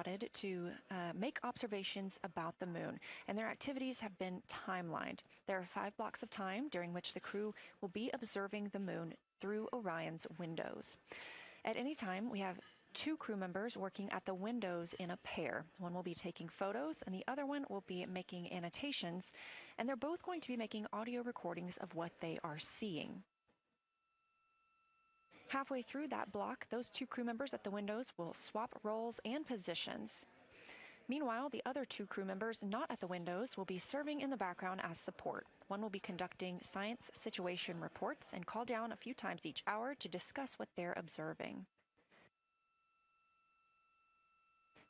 allotted to make observations about the moon, and their activities have been timelined. There are 5 blocks of time during which the crew will be observing the moon through Orion's windows. At any time, we have 2 crew members working at the windows in a pair. One will be taking photos and the other one will be making annotations, and they're both going to be making audio recordings of what they are seeing. Halfway through that block, those 2 crew members at the windows will swap roles and positions. Meanwhile, the other 2 crew members not at the windows will be serving in the background as support. One will be conducting science situation reports and call down a few times each hour to discuss what they're observing.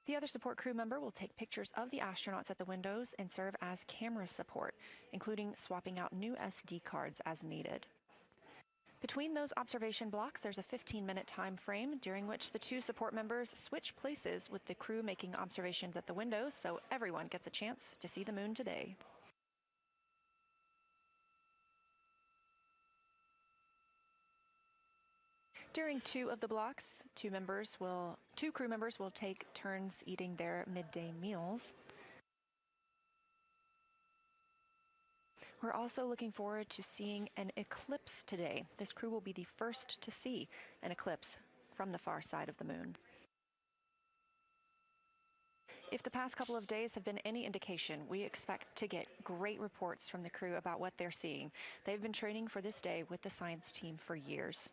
The other support crew member will take pictures of the astronauts at the windows and serve as camera support, including swapping out new SD cards as needed. Between those observation blocks, there's a 15-minute time frame during which the 2 support members switch places with the crew making observations at the windows, so everyone gets a chance to see the moon today. During 2 of the blocks, 2 crew members will take turns eating their midday meals. We're also looking forward to seeing an eclipse today. This crew will be the first to see an eclipse from the far side of the moon. If the past couple of days have been any indication, we expect to get great reports from the crew about what they're seeing. They've been training for this day with the science team for years.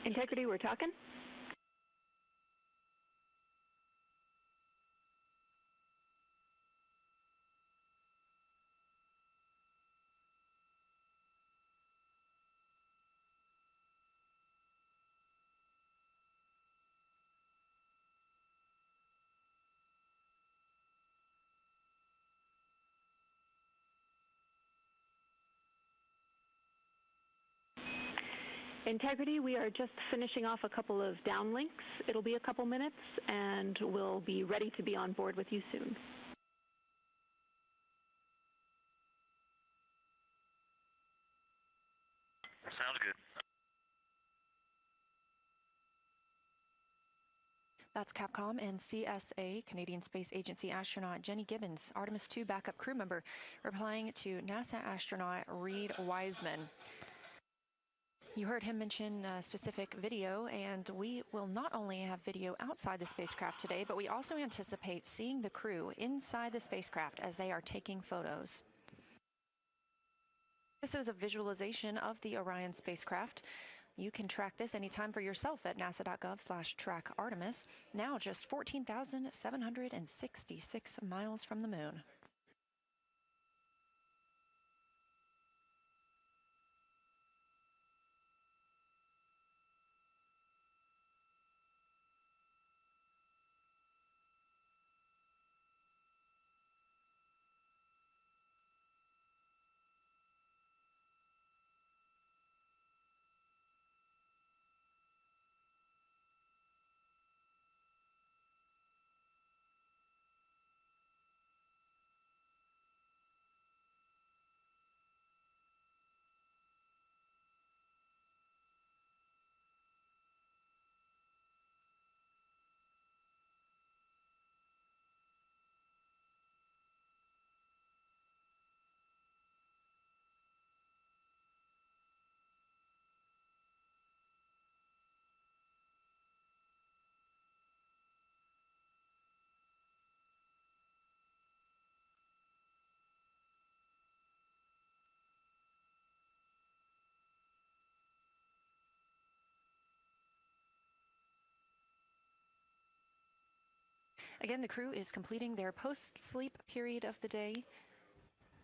Integrity, we're talking. Integrity, we are just finishing off a couple of downlinks. It'll be a couple minutes, and we'll be ready to be on board with you soon. Sounds good. That's Capcom and CSA, Canadian Space Agency astronaut Jenny Gibbons, Artemis II backup crew member, replying to NASA astronaut Reed Wiseman. You heard him mention a specific video, and we will not only have video outside the spacecraft today, but we also anticipate seeing the crew inside the spacecraft as they are taking photos. This is a visualization of the Orion spacecraft. You can track this anytime for yourself at nasa.gov/track-Artemis, now just 14,766 miles from the moon. Again, the crew is completing their post-sleep period of the day.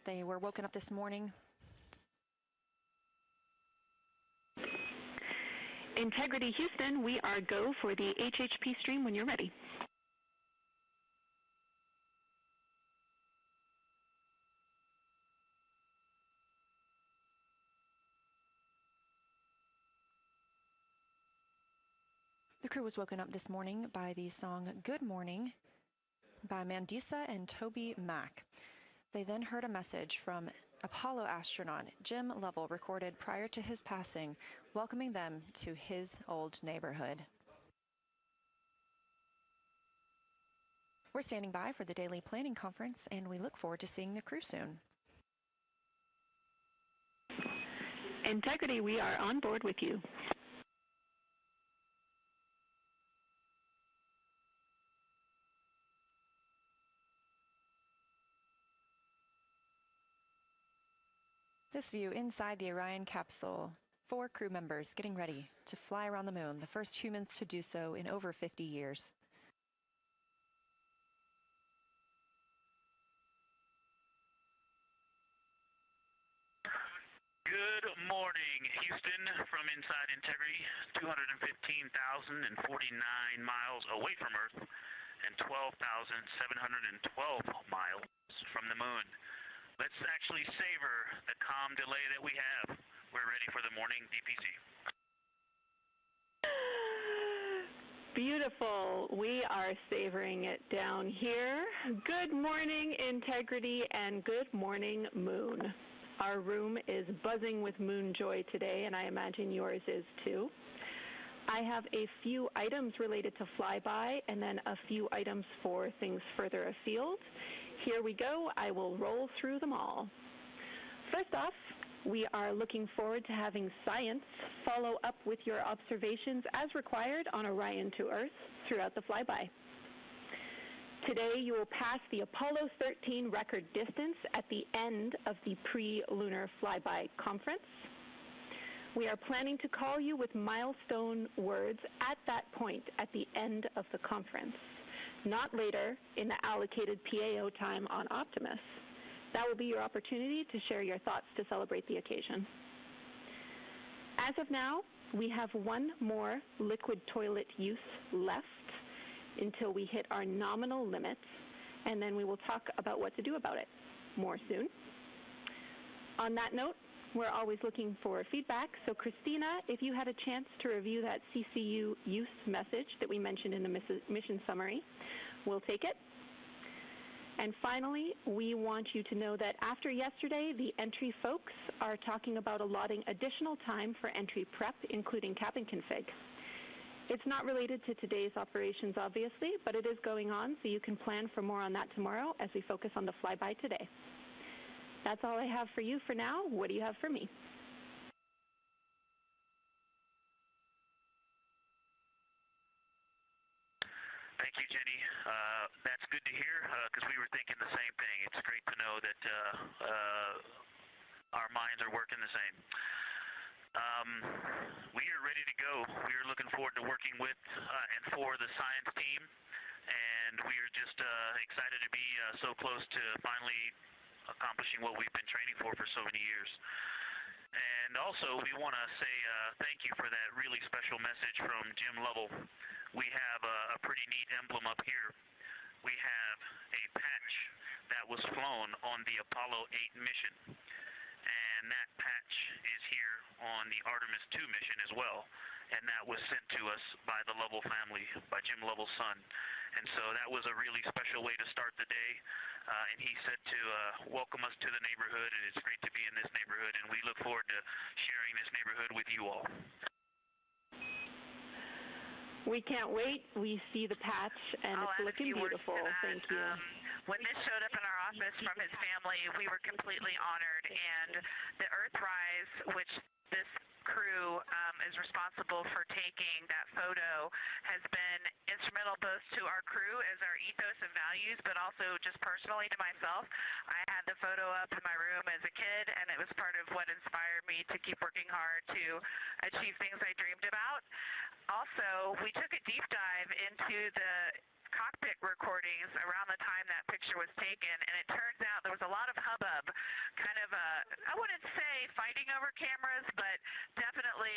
They were woken up this morning. Integrity Houston, we are go for the HHP stream when you're ready. The crew was woken up this morning by the song Good Morning by Mandisa and Toby Mack. They then heard a message from Apollo astronaut Jim Lovell, recorded prior to his passing, welcoming them to his old neighborhood. We're standing by for the daily planning conference, and we look forward to seeing the crew soon. Integrity, we are on board with you. This view inside the Orion capsule, 4 crew members getting ready to fly around the moon, the first humans to do so in over 50 years. Good morning, Houston, from inside Integrity, 215,049 miles away from Earth and 12,712 miles from the moon. Let's actually savor the calm delay that we have. We're ready for the morning DPC. Beautiful. We are savoring it down here. Good morning, Integrity, and good morning, Moon. Our room is buzzing with moon joy today, and I imagine yours is too. I have a few items related to flyby and then a few items for things further afield. Here we go. I will roll through them all. First off, we are looking forward to having science follow up with your observations as required on Orion to Earth throughout the flyby. Today, you will pass the Apollo 13 record distance at the end of the pre-lunar flyby conference. We are planning to call you with milestone words at that point at the end of the conference, not later in the allocated PAO time on Optimus. That will be your opportunity to share your thoughts to celebrate the occasion. As of now, we have one more liquid toilet use left until we hit our nominal limit, and then we will talk about what to do about it more soon. On that note, we're always looking for feedback. So Christina, if you had a chance to review that CCU use message that we mentioned in the mission summary, we'll take it. And finally, we want you to know that after yesterday, the entry folks are talking about allotting additional time for entry prep, including cabin config. It's not related to today's operations, obviously, but it is going on, so you can plan for more on that tomorrow as we focus on the flyby today. That's all I have for you for now. What do you have for me? Thank you, Jenny. That's good to hear because we were thinking the same thing. It's great to know that our minds are working the same. We are ready to go. We are looking forward to working with and for the science team, and we are just excited to be so close to finally accomplishing what we've been training for so many years. And also, we want to say thank you for that really special message from Jim Lovell. We have a pretty neat emblem up here. We have a patch that was flown on the Apollo 8 mission. And that patch is here on the Artemis II mission as well. And that was sent to us by the Lovell family, by Jim Lovell's son. And so that was a really special way to start the day. And he said to welcome us to the neighborhood, and it's great to be in this neighborhood, and we look forward to sharing this neighborhood with you all. We can't wait. We see the patch, and it's looking beautiful. Thank you. When this showed up in our office from his family, we were completely honored, and the Earthrise, which this crew is responsible for taking that photo, has been instrumental both to our crew as our ethos and values, but also just personally to myself. I had the photo up in my room as a kid, and it was part of what inspired me to keep working hard to achieve things I dreamed about. Also, we took a deep dive into the cockpit recordings around the time that picture was taken, and it turns out there was a lot of hubbub, kind of I wouldn't say fighting over cameras, but definitely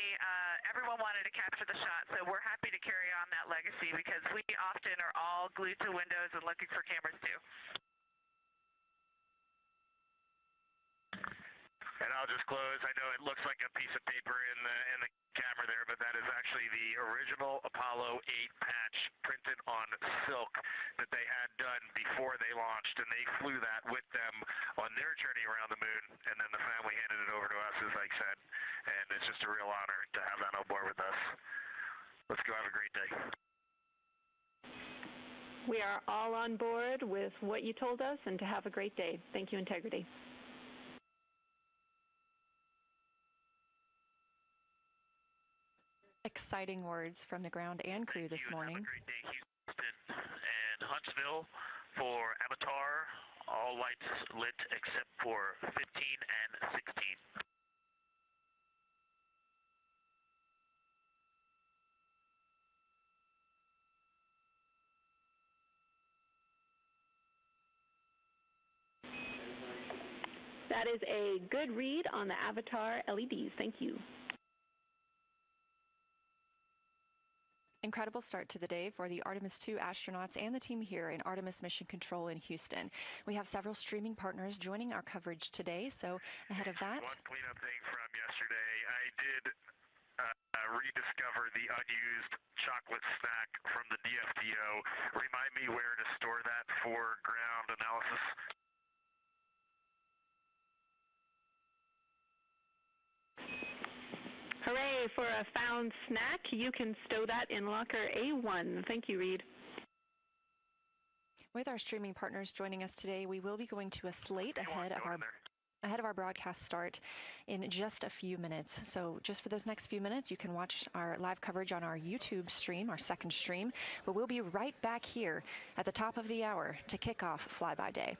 everyone wanted to capture the shot, so we're happy to carry on that legacy because we often are all glued to windows and looking for cameras too. And I'll just close. I know it looks like a piece of paper in the camera there, but that is actually the original Apollo 8 patch printed on silk that they had done before they launched, and they flew that with them on their journey around the moon, and then the family handed it over to us, as I said, and it's just a real honor to have that on board with us. Let's go have a great day. We are all on board with what you told us, and to have a great day. Thank you, Integrity. Exciting words from the ground and crew this morning. Have a great day, Houston and Huntsville. For Avatar, all lights lit except for 15 and 16. That is a good read on the Avatar LEDs. Thank you. Incredible start to the day for the Artemis II astronauts and the team here in Artemis Mission Control in Houston. We have several streaming partners joining our coverage today, so ahead of that... One cleanup thing from yesterday, I did rediscover the unused chocolate snack from the DFDO. Remind me where to store that for ground analysis. Hooray for a found snack. You can stow that in locker A1. Thank you, Reed. With our streaming partners joining us today, we will be going to a slate ahead of our broadcast start in just a few minutes. So just for those next few minutes, you can watch our live coverage on our YouTube stream, our second stream, but we'll be right back here at the top of the hour to kick off Flyby Day.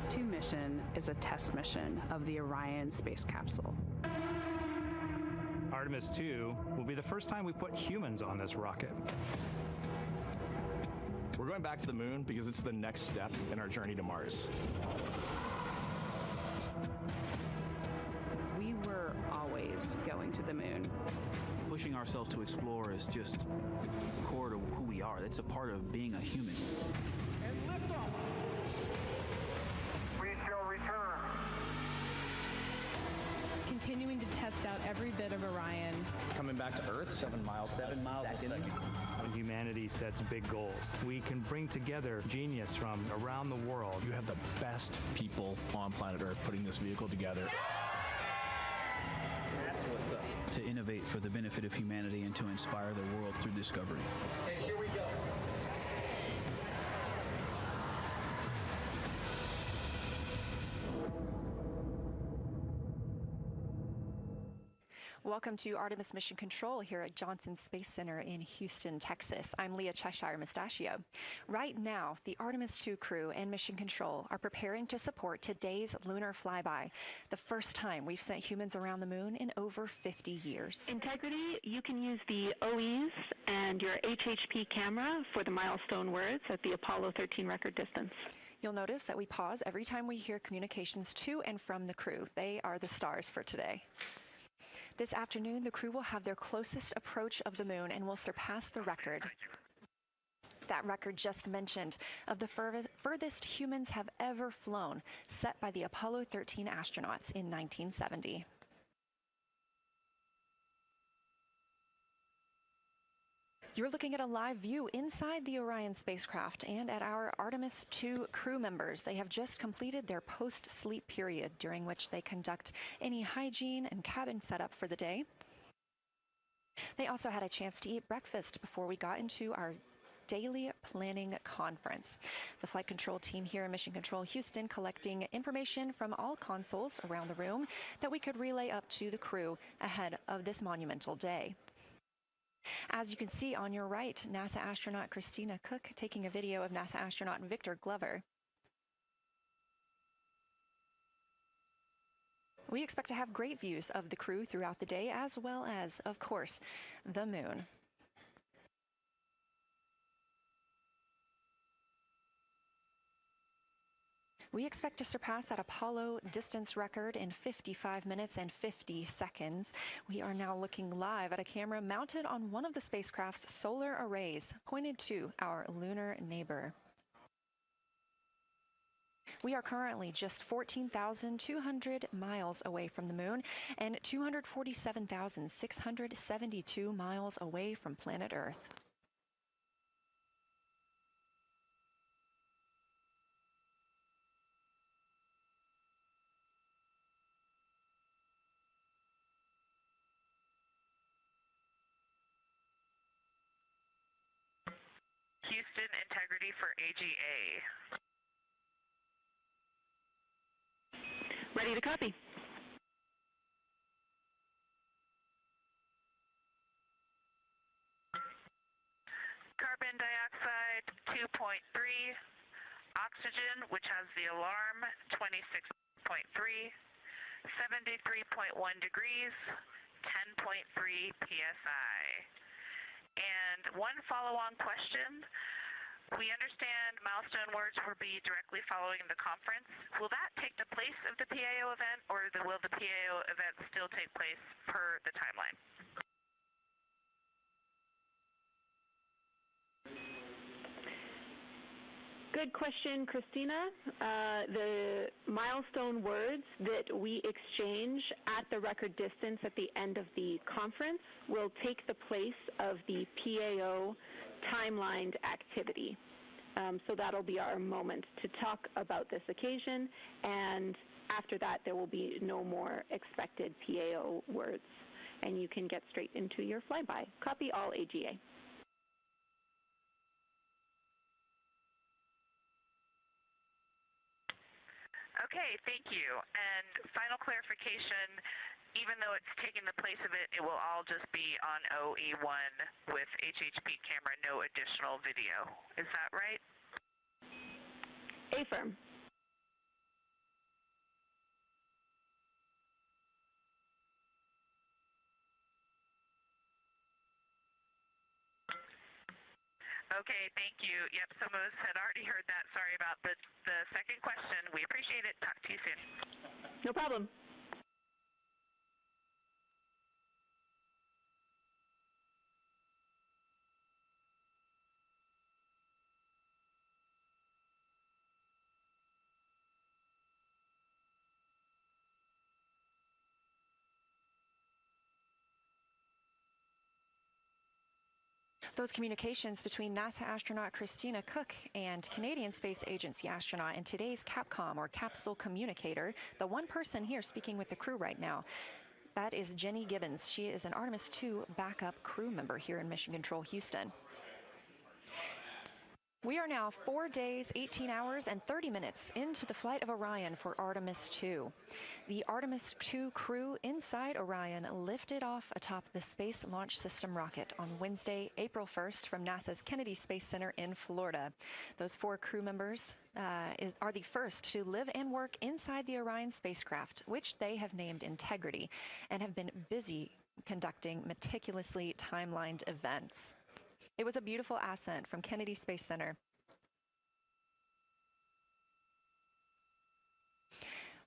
Artemis II mission is a test mission of the Orion space capsule. Artemis II will be the first time we put humans on this rocket. We're going back to the moon because it's the next step in our journey to Mars. We were always going to the moon. Pushing ourselves to explore is just core to who we are. It's a part of being a human. And lift off. We shall return. Continuing to test out every bit of Orion. Coming back to Earth, 7 miles a second. When humanity sets big goals, we can bring together genius from around the world. You have the best people on planet Earth putting this vehicle together. That's what's up. To innovate for the benefit of humanity and to inspire the world through discovery. And here we go. Welcome to Artemis Mission Control here at Johnson Space Center in Houston, Texas. I'm Leah Cheshire Mustachio. Right now, the Artemis II crew and Mission Control are preparing to support today's lunar flyby, the first time we've sent humans around the moon in over 50 years. Integrity, you can use the OEs and your HHP camera for the milestone words at the Apollo 13 record distance. You'll notice that we pause every time we hear communications to and from the crew. They are the stars for today. This afternoon, the crew will have their closest approach of the moon and will surpass the record. That record just mentioned of the furthest humans have ever flown, set by the Apollo 13 astronauts in 1970. You're looking at a live view inside the Orion spacecraft and at our Artemis II crew members. They have just completed their post-sleep period, during which they conduct any hygiene and cabin setup for the day. They also had a chance to eat breakfast before we got into our daily planning conference. The flight control team here in Mission Control Houston collecting information from all consoles around the room that we could relay up to the crew ahead of this monumental day. As you can see on your right, NASA astronaut Christina Cook taking a video of NASA astronaut Victor Glover. We expect to have great views of the crew throughout the day, as well as, of course, the moon. We expect to surpass that Apollo distance record in 55 minutes and 50 seconds. We are now looking live at a camera mounted on one of the spacecraft's solar arrays, pointed to our lunar neighbor. We are currently just 14,200 miles away from the moon and 247,672 miles away from planet Earth. Houston, integrity for AGA. Ready to copy. Carbon dioxide 2.3, oxygen, which has the alarm 26.3, 73.1 degrees, 10.3 psi. And one follow-on question. We understand milestone words will be directly following the conference. Will that take the place of the PAO event, or will the PAO event still take place per the timeline? Good question, Christina. The milestone words that we exchange at the record distance at the end of the conference will take the place of the PAO timelined activity. So that'll be our moment to talk about this occasion, and after that there will be no more expected PAO words, and you can get straight into your flyby. Copy all AGA. Okay, thank you. And final clarification, even though it's taking the place of it, it will all just be on OE1 with HHP camera, no additional video. Is that right? Affirm. Okay, thank you. Yep, some of us had already heard that. Sorry about the second question. We appreciate it. Talk to you soon. No problem. Those communications between NASA astronaut Christina Cook and Canadian Space Agency astronaut and today's Capcom, or capsule communicator, the one person here speaking with the crew right now, that is Jenny Gibbons. She is an Artemis II backup crew member here in Mission Control Houston. We are now 4 days, 18 hours, and 30 minutes into the flight of Orion for Artemis II. The Artemis II crew inside Orion lifted off atop the Space Launch System rocket on Wednesday, April 1st from NASA's Kennedy Space Center in Florida. Those 4 crew members are the first to live and work inside the Orion spacecraft, which they have named Integrity, and have been busy conducting meticulously timelined events. It was a beautiful ascent from Kennedy Space Center.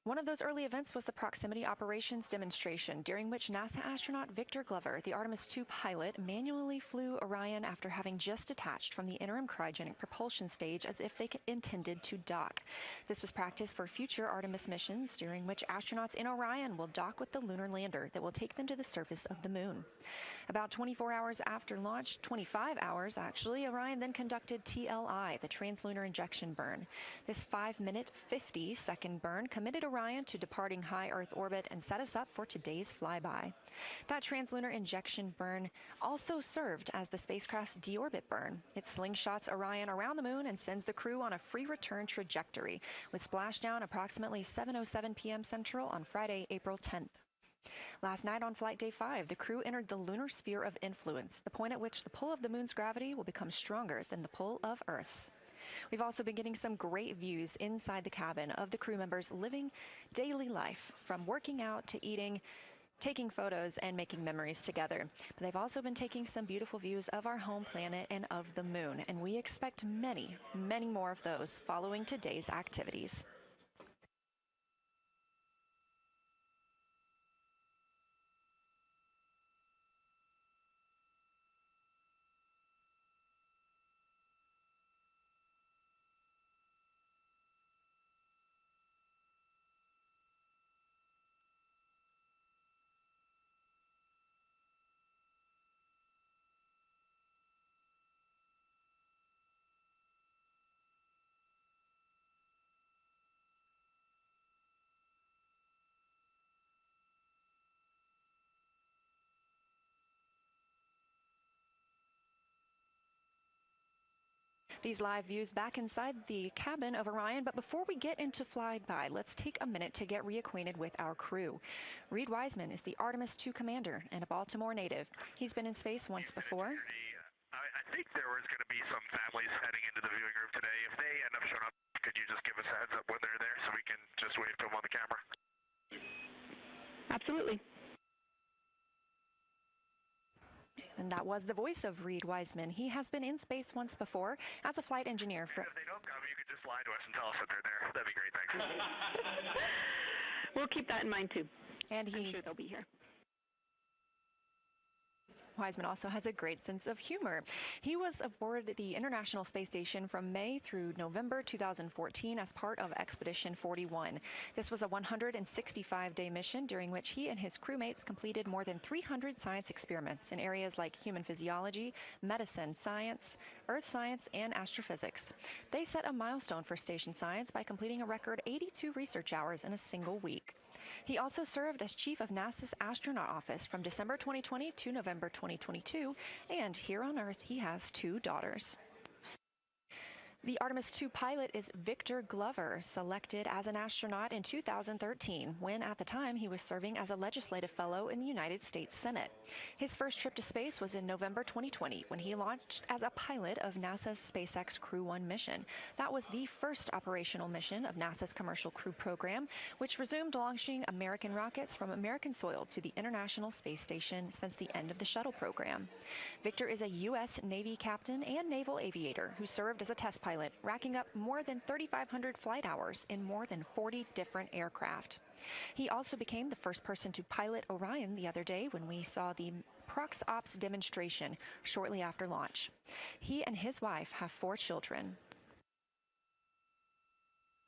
One of those early events was the proximity operations demonstration, during which NASA astronaut Victor Glover, the Artemis II pilot, manually flew Orion after having just detached from the interim cryogenic propulsion stage as if they intended to dock. This was practice for future Artemis missions, during which astronauts in Orion will dock with the lunar lander that will take them to the surface of the moon. About 24 hours after launch, 25 hours actually, Orion then conducted TLI, the translunar injection burn. This 5-minute, 50-second burn committed Orion to departing high Earth orbit and set us up for today's flyby. That translunar injection burn also served as the spacecraft's deorbit burn. It slingshots Orion around the moon and sends the crew on a free return trajectory, with splashdown approximately 7:07 p.m. Central on Friday, April 10th. Last night on Flight Day 5, the crew entered the lunar sphere of influence, the point at which the pull of the moon's gravity will become stronger than the pull of Earth's. We've also been getting some great views inside the cabin of the crew members living daily life, from working out to eating, taking photos, and making memories together. But they've also been taking some beautiful views of our home planet and of the moon, and we expect many, many more of those following today's activities. These live views back inside the cabin of Orion, but before we get into flyby, let's take a minute to get reacquainted with our crew. Reed Wiseman is the Artemis II commander and a Baltimore native. He's been in space once before. I think there was going to be some families heading into the viewing room today. If they end up showing up, could you just give us a heads up when they're there so we can just wave to them on the camera? Absolutely. And that was the voice of Reed Wiseman. He has been in space once before as a flight engineer. And if they don't come, you could just lie to us and tell us that they're there. That'd be great, thanks. We'll keep that in mind, too. And I'm sure they'll be here. Wiseman also has a great sense of humor. He was aboard the International Space Station from May through November 2014 as part of Expedition 41. This was a 165-day mission during which he and his crewmates completed more than 300 science experiments in areas like human physiology, medicine, science, earth science, and astrophysics. They set a milestone for station science by completing a record 82 research hours in a single week. He also served as chief of NASA's astronaut office from December 2020 to November 2022, and here on Earth he has 2 daughters. The Artemis II pilot is Victor Glover, selected as an astronaut in 2013, when at the time he was serving as a legislative fellow in the United States Senate. His first trip to space was in November 2020, when he launched as a pilot of NASA's SpaceX Crew 1 mission. That was the first operational mission of NASA's Commercial Crew program, which resumed launching American rockets from American soil to the International Space Station since the end of the shuttle program. Victor is a U.S. Navy captain and naval aviator who served as a test pilot, racking up more than 3,500 flight hours in more than 40 different aircraft. He also became the first person to pilot Orion the other day when we saw the Prox Ops demonstration shortly after launch. He and his wife have 4 children.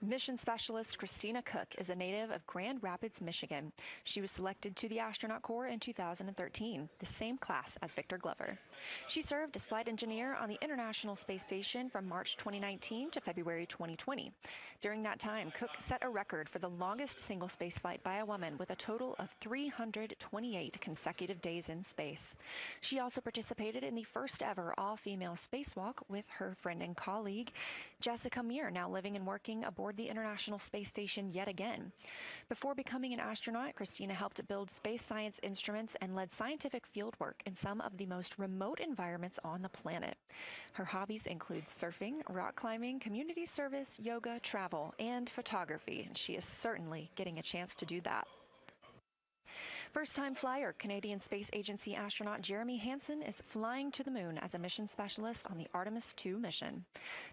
Mission specialist Christina Cook is a native of Grand Rapids, Michigan. She was selected to the Astronaut Corps in 2013, the same class as Victor Glover. She served as flight engineer on the International Space Station from March 2019 to February 2020. During that time, Cook set a record for the longest single spaceflight by a woman with a total of 328 consecutive days in space. She also participated in the first ever all-female spacewalk with her friend and colleague, Jessica Meir, now living and working aboard the International Space Station yet again. Before becoming an astronaut, Christina helped build space science instruments and led scientific fieldwork in some of the most remote environments on the planet. Her hobbies include surfing, rock climbing, community service, yoga, travel, and photography, and she is certainly getting a chance to do that. First-time flyer, Canadian Space Agency astronaut Jeremy Hansen is flying to the moon as a mission specialist on the Artemis II mission.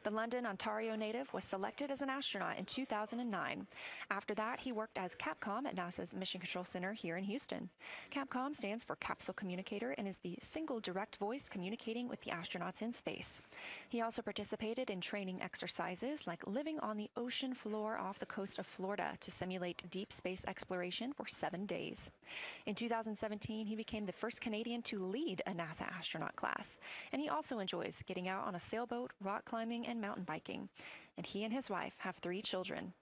The London, Ontario native was selected as an astronaut in 2009. After that, he worked as Capcom at NASA's Mission Control Center here in Houston. Capcom stands for Capsule Communicator and is the single direct voice communicating with the astronauts in space. He also participated in training exercises like living on the ocean floor off the coast of Florida to simulate deep space exploration for 7 days. In 2017, he became the first Canadian to lead a NASA astronaut class, and he also enjoys getting out on a sailboat, rock climbing, and mountain biking. And he and his wife have 3 children.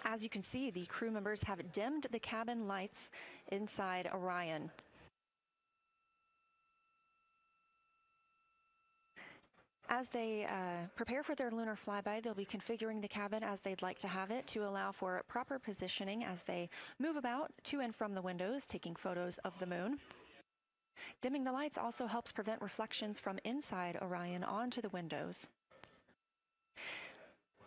As you can see, the crew members have dimmed the cabin lights inside Orion. As they prepare for their lunar flyby, they'll be configuring the cabin as they'd like to have it to allow for proper positioning as they move about to and from the windows, taking photos of the moon. Dimming the lights also helps prevent reflections from inside Orion onto the windows.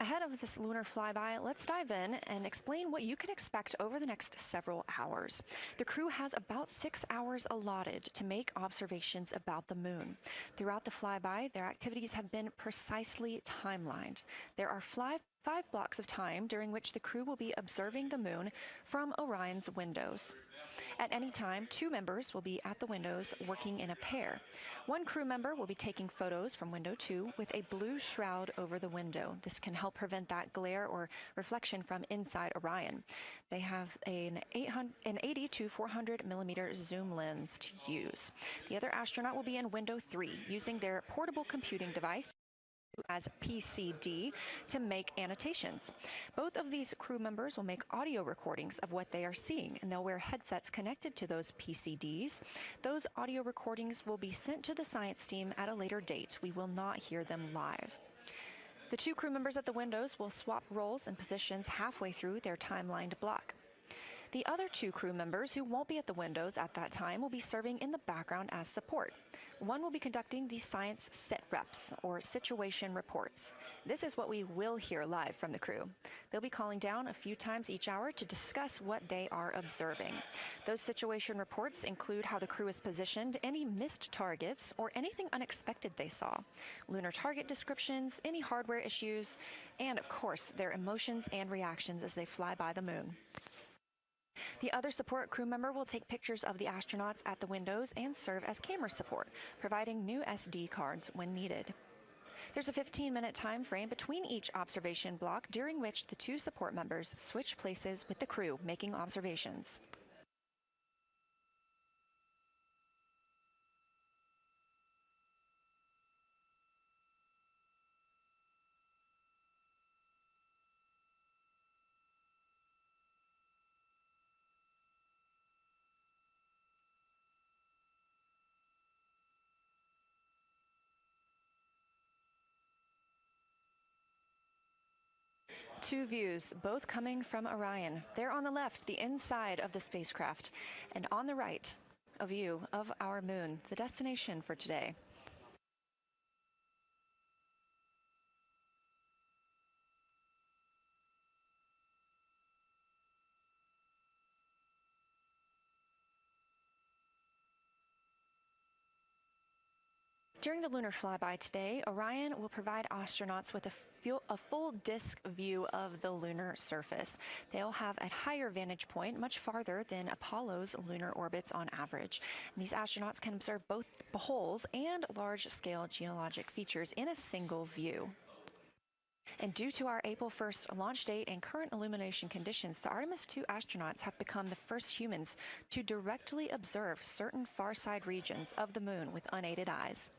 Ahead of this lunar flyby, let's dive in and explain what you can expect over the next several hours. The crew has about 6 hours allotted to make observations about the moon. Throughout the flyby, their activities have been precisely timelined. There are 5 blocks of time during which the crew will be observing the moon from Orion's windows. At any time, 2 members will be at the windows working in a pair. One crew member will be taking photos from window 2 with a blue shroud over the window. This can help prevent that glare or reflection from inside Orion. They have an 80 to 400 millimeter zoom lens to use. The other astronaut will be in window 3 using their portable computing device as PCD to make annotations. Both of these crew members will make audio recordings of what they are seeing, and they'll wear headsets connected to those PCDs. Those audio recordings will be sent to the science team at a later date. We will not hear them live. The 2 crew members at the windows will swap roles and positions halfway through their timelined block. The other 2 crew members who won't be at the windows at that time will be serving in the background as support. One will be conducting the science sit reps, or situation reports. This is what we will hear live from the crew. They'll be calling down a few times each hour to discuss what they are observing. Those situation reports include how the crew is positioned, any missed targets, or anything unexpected they saw, lunar target descriptions, any hardware issues, and of course, their emotions and reactions as they fly by the moon. The other support crew member will take pictures of the astronauts at the windows and serve as camera support, providing new SD cards when needed. There's a 15-minute time frame between each observation block, during which the two support members switch places with the crew making observations. Two views, both coming from Orion. There on the left, the inside of the spacecraft, and on the right, a view of our moon, the destination for today. During the lunar flyby today, Orion will provide astronauts with a full disk view of the lunar surface. They'll have a higher vantage point, much farther than Apollo's lunar orbits on average. And these astronauts can observe both holes and large-scale geologic features in a single view. And due to our April 1st launch date and current illumination conditions, the Artemis II astronauts have become the first humans to directly observe certain far-side regions of the moon with unaided eyes.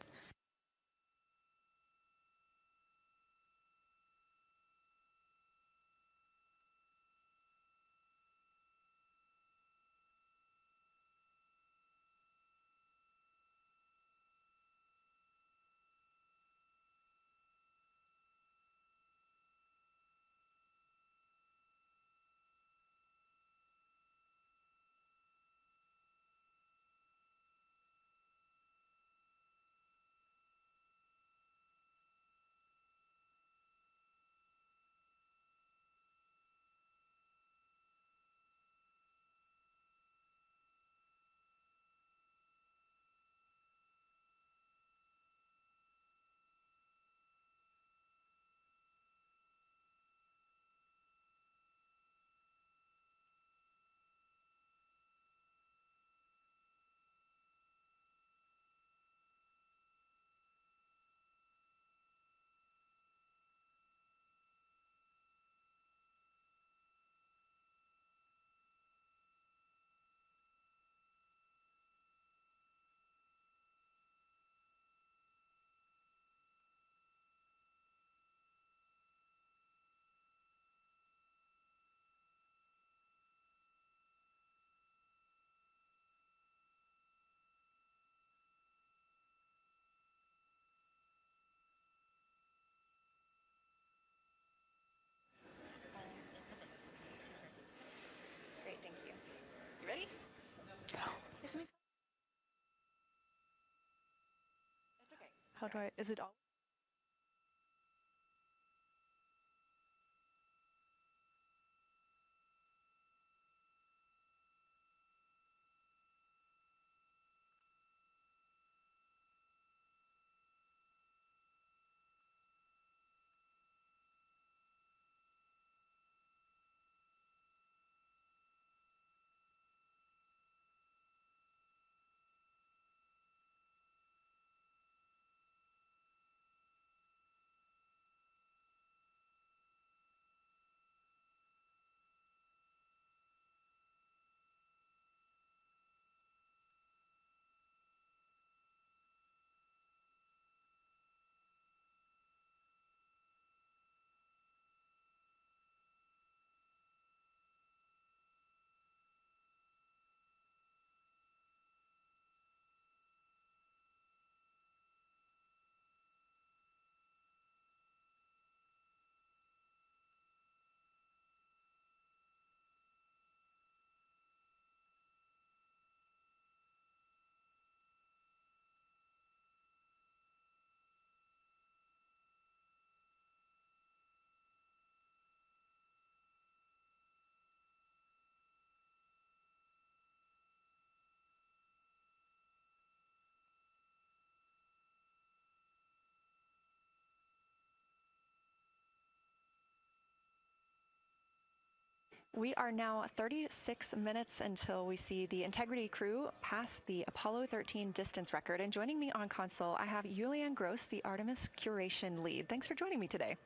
Great, thank you. You ready? Go. That's okay. How do I, is it all? We are now 36 minutes until we see the Integrity crew pass the Apollo 13 distance record. And joining me on console, I have Julian Gross, the Artemis curation lead. Thanks for joining me today.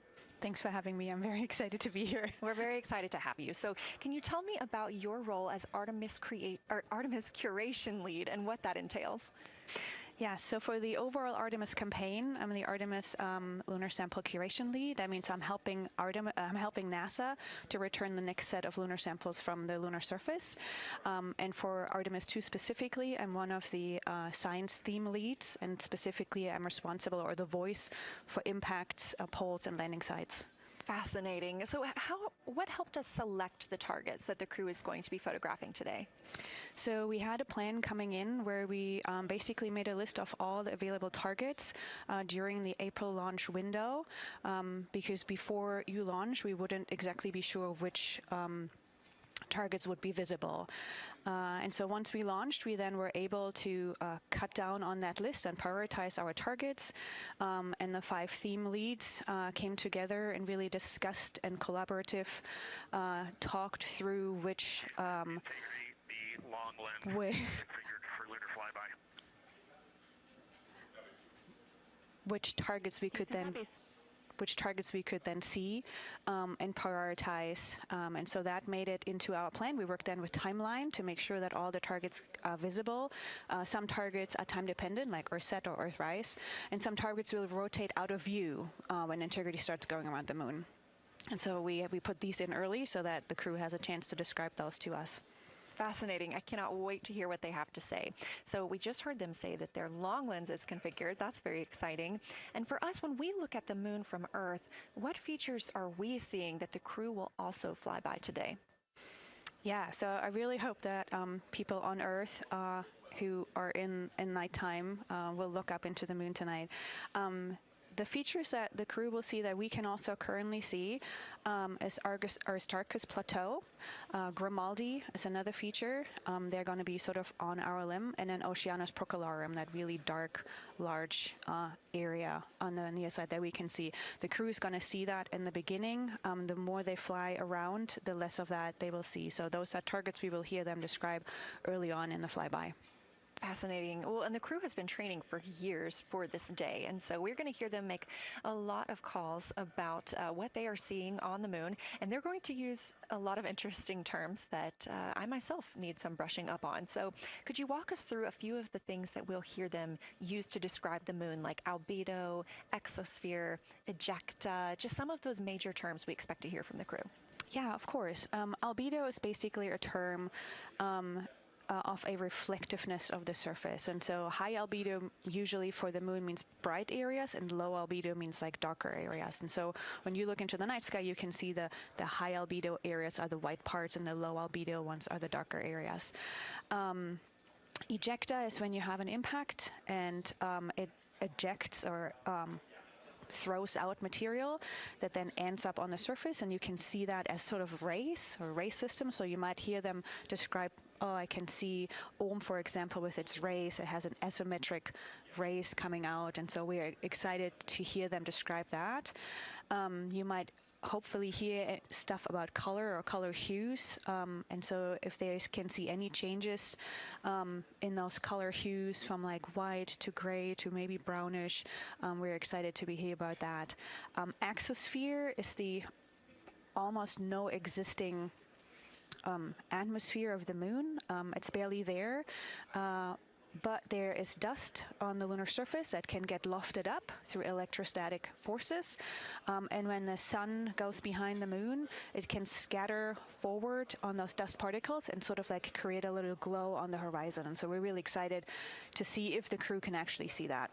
Thanks for having me. I'm very excited to be here. We're very excited to have you. So can you tell me about your role as Artemis curation lead and what that entails? Yeah, so for the overall Artemis campaign, I'm the Artemis lunar sample curation lead. That means I'm helping NASA to return the next set of lunar samples from the lunar surface. And for Artemis II specifically, I'm one of the science theme leads, and specifically I'm responsible, or the voice, for impacts, poles, and landing sites. Fascinating. So what helped us select the targets that the crew is going to be photographing today? So we had a plan coming in where we basically made a list of all the available targets during the April launch window, because before you launch, we wouldn't exactly be sure which targets would be visible. And so once we launched, we then were able to cut down on that list and prioritize our targets. And the 5 theme leads came together and really discussed and collaborative talked through which the long lens configured for lunar flyby. Which targets we could then see and prioritize. And so that made it into our plan. We worked then with timeline to make sure that all the targets are visible. Some targets are time dependent, like Earthset or Earthrise, and some targets will rotate out of view when Integrity starts going around the moon. And so we put these in early so that the crew has a chance to describe those to us. Fascinating. I cannot wait to hear what they have to say. So we just heard them say that their long lens is configured. That's very exciting. And for us, when we look at the moon from Earth, what features are we seeing that the crew will also fly by today? Yeah, so I really hope that people on Earth who are in nighttime will look up into the moon tonight. The features that the crew will see that we can also currently see is Aristarchus Plateau. Grimaldi is another feature. They're going to be sort of on our limb. And then Oceanus Procellarum, that really dark, large area on the near side that we can see. The crew is going to see that in the beginning. The more they fly around, the less of that they will see. So those are targets we will hear them describe early on in the flyby. Fascinating. Well, and the crew has been training for years for this day. And so we're going to hear them make a lot of calls about what they are seeing on the moon. And they're going to use a lot of interesting terms that I myself need some brushing up on. So could you walk us through a few of the things that we'll hear them use to describe the moon, like albedo, exosphere, ejecta, just some of those major terms we expect to hear from the crew? Yeah, of course. Albedo is basically a term of a reflectiveness of the surface. And so high albedo usually for the moon means bright areas, and low albedo means like darker areas. And so when you look into the night sky, you can see the high albedo areas are the white parts and the low albedo ones are the darker areas. Ejecta is when you have an impact and it ejects or throws out material that then ends up on the surface, and you can see that as sort of rays or ray systems. So you might hear them describe, I can see for example, with its rays. It has an asymmetric rays coming out, and so we're excited to hear them describe that. You might hopefully hear stuff about color or color hues, and so if they can see any changes in those color hues from like white to gray to maybe brownish, we're excited to hear about that. Exosphere is the almost no existing atmosphere of the moon. It's barely there. But there is dust on the lunar surface that can get lofted up through electrostatic forces. And when the sun goes behind the moon, it can scatter forward on those dust particles and sort of like create a little glow on the horizon. And so we're really excited to see if the crew can actually see that.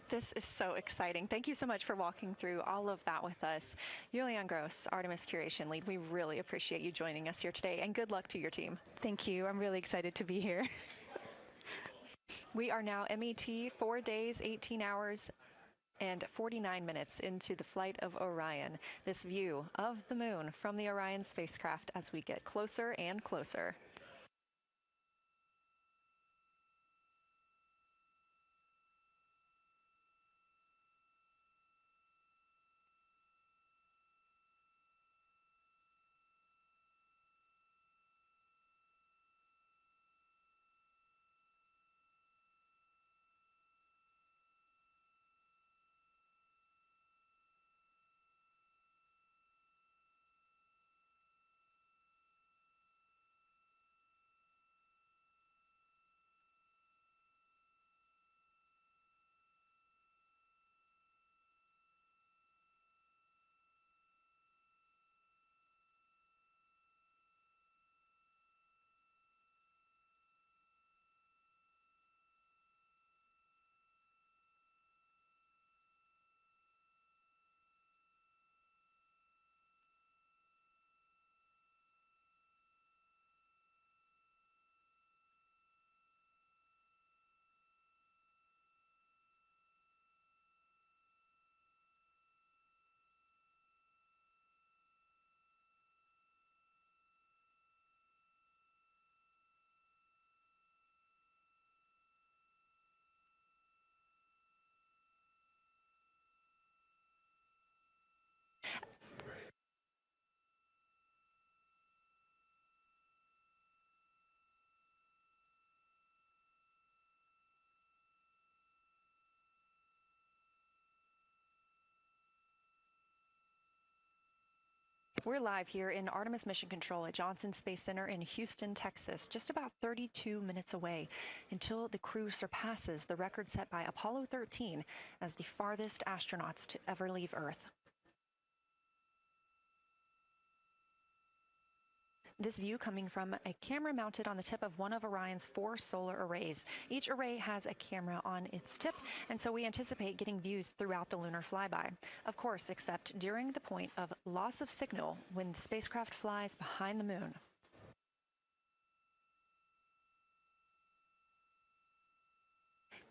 This is so exciting. Thank you so much for walking through all of that with us. Julian Gross, Artemis Curation Lead, we really appreciate you joining us here today, and good luck to your team. Thank you. I'm really excited to be here. We are now MET 4 days, 18 hours, and 49 minutes into the flight of Orion. This view of the moon from the Orion spacecraft as we get closer and closer. We're live here in Artemis Mission Control at Johnson Space Center in Houston, Texas, just about 32 minutes away until the crew surpasses the record set by Apollo 13 as the farthest astronauts to ever leave Earth. This view coming from a camera mounted on the tip of one of Orion's 4 solar arrays. Each array has a camera on its tip, and so we anticipate getting views throughout the lunar flyby. Of course, except during the point of loss of signal when the spacecraft flies behind the moon.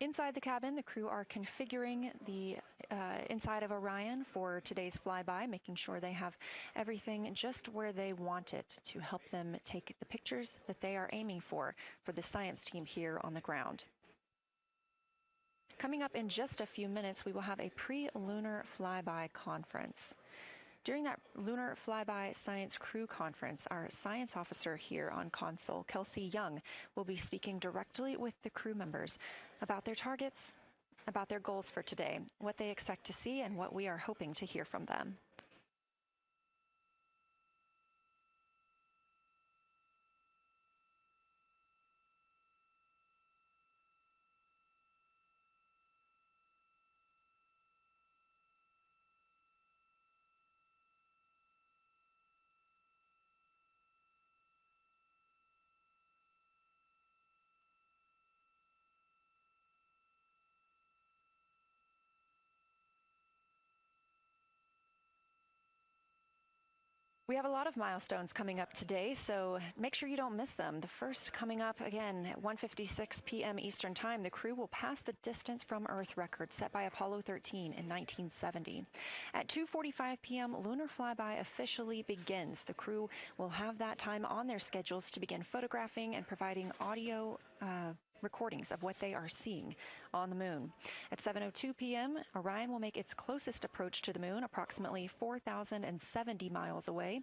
Inside the cabin, the crew are configuring the inside of Orion for today's flyby, making sure they have everything just where they want it to help them take the pictures that they are aiming for the science team here on the ground. Coming up in just a few minutes, we will have a pre-lunar flyby conference. During that Lunar Flyby Science Crew Conference, our science officer here on console, Kelsey Young, will be speaking directly with the crew members about their targets, about their goals for today, what they expect to see, and what we are hoping to hear from them. We have a lot of milestones coming up today, so make sure you don't miss them. The first coming up again at 1:56 p.m. Eastern Time, the crew will pass the distance from Earth record set by Apollo 13 in 1970. At 2:45 p.m., lunar flyby officially begins. The crew will have that time on their schedules to begin photographing and providing audio recordings of what they are seeing on the moon. At 7:02 p.m., Orion will make its closest approach to the moon, approximately 4,070 miles away.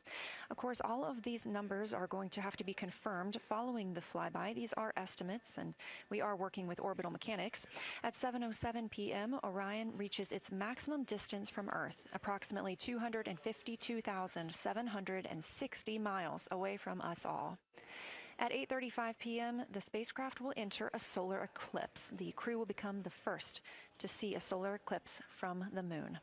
Of course, all of these numbers are going to have to be confirmed following the flyby. These are estimates, and we are working with orbital mechanics. At 7:07 p.m., Orion reaches its maximum distance from Earth, approximately 252,760 miles away from us all. At 8:35 p.m., the spacecraft will enter a solar eclipse. The crew will become the first to see a solar eclipse from the moon.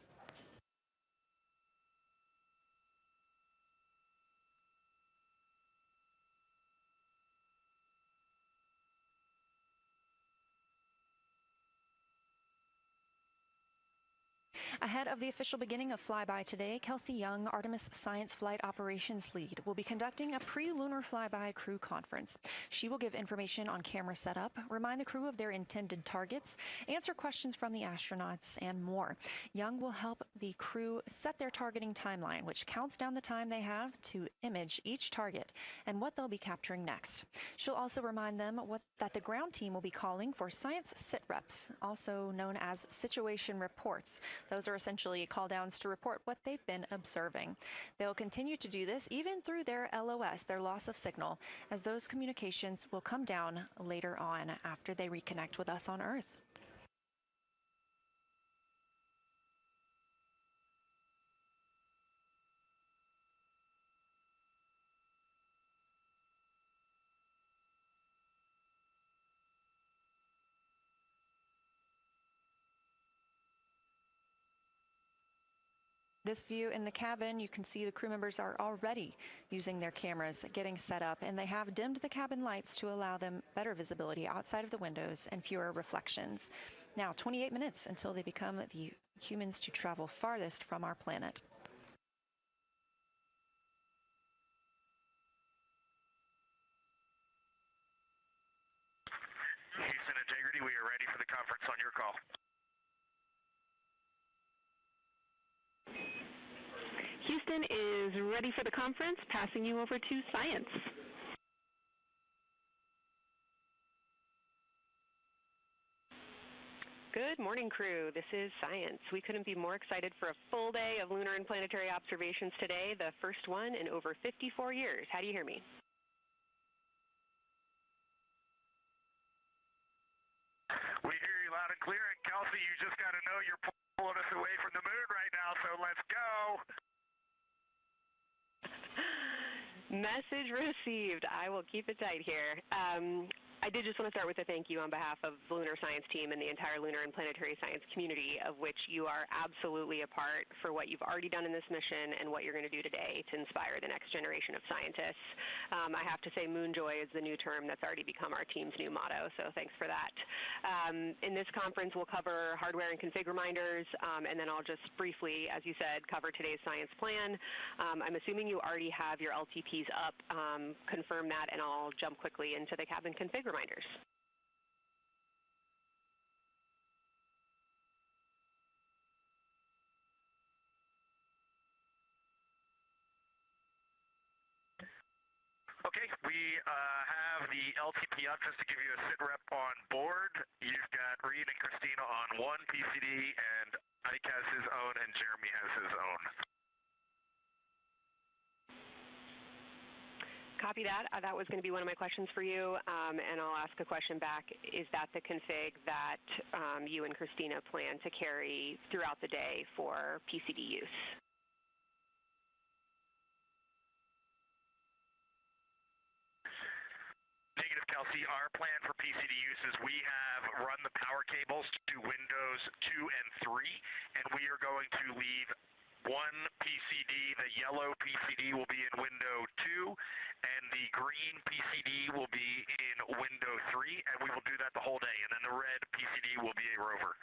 Ahead of the official beginning of flyby today, Kelsey Young, Artemis Science Flight Operations Lead, will be conducting a pre-lunar flyby crew conference. She will give information on camera setup, remind the crew of their intended targets, answer questions from the astronauts, and more. Young will help the crew set their targeting timeline, which counts down the time they have to image each target and what they'll be capturing next. She'll also remind them that the ground team will be calling for science sit reps, also known as situation reports. Those are essentially call-downs to report what they've been observing. They'll continue to do this even through their LOS, their loss of signal, as those communications will come down later on after they reconnect with us on Earth. This view in the cabin, you can see the crew members are already using their cameras, getting set up, and they have dimmed the cabin lights to allow them better visibility outside of the windows and fewer reflections. Now, 28 minutes until they become the humans to travel farthest from our planet. Houston Integrity, we are ready for the conference on your call. Houston is ready for the conference, passing you over to Science. Good morning, crew. This is Science. We couldn't be more excited for a full day of lunar and planetary observations today, the first one in over 54 years. How do you hear me? We hear you loud and clear, and Kelsey, you just got to know you're pulling us away from the moon right now, so let's go. Message received. I will keep it tight here. I did just want to start with a thank you on behalf of the Lunar Science team and the entire lunar and planetary science community, of which you are absolutely a part, for what you've already done in this mission and what you're going to do today to inspire the next generation of scientists. I have to say moon joy is the new term that's already become our team's new motto, so thanks for that. In this conference, we'll cover hardware and config reminders, and then I'll just briefly, as you said, cover today's science plan. I'm assuming you already have your LTPs up. Confirm that, and I'll jump quickly into the cabin config reminders. Okay, we have the LTP up just to give you a sit rep on board. You've got Reed and Christina on one PCD, and Ike has his own, and Jeremy has his own. Copy that. That was going to be one of my questions for you, and I'll ask a question back. Is that the config that you and Christina plan to carry throughout the day for PCD use? Negative, Kelsey. Our plan for PCD use is we have run the power cables to Windows 2 and 3, and we are going to leave one PCD. The yellow PCD will be in window 2, and the green PCD will be in window 3, and we will do that the whole day, and then the red PCD will be a rover.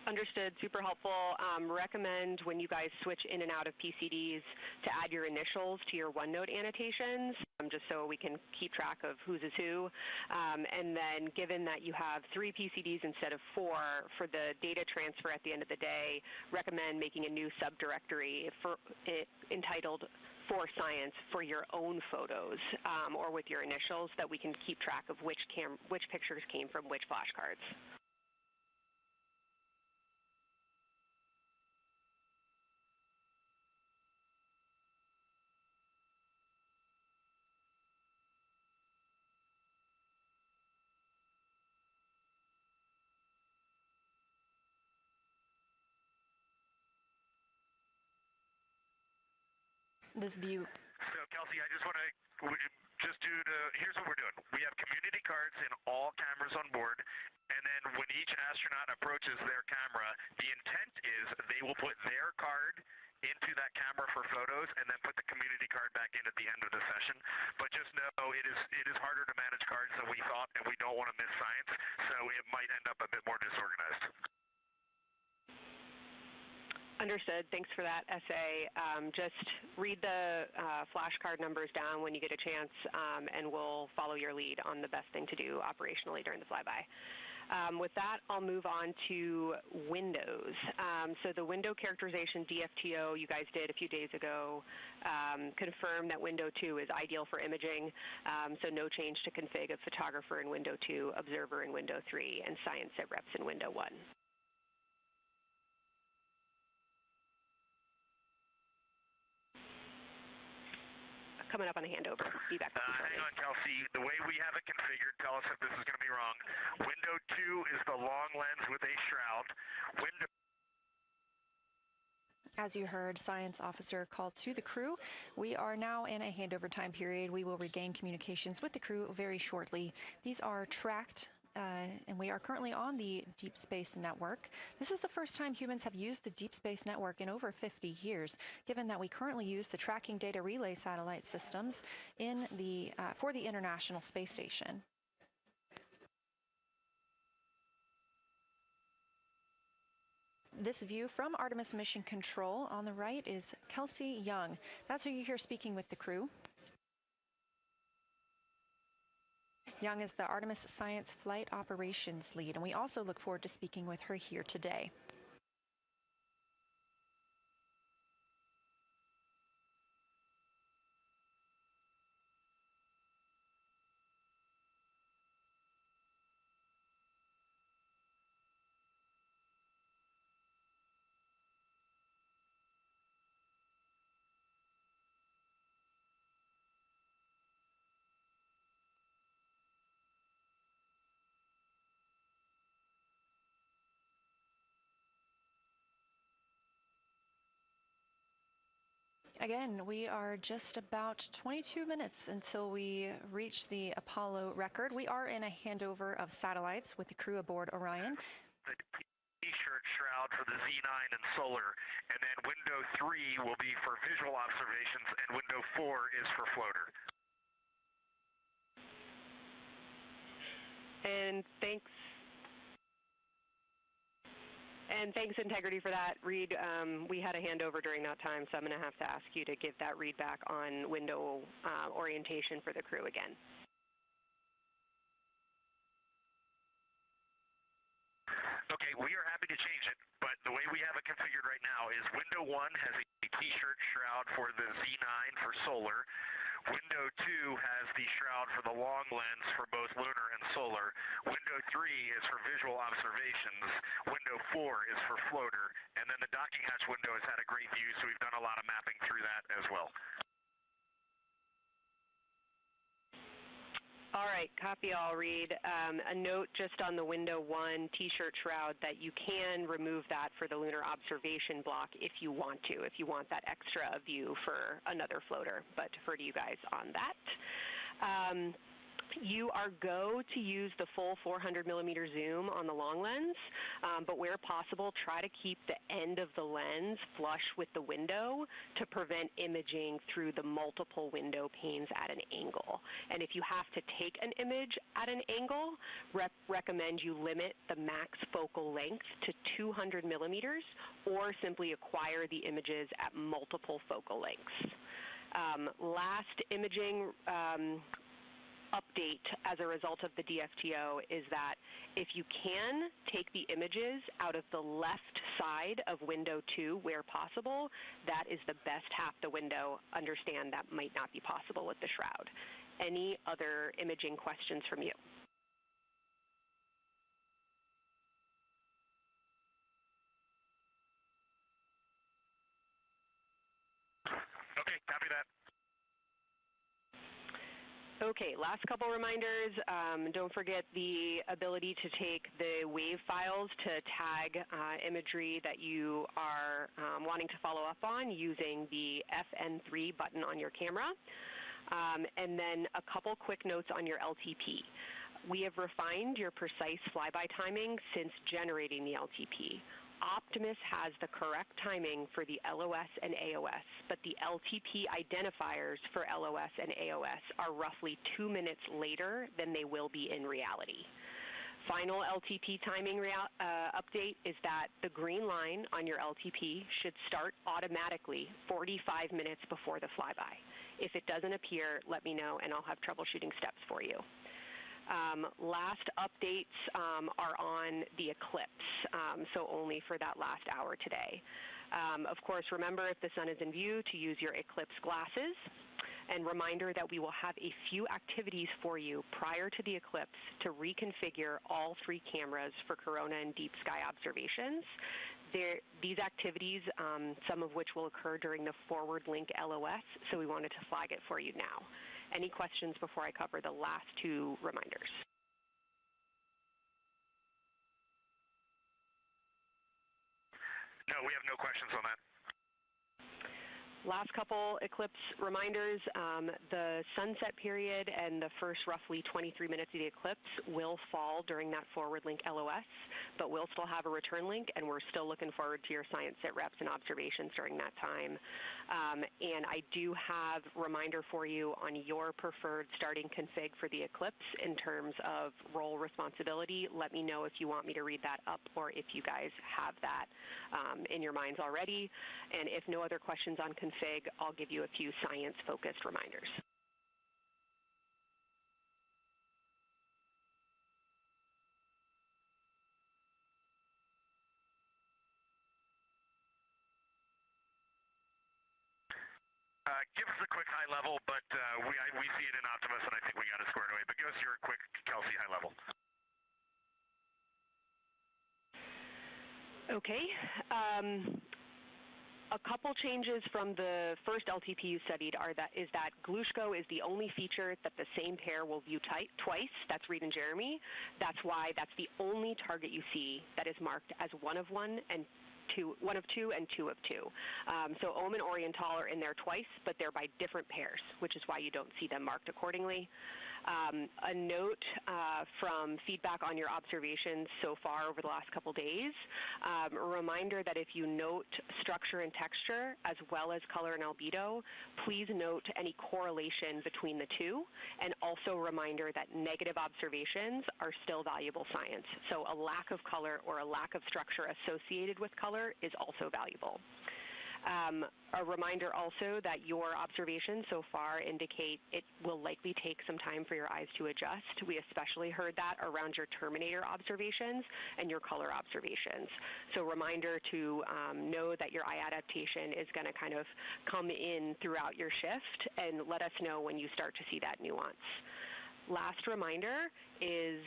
Understood. Super helpful. Recommend when you guys switch in and out of PCDs to add your initials to your OneNote annotations, just so we can keep track of whose is who. And then given that you have 3 PCDs instead of 4 for the data transfer at the end of the day, recommend making a new subdirectory entitled For Science for your own photos, or with your initials, that we can keep track of which pictures came from which flashcards. This view. So, Kelsey, I just want to here's what we're doing. We have community cards in all cameras on board, and then when each astronaut approaches their camera, the intent is they will put their card into that camera for photos and then put the community card back in at the end of the session. But just know it is harder to manage cards than we thought, and we don't want to miss science, so it might end up a bit more disorganized. Understood. Thanks for that essay. Just read the flashcard numbers down when you get a chance, and we'll follow your lead on the best thing to do operationally during the flyby. With that, I'll move on to Windows. So the window characterization DFTO you guys did a few days ago confirmed that window 2 is ideal for imaging, so no change to config of photographer in window 2, observer in window 3, and science sit reps in window 1. Coming up on a handover. Be back. Hang on, Kelsey. The way we have it configured, tell us if this is going to be wrong. Window 2 is the long lens with a shroud. As you heard, Science Officer called to the crew. We are now in a handover time period. We will regain communications with the crew very shortly. These are tracked, and we are currently on the Deep Space Network. This is the first time humans have used the Deep Space Network in over 50 years, given that we currently use the tracking data relay satellite systems for the International Space Station. This view from Artemis Mission Control on the right is Kelsey Young. That's who you hear speaking with the crew. Young is the Artemis Science Flight Operations Lead, and we also look forward to speaking with her here today. Again, we are just about 22 minutes until we reach the Apollo record. We are in a handover of satellites with the crew aboard Orion. The T-shirt shroud for the Z9 and solar, and then window 3 will be for visual observations, and window 4 is for floater. And thanks, Integrity, for that. Reed, we had a handover during that time, so I'm going to have to ask you to give that read back on window orientation for the crew again. Okay, we are happy to change it, but the way we have it configured right now is window 1 has a T-shirt shroud for the Z9 for solar. Window 2 has the shroud for the long lens for both lunar and solar. Window 3 is for visual observations. Window 4 is for floater. And then the docking hatch window has had a great view, so we've done a lot of mapping through that as well. All right, copy all, Reed. A note just on the window 1 T-shirt shroud that you can remove that for the lunar observation block if you want to, if you want that extra view for another floater, but defer to you guys on that. You are go to use the full 400 millimeter zoom on the long lens, but where possible, try to keep the end of the lens flush with the window to prevent imaging through the multiple window panes at an angle. And if you have to take an image at an angle, recommend you limit the max focal length to 200 millimeters or simply acquire the images at multiple focal lengths. Last imaging update as a result of the DFTO is that if you can take the images out of the left side of window 2 where possible, that is the best half the window. Understand that might not be possible with the shroud. Any other imaging questions from you? Okay, copy that. Okay, last couple reminders. Don't forget the ability to take the WAV files to tag imagery that you are wanting to follow up on using the FN3 button on your camera. And then a couple quick notes on your LTP. We have refined your precise flyby timing since generating the LTP. Optimus has the correct timing for the LOS and AOS, but the LTP identifiers for LOS and AOS are roughly 2 minutes later than they will be in reality. Final LTP timing update is that the green line on your LTP should start automatically 45 minutes before the flyby. If it doesn't appear, let me know and I'll have troubleshooting steps for you. Last updates are on the eclipse, so only for that last hour today. Of course, remember if the sun is in view to use your eclipse glasses. And reminder that we will have a few activities for you prior to the eclipse to reconfigure all 3 cameras for corona and deep sky observations. These activities, some of which will occur during the forward link LOS, so we wanted to flag it for you now. Any questions before I cover the last 2 reminders? No, we have no questions on that. Last couple eclipse reminders, the sunset period and the first roughly 23 minutes of the eclipse will fall during that forward link LOS, but we'll still have a return link and we're still looking forward to your science sit reps and observations during that time. And I do have a reminder for you on your preferred starting config for the eclipse in terms of role responsibility. Let me know if you want me to read that up or if you guys have that in your minds already. And if no other questions on config, I'll give you a few science-focused reminders. Give us a quick high level, but we see it in Optimus, and I think we got it squared away. But give us your quick Kelsey high level. Okay. A couple changes from the first LTP you studied is that Glushko is the only feature that the same pair will view twice. That's Reed and Jeremy. That's why that's the only target you see that is marked as one of one and one of two and two of two. So Ohm and Oriental are in there twice, but they're by different pairs, which is why you don't see them marked accordingly. A note from feedback on your observations so far over the last couple days, a reminder that if you note structure and texture as well as color and albedo, please note any correlation between the two, and also a reminder that negative observations are still valuable science. So a lack of color or a lack of structure associated with color is also valuable. A reminder also that your observations so far indicate it will likely take some time for your eyes to adjust. We especially heard that around your terminator observations and your color observations. So reminder to know that your eye adaptation is going to kind of come in throughout your shift, and let us know when you start to see that nuance. Last reminder is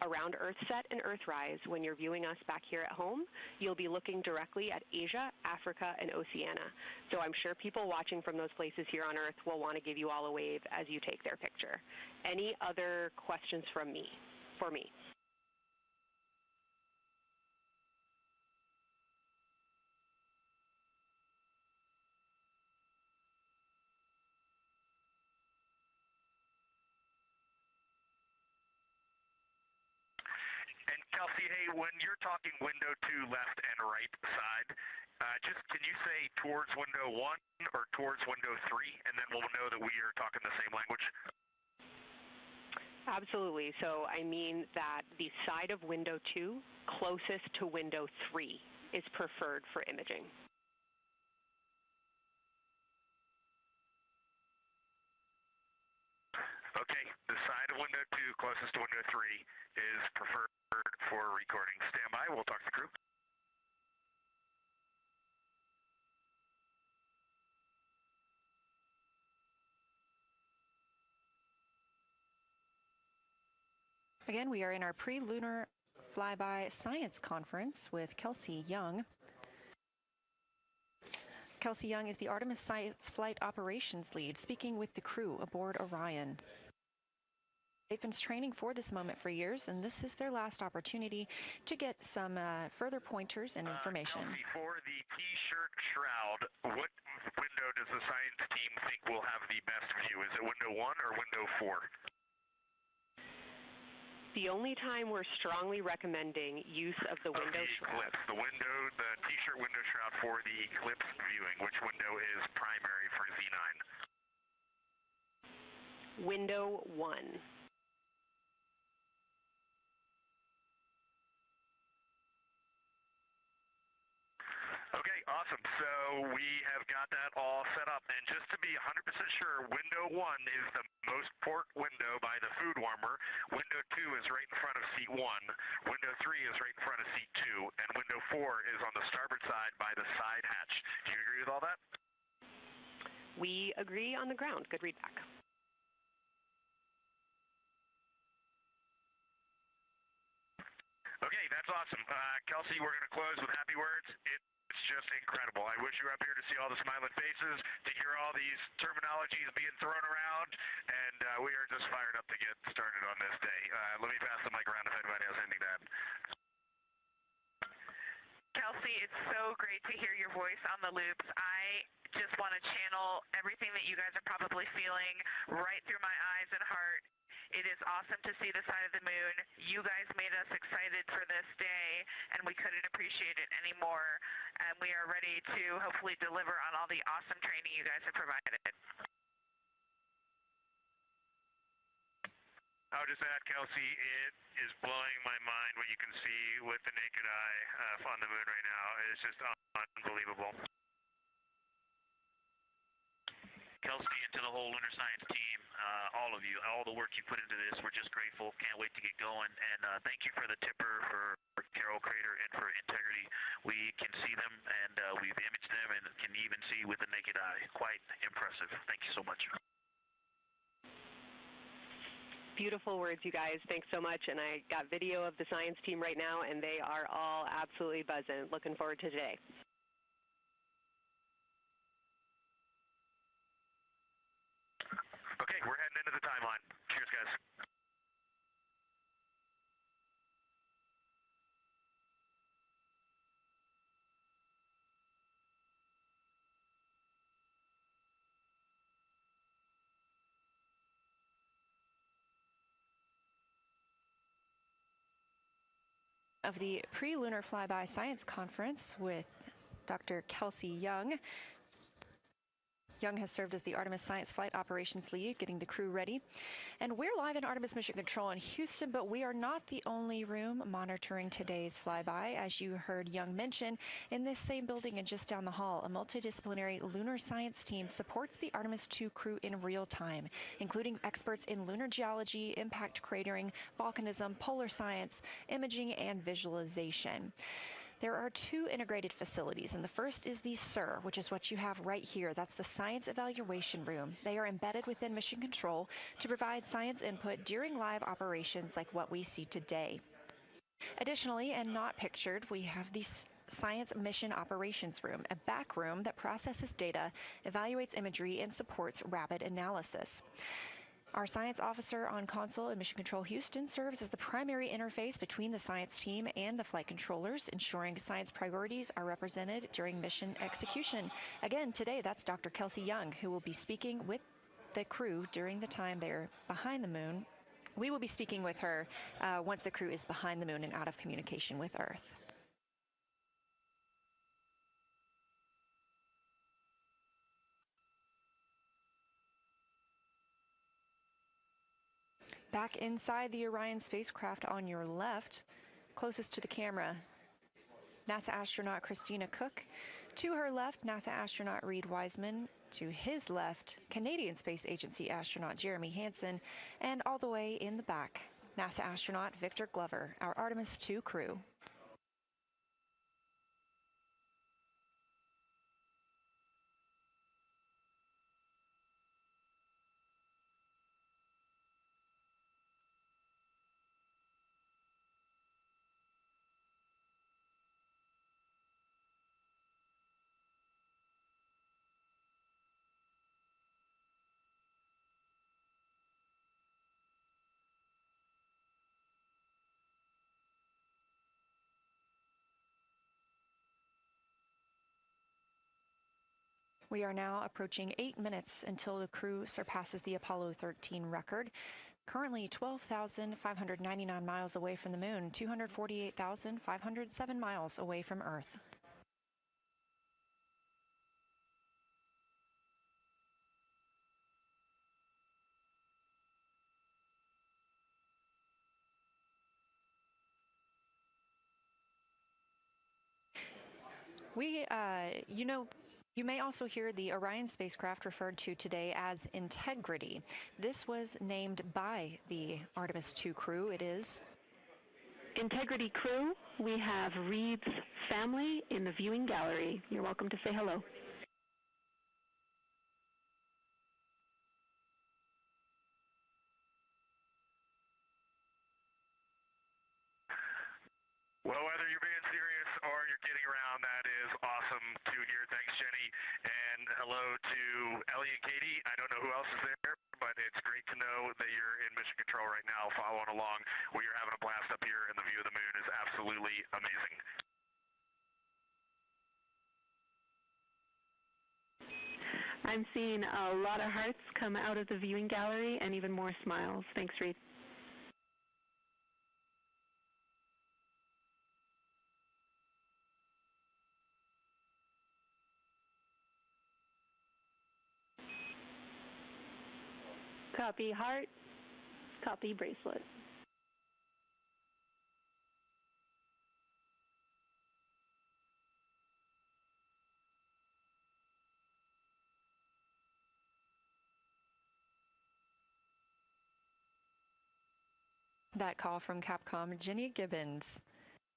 around Earthset and Earthrise. When you're viewing us back here at home, you'll be looking directly at Asia, Africa, and Oceania. So I'm sure people watching from those places here on Earth will want to give you all a wave as you take their picture. Any other questions for me? And Kelsey, hey, when you're talking window 2 left and right side, just can you say towards window 1 or towards window 3, and then we'll know that we are talking the same language? Absolutely. So I mean that the side of window 2 closest to window 3 is preferred for imaging. Okay, the side of window 2 closest to window 3 is preferred for recording. Stand by, we'll talk to the crew. Again, we are in our pre-lunar flyby science conference with Kelsey Young. Kelsey Young is the Artemis Science Flight Operations Lead, speaking with the crew aboard Orion. They've been training for this moment for years, and this is their last opportunity to get some further pointers and information. Kelsey, for the T-shirt shroud, what window does the science team think will have the best view? Is it window 1 or window 4? The only time we're strongly recommending use of the window shroud. The T-shirt window shroud for the eclipse viewing, which window is primary for Z9? Window 1. Okay, awesome. So we have got that all set up. And just to be 100% sure, window 1 is the most port window by the food warmer. Window 2 is right in front of seat 1. Window 3 is right in front of seat 2. And window 4 is on the starboard side by the side hatch. Do you agree with all that? We agree on the ground. Good readback. Okay, that's awesome. Kelsey, we're going to close with happy words. It's just incredible. I wish you were up here to see all the smiling faces, to hear all these terminologies being thrown around, and we are just fired up to get started on this day. Let me pass the mic around if anybody has anything to add. Kelsey, it's so great to hear your voice on the loops. I just want to channel everything that you guys are probably feeling right through my eyes and heart. It is awesome to see the side of the moon. You guys made us excited for this day, and we couldn't appreciate it anymore. And we are ready to hopefully deliver on all the awesome training you guys have provided. I'll just add, Kelsey, it is blowing my mind what you can see with the naked eye on the moon right now. It's just unbelievable. Kelsey, and to the whole Lunar Science team, all of you, all the work you put into this, we're just grateful. Can't wait to get going. And thank you for the tipper, for Carol Crater, and for Integrity. We can see them, and we've imaged them, and can even see with the naked eye. Quite impressive. Thank you so much. Beautiful words, you guys. Thanks so much. And I got video of the science team right now, and they are all absolutely buzzing. Looking forward to today. heading into the timeline. Cheers, guys. Of the pre-lunar flyby science conference with Dr. Kelsey Young. Young has served as the Artemis Science Flight Operations Lead, getting the crew ready. And we're live in Artemis Mission Control in Houston, but we are not the only room monitoring today's flyby. As you heard Young mention, in this same building and just down the hall, a multidisciplinary lunar science team supports the Artemis II crew in real time, including experts in lunar geology, impact cratering, volcanism, polar science, imaging, and visualization. There are two integrated facilities, and the first is the SIR, which is what you have right here. That's the Science Evaluation Room. They are embedded within Mission Control to provide science input during live operations like what we see today. Additionally, and not pictured, we have the Science Mission Operations Room, a back room that processes data, evaluates imagery, and supports rapid analysis. Our science officer on console in Mission Control Houston serves as the primary interface between the science team and the flight controllers, ensuring science priorities are represented during mission execution. Again, today, that's Dr. Kelsey Young, who will be speaking with the crew during the time they're behind the moon. We will be speaking with her once the crew is behind the moon and out of communication with Earth. Back inside the Orion spacecraft on your left, closest to the camera, NASA astronaut Christina Cook. To her left, NASA astronaut Reid Wiseman. To his left, Canadian Space Agency astronaut Jeremy Hansen. And all the way in the back, NASA astronaut Victor Glover, our Artemis II crew. We are now approaching 8 minutes until the crew surpasses the Apollo 13 record. Currently 12,599 miles away from the moon, 248,507 miles away from Earth. You may also hear the Orion spacecraft referred to today as Integrity. This was named by the Artemis II crew. It is Integrity crew. We have Reid's family in the viewing gallery. You're welcome to say hello. Well, whether you're being serious or you're kidding around, that is awesome to hear. Thanks, Jenny. And hello to Ellie and Katie. I don't know who else is there, but it's great to know that you're in mission control right now, following along. We are having a blast up here, and the view of the moon is absolutely amazing. I'm seeing a lot of hearts come out of the viewing gallery and even more smiles. Thanks, Reid. Copy heart, copy bracelet. that call from Capcom Jenny Gibbons,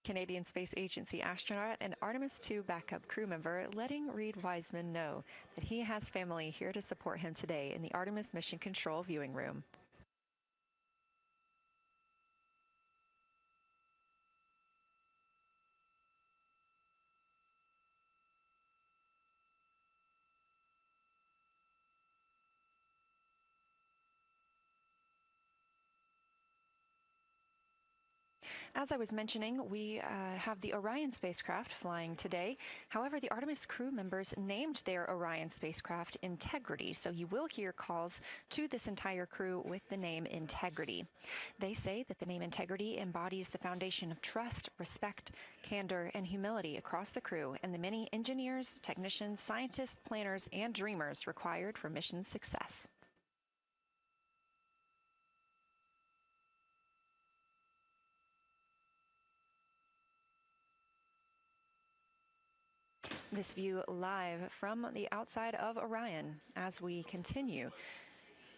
Canadian Space Agency astronaut and Artemis II backup crew member, letting Reid Wiseman know that he has family here to support him today in the Artemis Mission Control viewing room. As I was mentioning, we have the Orion spacecraft flying today. However, the Artemis crew members named their Orion spacecraft Integrity, so you will hear calls to this entire crew with the name Integrity. They say that the name Integrity embodies the foundation of trust, respect, candor, and humility across the crew and the many engineers, technicians, scientists, planners, and dreamers required for mission success. This view live from the outside of Orion as we continue.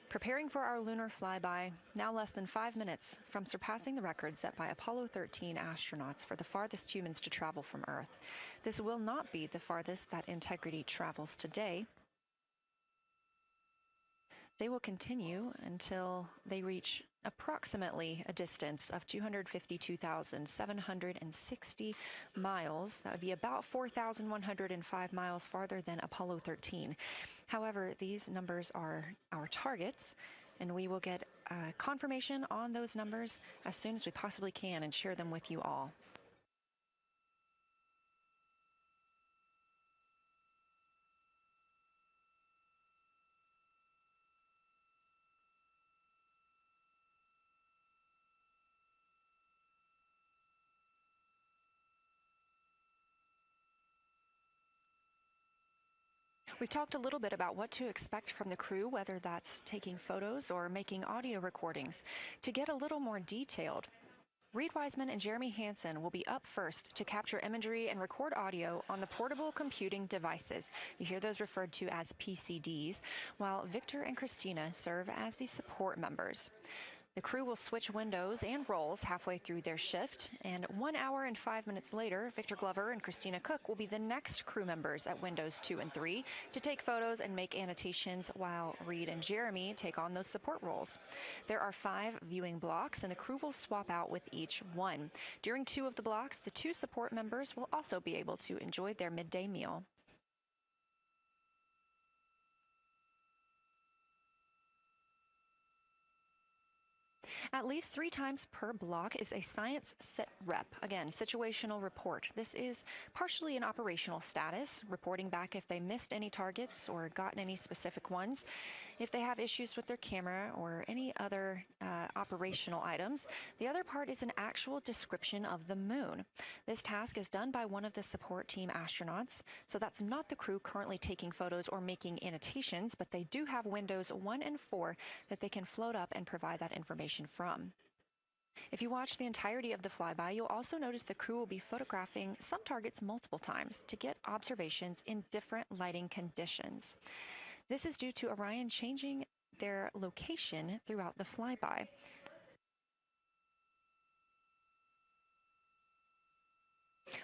Preparing for our lunar flyby, now less than 5 minutes from surpassing the record set by Apollo 13 astronauts for the farthest humans to travel from Earth. This will not be the farthest that Integrity travels today. They will continue until they reach approximately a distance of 252,760 miles. That would be about 4,105 miles farther than Apollo 13. However, these numbers are our targets, and we will get confirmation on those numbers as soon as we possibly can and share them with you all. We've talked a little bit about what to expect from the crew, whether that's taking photos or making audio recordings. To get a little more detailed, Reed Wiseman and Jeremy Hansen will be up first to capture imagery and record audio on the portable computing devices. You hear those referred to as PCDs, while Victor and Christina serve as the support members. The crew will switch windows and roles halfway through their shift, and 1 hour and 5 minutes later, Victor Glover and Christina Cook will be the next crew members at windows 2 and 3 to take photos and make annotations, while Reed and Jeremy take on those support roles. There are 5 viewing blocks, and the crew will swap out with each one. During 2 of the blocks, the 2 support members will also be able to enjoy their midday meal. At least 3 times per block is a science sit rep. Again, situational report. This is partially an operational status, reporting back if they missed any targets or gotten any specific ones, if they have issues with their camera or any other operational items. The other part is an actual description of the moon. This task is done by one of the support team astronauts, so that's not the crew currently taking photos or making annotations, but they do have windows 1 and 4 that they can float up and provide that information from. If you watch the entirety of the flyby, you'll also notice the crew will be photographing some targets multiple times to get observations in different lighting conditions. This is due to Orion changing their location throughout the flyby.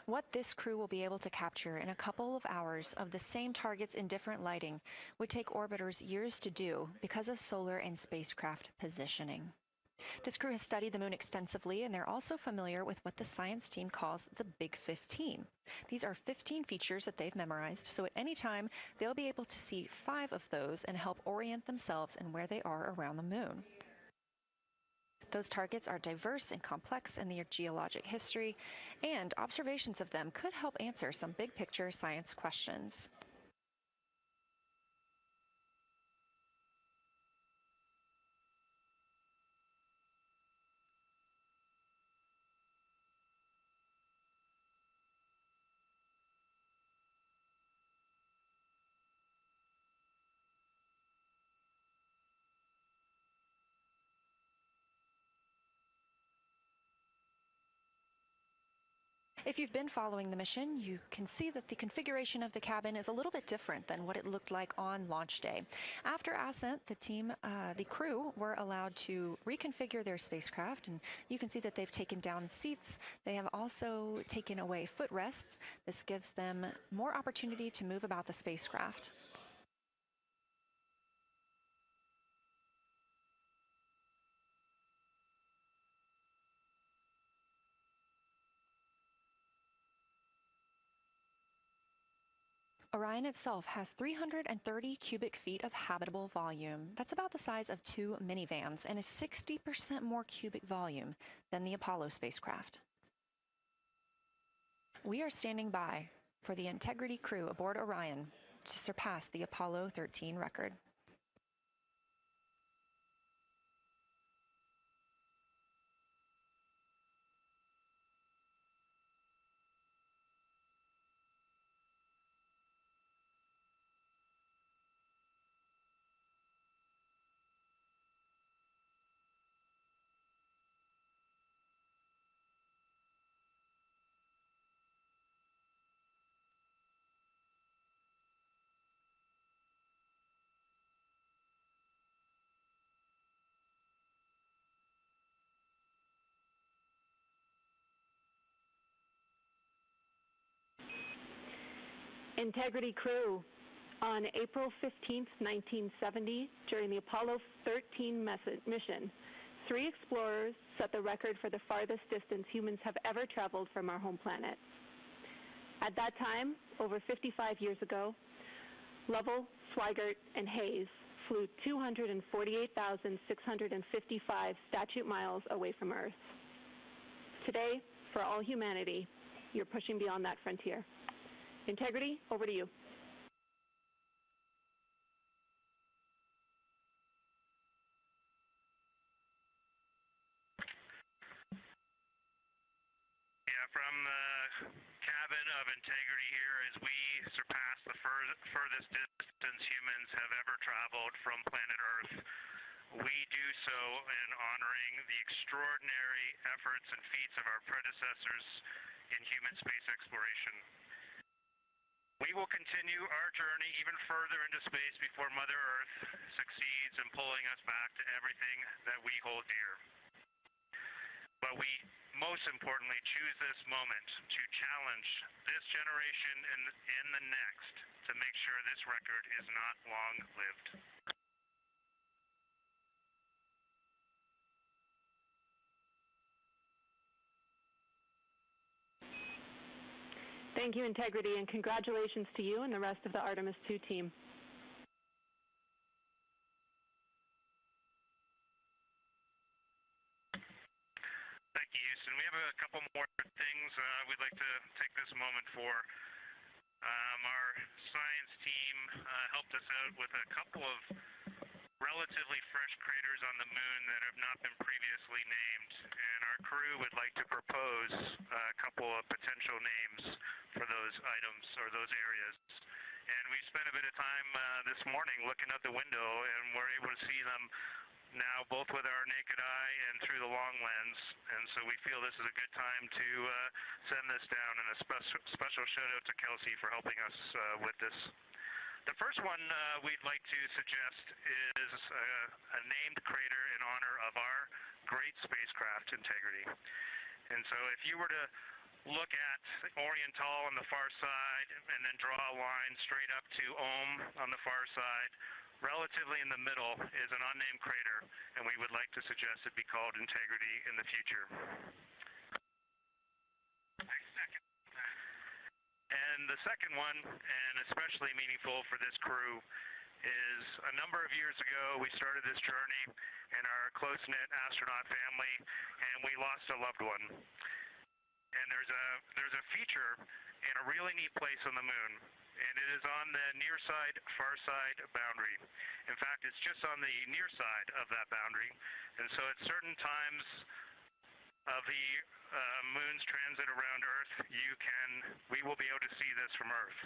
What this crew will be able to capture in a couple of hours of the same targets in different lighting would take orbiters years to do because of solar and spacecraft positioning. This crew has studied the moon extensively, and they're also familiar with what the science team calls the Big 15. These are 15 features that they've memorized, so at any time, they'll be able to see 5 of those and help orient themselves and where they are around the moon. Those targets are diverse and complex in their geologic history, and observations of them could help answer some big-picture science questions. If you've been following the mission, you can see that the configuration of the cabin is a little bit different than what it looked like on launch day. After ascent, the crew were allowed to reconfigure their spacecraft, and you can see that they've taken down seats. They have also taken away footrests. This gives them more opportunity to move about the spacecraft. Orion itself has 330 cubic feet of habitable volume. That's about the size of 2 minivans and is 60% more cubic volume than the Apollo spacecraft. We are standing by for the Integrity crew aboard Orion to surpass the Apollo 13 record. Integrity crew, on April 15, 1970, during the Apollo 13 mission, 3 explorers set the record for the farthest distance humans have ever traveled from our home planet. At that time, over 55 years ago, Lovell, Swigert, and Hayes flew 248,655 statute miles away from Earth. Today, for all humanity, you're pushing beyond that frontier. Integrity, over to you. Yeah, from the cabin of Integrity here as we surpass the furthest distance humans have ever traveled from planet Earth. We do so in honoring the extraordinary efforts and feats of our predecessors in human space exploration. We will continue our journey even further into space before Mother Earth succeeds in pulling us back to everything that we hold dear. But we most importantly choose this moment to challenge this generation and the next to make sure this record is not long-lived. Thank you, Integrity, and congratulations to you and the rest of the Artemis II team. Thank you, Houston. We have a couple more things we'd like to take this moment for. Our science team helped us out with a couple of relatively fresh craters on the moon that have not been previously named, and our crew would like to propose a couple of potential names for those items or those areas. And we spent a bit of time this morning looking out the window, and we're able to see them now both with our naked eye and through the long lens, and so we feel this is a good time to send this down, and a special shout out to Kelsey for helping us with this. The first one we'd like to suggest is a named crater in honor of our great spacecraft, Integrity. And so if you were to look at Oriental on the far side and then draw a line straight up to Ohm on the far side, relatively in the middle is an unnamed crater, and we would like to suggest it be called Integrity in the future. And the second one, and especially meaningful for this crew, is a number of years ago we started this journey in our close-knit astronaut family, and we lost a loved one. And there's a feature in a really neat place on the moon, and it is on the near side, far side boundary. In fact, it's just on the near side of that boundary, and so at certain times of the moon's transit around Earth, we will be able to see this from Earth.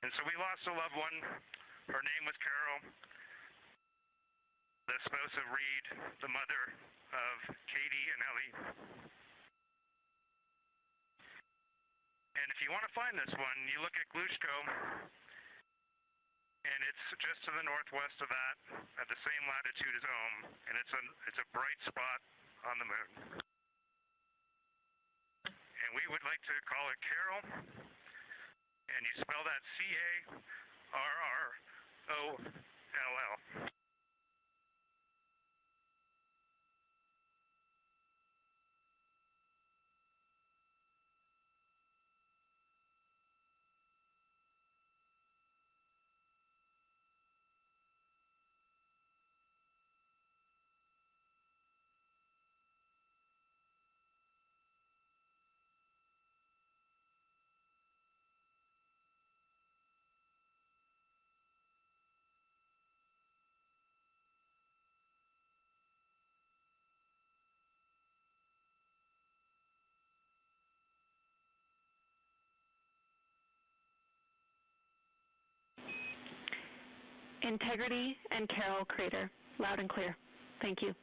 And so we lost a loved one. Her name was Carol, the spouse of Reed, the mother of Katie and Ellie. And if you want to find this one, you look at Glushko, and it's just to the northwest of that, at the same latitude as Ohm, and it's a bright spot on the moon. And we would like to call it Carol, and you spell that C-A-R-R-O-L-L. Integrity and Carol Crater. Loud and clear. Thank you.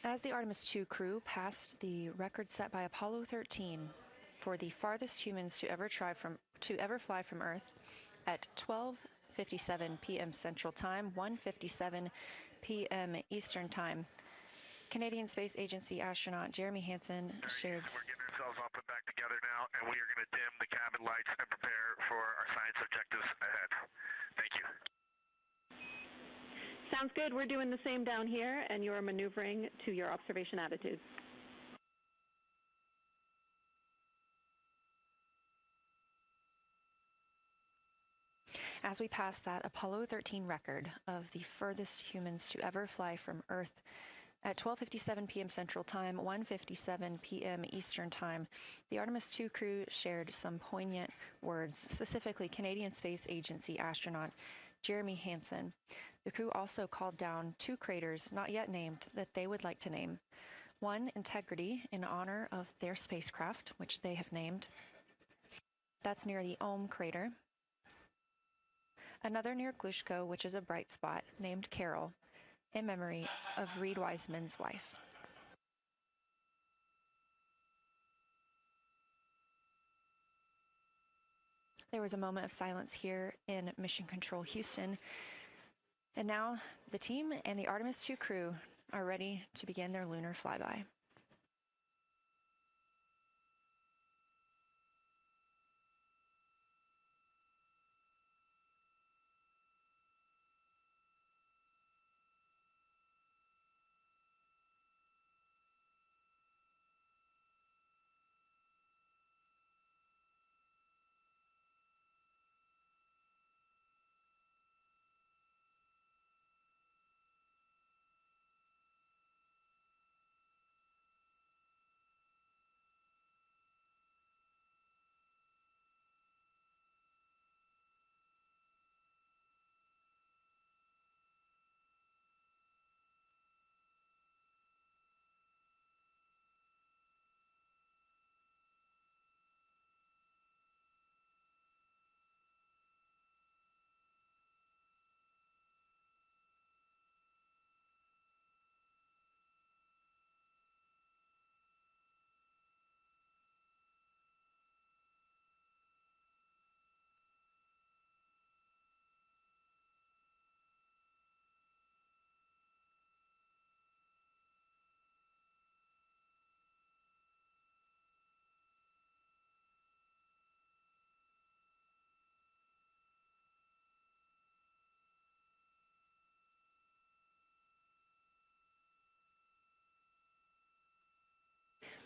As the Artemis II crew passed the record set by Apollo 13 for the farthest humans to ever fly from Earth at 12:57 p.m. Central Time, 1:57 p.m. Eastern Time, Canadian Space Agency astronaut Jeremy Hansen shared. We're getting ourselves all put back together now, and we are going to dim the cabin lights and prepare for our science objectives ahead. Thank you. Sounds good. We're doing the same down here, and you're maneuvering to your observation attitude. As we pass that Apollo 13 record of the furthest humans to ever fly from Earth at 12:57 p.m. Central Time, 1:57 p.m. Eastern Time, the Artemis II crew shared some poignant words, specifically Canadian Space Agency astronaut Jeremy Hansen. The crew also called down 2 craters not yet named that they would like to name. One, Integrity, in honor of their spacecraft, which they have named. That's near the Ohm crater. Another near Glushko, which is a bright spot, named Carol, in memory of Reed Wiseman's wife. There was a moment of silence here in Mission Control Houston. And now the team and the Artemis II crew are ready to begin their lunar flyby.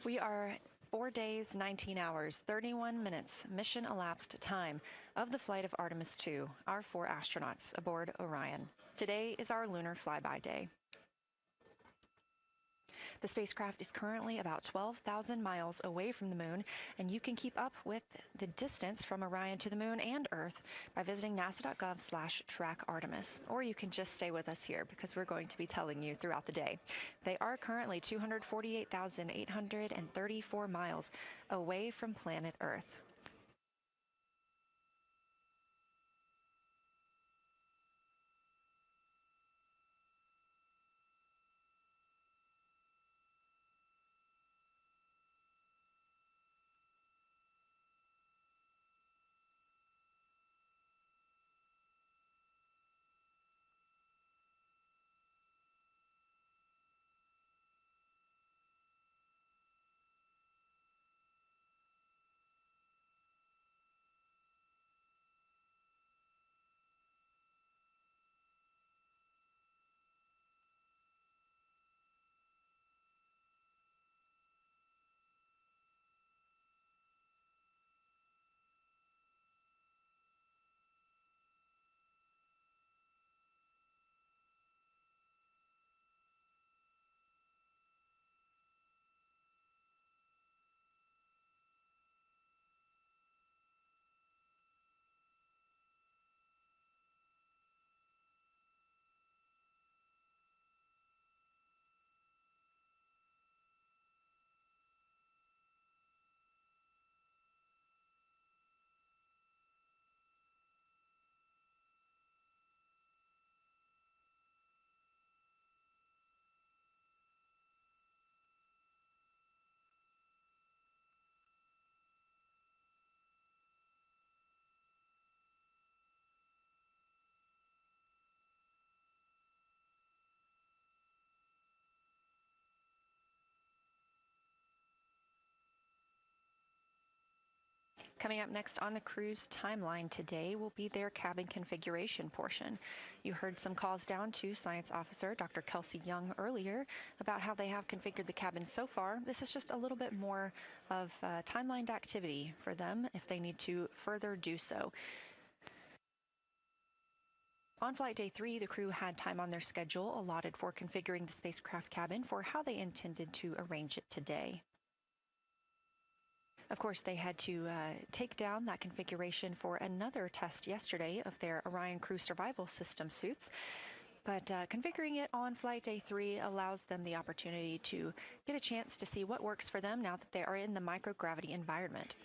We are 4 days, 19 hours, 31 minutes mission elapsed time of the flight of Artemis II, our 4 astronauts aboard Orion. Today is our lunar flyby day. The spacecraft is currently about 12,000 miles away from the moon, and you can keep up with the distance from Orion to the moon and Earth by visiting nasa.gov/track Artemis. Or you can just stay with us here because we're going to be telling you throughout the day. They are currently 248,834 miles away from planet Earth. Coming up next on the crew's timeline today will be their cabin configuration portion. You heard some calls down to Science Officer Dr. Kelsey Young earlier about how they have configured the cabin so far. This is just a little bit more of timelined activity for them if they need to further do so. On flight day 3, the crew had time on their schedule allotted for configuring the spacecraft cabin for how they intended to arrange it today. Of course, they had to take down that configuration for another test yesterday of their Orion Crew Survival System suits. But configuring it on flight day 3 allows them the opportunity to get a chance to see what works for them now that they are in the microgravity environment.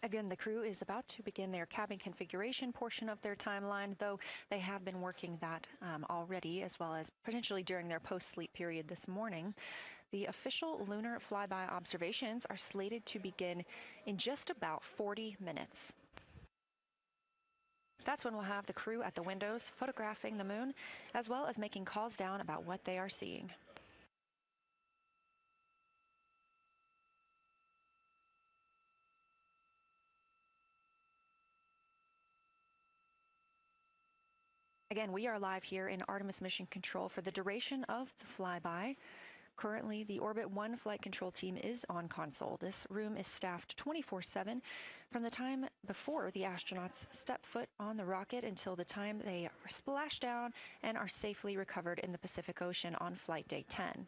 Again, the crew is about to begin their cabin configuration portion of their timeline, though they have been working that already, as well as potentially during their post-sleep period this morning. The official lunar flyby observations are slated to begin in just about 40 minutes. That's when we'll have the crew at the windows photographing the moon, as well as making calls down about what they are seeing. Again, we are live here in Artemis Mission Control for the duration of the flyby. Currently, the Orbit 1 flight control team is on console. This room is staffed 24/7 from the time before the astronauts step foot on the rocket until the time they are splashed down and are safely recovered in the Pacific Ocean on flight day 10.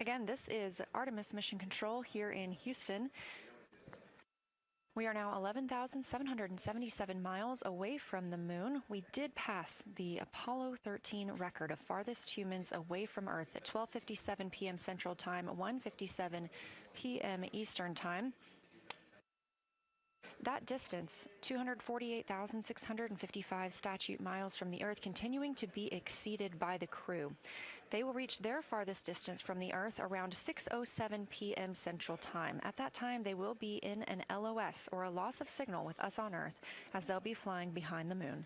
Again, this is Artemis Mission Control here in Houston. We are now 11,777 miles away from the moon. We did pass the Apollo 13 record of farthest humans away from Earth at 12:57 p.m. Central Time, 1:57 p.m. Eastern Time. That distance, 248,655 statute miles from the Earth, continuing to be exceeded by the crew. They will reach their farthest distance from the Earth around 6:07 p.m. Central Time. At that time, they will be in an LOS, or a loss of signal, with us on Earth, as they'll be flying behind the moon.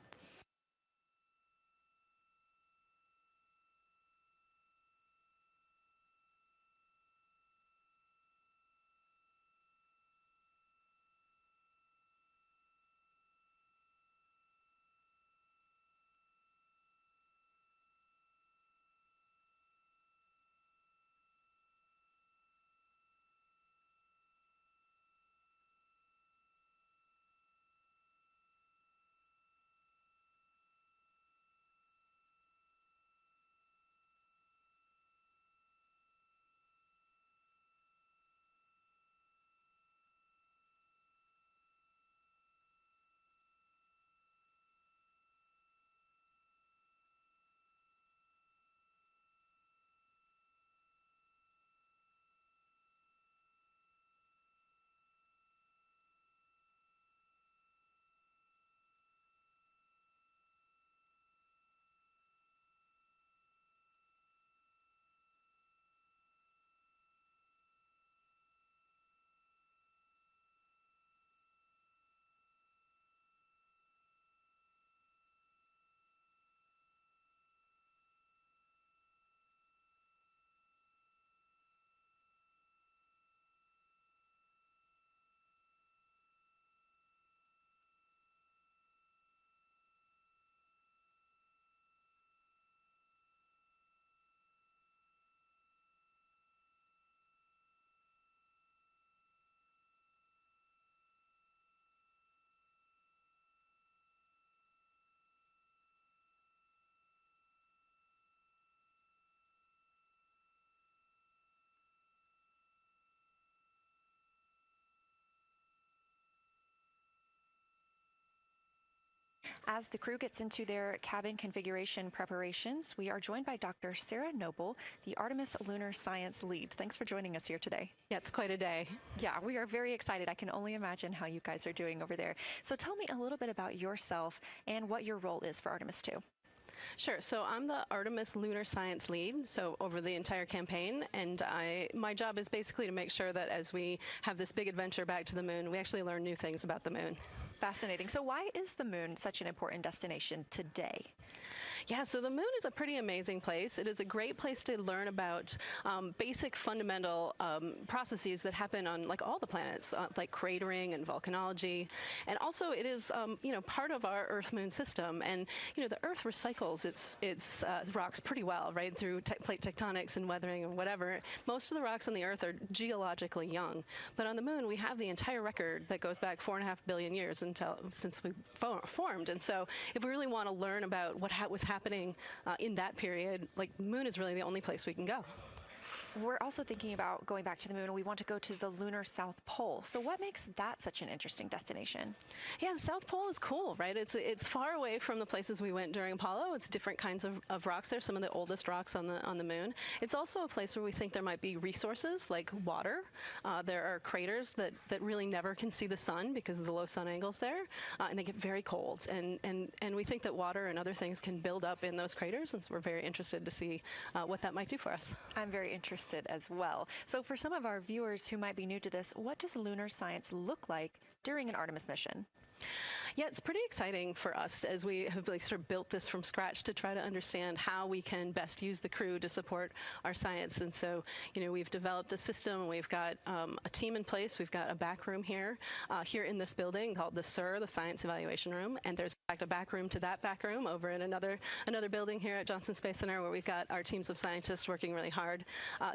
As the crew gets into their cabin configuration preparations, we are joined by Dr. Sarah Noble, the Artemis Lunar Science Lead. Thanks for joining us here today. Yeah, it's quite a day. Yeah, we are very excited. I can only imagine how you guys are doing over there. So tell me a little bit about yourself and what your role is for Artemis II. Sure. So I'm the Artemis Lunar Science Lead, so over the entire campaign, and my job is basically to make sure that as we have this big adventure back to the moon, we actually learn new things about the moon. Fascinating. So why is the moon such an important destination today? Yeah, so the moon is a pretty amazing place. It is a great place to learn about basic fundamental processes that happen on like all the planets, like cratering and volcanology. And also it is, part of our Earth-Moon system. And, the Earth recycles its rocks pretty well, right, through plate tectonics and weathering and whatever. Most of the rocks on the Earth are geologically young. But on the moon, we have the entire record that goes back 4.5 billion years since we formed. And so if we really want to learn about what was happening in that period, like the moon is really the only place we can go. We're also thinking about going back to the moon, and we want to go to the lunar South Pole. So what makes that such an interesting destination? Yeah, the South Pole is cool, right? It's far away from the places we went during Apollo. It's different kinds of rocks there, some of the oldest rocks on the moon. It's also a place where we think there might be resources like water. There are craters that really never can see the sun because of the low sun angles there, and they get very cold. And we think that water and other things can build up in those craters, and so we're very interested to see what that might do for us. I'm very interested as well. So for some of our viewers who might be new to this, what does lunar science look like during an Artemis mission? Yeah, it's pretty exciting for us as we have really sort of built this from scratch to try to understand how we can best use the crew to support our science. And so, we've developed a system. We've got a team in place. We've got a back room here in this building called the SIR, the Science Evaluation Room. And there's in fact a back room to that back room over in another building here at Johnson Space Center where we've got our teams of scientists working really hard.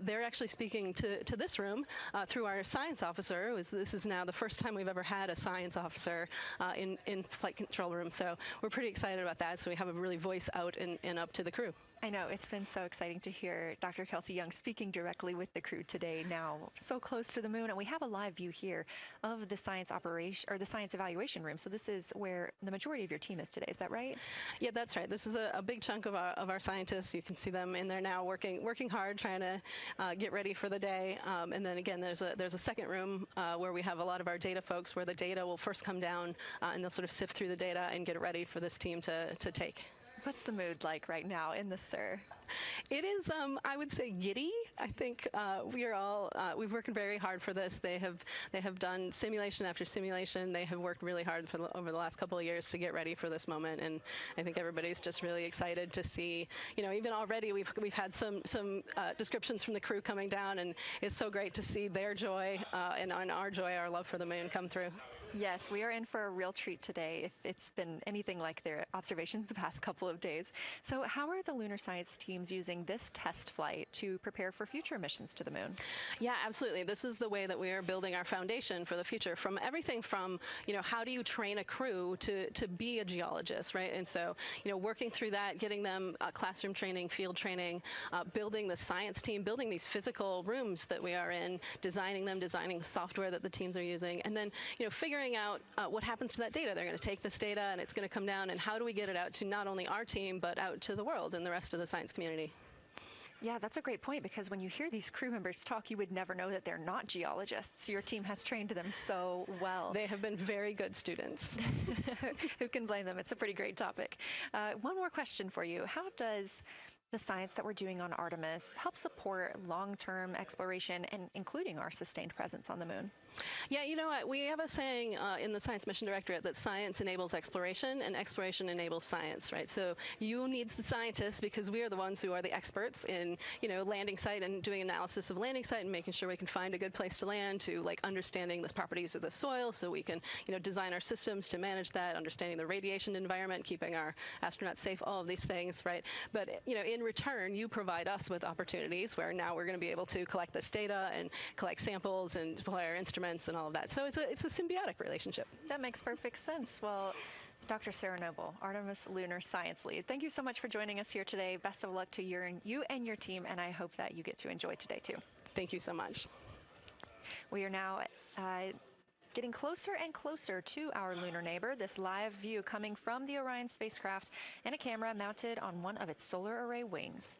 They're actually speaking to this room through our science officer. This is now the first time we've ever had a science officer in flight control room. So we're pretty excited about that. So we have a really voice out and up to the crew. I know, it's been so exciting to hear Dr. Kelsey Young speaking directly with the crew today, now so close to the moon. And we have a live view here of the science operation, or the science evaluation room. So this is where the majority of your team is today, is that right? Yeah, that's right. This is a big chunk of our scientists. You can see them in there now working hard, trying to get ready for the day. And then again, there's a second room where we have a lot of our data folks, where the data will first come down and they'll sort of sift through the data and get it ready for this team to take. What's the mood like right now in the SIR? It is, I would say, giddy. I think we are all, we've worked very hard for this. They have done simulation after simulation. They have worked really hard over the last couple of years to get ready for this moment. And I think everybody's just really excited to see, even already we've had some descriptions from the crew coming down, and it's so great to see their joy and our joy, our love for the moon come through. Yes, we are in for a real treat today if it's been anything like their observations the past couple of days. So how are the lunar science teams using this test flight to prepare for future missions to the moon? Yeah, absolutely. This is the way that we are building our foundation for the future, from everything from, how do you train a crew to be a geologist, right? And so, working through that, getting them classroom training, field training, building the science team, building these physical rooms that we are in, designing the software that the teams are using, and then, figuring out what happens to that data. They're going to take this data and it's going to come down, and how do we get it out to not only our team, but out to the world and the rest of the science community? Yeah, that's a great point, because when you hear these crew members talk, you would never know that they're not geologists. Your team has trained them so well. They have been very good students. Who can blame them? It's a pretty great topic. One more question for you. How does the science that we're doing on Artemis help support long-term exploration and including our sustained presence on the moon? Yeah, we have a saying in the Science Mission Directorate that science enables exploration and exploration enables science, right? So you need the scientists, because we are the ones who are the experts in, landing site and doing analysis of landing site and making sure we can find a good place to land, to understanding the properties of the soil so we can, design our systems to manage that, understanding the radiation environment, keeping our astronauts safe, all of these things, right? But, in return, you provide us with opportunities where now we're going to be able to collect this data and collect samples and deploy our instruments and all of that. So it's a symbiotic relationship. That makes perfect sense. Well, Dr. Sarah Noble, Artemis Lunar Science Lead, thank you so much for joining us here today. Best of luck to you and your team, and I hope that you get to enjoy today too. Thank you so much. We are now getting closer and closer to our lunar neighbor. This live view coming from the Orion spacecraft and a camera mounted on one of its solar array wings.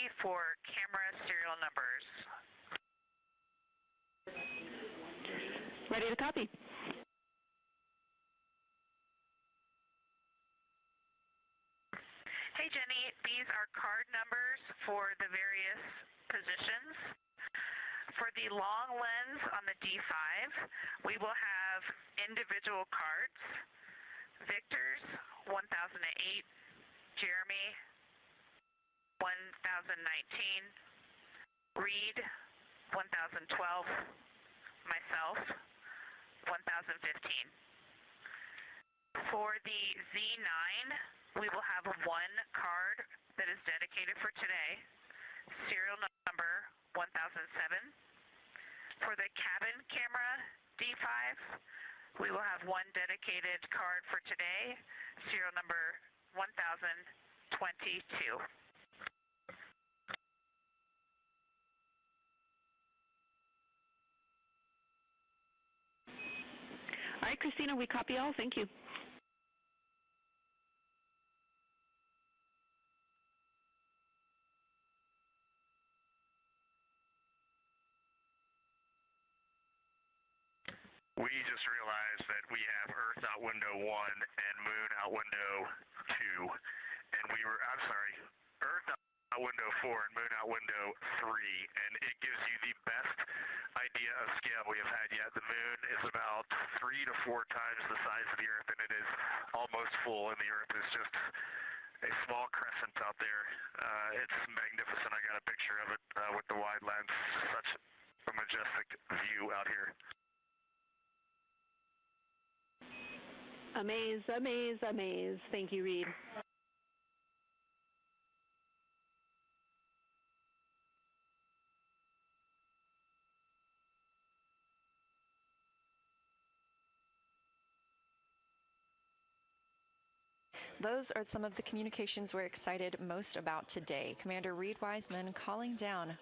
ready for camera serial numbers. Ready to copy. Hey Jenny, these are card numbers for the various positions. For the long lens on the D5, we will have individual cards. Victor's 1008, Jeremy 1019, Reed 1012, myself 1015. For the Z9, we will have one card that is dedicated for today, serial number 1007. For the cabin camera D5, we will have one dedicated card for today, serial number 1022. All right, Christina, we copy all. Thank you. We just realized that we have Earth out window 1 and Moon out window 2, and Earth out window 4 and Moon out window 3, and it gives you the best idea of scale we have had yet. The Moon is about 3 to 4 times the size of the Earth, and it is almost full, and the Earth is just a small crescent out there. It's magnificent. I got a picture of it with the wide lens. Such a majestic view out here. Amaze, amaze, amaze. Thank you, Reed. Those are some of the communications we're excited most about today. Commander Reed Wiseman calling down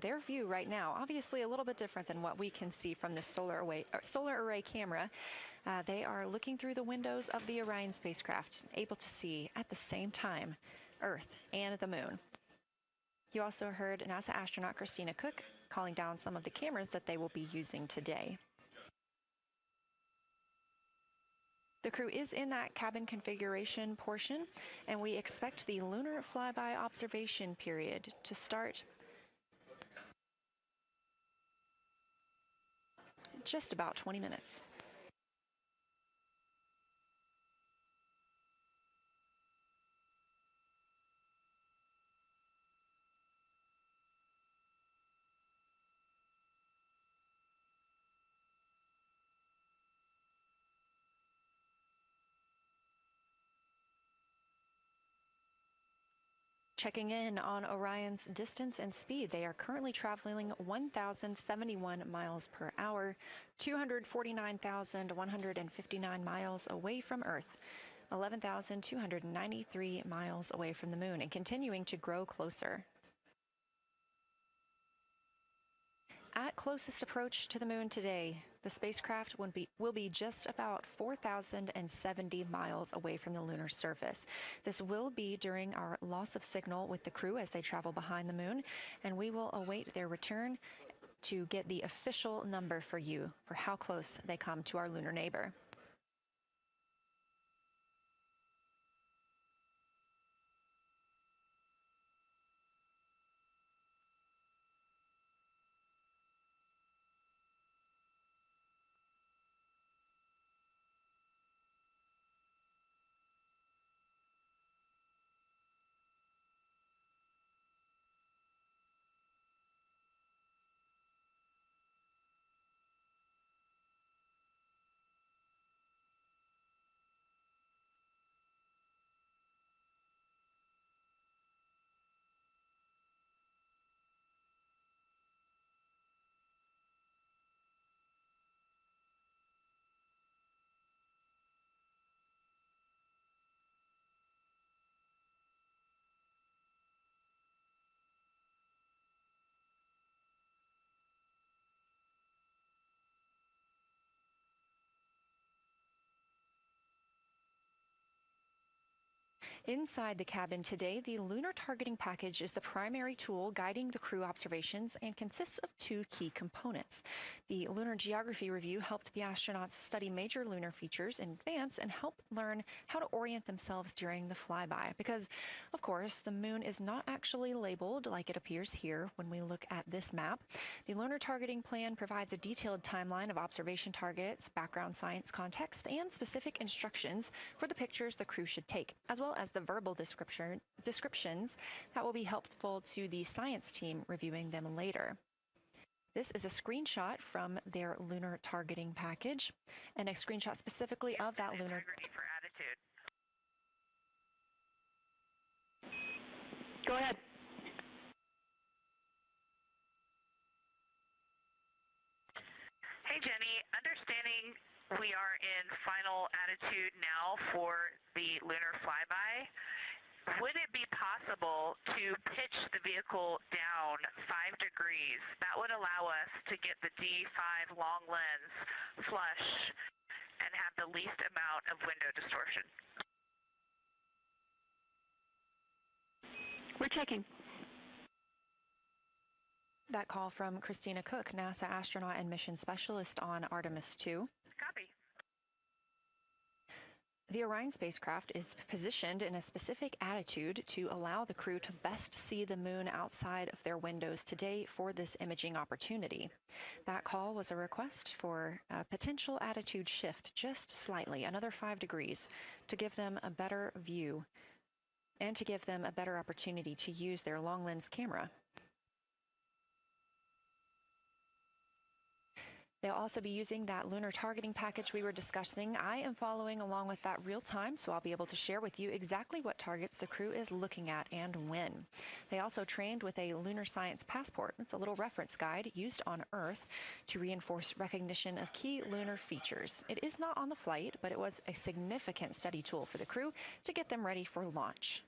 their view right now, obviously a little bit different than what we can see from the solar array camera. They are looking through the windows of the Orion spacecraft, able to see at the same time Earth and the Moon. You also heard NASA astronaut Christina Cook calling down some of the cameras that they will be using today. The crew is in that cabin configuration portion, and we expect the lunar flyby observation period to start just about 20 minutes. Checking in on Orion's distance and speed, they are currently traveling 1,071 miles per hour, 249,159 miles away from Earth, 11,293 miles away from the Moon, and continuing to grow closer. At closest approach to the Moon today, the spacecraft will be just about 4,070 miles away from the lunar surface. This will be during our loss of signal with the crew as they travel behind the Moon, and we will await their return to get the official number for you for how close they come to our lunar neighbor. Inside the cabin today, the lunar targeting package is the primary tool guiding the crew observations and consists of two key components. The Lunar Geography Review helped the astronauts study major lunar features in advance and help learn how to orient themselves during the flyby. Because, of course, the moon is not actually labeled like it appears here when we look at this map. The lunar targeting plan provides a detailed timeline of observation targets, background science context, and specific instructions for the pictures the crew should take, as well as the verbal descriptions that will be helpful to the science team reviewing them later. This is a screenshot from their lunar targeting package, and a screenshot specifically of that lunar. For attitude. Go ahead. Hey, Jenny. Understanding we are in final attitude now for the lunar flyby, would it be possible to pitch the vehicle down 5 degrees? That would allow us to get the D5 long lens flush and have the least amount of window distortion. We're checking. That call from Christina Cook, NASA astronaut and mission specialist on Artemis II. Copy. The Orion spacecraft is positioned in a specific attitude to allow the crew to best see the moon outside of their windows today for this imaging opportunity. That call was a request for a potential attitude shift just slightly, another 5 degrees, to give them a better view and to give them a better opportunity to use their long lens camera. They'll also be using that lunar targeting package we were discussing. I am following along with that real time, so I'll be able to share with you exactly what targets the crew is looking at and when. They also trained with a lunar science passport. It's a little reference guide used on Earth to reinforce recognition of key lunar features. It is not on the flight, but it was a significant study tool for the crew to get them ready for launch.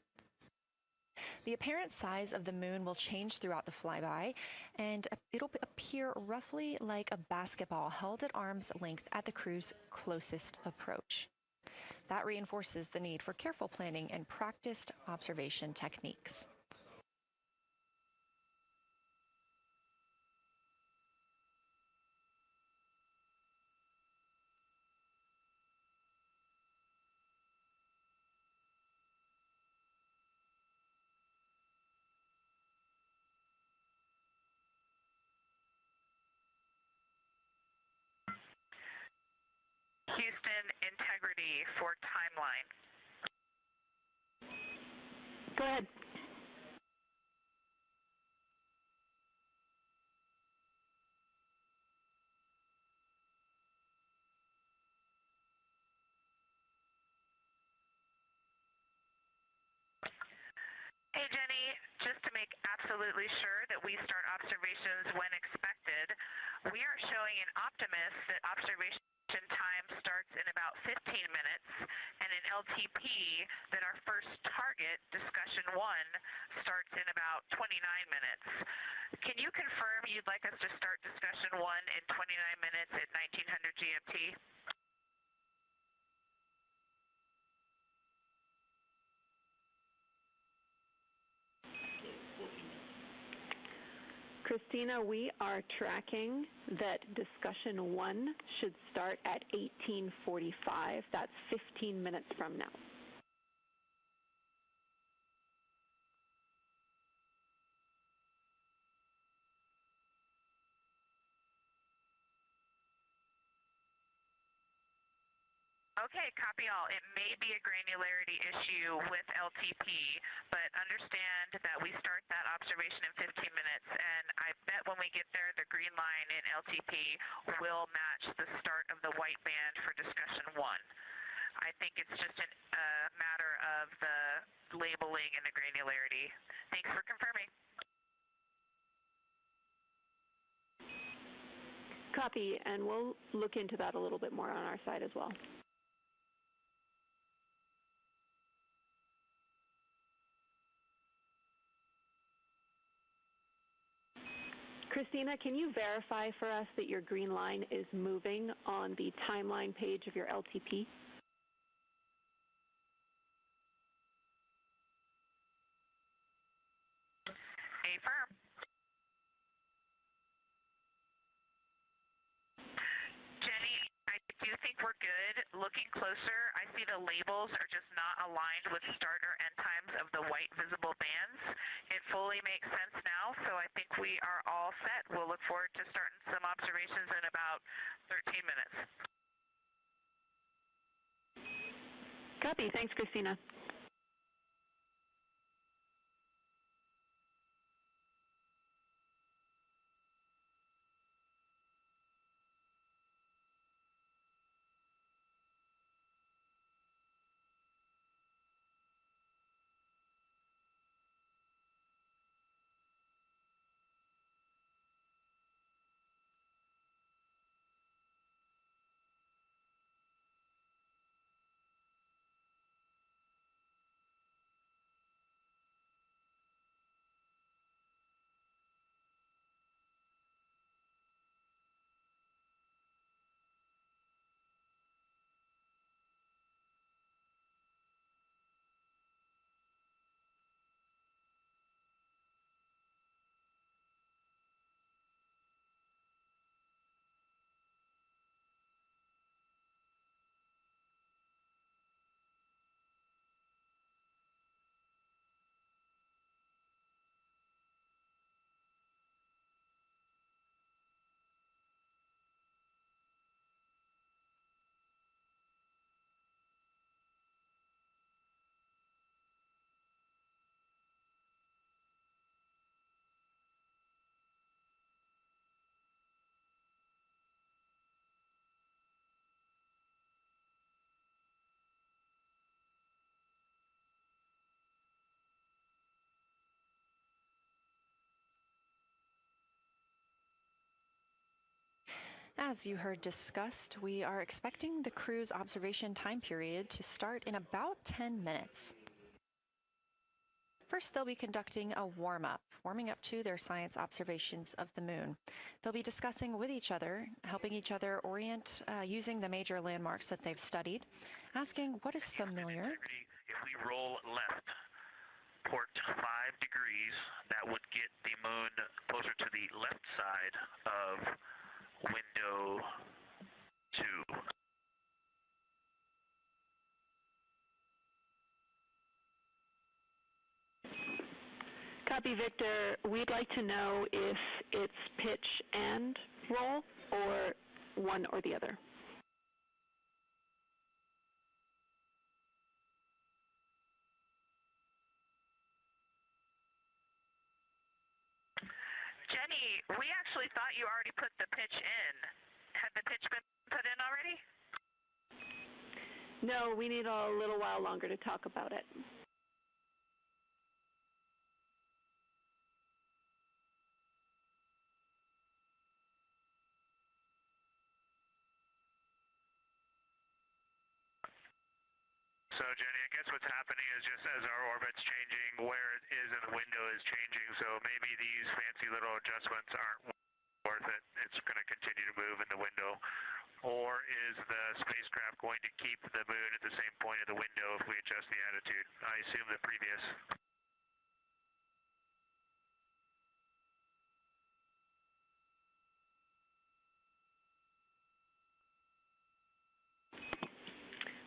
The apparent size of the moon will change throughout the flyby, and it'll appear roughly like a basketball held at arm's length at the crew's closest approach. That reinforces the need for careful planning and practiced observation techniques. Houston, integrity for timeline. Go ahead. Hey, Jenny, just to make absolutely sure that we start observations when expected, we are showing in Optimus that observation time starts in about 15 minutes, and in LTP that our first target, discussion 1, starts in about 29 minutes. Can you confirm you'd like us to start discussion 1 in 29 minutes at 1900 GMT? Christina, we are tracking that discussion 1 should start at 18:45. That's 15 minutes from now. Okay, copy all. It may be a granularity issue with LTP, but understand that we start that observation in 15 minutes, and I bet when we get there, the green line in LTP will match the start of the white band for discussion 1. I think it's just a matter of the labeling and the granularity. Thanks for confirming. Copy, and we'll look into that a little bit more on our side as well. Christina, can you verify for us that your green line is moving on the timeline page of your LTP? we're good. Looking closer, I see the labels are just not aligned with start or end times of the white visible bands. It fully makes sense now, so I think we are all set. We'll look forward to starting some observations in about 13 minutes. Copy. Thanks, Christina. As you heard discussed, we are expecting the crew's observation time period to start in about 10 minutes. First, they'll be conducting a warm-up, warming up to their science observations of the moon. They'll be discussing with each other, helping each other orient using the major landmarks that they've studied, asking what is familiar. If we roll left, port 5 degrees, that would get the moon closer to the left side of window 2. Copy, Victor. We'd like to know if it's pitch and roll or one or the other. Jenny, we actually thought you already put the pitch in. Had the pitch been put in already? No, we need a little while longer to talk about it. So, Jenny, I guess what's happening is just as our orbit's changing, where it is in the window is changing, so maybe these fancy little adjustments aren't worth it. It's going to continue to move in the window. Or is the spacecraft going to keep the moon at the same point of the window if we adjust the attitude? I assume the previous.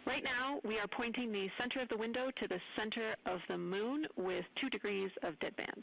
Right now, we are pointing the center of the window to the center of the moon with 2 degrees of deadband.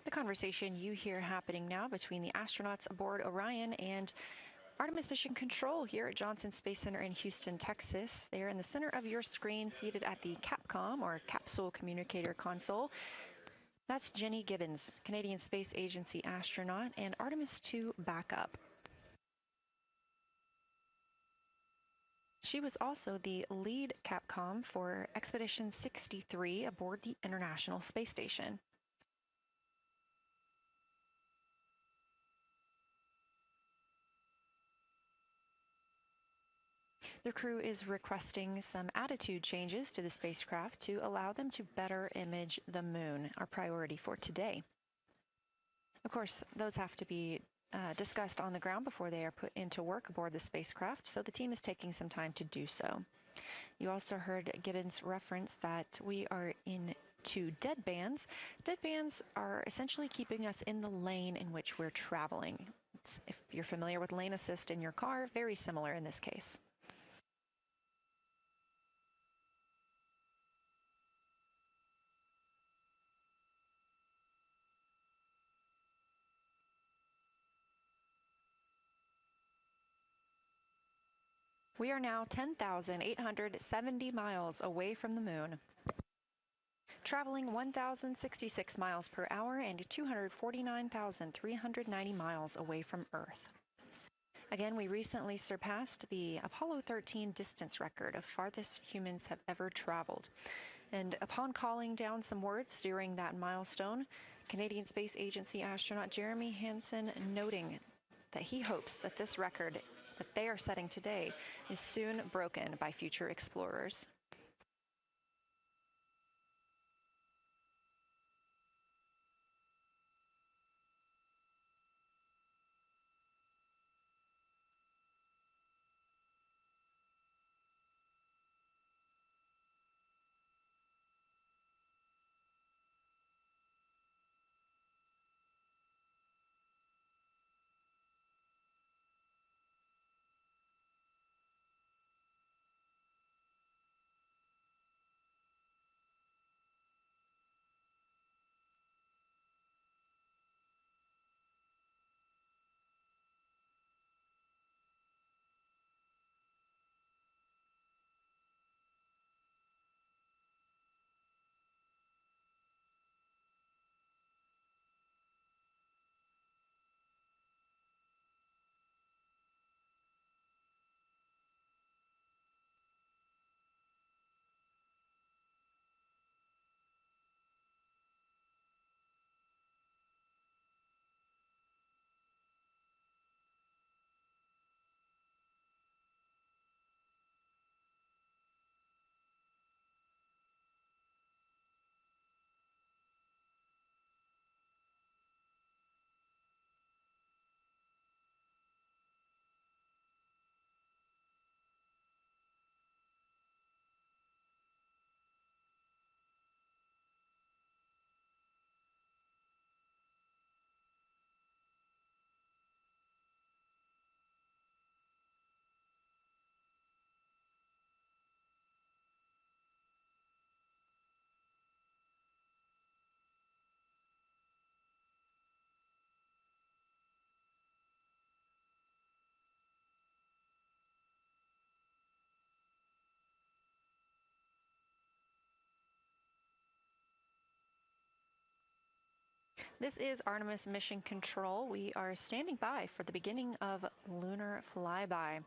The conversation you hear happening now between the astronauts aboard Orion and Artemis Mission Control here at Johnson Space Center in Houston, Texas. They are in the center of your screen, seated at the CAPCOM, or Capsule Communicator Console. That's Jenny Gibbons, Canadian Space Agency astronaut, and Artemis II backup. She was also the lead Capcom for Expedition 63 aboard the International Space Station. The crew is requesting some attitude changes to the spacecraft to allow them to better image the moon, our priority for today. Of course, those have to be discussed on the ground before they are put into work aboard the spacecraft, so the team is taking some time to do so. You also heard Gibbons reference that we are into deadbands. Deadbands are essentially keeping us in the lane in which we're traveling. If you're familiar with lane assist in your car, very similar in this case. We are now 10,870 miles away from the moon, traveling 1,066 miles per hour and 249,390 miles away from Earth. Again, we recently surpassed the Apollo 13 distance record of farthest humans have ever traveled. And upon calling down some words during that milestone, Canadian Space Agency astronaut Jeremy Hansen noting that he hopes that this record that they are setting today is soon broken by future explorers. This is Artemis Mission Control. We are standing by for the beginning of Lunar Flyby.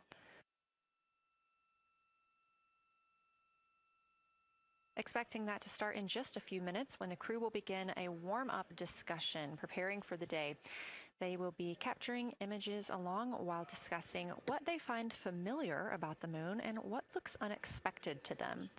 Expecting that to start in just a few minutes when the crew will begin a warm-up discussion preparing for the day. They will be capturing images along while discussing what they find familiar about the moon and what looks unexpected to them.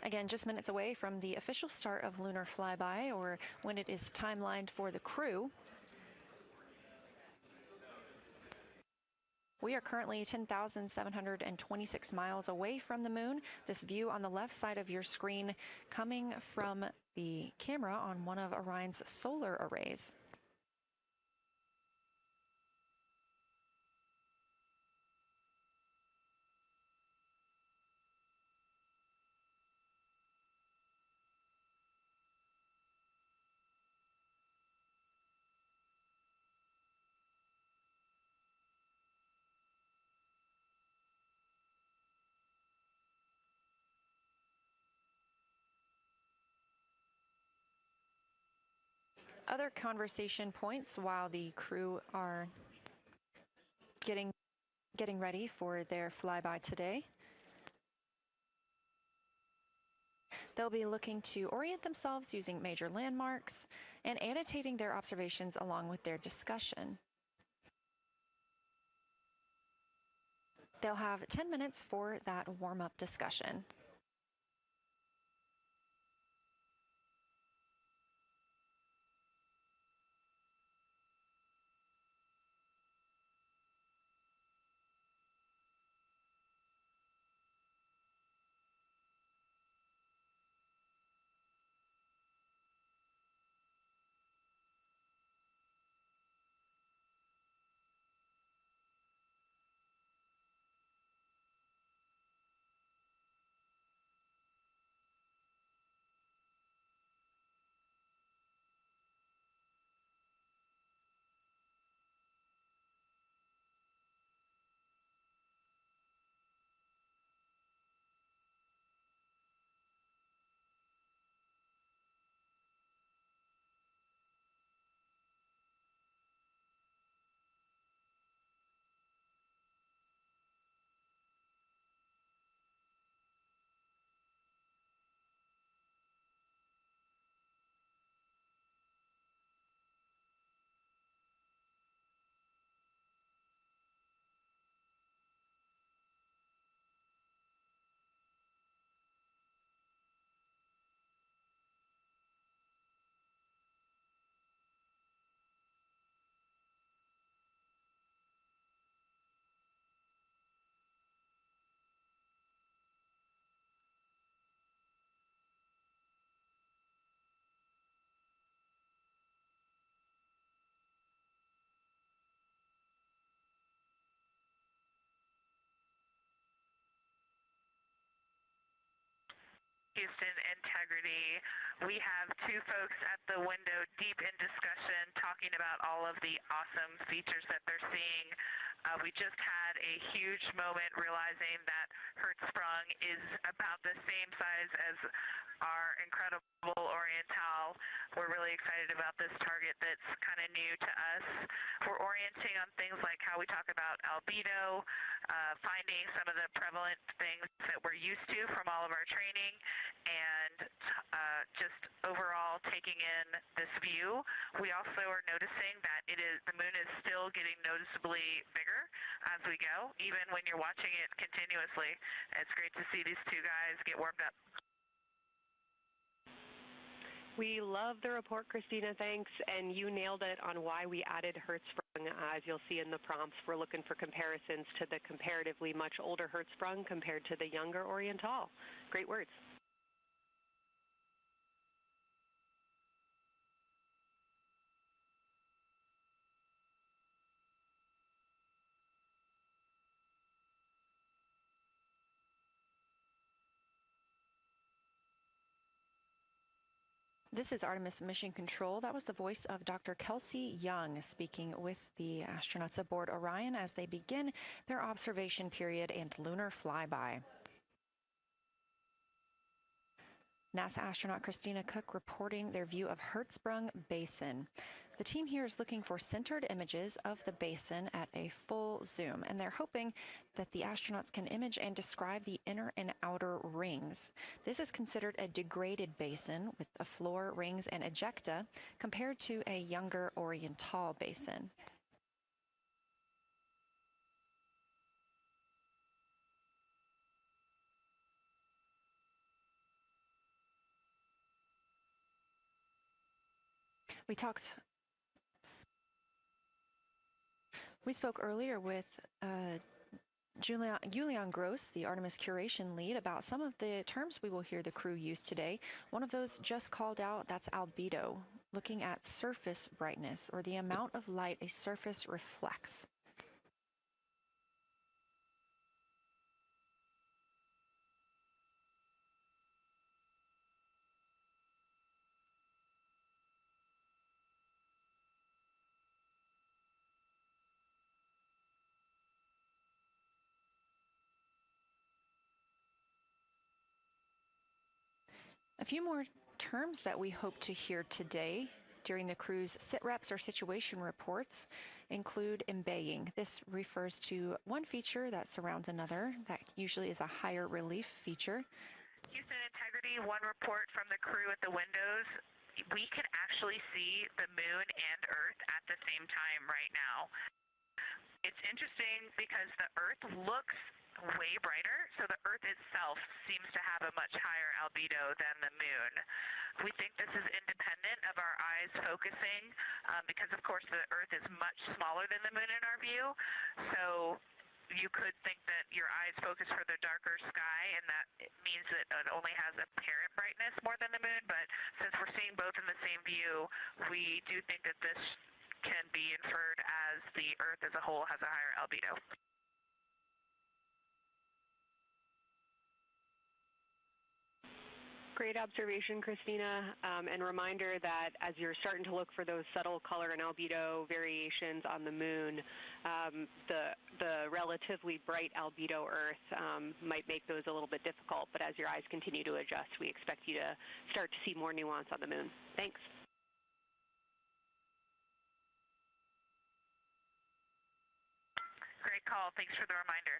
Again, just minutes away from the official start of lunar flyby, or when it is timelined for the crew. We are currently 10,726 miles away from the moon. This view on the left side of your screen coming from the camera on one of Orion's solar arrays. Other conversation points while the crew are getting ready for their flyby today. They'll be looking to orient themselves using major landmarks and annotating their observations along with their discussion. They'll have 10 minutes for that warm-up discussion. Houston integrity. We have two folks at the window deep in discussion talking about all of the awesome features that they're seeing. We just had a huge moment realizing that Hertzsprung is about the same size as our incredible Oriental. We're really excited about this target that's kind of new to us. We're orienting on things like how we talk about albedo, finding some of the prevalent things that we're used to from all of our training, and just overall taking in this view. We also are noticing that the moon is still getting noticeably bigger as we go, even when you're watching it continuously. It's great to see these two guys get warmed up. We love the report, Christina. Thanks. And you nailed it on why we added Hertzsprung. As you'll see in the prompts, we're looking for comparisons to the comparatively much older Hertzsprung compared to the younger Oriental. Great words. This is Artemis Mission Control. That was the voice of Dr. Kelsey Young speaking with the astronauts aboard Orion as they begin their observation period and lunar flyby. NASA astronaut Christina Cook reporting their view of Hertzsprung Basin. The team here is looking for centered images of the basin at a full zoom, and they're hoping that the astronauts can image and describe the inner and outer rings. This is considered a degraded basin with a floor, rings, and ejecta compared to a younger Oriental basin. We spoke earlier with Julian Gross, the Artemis curation lead, about some of the terms we will hear the crew use today. One of those just called out, that's albedo, looking at surface brightness, or the amount of light a surface reflects. A few more terms that we hope to hear today during the crew's sit-reps or situation reports include embaying. This refers to one feature that surrounds another. That usually is a higher relief feature. Houston Integrity, one report from the crew at the windows. We can actually see the moon and Earth at the same time right now. It's interesting because the Earth looks way brighter, so the Earth itself seems to have a much higher albedo than the moon. We think this is independent of our eyes focusing because, of course, the Earth is much smaller than the moon in our view, so you could think that your eyes focus for the darker sky, and that it means that it only has apparent brightness more than the moon, but since we're seeing both in the same view, we do think that this can be inferred as the Earth as a whole has a higher albedo. Great observation, Christina, and reminder that as you're starting to look for those subtle color and albedo variations on the moon, the relatively bright albedo Earth might make those a little bit difficult, but as your eyes continue to adjust, we expect you to start to see more nuance on the moon. Thanks. Great call. Thanks for the reminder.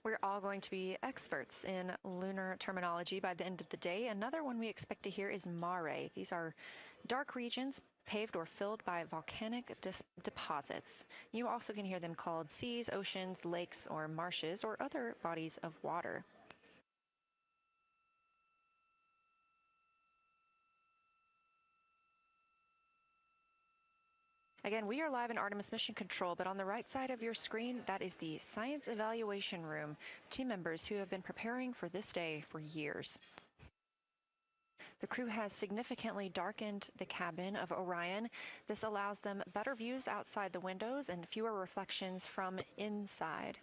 We're all going to be experts in lunar terminology by the end of the day. Another one we expect to hear is mare. These are dark regions paved or filled by volcanic deposits. You also can hear them called seas, oceans, lakes, or marshes, or other bodies of water. Again, we are live in Artemis Mission Control, but on the right side of your screen, that is the Science Evaluation Room, team members who have been preparing for this day for years. The crew has significantly darkened the cabin of Orion. This allows them better views outside the windows and fewer reflections from inside.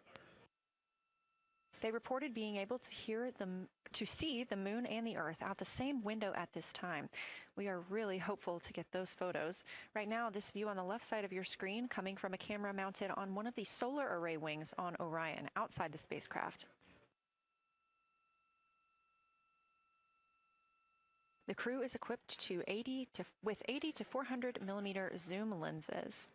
They reported being able to see the moon and the Earth out the same window at this time. We are really hopeful to get those photos. Right now, this view on the left side of your screen coming from a camera mounted on one of the solar array wings on Orion outside the spacecraft. The crew is equipped with 80 to 400 millimeter zoom lenses.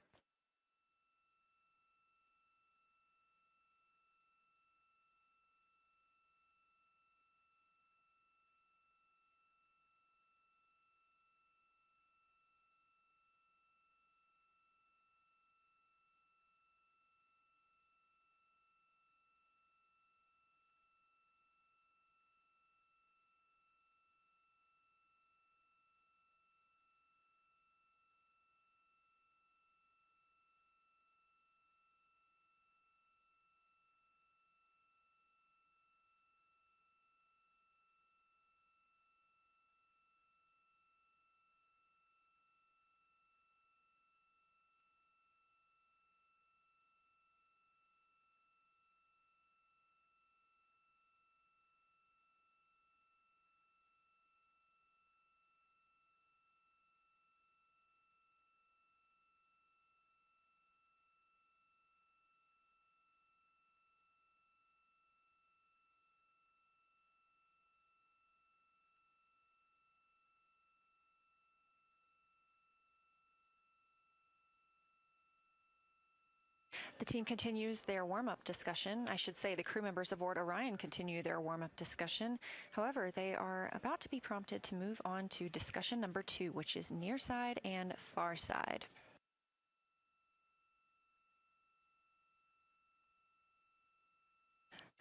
The team continues their warm-up discussion. I should say the crew members aboard Orion continue their warm-up discussion. However, they are about to be prompted to move on to discussion number 2, which is near side and far side.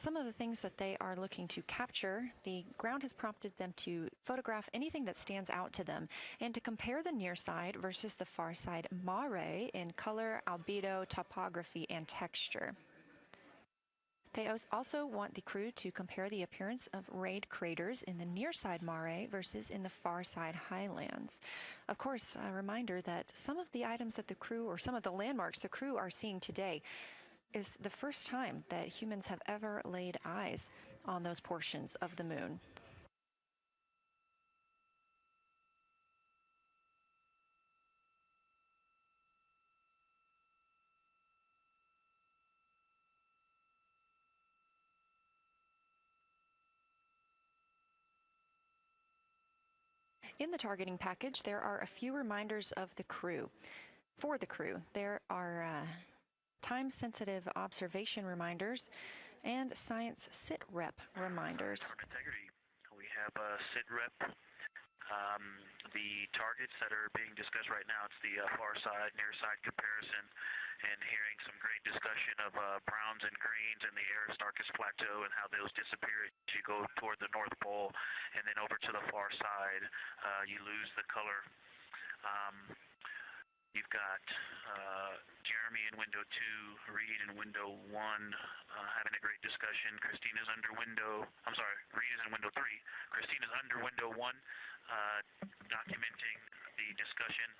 some of the things that they are looking to capture, the ground has prompted them to photograph anything that stands out to them and to compare the near side versus the far side mare in color, albedo, topography, and texture. They also want the crew to compare the appearance of rayed craters in the near side mare versus in the far side highlands. Of course, a reminder that some of the items that the crew, or some of the landmarks the crew are seeing today, is the first time that humans have ever laid eyes on those portions of the moon. In the targeting package, there are a few reminders of the crew. For the crew, there are time-sensitive observation reminders and science sit-rep reminders. Integrity. We have sit-rep. The targets that are being discussed right now, it's the far side, near side comparison, and hearing some great discussion of browns and greens in the Aristarchus Plateau and how those disappear as you go toward the North Pole, and then over to the far side, you lose the color. You've got Jeremy in window 2, Reed in window 1, having a great discussion. Christina's under window, I'm sorry, Reed is in window 3. Christina's under window 1, documenting the discussion.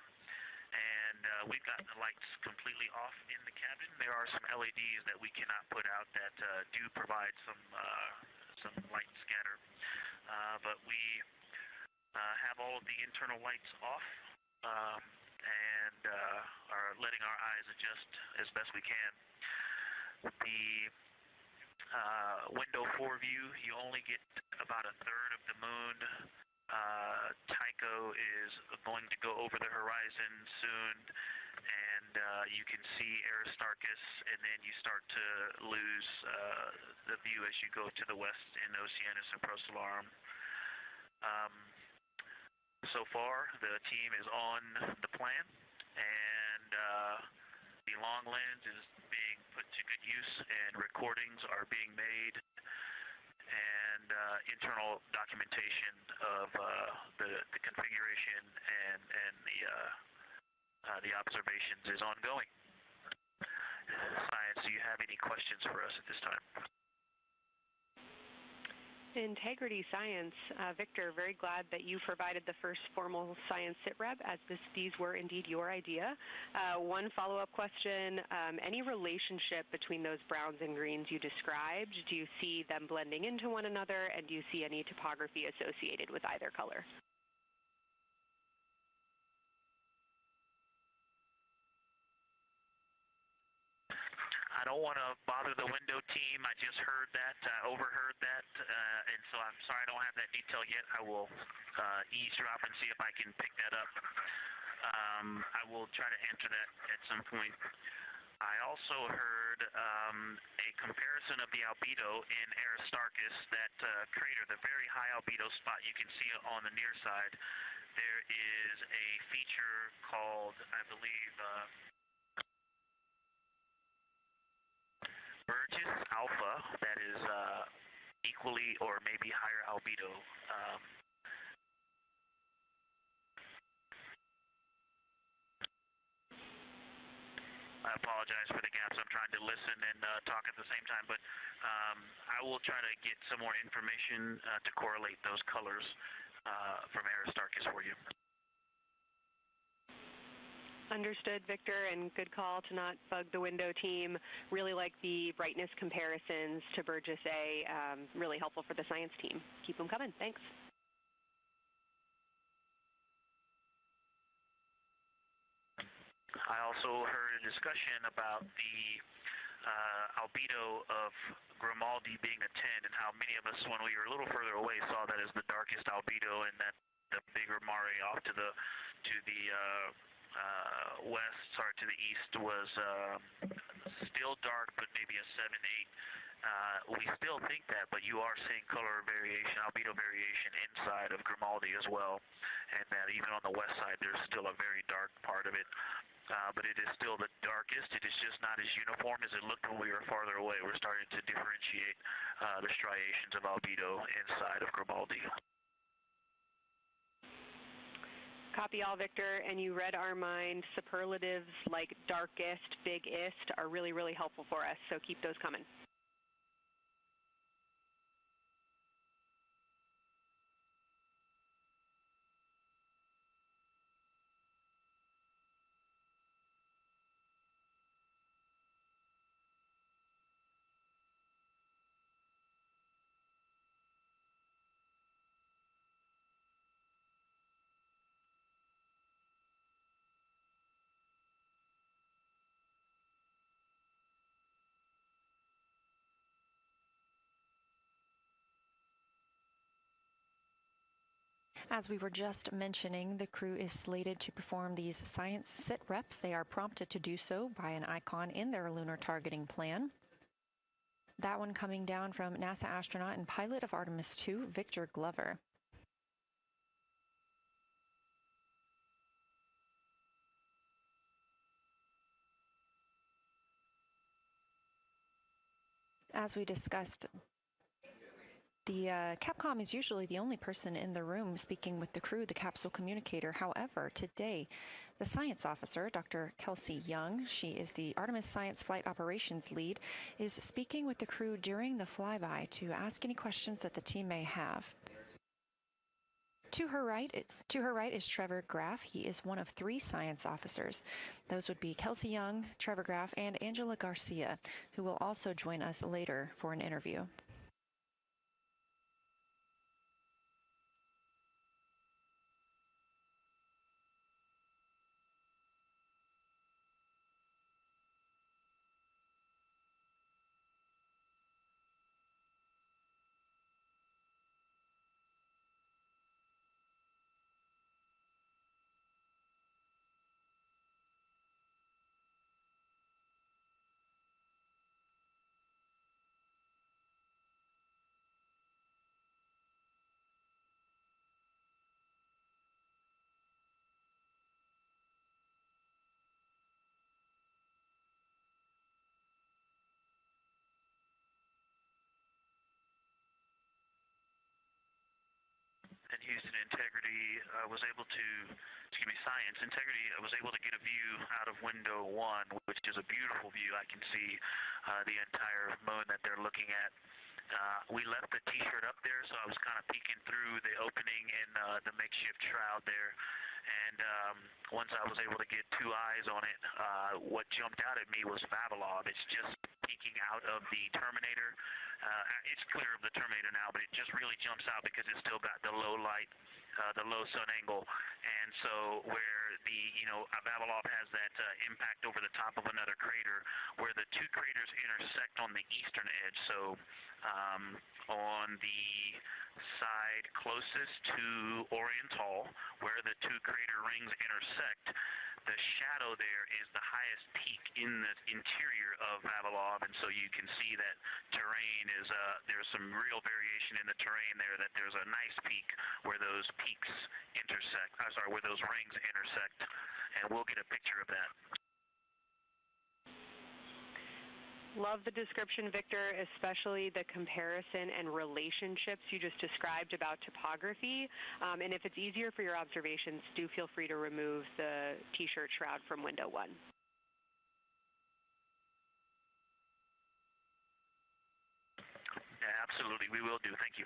And we've got the lights completely off in the cabin. There are some LEDs that we cannot put out that do provide some light scatter. But we have all of the internal lights off. And are letting our eyes adjust as best we can. The window 4 view, you only get about a third of the moon. Tycho is going to go over the horizon soon, and you can see Aristarchus, and then you start to lose the view as you go to the west in Oceanus and Procellarum. So far, the team is on the plan, and the long lens is being put to good use, and recordings are being made, and internal documentation of the configuration and the observations is ongoing. Science, do you have any questions for us at this time? Integrity Science. Victor, very glad that you provided the first formal science sit-rep, as these were indeed your idea. One follow-up question, any relationship between those browns and greens you described? Do you see them blending into one another, and do you see any topography associated with either color? I don't want to bother the window team. I just heard that, overheard that, and so I'm sorry I don't have that detail yet. I will eavesdrop and see if I can pick that up. I will try to answer that at some point. I also heard a comparison of the albedo in Aristarchus, that crater, the very high albedo spot. You can see it on the near side. There is a feature called, I believe, Burgess alpha, that is equally or maybe higher albedo. I apologize for the gaps. I'm trying to listen and talk at the same time, but I will try to get some more information to correlate those colors from Aristarchus for you. Understood, Victor, and good call to not bug the window team. Really like the brightness comparisons to Burgess A. Really helpful for the science team. Keep them coming. Thanks. I also heard a discussion about the albedo of Grimaldi being a 10, and how many of us, when we were a little further away, saw that as the darkest albedo, and that the bigger mare off to the west, sorry, to the east was still dark, but maybe a 7-8. We still think that, but you are seeing color variation, albedo variation inside of Grimaldi as well, and that even on the west side, there's still a very dark part of it. but it is still the darkest. It is just not as uniform as it looked when we were farther away. We're starting to differentiate the striations of albedo inside of Grimaldi. Copy all, Victor, and you read our mind. Superlatives like darkest, biggest are really, really helpful for us, so keep those coming. As we were just mentioning, the crew is slated to perform these science sit reps. They are prompted to do so by an icon in their lunar targeting plan. That one coming down from NASA astronaut and pilot of Artemis II, Victor Glover. As we discussed, the Capcom is usually the only person in the room speaking with the crew, the capsule communicator. However, today, the science officer, Dr. Kelsey Young, she is the Artemis Science Flight Operations Lead, is speaking with the crew during the flyby to ask any questions that the team may have. To her right is Trevor Graff. He is one of 3 science officers. Those would be Kelsey Young, Trevor Graff, and Angela Garcia, who will also join us later for an interview. Houston Integrity Science Integrity was able to get a view out of window 1, which is a beautiful view. I can see the entire moon that they're looking at. We left the T-shirt up there, so I was kind of peeking through the opening in the makeshift shroud there. And once I was able to get 2 eyes on it, what jumped out at me was Vavilov. It's just peeking out of the Terminator. It's clear of the Terminator now, but it just really jumps out because it's still got the low light, the low sun angle. And so where the, Vavilov has that impact over the top of another crater, where the 2 craters intersect on the eastern edge. So on the side closest to Oriental, where the 2 crater rings intersect, the shadow there is the highest peak in the interior of Vavilov, and so you can see that terrain is, there's some real variation in the terrain there, that there's a nice peak where those peaks intersect, where those rings intersect, and we'll get a picture of that. Love the description, Victor, especially the comparison and relationships you just described about topography. And if it's easier for your observations, do feel free to remove the T-shirt shroud from window 1. Yeah, absolutely, we will do. Thank you.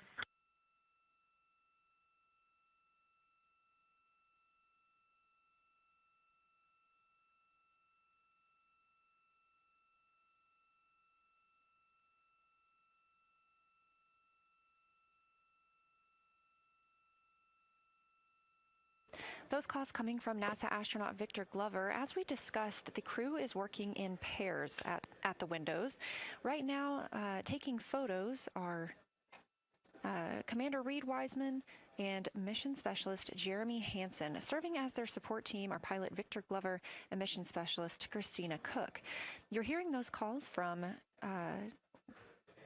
Those calls coming from NASA astronaut Victor Glover. As we discussed, the crew is working in pairs at the windows. Right now, taking photos are Commander Reed Wiseman and Mission Specialist Jeremy Hansen. Serving as their support team are pilot Victor Glover and Mission Specialist Christina Cook. You're hearing those calls from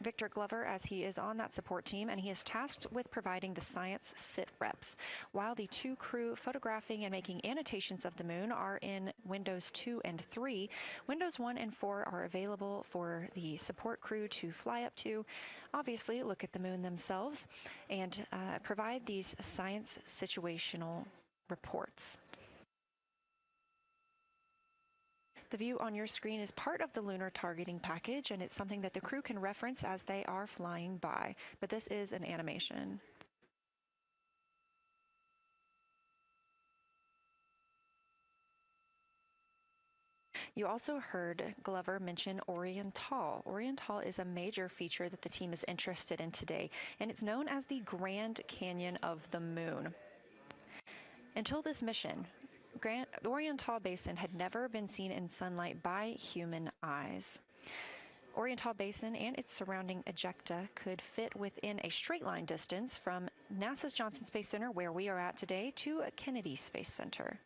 Victor Glover, as he is on that support team, and he is tasked with providing the science sit reps, while the two crew photographing and making annotations of the moon are in Windows 2 and 3. Windows 1 and 4 are available for the support crew to fly up to, obviously look at the moon themselves, and provide these science situational reports. The view on your screen is part of the lunar targeting package, and it's something that the crew can reference as they are flying by, but this is an animation. You also heard Glover mention Oriental. Oriental is a major feature that the team is interested in today, and it's known as the Grand Canyon of the Moon. Until this mission, the Oriental Basin had never been seen in sunlight by human eyes. Oriental Basin and its surrounding ejecta could fit within a straight line distance from NASA's Johnson Space Center, where we are at today, to Kennedy Space Center.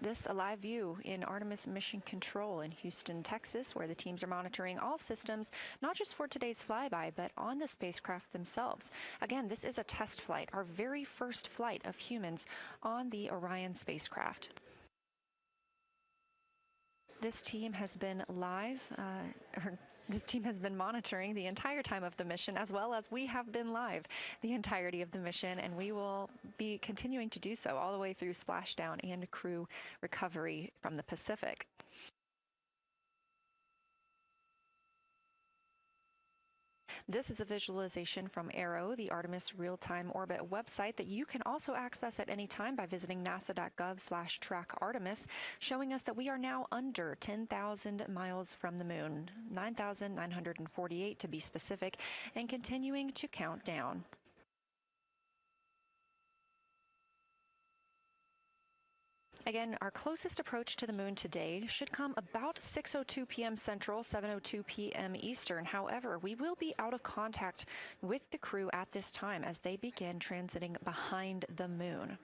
This a live view in Artemis Mission Control in Houston, Texas, where the teams are monitoring all systems, not just for today's flyby, but on the spacecraft themselves. Again, this is a test flight, our very first flight of humans on the Orion spacecraft. This team has been This team has been monitoring the entire time of the mission, as well as we have been live the entirety of the mission, and we will be continuing to do so all the way through splashdown and crew recovery from the Pacific. This is a visualization from ARROW, the Artemis Real-Time Orbit website that you can also access at any time by visiting nasa.gov/trackartemis, showing us that we are now under 10,000 miles from the moon, 9,948 to be specific, and continuing to count down. Again, our closest approach to the moon today should come about 6:02 p.m. Central, 7:02 p.m. Eastern. However, we will be out of contact with the crew at this time as they begin transiting behind the moon.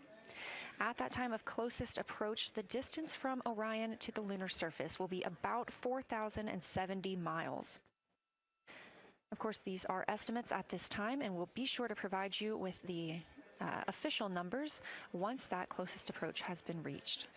At that time of closest approach, the distance from Orion to the lunar surface will be about 4,070 miles. Of course, these are estimates at this time, and we'll be sure to provide you with the official numbers once that closest approach has been reached.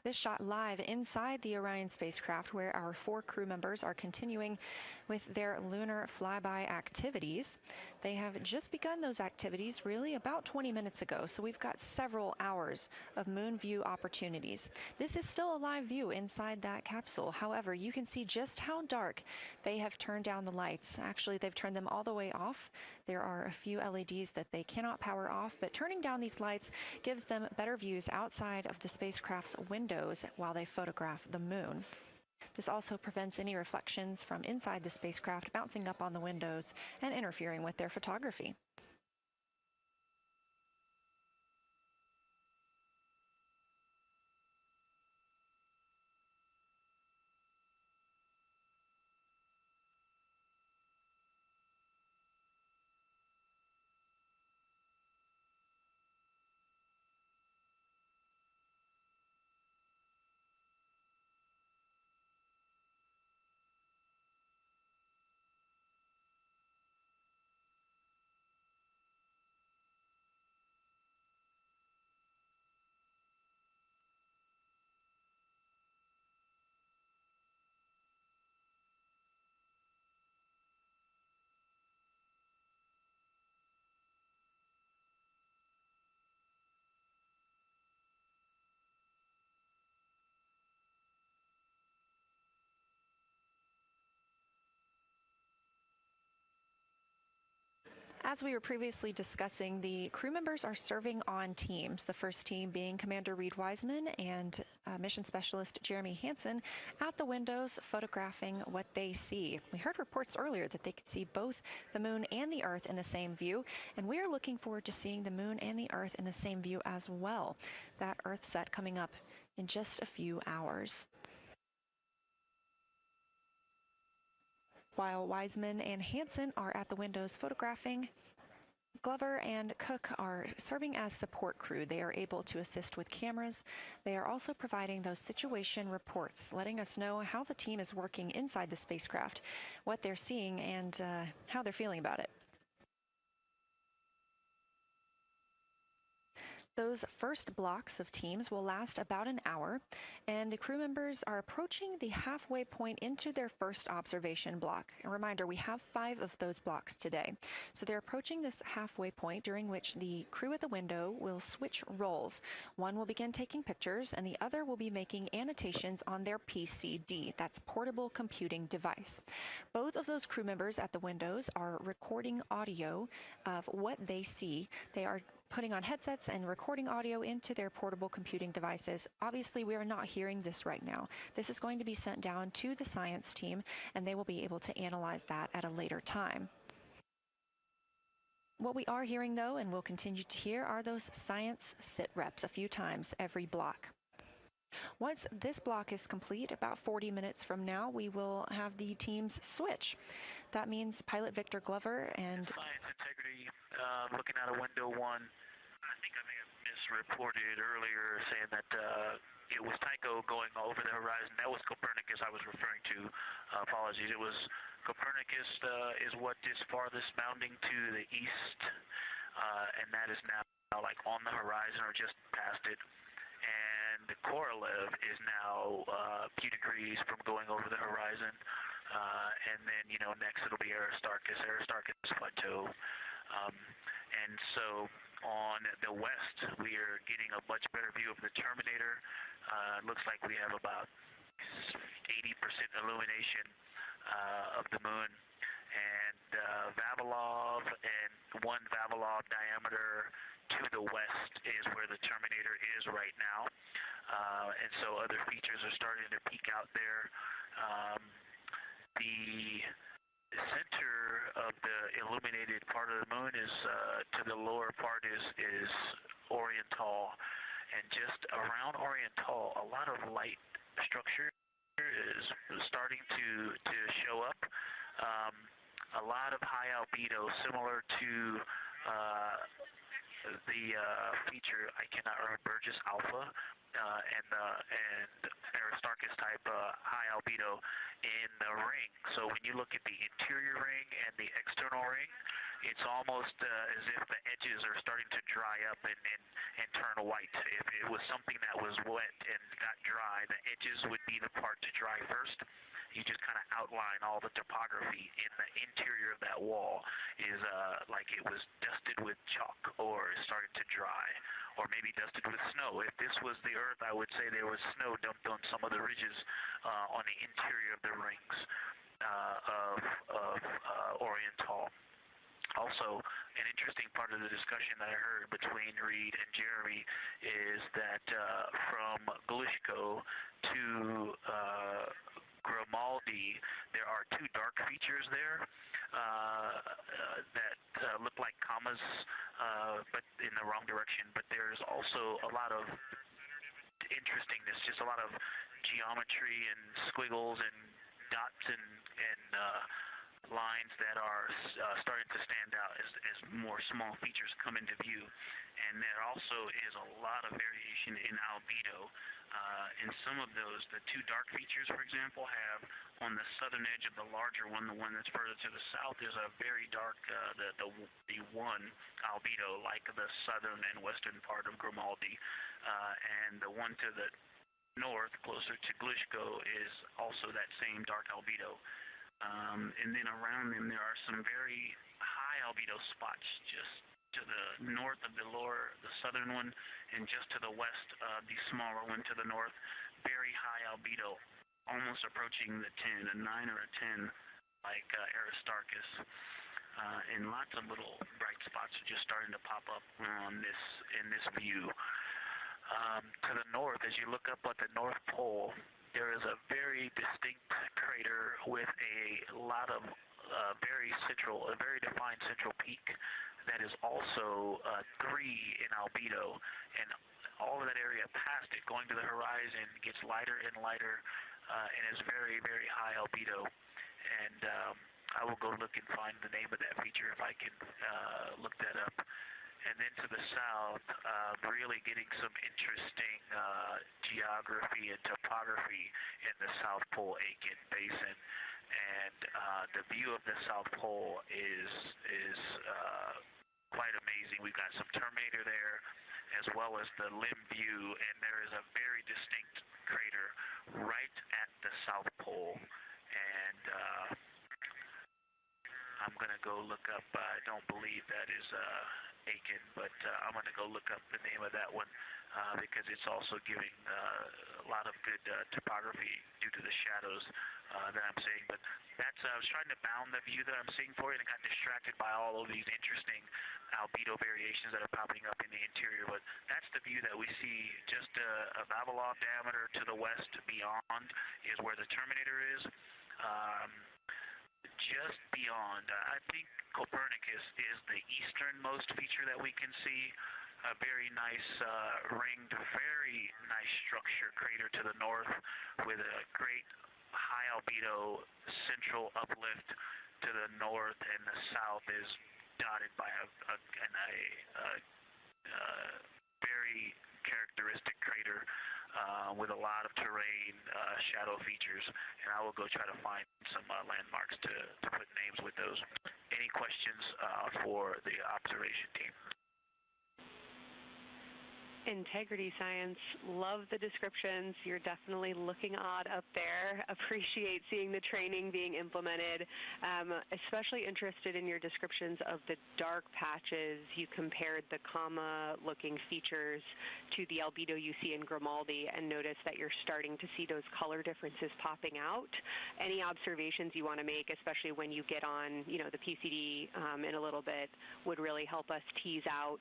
This shot live inside the Orion spacecraft, where our 4 crew members are continuing with their lunar flyby activities. They have just begun those activities really about 20 minutes ago, so we've got several hours of moon view opportunities. This is still a live view inside that capsule. However, you can see just how dark they have turned down the lights. Actually, they've turned them all the way off. There are a few LEDs that they cannot power off, but turning down these lights gives them better views outside of the spacecraft's windows while they photograph the moon. This also prevents any reflections from inside the spacecraft bouncing up on the windows and interfering with their photography. as we were previously discussing, the crew members are serving on teams. The first team being Commander Reed Wiseman and Mission Specialist Jeremy Hansen at the windows photographing what they see. We heard reports earlier that they could see both the moon and the Earth in the same view, and we are looking forward to seeing the moon and the Earth in the same view as well. That Earth set coming up in just a few hours. While Wiseman and Hansen are at the windows photographing, Glover and Cook are serving as support crew. They are able to assist with cameras. They are also providing those situation reports, letting us know how the team is working inside the spacecraft, what they're seeing, and how they're feeling about it. Those first blocks of teams will last about an hour, and the crew members are approaching the halfway point into their first observation block. A reminder, we have 5 of those blocks today. So they're approaching this halfway point during which the crew at the window will switch roles. One will begin taking pictures, and the other will be making annotations on their PCD, that's portable computing device. Both of those crew members at the windows are recording audio of what they see. They are putting on headsets and recording audio into their portable computing devices. Obviously, we are not hearing this right now. This is going to be sent down to the science team, and they will be able to analyze that at a later time. What we are hearing, though, and will continue to hear, are those science sit reps a few times every block. Once this block is complete, about 40 minutes from now, we will have the teams switch. That means pilot Victor Glover and Science integrity, looking out of window 1. I think I may have misreported earlier saying that it was Tycho going over the horizon. That was Copernicus I was referring to. Apologies. It was Copernicus is what is farthest bounding to the east, and that is now like on the horizon or just past it. And Korolev is now a few degrees from going over the horizon. And then, next it'll be Aristarchus Plateau. And so on the west, we are getting a much better view of the Terminator. It looks like we have about 80% illumination of the moon. And Vavilov and 1 Vavilov diameter to the west is where the Terminator is right now. And so other features are starting to peek out there. The center of the illuminated part of the moon is to the lower part is Oriental, and just around Oriental, a lot of light structure is starting to show up. A lot of high albedo, similar to the feature, I cannot remember, Burgess Alpha and Aristarchus type high albedo in the ring. So when you look at the interior ring and the external ring, it's almost as if the edges are starting to dry up and turn white. If it was something that was wet and got dry, the edges would be the part to dry first. You just kind of outline all the topography in the interior of that wall is like it was dusted with chalk or is starting to dry, or maybe dusted with snow. If this was the Earth, I would say there was snow dumped on some of the ridges on the interior of the rings of Oriental. Also, an interesting part of the discussion that I heard between Reed and Jeremy is that from Glushko to Grimaldi, there are 2 dark features there that look like commas, but in the wrong direction. But there's also a lot of interestingness, just a lot of geometry and squiggles and dots and lines that are starting to stand out as more small features come into view. And there also is a lot of variation in albedo. In some of those, the 2 dark features, for example, have on the southern edge of the larger one, the one that's further to the south, is a very dark, the 1 albedo, like the southern and western part of Grimaldi. And the one to the north, closer to Glushko, is also that same dark albedo. And then around them, there are some very high albedo spots just to the north of the southern one, and just to the west, the smaller one to the north. Very high albedo, almost approaching the 10, a 9 or a 10, like Aristarchus. and lots of little bright spots are just starting to pop up on in this view. To the north, as you look up at the North Pole, there is a very distinct crater with a lot of a very defined central peak that is also 3 in albedo, and all of that area past it, going to the horizon, gets lighter and lighter, and is very, very high albedo. And I will go look and find the name of that feature if I can look that up. And then to the south, really getting some interesting geography and topography in the South Pole Aiken Basin. And the view of the South Pole is quite amazing. We've got some Terminator there, as well as the limb view, and there is a very distinct crater right at the South Pole. And I'm going to go look up, I don't believe that is Aiken, but I'm going to go look up the name of that one because it's also giving a lot of good topography due to the shadows that I'm seeing. But that's, I was trying to bound the view that I'm seeing for it and got distracted by all of these interesting albedo variations that are popping up in the interior. But that's the view that we see just a Vavilov diameter to the west beyond is where the Terminator is. Just beyond, I think Copernicus is the easternmost feature that we can see. A very nice ringed, very nice structure crater to the north with a great high albedo central uplift to the north, and the south is dotted by a very characteristic crater with a lot of terrain, shadow features, and I will go try to find some landmarks to put names with those. Any questions for the observation team? Integrity Science, love the descriptions. You're definitely looking odd up there. Appreciate seeing the training being implemented. Especially interested in your descriptions of the dark patches. You compared the comma-looking features to the albedo you see in Grimaldi and noticed that you're starting to see those color differences popping out. Any observations you want to make, especially when you get on, the PCD in a little bit, would really help us tease out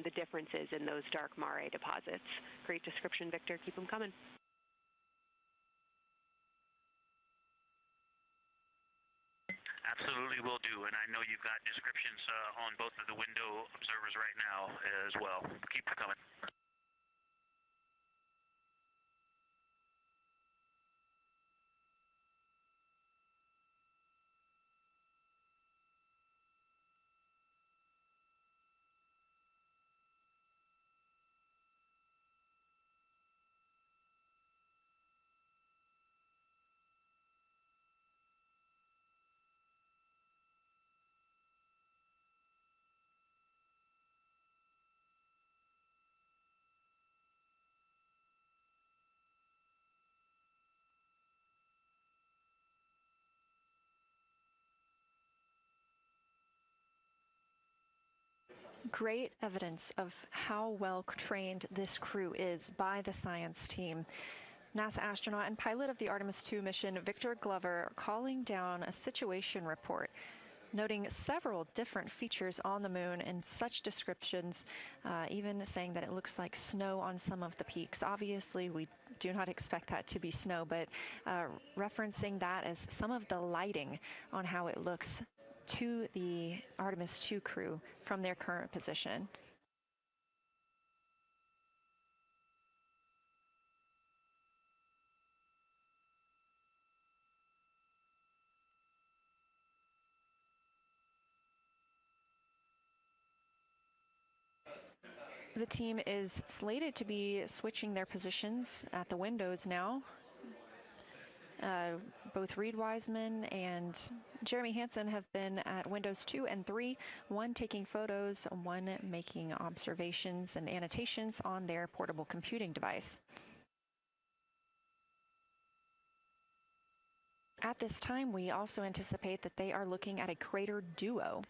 the differences in those dark Mare deposits. Great description, Victor. Keep them coming. Absolutely will do, and I know you've got descriptions on both of the window observers right now as well. Keep them coming. Great evidence of how well trained this crew is by the science team. NASA astronaut and pilot of the Artemis II mission, Victor Glover, calling down a situation report, noting several different features on the moon and such descriptions, even saying that it looks like snow on some of the peaks. Obviously, we do not expect that to be snow, but referencing that as some of the lighting on how it looks to the Artemis II crew from their current position. The team is slated to be switching their positions at the windows now. Both Reed Wiseman and Jeremy Hansen have been at windows 2 and 3, one taking photos, one making observations and annotations on their portable computing device. At this time, we also anticipate that they are looking at a crater duo.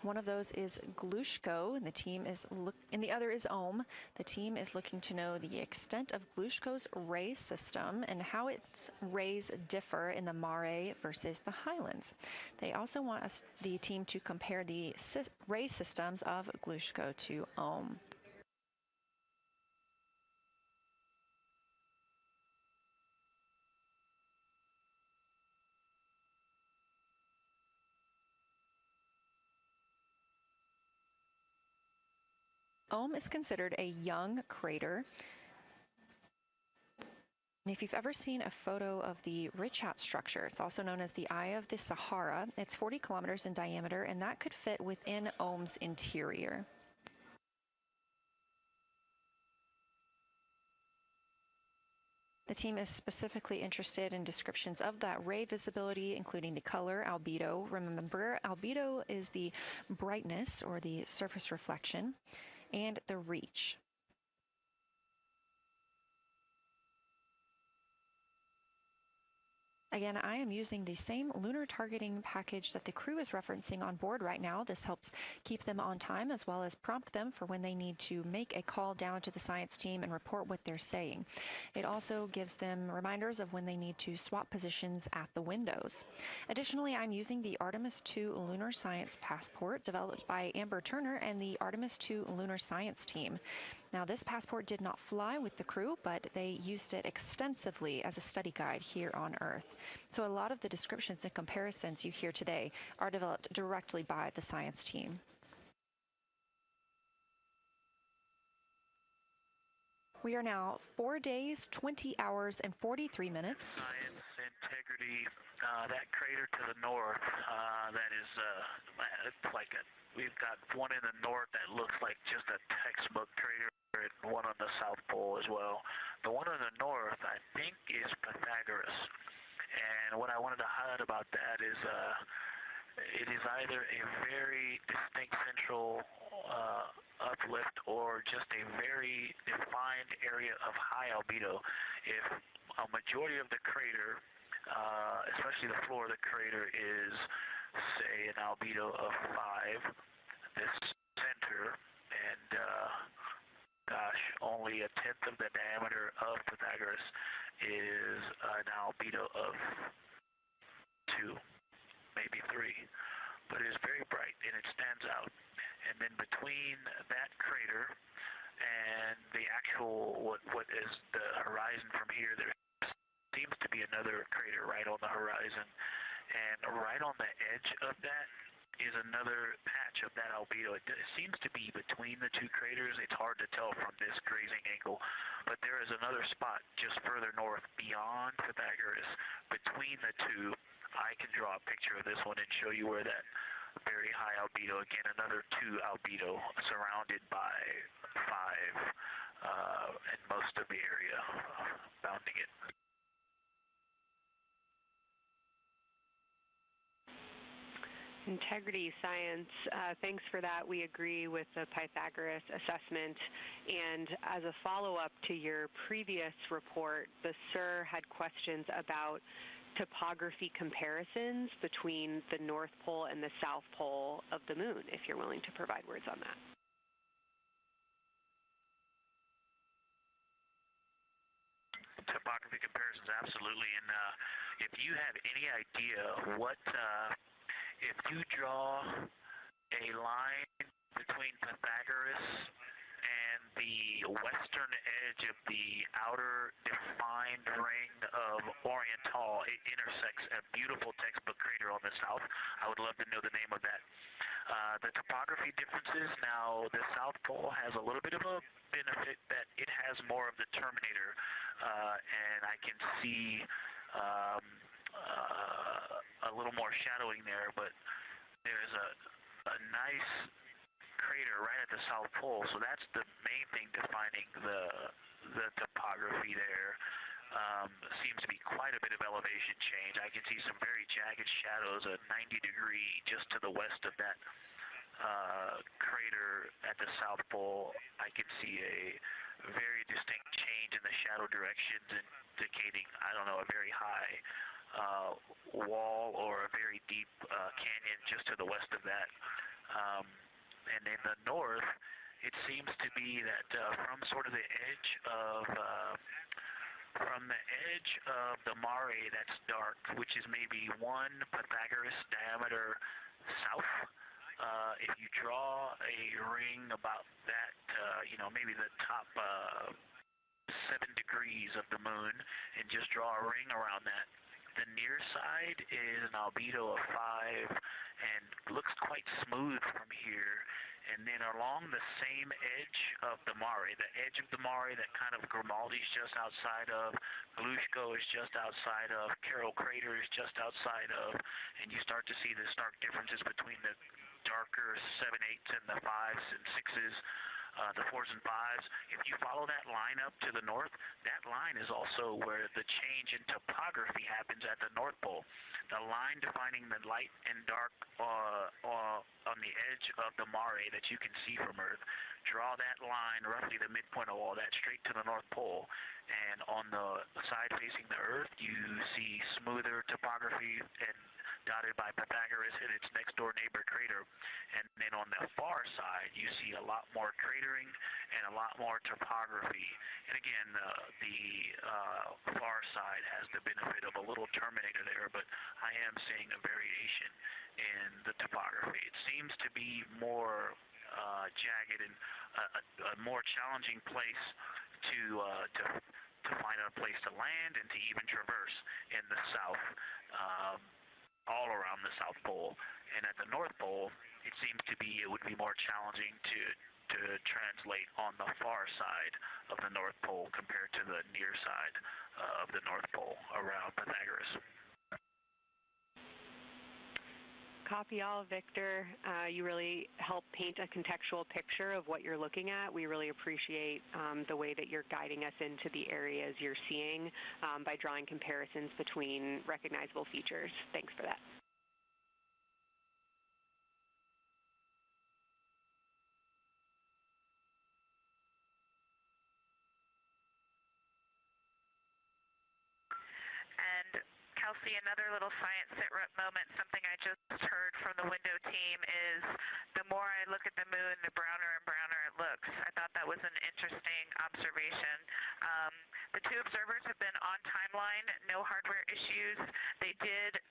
One of those is Glushko, and the other is Ohm. The team is looking to know the extent of Glushko's ray system and how its rays differ in the mare versus the highlands. They also want the team to compare the ray systems of Glushko to Ohm. Ohm is considered a young crater. And if you've ever seen a photo of the Richat structure, it's also known as the Eye of the Sahara. It's 40 kilometers in diameter, and that could fit within Ohm's interior. The team is specifically interested in descriptions of that ray visibility, including the color, albedo. Remember, albedo is the brightness or the surface reflection, and the reach. Again, I am using the same lunar targeting package that the crew is referencing on board right now. This helps keep them on time as well as prompt them for when they need to make a call down to the science team and report what they're saying. It also gives them reminders of when they need to swap positions at the windows. Additionally, I'm using the Artemis II Lunar Science Passport developed by Amber Turner and the Artemis II Lunar Science team. Now, this passport did not fly with the crew, but they used it extensively as a study guide here on Earth. So a lot of the descriptions and comparisons you hear today are developed directly by the science team. We are now 4 days, 20 hours, and 43 minutes. Science, integrity, that crater to the north, that is, it's like we've got one in the north that looks like just a textbook crater, and one on the South Pole as well. The one on the north, I think, is Pythagoras. And what I wanted to highlight about that is it is either a very distinct central uplift or just a very defined area of high albedo. If a majority of the crater, especially the floor of the crater, is, say, an albedo of 5, this center, and gosh, only a tenth of the diameter of Pythagoras is an albedo of 2, maybe 3, but it is very bright and it stands out. And then between that crater and the actual, what is the horizon from here, there seems to be another crater right on the horizon, and right on the edge of that is another patch of that albedo. It seems to be between the two craters. It's hard to tell from this grazing angle, but there is another spot just further north beyond Pythagoras. Between the two, I can draw a picture of this one and show you where that very high albedo, again, another 2 albedo surrounded by 5 and most of the area bounding it. Integrity Science, thanks for that. We agree with the Pythagoras assessment. And as a follow-up to your previous report, the SIR had questions about topography comparisons between the North Pole and the South Pole of the Moon, if you're willing to provide words on that. Topography comparisons, absolutely. And if you have any idea what... if you draw a line between Pythagoras and the western edge of the outer defined ring of Oriental, it intersects a beautiful textbook crater on the south. I would love to know the name of that. The topography differences, now the South Pole has a little bit of a benefit that it has more of the terminator, and I can see a little more shadowing there, but there's a nice crater right at the South Pole, so that's the main thing defining the topography there. Seems to be quite a bit of elevation change. I can see some very jagged shadows, a 90-degree just to the west of that crater at the South Pole. I can see a very distinct change in the shadow directions, indicating, I don't know, a very high wall or a very deep canyon just to the west of that. And in the north, it seems to be that from sort of the edge of the mare that's dark, which is maybe 1 Pythagoras diameter south, if you draw a ring about that, maybe the top 7 degrees of the moon, and just draw a ring around that, the near side is an albedo of 5 and looks quite smooth from here. And then along the same edge of the mare, the edge of the mare that kind of Grimaldi's just outside of, Glushko is just outside of, Carroll Crater is just outside of, and you start to see the stark differences between the darker 7/8 and the 5s and 6s, the 4s and 5s. If you follow that line up to the north, that line is also where the change in topography happens at the North Pole. The line defining the light and dark on the edge of the mare that you can see from Earth. Draw that line, roughly the midpoint of all that, straight to the North Pole. And on the side facing the Earth, you see smoother topography and dotted by Pythagoras and its next door neighbor crater. And then on the far side, you see a lot more cratering and a lot more topography. And again, the far side has the benefit of a little terminator there, but I am seeing a variation in the topography. It seems to be more jagged and a more challenging place to find a place to land and to even traverse in the south. All around the South Pole, and at the North Pole, it seems to be it would be more challenging to translate on the far side of the North Pole compared to the near side of the North Pole around Pythagoras. Copy all, Victor. You really help paint a contextual picture of what you're looking at. We really appreciate the way that you're guiding us into the areas you're seeing by drawing comparisons between recognizable features. Thanks for that. And Kelsey, another little science sit-rep moment, something I just heard from the window team is the more I look at the moon, the browner and browner it looks. I thought that was an interesting observation. The 2 observers have been on timeline, no hardware issues. They did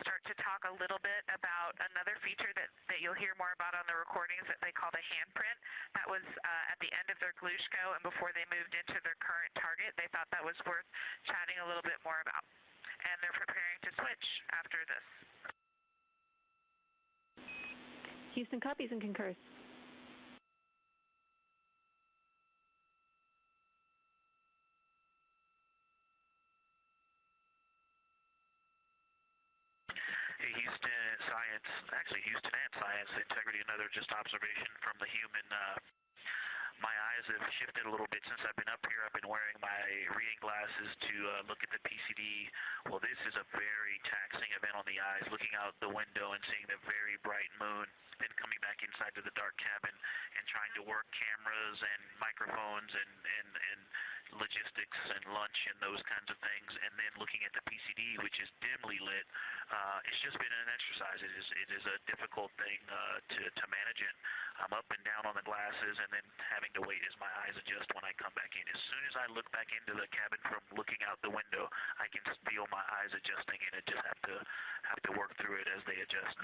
start to talk a little bit about another feature that you'll hear more about on the recordings that they call the handprint. That was at the end of their Glushko and before they moved into their current target. They thought that was worth chatting a little bit more about. And they're preparing to switch after this. Houston copies and concurs. Hey, Houston and Science Integrity, another just observation from the human. My eyes have shifted a little bit since I've been up here. I've been wearing my reading glasses to look at the PCD. Well, this is a very taxing event on the eyes, looking out the window and seeing the very bright moon, then coming back inside to the dark cabin and trying to work cameras and microphones and logistics and lunch and those kinds of things, and then looking at the PCD, which is dimly lit. It's just been an exercise. It is a difficult thing to manage it. I'm up and down on the glasses and then having to wait as my eyes adjust when I come back in. As soon as I look back into the cabin from looking out the window, I can feel my eyes adjusting, and I just have to work through it as they adjust.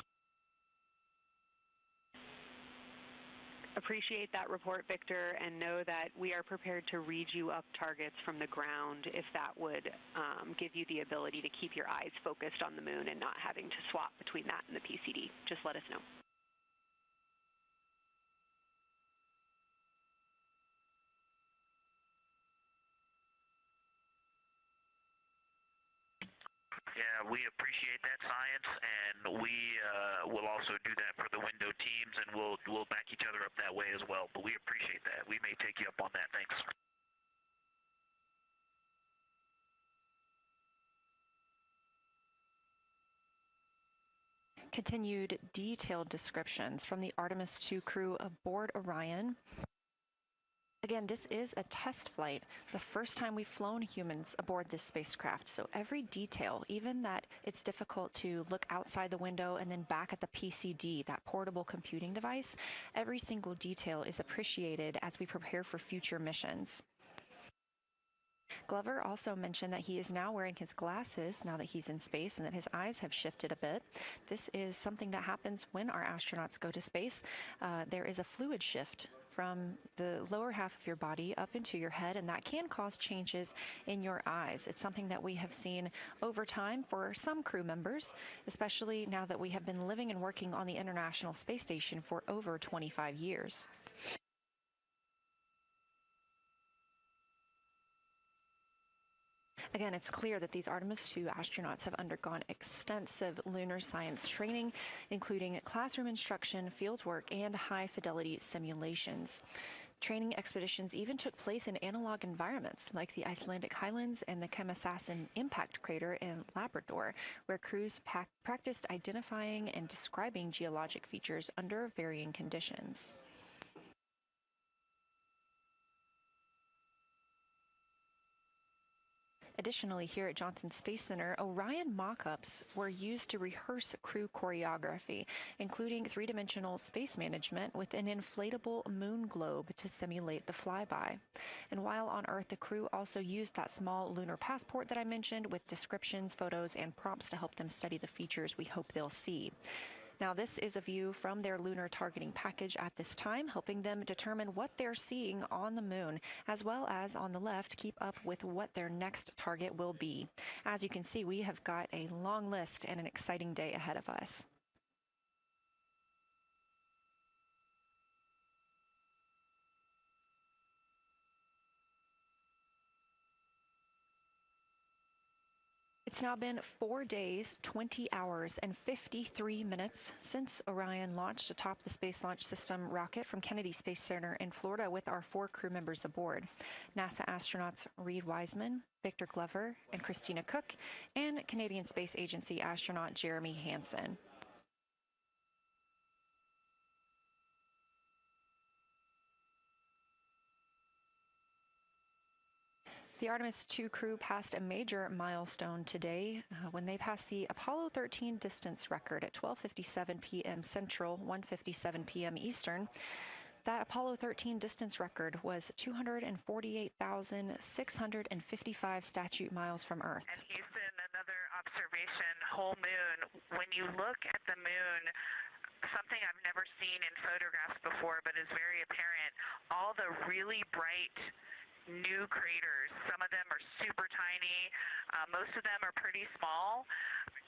Appreciate that report, Victor, and know that we are prepared to read you up targets from the ground if that would give you the ability to keep your eyes focused on the moon and not having to swap between that and the PCD. Just let us know. Yeah, we appreciate that, Science, and we will also do that for the window teams, and we'll back each other up that way as well. But we appreciate that. We may take you up on that. Thanks. Continued detailed descriptions from the Artemis II crew aboard Orion. Again, this is a test flight, the first time we've flown humans aboard this spacecraft. So every detail, even that it's difficult to look outside the window and then back at the PCD, that portable computing device, every single detail is appreciated as we prepare for future missions. Glover also mentioned that he is now wearing his glasses now that he's in space and that his eyes have shifted a bit. This is something that happens when our astronauts go to space. There is a fluid shift from the lower half of your body up into your head, and that can cause changes in your eyes. It's something that we have seen over time for some crew members, especially now that we have been living and working on the International Space Station for over 25 years. Again, it's clear that these Artemis II astronauts have undergone extensive lunar science training, including classroom instruction, fieldwork, and high-fidelity simulations. Training expeditions even took place in analog environments like the Icelandic Highlands and the Kemasassen impact crater in Labrador, where crews practiced identifying and describing geologic features under varying conditions. Additionally, here at Johnson Space Center, Orion mock-ups were used to rehearse crew choreography, including three-dimensional space management with an inflatable moon globe to simulate the flyby. And while on Earth, the crew also used that small lunar passport that I mentioned with descriptions, photos, and prompts to help them study the features we hope they'll see. Now, this is a view from their lunar targeting package at this time, helping them determine what they're seeing on the moon, as well as on the left, keep up with what their next target will be. As you can see, we have got a long list and an exciting day ahead of us. It's now been 4 days, 20 hours, and 53 minutes since Orion launched atop the Space Launch System rocket from Kennedy Space Center in Florida with our 4 crew members aboard. NASA astronauts Reed Wiseman, Victor Glover, and Christina Cook, and Canadian Space Agency astronaut Jeremy Hansen. The Artemis II crew passed a major milestone today when they passed the Apollo 13 distance record at 12:57 p.m. Central, 1:57 p.m. Eastern. That Apollo 13 distance record was 248,655 statute miles from Earth. And Houston, another observation, whole moon. When you look at the moon, something I've never seen in photographs before but is very apparent, all the really bright new craters. Some of them are super tiny. Most of them are pretty small.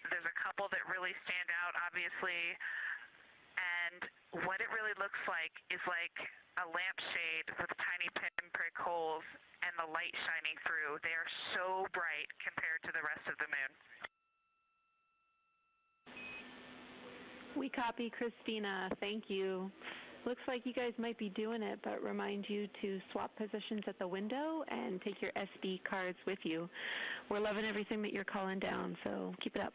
There's a couple that really stand out, obviously. And what it really looks like is like a lampshade with tiny pinprick holes and the light shining through. They are so bright compared to the rest of the moon. We copy, Christina. Thank you. Looks like you guys might be doing it, but remind you to swap positions at the window and take your SD cards with you. We're loving everything that you're calling down, so keep it up.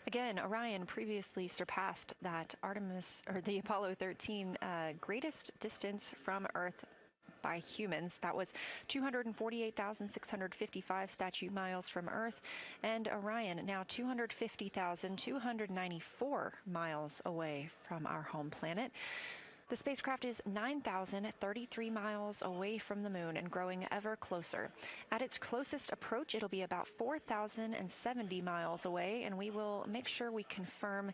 Again, Orion previously surpassed that the Apollo 13 greatest distance from Earth by humans. That was 248,655 statute miles from Earth, and Orion now 250,294 miles away from our home planet. The spacecraft is 9,033 miles away from the moon and growing ever closer. At its closest approach, it'll be about 4,070 miles away, and we will make sure we confirm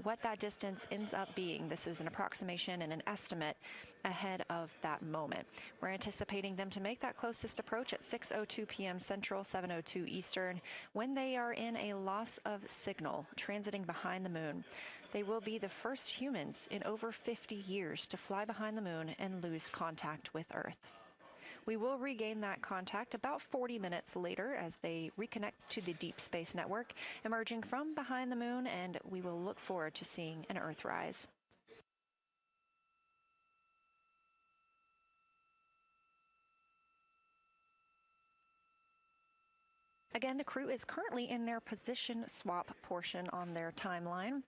what that distance ends up being. This is an approximation and an estimate ahead of that moment. We're anticipating them to make that closest approach at 6:02 p.m. Central, 7:02 Eastern, when they are in a loss of signal, transiting behind the moon. They will be the first humans in over 50 years to fly behind the moon and lose contact with Earth. We will regain that contact about 40 minutes later as they reconnect to the Deep Space Network, emerging from behind the moon, and we will look forward to seeing an Earthrise. Again, the crew is currently in their position swap portion on their timeline.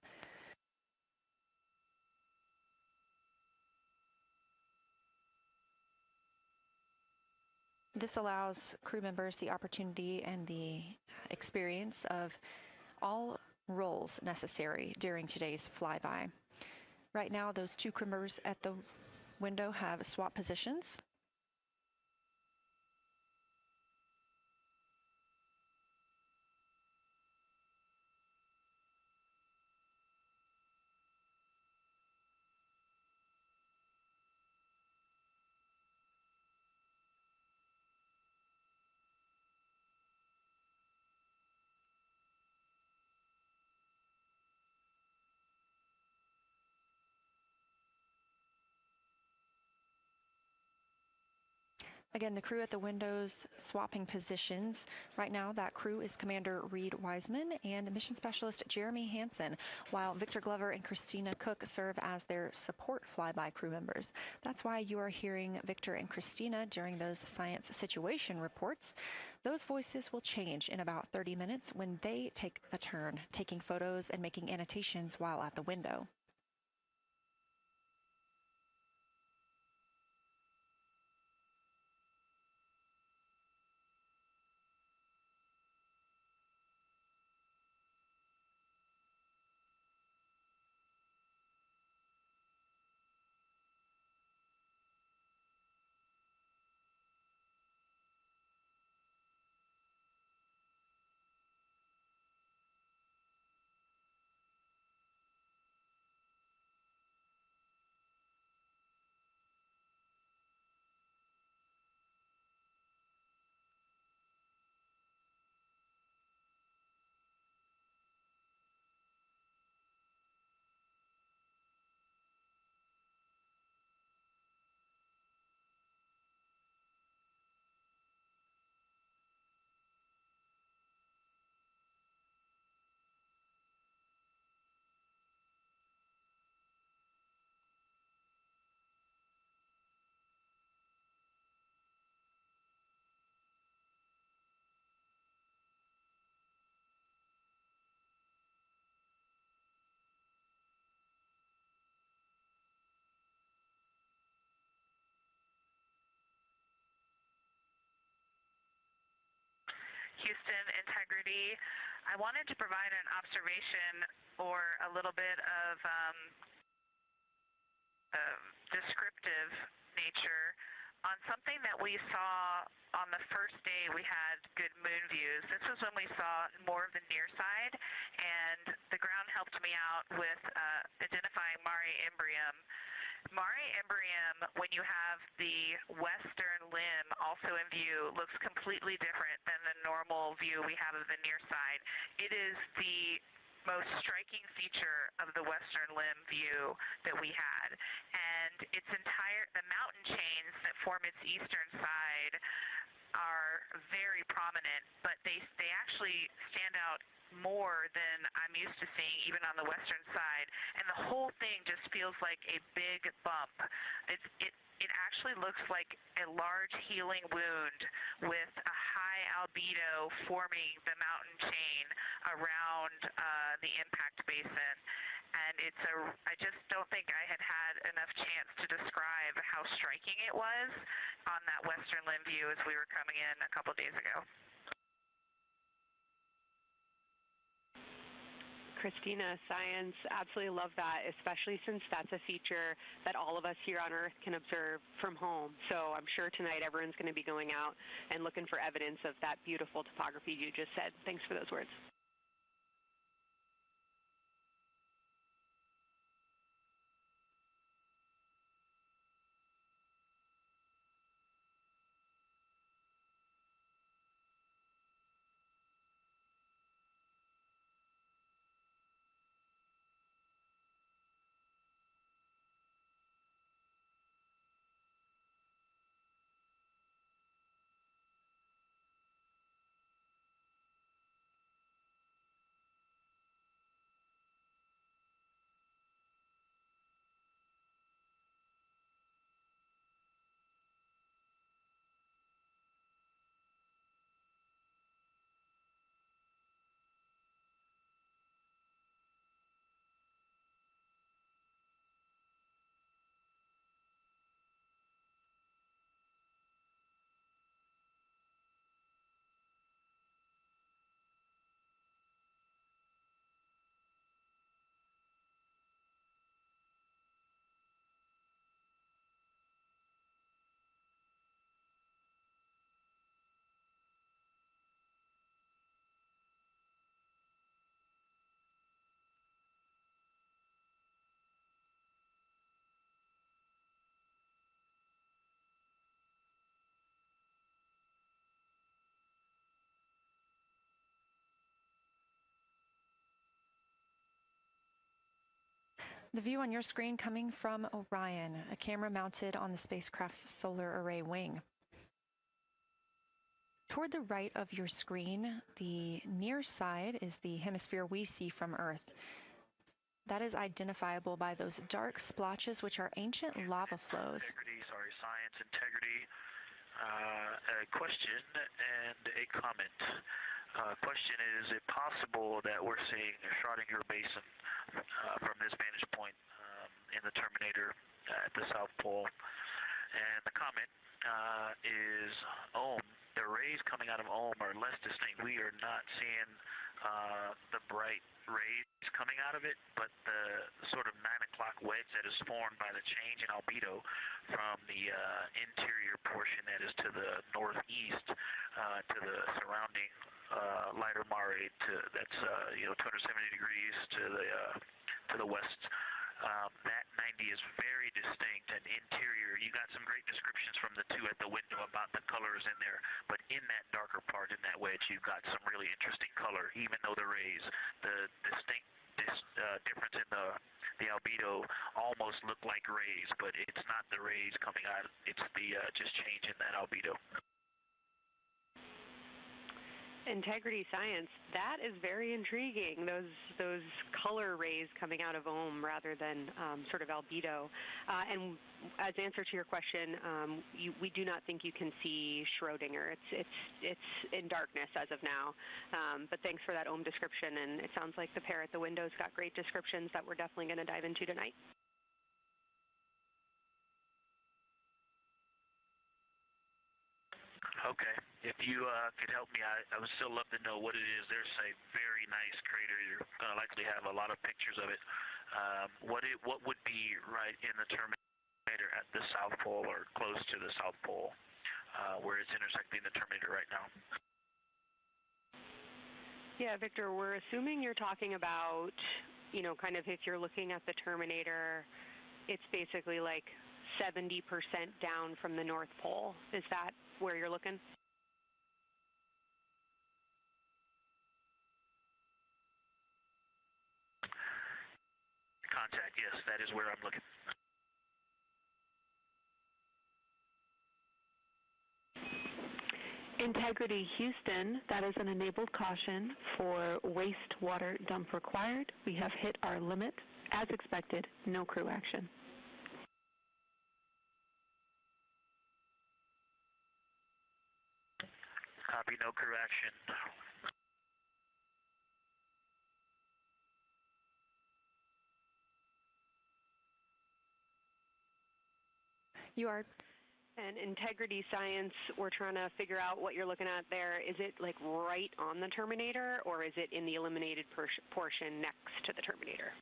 This allows crew members the opportunity and the experience of all roles necessary during today's flyby. Right now, those two crew members at the window have swap positions. Again, the crew at the windows swapping positions. Right now, that crew is Commander Reed Wiseman and Mission Specialist Jeremy Hansen, while Victor Glover and Christina Cook serve as their support flyby crew members. That's why you are hearing Victor and Christina during those science situation reports. Those voices will change in about 30 minutes when they take a turn, taking photos and making annotations while at the window. Houston, integrity. I wanted to provide an observation or a little bit of descriptive nature on something that we saw on the first day we had good moon views. This was when we saw more of the near side, and the ground helped me out with identifying Mare Imbrium. Mare Imbrium, when you have the western limb also in view, looks completely different than the normal view we have of the near side. It is the most striking feature of the western limb view that we had. And the mountain chains that form its eastern side are very prominent, but they actually stand out more than I'm used to seeing even on the western side, and the whole thing just feels like a big bump. It actually looks like a large healing wound with a high albedo forming the mountain chain around the impact basin. And I just don't think I had enough chance to describe how striking it was on that western limb view as we were coming in a couple days ago. Christina, science, absolutely love that, especially since that's a feature that all of us here on Earth can observe from home. So I'm sure tonight everyone's going to be going out and looking for evidence of that beautiful topography you just said. Thanks for those words. The view on your screen coming from Orion, a camera mounted on the spacecraft's solar array wing. Toward the right of your screen, the near side is the hemisphere we see from Earth. That is identifiable by those dark splotches, which are ancient lava flows. Science integrity. A question and a comment. Question is it possible that we're seeing a Schrodinger basin from this vantage point in the Terminator at the South Pole? And the comment is the rays coming out of are less distinct. We are not seeing the bright rays coming out of it, but the sort of 9 o'clock wedge that is formed by the change in albedo from the interior portion that is to the northeast to the surrounding lighter mare that's 270 degrees to the west. That 90 is very distinct and interior. You got some great descriptions from the two at the window about the colors in there, but in that darker part, in that wedge, you've got some really interesting color, even though the rays, the distinct difference in the albedo almost look like rays, but it's not the rays coming out. It's the just change in that albedo. Integrity science, that is very intriguing, those color rays coming out of rather than sort of albedo. And as answer to your question, we do not think you can see Schrodinger. It's in darkness as of now. But thanks for that description, and it sounds like the pair at the windows got great descriptions that we're definitely going to dive into tonight. Okay. If you could help me, I would still love to know what it is. There's a very nice crater. You're going to likely have a lot of pictures of it. What would be right in the Terminator at the South Pole or close to the South Pole, where it's intersecting the Terminator right now? Yeah, Victor, we're assuming you're talking about, kind of if you're looking at the Terminator, it's basically like 70% down from the North Pole. Is that where you're looking? Contact, yes, that is where I'm looking. Integrity Houston, that is an enabled caution for wastewater dump required. We have hit our limit. As expected, no crew action. Copy, no crew action. You are. And integrity science, we're trying to figure out what you're looking at there. Is it like right on the Terminator, or is it in the illuminated portion next to the Terminator?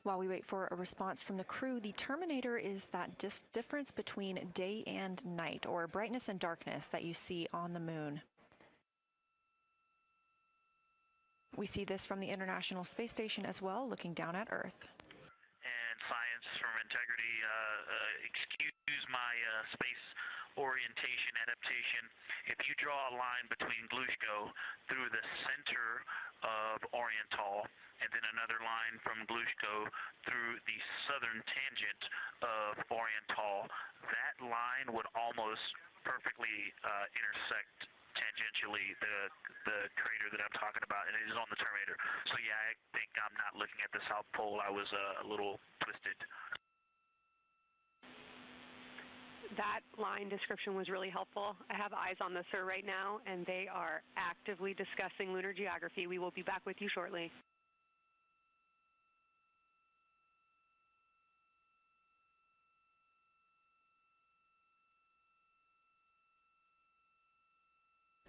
While we wait for a response from the crew, the Terminator is that difference between day and night, or brightness and darkness, that you see on the moon. We see this from the International Space Station as well, looking down at Earth. And science from integrity, excuse my space orientation adaptation. If you draw a line between Glushko through the center of Oriental, and then another line from Glushko through the southern tangent of Oriental, that line would almost perfectly intersect tangentially the crater that I'm talking about, and it is on the Terminator. So yeah, I think I'm not looking at the South Pole. I was a little twisted. That line description was really helpful. I have eyes on the SIR right now, and they are actively discussing lunar geography. We will be back with you shortly.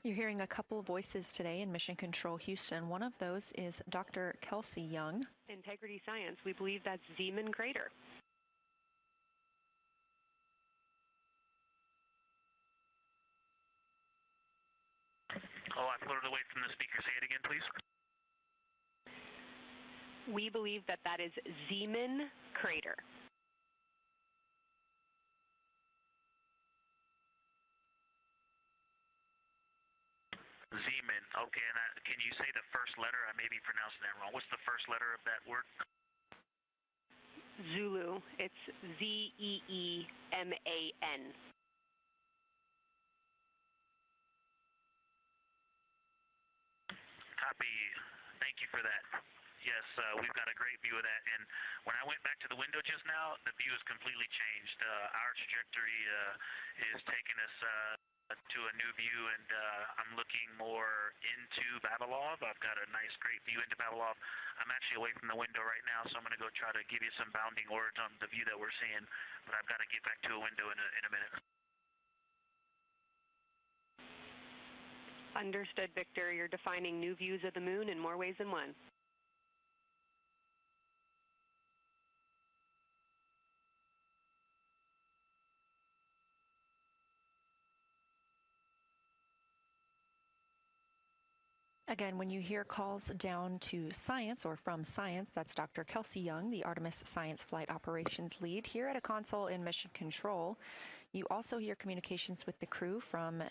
You're hearing a couple of voices today in Mission Control Houston. One of those is Dr. Kelsey Young. Integrity science, we believe that's Zeeman crater. Oh, I floated away from the speaker. Say it again, please. We believe that that is Zeeman crater. Zeeman. Okay, and can you say the first letter? I may be pronouncing that wrong. What's the first letter of that word? Zulu. It's Z-E-E-M-A-N. Copy. Thank you for that. Yes, we've got a great view of that. And when I went back to the window just now, the view has completely changed. Our trajectory is taking us to a new view, and I'm looking more into Babalov. I've got a nice, great view into Babalov. I'm actually away from the window right now, so I'm going to go try to give you some bounding words on the view that we're seeing. But I've got to get back to a window in a minute. Understood, Victor. You're defining new views of the moon in more ways than one. Again, when you hear calls down to science or from science, that's Dr. Kelsey Young, the Artemis Science Flight Operations Lead here at a console in Mission Control. You also hear communications with the crew from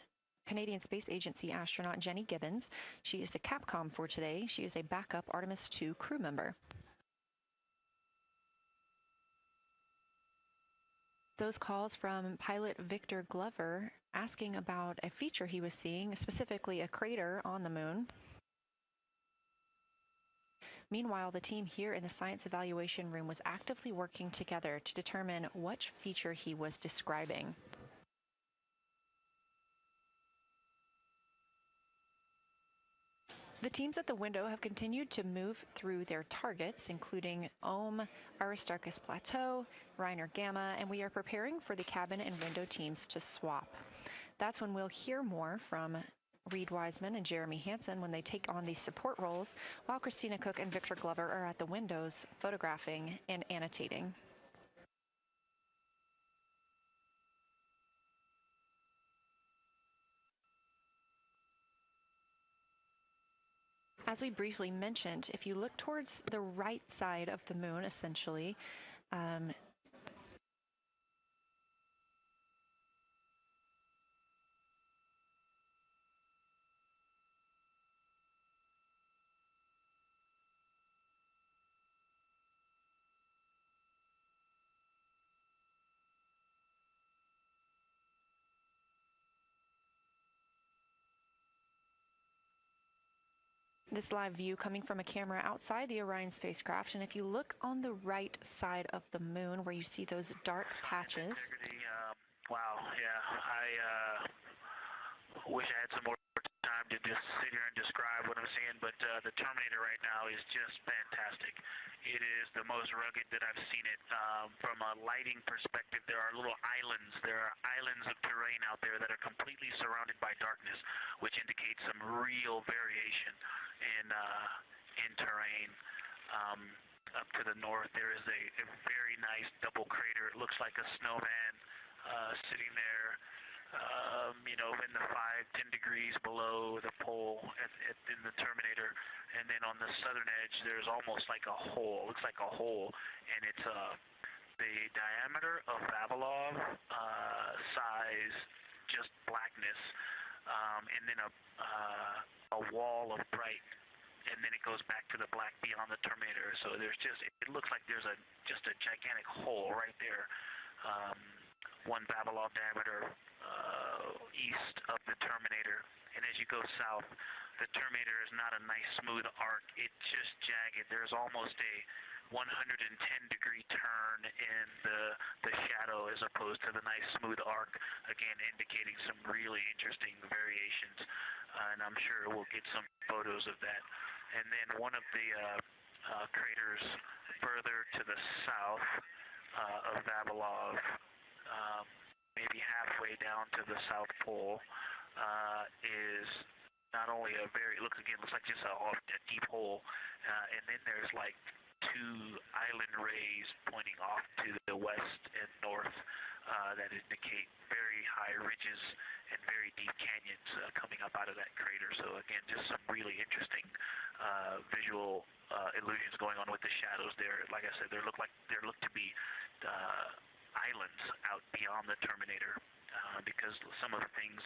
Canadian Space Agency astronaut Jenny Gibbons. She is the Capcom for today. She is a backup Artemis II crew member. Those calls from pilot Victor Glover asking about a feature he was seeing, specifically a crater on the moon. Meanwhile, the team here in the science evaluation room was actively working together to determine which feature he was describing. The teams at the window have continued to move through their targets, including Aristarchus Plateau, Reiner Gamma, and we are preparing for the cabin and window teams to swap. That's when we'll hear more from Reed Wiseman and Jeremy Hansen when they take on these support roles, while Christina Cook and Victor Glover are at the windows photographing and annotating. As we briefly mentioned, if you look towards the right side of the moon, essentially, this live view coming from a camera outside the Orion spacecraft, and if you look on the right side of the moon where you see those dark patches. Wow, yeah, I wish I had some more time to just sit here and describe what I'm seeing, but the Terminator right now is just fantastic. It is the most rugged that I've seen it. From a lighting perspective, there are little islands. There are islands of terrain out there that are completely surrounded by darkness, which indicates some real variation in terrain. Up to the north, there is a very nice double crater. It looks like a snowman sitting there, in the 5-10 degrees below the pole in the Terminator. And then on the southern edge, there's almost like a hole. Looks like a hole, and it's the diameter of Vavilov size, just blackness, and then a wall of bright, and then it goes back to the black beyond the Terminator. So there's it looks like there's just a gigantic hole right there, 1 Vavilov diameter east of the Terminator. And as you go south, the Terminator is not a nice smooth arc. It's just jagged. There's almost a 110-degree turn in the shadow as opposed to the nice smooth arc, again indicating some really interesting variations. And I'm sure we'll get some photos of that. And then one of the craters further to the south of Vavilov, maybe halfway down to the South Pole, is not only looks like just a deep hole, and then there's like 2 island rays pointing off to the west and north that indicate very high ridges and very deep canyons coming up out of that crater. So again, just some really interesting visual illusions going on with the shadows there. Like I said, they look to be islands out beyond the terminator because some of the things,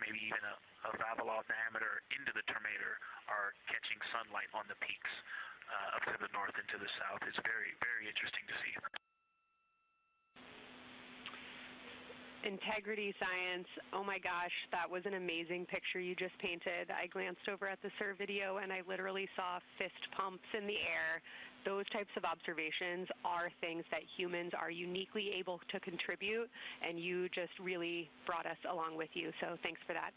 maybe even a Vavilov diameter into the terminator are catching sunlight on the peaks up to the north and to the south. It's very, very interesting to see. Integrity science, oh my gosh, that was an amazing picture you just painted. I glanced over at the SIR video and I literally saw fist pumps in the air. Those types of observations are things that humans are uniquely able to contribute, and you just really brought us along with you, so thanks for that.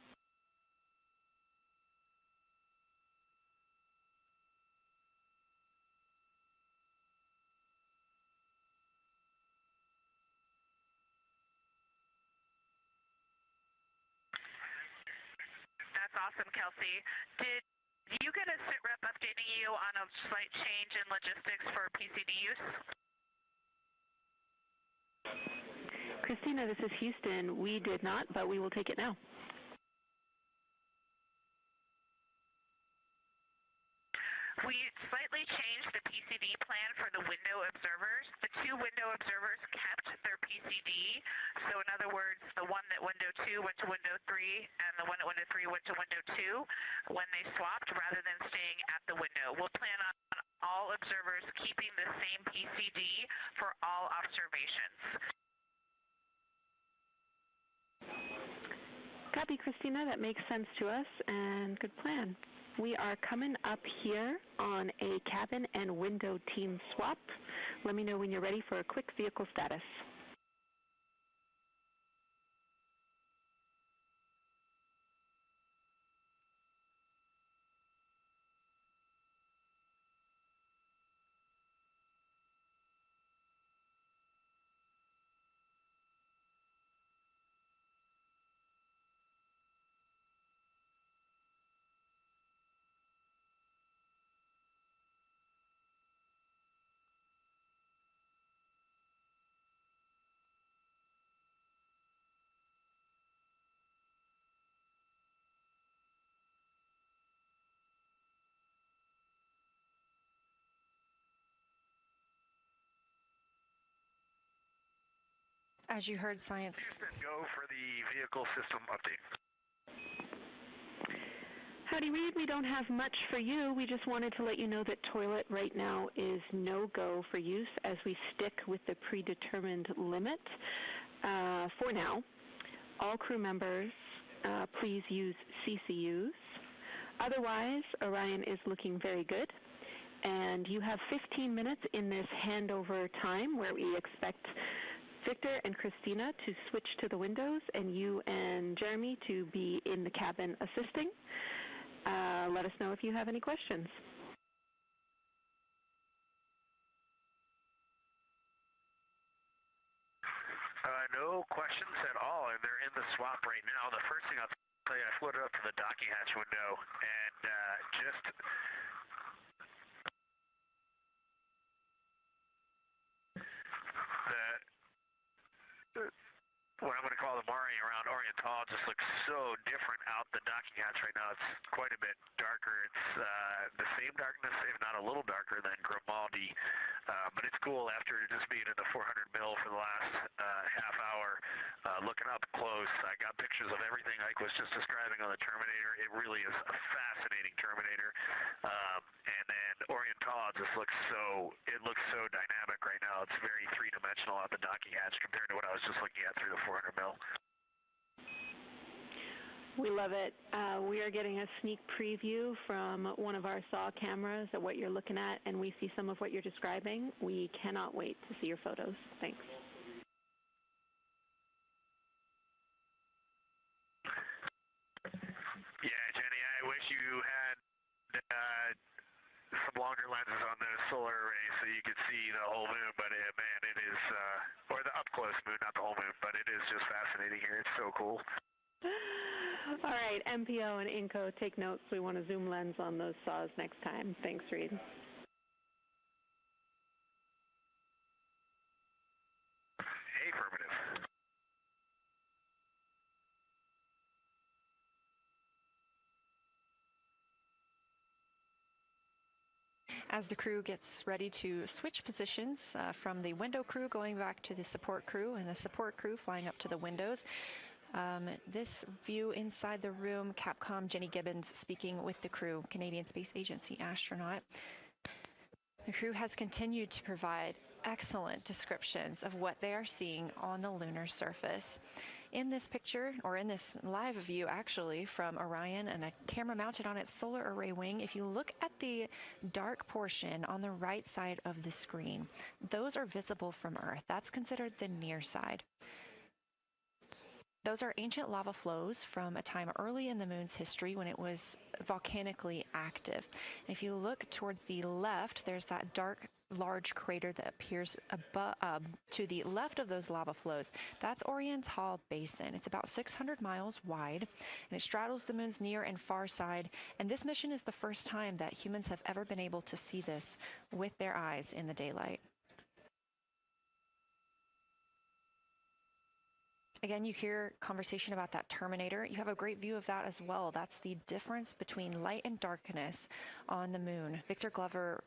That's awesome, Kelsey. Did you get a sit rep updating you on a slight change in logistics for PCD use? Christina, this is Houston. We did not, but we will take it now. We slightly changed the PCD plan for the window observers. The two window observers kept their PCD. So in other words, the one that window 2 went to window 3 and the one at window 3 went to window 2 when they swapped rather than staying at the window. We'll plan on all observers keeping the same PCD for all observations. Copy, Christina. That makes sense to us, and good plan. We are coming up here on a cabin and window team swap. Let me know when you're ready for a quick vehicle status. As you heard, science. Houston, go for the vehicle system update. Howdy, Reed. We don't have much for you. We just wanted to let you know that toilet right now is no-go for use as we stick with the predetermined limit for now. All crew members, please use CCUs. Otherwise, Orion is looking very good. And you have 15 minutes in this handover time where we expect Victor and Christina to switch to the windows and you and Jeremy to be in the cabin assisting. Let us know if you have any questions. No questions at all, and they're in the swap right now. The first thing I'll tell you, I floated up to the docking hatch window and just what I'm going to call the Mari around Oriental just looks so different out the docking hatch right now. It's quite a bit darker. It's the same darkness, if not a little darker than Grimaldi, but it's cool after just being in the 400 mil for the last half hour. Looking up close, I got pictures of everything Ike was just describing on the Terminator. It really is a fascinating Terminator. And then Oriental just looks so dynamic right now. It's very three-dimensional out the docking hatch compared to what I was just looking at through the 400 mil. We love it. We are getting a sneak preview from one of our SAW cameras at what you're looking at, and we see some of what you're describing. We cannot wait to see your photos. Thanks. Yeah, Jenny, I wish you had some longer lenses on the solar array so you could see the whole moon, but man, it is, or the up-close moon, not the whole moon, but it is just fascinating here. It's so cool. All right, MPO and INCO, take notes. We want a zoom lens on those saws next time. Thanks, Reed. As the crew gets ready to switch positions from the window crew going back to the support crew and the support crew flying up to the windows. This view inside the room, Capcom Jenny Gibbons speaking with the crew, Canadian Space Agency astronaut. The crew has continued to provide excellent descriptions of what they are seeing on the lunar surface. In this picture, or in this live view actually, from Orion and a camera mounted on its solar array wing, if you look at the dark portion on the right side of the screen, those are visible from Earth. That's considered the near side. Those are ancient lava flows from a time early in the moon's history when it was volcanically active. And if you look towards the left, there's that dark, large crater that appears to the left of those lava flows. That's Oriental Basin. It's about 600 miles wide, and it straddles the moon's near and far side. And this mission is the first time that humans have ever been able to see this with their eyes in the daylight. Again, you hear conversation about that terminator. You have a great view of that as well. That's the difference between light and darkness on the moon. Victor Glover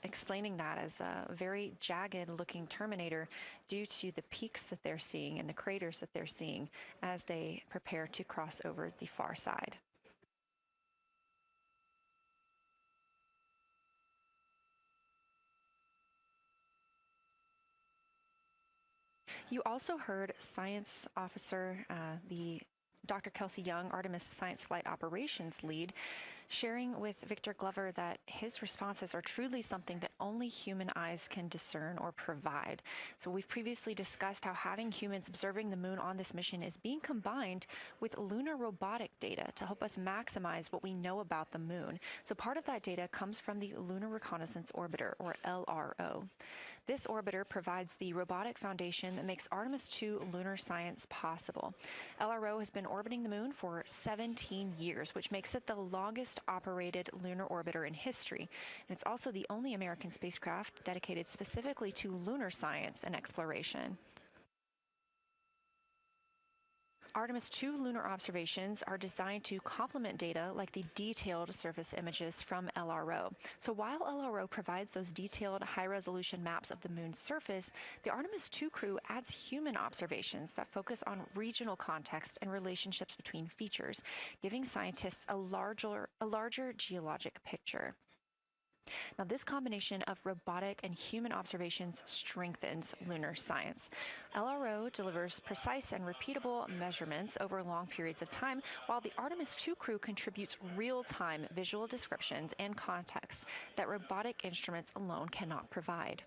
explaining that as a very jagged looking terminator due to the peaks that they're seeing and the craters that they're seeing as they prepare to cross over the far side. You also heard science officer, the Dr. Kelsey Young, Artemis Science Flight Operations lead, sharing with Victor Glover that his responses are truly something that only human eyes can discern or provide. So we've previously discussed how having humans observing the moon on this mission is being combined with lunar robotic data to help us maximize what we know about the moon. So part of that data comes from the Lunar Reconnaissance Orbiter, or LRO. This orbiter provides the robotic foundation that makes Artemis II lunar science possible. LRO has been orbiting the moon for 17 years, which makes it the longest operated lunar orbiter in history. And it's also the only American spacecraft dedicated specifically to lunar science and exploration. Artemis II lunar observations are designed to complement data like the detailed surface images from LRO. So while LRO provides those detailed high-resolution maps of the moon's surface, the Artemis II crew adds human observations that focus on regional context and relationships between features, giving scientists a larger geologic picture. Now, this combination of robotic and human observations strengthens lunar science. LRO delivers precise and repeatable measurements over long periods of time, while the Artemis II crew contributes real-time visual descriptions and context that robotic instruments alone cannot provide.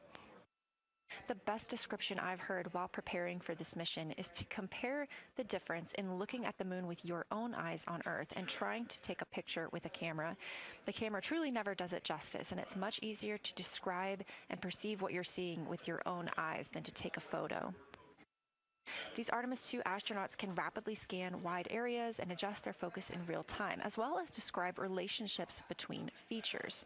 The best description I've heard while preparing for this mission is to compare the difference in looking at the moon with your own eyes on Earth and trying to take a picture with a camera. The camera truly never does it justice, and it's much easier to describe and perceive what you're seeing with your own eyes than to take a photo. These Artemis II astronauts can rapidly scan wide areas and adjust their focus in real time, as well as describe relationships between features.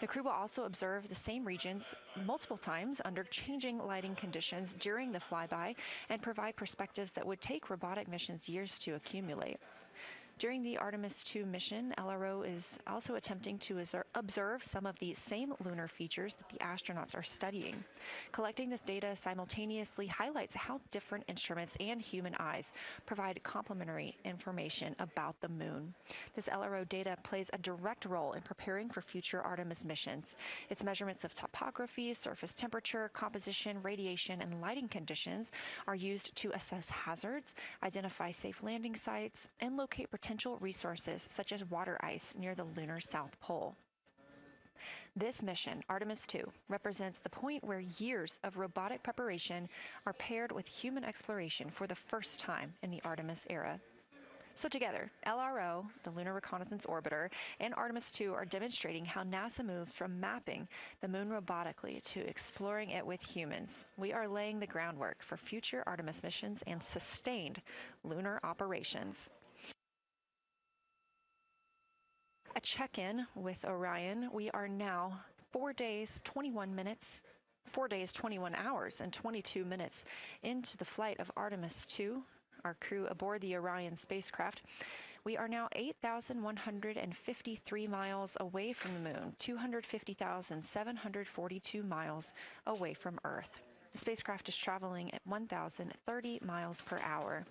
The crew will also observe the same regions multiple times under changing lighting conditions during the flyby and provide perspectives that would take robotic missions years to accumulate. During the Artemis II mission, LRO is also attempting to observe some of the same lunar features that the astronauts are studying. Collecting this data simultaneously highlights how different instruments and human eyes provide complementary information about the moon. This LRO data plays a direct role in preparing for future Artemis missions. Its measurements of topography, surface temperature, composition, radiation, and lighting conditions are used to assess hazards, identify safe landing sites, and locate potential resources such as water ice near the lunar South Pole. This mission, Artemis II, represents the point where years of robotic preparation are paired with human exploration for the first time in the Artemis era. So together, LRO, the Lunar Reconnaissance Orbiter, and Artemis II are demonstrating how NASA moved from mapping the moon robotically to exploring it with humans. We are laying the groundwork for future Artemis missions and sustained lunar operations. A check-in with Orion. We are now 4 days, 21 hours, and 22 minutes into the flight of Artemis II, our crew aboard the Orion spacecraft. We are now 8,153 miles away from the moon, 250,742 miles away from Earth. The spacecraft is traveling at 1,030 miles per hour.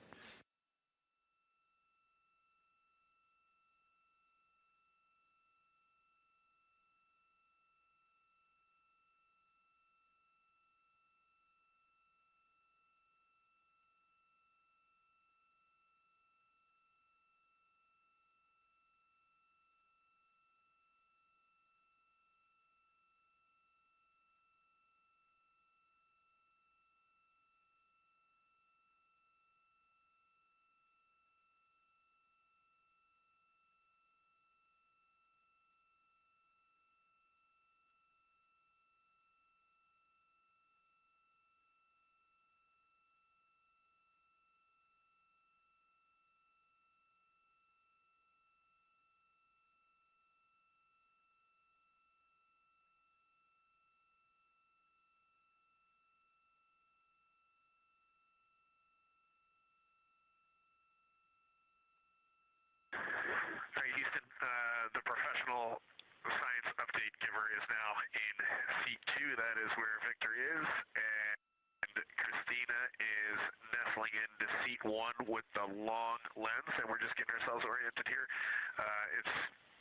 The professional science update giver is now in seat 2. That is where Victor is, and Christina is nestling into seat 1 with the long lens, and we're just getting ourselves oriented here.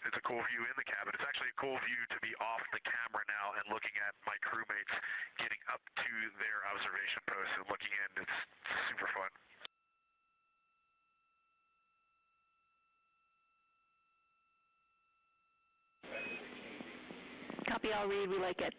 It's a cool view in the cabin. It's actually a cool view to be off the camera now and looking at my crewmates getting up to their observation post and looking in. It's super fun. Copy, I'll read. We like it.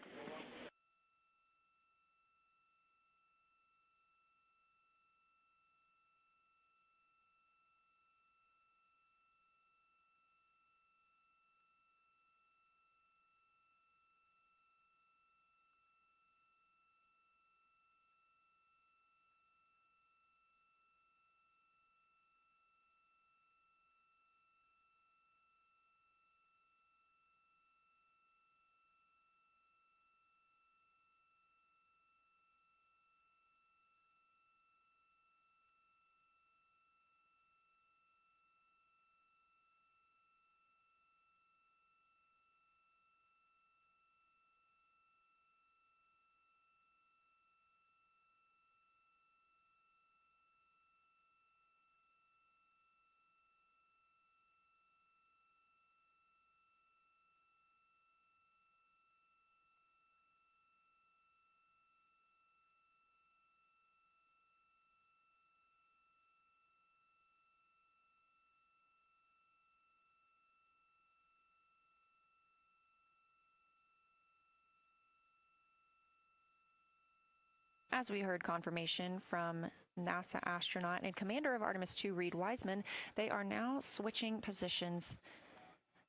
As we heard confirmation from NASA astronaut and commander of Artemis II, Reid Wiseman, they are now switching positions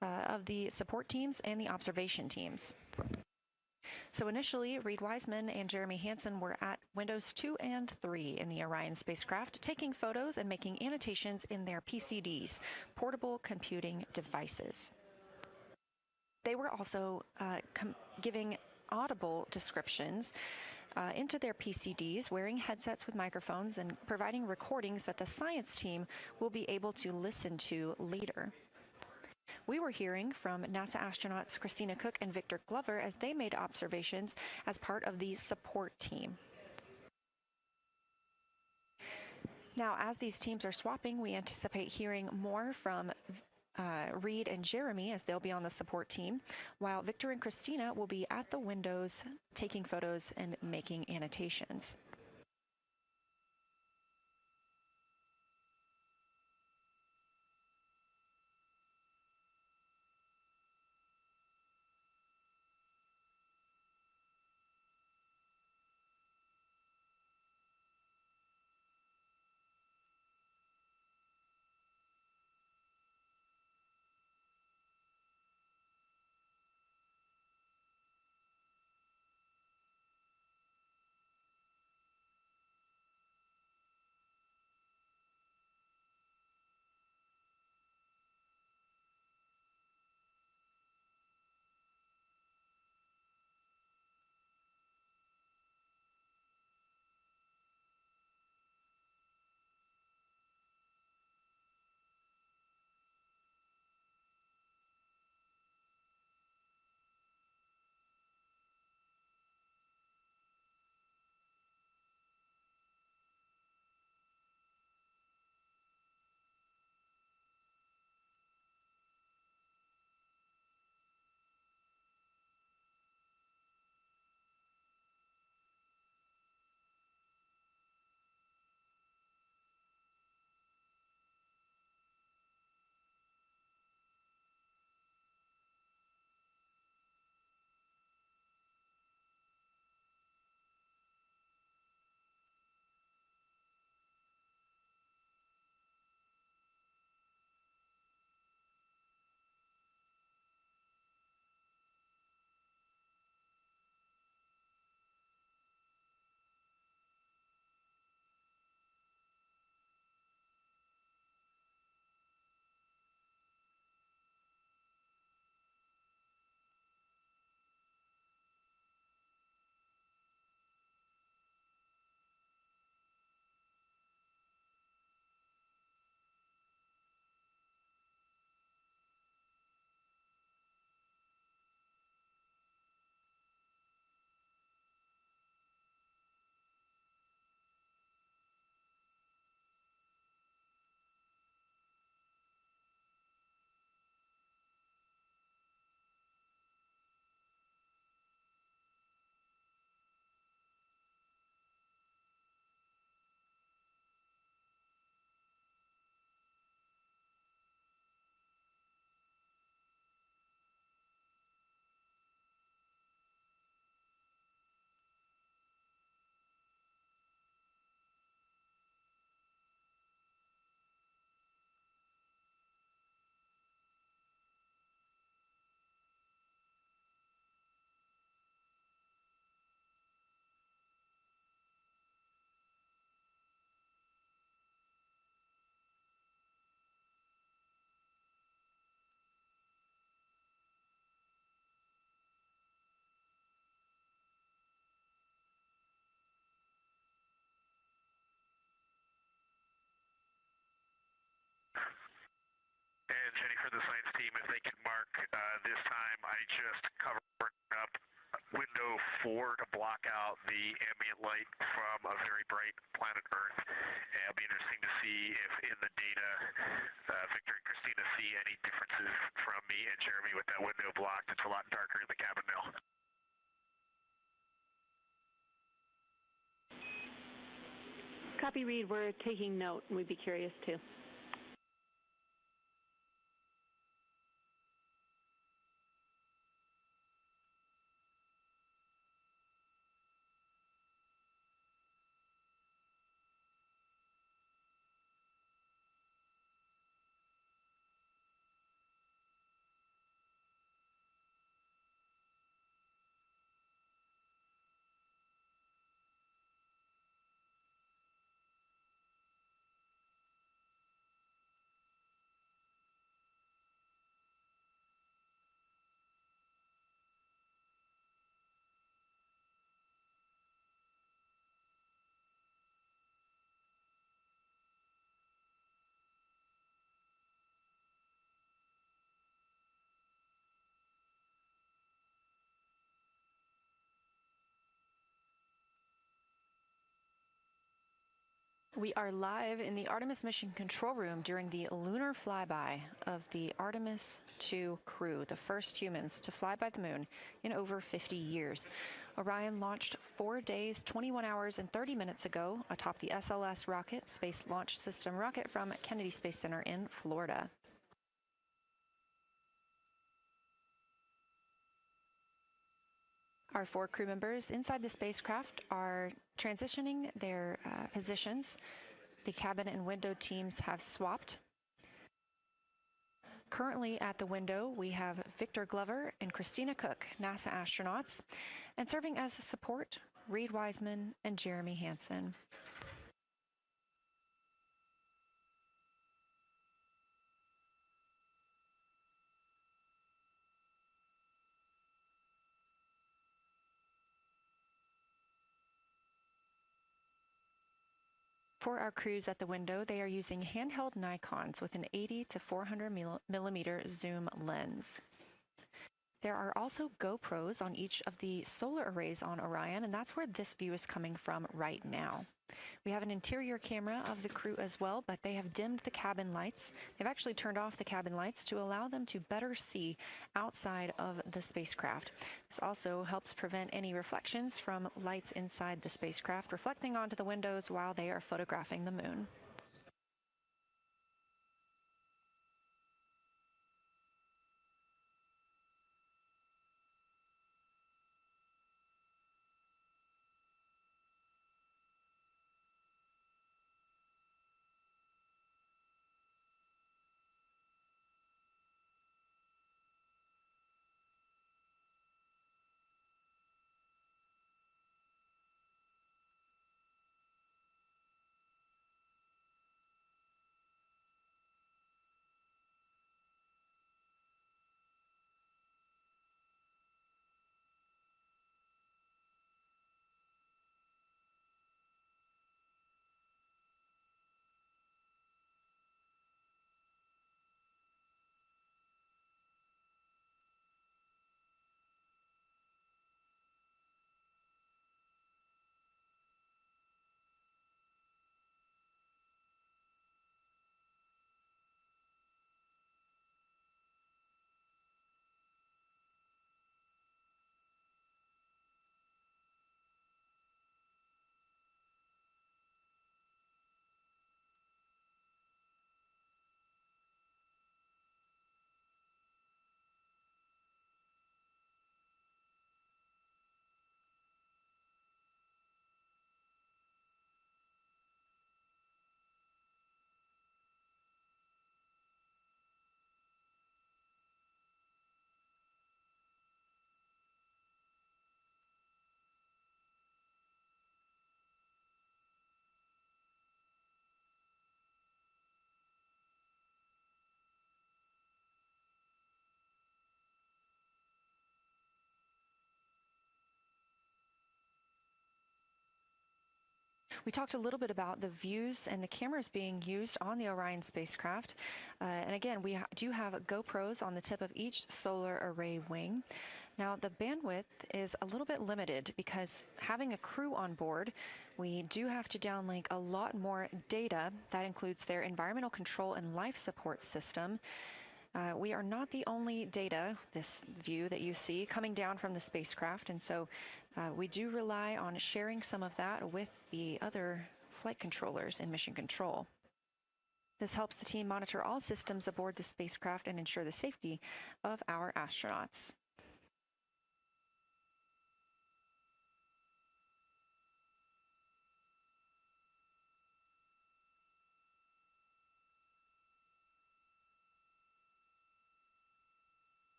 of the support teams and the observation teams. So initially, Reid Wiseman and Jeremy Hansen were at windows 2 and 3 in the Orion spacecraft, taking photos and making annotations in their PCDs, portable computing devices. They were also giving audible descriptions into their PCDs, wearing headsets with microphones and providing recordings that the science team will be able to listen to later. We were hearing from NASA astronauts Christina Cook and Victor Glover as they made observations as part of the support team. Now, as these teams are swapping, we anticipate hearing more from Reid and Jeremy as they'll be on the support team, while Victor and Christina will be at the windows taking photos and making annotations. for the science team if they could mark this time. I just covered up window 4 to block out the ambient light from a very bright planet Earth. And it'll be interesting to see if in the data Victor and Christina see any differences from me and Jeremy with that window blocked. It's a lot darker in the cabin now. Copy, Reed. We're taking note, and we'd be curious too. We are live in the Artemis mission control room during the lunar flyby of the Artemis II crew, the first humans to fly by the moon in over 50 years. Orion launched 4 days, 21 hours, and 30 minutes ago atop the SLS rocket, Space Launch System rocket from Kennedy Space Center in Florida. Our 4 crew members inside the spacecraft are transitioning their positions. The cabin and window teams have swapped. Currently at the window, we have Victor Glover and Christina Cook, NASA astronauts, and serving as support, Reed Wiseman and Jeremy Hansen. For our crews at the window, they are using handheld Nikons with an 80 to 400 millimeter zoom lens. There are also GoPros on each of the solar arrays on Orion, and that's where this view is coming from right now. We have an interior camera of the crew as well, but they have dimmed the cabin lights. They've actually turned off the cabin lights to allow them to better see outside of the spacecraft. This also helps prevent any reflections from lights inside the spacecraft reflecting onto the windows while they are photographing the moon. We talked a little bit about the views and the cameras being used on the Orion spacecraft. And again, we do have GoPros on the tip of each solar array wing. Now, the bandwidth is a little bit limited because having a crew on board, we do have to downlink a lot more data. That includes their environmental control and life support system. We are not the only data, this view that you see, coming down from the spacecraft, and so we do rely on sharing some of that with the other flight controllers in mission control. This helps the team monitor all systems aboard the spacecraft and ensure the safety of our astronauts.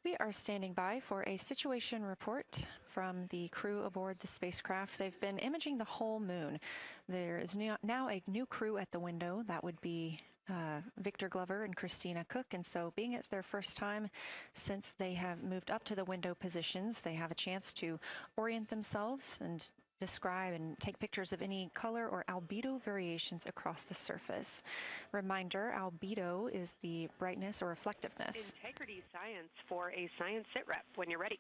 We are standing by for a situation report from the crew aboard the spacecraft. They've been imaging the whole moon. There is now a new crew at the window. That would be Victor Glover and Christina Cook. And so being it's their first time since they have moved up to the window positions, they have a chance to orient themselves and describe and take pictures of any color or albedo variations across the surface. Reminder, albedo is the brightness or reflectiveness. Integrity science for a science sit rep when you're ready.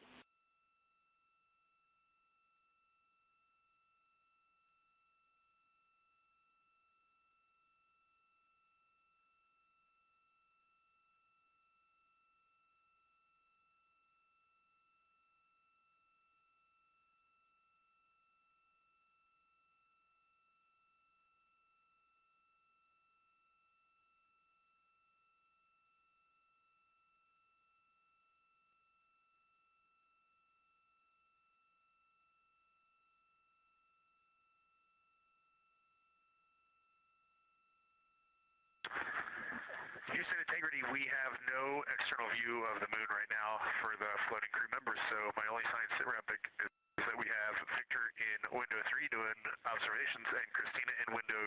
Houston Integrity, we have no external view of the moon right now for the floating crew members, so my only science sit rep is that we have Victor in window 3 doing observations and Christina in window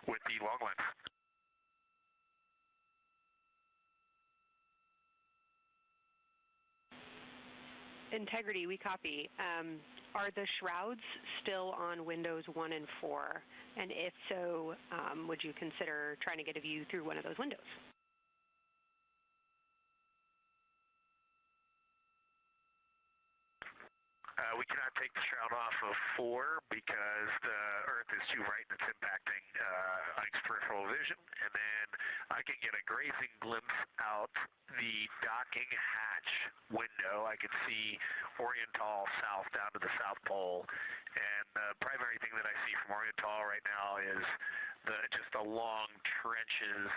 2 with the long lens. Integrity, we copy. Are the shrouds still on windows 1 and 4? And if so, would you consider trying to get a view through one of those windows? We cannot take the shroud off of 4 because the Earth is too bright and it's impacting Ike's peripheral vision. And then I can get a grazing glimpse out the docking hatch window. I can see Oriental south down to the South Pole. And the primary thing that I see from Oriental right now is just the long trenches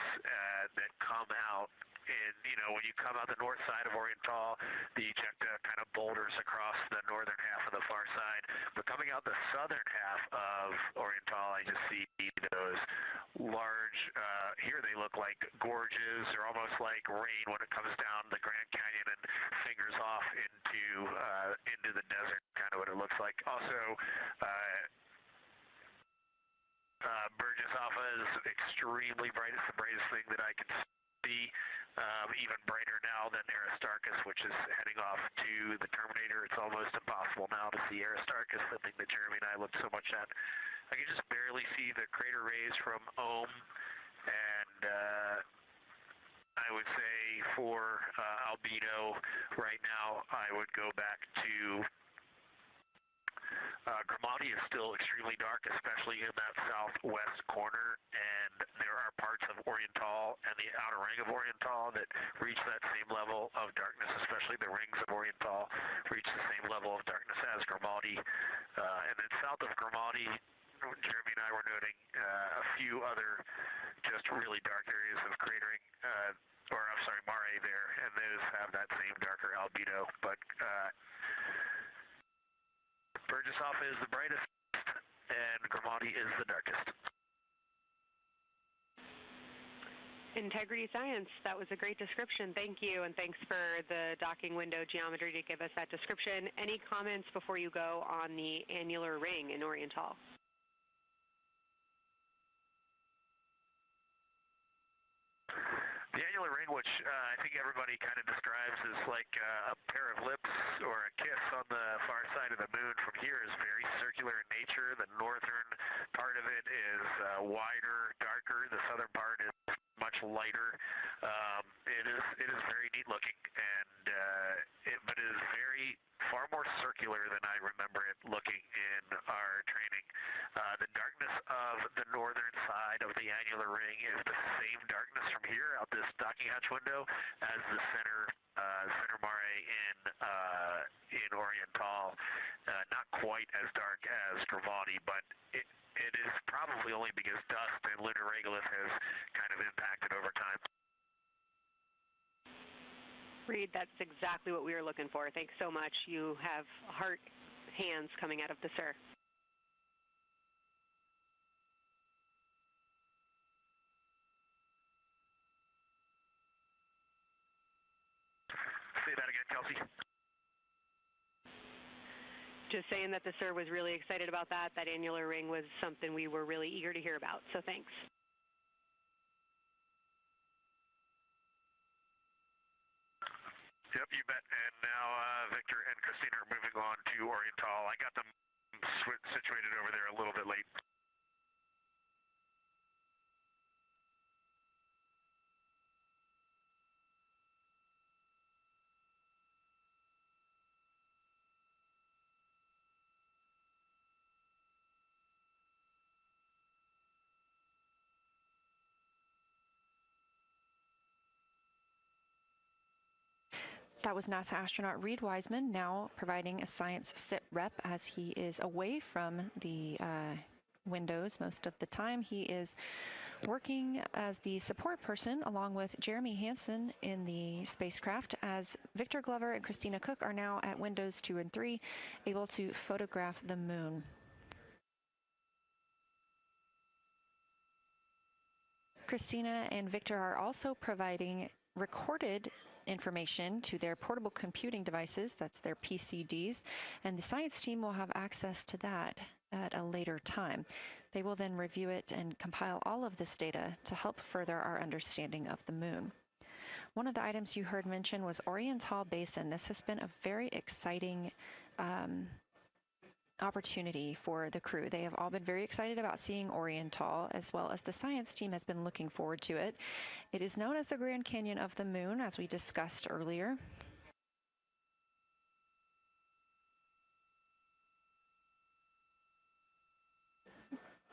that come out. And, you know, when you come out the north side of Oriental, the ejecta kind of boulders across the northern half of the far side. But coming out the southern half of Oriental, I just see those large, here they look like gorges. They're almost like rain when it comes down the Grand Canyon and fingers off into the desert, kind of what it looks like. Also, Burgess Alpha is extremely bright. It's the brightest thing that I can see. Even brighter now than Aristarchus, which is heading off to the Terminator. It's almost impossible now to see Aristarchus, the thing that Jeremy and I looked so much at. I can just barely see the crater rays from Ohm, and I would say for albedo right now, I would go back to Grimati is still extremely dark, especially in that southwest corner, and there are parts of Oriental and the outer ring of Oriental that reach that same level of darkness, especially the rings of Oriental reach the same level of darkness as Grimati. And then south of Grimati, Jeremy and I were noting a few other just really dark areas of cratering, mare there, and those have that same darker albedo. But Burgesshoff is the brightest, and Grimati is the darkest. Integrity Science, that was a great description. Thank you, and thanks for the docking window geometry to give us that description. Any comments before you go on the annular ring in Oriental? The annular ring, which I think everybody kind of describes as like a pair of lips or a kiss on the far side of the moon from here, is very circular in nature. The northern part of it is wider, darker. The southern part is much lighter. It is very neat looking, and but it is far more circular than I remember it looking in our training. The darkness of the northern side of the annular ring is the same darkness from here out this docking hatch window as the center mare in Oriental. Not quite as dark as Grimati, but it is probably only because dust and lunar regolith has kind of impacted over time. Reed, that's exactly what we were looking for. Thanks so much. You have heart hands coming out of the SIR. Say that again, Kelsey. Just saying that the SIR was really excited about that. That annular ring was something we were really eager to hear about, so thanks. Yep, you bet. And now Victor and Christina are moving on to Oriental. I got them situated over there a little bit late. That was NASA astronaut Reed Wiseman, now providing a science sit rep as he is away from the windows most of the time. He is working as the support person along with Jeremy Hansen in the spacecraft, as Victor Glover and Christina Cook are now at windows 2 and 3, able to photograph the moon. Christina and Victor are also providing recorded information to their portable computing devices, that's their PCDs, and the science team will have access to that at a later time. They will then review it and compile all of this data to help further our understanding of the moon. One of the items you heard mentioned was Oriental Basin. This has been a very exciting opportunity for the crew. They have all been very excited about seeing Oriental, as well as the science team has been looking forward to it. It is known as the Grand Canyon of the Moon, as we discussed earlier.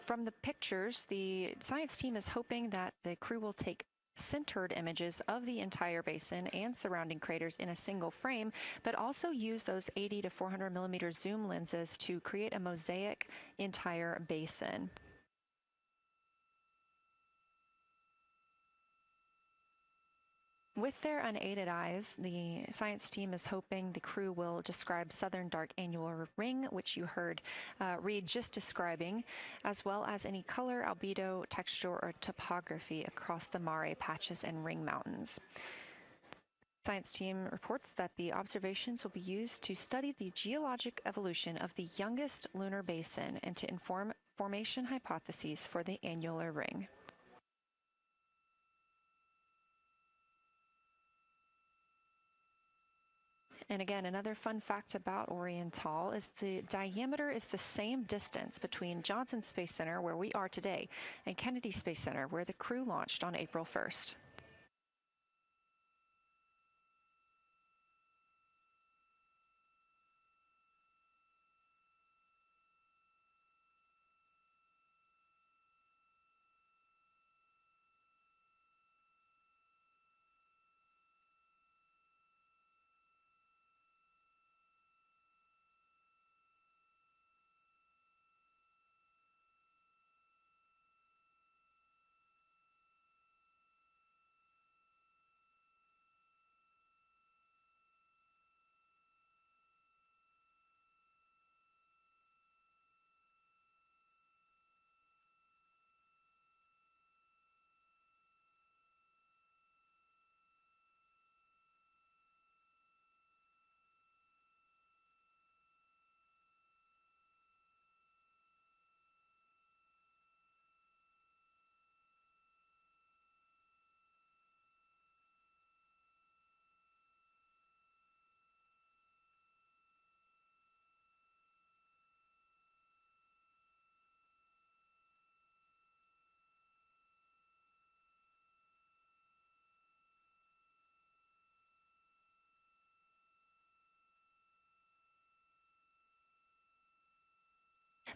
From the pictures, the science team is hoping that the crew will take centered images of the entire basin and surrounding craters in a single frame, but also use those 80 to 400 millimeter zoom lenses to create a mosaic entire basin. With their unaided eyes, the science team is hoping the crew will describe southern dark annular ring, which you heard Reed just describing, as well as any color, albedo, texture, or topography across the mare patches and ring mountains. Science team reports that the observations will be used to study the geologic evolution of the youngest lunar basin and to inform formation hypotheses for the annular ring. And again, another fun fact about Oriental is the diameter is the same distance between Johnson Space Center, where we are today, and Kennedy Space Center, where the crew launched on April 1st.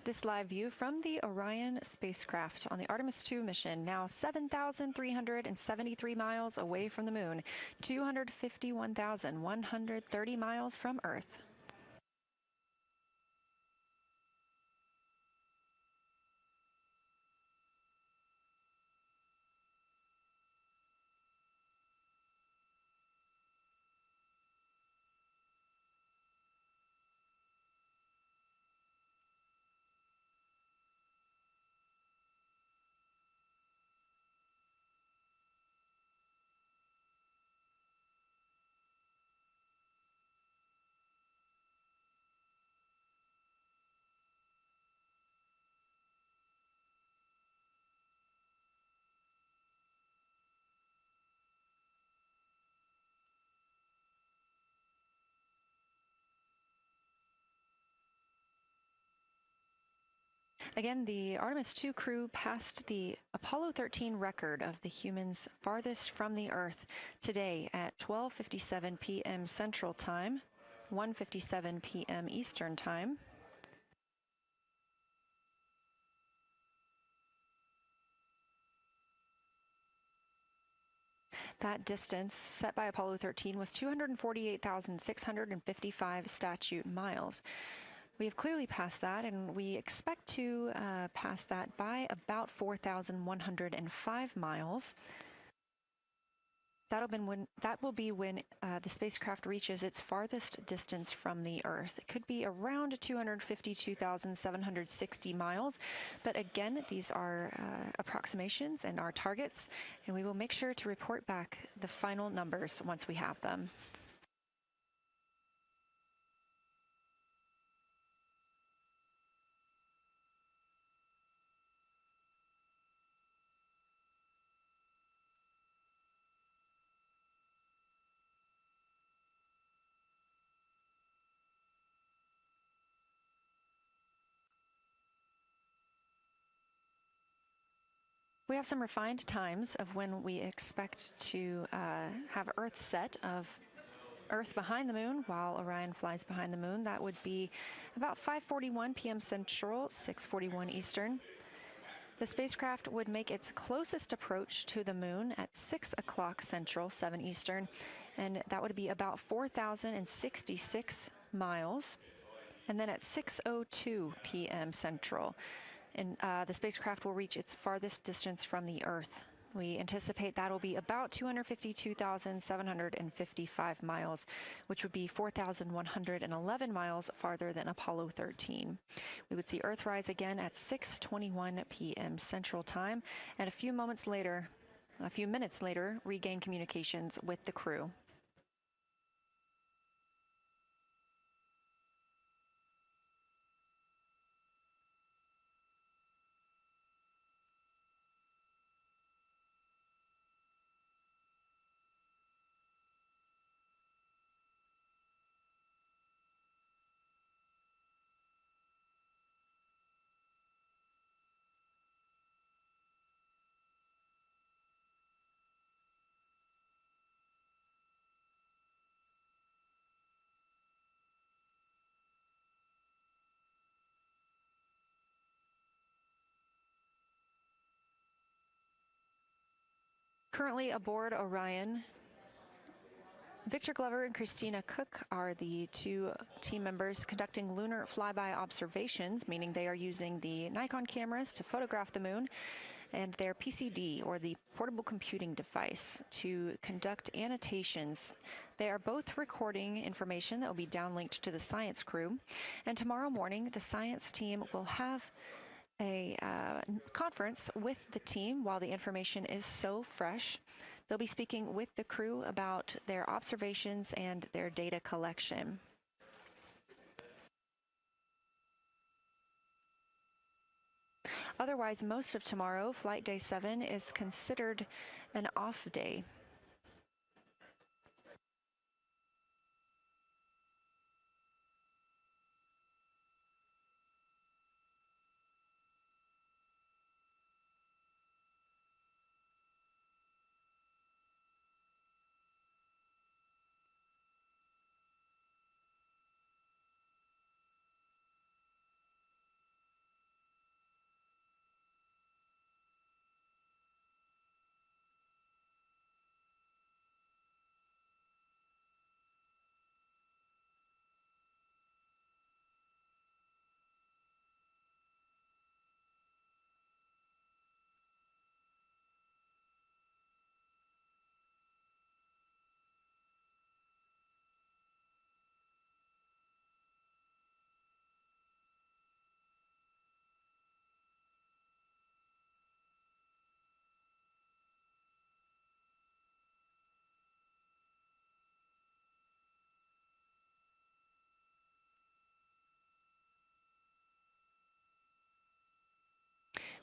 This live view from the Orion spacecraft on the Artemis II mission, now 7,373 miles away from the moon, 251,130 miles from Earth. Again, the Artemis II crew passed the Apollo 13 record of the humans farthest from the Earth today at 12:57 p.m. Central Time, 1:57 p.m. Eastern Time. That distance set by Apollo 13 was 248,655 statute miles. We have clearly passed that, and we expect to pass that by about 4,105 miles. That will be when the spacecraft reaches its farthest distance from the Earth. It could be around 252,760 miles, but again, these are approximations and our targets, and we will make sure to report back the final numbers once we have them. We have some refined times of when we expect to have Earth set of Earth behind the moon while Orion flies behind the moon. That would be about 5:41 p.m. Central, 6:41 Eastern. The spacecraft would make its closest approach to the moon at 6 o'clock Central, 7 Eastern, and that would be about 4,066 miles. And then at 6:02 p.m. Central, and the spacecraft will reach its farthest distance from the Earth. We anticipate that'll be about 252,755 miles, which would be 4,111 miles farther than Apollo 13. We would see Earthrise again at 6:21 p.m. Central Time, and a few minutes later, regain communications with the crew. Currently aboard Orion, Victor Glover and Christina Cook are the two team members conducting lunar flyby observations, meaning they are using the Nikon cameras to photograph the moon, and their PCD, or the portable computing device, to conduct annotations. They are both recording information that will be downlinked to the science crew, and tomorrow morning the science team will have a conference with the team while the information is so fresh. They'll be speaking with the crew about their observations and their data collection. Otherwise, most of tomorrow, Flight Day 7, is considered an off day.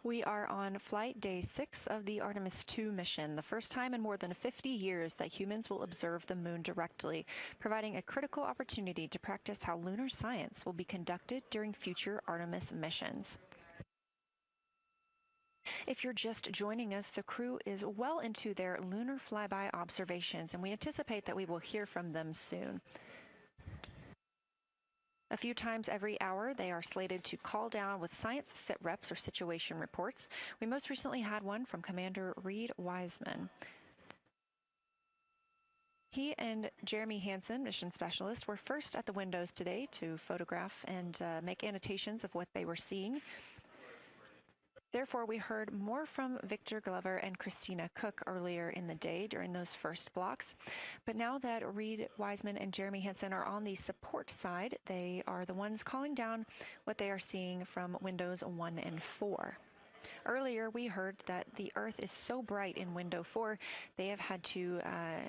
We are on flight day 6 of the Artemis II mission, the first time in more than 50 years that humans will observe the moon directly, providing a critical opportunity to practice how lunar science will be conducted during future Artemis missions. If you're just joining us, the crew is well into their lunar flyby observations, and we anticipate that we will hear from them soon. A few times every hour, they are slated to call down with science sit reps or situation reports. We most recently had one from Commander Reed Wiseman. He and Jeremy Hansen, mission specialist, were first at the windows today to photograph and make annotations of what they were seeing. Therefore, we heard more from Victor Glover and Christina Cook earlier in the day during those first blocks. But now that Reed Wiseman and Jeremy Hansen are on the support side, they are the ones calling down what they are seeing from windows 1 and 4. Earlier, we heard that the Earth is so bright in window 4, they have had to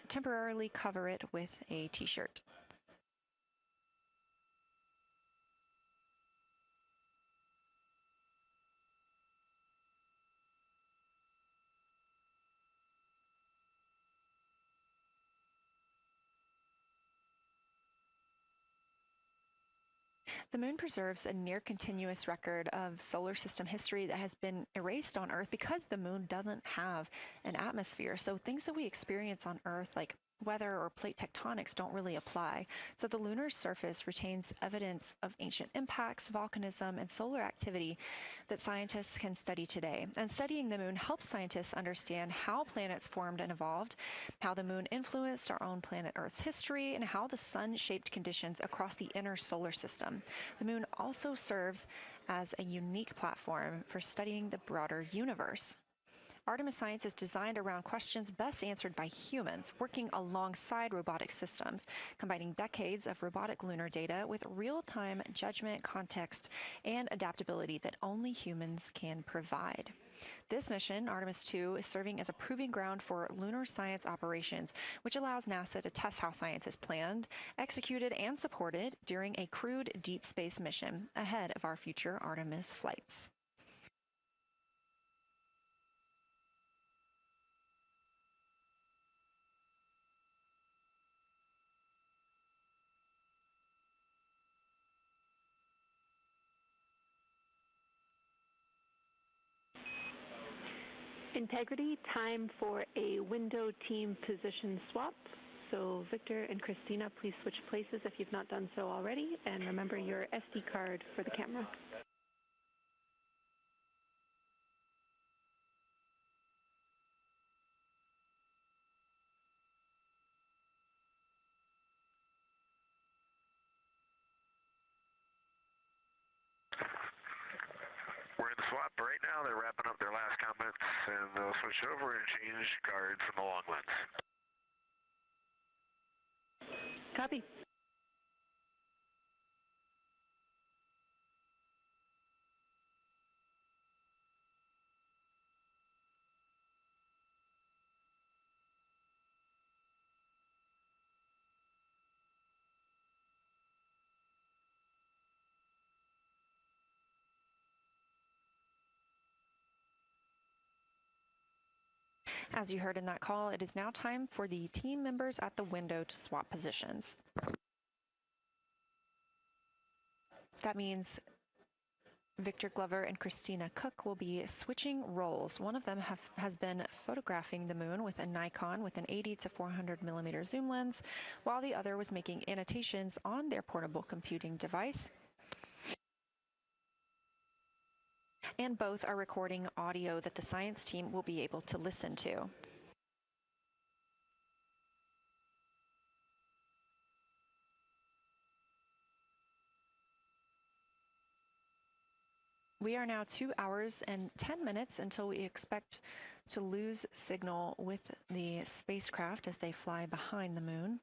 temporarily cover it with a t-shirt. The moon preserves a near-continuous record of solar system history that has been erased on Earth because the moon doesn't have an atmosphere. So things that we experience on Earth, like weather or plate tectonics, don't really apply. So the lunar surface retains evidence of ancient impacts, volcanism, and solar activity that scientists can study today. And studying the moon helps scientists understand how planets formed and evolved, how the moon influenced our own planet Earth's history, and how the sun shaped conditions across the inner solar system. The moon also serves as a unique platform for studying the broader universe. Artemis science is designed around questions best answered by humans, working alongside robotic systems, combining decades of robotic lunar data with real-time judgment, context, and adaptability that only humans can provide. This mission, Artemis II, is serving as a proving ground for lunar science operations, which allows NASA to test how science is planned, executed, and supported during a crewed deep space mission ahead of our future Artemis flights. Integrity, time for a window team position swap. So Victor and Christina, please switch places if you've not done so already, and remember your SD card for the camera. We're in the swap right now. They're wrapping up their last comments, and they'll switch over and change cards from the long lens. Copy. As you heard in that call, it is now time for the team members at the window to swap positions. That means Victor Glover and Christina Cook will be switching roles. One of them has been photographing the moon with a Nikon with an 80 to 400 millimeter zoom lens, while the other was making annotations on their portable computing device. And both are recording audio that the science team will be able to listen to. We are now 2 hours and 10 minutes until we expect to lose signal with the spacecraft as they fly behind the moon.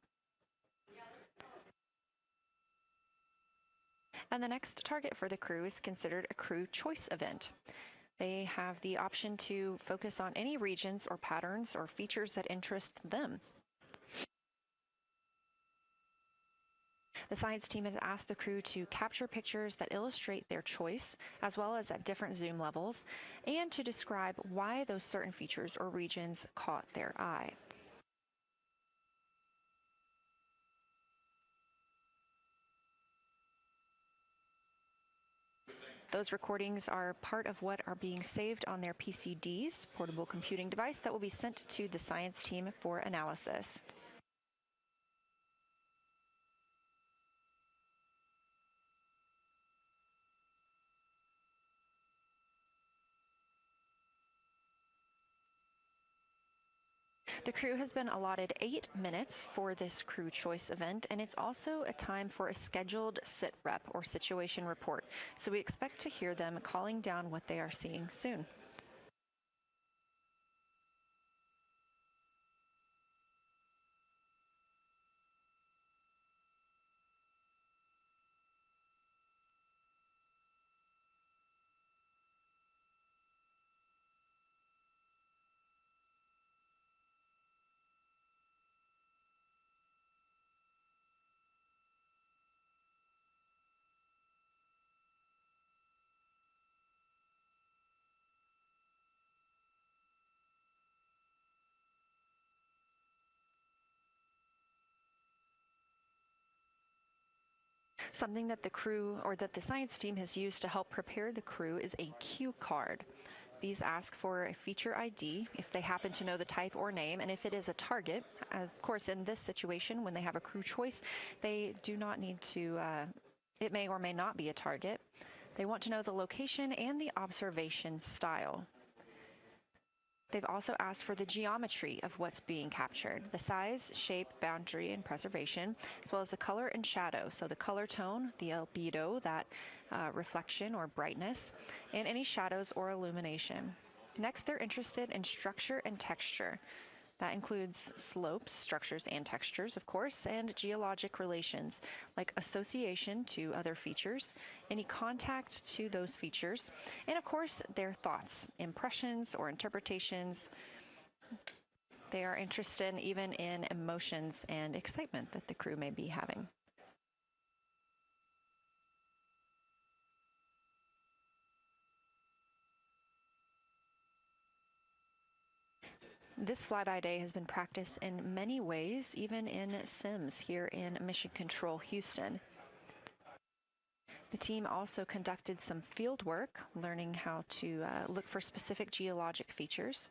And the next target for the crew is considered a crew choice event. They have the option to focus on any regions or patterns or features that interest them. The science team has asked the crew to capture pictures that illustrate their choice, as well as at different zoom levels, and to describe why those certain features or regions caught their eye. Those recordings are part of what are being saved on their PCDs, portable computing device, that will be sent to the science team for analysis. The crew has been allotted 8 minutes for this crew choice event, and it's also a time for a scheduled sit rep or situation report. So we expect to hear them calling down what they are seeing soon. Something that the crew or that the science team has used to help prepare the crew is a cue card. These ask for a feature ID if they happen to know the type or name, and if it is a target. Of course, in this situation, when they have a crew choice, they do not need to, it may or may not be a target. They want to know the location and the observation style. They've also asked for the geometry of what's being captured, the size, shape, boundary, and preservation, as well as the color and shadow, so the color tone, the albedo, that reflection or brightness, and any shadows or illumination. Next, they're interested in structure and texture. That includes slopes, structures, and textures, of course, and geologic relations, like association to other features, any contact to those features, and of course, their thoughts, impressions, or interpretations. They are interested even in emotions and excitement that the crew may be having. This flyby day has been practiced in many ways, even in sims here in Mission Control Houston. The team also conducted some field work, learning how to look for specific geologic features.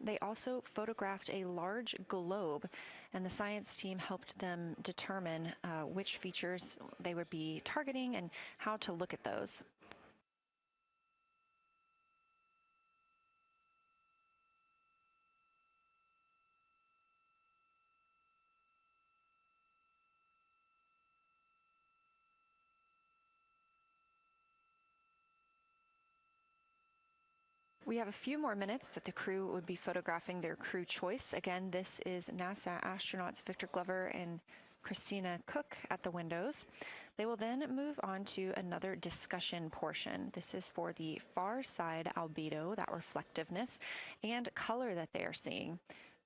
They also photographed a large globe, and the science team helped them determine which features they would be targeting and how to look at those. We have a few more minutes that the crew would be photographing their crew choice. Again, this is NASA astronauts Victor Glover and Christina Cook at the windows. They will then move on to another discussion portion. This is for the far side albedo, that reflectiveness, and color that they are seeing.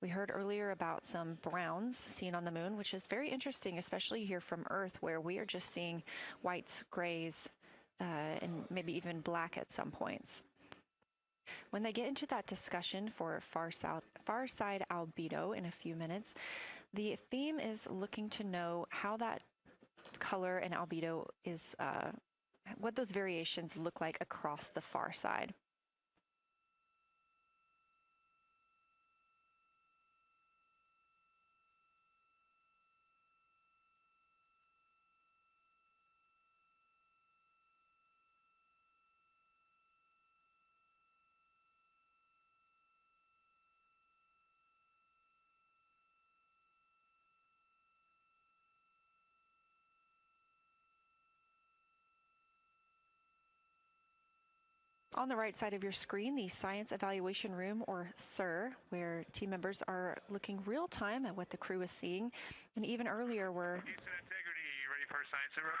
We heard earlier about some browns seen on the moon, which is very interesting, especially here from Earth, where we are just seeing whites, grays, and maybe even black at some points. When they get into that discussion for far side albedo in a few minutes, the theme is looking to know how that color and albedo is, what those variations look like across the far side. On the right side of your screen, the Science Evaluation Room, or SIR, where team members are looking real time at what the crew is seeing. And even earlier, we're... Houston Integrity, you ready for science zero?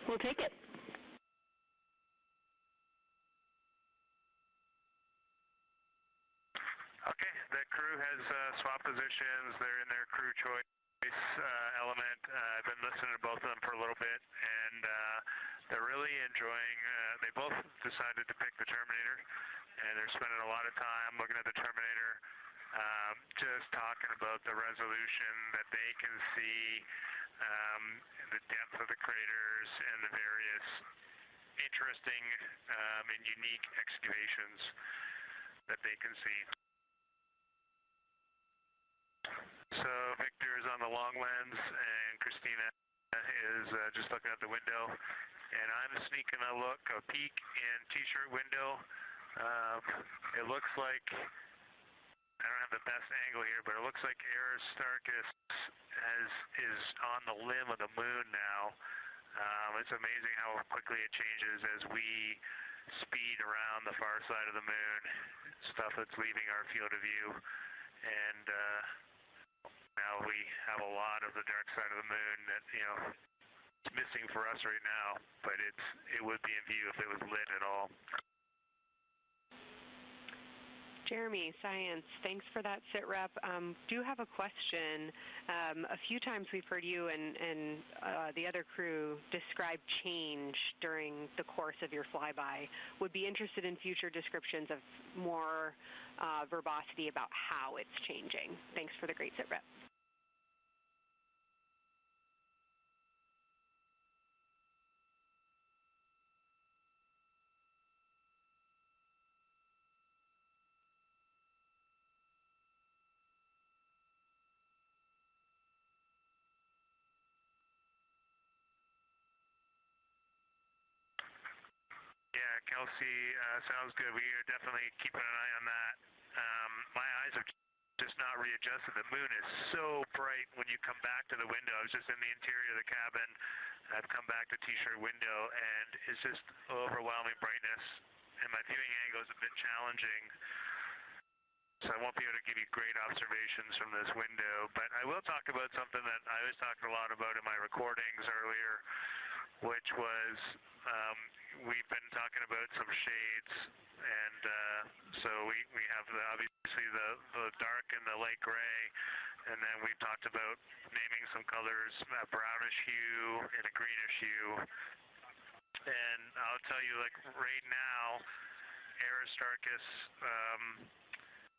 We'll take it. Okay, the crew has swapped positions. They're in their crew choice. voice element. I've been listening to both of them for a little bit, and they're really enjoying. They both decided to pick the Terminator, and they're spending a lot of time looking at the Terminator, just talking about the resolution that they can see, the depth of the craters, and the various interesting and unique excavations that they can see. So Victor is on the long lens, and Christina is just looking out the window, and I'm sneaking a peek in T-shirt window. It looks like, I don't have the best angle here, but it looks like Aristarchus is on the limb of the moon now. It's amazing how quickly it changes as we speed around the far side of the moon, stuff that's leaving our field of view, and now we have a lot of the dark side of the moon that, it's missing for us right now, but it would be in view if it was lit at all. Jeremy, science, thanks for that sit rep. Do have a question. A few times we've heard you and the other crew describe change during the course of your flyby. Would be interested in future descriptions of more verbosity about how it's changing. Thanks for the great sit rep. Yeah, Kelsey, sounds good. We are definitely keeping an eye on that. My eyes have just not readjusted. The moon is so bright when you come back to the window. I was just in the interior of the cabin. I've come back to T-shirt window, and it's just overwhelming brightness, and my viewing angle is a bit challenging, so I won't be able to give you great observations from this window. But I will talk about something that I was talking a lot about in my recordings earlier, which was we've been talking about some shades, and so we have obviously the dark and the light gray, and then we've talked about naming some colors, a brownish hue and a greenish hue. And I'll tell you, like right now, Aristarchus,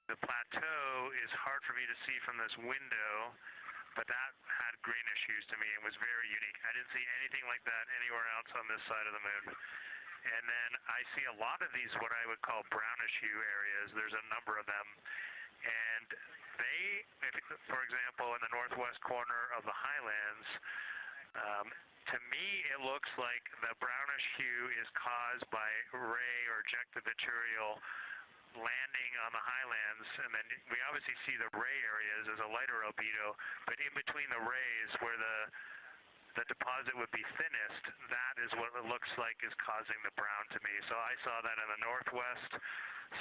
the plateau is hard for me to see from this window, but that had greenish hues to me and was very unique. I didn't see anything like that anywhere else on this side of the moon. And then I see a lot of these, what I would call brownish hue areas. There's a number of them. And they, for example, in the northwest corner of the highlands, to me it looks like the brownish hue is caused by ray or ejected material landing on the highlands, and then we obviously see the ray areas as a lighter albedo, but in between the rays where the deposit would be thinnest, that is what it looks like is causing the brown to me. So I saw that in the northwest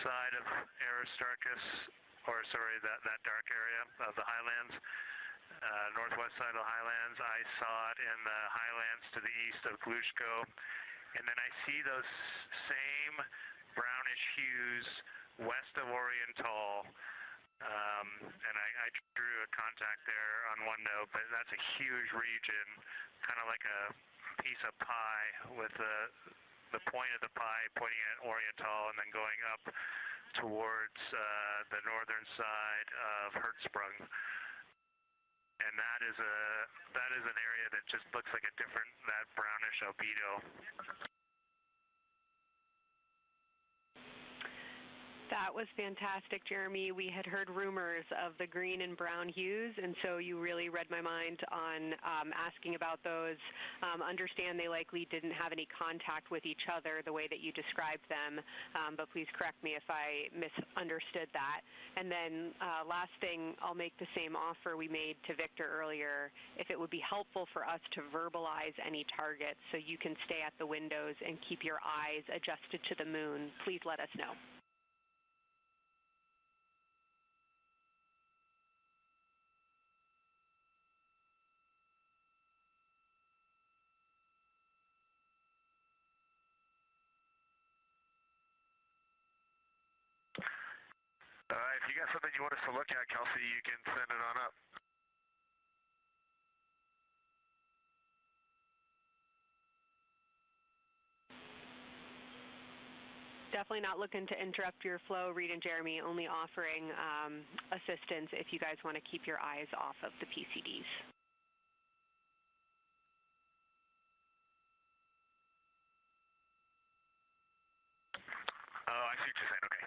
side of Aristarchus, or sorry, that dark area of the highlands, northwest side of the highlands. I saw it in the highlands to the east of Glushko, and then I see those same brownish hues west of Oriental, and I drew a contact there on OneNote, but that's a huge region, kind of like a piece of pie with the point of the pie pointing at Oriental and then going up towards the northern side of Hertzsprung. And that is an area that just looks like that brownish albedo. That was fantastic, Jeremy. We had heard rumors of the green and brown hues, and so you really read my mind on asking about those. Understand they likely didn't have any contact with each other the way that you described them, but please correct me if I misunderstood that. And then last thing, I'll make the same offer we made to Victor earlier. If it would be helpful for us to verbalize any targets so you can stay at the windows and keep your eyes adjusted to the moon, please let us know. If you got something you want us to look at, Kelsey, you can send it on up. Definitely not looking to interrupt your flow, Reed and Jeremy, only offering assistance if you guys want to keep your eyes off of the PCDs. Oh, I see what you're saying, okay.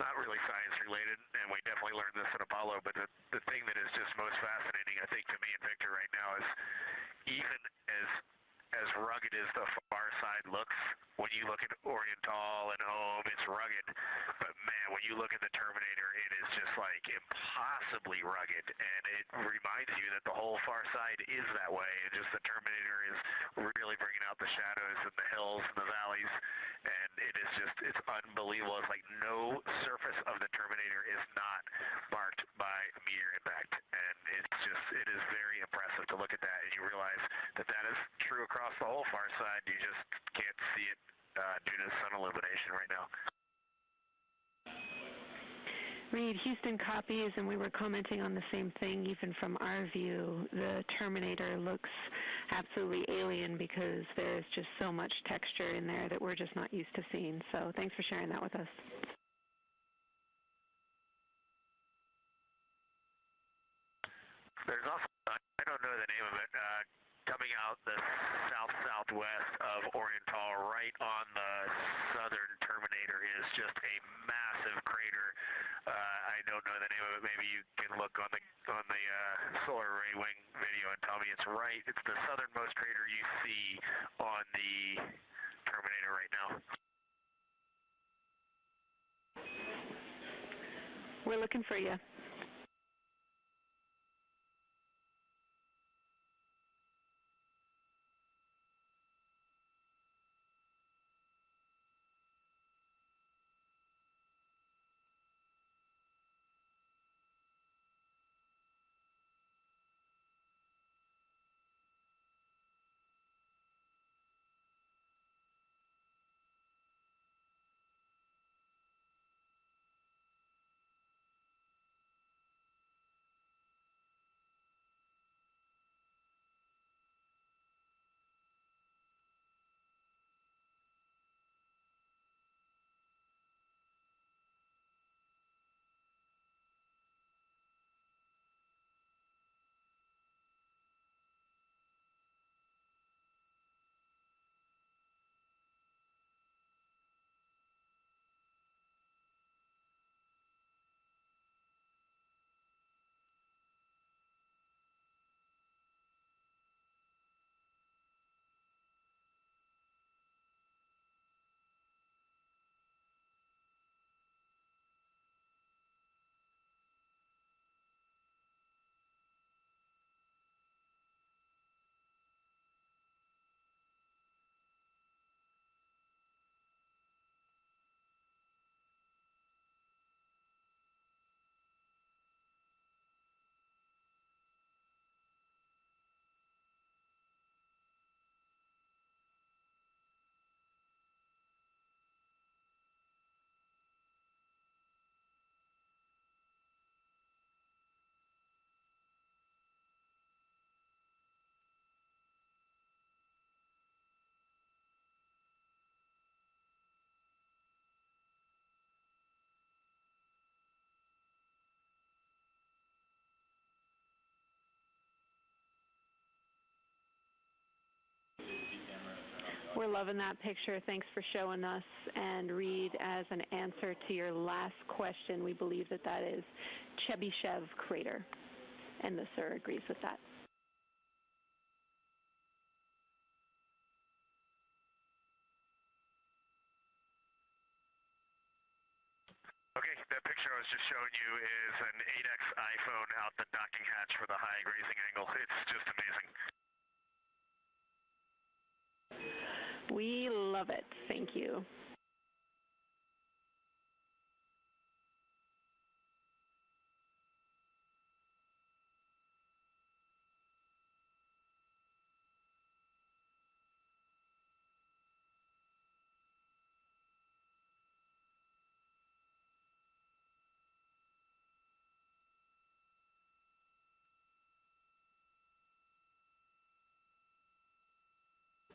Not really science related, and we definitely learned this in Apollo, but the thing that is just most fascinating, I think, to me and Victor right now is even as rugged as the far side looks, when you look at Oriental and Home, it's rugged, but man, when you look at the Terminator, it is just like impossibly rugged, and it reminds you that the whole far side is that way, and just the Terminator is really bringing out the shadows and the hills and the valleys, and it is just, it's unbelievable. It's like no surface of the Terminator is not marked by meteor impact, and it's just, it is very impressive to look at that, and you realize that that is true across the whole far side. You just can't see it due to sun illumination right now. Reed, Houston copies, and we were commenting on the same thing. Even from our view, the Terminator looks absolutely alien because there's just so much texture in there that we're just not used to seeing. So thanks for sharing that with us. There's also, I don't know the name of it, coming out the south-southwest of Oriental, right on the southern Terminator, is just a massive crater. I don't know the name of it. Maybe you can look on the solar array wing video and tell me it's right. It's the southernmost crater you see on the Terminator right now. We're looking for you. We're loving that picture. Thanks for showing us. And Reed, as an answer to your last question, we believe that that is Chebyshev crater. And the sir agrees with that. Okay, that picture I was just showing you is an 8X iPhone out the docking hatch for the high grazing angle. It's just amazing. We love it. Thank you.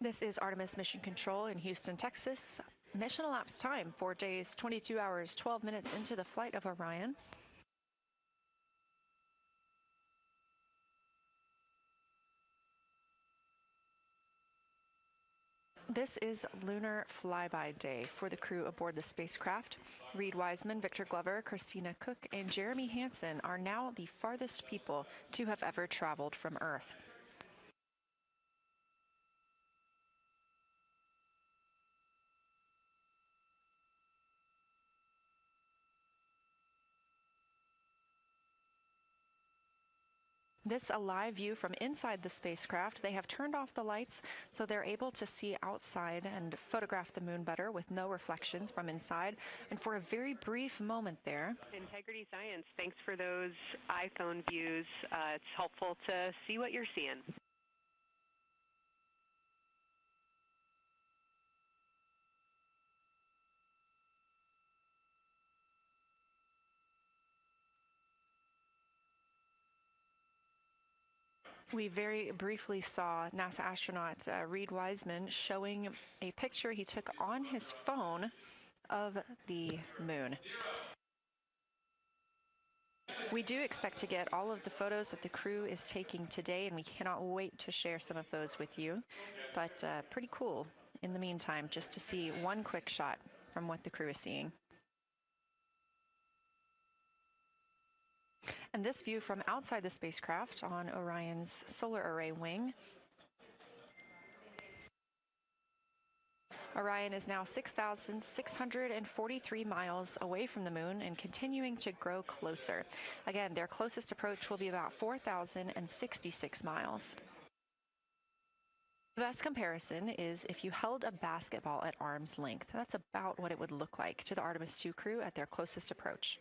This is Artemis Mission Control in Houston, Texas. Mission elapsed time, 4 days, 22 hours, 12 minutes into the flight of Orion. This is Lunar Flyby Day for the crew aboard the spacecraft. Reed Wiseman, Victor Glover, Christina Cook, and Jeremy Hansen are now the farthest people to have ever traveled from Earth. This a live view from inside the spacecraft. They have turned off the lights so they're able to see outside and photograph the moon better with no reflections from inside. And for a very brief moment there. Integrity Science, thanks for those iPhone views. It's helpful to see what you're seeing. We very briefly saw NASA astronaut Reed Wiseman showing a picture he took on his phone of the moon. We do expect to get all of the photos that the crew is taking today, and we cannot wait to share some of those with you. But pretty cool in the meantime, just to see one quick shot from what the crew is seeing. And this view from outside the spacecraft on Orion's solar array wing. Orion is now 6,643 miles away from the moon and continuing to grow closer. Again, their closest approach will be about 4,066 miles. The best comparison is if you held a basketball at arm's length. That's about what it would look like to the Artemis II crew at their closest approach.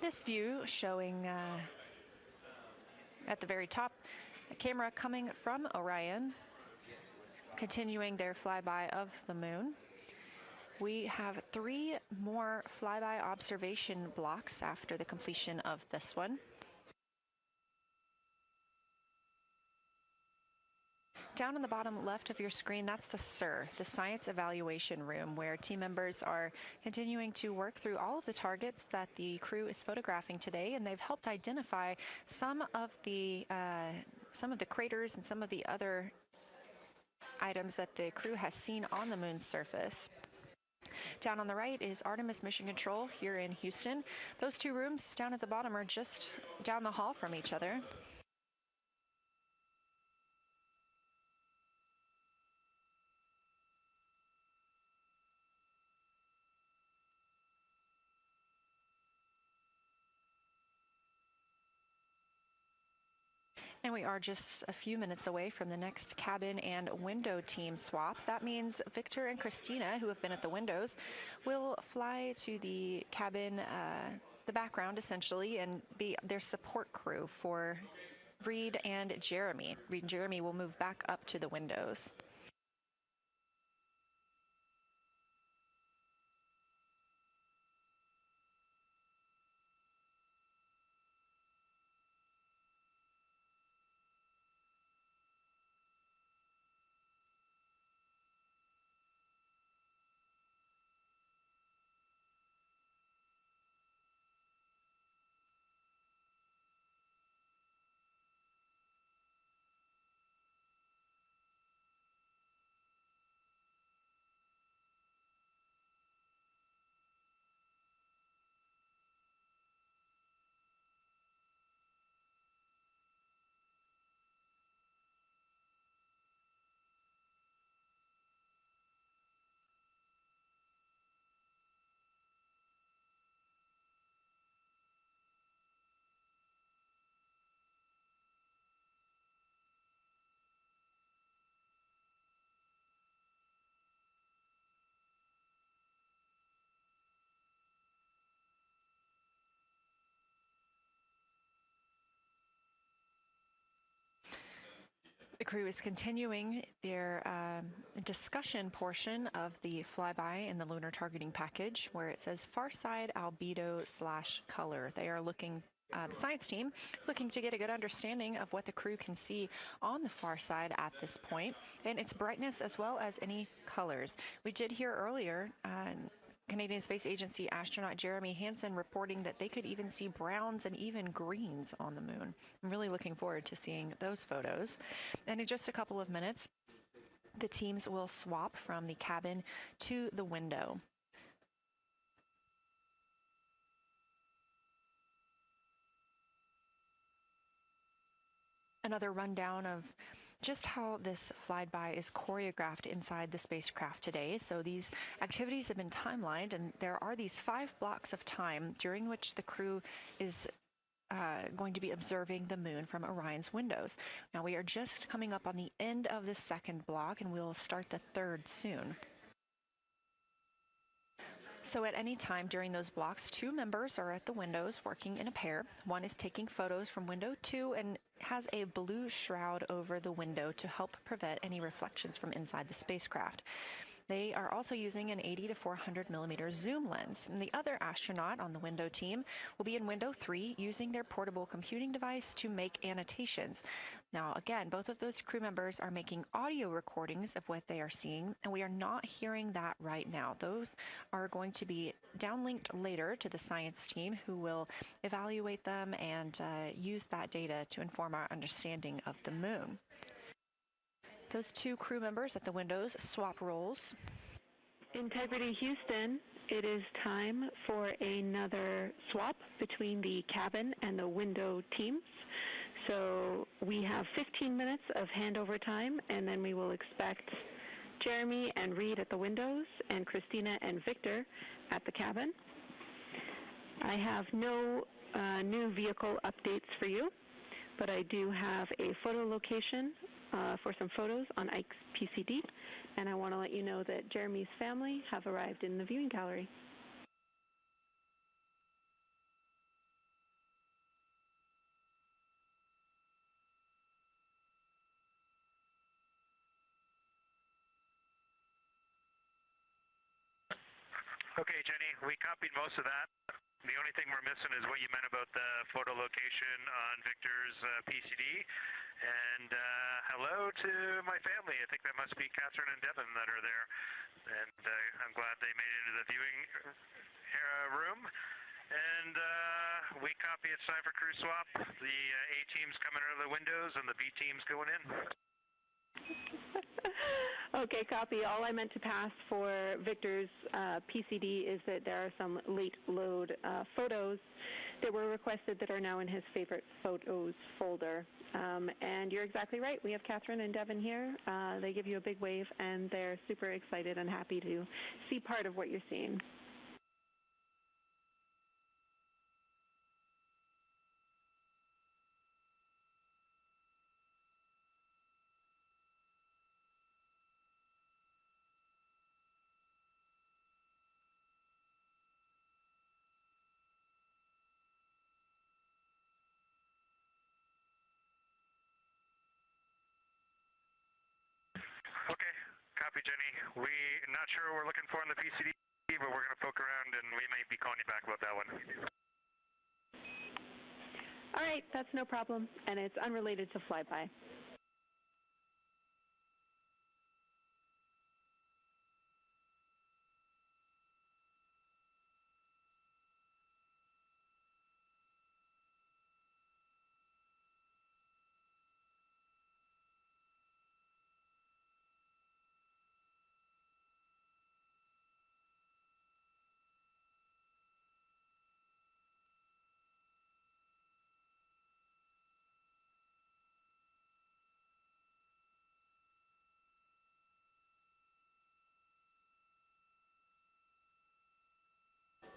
This view showing at the very top, a camera coming from Orion, continuing their flyby of the moon. We have 3 more flyby observation blocks after the completion of this one. Down on the bottom left of your screen, that's the SIR, the Science Evaluation Room, where team members are continuing to work through all of the targets that the crew is photographing today, and they've helped identify some of the craters and some of the other items that the crew has seen on the moon's surface. Down on the right is Artemis Mission Control here in Houston. Those 2 rooms down at the bottom are just down the hall from each other. And we are just a few minutes away from the next cabin and window team swap. That means Victor and Christina, who have been at the windows, will fly to the cabin, the background essentially, and be their support crew for Reed and Jeremy. Reed and Jeremy will move back up to the windows. crew is continuing their discussion portion of the flyby in the lunar targeting package, where it says far side albedo/color. They are looking, the science team is looking to get a good understanding of what the crew can see on the far side at this point, and its brightness as well as any colors. We did hear earlier Canadian Space Agency astronaut Jeremy Hansen reporting that they could even see browns and even greens on the moon. I'm really looking forward to seeing those photos. And in just a couple of minutes, the teams will swap from the cabin to the window. Another rundown of just how this flyby is choreographed inside the spacecraft today. So these activities have been timelined, and there are these 5 blocks of time during which the crew is going to be observing the moon from Orion's windows. Now we are just coming up on the end of the second block, and we'll start the third soon. So at any time during those blocks, 2 members are at the windows working in a pair. One is taking photos from window 2 and has a blue shroud over the window to help prevent any reflections from inside the spacecraft. They are also using an 80 to 400 millimeter zoom lens. And the other astronaut on the window team will be in window 3 using their portable computing device to make annotations. Now, again, both of those crew members are making audio recordings of what they are seeing, and we are not hearing that right now. Those are going to be downlinked later to the science team, who will evaluate them and use that data to inform our understanding of the moon. Those 2 crew members at the windows swap roles. Integrity Houston, it is time for another swap between the cabin and the window teams. So we have 15 minutes of handover time, and then we will expect Jeremy and Reed at the windows and Christina and Victor at the cabin. I have no new vehicle updates for you, but I do have a photo location for some photos on Ike's PCD, and I want to let you know that Jeremy's family have arrived in the viewing gallery. Okay, Jenny, we copied most of that. The only thing we're missing is what you meant about the photo location on Victor's PCD. And hello to my family. I think that must be Catherine and Devin that are there. And I'm glad they made it into the viewing room. And we copy. It's time for crew swap. The A team's coming out of the windows and the B team's going in. Okay, copy. All I meant to pass for Victor's PCD is that there are some late load photos that were requested that are now in his favorite photos folder. And you're exactly right. We have Catherine and Devin here. They give you a big wave, and they're super excited and happy to see part of what you're seeing. Okay, copy, Jenny. We're not sure what we're looking for in the PCD, but we're going to poke around, and we may be calling you back about that one. All right, that's no problem, and it's unrelated to flyby.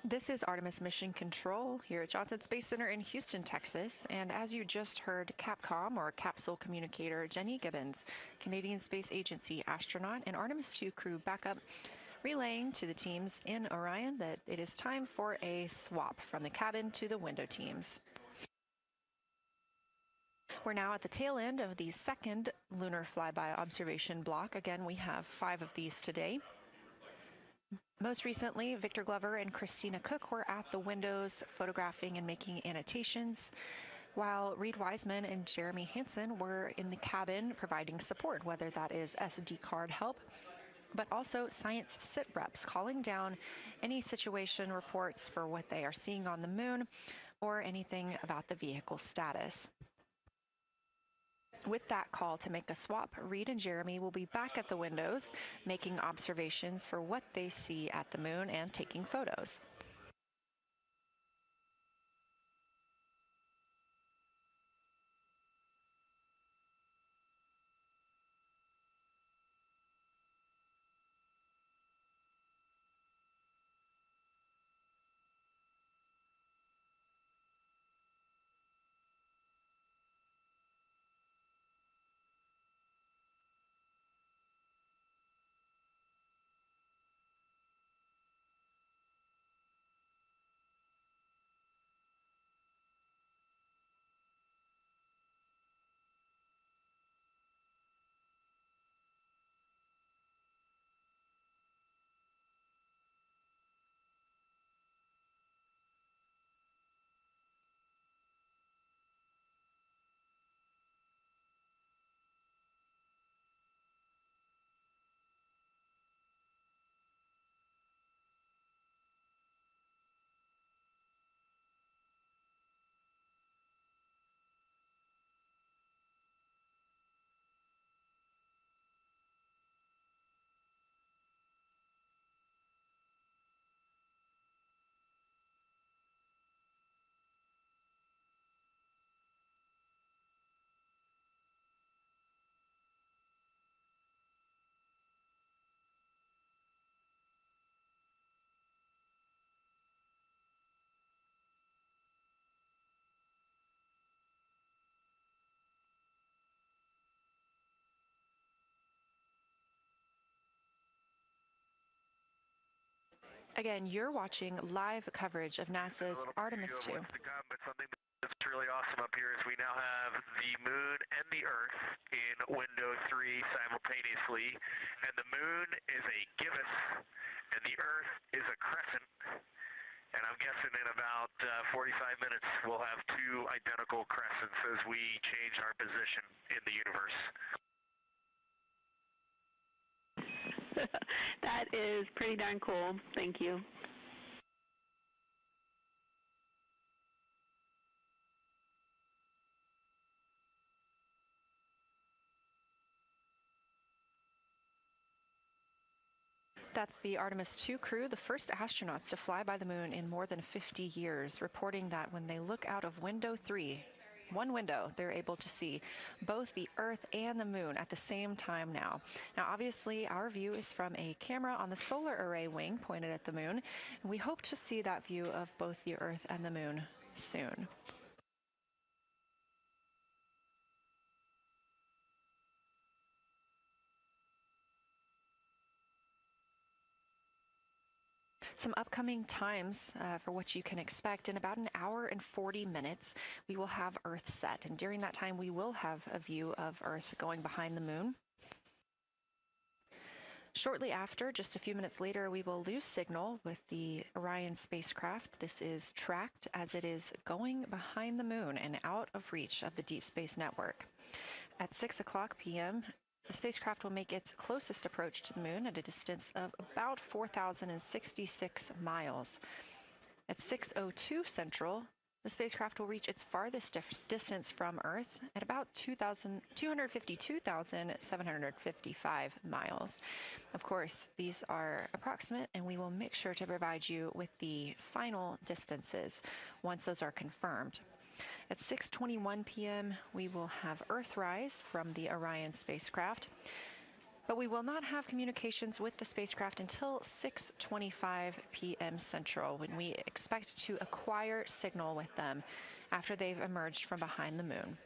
This is Artemis Mission Control here at Johnson Space Center in Houston, Texas. And as you just heard, Capcom, or Capsule Communicator Jenny Gibbons, Canadian Space Agency astronaut and Artemis II crew backup, relaying to the teams in Orion that it is time for a swap from the cabin to the window teams. We're We're now at the tail end of the second lunar flyby observation block. Again, we have 5 of these today. Most recently, Victor Glover and Christina Cook were at the windows photographing and making annotations, while Reed Wiseman and Jeremy Hansen were in the cabin providing support, whether that is SD card help, but also science sit reps, calling down any situation reports for what they are seeing on the moon or anything about the vehicle status. With that call to make a swap, Reed and Jeremy will be back at the windows, making observations for what they see at the moon and taking photos. Again, you're watching live coverage of NASA's Artemis II. But something that's really awesome up here is we now have the moon and the Earth in window 3 simultaneously, and the moon is a gibbous, and the Earth is a crescent. And I'm guessing in about 45 minutes we'll have 2 identical crescents as we change our position in the universe. That is pretty darn cool. Thank you. That's the Artemis II crew, the first astronauts to fly by the moon in more than 50 years, reporting that when they look out of window 3, one window, they're able to see both the Earth and the moon at the same time now. Now, obviously, our view is from a camera on the solar array wing pointed at the moon, and we hope to see that view of both the Earth and the moon soon. Some upcoming times for what you can expect. In about an hour and 40 minutes, we will have Earth set. And during that time, we will have a view of Earth going behind the moon. Shortly after, just a few minutes later, we will lose signal with the Orion spacecraft. This is tracked as it is going behind the moon and out of reach of the Deep Space Network. At 6 o'clock p.m., the spacecraft will make its closest approach to the moon at a distance of about 4,066 miles. At 6:02 Central, the spacecraft will reach its farthest distance from Earth at about 252,755 miles. Of course, these are approximate, and we will make sure to provide you with the final distances once those are confirmed. At 6:21 p.m., we will have Earthrise from the Orion spacecraft, but we will not have communications with the spacecraft until 6:25 p.m. Central, when we expect to acquire signal with them after they've emerged from behind the moon.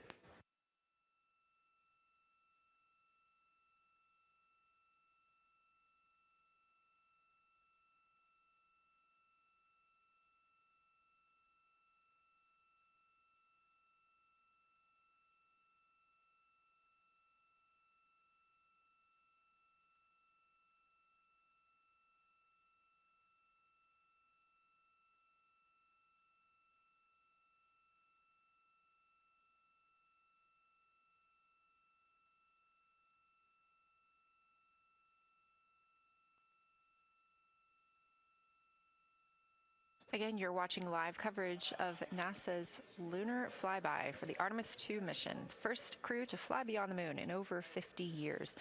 Again, you're watching live coverage of NASA's lunar flyby for the Artemis II mission, first crew to fly beyond the moon in over 50 years.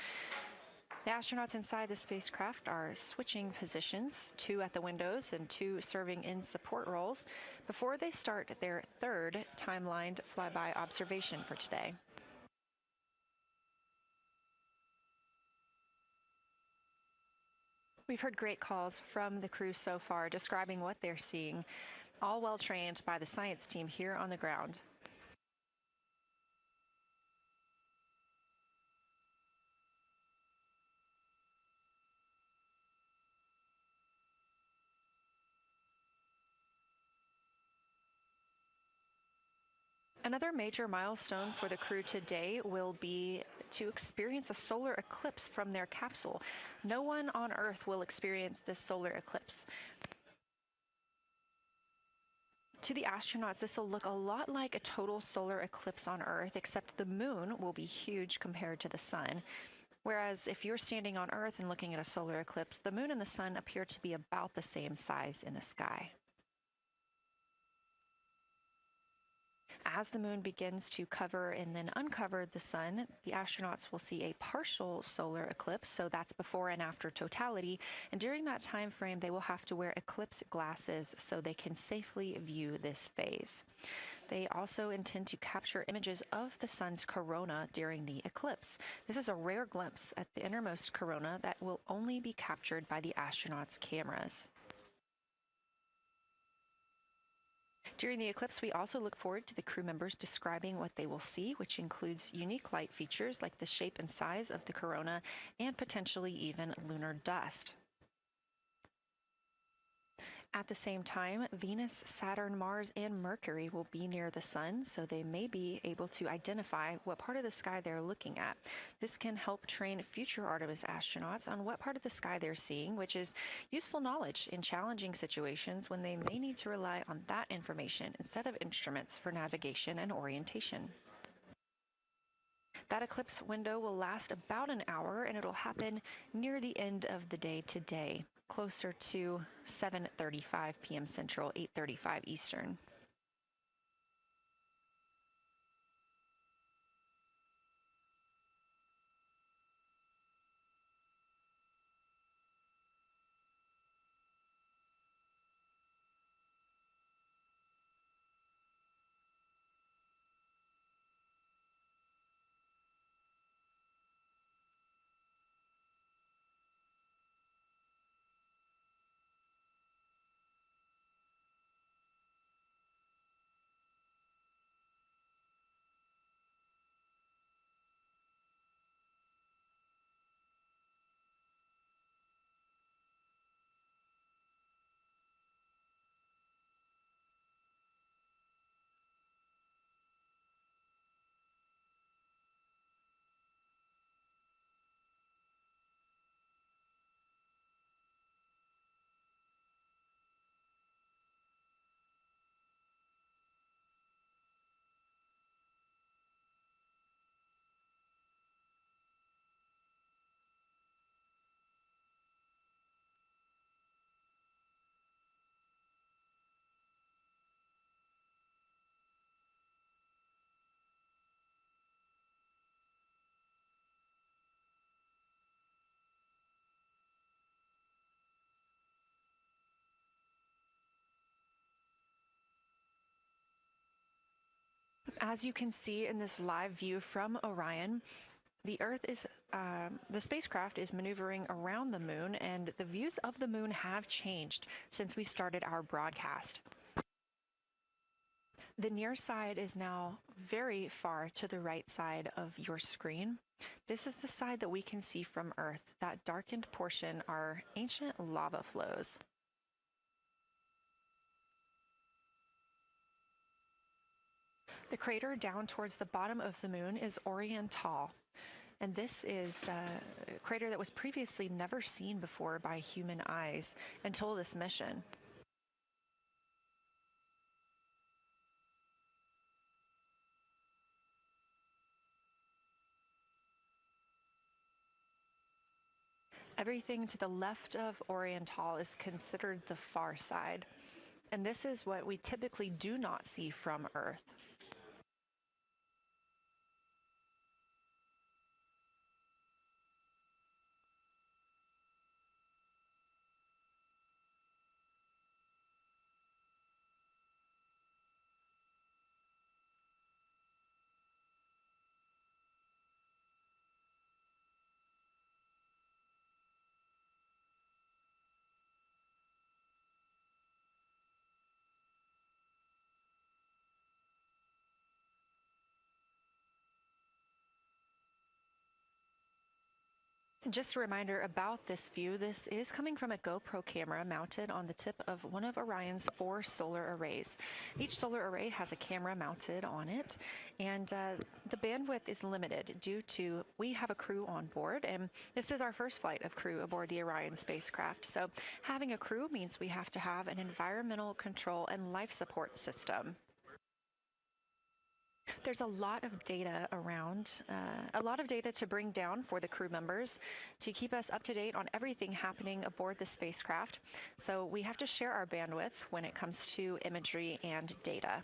The astronauts inside the spacecraft are switching positions, 2 at the windows and 2 serving in support roles, before they start their third timelined flyby observation for today. We've heard great calls from the crew so far describing what they're seeing, all well trained by the science team here on the ground. Another major milestone for the crew today will be to experience a solar eclipse from their capsule. No one on Earth will experience this solar eclipse. To the astronauts, this will look a lot like a total solar eclipse on Earth, except the moon will be huge compared to the sun. Whereas if you're standing on Earth and looking at a solar eclipse, the moon and the sun appear to be about the same size in the sky. As the moon begins to cover and then uncover the sun, the astronauts will see a partial solar eclipse, so that's before and after totality, and during that time frame they will have to wear eclipse glasses so they can safely view this phase. They also intend to capture images of the sun's corona during the eclipse. This is a rare glimpse at the innermost corona that will only be captured by the astronauts' cameras. During the eclipse, we also look forward to the crew members describing what they will see, which includes unique light features like the shape and size of the corona and potentially even lunar dust. At the same time, Venus, Saturn, Mars, and Mercury will be near the sun, so they may be able to identify what part of the sky they're looking at. This can help train future Artemis astronauts on what part of the sky they're seeing, which is useful knowledge in challenging situations when they may need to rely on that information instead of instruments for navigation and orientation. That eclipse window will last about an hour, and it'll happen near the end of the day today, closer to 7:35 p.m. Central, 8:35 Eastern. As you can see in this live view from Orion, the spacecraft is maneuvering around the moon, and the views of the moon have changed since we started our broadcast. The near side is now very far to the right side of your screen. This is the side that we can see from Earth. That darkened portion are ancient lava flows. The crater down towards the bottom of the moon is Oriental, and this is a crater that was previously never seen before by human eyes until this mission. Everything to the left of Oriental is considered the far side. And this is what we typically do not see from Earth. Just a reminder about this view. This is coming from a GoPro camera mounted on the tip of one of Orion's 4 solar arrays. Each solar array has a camera mounted on it, and the bandwidth is limited due to we have a crew on board, and this is our first flight of crew aboard the Orion spacecraft. So having a crew means we have to have an environmental control and life support system. There's a lot of data around, a lot of data to bring down for the crew members to keep us up to date on everything happening aboard the spacecraft. So we have to share our bandwidth when it comes to imagery and data.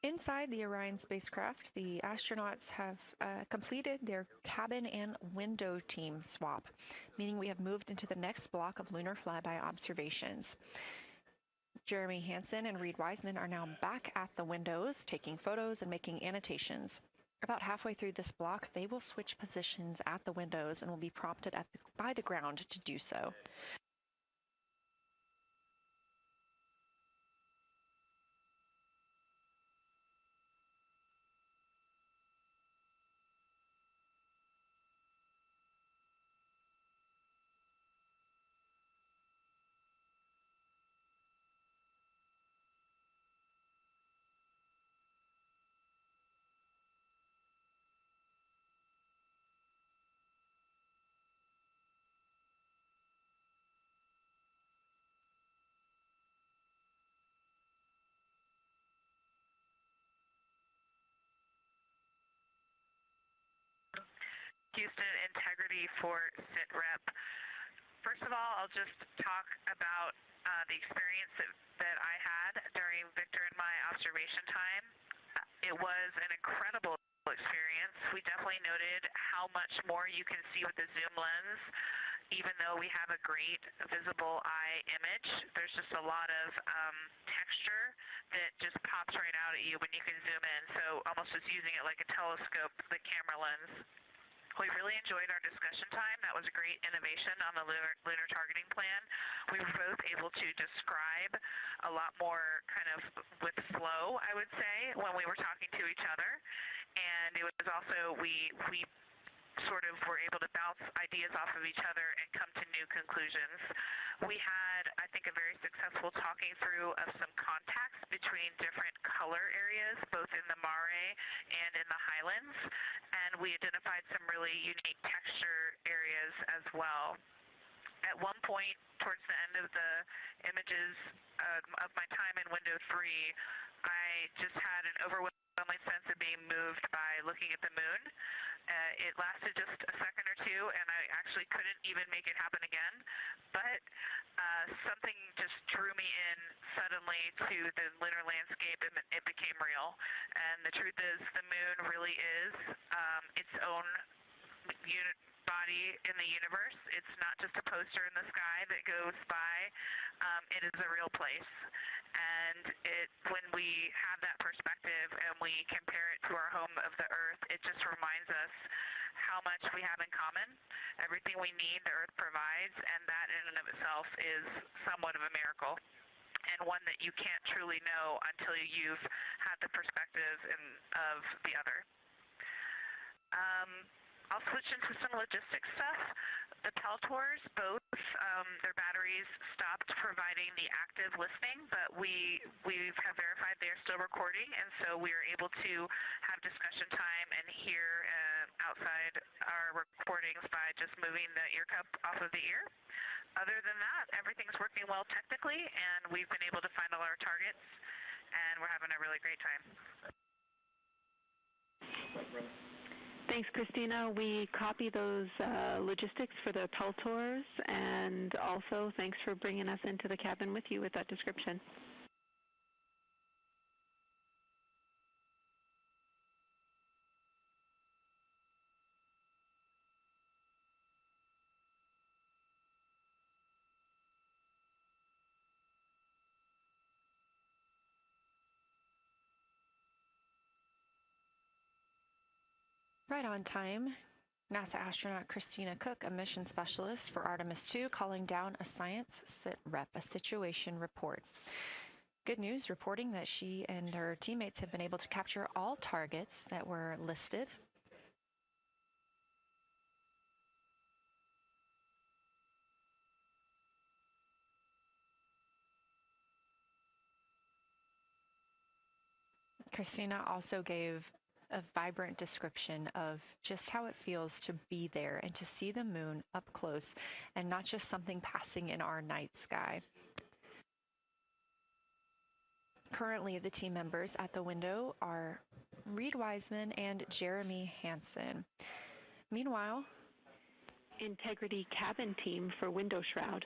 Inside the Orion spacecraft, the astronauts have completed their cabin and window team swap, meaning we have moved into the next block of lunar flyby observations. Jeremy Hansen and Reed Wiseman are now back at the windows, taking photos and making annotations. About halfway through this block, they will switch positions at the windows and will be prompted by the ground to do so. Houston integrity for SITREP. First of all, I'll just talk about the experience that I had during Victor and my observation time. It was an incredible experience. We definitely noted how much more you can see with the zoom lens. Even though we have a great visible eye image, there's just a lot of texture that just pops right out at you when you can zoom in. So almost just using it like a telescope, the camera lens. We really enjoyed our discussion time. That was a great innovation on the lunar targeting plan. We were both able to describe a lot more kind of with flow, I would say, when we were talking to each other. And it was also, we sort of were able to bounce ideas off of each other and come to new conclusions. We had, I think, a very successful talking through of some contacts between different color areas, both in the mare and in the highlands, and we identified some really unique texture areas as well. At one point, towards the end of the images of my time in window 3, I just had an overwhelming sense of being moved by looking at the moon. It lasted just a second or two, and I actually couldn't even make it happen again. But something just drew me in suddenly to the lunar landscape, and it became real. And the truth is, the moon really is its own body in the universe. It's not just a poster in the sky that goes by. It is a real place. And when we have that perspective and we compare it to our home of the Earth, it just reminds us how much we have in common. Everything we need, the Earth provides, and that in and of itself is somewhat of a miracle, and one that you can't truly know until you've had the perspective of the other. I'll switch into some logistics stuff. The Peltors, both their batteries stopped providing the active listening, but we have verified they are still recording, and so we are able to have discussion time and hear outside our recordings by just moving the ear cup off of the ear. Other than that, everything's working well technically, and we've been able to find all our targets, and we're having a really great time. Thanks, Christina. We copy those logistics for the Peltors, and also thanks for bringing us into the cabin with you with that description. Right on time, NASA astronaut Christina Cook, a mission specialist for Artemis II, calling down a science sit rep, a situation report. Good news, reporting that she and her teammates have been able to capture all targets that were listed. Christina also gave a vibrant description of just how it feels to be there and to see the moon up close and not just something passing in our night sky. Currently, the team members at the window are Reed Wiseman and Jeremy Hansen. Meanwhile, Integrity cabin team for window shroud.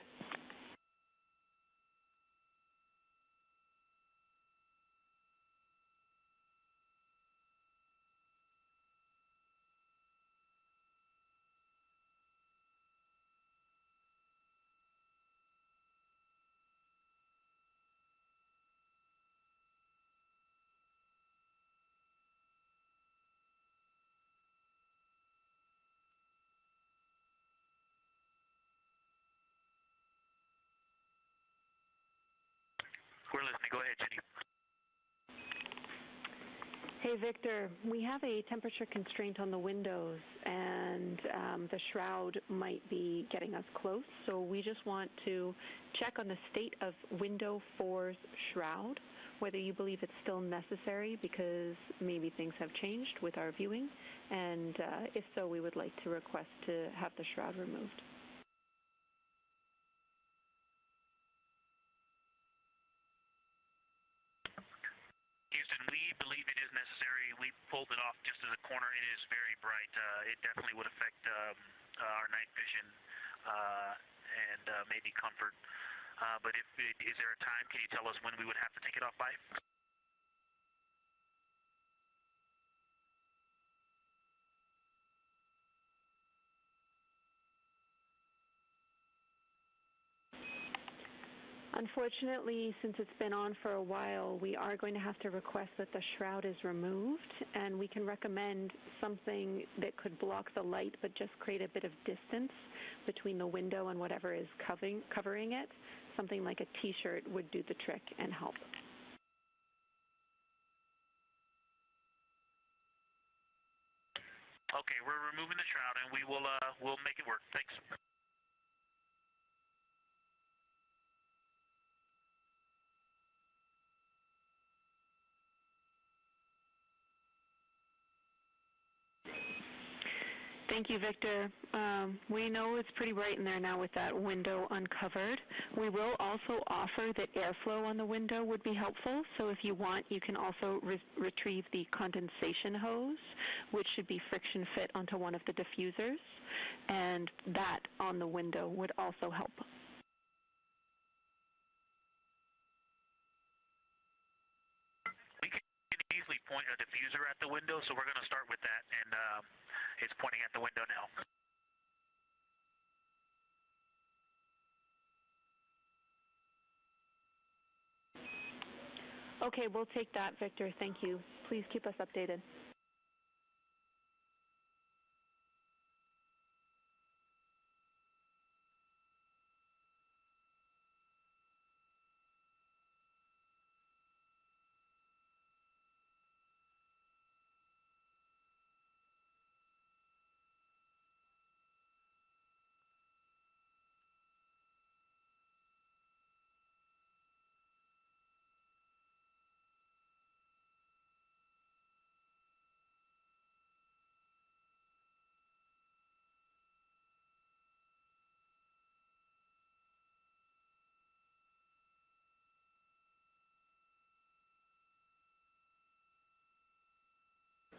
We're listening. Go ahead, Jenny. Hey, Victor, we have a temperature constraint on the windows, and the shroud might be getting us close, so we just want to check on the state of window 4's shroud, whether you believe it's still necessary because maybe things have changed with our viewing, and if so, we would like to request to have the shroud removed. Houston, we believe it is necessary. We pulled it off just as a corner. It is very bright. It definitely would affect our night vision and maybe comfort. But is there a time? Can you tell us when we would have to take it off by? Unfortunately, since it's been on for a while, we are going to have to request that the shroud is removed, and we can recommend something that could block the light but just create a bit of distance between the window and whatever is covering it. Something like a t-shirt would do the trick and help. Okay, we're removing the shroud, and we'll make it work. Thanks. Thank you, Victor. We know it's pretty bright in there now with that window uncovered. We will also offer that airflow on the window would be helpful. So if you want, you can also retrieve the condensation hose, which should be friction fit onto one of the diffusers. And that on the window would also help. We can easily point a diffuser at the window, so we're going to start with that, and it's pointing at the window now. Okay, we'll take that, Victor. Thank you. Please keep us updated.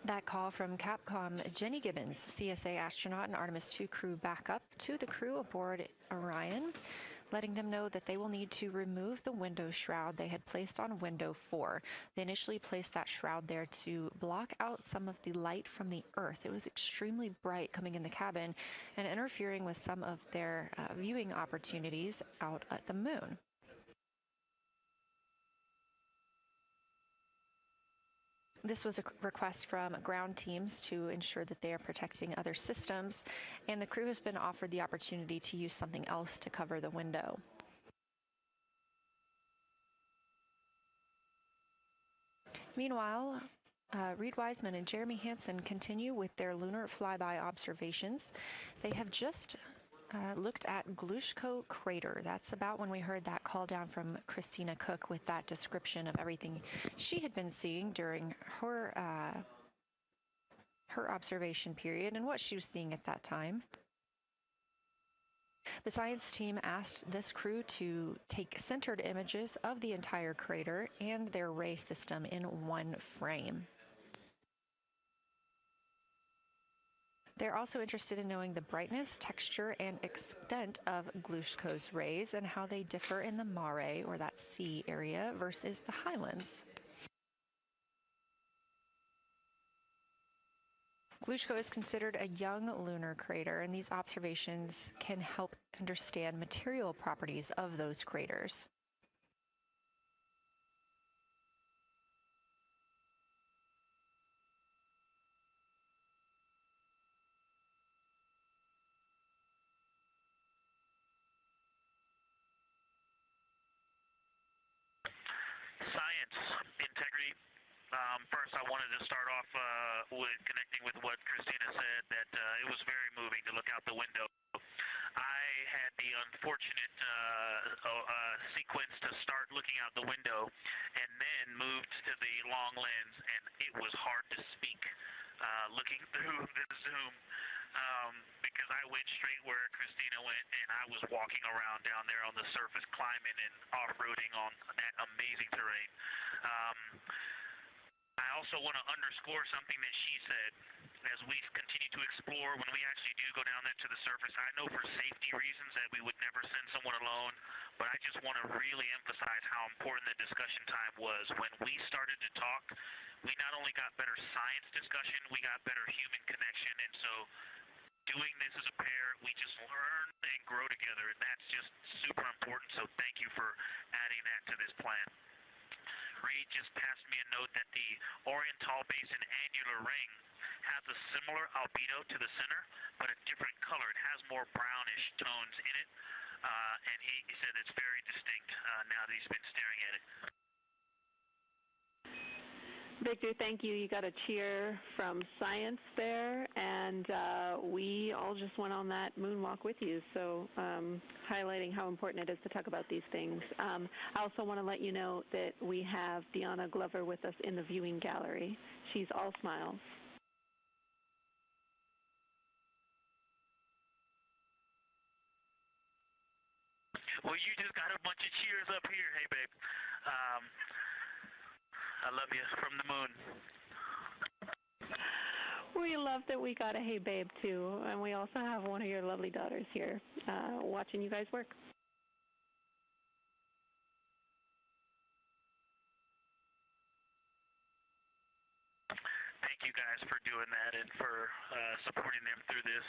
That call from Capcom, Jenny Gibbons, CSA astronaut and Artemis II crew backup, to the crew aboard Orion, letting them know that they will need to remove the window shroud they had placed on window 4. They initially placed that shroud there to block out some of the light from the Earth. It was extremely bright coming in the cabin and interfering with some of their viewing opportunities out at the moon. This was a request from ground teams to ensure that they are protecting other systems, and the crew has been offered the opportunity to use something else to cover the window. Meanwhile, Reed Wiseman and Jeremy Hansen continue with their lunar flyby observations. They have just looked at Glushko crater. That's about when we heard that call down from Christina Cook with that description of everything she had been seeing during her her observation period and what she was seeing at that time. The science team asked this crew to take centered images of the entire crater and their ray system in one frame. They're also interested in knowing the brightness, texture, and extent of Glushko's rays and how they differ in the mare, or that sea area, versus the highlands. Glushko is considered a young lunar crater, and these observations can help understand material properties of those craters. Integrity. First, I wanted to start off with connecting with what Christina said, that it was very moving to look out the window. I had the unfortunate sequence to start looking out the window and then moved to the long lens, and it was hard to speak looking through the zoom because I went straight where Christina went, and I was walking around down there on the surface, climbing and off-roading on that amazing terrain. I also want to underscore something that she said. As we continue to explore, when we actually do go down there to the surface, I know for safety reasons that we would never send someone alone, but I just want to really emphasize how important the discussion time was. When we started to talk, we not only got better science discussion, we got better human connection, and so doing this as a pair, we just learn and grow together, and that's just super important, so thank you for adding that to this plan. Reed just passed me a note that the Oriental Basin annular ring has a similar albedo to the center, but a different color. It has more brownish tones in it, and he said it's very distinct now that he's been staring at it. Victor, thank you. You got a cheer from science there, and we all just went on that moonwalk with you, so highlighting how important it is to talk about these things. I also want to let you know that we have Deanna Glover with us in the viewing gallery. She's all smiles. Well, you just got a bunch of cheers up here. Hey, babe. I love you from the moon. We love that we got a hey babe too, and we also have one of your lovely daughters here watching you guys work. Thank you guys for doing that and for supporting them through this.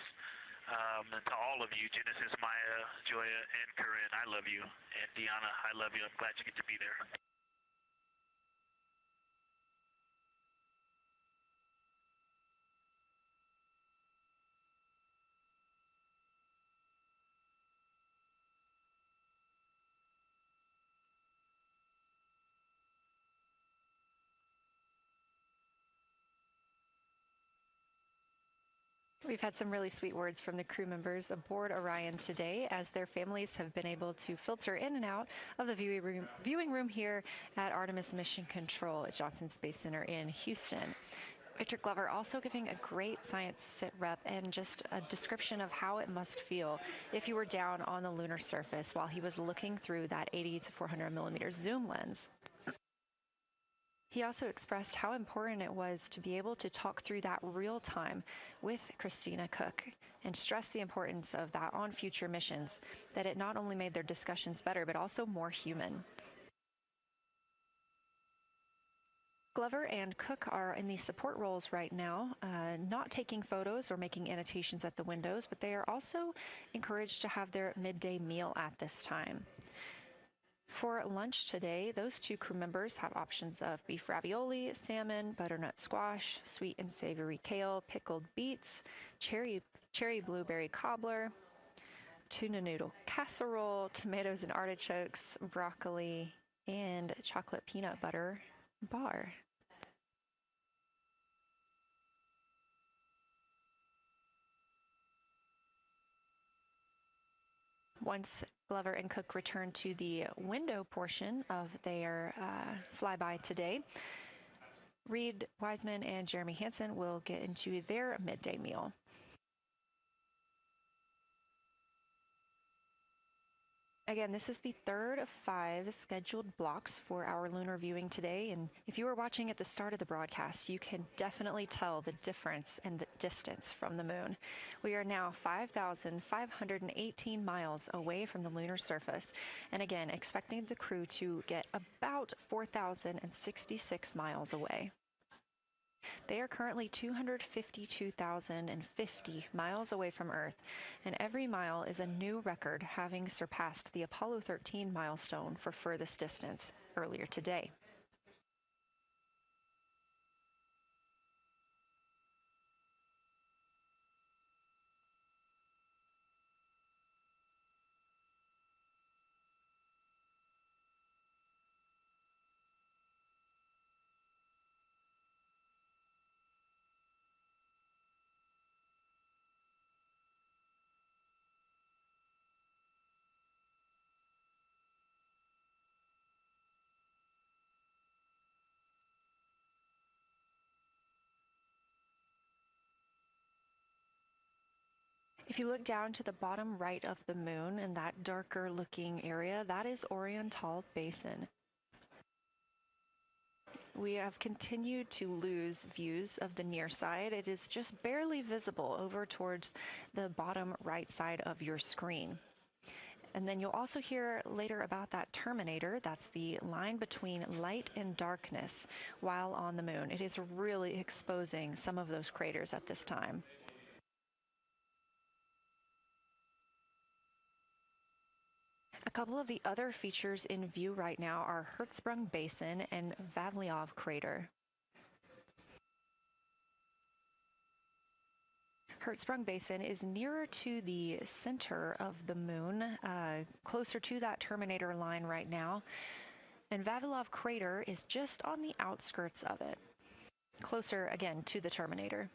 And to all of you, Genesis, Maya, Joya, and Corinne, I love you. And Deanna, I love you. I'm glad you get to be there. We've had some really sweet words from the crew members aboard Orion today, as their families have been able to filter in and out of the viewing room here at Artemis Mission Control at Johnson Space Center in Houston. Victor Glover also giving a great science sit rep and just a description of how it must feel if you were down on the lunar surface while he was looking through that 80 to 400 millimeter zoom lens. He also expressed how important it was to be able to talk through that real time with Christina Koch and stressed the importance of that on future missions, that it not only made their discussions better, but also more human. Glover and Cook are in the support roles right now, not taking photos or making annotations at the windows, but they are also encouraged to have their midday meal at this time. For lunch today, those two crew members have options of beef ravioli, salmon, butternut squash, sweet and savory kale, pickled beets, cherry blueberry cobbler, tuna noodle casserole, tomatoes and artichokes, broccoli, and chocolate peanut butter bar. Once Glover and Cook return to the window portion of their flyby today, Reed Wiseman and Jeremy Hansen will get into their midday meal. Again, this is the third of 5 scheduled blocks for our lunar viewing today, and if you were watching at the start of the broadcast, you can definitely tell the difference and the distance from the moon. We are now 5,518 miles away from the lunar surface, and again, expecting the crew to get about 4,066 miles away. They are currently 252,050 miles away from Earth, and every mile is a new record, having surpassed the Apollo 13 milestone for furthest distance earlier today. If you look down to the bottom right of the moon in that darker looking area, that is Oriental Basin. We have continued to lose views of the near side. It is just barely visible over towards the bottom right side of your screen. And then you'll also hear later about that terminator. That's the line between light and darkness while on the moon. It is really exposing some of those craters at this time. A couple of the other features in view right now are Hertzsprung Basin and Vavilov Crater. Hertzsprung Basin is nearer to the center of the moon, closer to that terminator line right now, and Vavilov Crater is just on the outskirts of it, closer again to the terminator.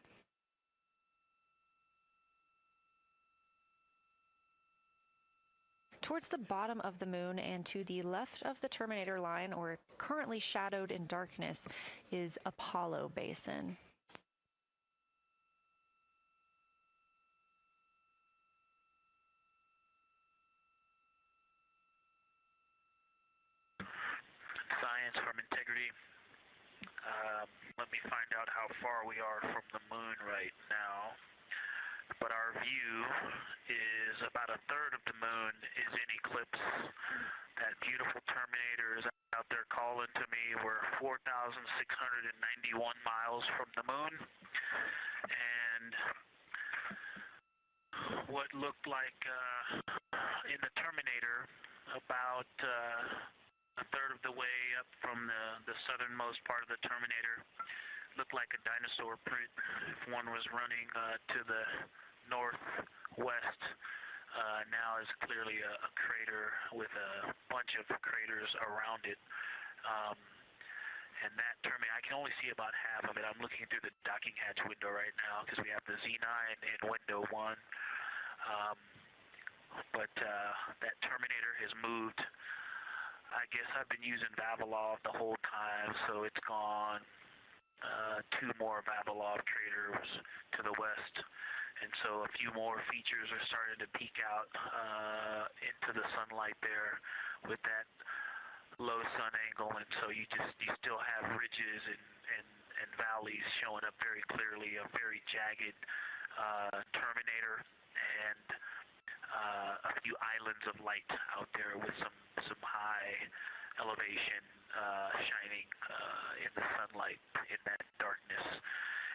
Towards the bottom of the moon and to the left of the terminator line, or currently shadowed in darkness, is Apollo Basin. Science from integrity. Let me find out how far we are from the moon right now. But our view is about a third of the moon is in eclipse. That beautiful terminator is out there calling to me. We're 4,691 miles from the moon. And what looked like in the terminator about a third of the way up from the southernmost part of the terminator looked like a dinosaur print if one was running to the northwest. Now is clearly a crater with a bunch of craters around it. And that terminator, I can only see about half of it. I'm looking through the docking hatch window right now because we have the Z9 in window 1. But that terminator has moved. I guess I've been using Vavilov the whole time, so it's gone 2 more Vavilov craters to the west, and so a few more features are starting to peek out into the sunlight there with that low sun angle, and so you still have ridges and valleys showing up very clearly, a very jagged terminator, and a few islands of light out there with some high elevation shining in the sunlight in that darkness.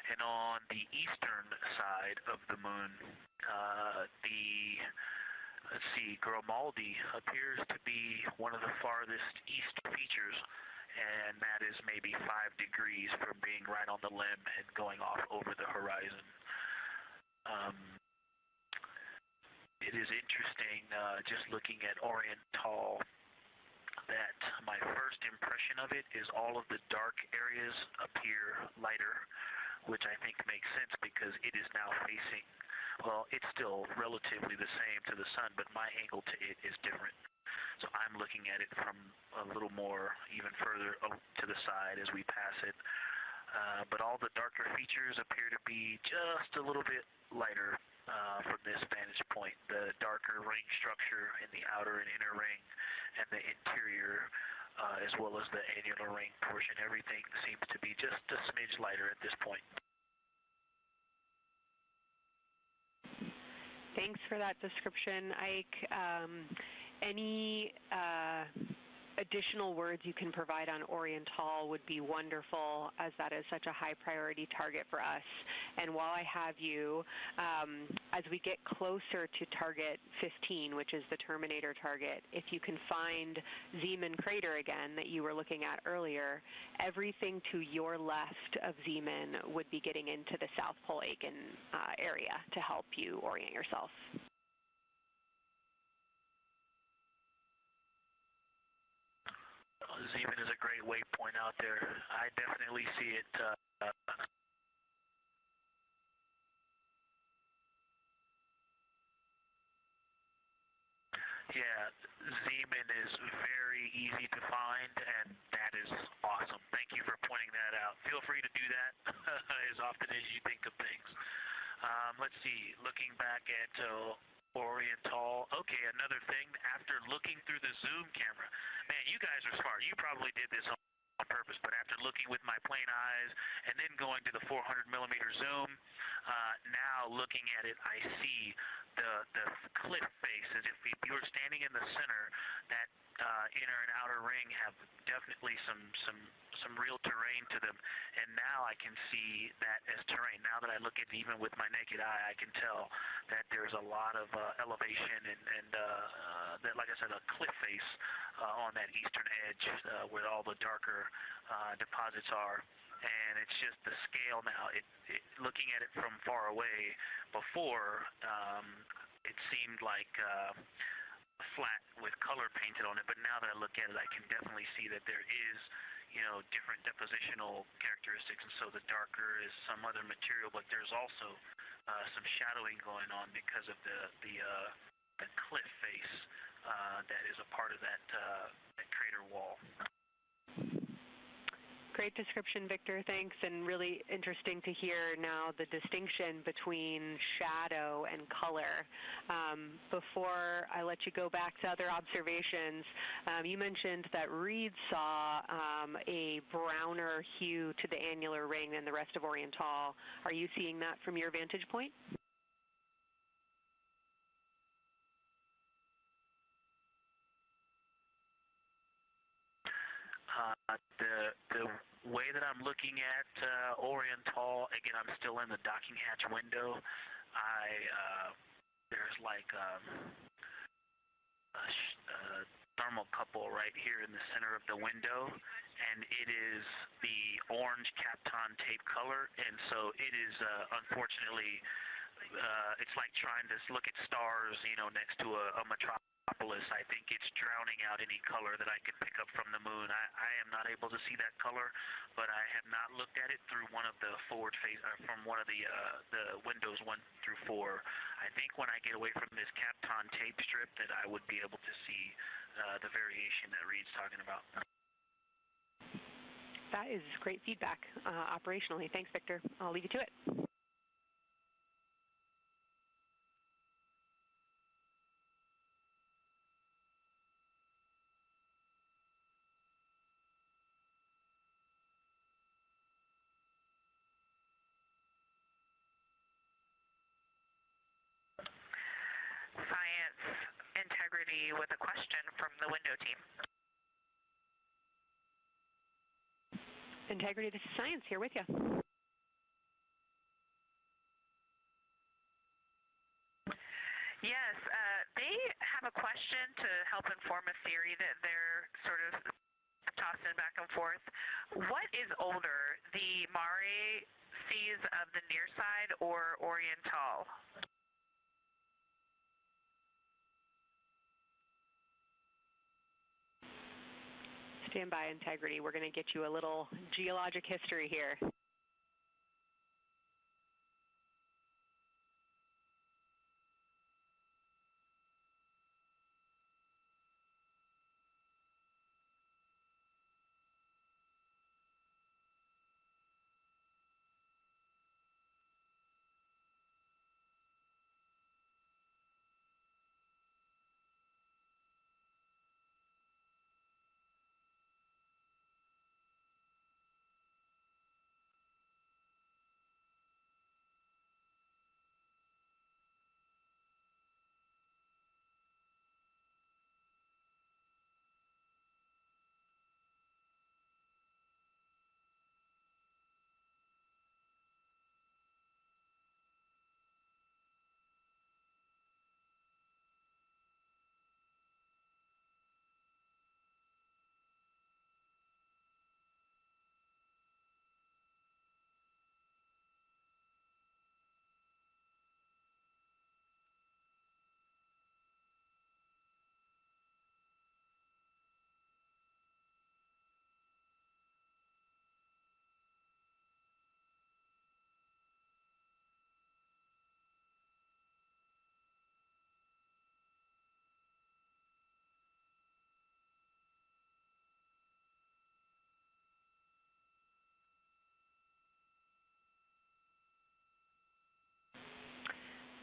And on the eastern side of the moon, let's see, Grimaldi appears to be one of the farthest east features, and that is maybe 5 degrees from being right on the limb and going off over the horizon. It is interesting, just looking at Oriental, that my first impression of it is all of the dark areas appear lighter, which I think makes sense because it is now facing, well, it's still relatively the same to the sun, but my angle to it is different. So I'm looking at it from a little more, even further to the side as we pass it. But all the darker features appear to be just a little bit lighter from this vantage point. The darker ring structure in the outer and inner ring and the interior, as well as the annular ring portion, everything seems to be just a smidge lighter at this point. Thanks for that description, Ike. Any additional words you can provide on Oriental would be wonderful, as that is such a high priority target for us. And while I have you, as we get closer to target 15, which is the Terminator target, if you can find Zeeman crater again that you were looking at earlier, everything to your left of Zeeman would be getting into the South Pole Aiken area to help you orient yourself. Zeeman is a great waypoint out there. I definitely see it. Yeah, Zeeman is very easy to find, and that is awesome. Thank you for pointing that out. Feel free to do that as often as you think of things. Let's see, looking back at Oriental. Okay, another thing, after looking through the zoom camera, man, you guys are smart. You probably did this on purpose, but after looking with my plain eyes and then going to the 400 millimeter zoom, now looking at it, I see the cliff face as if you were standing in the center. That inner and outer ring have definitely some real terrain to them, and now I can see that as terrain. Now that I look at it even with my naked eye, I can tell that there's a lot of elevation and that, like I said, a cliff face on that eastern edge where all the darker deposits are. And it's just the scale now. Looking at it from far away, before it seemed like flat with color painted on it, but now that I look at it, I can definitely see that there is, different depositional characteristics, and so the darker is some other material, but there's also some shadowing going on because of the cliff face that is a part of that crater wall. Great description, Victor. Thanks, and really interesting to hear now the distinction between shadow and color. Before I let you go back to other observations, you mentioned that Reed saw a browner hue to the annular ring than the rest of Oriental. Are you seeing that from your vantage point? The way that I'm looking at Oriental, again, I'm still in the docking hatch window. There's like a thermocouple right here in the center of the window, and it is the orange Kapton tape color, and so it is unfortunately, it's like trying to look at stars, next to a metropolis. I think it's drowning out any color that I could pick up from the moon. I am not able to see that color, but I have not looked at it through one of the forward face, from one of the windows 1 through 4. I think when I get away from this Kapton tape strip that I would be able to see the variation that Reed's talking about. That is great feedback operationally. Thanks, Victor. I'll leave you to it. Integrity with a question from the window team. Integrity, this is Science, here with you. Yes, they have a question to help inform a theory that they're sort of tossing back and forth. What is older, the Mare seas of the near side or Oriental? Stand by, Integrity. We're going to get you a little geologic history here.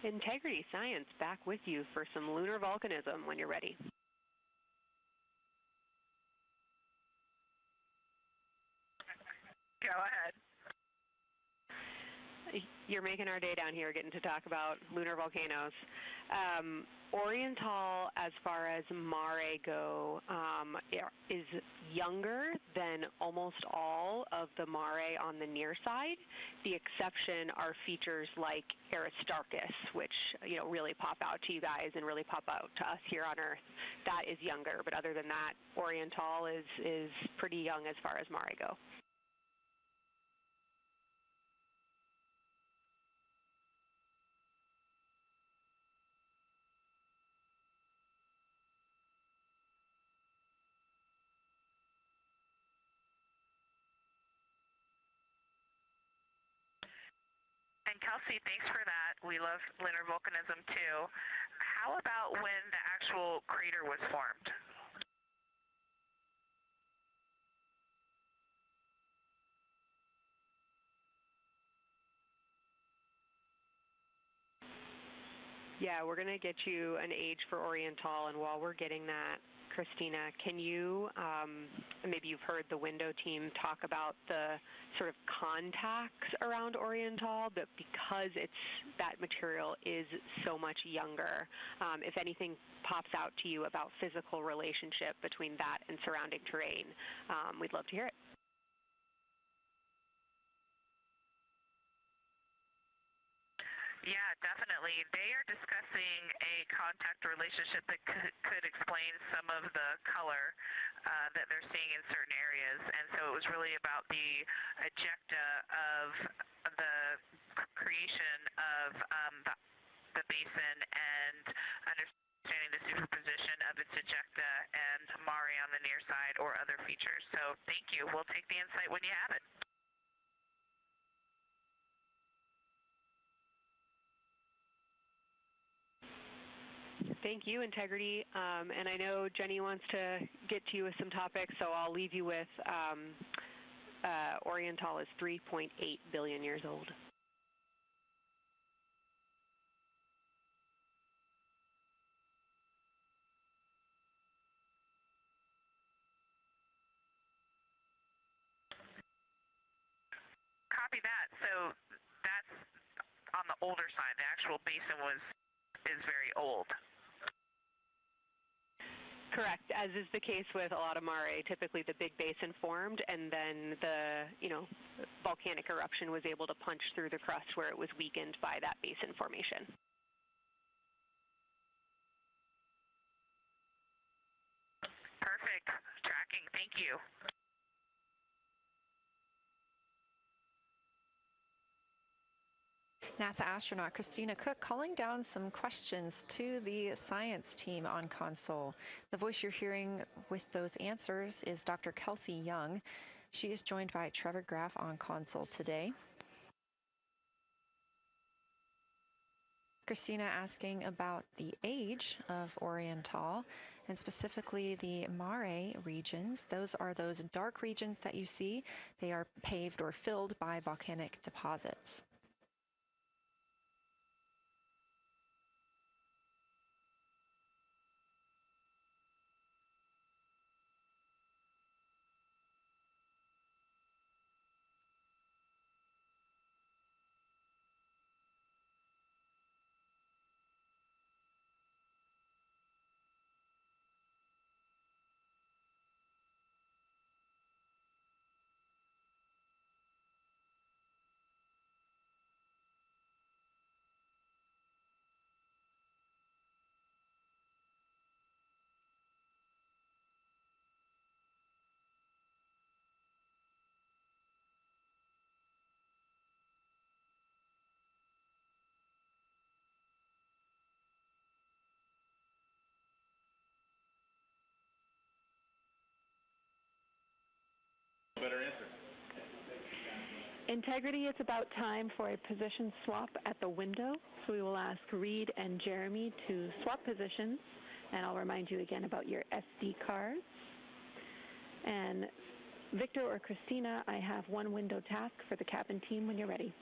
Integrity Science back with you for some lunar volcanism when you're ready. Go ahead. You're making our day down here getting to talk about lunar volcanoes. Oriental, as far as Mare go, is younger than almost all of the Mare on the near side. The exception are features like Aristarchus, which really pop out to you guys and really pop out to us here on Earth. That is younger, but other than that, Oriental is pretty young as far as Mare go. And Kelsey, thanks for that. We love lunar volcanism too. How about when the actual crater was formed? Yeah, we're going to get you an age for Oriental, and while we're getting that, Christina, can you, maybe you've heard the window team talk about the sort of contacts around Oriental, but because that material is so much younger, if anything pops out to you about physical relationship between that and surrounding terrain, we'd love to hear it. Yeah, definitely. They are discussing a contact relationship that could explain some of the color that they're seeing in certain areas. And so it was really about the ejecta of the creation of the basin and understanding the superposition of its ejecta and Mare on the near side or other features. So thank you. We'll take the insight when you have it. Thank you, Integrity. And I know Jenny wants to get to you with some topics, so I'll leave you with Oriental is 3.8 billion years old. Copy that. So that's on the older side. The actual basin is very old. Correct. As is the case with a lot of mare, typically the big basin formed, and then the volcanic eruption was able to punch through the crust where it was weakened by that basin formation. Perfect. Tracking. Thank you. NASA astronaut Christina Cook calling down some questions to the science team on console. The voice you're hearing with those answers is Dr. Kelsey Young. She is joined by Trevor Graff on console today. Christina asking about the age of Oriental, and specifically the mare regions. Those are those dark regions that you see. They are paved or filled by volcanic deposits. Better answer. Integrity, it's about time for a position swap at the window. So we will ask Reed and Jeremy to swap positions, and I'll remind you again about your SD cards. And Victor or Christina, I have one window task for the cabin team when you're ready.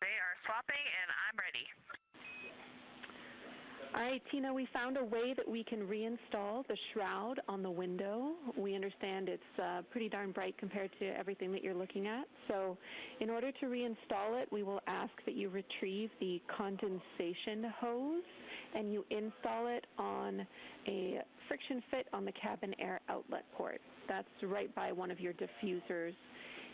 They are swapping, and I'm ready. All right, Tina, we found a way that we can reinstall the shroud on the window. We understand it's pretty darn bright compared to everything that you're looking at. So in order to reinstall it, we will ask that you retrieve the condensation hose and you install it on a friction fit on the cabin air outlet port. That's right by one of your diffusers.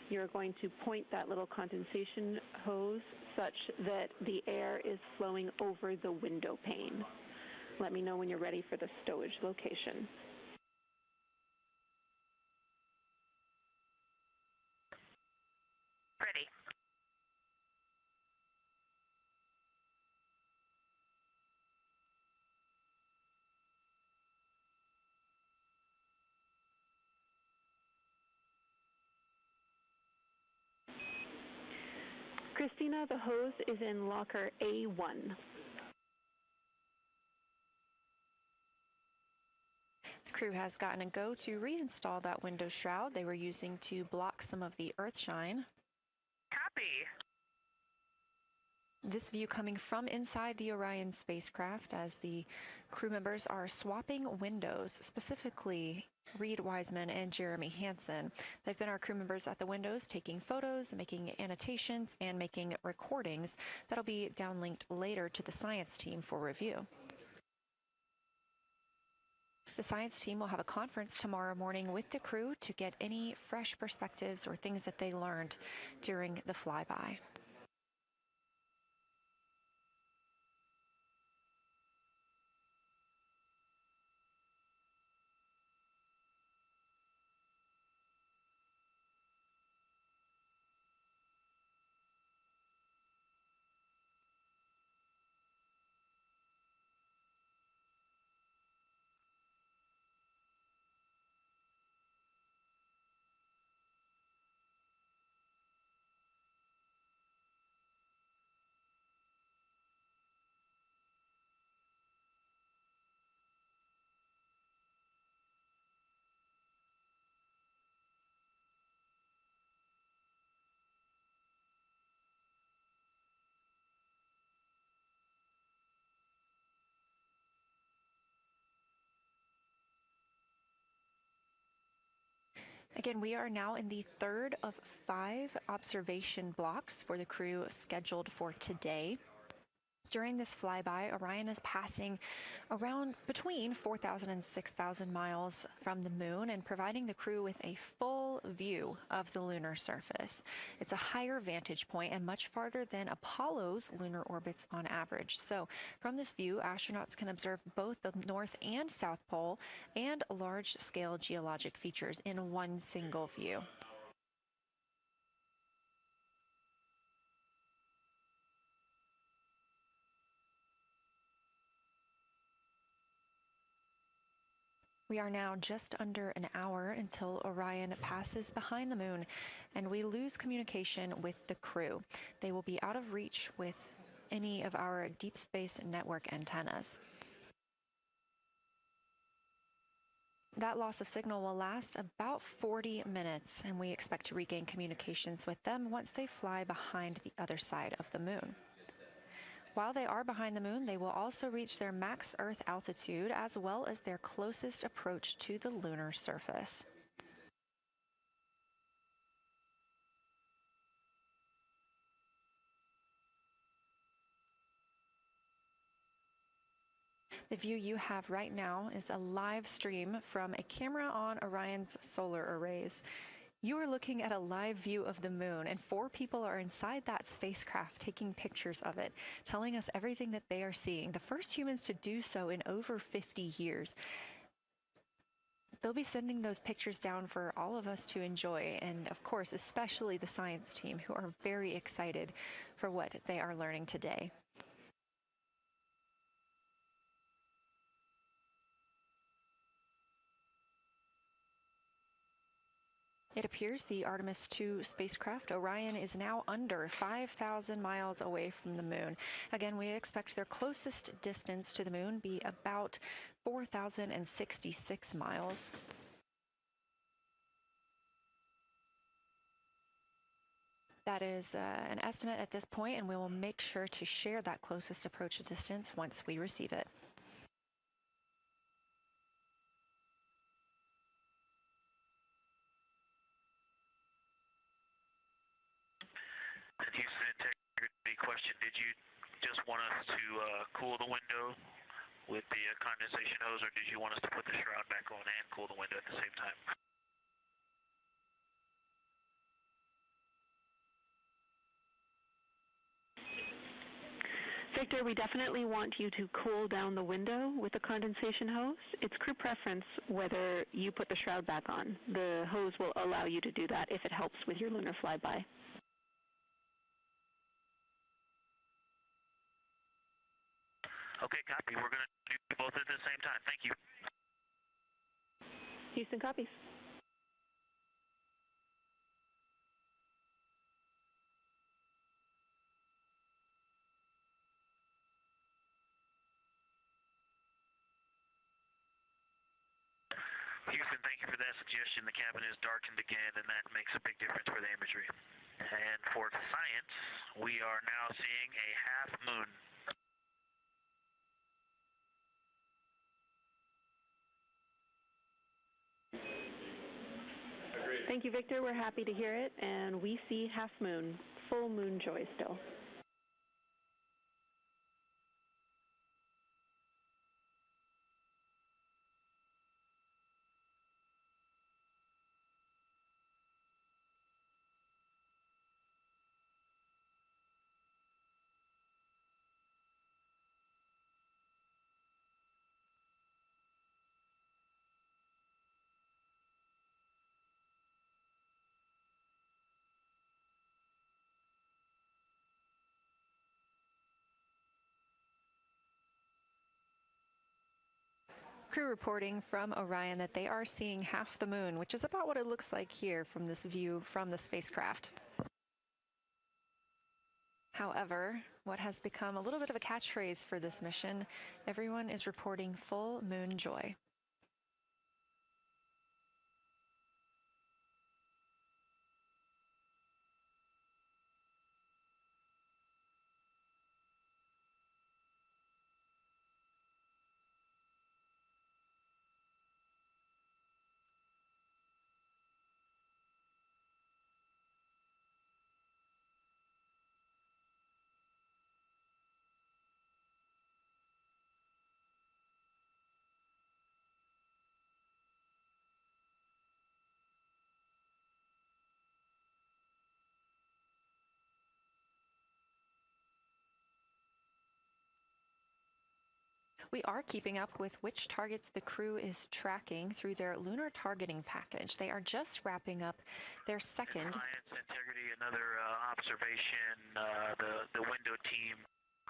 You're going to point that little condensation hose such that the air is flowing over the window pane. Let me know when you're ready for the stowage location. Ready. Christina, the hose is in locker A1. The crew has gotten a go to reinstall that window shroud they were using to block some of the earth shine. Copy. This view coming from inside the Orion spacecraft as the crew members are swapping windows, specifically Reed Wiseman and Jeremy Hansen. They've been our crew members at the windows taking photos, making annotations, and making recordings that'll be downlinked later to the science team for review. The science team will have a conference tomorrow morning with the crew to get any fresh perspectives or things that they learned during the flyby. Again, we are now in the third of 5 observation blocks for the crew scheduled for today. During this flyby, Orion is passing around between 4,000 and 6,000 miles from the moon and providing the crew with a full view of the lunar surface. It's a higher vantage point and much farther than Apollo's lunar orbits on average. So from this view, astronauts can observe both the North and South Pole and large-scale geologic features in one single view. We are now just under an hour until Orion passes behind the moon, and we lose communication with the crew. They will be out of reach with any of our deep space network antennas. That loss of signal will last about 40 minutes, and we expect to regain communications with them once they fly behind the other side of the moon. While they are behind the moon, they will also reach their max Earth altitude as well as their closest approach to the lunar surface. The view you have right now is a live stream from a camera on Orion's solar arrays. You are looking at a live view of the moon, and 4 people are inside that spacecraft taking pictures of it, telling us everything that they are seeing. The first humans to do so in over 50 years. They'll be sending those pictures down for all of us to enjoy, and of course, especially the science team, who are very excited for what they are learning today. It appears the Artemis II spacecraft, Orion, is now under 5,000 miles away from the moon. Again, we expect their closest distance to the moon be about 4,066 miles. That is an estimate at this point, and we will make sure to share that closest approach distance once we receive it. Houston integrity question, did you just want us to cool the window with the condensation hose, or did you want us to put the shroud back on and cool the window at the same time? Victor, we definitely want you to cool down the window with the condensation hose. It's crew preference whether you put the shroud back on. The hose will allow you to do that if it helps with your lunar flyby. Okay, copy. We're going to do both at the same time. Thank you. Houston copies. Houston, thank you for that suggestion. The cabin is darkened again, and that makes a big difference for the imagery. And for science, we are now seeing a half moon. Thank you, Victor. We're happy to hear it. And we see half moon, full moon joy still. Crew reporting from Orion that they are seeing half the moon, which is about what it looks like here from this view from the spacecraft. However, what has become a little bit of a catchphrase for this mission, everyone is reporting full moon joy. We are keeping up with which targets the crew is tracking through their lunar targeting package. They are just wrapping up their second. Science integrity, another observation the window team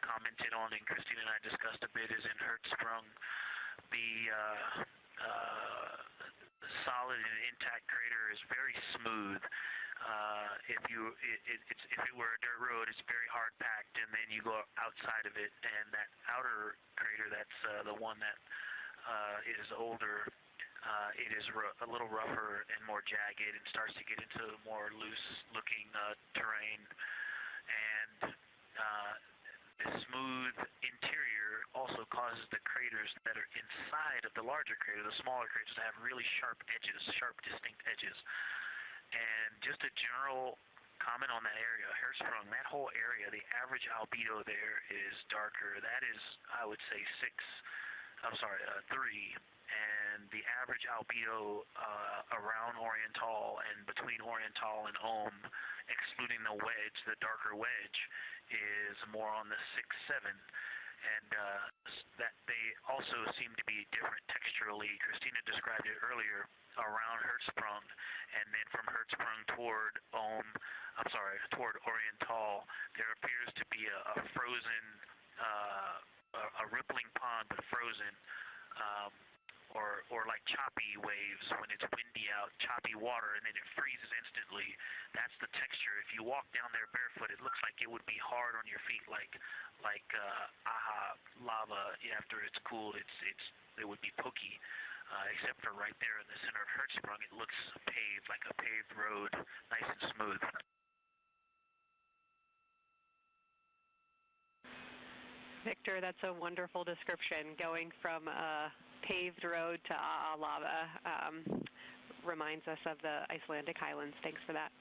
commented on and Christine and I discussed a bit is in Hertzsprung. The solid and intact crater is very smooth. If it were a dirt road, it's very hard packed, and then you go outside of it, and that outer crater, that's the one that is older. It is a little rougher and more jagged, and starts to get into more loose-looking terrain. And the smooth interior also causes the craters that are inside of the larger crater, the smaller craters, to have really sharp edges, sharp, distinct edges. And just a general comment on that area, Hertzsprung, that whole area, the average albedo there is darker. That is, I would say, 3. And the average albedo around Oriental and between Oriental and Ohm, excluding the wedge, the darker wedge, is more on the 6-7. And that they also seem to be different texturally. Christina described it earlier around Hertzsprung, and then from Hertzsprung toward Oriental, there appears to be a frozen, a rippling pond, but frozen, or like choppy waves when it's windy out, choppy water, and then it freezes instantly. That's the texture. If you walk down there barefoot, it looks like it would be hard on your feet, like lava. After it's cooled, it would be pokey. Except for right there in the center of Hertzsprung, it looks paved, like a paved road, nice and smooth. Victor, that's a wonderful description. Going from a paved road to lava reminds us of the Icelandic highlands. Thanks for that.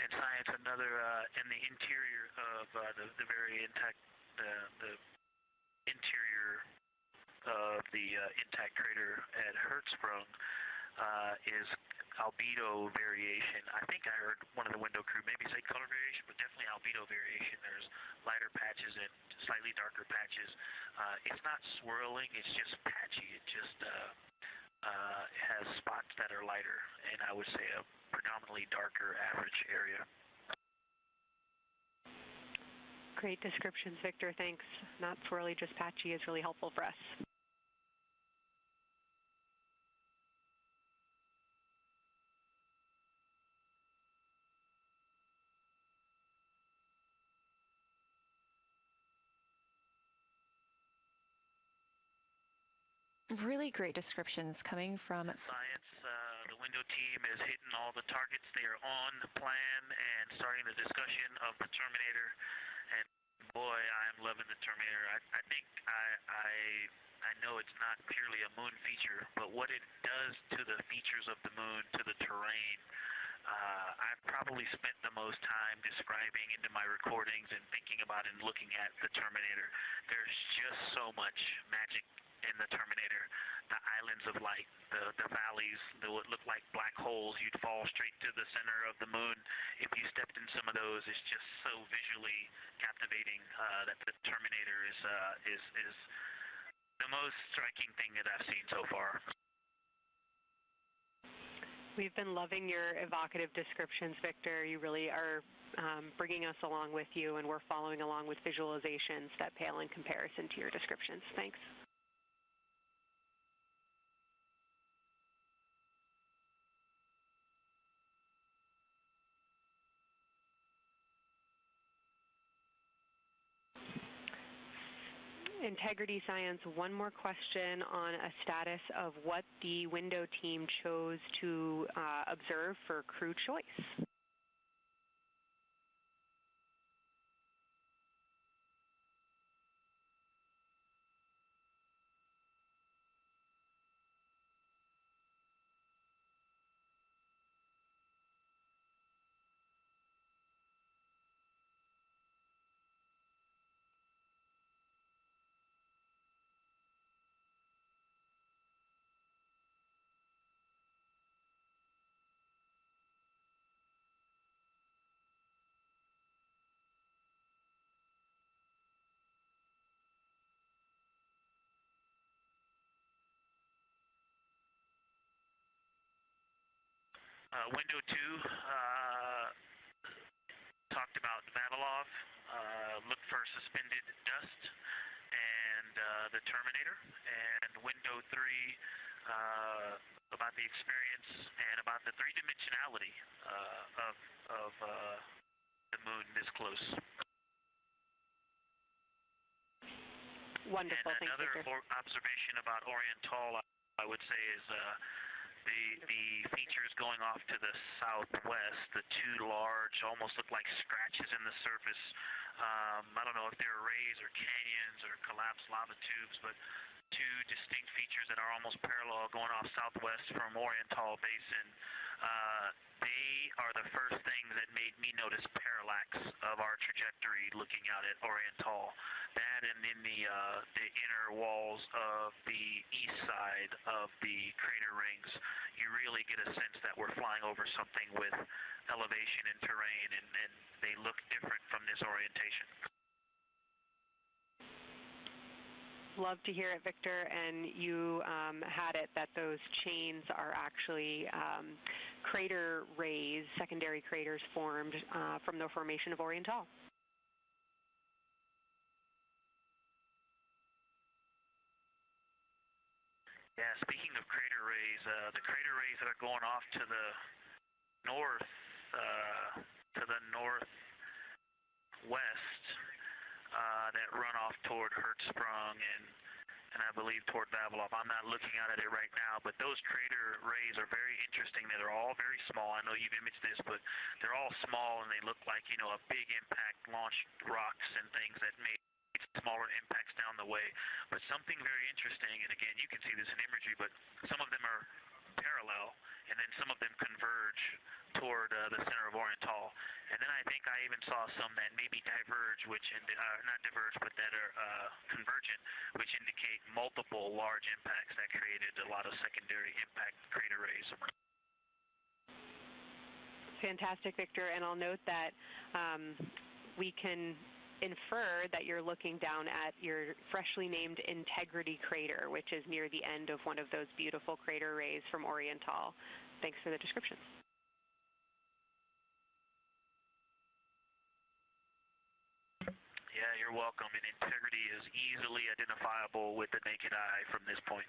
And science, another in the interior of the very intact, the interior of the intact crater at Hertzsprung is albedo variation. I think I heard one of the window crew maybe say color variation, but definitely albedo variation. There's lighter patches and slightly darker patches. It's not swirling, it's just patchy. It just has spots that are lighter, and I would say a predominantly darker average area. Great descriptions, Victor. Thanks. Not swirly, just patchy is really helpful for us. Really great descriptions coming from science. The window team is hitting all the targets. They are on plan and starting the discussion of the Terminator. And boy, I'm loving the Terminator. I think I know it's not purely a moon feature, but what it does to the features of the moon, to the terrain, I've probably spent the most time describing into my recordings and thinking about and looking at the Terminator. There's just so much magic in the Terminator. The islands of light, the valleys that would look like black holes. You'd fall straight to the center of the moon if you stepped in some of those. It's just so visually captivating that the Terminator is the most striking thing that I've seen so far. We've been loving your evocative descriptions, Victor. You really are bringing us along with you, and we're following along with visualizations that pale in comparison to your descriptions. Thanks. Integrity Science, one more question on a status of what the window team chose to observe for crew choice. Window 2 talked about Vavilov, looked for suspended dust, and the Terminator. And window 3 about the experience and about the three-dimensionality of the moon this close. Wonderful. And another observation about Oriental, I would say, is the features going off to the southwest, the two large, almost look like scratches in the surface. I don't know if they're rays or canyons or collapsed lava tubes, but two distinct features that are almost parallel going off southwest from Oriental Basin. They are the first thing that made me notice parallax of our trajectory looking out at Oriental. That and in the inner walls of the east side of the crater rings, you really get a sense that we're flying over something with elevation and terrain, and they look different from this orientation. Love to hear it, Victor. And you had it that those chains are actually crater rays, secondary craters formed from the formation of Oriental. Yeah, speaking of crater rays, the crater rays that are going off to the northwest, that run off toward Hertzsprung and I believe toward Vavilov. I'm not looking at it right now, but those crater rays are very interesting. They're all very small. I know you've imaged this, but they're all small, and they look like, you know, a big impact launched rocks and things that made smaller impacts down the way. But something very interesting, and again, you can see this in imagery, but some of them are parallel, and then some of them converge toward the center of Oriental. And then I think I even saw some that maybe diverge, which not diverge, but that are convergent, which indicate multiple large impacts that created a lot of secondary impact crater rays. Fantastic, Victor. And I'll note that we can infer that you're looking down at your freshly named Integrity crater, which is near the end of one of those beautiful crater rays from Oriental. Thanks for the description. Yeah, you're welcome. And Integrity is easily identifiable with the naked eye from this point.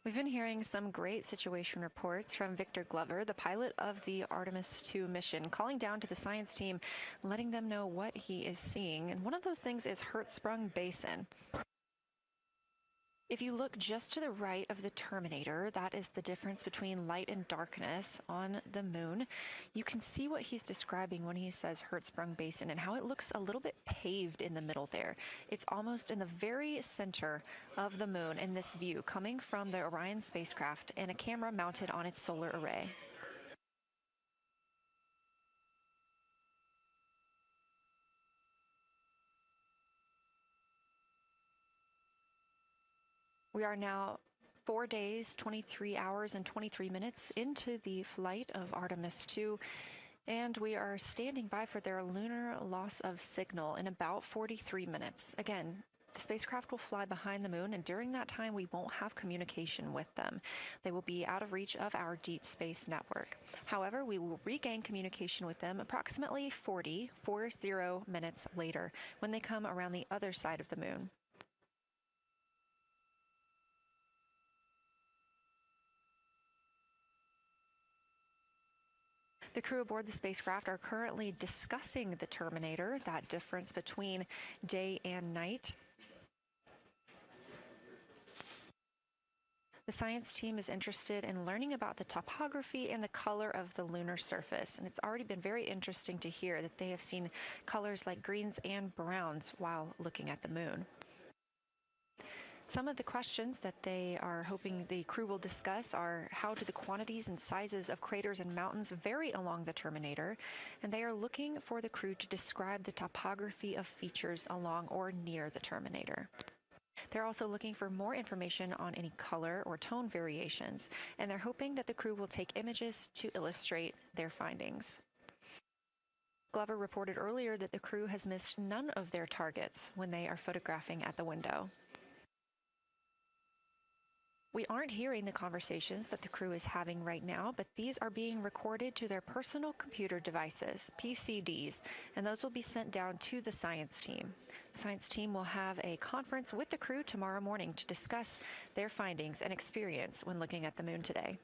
We've been hearing some great situation reports from Victor Glover, the pilot of the Artemis II mission, calling down to the science team, letting them know what he is seeing. And one of those things is Hertzsprung Basin. If you look just to the right of the Terminator, that is the difference between light and darkness on the moon. You can see what he's describing when he says Hertzsprung Basin and how it looks a little bit paved in the middle there. It's almost in the very center of the moon in this view, coming from the Orion spacecraft and a camera mounted on its solar array. We are now 4 days, 23 hours, and 23 minutes into the flight of Artemis II, and we are standing by for their lunar loss of signal in about 43 minutes. Again, the spacecraft will fly behind the moon, and during that time, we won't have communication with them. They will be out of reach of our deep space network. However, we will regain communication with them approximately 40 minutes later when they come around the other side of the moon. The crew aboard the spacecraft are currently discussing the Terminator, that difference between day and night. The science team is interested in learning about the topography and the color of the lunar surface, and it's already been very interesting to hear that they have seen colors like greens and browns while looking at the moon. Some of the questions that they are hoping the crew will discuss are how do the quantities and sizes of craters and mountains vary along the terminator, and they are looking for the crew to describe the topography of features along or near the terminator. They're also looking for more information on any color or tone variations, and they're hoping that the crew will take images to illustrate their findings. Glover reported earlier that the crew has missed none of their targets when they are photographing at the window. We aren't hearing the conversations that the crew is having right now, but these are being recorded to their personal computer devices, PCDs, and those will be sent down to the science team. The science team will have a conference with the crew tomorrow morning to discuss their findings and experience when looking at the moon today.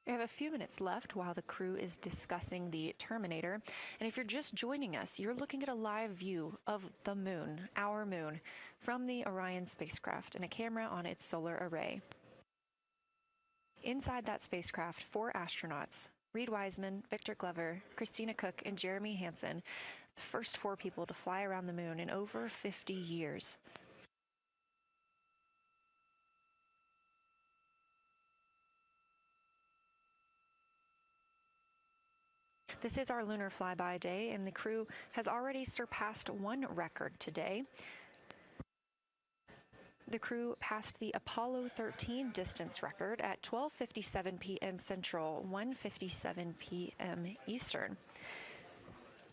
We have a few minutes left while the crew is discussing the terminator, and if you're just joining us, you're looking at a live view of the moon, our moon, from the Orion spacecraft and a camera on its solar array. Inside that spacecraft, 4 astronauts, Reed Wiseman, Victor Glover, Christina Cook, and Jeremy Hansen, the first 4 people to fly around the moon in over 50 years. This is our lunar flyby day, and the crew has already surpassed one record today. The crew passed the Apollo 13 distance record at 12:57 p.m. Central, 1:57 p.m. Eastern.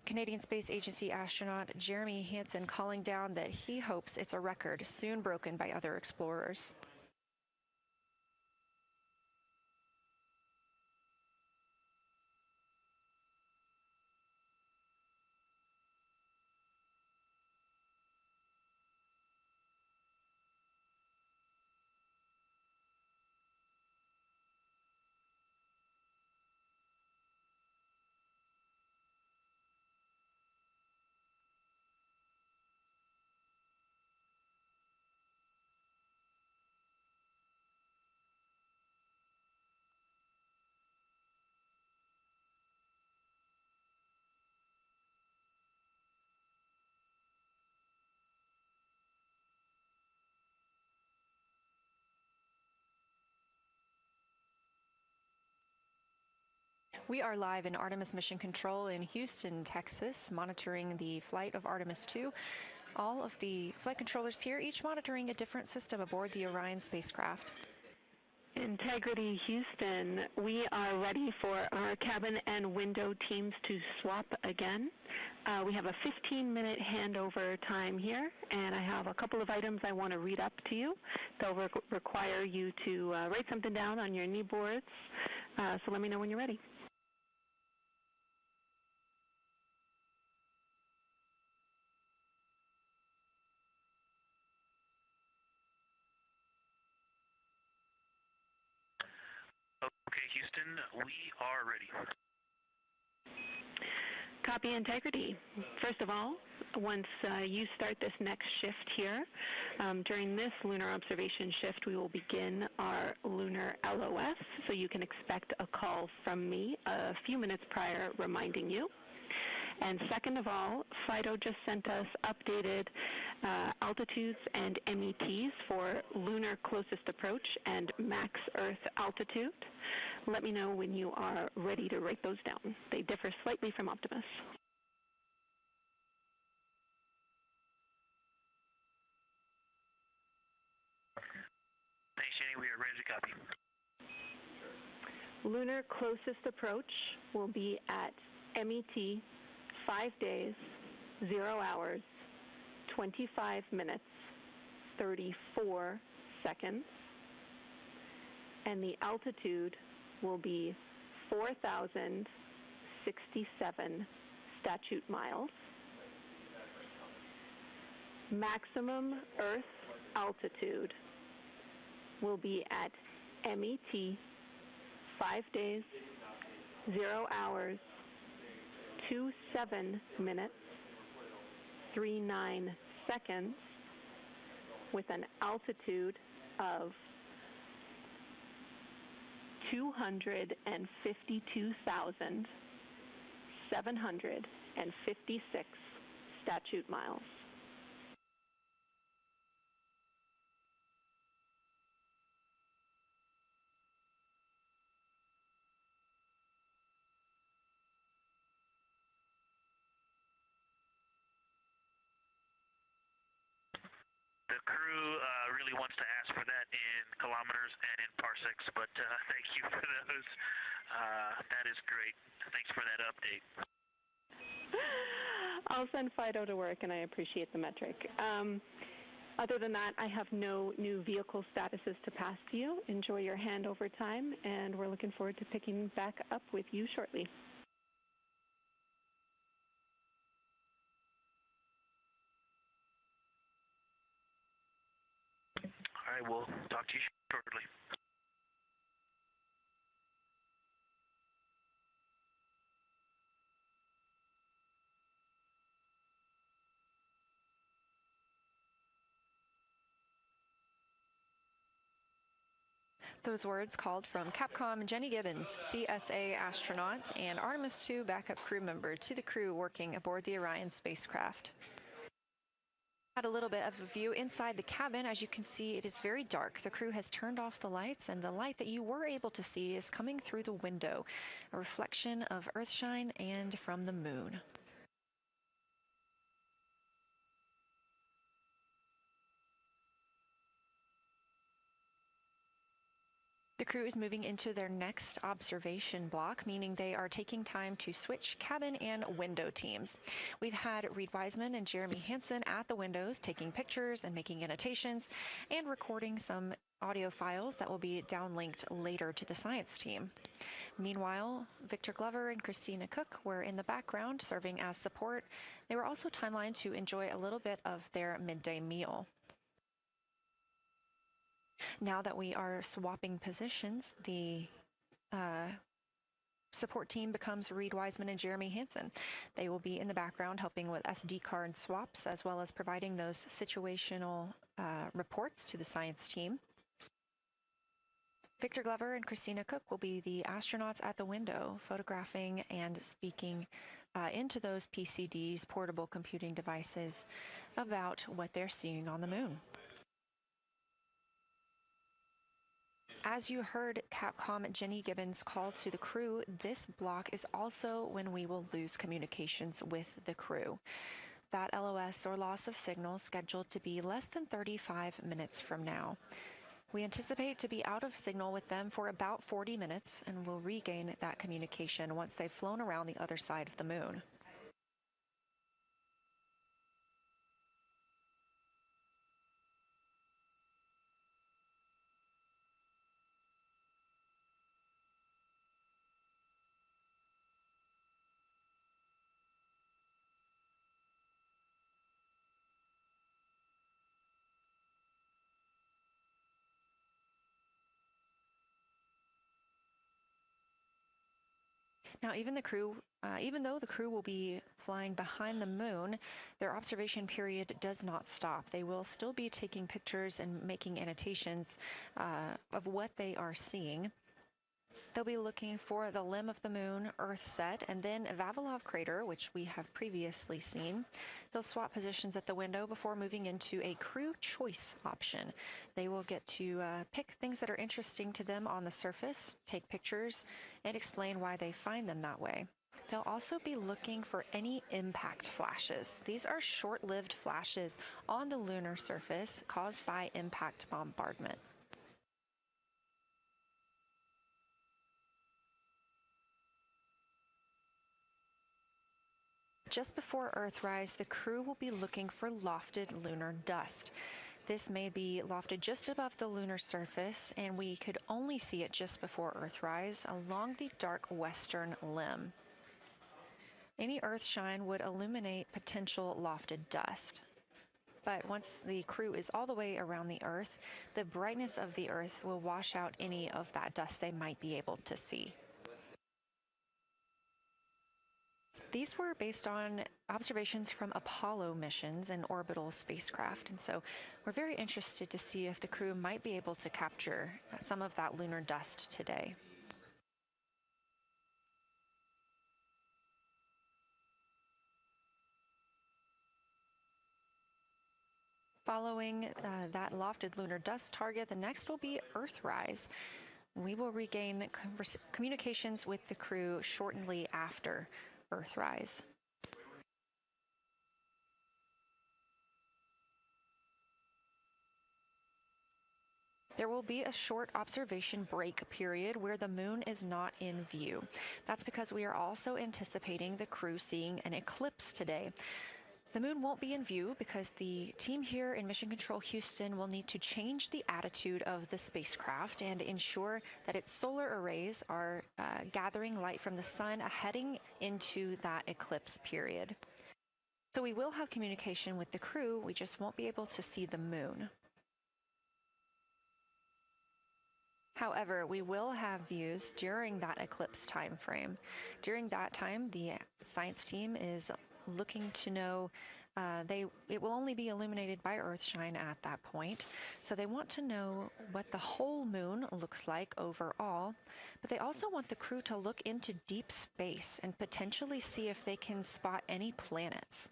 Canadian Space Agency astronaut Jeremy Hansen calling down that he hopes it's a record soon broken by other explorers. We are live in Artemis Mission Control in Houston, Texas, monitoring the flight of Artemis II. All of the flight controllers here, each monitoring a different system aboard the Orion spacecraft. Integrity Houston, we are ready for our cabin and window teams to swap again. We have a 15-minute handover time here, and I have a couple of items I want to read up to you. They'll require you to write something down on your knee boards, so let me know when you're ready. Okay, Houston, we are ready. Copy, Integrity. First of all, once you start this next shift here, during this lunar observation shift, we will begin our lunar LOS, so you can expect a call from me a few minutes prior reminding you. And second of all, FIDO just sent us updated altitudes and METs for lunar closest approach and max Earth altitude. Let me know when you are ready to write those down. They differ slightly from Optimus. Thanks, Jenny. We are ready to copy. Lunar closest approach will be at MET 5 days, 0 hours, 25 minutes, 34 seconds, and the altitude will be 4,067 statute miles. Maximum Earth altitude will be at MET 5 days, 0 hours, 27 minutes, 39 seconds, with an altitude of 252,756 statute miles. The crew really wants to ask for that in kilometers and in parsecs, but thank you for those. That is great. Thanks for that update. I'll send Fido to work, and I appreciate the metric. Other than that, I have no new vehicle statuses to pass to you. Enjoy your handover time, and we're looking forward to picking back up with you shortly. All right, we'll talk to you shortly. Those words called from Capcom Jenny Gibbons, CSA astronaut and Artemis II backup crew member, to the crew working aboard the Orion spacecraft. Had a little bit of a view inside the cabin. As you can see, it is very dark. The crew has turned off the lights, and the light that you were able to see is coming through the window, a reflection of Earthshine and from the moon. The crew is moving into their next observation block, meaning they are taking time to switch cabin and window teams. We've had Reed Wiseman and Jeremy Hansen at the windows taking pictures and making annotations and recording some audio files that will be downlinked later to the science team. Meanwhile, Victor Glover and Christina Cook were in the background serving as support. They were also timelined to enjoy a little bit of their midday meal. Now that we are swapping positions, the support team becomes Reed Wiseman and Jeremy Hansen. They will be in the background helping with SD card swaps, as well as providing those situational reports to the science team. Victor Glover and Christina Cook will be the astronauts at the window, photographing and speaking into those PCDs, portable computing devices, about what they're seeing on the moon. As you heard Capcom Jenny Gibbons call to the crew, this block is also when we will lose communications with the crew. That LOS, or loss of signal, scheduled to be less than 35 minutes from now. We anticipate to be out of signal with them for about 40 minutes, and will regain that communication once they've flown around the other side of the moon. Now, even though the crew will be flying behind the moon, their observation period does not stop. They will still be taking pictures and making annotations of what they are seeing. They'll be looking for the limb of the moon, Earth set, and then Vavilov crater, which we have previously seen. They'll swap positions at the window before moving into a crew choice option. They will get to pick things that are interesting to them on the surface, take pictures, and explain why they find them that way. They'll also be looking for any impact flashes. These are short-lived flashes on the lunar surface caused by impact bombardment. Just before Earthrise, the crew will be looking for lofted lunar dust. This may be lofted just above the lunar surface, and we could only see it just before Earthrise along the dark western limb. Any Earthshine would illuminate potential lofted dust. But once the crew is all the way around the Earth, the brightness of the Earth will wash out any of that dust they might be able to see. These were based on observations from Apollo missions and orbital spacecraft, and so we're very interested to see if the crew might be able to capture some of that lunar dust today. Following that lofted lunar dust target, the next will be Earthrise. We will regain communications with the crew shortly after Earthrise. There will be a short observation break period where the moon is not in view. That's because we are also anticipating the crew seeing an eclipse today. The moon won't be in view because the team here in Mission Control Houston will need to change the attitude of the spacecraft and ensure that its solar arrays are gathering light from the sun heading into that eclipse period. So we will have communication with the crew, we just won't be able to see the moon. However, we will have views during that eclipse time frame. During that time, the science team is looking to know it will only be illuminated by Earthshine at that point, so they want to know what the whole moon looks like overall, but they also want the crew to look into deep space and potentially see if they can spot any planets.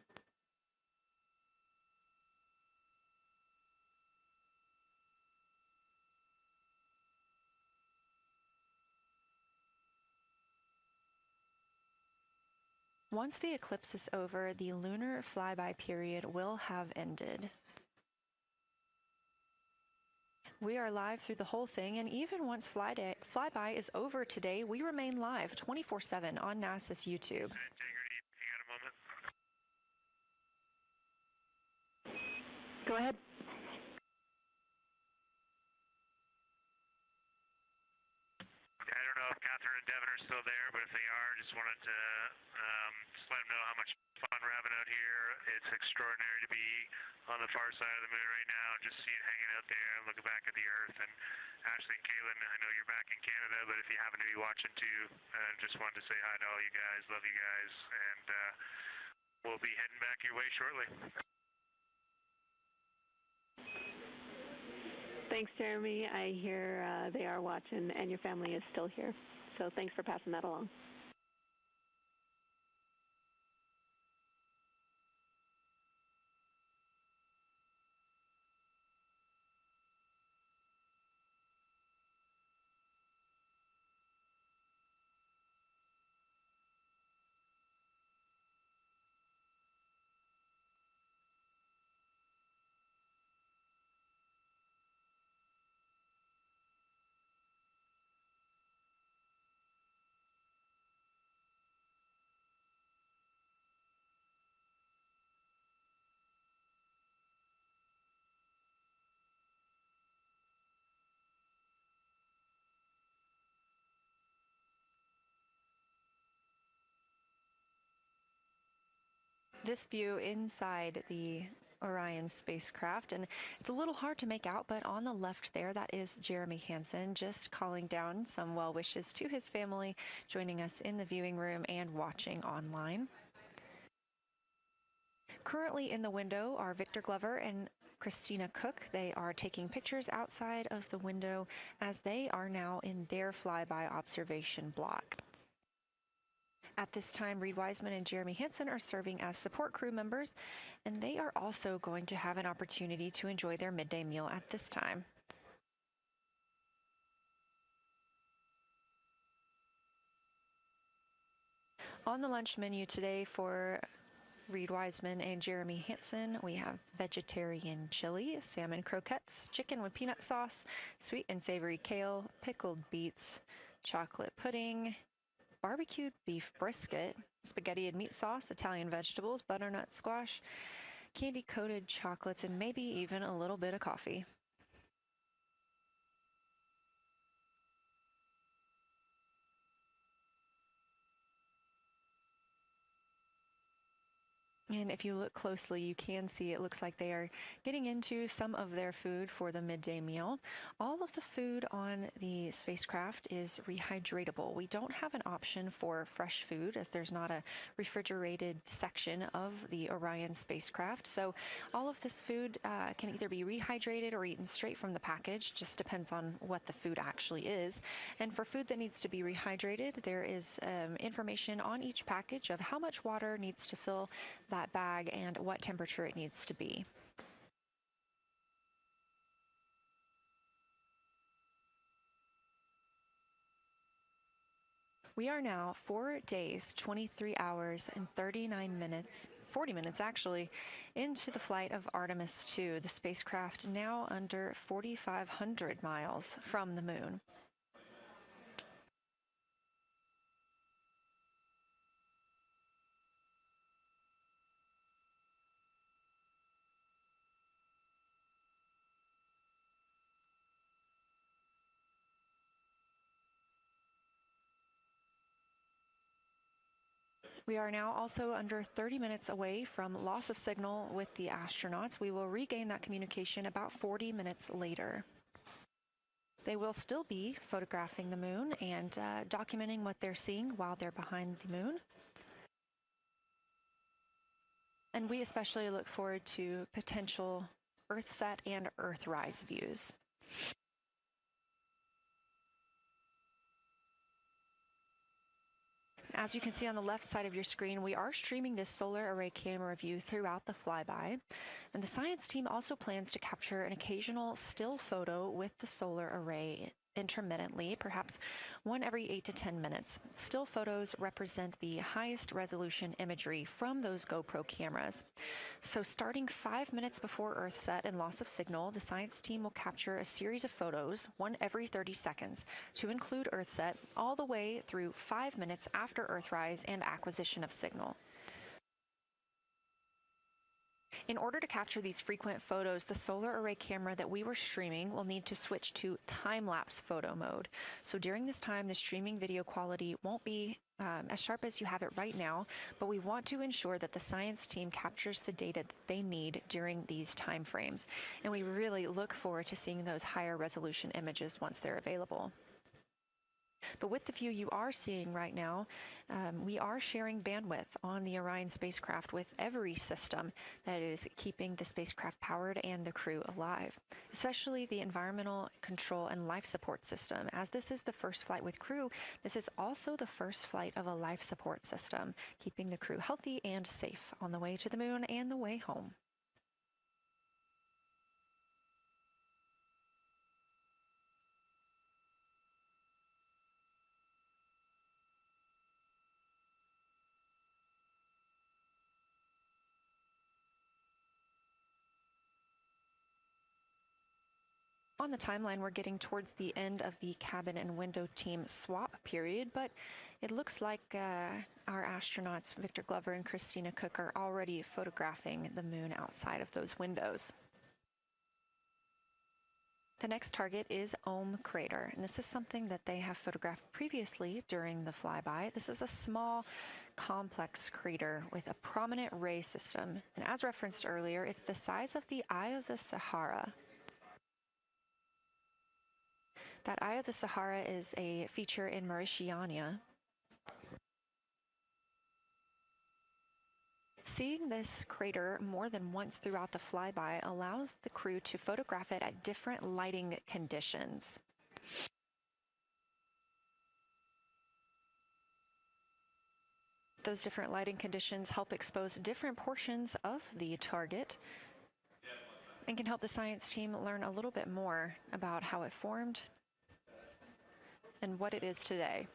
Once the eclipse is over, the lunar flyby period will have ended. We are live through the whole thing, and even once flyby is over today, we remain live 24/7 on NASA's YouTube. Go ahead. I don't know if Catherine and Devin are still there, but if they are, just wanted to just let them know how much fun we're having out here. It's extraordinary to be on the far side of the moon right now, just see it hanging out there and looking back at the Earth. And Ashley and Kaylin, I know you're back in Canada, but if you happen to be watching too, just wanted to say hi to all you guys. Love you guys, and we'll be heading back your way shortly. Thanks, Jeremy. I hear they are watching, and your family is still here. So thanks for passing that along. This view inside the Orion spacecraft, and it's a little hard to make out, but on the left there, that is Jeremy Hansen just calling down some well wishes to his family, joining us in the viewing room and watching online. Currently in the window are Victor Glover and Christina Cook. They are taking pictures outside of the window as they are now in their flyby observation block. At this time, Reed Wiseman and Jeremy Hansen are serving as support crew members, and they are also going to have an opportunity to enjoy their midday meal at this time. On the lunch menu today for Reed Wiseman and Jeremy Hansen, we have vegetarian chili, salmon croquettes, chicken with peanut sauce, sweet and savory kale, pickled beets, chocolate pudding, barbecued beef brisket, spaghetti and meat sauce, Italian vegetables, butternut squash, candy-coated chocolates, and maybe even a little bit of coffee. And if you look closely, you can see it looks like they are getting into some of their food for the midday meal. All of the food on the spacecraft is rehydratable. We don't have an option for fresh food as there's not a refrigerated section of the Orion spacecraft. So all of this food can either be rehydrated or eaten straight from the package, just depends on what the food actually is. And for food that needs to be rehydrated, there is information on each package of how much water needs to fill that bag and what temperature it needs to be. We are now 4 days, 23 hours, and 39 minutes, 40 minutes actually, into the flight of Artemis II, the spacecraft now under 4,500 miles from the moon. We are now also under 30 minutes away from loss of signal with the astronauts. We will regain that communication about 40 minutes later. They will still be photographing the moon and documenting what they're seeing while they're behind the moon. And we especially look forward to potential Earthset and Earthrise views. As you can see on the left side of your screen, we are streaming this solar array camera view throughout the flyby. And the science team also plans to capture an occasional still photo with the solar array intermittently, perhaps one every 8 to 10 minutes. Still photos represent the highest resolution imagery from those GoPro cameras. So starting 5 minutes before Earthset and loss of signal, the science team will capture a series of photos, one every 30 seconds, to include Earthset all the way through 5 minutes after Earthrise and acquisition of signal. In order to capture these frequent photos, the solar array camera that we were streaming will need to switch to time-lapse photo mode. So during this time, the streaming video quality won't be as sharp as you have it right now, but we want to ensure that the science team captures the data that they need during these time frames. And we really look forward to seeing those higher resolution images once they're available. But with the view you are seeing right now, we are sharing bandwidth on the Orion spacecraft with every system that is keeping the spacecraft powered and the crew alive, especially the environmental control and life support system. As this is the first flight with crew, this is also the first flight of a life support system, keeping the crew healthy and safe on the way to the moon and the way home. On the timeline, we're getting towards the end of the cabin and window team swap period, but it looks like our astronauts, Victor Glover and Christina Cook, are already photographing the moon outside of those windows. The next target is Ohm Crater, and this is something that they have photographed previously during the flyby. This is a small, complex crater with a prominent ray system, and as referenced earlier, it's the size of the Eye of the Sahara. That Eye of the Sahara is a feature in Mauritania. Seeing this crater more than once throughout the flyby allows the crew to photograph it at different lighting conditions. Those different lighting conditions help expose different portions of the target and can help the science team learn a little bit more about how it formed and what it is today.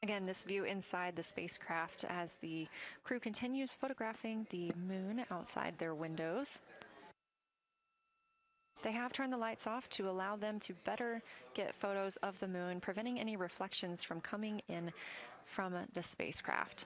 Again, this view inside the spacecraft as the crew continues photographing the moon outside their windows. They have turned the lights off to allow them to better get photos of the moon, preventing any reflections from coming in from the spacecraft.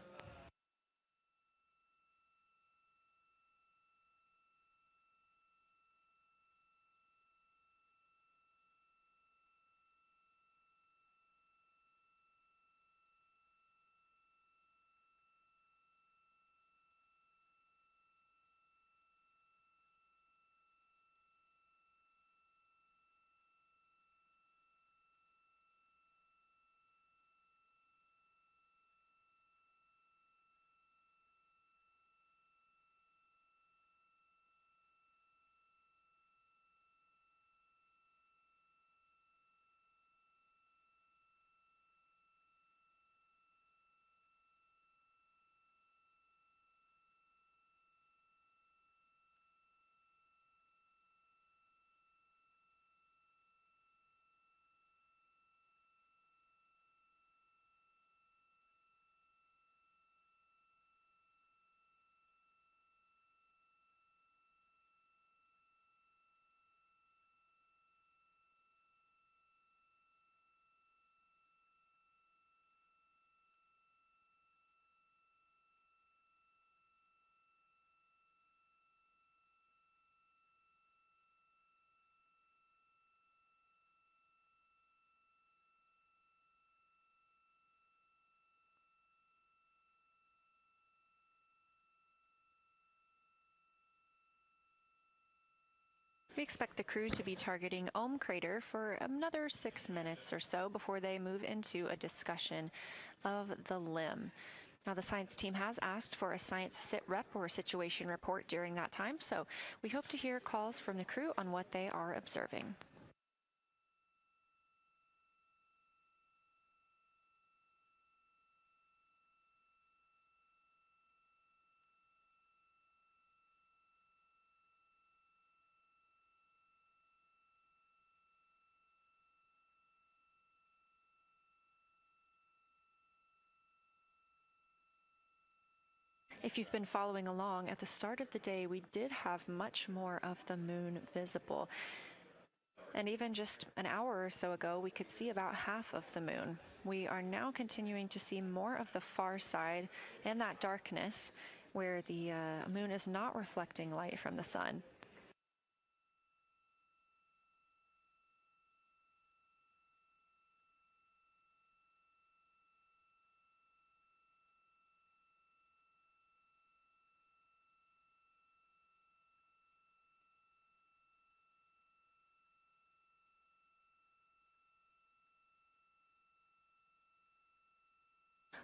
We expect the crew to be targeting Crater for another 6 minutes or so before they move into a discussion of the limb. Now, the science team has asked for a science sit rep or situation report during that time, so we hope to hear calls from the crew on what they are observing. If you've been following along, at the start of the day, we did have much more of the moon visible. And even just an hour or so ago, we could see about half of the moon. We are now continuing to see more of the far side and that darkness where the moon is not reflecting light from the sun.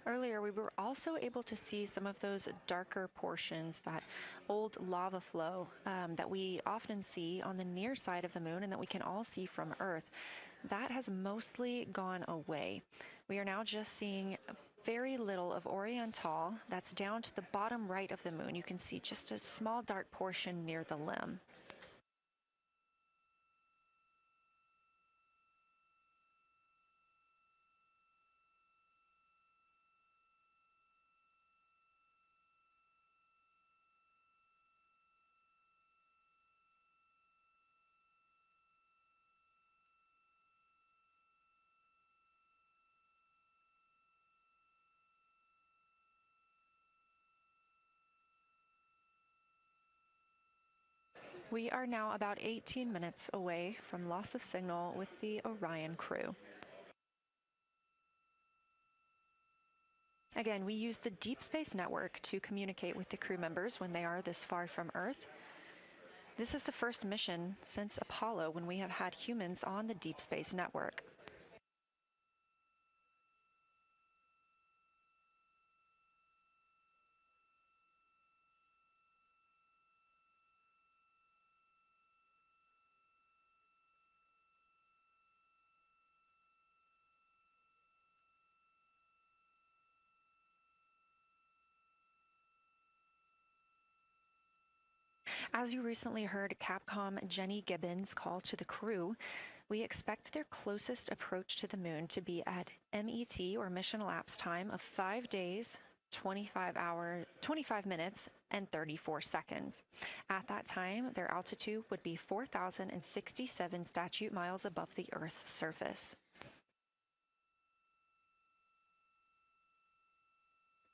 Earlier, we were also able to see some of those darker portions, that old lava flow that we often see on the near side of the moon and that we can all see from Earth. That has mostly gone away. We are now just seeing very little of Oriental. That's down to the bottom right of the moon. You can see just a small dark portion near the limb. We are now about 18 minutes away from loss of signal with the Orion crew. Again, we use the Deep Space Network to communicate with the crew members when they are this far from Earth. This is the first mission since Apollo when we have had humans on the Deep Space Network. As you recently heard Capcom Jenny Gibbons call to the crew, We expect their closest approach to the moon to be at MET, or mission elapsed time, of 5 days, 25 minutes, and 34 seconds. At that time, their altitude would be 4,067 statute miles above the Earth's surface.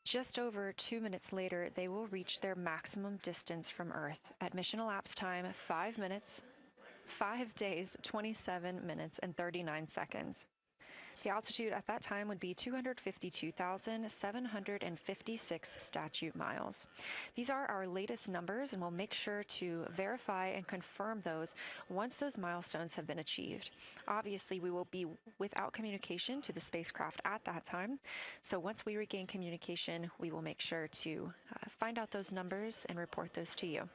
Just over 2 minutes later, they will reach their maximum distance from Earth. At mission elapsed time, 5 days, 27 minutes, and 39 seconds. The altitude at that time would be 252,756 statute miles. These are our latest numbers, and we'll make sure to verify and confirm those once those milestones have been achieved. Obviously, we will be without communication to the spacecraft at that time, so once we regain communication, we will make sure to find out those numbers and report those to you.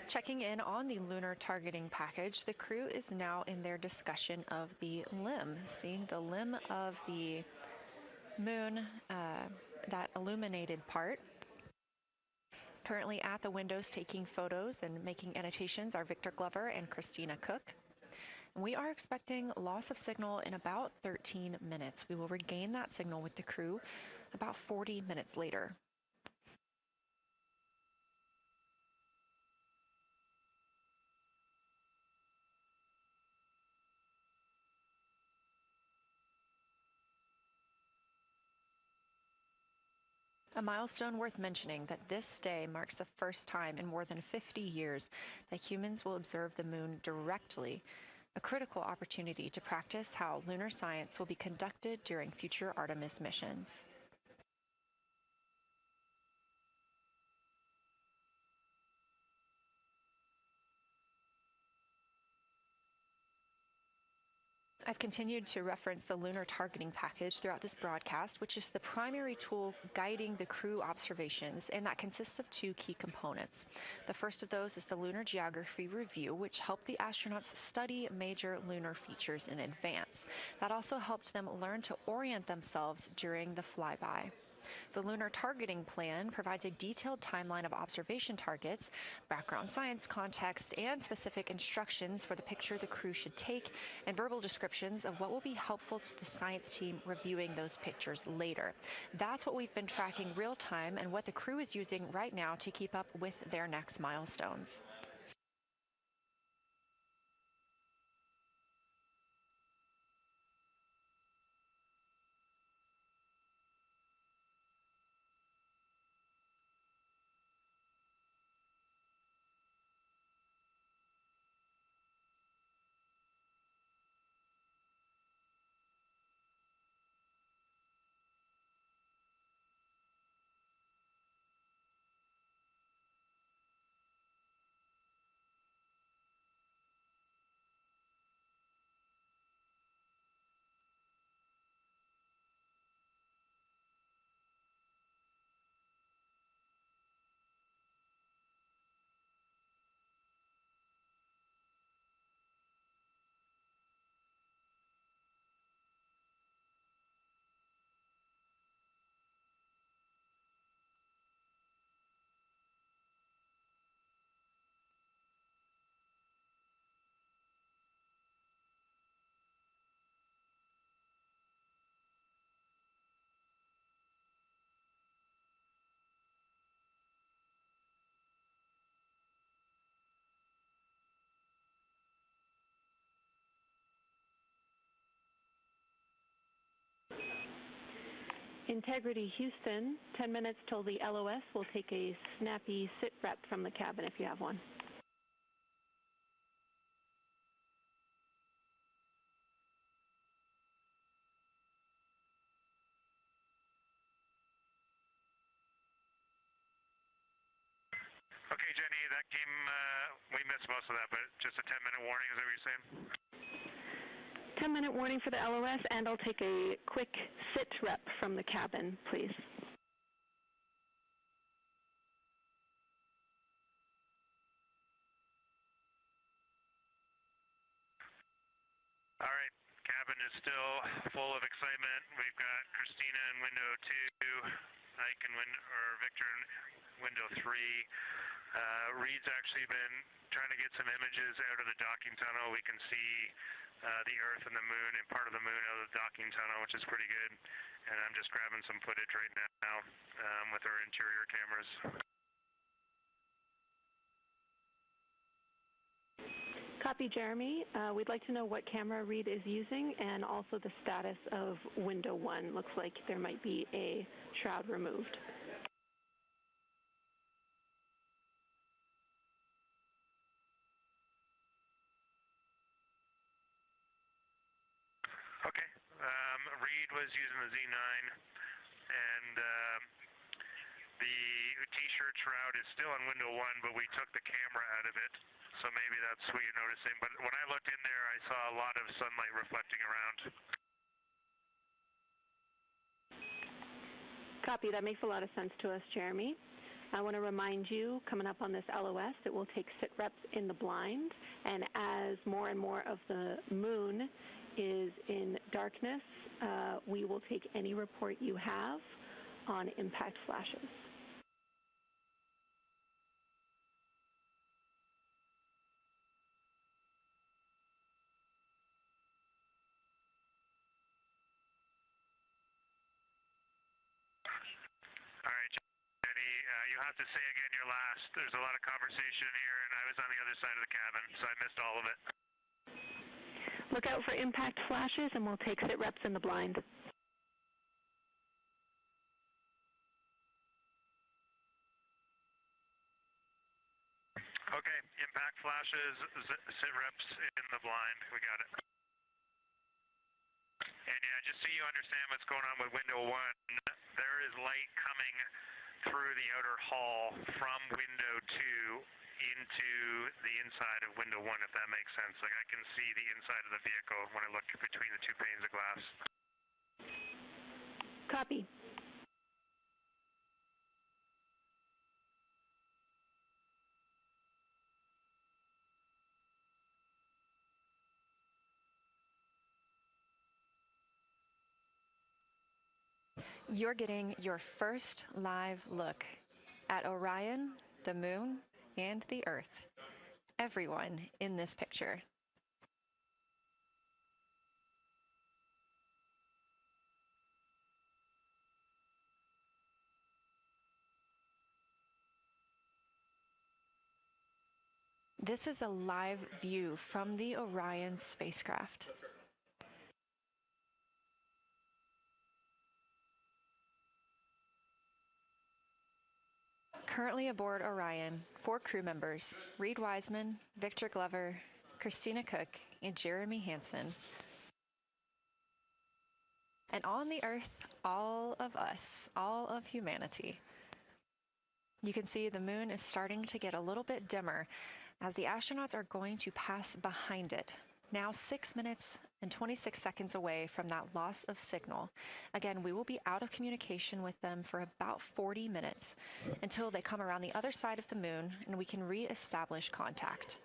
Checking in on the lunar targeting package, the crew is now in their discussion of the limb, seeing the limb of the moon, that illuminated part. Currently at the windows taking photos and making annotations are Victor Glover and Christina Cook. And we are expecting loss of signal in about 13 minutes. We will regain that signal with the crew about 40 minutes later. A milestone worth mentioning that this day marks the first time in more than 50 years that humans will observe the moon directly, a critical opportunity to practice how lunar science will be conducted during future Artemis missions. I've continued to reference the lunar targeting package throughout this broadcast, which is the primary tool guiding the crew observations, and that consists of two key components. The first of those is the Lunar Geography Review, which helped the astronauts study major lunar features in advance. That also helped them learn to orient themselves during the flyby. The Lunar Targeting Plan provides a detailed timeline of observation targets, background science context, and specific instructions for the picture the crew should take, and verbal descriptions of what will be helpful to the science team reviewing those pictures later. That's what we've been tracking real time and what the crew is using right now to keep up with their next milestones. Integrity Houston, 10 minutes till the LOS. We'll take a snappy sit rep from the cabin if you have one. Okay, Jenny, that came, we missed most of that, but just a 10-minute warning, is that what you're saying? 10-minute warning for the LOS, and I'll take a quick sit rep from the cabin, please. All right, cabin is still full of excitement. We've got Christina in window 2, Ike in Victor in window 3. Reed's actually been trying to get some images out of the docking tunnel. We can see the Earth and the Moon and part of the Moon out of the docking tunnel, which is pretty good. And I'm just grabbing some footage right now with our interior cameras. Copy, Jeremy. We'd like to know what camera Reed is using and also the status of window 1. Looks like there might be a shroud removed. Okay. Reed was using the Z9, and the T-shirt shroud is still on window 1, but we took the camera out of it, so maybe that's what you're noticing. But when I looked in there, I saw a lot of sunlight reflecting around. Copy. That makes a lot of sense to us, Jeremy. I want to remind you, coming up on this LOS, that we'll take sit reps in the blind, and as more and more of the Moon is in darkness, we will take any report you have on impact flashes. All right, Jenny, you'll have to say again your last. There's a lot of conversation here, and I was on the other side of the cabin, so I missed all of it. Look out for impact flashes, and we'll take sit reps in the blind. Okay, impact flashes, sit reps in the blind. We got it. And yeah, just so you understand what's going on with window 1, there is light coming through the outer hall from window 2 into the inside of window one, if that makes sense. Like I can see the inside of the vehicle when I look between the two panes of glass. Copy. You're getting your first live look at Orion, the moon, and the Earth. Everyone in this picture. This is a live view from the Orion spacecraft. Currently aboard Orion, 4 crew members, Reed Wiseman, Victor Glover, Christina Cook, and Jeremy Hansen. And on the Earth, all of us, all of humanity. You can see the moon is starting to get a little bit dimmer as the astronauts are going to pass behind it. Now 6 minutes and 26 seconds away from that loss of signal. Again, we will be out of communication with them for about 40 minutes until they come around the other side of the moon and we can re-establish contact.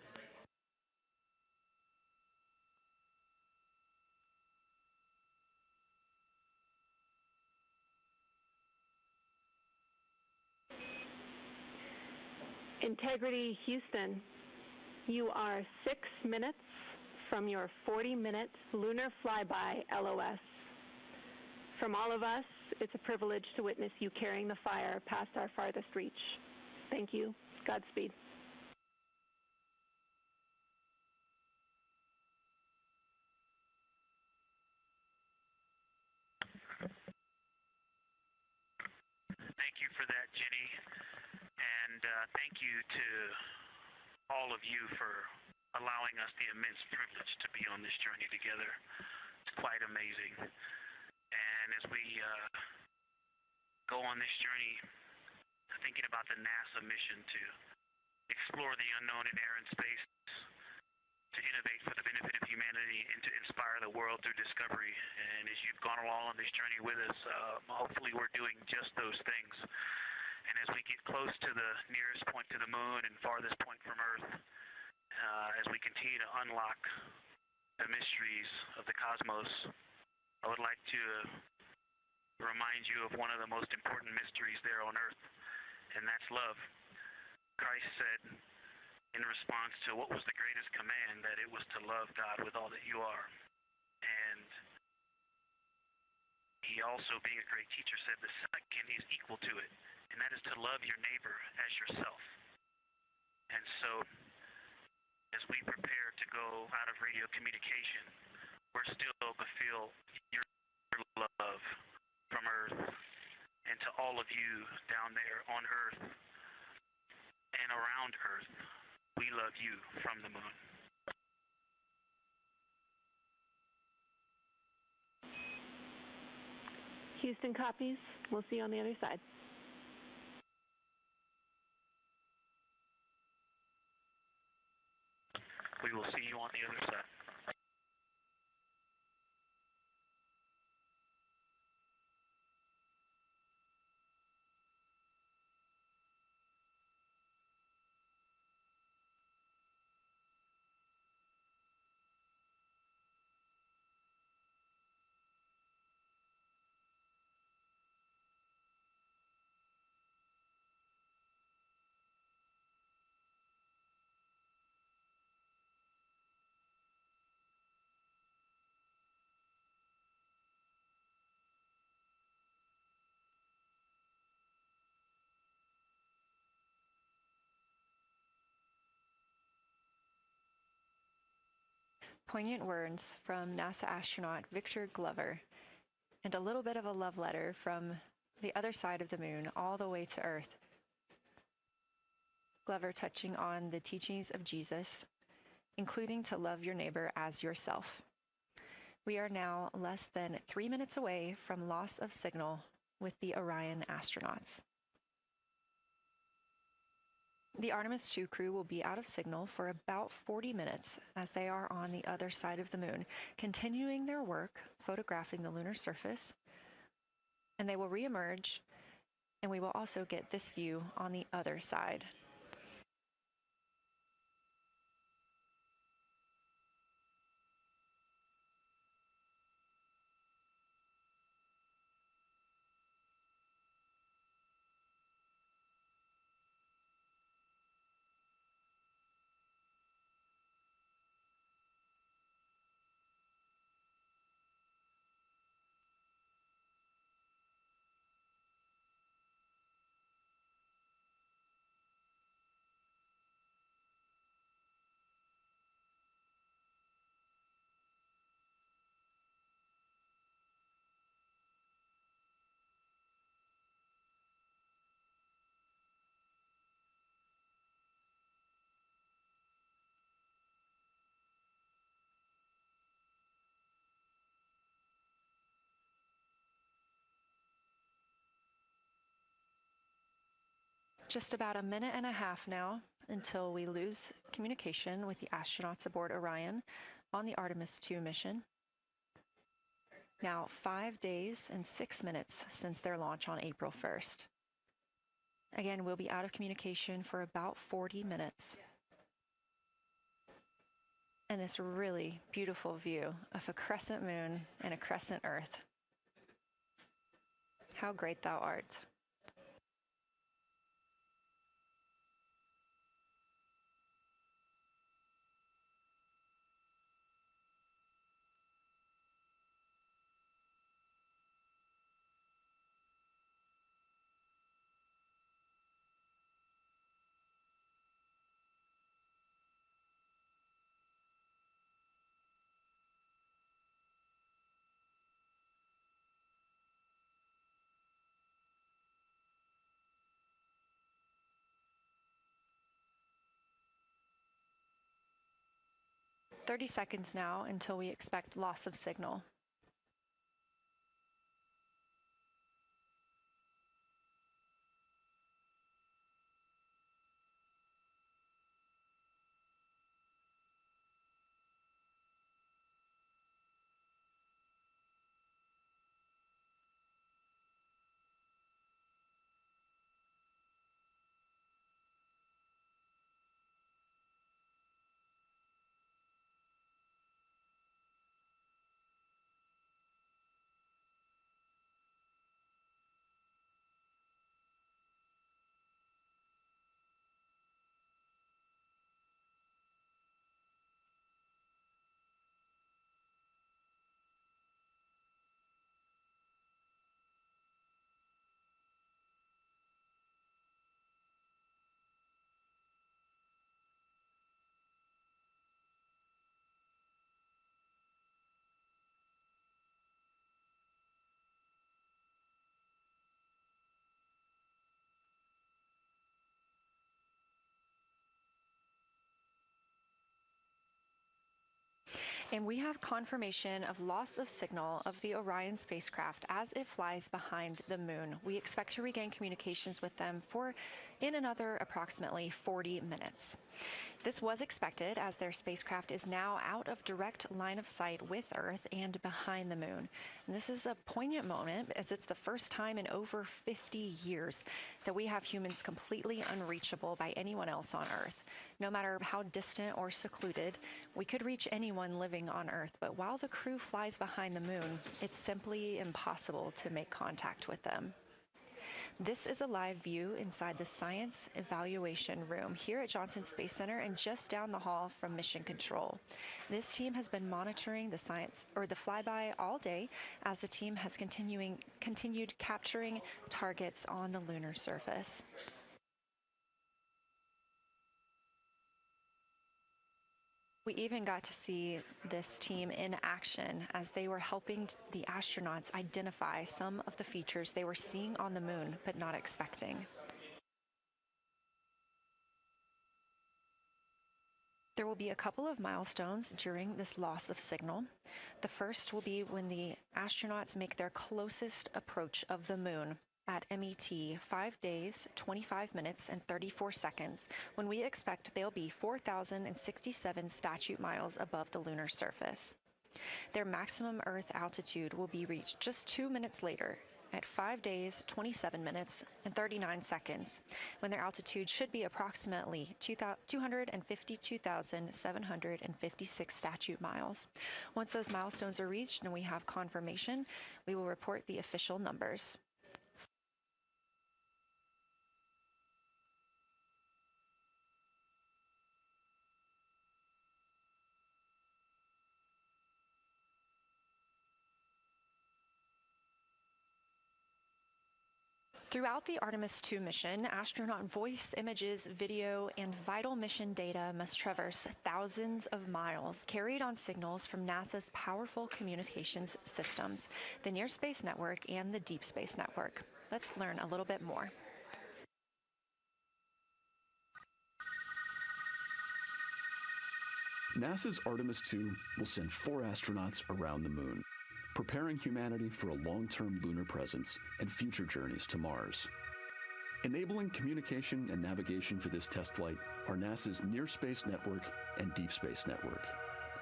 Integrity Houston, you are 6 minutes from your 40-minute lunar flyby LOS. From all of us, it's a privilege to witness you carrying the fire past our farthest reach. Thank you. Godspeed. Thank you for that, Jenny. And thank you to all of you for allowing us the immense privilege to be on this journey together. It's quite amazing. And as we go on this journey, thinking about the NASA mission to explore the unknown in air and space, to innovate for the benefit of humanity, and to inspire the world through discovery. And as you've gone along on this journey with us, hopefully we're doing just those things. And as we get close to the nearest point to the moon and farthest point from Earth, as we continue to unlock the mysteries of the cosmos, I would like to remind you of one of the most important mysteries there on Earth, and that's love. Christ said in response to what was the greatest command, that it was to love God with all that you are. And he also, being a great teacher, said the second is equal to it, and that is to love your neighbor as yourself. And so, as we prepare to go out of radio communication, we're still to feel your love from Earth, and to all of you down there on Earth and around Earth, we love you from the moon. Houston copies. We'll see you on the other side. We will see you on the other side. Poignant words from NASA astronaut Victor Glover, and a little bit of a love letter from the other side of the moon all the way to Earth. Glover touching on the teachings of Jesus, including to love your neighbor as yourself. We are now less than 3 minutes away from loss of signal with the Orion astronauts. The Artemis II crew will be out of signal for about 40 minutes as they are on the other side of the moon, continuing their work photographing the lunar surface, and they will reemerge, and we will also get this view on the other side. Just about a minute and a half now until we lose communication with the astronauts aboard Orion on the Artemis II mission. Now, 5 days and 6 minutes since their launch on April 1st. Again, we'll be out of communication for about 40 minutes. And this really beautiful view of a crescent moon and a crescent Earth. How great thou art. "30 seconds now until we expect loss of signal. And we have confirmation of loss of signal of the Orion spacecraft as it flies behind the moon. We expect to regain communications with them in another approximately 40 minutes. This was expected as their spacecraft is now out of direct line of sight with Earth and behind the moon. And this is a poignant moment as it's the first time in over 50 years that we have humans completely unreachable by anyone else on Earth. No matter how distant or secluded, we could reach anyone living on Earth, but while the crew flies behind the moon, it's simply impossible to make contact with them. This is a live view inside the Science Evaluation Room here at Johnson Space Center and just down the hall from Mission Control. This team has been monitoring the flyby all day as the team has continued capturing targets on the lunar surface. We even got to see this team in action as they were helping the astronauts identify some of the features they were seeing on the moon but not expecting. There will be a couple of milestones during this loss of signal. The first will be when the astronauts make their closest approach of the moon. at MET 5 days, 25 minutes, and 34 seconds, when we expect they'll be 4,067 statute miles above the lunar surface. Their maximum Earth altitude will be reached just 2 minutes later, at 5 days, 27 minutes, and 39 seconds, when their altitude should be approximately 252,756 statute miles. Once those milestones are reached and we have confirmation, we will report the official numbers. Throughout the Artemis II mission, astronaut voice, images, video, and vital mission data must traverse thousands of miles, carried on signals from NASA's powerful communications systems, the Near Space Network and the Deep Space Network. Let's learn a little bit more. NASA's Artemis II will send 4 astronauts around the moon, preparing humanity for a long-term lunar presence and future journeys to Mars. Enabling communication and navigation for this test flight are NASA's Near Space Network and Deep Space Network.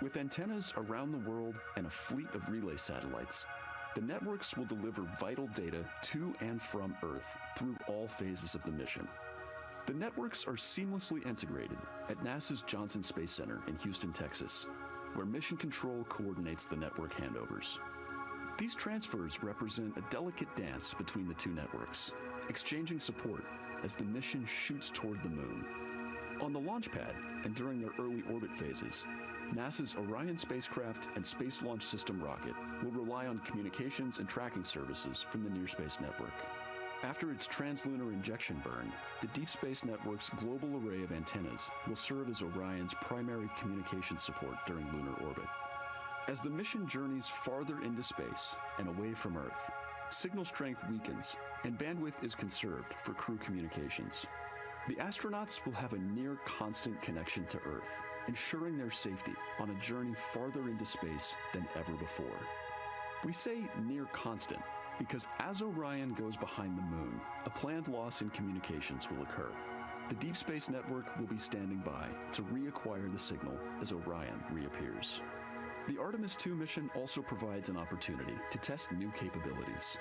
With antennas around the world and a fleet of relay satellites, the networks will deliver vital data to and from Earth through all phases of the mission. The networks are seamlessly integrated at NASA's Johnson Space Center in Houston, Texas, where Mission Control coordinates the network handovers. These transfers represent a delicate dance between the two networks, exchanging support as the mission shoots toward the moon. On the launch pad and during their early orbit phases, NASA's Orion spacecraft and Space Launch System rocket will rely on communications and tracking services from the Near Space Network. After its translunar injection burn, the Deep Space Network's global array of antennas will serve as Orion's primary communication support during lunar orbit. As the mission journeys farther into space and away from Earth, signal strength weakens and bandwidth is conserved for crew communications. The astronauts will have a near constant connection to Earth, ensuring their safety on a journey farther into space than ever before. We say near constant because as Orion goes behind the moon, a planned loss in communications will occur. The Deep Space Network will be standing by to reacquire the signal as Orion reappears. The Artemis II mission also provides an opportunity to test new capabilities.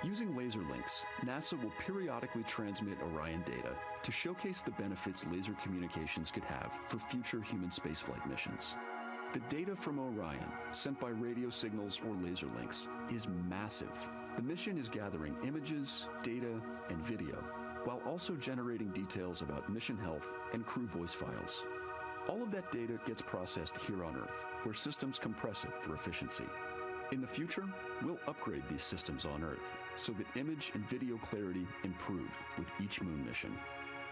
Using laser links, NASA will periodically transmit Orion data to showcase the benefits laser communications could have for future human spaceflight missions. The data from Orion, sent by radio signals or laser links, is massive. The mission is gathering images, data, and video, while also generating details about mission health and crew voice files. All of that data gets processed here on Earth, where systems compress it for efficiency. In the future, we'll upgrade these systems on Earth so that image and video clarity improve with each moon mission.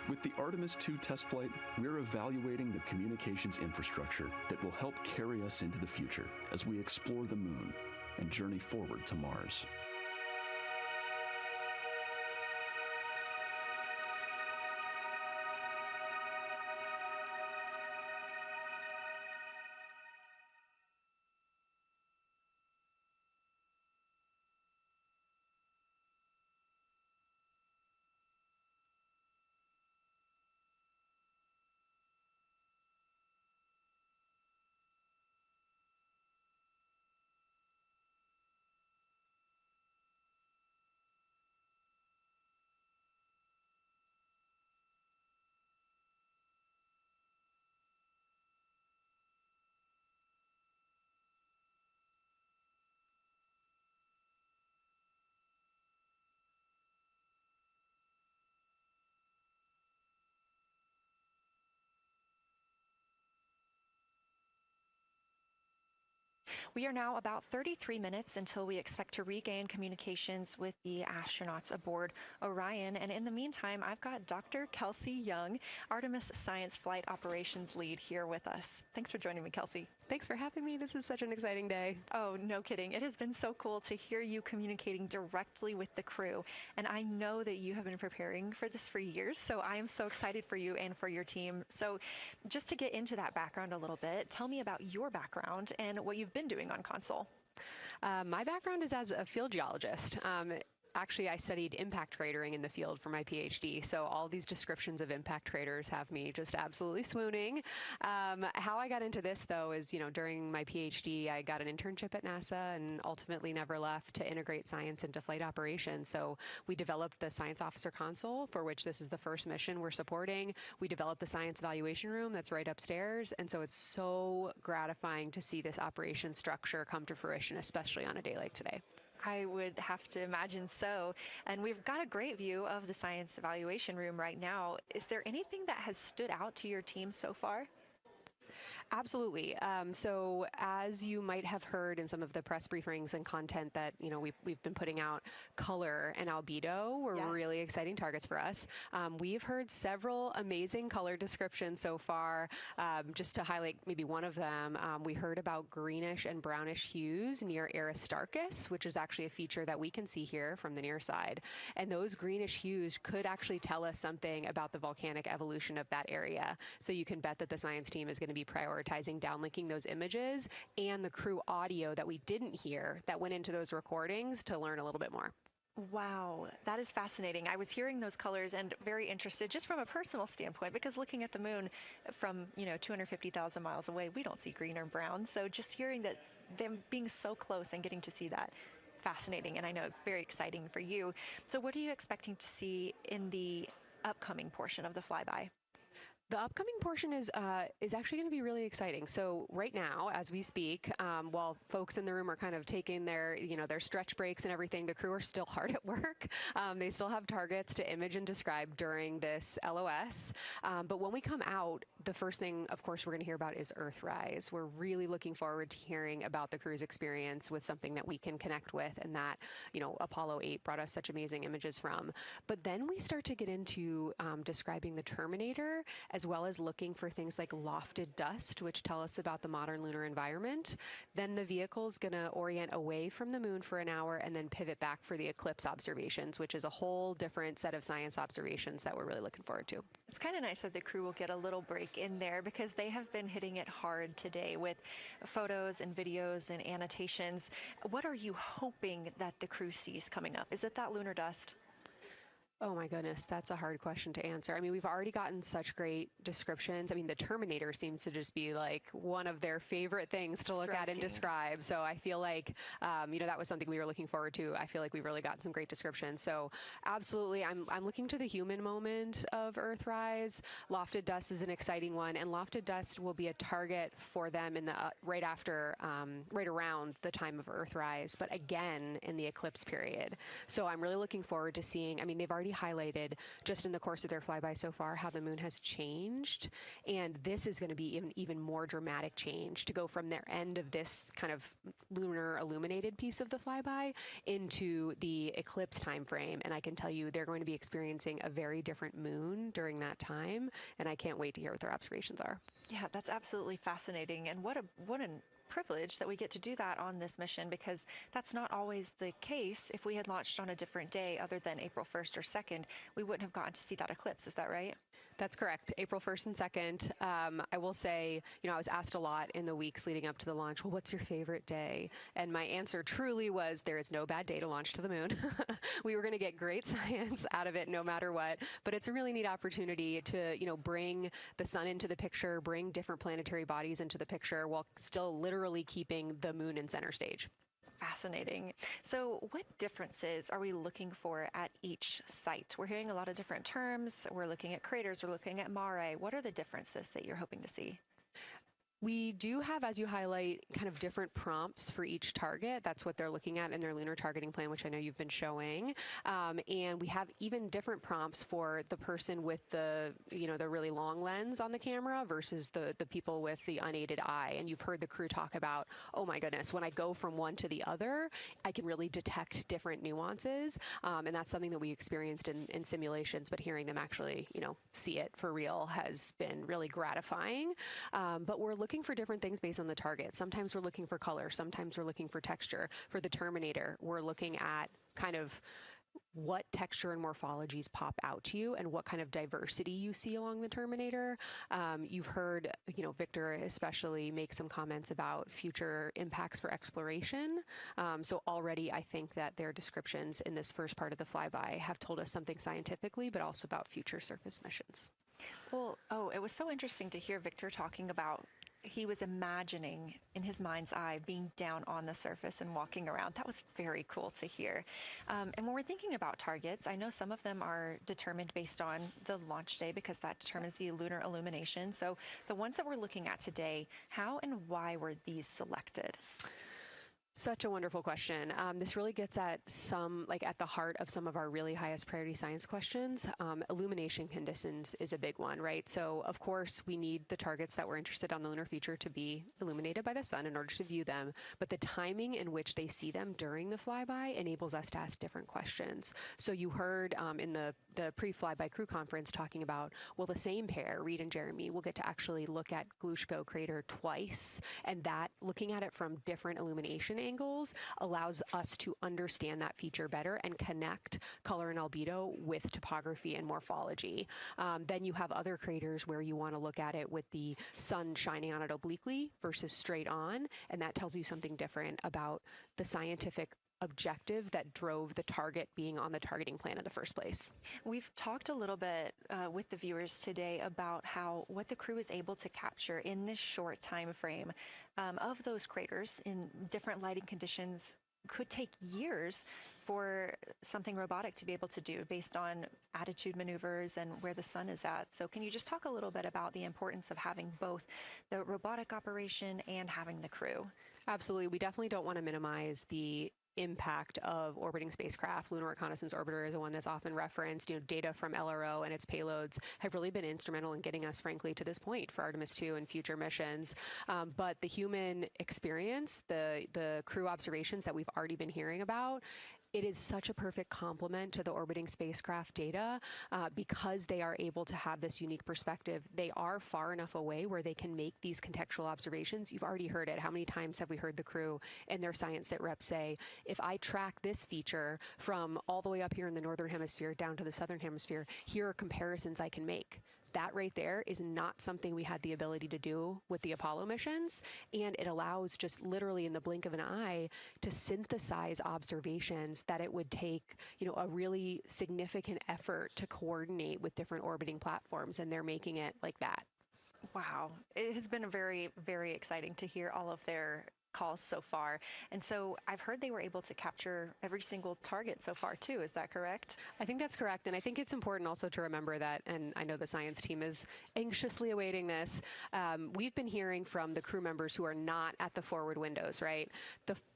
With the Artemis II test flight, we're evaluating the communications infrastructure that will help carry us into the future as we explore the moon and journey forward to Mars. We are now about 33 minutes until we expect to regain communications with the astronauts aboard Orion. And in the meantime, I've got Dr. Kelsey Young, Artemis Science Flight Operations Lead, here with us. Thanks for joining me, Kelsey. Thanks for having me. This is such an exciting day. Oh, no kidding. It has been so cool to hear you communicating directly with the crew. And I know that you have been preparing for this for years, so I am so excited for you and for your team. So just to get into that background a little bit, tell me about your background and what you've been doing on console. My background is as a field geologist. Actually, I studied impact cratering in the field for my PhD, so all these descriptions of impact craters have me just absolutely swooning. How I got into this, though, is, during my PhD, I got an internship at NASA and ultimately never left to integrate science into flight operations. So we developed the Science Officer Console, for which this is the first mission we're supporting. We developed the Science Evaluation Room that's right upstairs, and so it's so gratifying to see this operation structure come to fruition, especially on a day like today. I would have to imagine so. And we've got a great view of the Science Evaluation Room right now. Is there anything that has stood out to your team so far? Absolutely. So as you might have heard in some of the press briefings and content that, we've been putting out, color and albedo were really exciting targets for us. We've heard several amazing color descriptions so far. Just to highlight maybe one of them, we heard about greenish and brownish hues near Aristarchus, which is actually a feature that we can see here from the near side. And those greenish hues could actually tell us something about the volcanic evolution of that area. So you can bet that the science team is going to be prioritizing downlinking those images and the crew audio that we didn't hear that went into those recordings to learn a little bit more. Wow, that is fascinating. I was hearing those colors and very interested just from a personal standpoint, because looking at the moon from, 250,000 miles away, we don't see green or brown. So just hearing that, them being so close and getting to see that, fascinating, and I know very exciting for you. So what are you expecting to see in the upcoming portion of the flyby? The upcoming portion is actually going to be really exciting. So right now, as we speak, while folks in the room are kind of taking their, their stretch breaks and everything, the crew are still hard at work. They still have targets to image and describe during this LOS. But when we come out, the first thing, of course, we're going to hear about is Earthrise. We're really looking forward to hearing about the crew's experience with something that we can connect with and that, Apollo 8 brought us such amazing images from. But then we start to get into describing the Terminator, as well as looking for things like lofted dust, which tell us about the modern lunar environment. Then the vehicle's going to orient away from the moon for an hour and then pivot back for the eclipse observations, which is a whole different set of science observations that we're really looking forward to. It's kind of nice that the crew will get a little break in there, because they have been hitting it hard today with photos and videos and annotations. What are you hoping that the crew sees coming up? Is it that lunar dust? Oh my goodness, that's a hard question to answer. I mean, we've already gotten such great descriptions. I mean, the Terminator seems to just be like one of their favorite things to look at and describe. So I feel like, that was something we were looking forward to. I feel like we've really gotten some great descriptions. So absolutely, I'm looking to the human moment of Earthrise. Lofted dust is an exciting one, and lofted dust will be a target for them in the right around the time of Earthrise, but again in the eclipse period. So I'm really looking forward to seeing. I mean, they've already highlighted just in the course of their flyby so far how the moon has changed, and this is going to be an even more dramatic change to go from their end of this kind of lunar illuminated piece of the flyby into the eclipse time frame. And I can tell you they're going to be experiencing a very different moon during that time, and I can't wait to hear what their observations are. Yeah, that's absolutely fascinating, and what an privilege that we get to do that on this mission, because that's not always the case. If we had launched on a different day other than April 1st or 2nd, we wouldn't have gotten to see that eclipse. Is that right? That's correct. April 1st and 2nd. I will say, I was asked a lot in the weeks leading up to the launch, well, what's your favorite day? And my answer truly was, there is no bad day to launch to the moon. We were going to get great science out of it no matter what, but it's a really neat opportunity to, bring the sun into the picture, bring different planetary bodies into the picture while still literally keeping the moon in center stage. Fascinating. So what differences are we looking for at each site? We're hearing a lot of different terms. We're looking at craters. We're looking at mare. What are the differences that you're hoping to see? We do have, as you highlight, kind of different prompts for each target. That's what they're looking at in their lunar targeting plan, which I know you've been showing. And we have even different prompts for the person with the, the really long lens on the camera versus the people with the unaided eye. And you've heard the crew talk about, oh my goodness, when I go from one to the other, I can really detect different nuances. And that's something that we experienced in simulations, but hearing them actually, see it for real has been really gratifying. But we're looking for different things based on the target. Sometimes we're looking for color. Sometimes we're looking for texture. For the Terminator, we're looking at kind of what texture and morphologies pop out to you and what kind of diversity you see along the Terminator. You've heard, Victor especially make some comments about future impacts for exploration. So already I think that their descriptions in this first part of the flyby have told us something scientifically, but also about future surface missions. Well, it was so interesting to hear Victor talking about he was imagining in his mind's eye being down on the surface and walking around. That was very cool to hear. And when we're thinking about targets, I know some of them are determined based on the launch day because that determines the lunar illumination. So the ones that we're looking at today, how and why were these selected? Such a wonderful question. This really gets at at the heart of some of our really highest priority science questions. Illumination conditions is a big one, right? So of course we need the targets that we're interested on the lunar future to be illuminated by the sun in order to view them, but the timing in which they see them during the flyby enables us to ask different questions. So you heard in the pre-flyby crew conference talking about, well, the same pair, Reed and Jeremy, will get to actually look at Glushko crater twice, and that looking at it from different illumination angles allows us to understand that feature better and connect color and albedo with topography and morphology. Then you have other craters where you want to look at it with the sun shining on it obliquely versus straight on, and that tells you something different about the scientific objective that drove the target being on the targeting plan in the first place. We've talked a little bit with the viewers today about what the crew is able to capture in this short time frame of those craters in different lighting conditions. Could take years for something robotic to be able to do based on attitude maneuvers and where the sun is at. So can you just talk a little bit about the importance of having both the robotic operation and having the crew? Absolutely. We definitely don't want to minimize the impact of orbiting spacecraft. Lunar Reconnaissance Orbiter is the one that's often referenced. Data from LRO and its payloads have really been instrumental in getting us, frankly, to this point for Artemis II and future missions. But the human experience, the crew observations that we've already been hearing about, it is such a perfect complement to the orbiting spacecraft data because they are able to have this unique perspective. They are far enough away where they can make these contextual observations. You've already heard it. How many times have we heard the crew and their science sit reps say, if I track this feature from all the way up here in the northern hemisphere down to the southern hemisphere, here are comparisons I can make. That right there is not something we had the ability to do with the Apollo missions, and it allows just literally in the blink of an eye to synthesize observations that it would take, a really significant effort to coordinate with different orbiting platforms, and they're making it like that. Wow. It has been very, very exciting to hear all of their calls so far. And so I've heard they were able to capture every single target so far too. Is that correct? I think that's correct. And I think it's important also to remember that, and I know the science team is anxiously awaiting this, we've been hearing from the crew members who are not at the forward windows, right?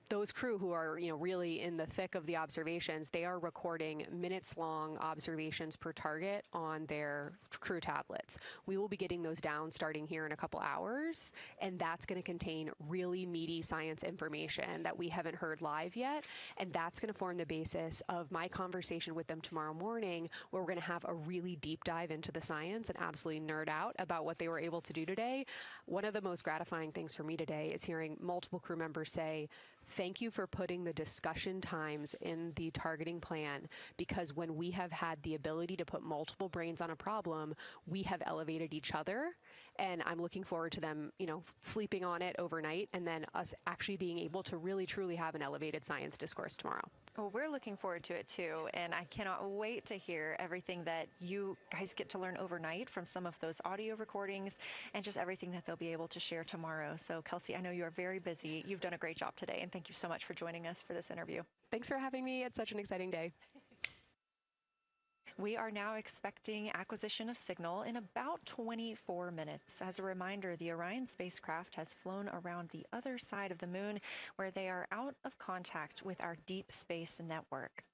Those crew who are, really in the thick of the observations, they are recording minutes-long observations per target on their crew tablets. We will be getting those down starting here in a couple hours, and that's going to contain really meaty science information that we haven't heard live yet, and that's going to form the basis of my conversation with them tomorrow morning, where we're going to have a really deep dive into the science and absolutely nerd out about what they were able to do today. One of the most gratifying things for me today is hearing multiple crew members say, thank you for putting the discussion times in the targeting plan, because when we have had the ability to put multiple brains on a problem, we have elevated each other. And I'm looking forward to them, sleeping on it overnight and then us actually being able to really, truly have an elevated science discourse tomorrow. Well, we're looking forward to it too, and I cannot wait to hear everything that you guys get to learn overnight from some of those audio recordings and just everything that they'll be able to share tomorrow. So, Kelsey, I know you are very busy. You've done a great job today, and thank you so much for joining us for this interview. Thanks for having me. It's such an exciting day. We are now expecting acquisition of signal in about 24 minutes. As a reminder, the Orion spacecraft has flown around the other side of the moon, where they are out of contact with our deep space network.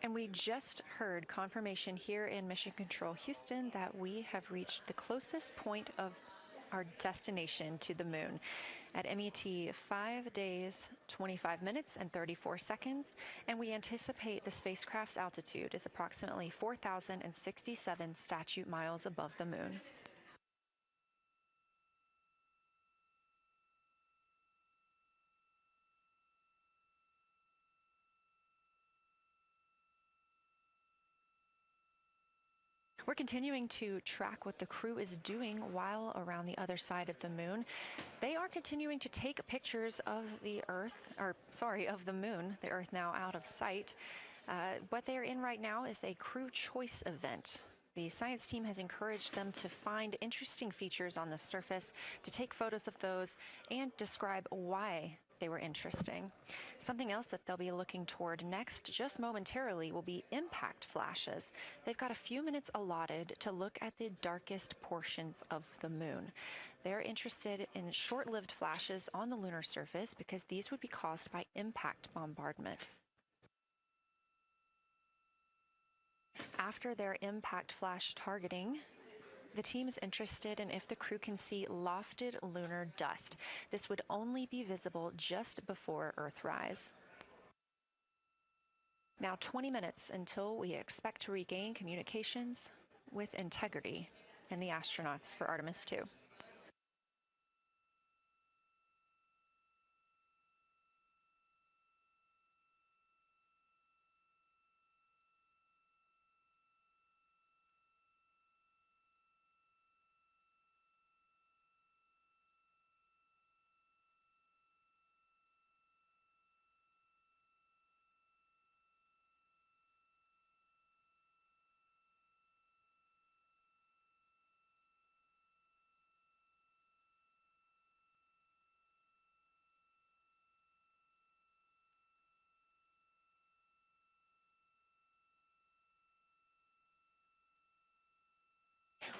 And we just heard confirmation here in Mission Control Houston that we have reached the closest point of our destination to the moon at MET 5 days, 25 minutes, and 34 seconds, and we anticipate the spacecraft's altitude is approximately 4,067 statute miles above the moon. We're continuing to track what the crew is doing while around the other side of the moon. They are continuing to take pictures of the of the moon, the Earth now out of sight. What they're in right now is a crew choice event. The science team has encouraged them to find interesting features on the surface, to take photos of those, and describe why they were interesting. Something else that they'll be looking toward next, just momentarily, will be impact flashes. They've got a few minutes allotted to look at the darkest portions of the moon. They're interested in short-lived flashes on the lunar surface because these would be caused by impact bombardment. After their impact flash targeting, the team is interested in if the crew can see lofted lunar dust. This would only be visible just before Earthrise. Now 20 minutes until we expect to regain communications with integrity and the astronauts for Artemis II.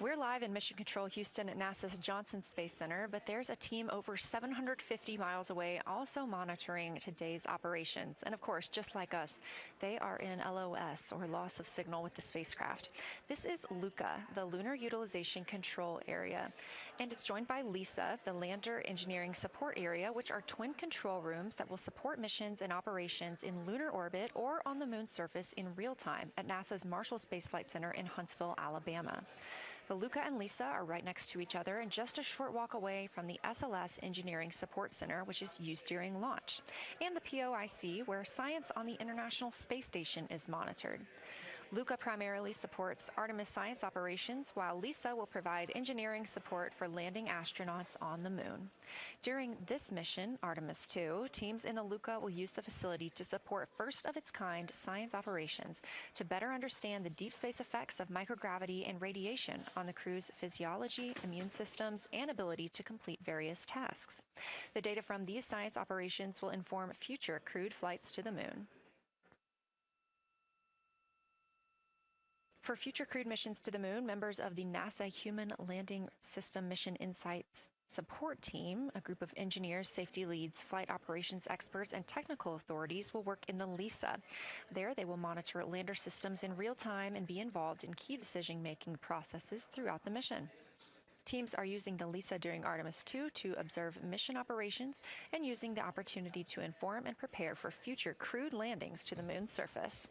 We're live in Mission Control Houston at NASA's Johnson Space Center, but there's a team over 750 miles away also monitoring today's operations. And of course, just like us, they are in LOS, or loss of signal, with the spacecraft. This is LUCA, the Lunar Utilization Control Area, and it's joined by LISA, the Lander Engineering Support Area, which are twin control rooms that will support missions and operations in lunar orbit or on the moon's surface in real time at NASA's Marshall Space Flight Center in Huntsville, Alabama. The LUCA and LISA are right next to each other and just a short walk away from the SLS Engineering Support Center, which is used during launch, and the POIC, where science on the International Space Station is monitored. LUCA primarily supports Artemis science operations, while LISA will provide engineering support for landing astronauts on the moon. During this mission, Artemis II, teams in the LUCA will use the facility to support first-of-its-kind science operations to better understand the deep space effects of microgravity and radiation on the crew's physiology, immune systems, and ability to complete various tasks. The data from these science operations will inform future crewed flights to the moon. For future crewed missions to the moon, members of the NASA Human Landing System Mission Insights Support Team, a group of engineers, safety leads, flight operations experts, and technical authorities, will work in the LISA. There, they will monitor lander systems in real time and be involved in key decision-making processes throughout the mission. Teams are using the LISA during Artemis II to observe mission operations and using the opportunity to inform and prepare for future crewed landings to the moon's surface.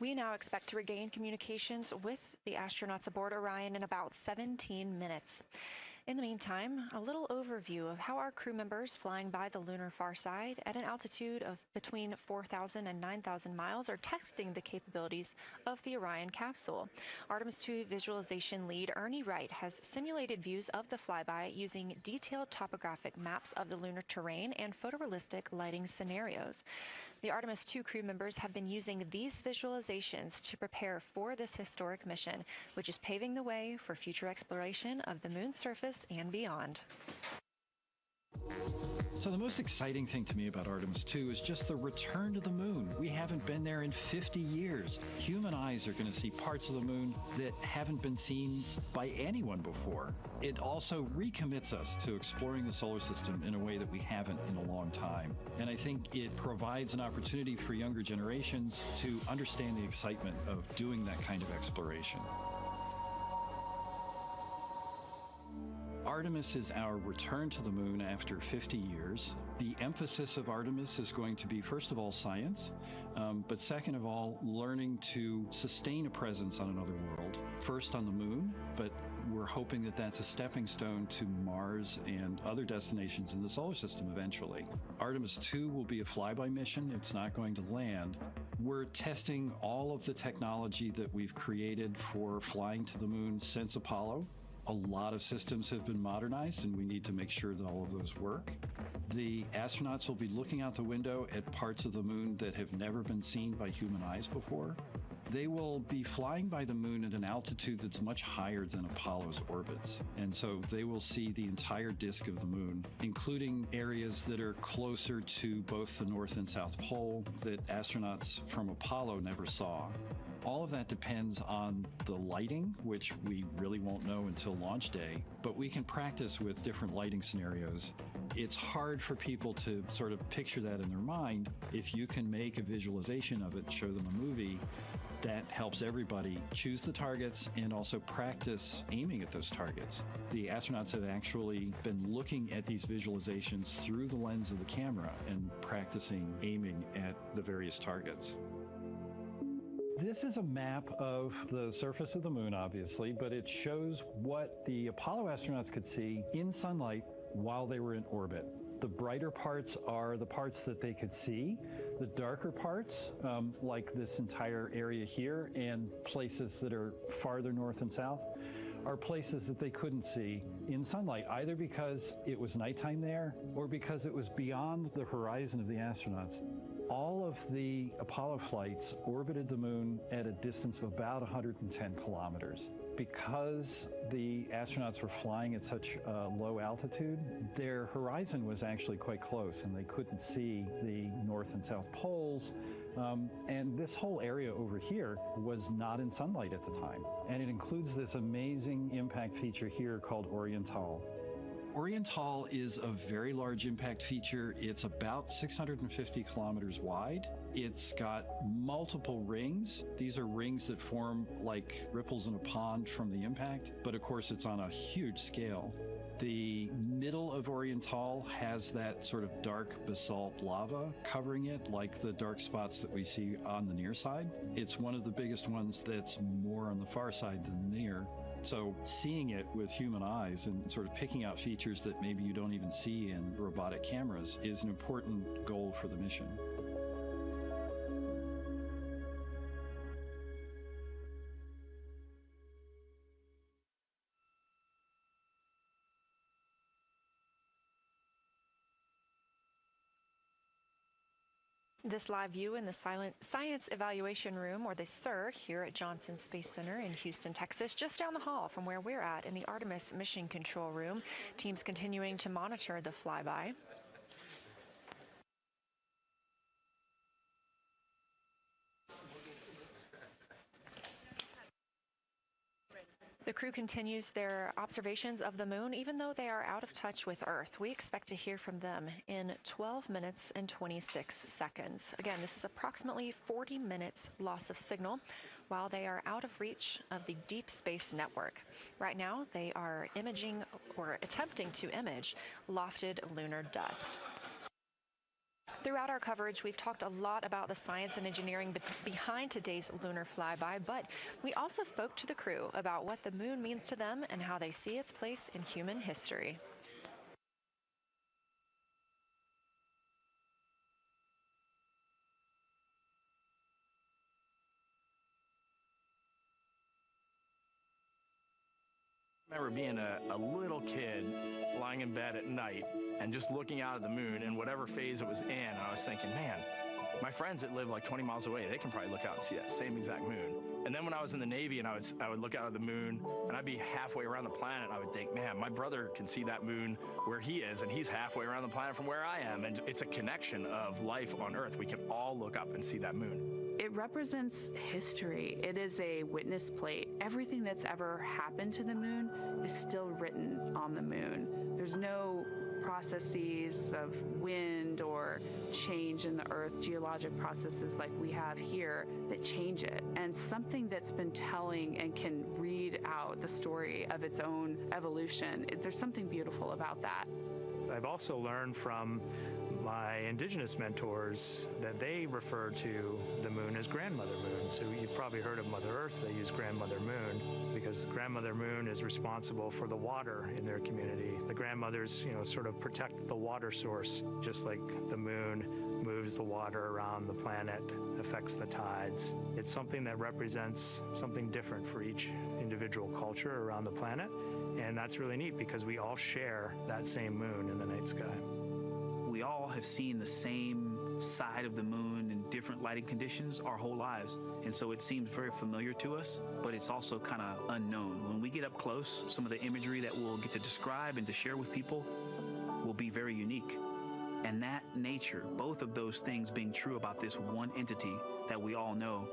We now expect to regain communications with the astronauts aboard Orion in about 17 minutes. In the meantime, a little overview of how our crew members flying by the lunar far side at an altitude of between 4,000 and 9,000 miles are testing the capabilities of the Orion capsule. Artemis II visualization lead Ernie Wright has simulated views of the flyby using detailed topographic maps of the lunar terrain and photorealistic lighting scenarios. The Artemis II crew members have been using these visualizations to prepare for this historic mission, which is paving the way for future exploration of the moon's surface and beyond. So the most exciting thing to me about Artemis II is just the return to the moon. We haven't been there in 50 years. Human eyes are going to see parts of the moon that haven't been seen by anyone before. It also recommits us to exploring the solar system in a way that we haven't in a long time. And I think it provides an opportunity for younger generations to understand the excitement of doing that kind of exploration. Artemis is our return to the moon after 50 years. The emphasis of Artemis is going to be, first of all, science, but second of all, learning to sustain a presence on another world. First on the moon, but we're hoping that that's a stepping stone to Mars and other destinations in the solar system eventually. Artemis II will be a flyby mission. It's not going to land. We're testing all of the technology that we've created for flying to the moon since Apollo. A lot of systems have been modernized, and we need to make sure that all of those work. The astronauts will be looking out the window at parts of the moon that have never been seen by human eyes before. They will be flying by the moon at an altitude that's much higher than Apollo's orbits. And so they will see the entire disk of the moon, including areas that are closer to both the North and South Pole that astronauts from Apollo never saw. All of that depends on the lighting, which we really won't know until launch day, but we can practice with different lighting scenarios. It's hard for people to sort of picture that in their mind. If you can make a visualization of it, show them a movie, that helps everybody choose the targets and also practice aiming at those targets. The astronauts have actually been looking at these visualizations through the lens of the camera and practicing aiming at the various targets. This is a map of the surface of the moon, obviously, but it shows what the Apollo astronauts could see in sunlight while they were in orbit. The brighter parts are the parts that they could see. The darker parts, like this entire area here and places that are farther north and south, are places that they couldn't see in sunlight, either because it was nighttime there or because it was beyond the horizon of the astronauts. All of the Apollo flights orbited the moon at a distance of about 110 kilometers. Because the astronauts were flying at such a low altitude, their horizon was actually quite close, and they couldn't see the North and South poles. And this whole area over here was not in sunlight at the time. And it includes this amazing impact feature here called Oriental. Oriental is a very large impact feature. It's about 650 kilometers wide. It's got multiple rings. These are rings that form like ripples in a pond from the impact, but of course it's on a huge scale. The middle of Oriental has that sort of dark basalt lava covering it, like the dark spots that we see on the near side. It's one of the biggest ones that's more on the far side than the near. So seeing it with human eyes and sort of picking out features that maybe you don't even see in robotic cameras is an important goal for the mission. This live view in the Science Evaluation Room, or the SIR, here at Johnson Space Center in Houston, Texas, just down the hall from where we're at in the Artemis Mission Control Room. Teams continuing to monitor the flyby. The crew continues their observations of the moon, even though they are out of touch with Earth. We expect to hear from them in 12 minutes and 26 seconds. Again, this is approximately 40 minutes loss of signal while they are out of reach of the deep space network. Right now, they are imaging or attempting to image lofted lunar dust. Throughout our coverage, we've talked a lot about the science and engineering behind today's lunar flyby, but we also spoke to the crew about what the moon means to them and how they see its place in human history. I remember being a little kid lying in bed at night and just looking out at the moon in whatever phase it was in, and I was thinking, man, my friends that live like 20 miles away, they can probably look out and see that same exact moon. And then when I was in the Navy and I would look out at the moon and I'd be halfway around the planet, and I would think, man, my brother can see that moon where he is, and he's halfway around the planet from where I am. And it's a connection of life on Earth. We can all look up and see that moon. It represents history. It is a witness plate. Everything that's ever happened to the moon is still written on the moon. There's no processes of wind or change in the Earth, geologic processes like we have here that change it. And something that's been telling and can read out the story of its own evolution, there's something beautiful about that. I've also learned from my indigenous mentors that they refer to the moon as grandmother moon. So you've probably heard of Mother Earth. They use grandmother moon because grandmother moon is responsible for the water in their community. The grandmothers, sort of protect the water source, just like the moon moves the water around the planet, affects the tides. It's something that represents something different for each individual culture around the planet. And that's really neat because we all share that same moon in the night sky. We all have seen the same side of the moon in different lighting conditions our whole lives. And so it seems very familiar to us, but it's also kind of unknown. When we get up close, some of the imagery that we'll get to describe and to share with people will be very unique. And that nature, both of those things being true about this one entity that we all know,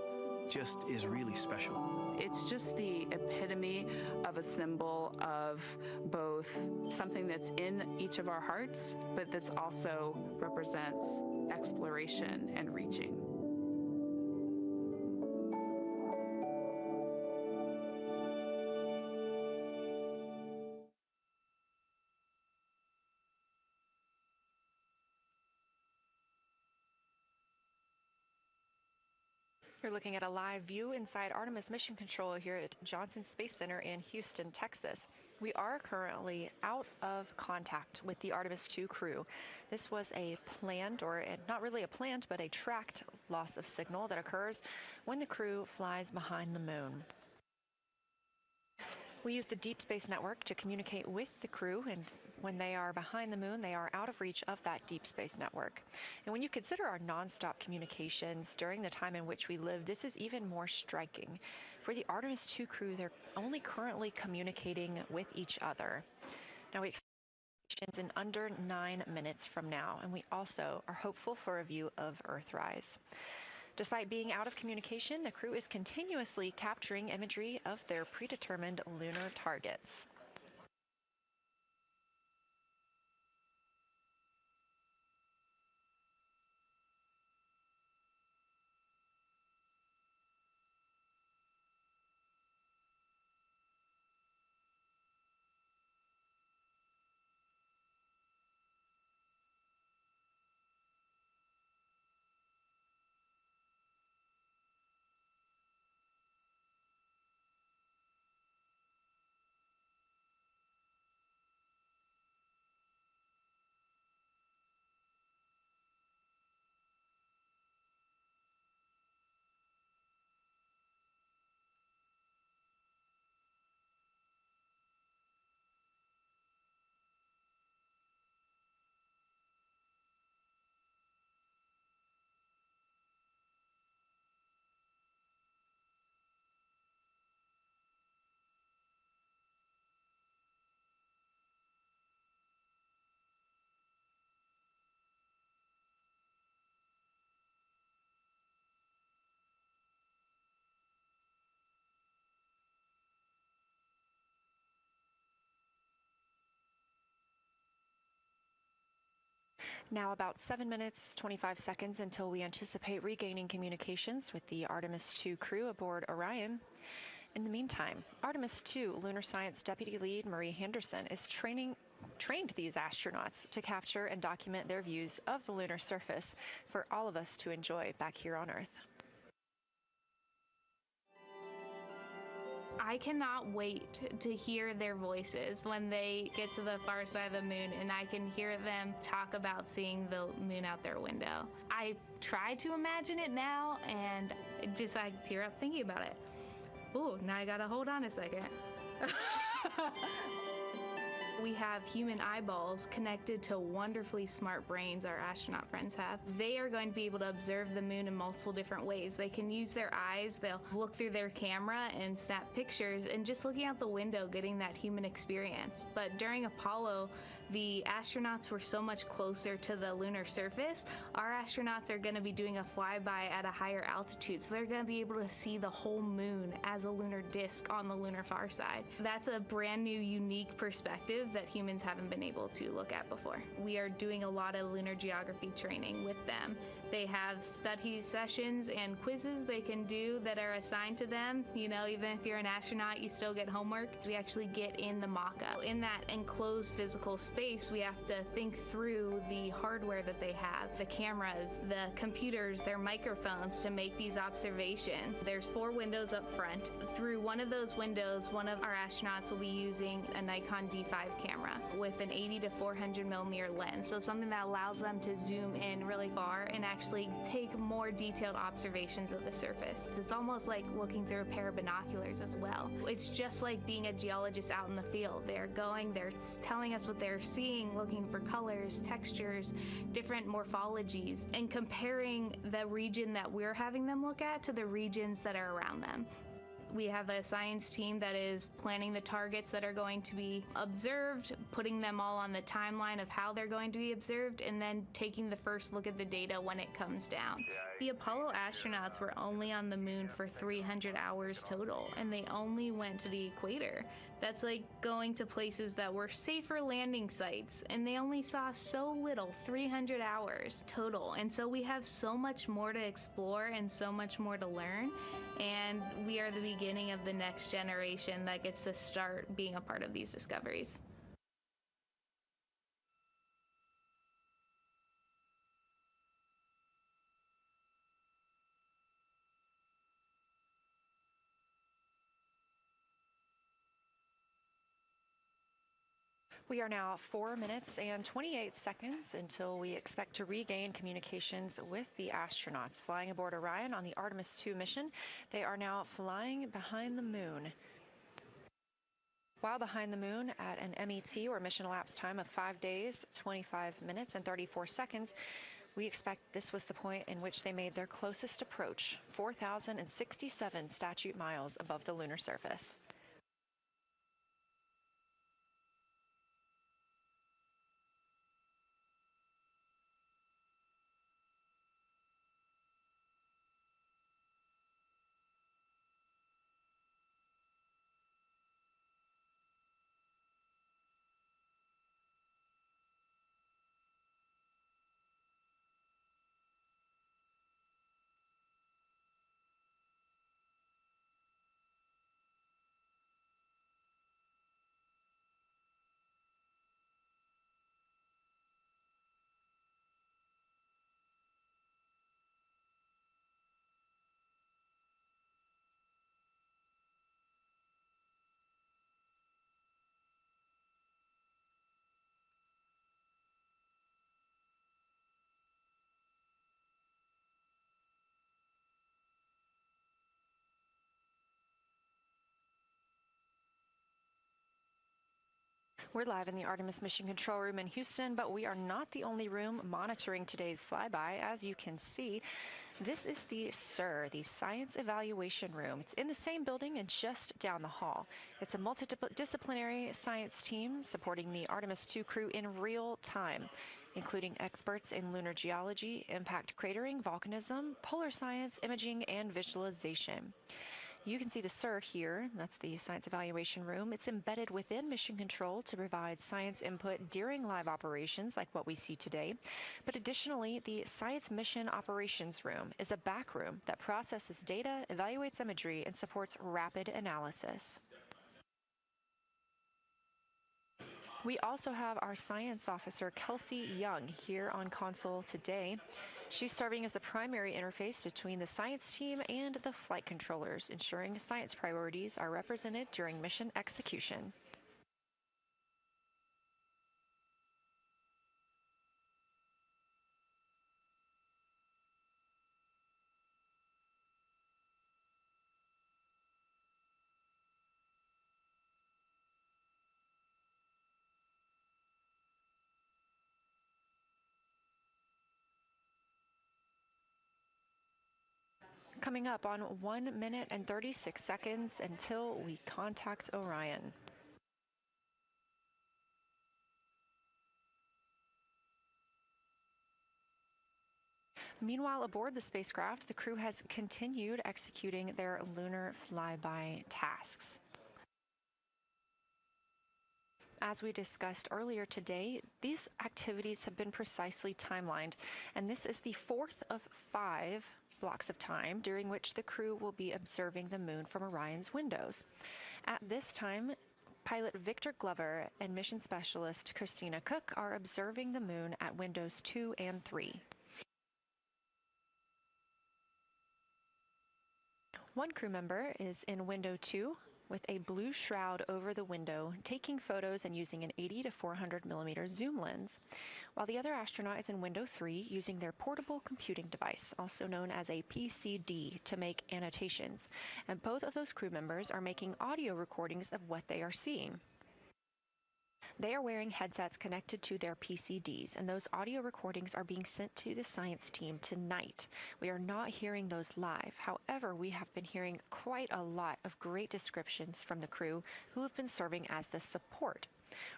just is really special. It's just the epitome of a symbol of both something that's in each of our hearts, but that's also represents exploration and reaching. You're looking at a live view inside Artemis Mission Control here at Johnson Space Center in Houston, Texas. We are currently out of contact with the Artemis II crew. This was a planned, or not really a planned, but a tracked loss of signal that occurs when the crew flies behind the moon. We use the Deep Space Network to communicate with the crew, and when they are behind the moon, they are out of reach of that Deep Space Network. And when you consider our nonstop communications during the time in which we live, this is even more striking. For the Artemis II crew, they're only currently communicating with each other. Now, we expect in under 9 minutes from now, and we also are hopeful for a view of Earthrise. Despite being out of communication, the crew is continuously capturing imagery of their predetermined lunar targets. Now about 7 minutes, 25 seconds until we anticipate regaining communications with the Artemis II crew aboard Orion. In the meantime, Artemis II lunar science deputy lead Marie Henderson is trained these astronauts to capture and document their views of the lunar surface for all of us to enjoy back here on Earth. I cannot wait to hear their voices when they get to the far side of the moon and I can hear them talk about seeing the moon out their window. I try to imagine it now and I tear up thinking about it. Ooh, now I gotta hold on a second. We have human eyeballs connected to wonderfully smart brains our astronaut friends have. They are going to be able to observe the moon in multiple different ways. They can use their eyes, they'll look through their camera and snap pictures, and just looking out the window getting that human experience. But during Apollo, the astronauts were so much closer to the lunar surface. Our astronauts are going to be doing a flyby at a higher altitude, so they're going to be able to see the whole moon as a lunar disk on the lunar far side. That's a brand new, unique perspective that humans haven't been able to look at before. We are doing a lot of lunar geography training with them. They have study sessions and quizzes they can do that are assigned to them. You know, even if you're an astronaut, you still get homework. We actually get in the mock-up. In that enclosed physical space, we have to think through the hardware that they have, the cameras, the computers, their microphones to make these observations. There's 4 windows up front. Through one of those windows, one of our astronauts will be using a Nikon D5 camera with an 80 to 400 millimeter lens. So something that allows them to zoom in really far and actually take more detailed observations of the surface. It's almost like looking through a pair of binoculars as well. It's just like being a geologist out in the field. They're telling us what they're seeing, looking for colors, textures, different morphologies, and comparing the region that we're having them look at to the regions that are around them. We have a science team that is planning the targets that are going to be observed, putting them all on the timeline of how they're going to be observed, and then taking the first look at the data when it comes down. The Apollo astronauts were only on the moon for 300 hours total, and they only went to the equator. That's like going to places that were safer landing sites, and they only saw so little, 300 hours total. And so we have so much more to explore and so much more to learn, and we are the beginning of the next generation that gets to start being a part of these discoveries. We are now 4 minutes and 28 seconds until we expect to regain communications with the astronauts flying aboard Orion on the Artemis II mission. They are now flying behind the moon. While behind the moon at an MET, or mission elapsed time, of 5 days, 25 minutes, and 34 seconds, we expect this was the point in which they made their closest approach, 4,067 statute miles above the lunar surface. We're live in the Artemis Mission Control Room in Houston, but we are not the only room monitoring today's flyby. As you can see, this is the SIR, the Science Evaluation Room. It's in the same building and just down the hall. It's a multidisciplinary science team supporting the Artemis II crew in real time, including experts in lunar geology, impact cratering, volcanism, polar science, imaging, and visualization. You can see the SIR here. That's the Science Evaluation Room. It's embedded within Mission Control to provide science input during live operations like what we see today. But additionally, the Science Mission Operations Room is a back room that processes data, evaluates imagery, and supports rapid analysis. We also have our science officer, Kelsey Young, here on console today. She's serving as the primary interface between the science team and the flight controllers, ensuring science priorities are represented during mission execution. Coming up on 1 minute and 36 seconds until we contact Orion. Meanwhile, aboard the spacecraft, the crew has continued executing their lunar flyby tasks. As we discussed earlier today, these activities have been precisely timelined, and this is the fourth of 5 blocks of time during which the crew will be observing the moon from Orion's windows. At this time, pilot Victor Glover and mission specialist Christina Cook are observing the moon at windows 2 and 3. One crew member is in window 2 with a blue shroud over the window, taking photos and using an 80 to 400 millimeter zoom lens, while the other astronaut is in window 3 using their portable computing device, also known as a PCD, to make annotations. And both of those crew members are making audio recordings of what they are seeing. They are wearing headsets connected to their PCDs, and those audio recordings are being sent to the science team tonight. We are not hearing those live. However, we have been hearing quite a lot of great descriptions from the crew who have been serving as the support.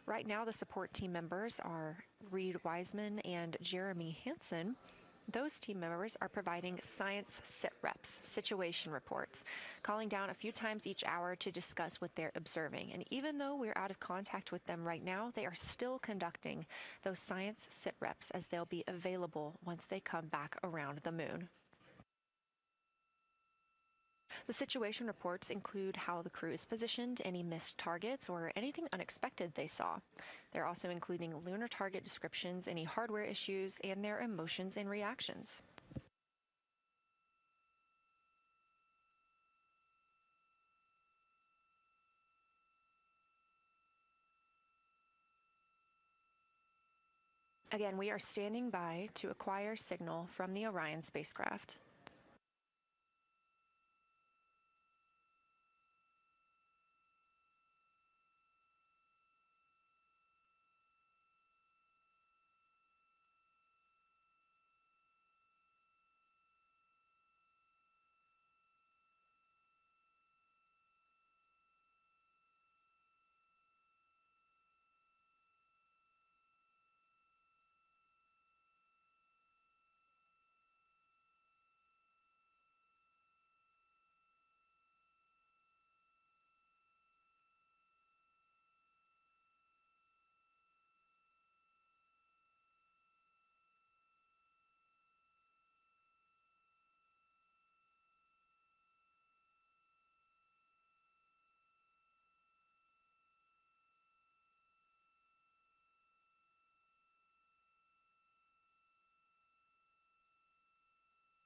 Right now, the support team members are Reed Wiseman and Jeremy Hansen. Those team members are providing science sit reps, situation reports, calling down a few times each hour to discuss what they're observing. And even though we're out of contact with them right now, they are still conducting those science sit reps as they'll be available once they come back around the moon. The situation reports include how the crew is positioned, any missed targets, or anything unexpected they saw. They're also including lunar target descriptions, any hardware issues, and their emotions and reactions. Again, we are standing by to acquire signal from the Orion spacecraft.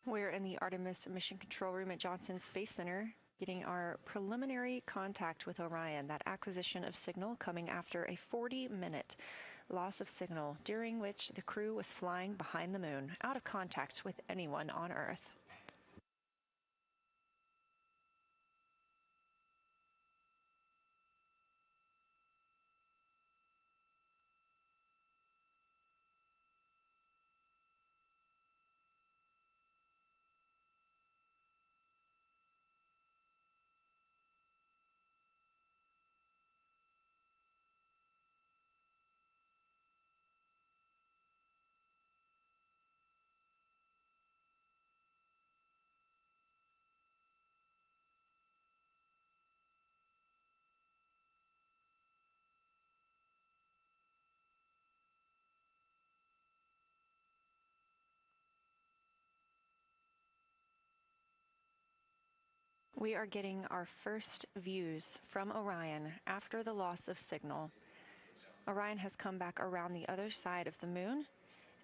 We're in the Artemis Mission Control Room at Johnson Space Center, getting our preliminary contact with Orion, that acquisition of signal coming after a 40-minute loss of signal, during which the crew was flying behind the moon, out of contact with anyone on Earth. We are getting our first views from Orion after the loss of signal. Orion has come back around the other side of the moon,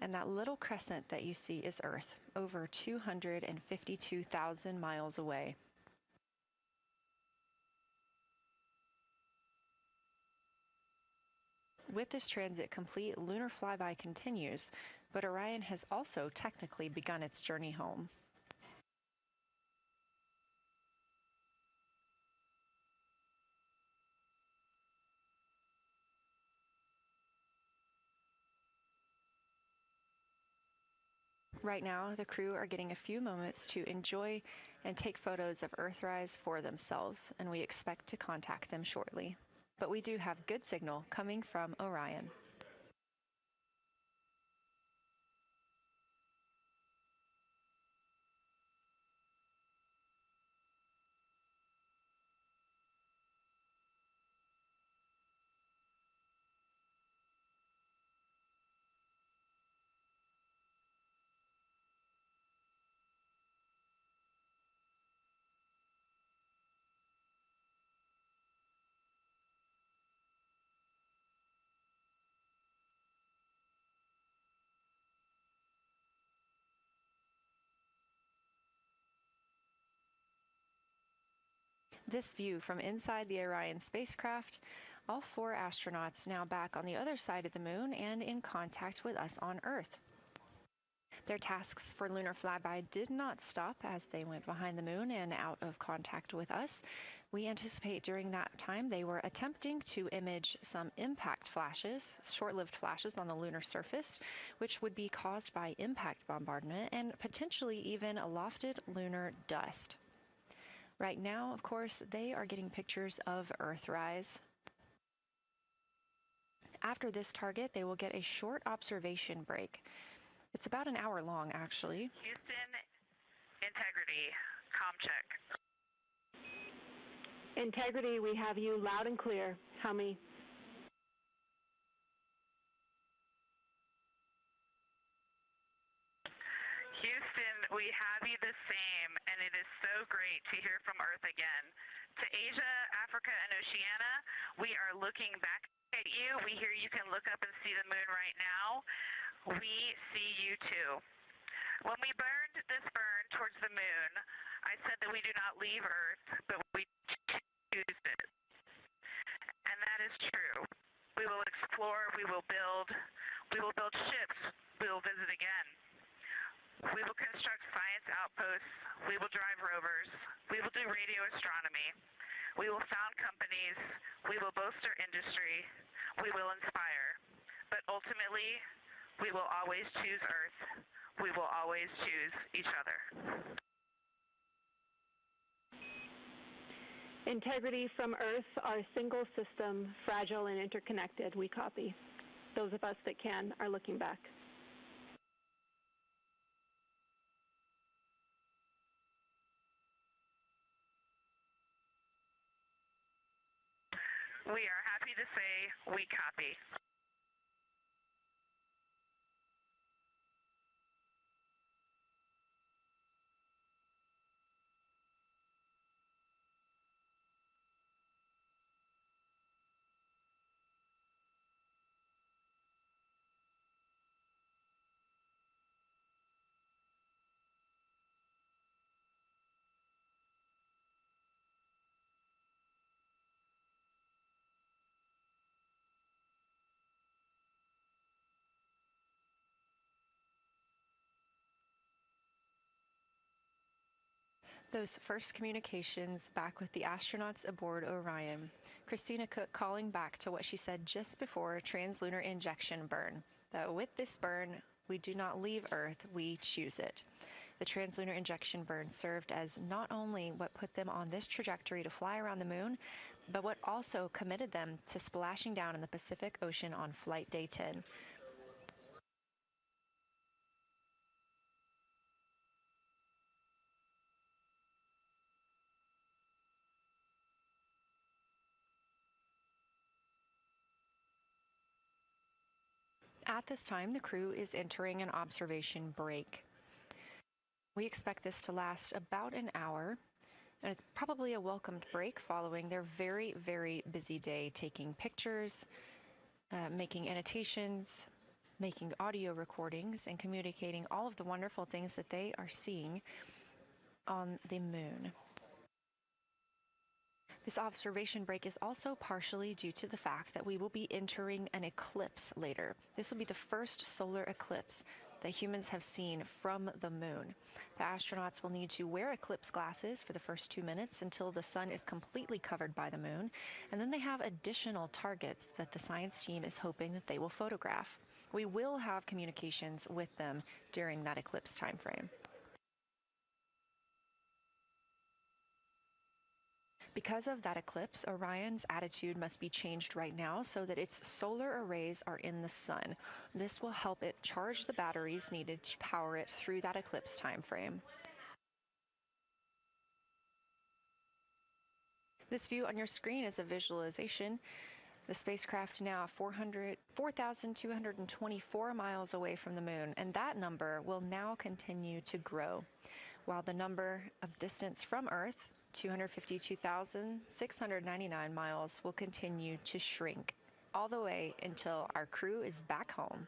and that little crescent that you see is Earth, over 252,000 miles away. With this transit complete, lunar flyby continues, but Orion has also technically begun its journey home. Right now, the crew are getting a few moments to enjoy and take photos of Earthrise for themselves, and we expect to contact them shortly. But we do have good signal coming from Orion. This view from inside the Orion spacecraft, all 4 astronauts now back on the other side of the moon and in contact with us on Earth. Their tasks for lunar flyby did not stop as they went behind the moon and out of contact with us. We anticipate during that time they were attempting to image some impact flashes, short-lived flashes on the lunar surface, which would be caused by impact bombardment and potentially even lofted lunar dust. Right now, of course, they are getting pictures of Earthrise. After this target, they will get a short observation break. It's about an hour long, actually. Houston, integrity, comm check. Integrity, we have you loud and clear. How many? Houston, we have you the same, and it is so great to hear from Earth again. To Asia, Africa, and Oceania, we are looking back at you. We hear you can look up and see the moon right now. We see you too. When we burned this burn towards the moon, I said that we do not leave Earth, but we choose it. And that is true. We will explore, we will build ships, we will visit again. We will construct science outposts, we will drive rovers, we will do radio astronomy, we will found companies, we will bolster industry, we will inspire. But ultimately, we will always choose Earth. We will always choose each other. Integrity from Earth, our single system, fragile and interconnected. We copy. Those of us that can are looking back. We are happy to say we copy. Those first communications back with the astronauts aboard Orion. Christina Cook calling back to what she said just before translunar injection burn, that with this burn, we do not leave Earth, we choose it. The translunar injection burn served as not only what put them on this trajectory to fly around the moon, but what also committed them to splashing down in the Pacific Ocean on Flight Day 10. At this time, the crew is entering an observation break. We expect this to last about an hour, And it's probably a welcomed break following their very, very busy day taking pictures, making annotations, making audio recordings, and communicating all of the wonderful things that they are seeing on the moon. This observation break is also partially due to the fact that we will be entering an eclipse later. This will be the first solar eclipse that humans have seen from the moon. The astronauts will need to wear eclipse glasses for the first 2 minutes until the sun is completely covered by the moon, and then they have additional targets that the science team is hoping that they will photograph. We will have communications with them during that eclipse time frame. Because of that eclipse, Orion's attitude must be changed right now so that its solar arrays are in the sun. This will help it charge the batteries needed to power it through that eclipse time frame. This view on your screen is a visualization. The spacecraft now 4,224 miles away from the moon, and that number will now continue to grow, while the number of distance from Earth, 252,699 miles, will continue to shrink all the way until our crew is back home.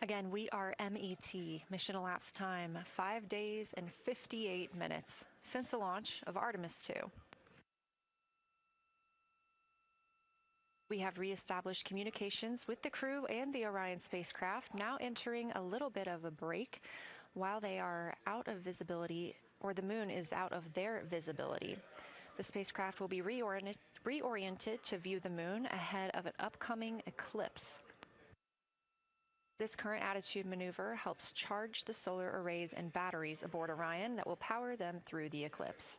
Again, we are MET, mission elapsed time, 5 days and 58 minutes since the launch of Artemis II. We have reestablished communications with the crew and the Orion spacecraft, now entering a little bit of a break while they are out of visibility, or the moon is out of their visibility. The spacecraft will be reoriented to view the moon ahead of an upcoming eclipse. This current attitude maneuver helps charge the solar arrays and batteries aboard Orion that will power them through the eclipse.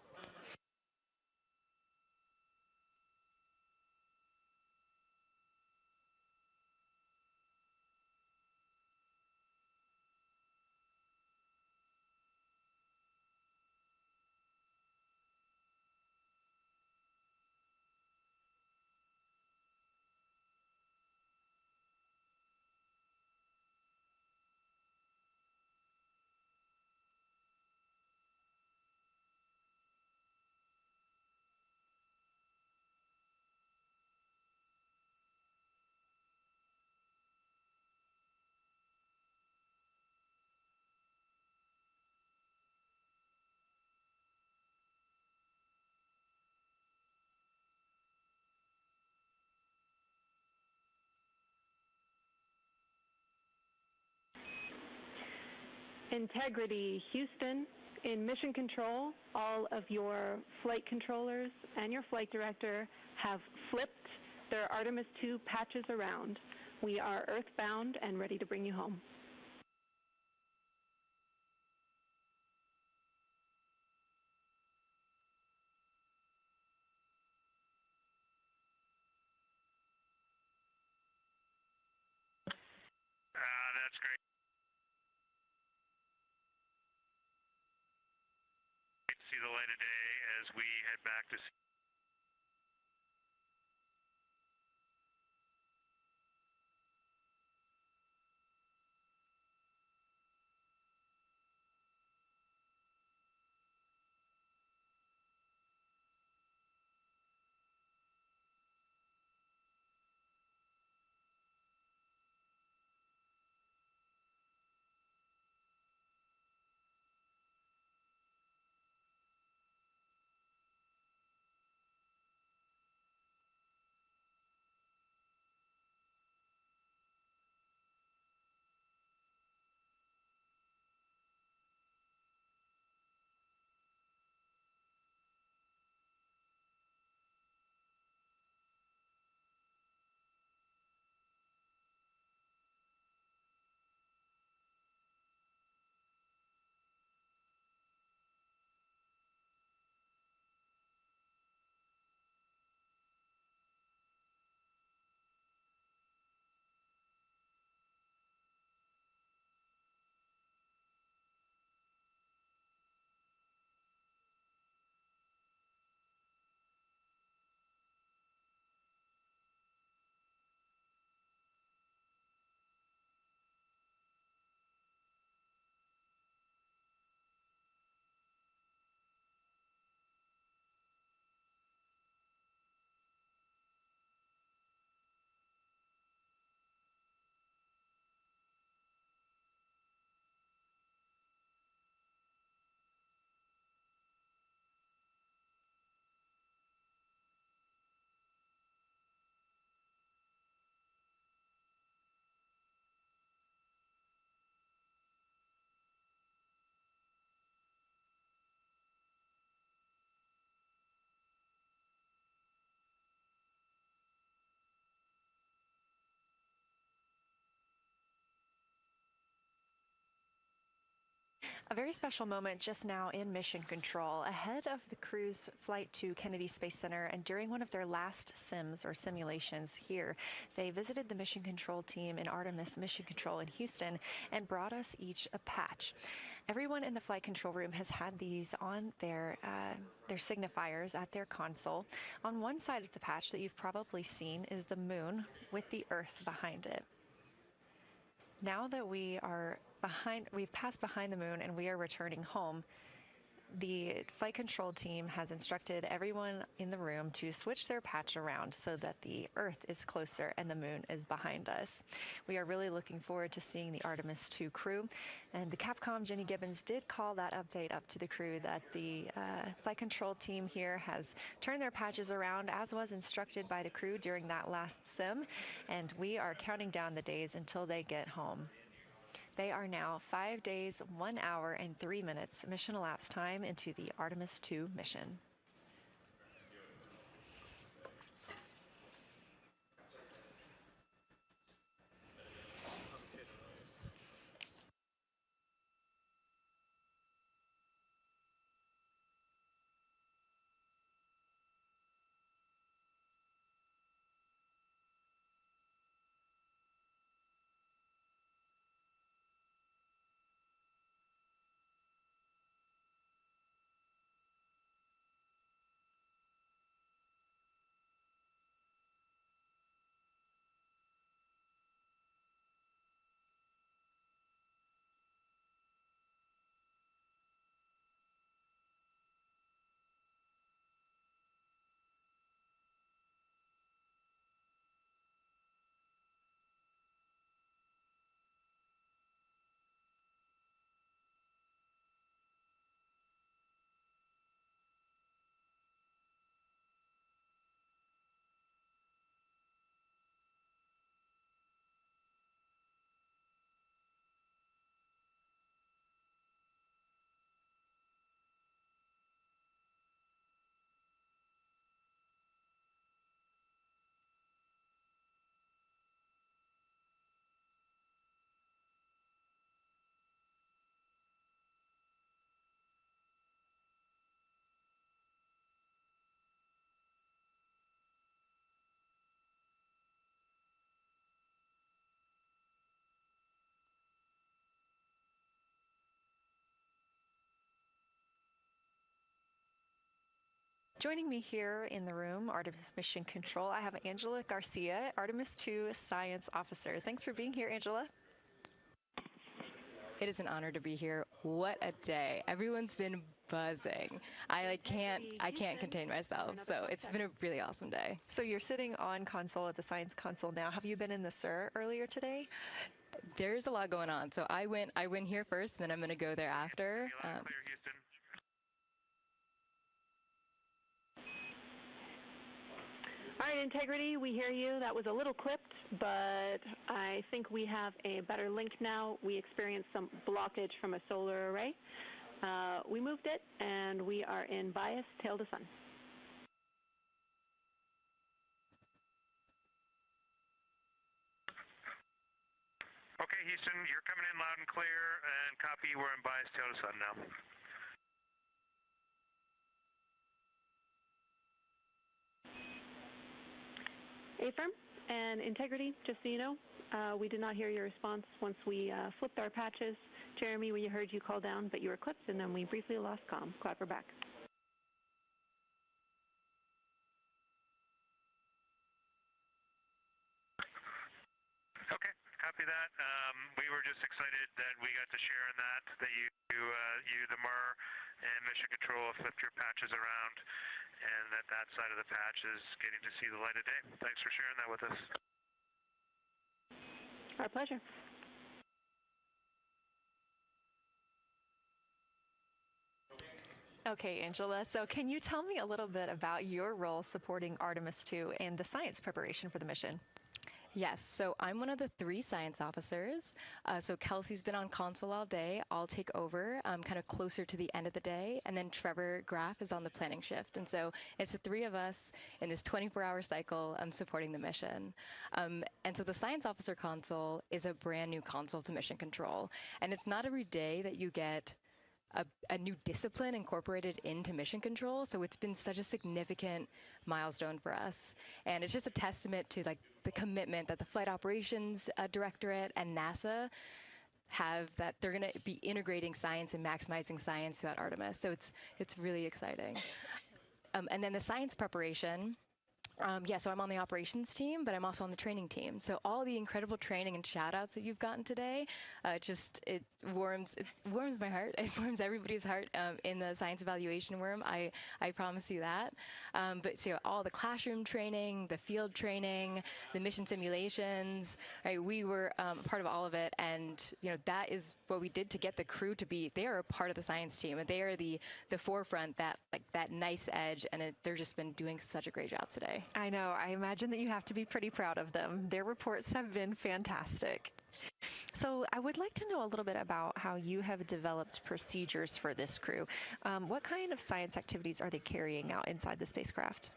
Integrity, Houston. In mission control, all of your flight controllers and your flight director have flipped their Artemis II patches around. We are earthbound and ready to bring you home. That's great. See the light of day as we head back to A very special moment just now in mission control. Ahead of the crew's flight to Kennedy Space Center and during one of their last simulations here, they visited the mission control team in Artemis Mission Control in Houston and brought us each a patch. Everyone in the flight control room has had these on their signifiers at their console. On one side of the patch that you've probably seen is the moon with the Earth behind it. Now that we've passed behind the moon and we are returning home, the flight control team has instructed everyone in the room to switch their patch around so that the Earth is closer and the moon is behind us. We are really looking forward to seeing the Artemis II crew, and the Capcom, Jenny Gibbons, did call that update up to the crew that the flight control team here has turned their patches around as was instructed by the crew during that last sim, and we are counting down the days until they get home. They are now 5 days, 1 hour, and 3 minutes mission elapsed time into the Artemis II mission. Joining me here in the room, Artemis Mission Control, I have Angela Garcia, Artemis II Science Officer. Thanks for being here, Angela. It is an honor to be here. What a day. Everyone's been buzzing. I can't contain myself. So it's been a really awesome day. So you're sitting on console at the science console now. Have you been in the SIR earlier today? There's a lot going on. So I went here first, then I'm going to go there after. All right, Integrity, we hear you. That was a little clipped, but I think we have a better link now. We experienced some blockage from a solar array. We moved it, and we are in bias, tail to sun. Okay, Houston, you're coming in loud and clear, and copy, we're in bias, tail to sun now. Affirm and Integrity, just so you know, we did not hear your response once we flipped our patches. Jeremy, we heard you call down, but you were clipped, and then we briefly lost comm. Glad we're back. Okay, copy that. We were just excited that we got to share in that you, the MER, and Mission Control have flipped your patches around, and that side of the patch is getting to see the light of day. Thanks for sharing that with us. Our pleasure. Okay, Angela, so can you tell me a little bit about your role supporting Artemis II and the science preparation for the mission? Yes, so I'm one of the 3 science officers. So Kelsey's been on console all day. I'll take over kind of closer to the end of the day. And then Trevor Graff is on the planning shift. And so it's the 3 of us in this 24-hour cycle supporting the mission. And so the science officer console is a brand new console to mission control. And it's not every day that you get a new discipline incorporated into mission control. So it's been such a significant milestone for us. And it's just a testament to like the commitment that the Flight Operations Directorate and NASA have, that they're going to be integrating science and maximizing science throughout Artemis. So it's really exciting. And then the science preparation. So I'm on the operations team, but I'm also on the training team. So all the incredible training and shout outs that you've gotten today, it warms my heart. It warms everybody's heart in the science evaluation room. I promise you that. But so all the classroom training, the field training, the mission simulations, right? We were part of all of it. And, that is what we did to get the crew to be, they are a part of the science team. And they are the forefront, that nice edge. And they're just been doing such a great job today. I know. I imagine that you have to be pretty proud of them. Their reports have been fantastic. So I would like to know a little bit about how you have developed procedures for this crew. What kind of science activities are they carrying out inside the spacecraft?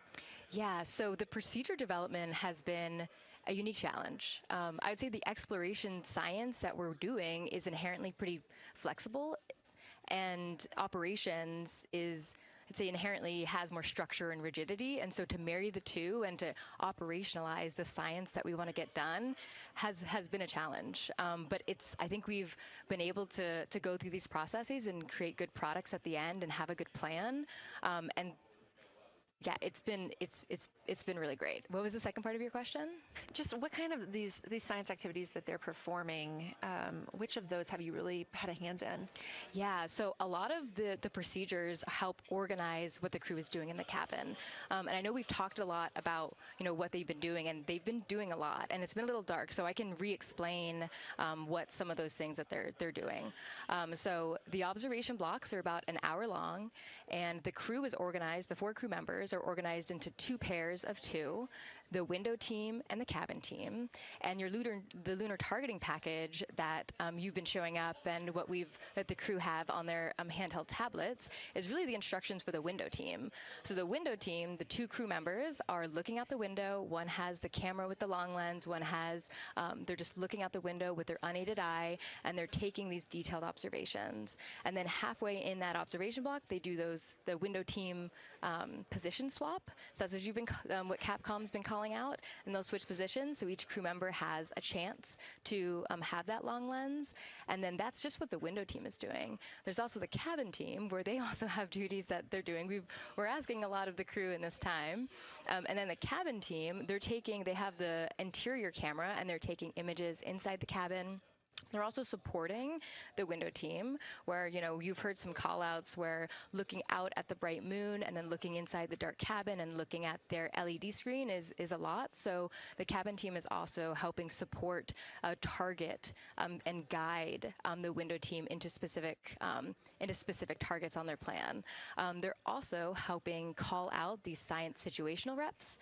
Yeah, so the procedure development has been a unique challenge. I would say the exploration science that we're doing is inherently pretty flexible, and operations is, I'd say, inherently has more structure and rigidity. And so to marry the two and to operationalize the science that we want to get done has been a challenge. But I think we've been able to go through these processes and create good products at the end and have a good plan. And yeah, it's been really great. What was the second part of your question? Just what kind of these science activities that they're performing, which of those have you really had a hand in? Yeah, so a lot of the procedures help organize what the crew is doing in the cabin. And I know we've talked a lot about, what they've been doing, and they've been doing a lot, and it's been a little dark, so I can re-explain what some of those things that they're doing. So the observation blocks are about an hour long, and the crew is organized, the 4 crew members are organized into 2 pairs of 2, the window team and the cabin team. And the lunar targeting package that you've been showing up and that the crew have on their handheld tablets is really the instructions for the window team. So the window team, the 2 crew members are looking out the window. One has the camera with the long lens. One has, they're just looking out the window with their unaided eye, and they're taking these detailed observations. And then halfway in that observation block, they do the window team position swap. So that's what Capcom's been calling out, and they'll switch positions. So each crew member has a chance to have that long lens. And then that's just what the window team is doing. There's also the cabin team, where they also have duties that they're doing. We're asking a lot of the crew in this time. And then the cabin team, they have the interior camera, and they're taking images inside the cabin. They're also supporting the window team, where, you've heard some call-outs where looking out at the bright moon and then looking inside the dark cabin and looking at their LED screen is a lot. So the cabin team is also helping support, target, and guide the window team into specific targets on their plan. They're also helping call out these science situational reps.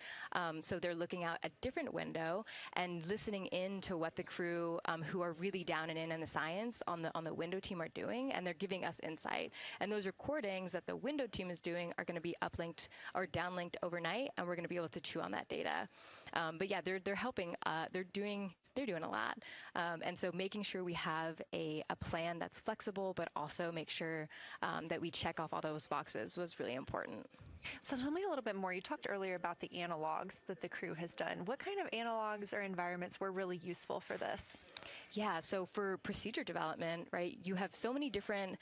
So they're looking out a different window and listening in to what the crew who are really down and in the science on the window team are doing, and they're giving us insight. And those recordings that the window team is doing are going to be uplinked or downlinked overnight, and we're going to be able to chew on that data. But yeah, they're helping. They're doing a lot. And so making sure we have a plan that's flexible, but also make sure that we check off all those boxes was really important. So tell me a little bit more. You talked earlier about the analogs that the crew has done. What kind of analogs or environments were really useful for this? Yeah, so for procedure development, right, you have so many different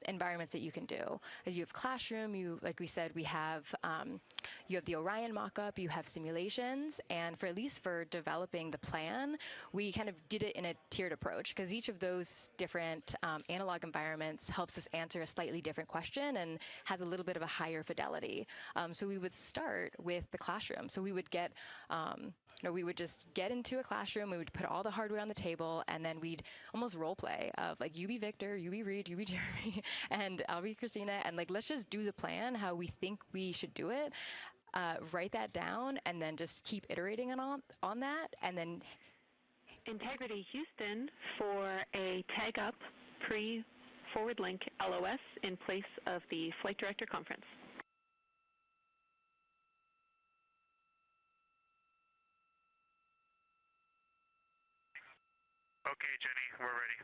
environments that you can do. You have classroom, like we said, you have the Orion mock-up, you have simulations, and at least for developing the plan, we kind of did it in a tiered approach, because each of those different analog environments helps us answer a slightly different question and has a little bit of a higher fidelity. So we would start with the classroom. So we would we would just get into a classroom, we would put all the hardware on the table, and then we'd almost role play of like, you be Victor, you be Reed, you be Jeremy, and I'll be Christina, and like, let's just do the plan how we think we should do it, write that down, and then just keep iterating on that, and then Integrity Houston for a tag up pre-forward link LOS in place of the Flight Director Conference. Okay, Jenny, we're ready.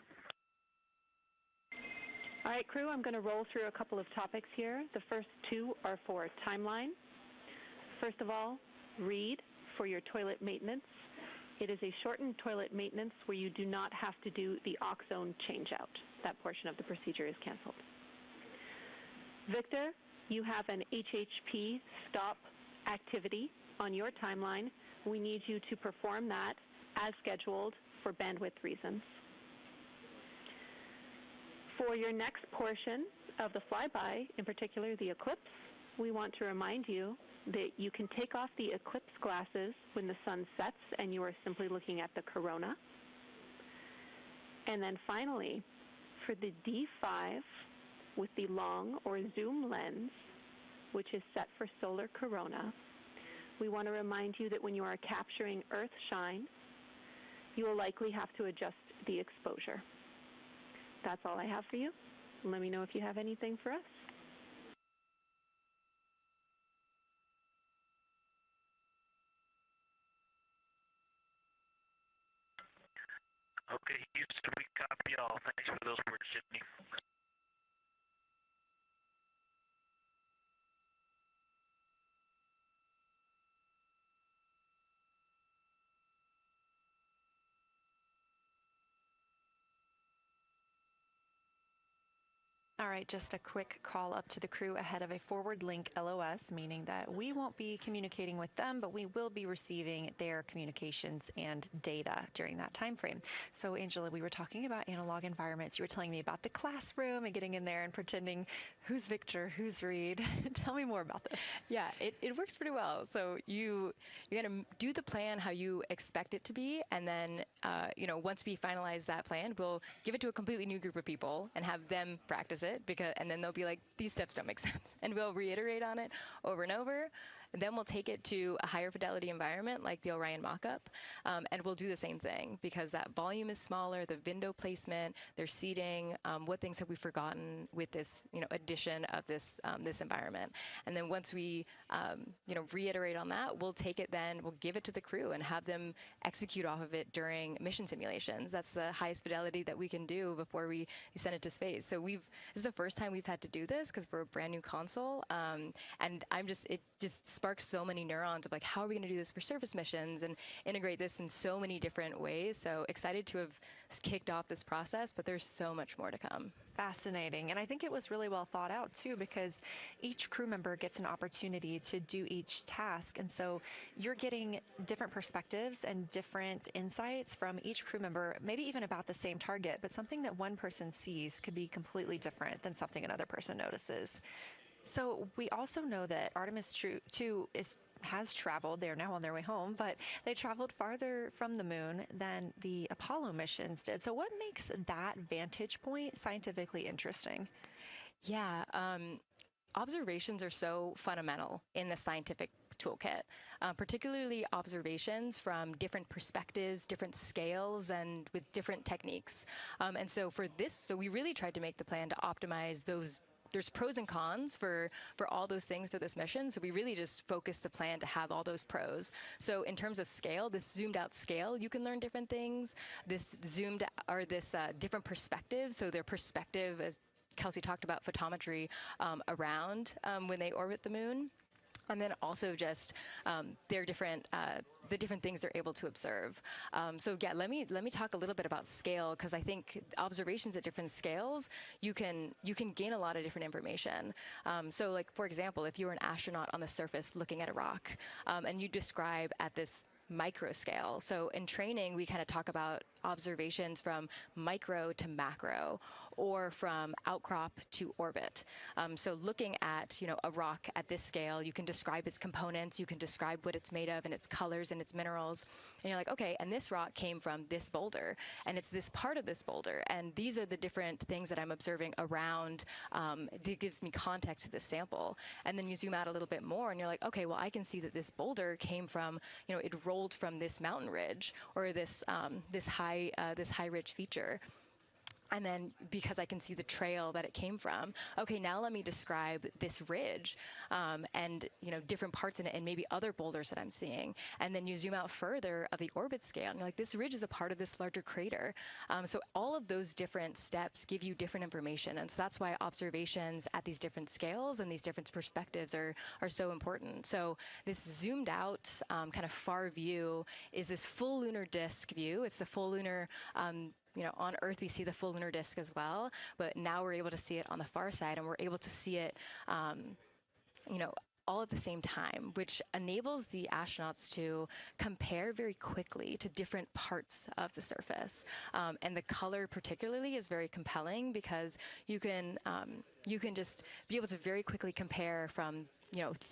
All right, crew, I'm going to roll through a couple of topics here. The first two are for timeline. First of all, read for your toilet maintenance. It is a shortened toilet maintenance where you do not have to do the oxone changeout. That portion of the procedure is canceled. Victor, you have an HHP stop activity on your timeline. We need you to perform that as scheduled for bandwidth reasons. For your next portion of the flyby, in particular the eclipse, we want to remind you that you can take off the eclipse glasses when the sun sets and you are simply looking at the corona. And then finally, for the D5 with the long or zoom lens, which is set for solar corona, we want to remind you that when you are capturing Earth shine, you will likely have to adjust the exposure. That's all I have for you. Let me know if you have anything for us. Okay, Houston, we copy all. Thanks for those words, Sydney. All right, just a quick call up to the crew ahead of a forward link LOS, meaning that we won't be communicating with them, but we will be receiving their communications and data during that time frame. So, Angela, we were talking about analog environments. You were telling me about the classroom and getting in there and pretending who's Victor, who's Reed. Tell me more about this. Yeah, it works pretty well. So you're going to do the plan how you expect it to be, and then once we finalize that plan, we'll give it to a completely new group of people and have them practice it, and then they'll be like, these steps don't make sense, and we'll reiterate on it over and over. Then we'll take it to a higher fidelity environment like the Orion mock-up, and we'll do the same thing because that volume is smaller, the window placement, their seating, what things have we forgotten with this addition of this environment. And then once we reiterate on that, we'll take it then, we'll give it to the crew and have them execute off of it during mission simulations. That's the highest fidelity that we can do before we send it to space. So this is the first time we've had to do this because we're a brand new console, and it just sparks so many neurons of like, how are we going to do this for surface missions and integrate this in so many different ways. So excited to have kicked off this process, but there's so much more to come. Fascinating. And I think it was really well thought out too, because each crew member gets an opportunity to do each task. And so you're getting different perspectives and different insights from each crew member, maybe even about the same target, but something that one person sees could be completely different than something another person notices. So we also know that Artemis II has traveled. They're now on their way home, but they traveled farther from the moon than the Apollo missions did. So what makes that vantage point scientifically interesting? Yeah, observations are so fundamental in the scientific toolkit, particularly observations from different perspectives, different scales, and with different techniques. And so we really tried to make the plan to optimize those. There's pros and cons for all those things for this mission. So we really just focused the plan to have all those pros. So in terms of scale, this zoomed out scale, you can learn different things. This different perspectives. So their perspective, as Kelsey talked about, photometry around when they orbit the moon. And then also just their different the different things they're able to observe. So yeah, let me talk a little bit about scale, because I think observations at different scales, you can gain a lot of different information. So like, for example, if you were an astronaut on the surface looking at a rock, and you describe at this micro scale. So in training, we kind of talk about observations from micro to macro, or from outcrop to orbit. So looking at a rock at this scale, you can describe its components, you can describe what it's made of and its colors and its minerals, and you're like, okay, and this rock came from this boulder, and it's this part of this boulder, and these are the different things that I'm observing around. It gives me context to this sample, and then you zoom out a little bit more, and you're like, okay, well, I can see that this boulder came from, it rolled from this mountain ridge, or this high ridge feature. And then because I can see the trail that it came from, okay, now let me describe this ridge and, different parts in it and maybe other boulders that I'm seeing. And then you zoom out further of the orbit scale and you're like, this ridge is a part of this larger crater. So all of those different steps give you different information. And so that's why observations at these different scales and these different perspectives are so important. So this zoomed out kind of far view is this full lunar disk view. It's the full lunar on Earth, we see the full lunar disk as well, but now we're able to see it on the far side, and we're able to see it, all at the same time, which enables the astronauts to compare very quickly to different parts of the surface. And the color particularly is very compelling because you can just be able to very quickly compare from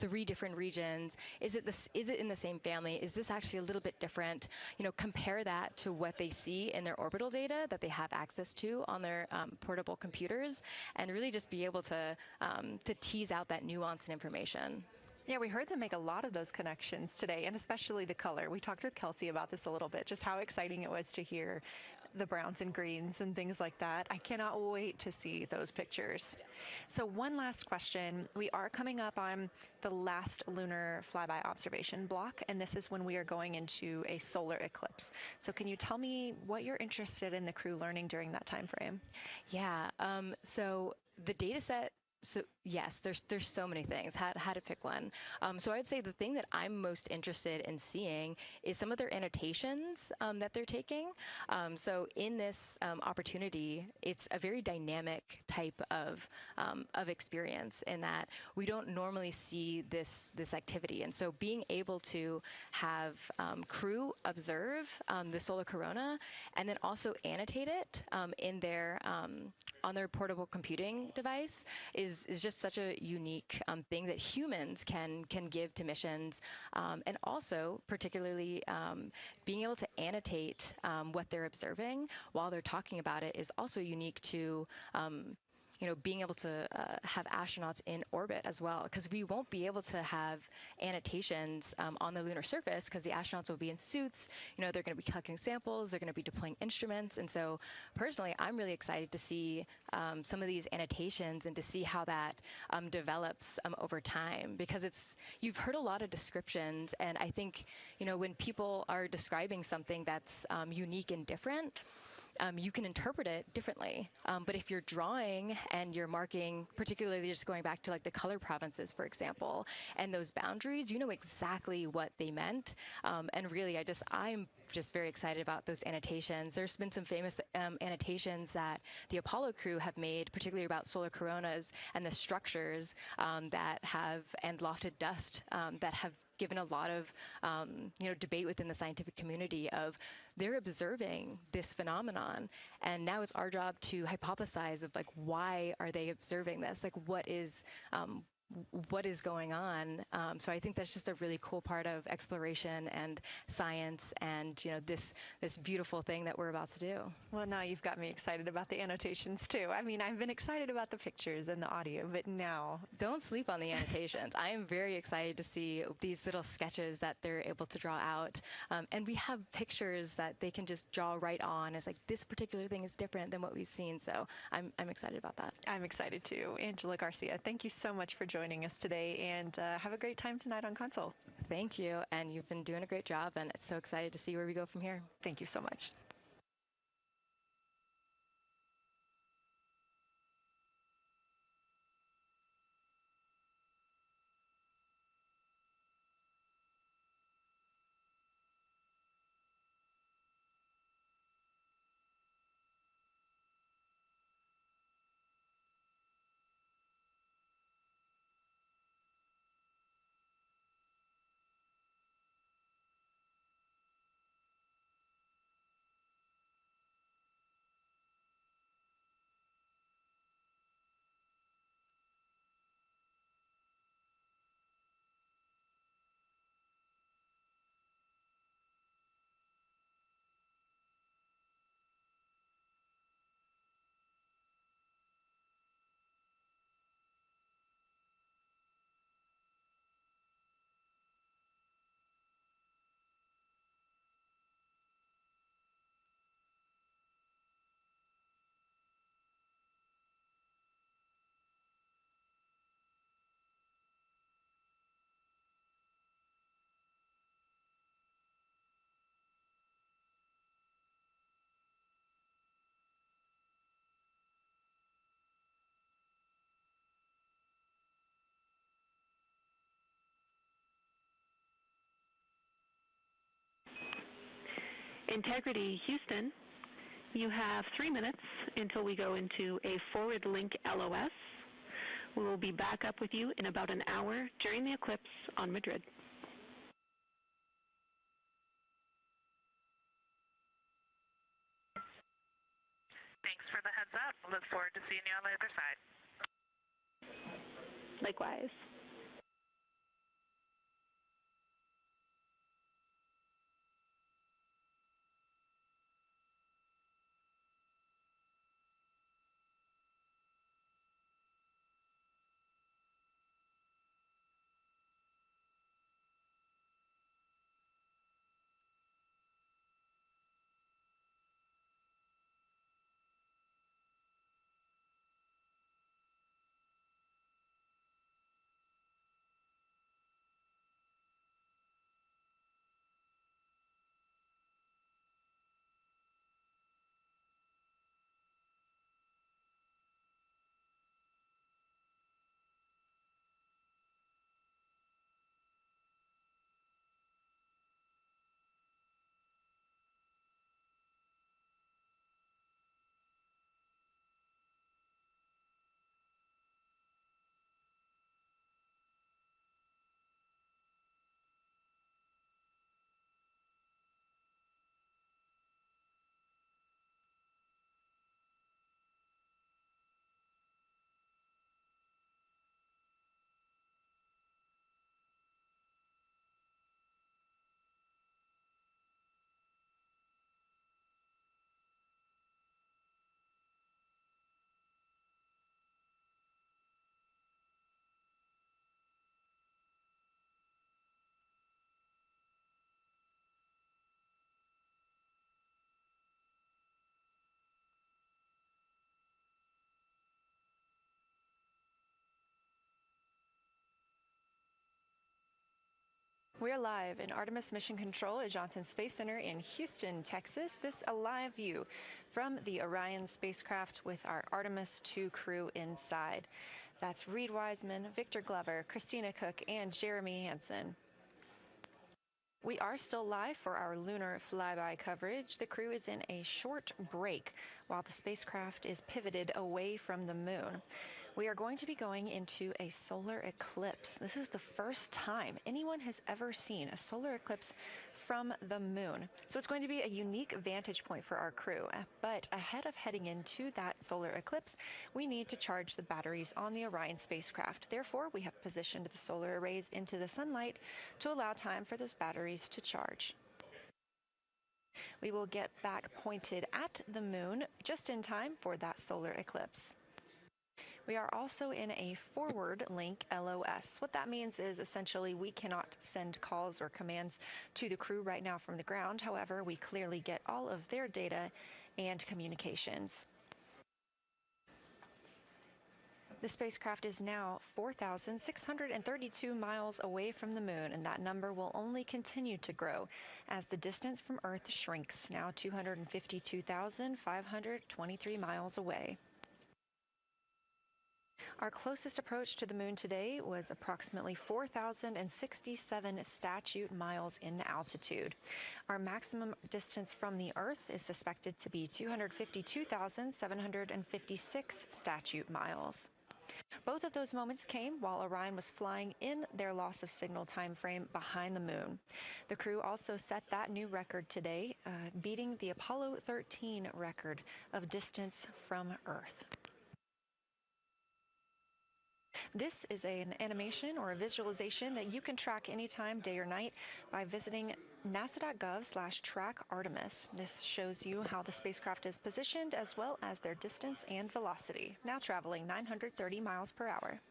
3 different regions. Is it in the same family? Is this actually a little bit different? Compare that to what they see in their orbital data that they have access to on their portable computers, and really just be able to tease out that nuance and information. Yeah, we heard them make a lot of those connections today, and especially the color. We talked with Kelsey about this a little bit, just how exciting it was to hear the browns and greens and things like that. I cannot wait to see those pictures. So one last question. We are coming up on the last lunar flyby observation block, and this is when we are going into a solar eclipse. So can you tell me what you're interested in the crew learning during that time frame? Yeah, so the data set. So yes, there's so many things. How to pick one. So I'd say the thing that I'm most interested in seeing is some of their annotations that they're taking. So in this opportunity, it's a very dynamic type of experience in that we don't normally see this activity. And so being able to have crew observe the solar corona and then also annotate it in their on their portable computing device is just such a unique thing that humans can give to missions, and also particularly being able to annotate what they're observing while they're talking about it is also unique to being able to have astronauts in orbit as well, because we won't be able to have annotations on the lunar surface because the astronauts will be in suits. They're going to be collecting samples, they're going to be deploying instruments, and so personally, I'm really excited to see some of these annotations and to see how that develops over time, because you've heard a lot of descriptions, and I think when people are describing something that's unique and different, you can interpret it differently. But if you're drawing and you're marking, particularly just going back to like the color provinces, for example, and those boundaries, you know exactly what they meant. And really, I'm just very excited about those annotations. There's been some famous annotations that the Apollo crew have made, particularly about solar coronas and the structures and lofted dust that have given a lot of debate within the scientific community of they're observing this phenomenon, and now it's our job to hypothesize of like why are they observing this, like what is going on. So I think that's just a really cool part of exploration and science and this beautiful thing that we're about to do. Well, now you've got me excited about the annotations too. I mean, I've been excited about the pictures and the audio, but now don't sleep on the annotations. I am very excited to see these little sketches that they're able to draw out, and we have pictures that they can just draw right on as like this particular thing is different than what we've seen. So I'm excited about that. I'm excited too. Angela Garcia, thank you so much for joining us today, and have a great time tonight on Console. Thank you, and you've been doing a great job, and it's so excited to see where we go from here. Thank you so much. Integrity Houston, you have 3 minutes until we go into a forward link LOS. We will be back up with you in about an hour during the eclipse on Madrid. Thanks for the heads up. Look forward to seeing you on the other side. Likewise. We're live in Artemis Mission Control at Johnson Space Center in Houston, Texas. This is a live view from the Orion spacecraft with our Artemis II crew inside. That's Reed Wiseman, Victor Glover, Christina Cook, and Jeremy Hansen. We are still live for our lunar flyby coverage. The crew is in a short break while the spacecraft is pivoted away from the moon. We are going to be going into a solar eclipse. This is the first time anyone has ever seen a solar eclipse from the moon. So it's going to be a unique vantage point for our crew. But ahead of heading into that solar eclipse, we need to charge the batteries on the Orion spacecraft. Therefore, we have positioned the solar arrays into the sunlight to allow time for those batteries to charge. We will get back pointed at the moon just in time for that solar eclipse. We are also in a forward link LOS. What that means is essentially we cannot send calls or commands to the crew right now from the ground. However, we clearly get all of their data and communications. The spacecraft is now 4,632 miles away from the moon, and that number will only continue to grow as the distance from Earth shrinks, now 252,523 miles away. Our closest approach to the moon today was approximately 4,067 statute miles in altitude. Our maximum distance from the Earth is suspected to be 252,756 statute miles. Both of those moments came while Orion was flying in their loss of signal time frame behind the moon. The crew also set that new record today, beating the Apollo 13 record of distance from Earth. This is an animation or a visualization that you can track anytime, day or night, by visiting nasa.gov/track-Artemis. This shows you how the spacecraft is positioned as well as their distance and velocity, now traveling 930 miles per hour.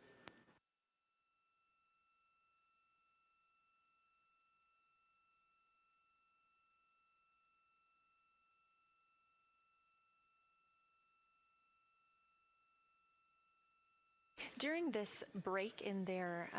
During this break in their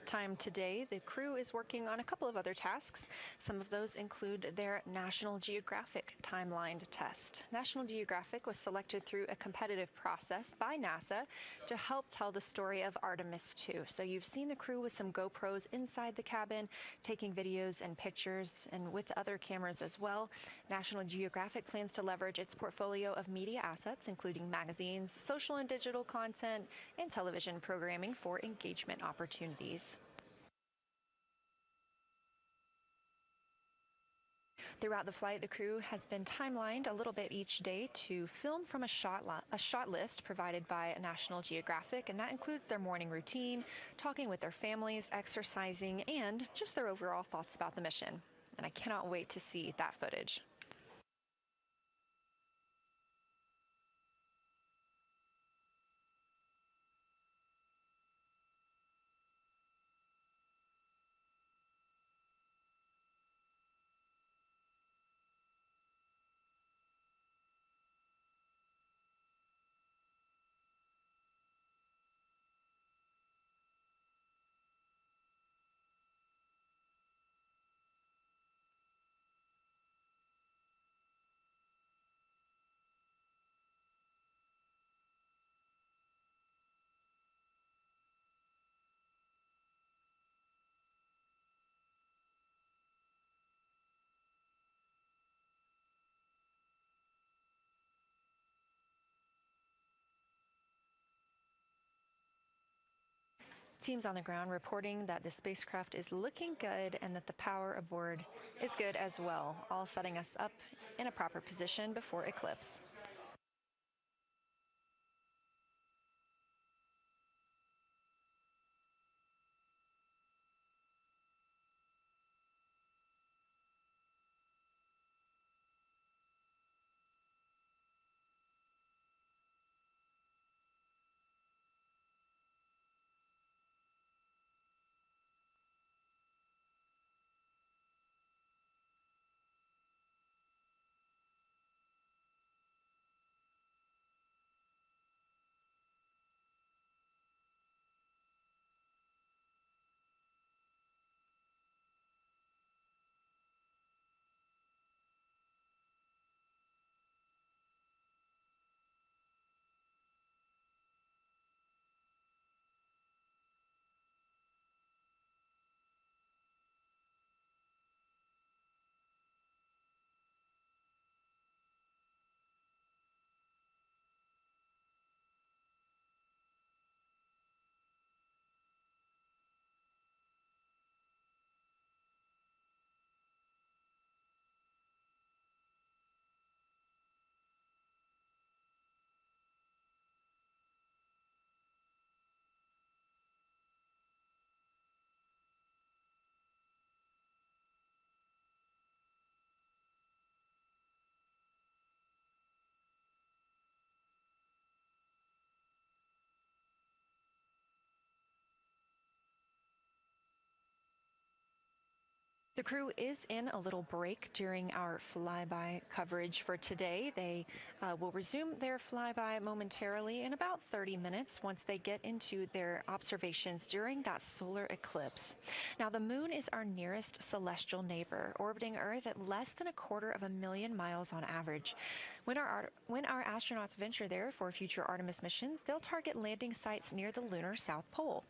time today, the crew is working on a couple of other tasks. Some of those include their National Geographic timeline test. National Geographic was selected through a competitive process by NASA to help tell the story of Artemis II. So you've seen the crew with some GoPros inside the cabin, taking videos and pictures, and with other cameras as well. National Geographic plans to leverage its portfolio of media assets, including magazines, social and digital content, and television programming for engagement opportunities. Throughout the flight, the crew has been timelined a little bit each day to film from a shot list provided by National Geographic, and that includes their morning routine, talking with their families, exercising, and just their overall thoughts about the mission. And I cannot wait to see that footage. Teams on the ground reporting that the spacecraft is looking good and that the power aboard is good as well, all setting us up in a proper position before eclipse. The crew is in a little break during our flyby coverage for today. They will resume their flyby momentarily in about 30 minutes once they get into their observations during that solar eclipse. Now, the moon is our nearest celestial neighbor, orbiting Earth at less than 250,000 miles on average. When our astronauts venture there for future Artemis missions, they'll target landing sites near the lunar South Pole.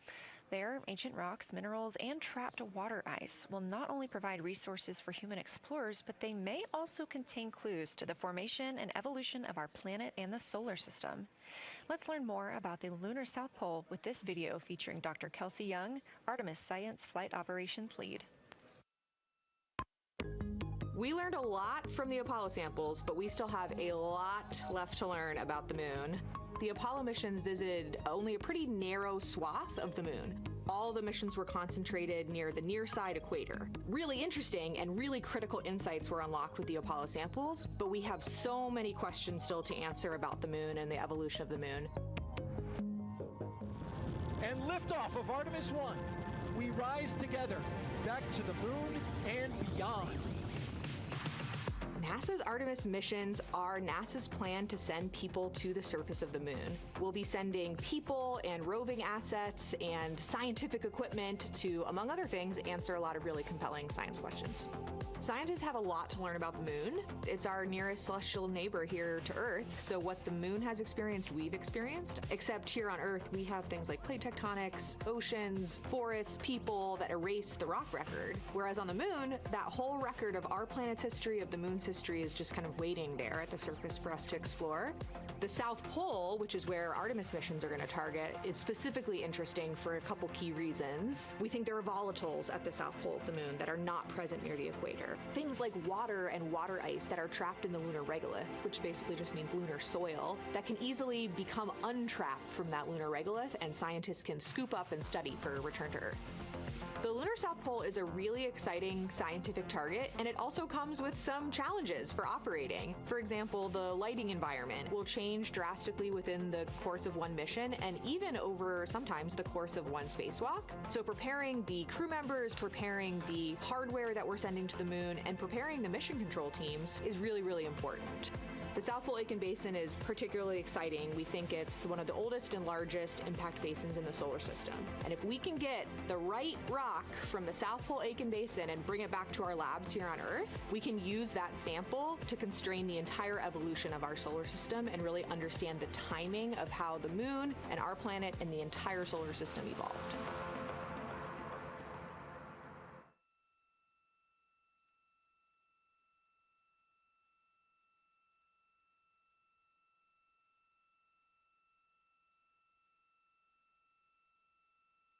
There, ancient rocks, minerals, and trapped water ice will not only provide resources for human explorers, but they may also contain clues to the formation and evolution of our planet and the solar system. Let's learn more about the lunar South Pole with this video featuring Dr. Kelsey Young, Artemis Science Flight Operations Lead. We learned a lot from the Apollo samples, but we still have a lot left to learn about the moon. The Apollo missions visited only a pretty narrow swath of the moon. All the missions were concentrated near the near-side equator. Really interesting and really critical insights were unlocked with the Apollo samples, but we have so many questions still to answer about the moon and the evolution of the moon. And liftoff of Artemis I. We rise together, back to the moon and beyond. NASA's Artemis missions are NASA's plan to send people to the surface of the moon. We'll be sending people and roving assets and scientific equipment to, among other things, answer a lot of really compelling science questions. Scientists have a lot to learn about the moon. It's our nearest celestial neighbor here to Earth, so what the moon has experienced, we've experienced. Except here on Earth, we have things like plate tectonics, oceans, forests, people that erase the rock record. Whereas on the moon, that whole record of our planet's history, of the moon's history, is just kind of waiting there at the surface for us to explore. The South Pole, which is where Artemis missions are going to target, is specifically interesting for a couple key reasons. We think there are volatiles at the South Pole of the moon that are not present near the equator. Things like water and water ice that are trapped in the lunar regolith, which basically just means lunar soil, that can easily become untrapped from that lunar regolith, and scientists can scoop up and study for return to Earth. The lunar South Pole is a really exciting scientific target, and it also comes with some challenges for operating. For example, the lighting environment will change drastically within the course of one mission, and even over sometimes the course of one spacewalk. So preparing the crew members, preparing the hardware that we're sending to the moon, and preparing the mission control teams is really, really important. The South Pole Aitken Basin is particularly exciting. We think it's one of the oldest and largest impact basins in the solar system. And if we can get the right rock from the South Pole Aitken Basin and bring it back to our labs here on Earth, we can use that sample to constrain the entire evolution of our solar system and really understand the timing of how the moon and our planet and the entire solar system evolved.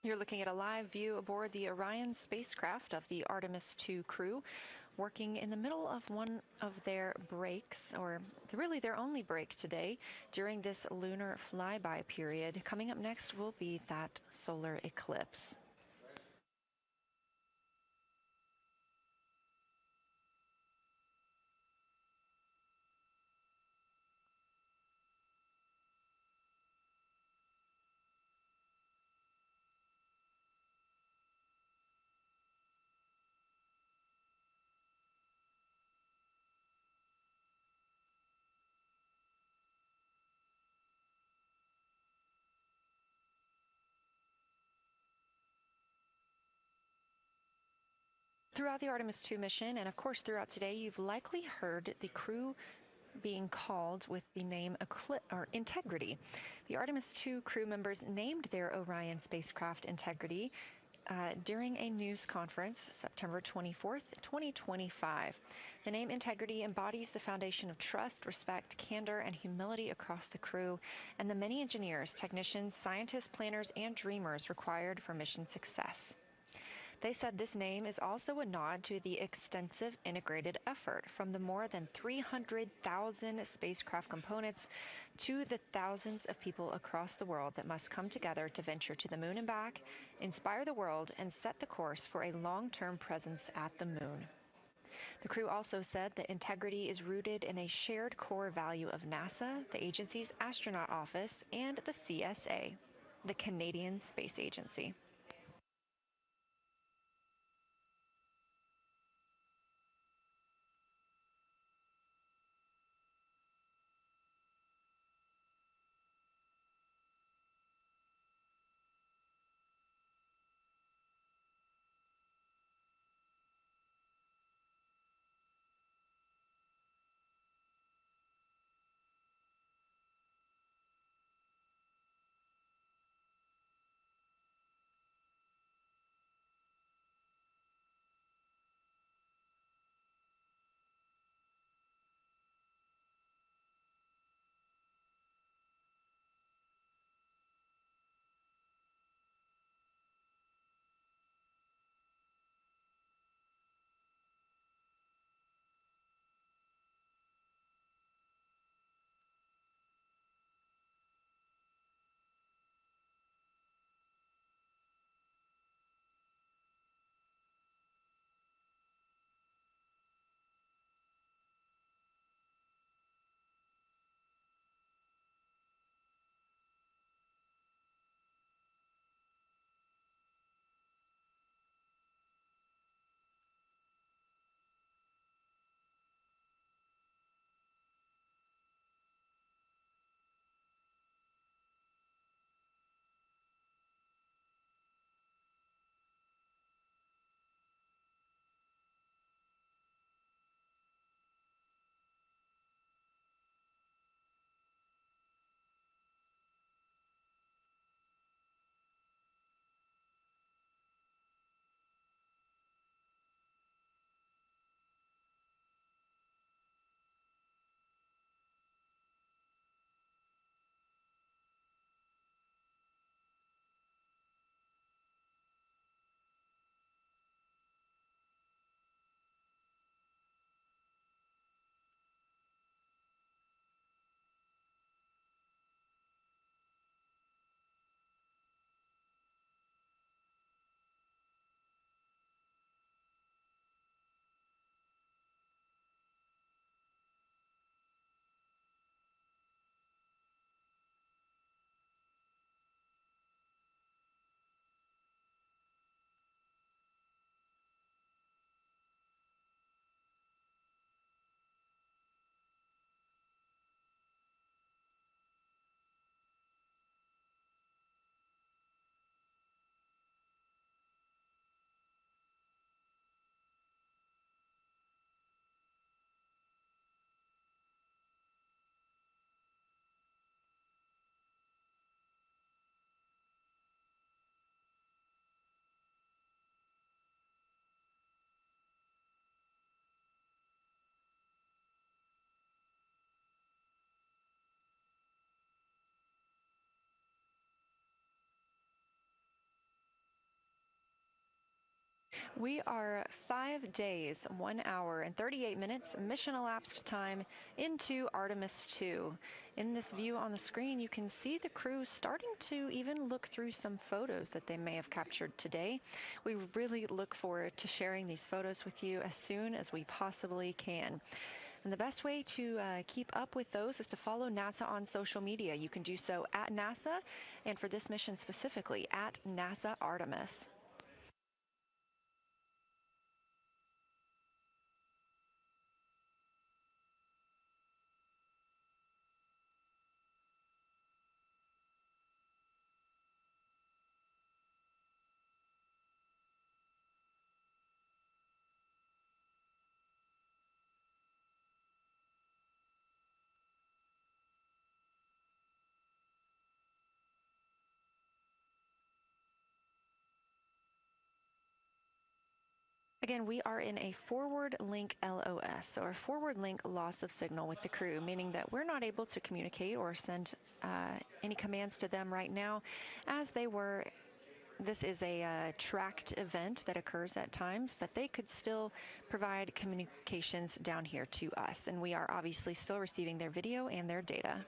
You're looking at a live view aboard the Orion spacecraft of the Artemis II crew, working in the middle of one of their breaks, or really their only break today during this lunar flyby period. Coming up next will be that solar eclipse. Throughout the Artemis II mission, and of course throughout today, you've likely heard the crew being called with the name Integrity. The Artemis II crew members named their Orion spacecraft Integrity during a news conference September 24th, 2025. The name Integrity embodies the foundation of trust, respect, candor, and humility across the crew and the many engineers, technicians, scientists, planners, and dreamers required for mission success. They said this name is also a nod to the extensive integrated effort from the more than 300,000 spacecraft components to the thousands of people across the world that must come together to venture to the moon and back, inspire the world, and set the course for a long-term presence at the moon. The crew also said that integrity is rooted in a shared core value of NASA, the agency's astronaut office, and the CSA, the Canadian Space Agency. We are 5 days, 1 hour, and 38 minutes mission elapsed time into Artemis II. In this view on the screen, you can see the crew starting to even look through some photos that they may have captured today. We really look forward to sharing these photos with you as soon as we possibly can. And the best way to keep up with those is to follow NASA on social media. You can do so at NASA, and for this mission specifically, at NASA Artemis. Again, we are in a forward link LOS, or forward link loss of signal with the crew, meaning that we're not able to communicate or send any commands to them right now as they were. This is a tracked event that occurs at times, but they could still provide communications down here to us, and we are obviously still receiving their video and their data.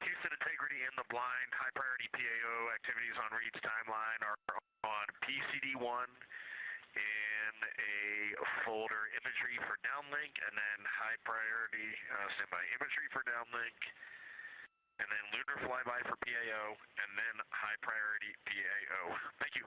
Houston integrity in the blind. High priority PAO activities on Reed's timeline are on PCD1 in a folder imagery for downlink, and then high priority standby imagery for downlink, and then lunar flyby for PAO, and then high priority PAO. Thank you.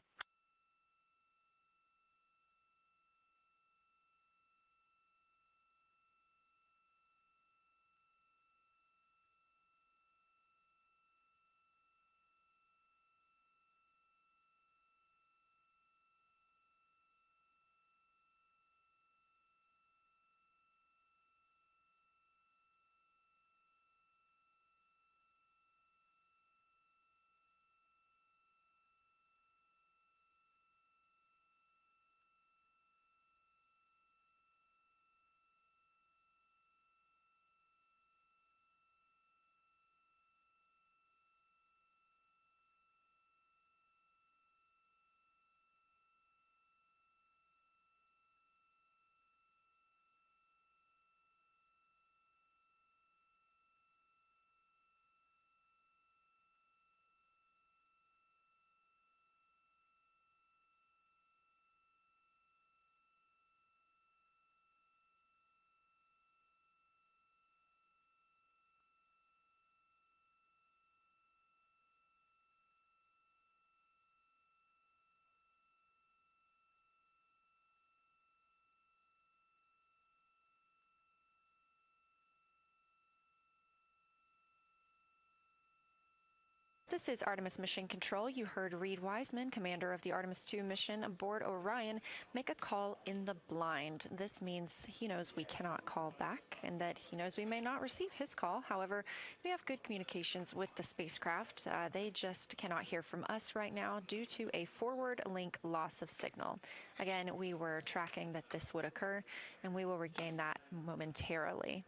This is Artemis Mission Control. You heard Reed Wiseman, commander of the Artemis II mission aboard Orion, make a call in the blind. This means he knows we cannot call back and that he knows we may not receive his call. However, we have good communications with the spacecraft. They just cannot hear from us right now due to a forward link loss of signal. Again, we were tracking that this would occur, and we will regain that momentarily.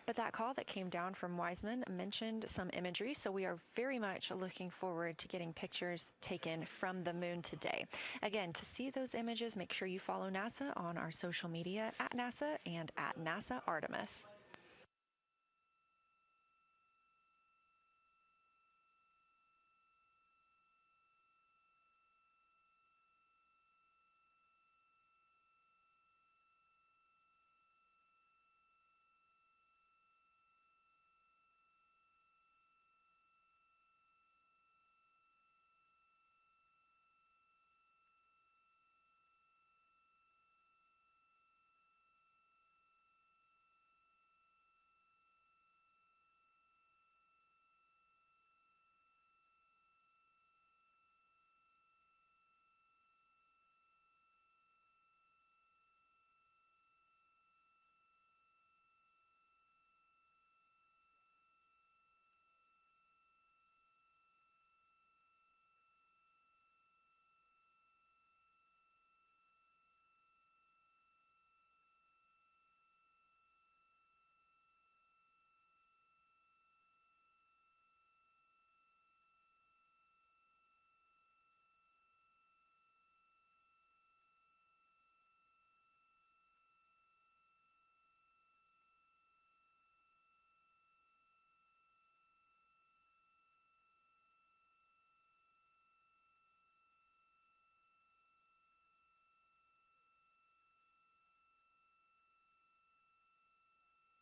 But that call that came down from Wiseman mentioned some imagery, so we are very much looking forward to getting pictures taken from the moon today. Again, to see those images, make sure you follow NASA on our social media at NASA and at NASA Artemis.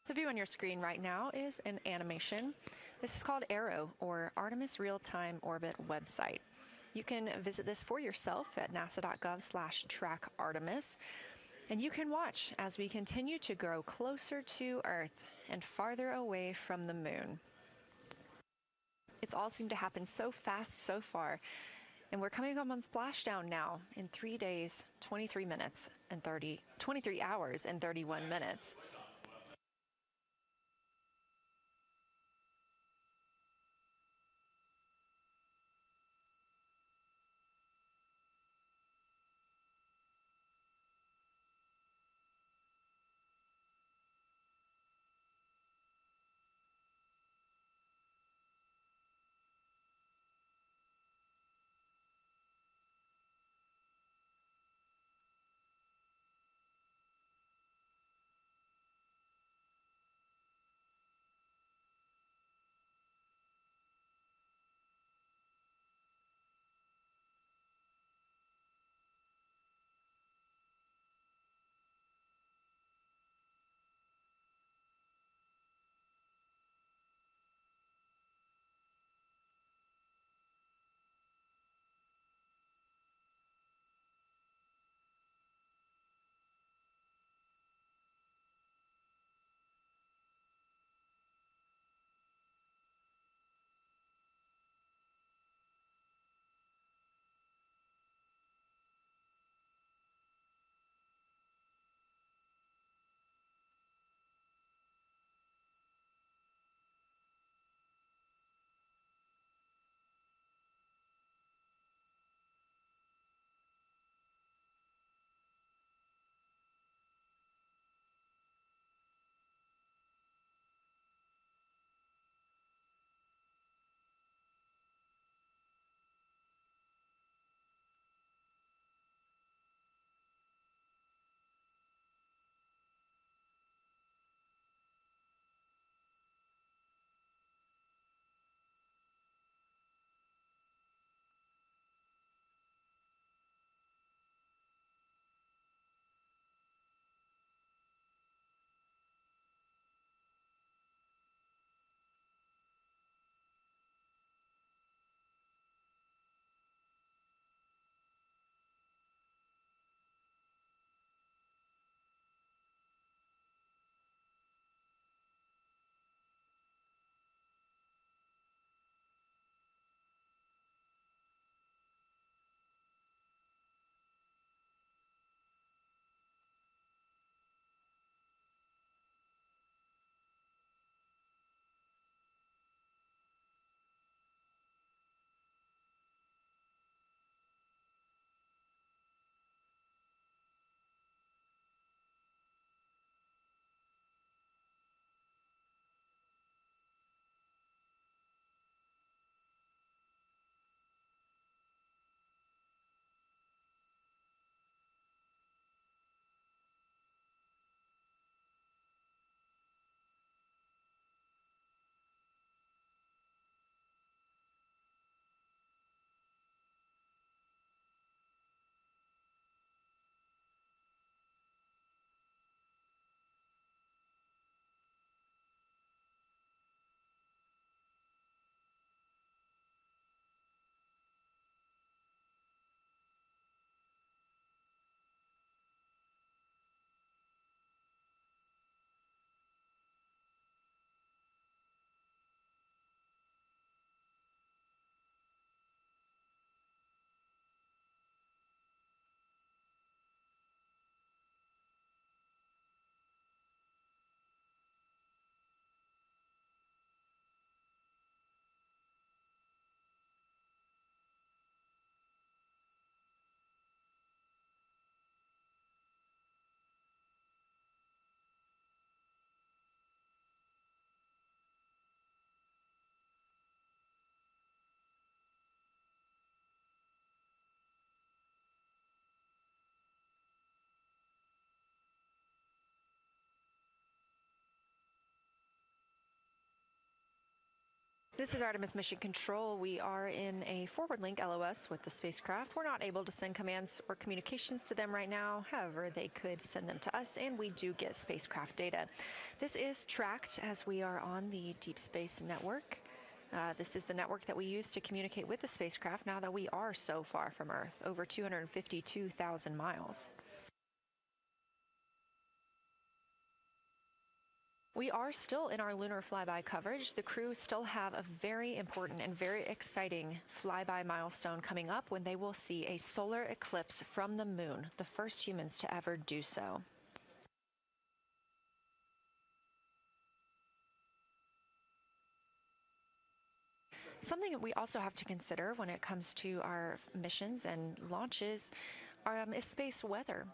The view on your screen right now is an animation. This is called Arrow, or Artemis Real-Time Orbit website. You can visit this for yourself at nasa.gov/track-Artemis, and you can watch as we continue to grow closer to Earth and farther away from the moon. It's all seemed to happen so fast so far, and we're coming up on splashdown now in 3 days, 23 hours and 31 minutes. This is Artemis Mission Control. We are in a forward link LOS with the spacecraft. We're not able to send commands or communications to them right now. However, they could send them to us, and we do get spacecraft data. This is tracked as we are on the Deep Space Network. This is the network that we use to communicate with the spacecraft now that we are so far from Earth, over 252,000 miles. We are still in our lunar flyby coverage. The crew still have a very important and very exciting flyby milestone coming up when they will see a solar eclipse from the moon, the first humans to ever do so. Something that we also have to consider when it comes to our missions and launches is space weather.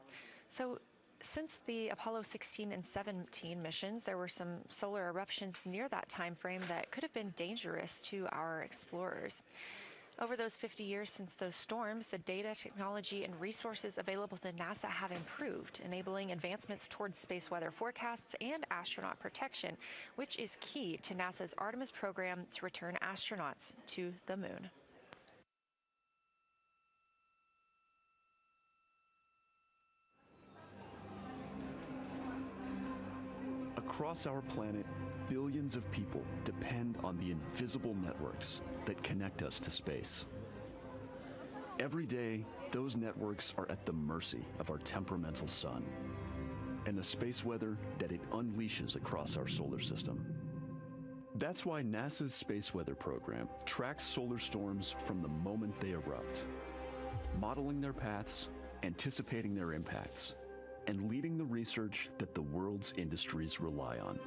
So since the Apollo 16 and 17 missions, there were some solar eruptions near that time frame that could have been dangerous to our explorers. Over those 50 years since those storms, the data, technology, and resources available to NASA have improved, enabling advancements towards space weather forecasts and astronaut protection, which is key to NASA's Artemis program to return astronauts to the moon. Across our planet, billions of people depend on the invisible networks that connect us to space. Every day, those networks are at the mercy of our temperamental sun and the space weather that it unleashes across our solar system. That's why NASA's space weather program tracks solar storms from the moment they erupt, modeling their paths, anticipating their impacts, and leading the research that the world's industries rely on.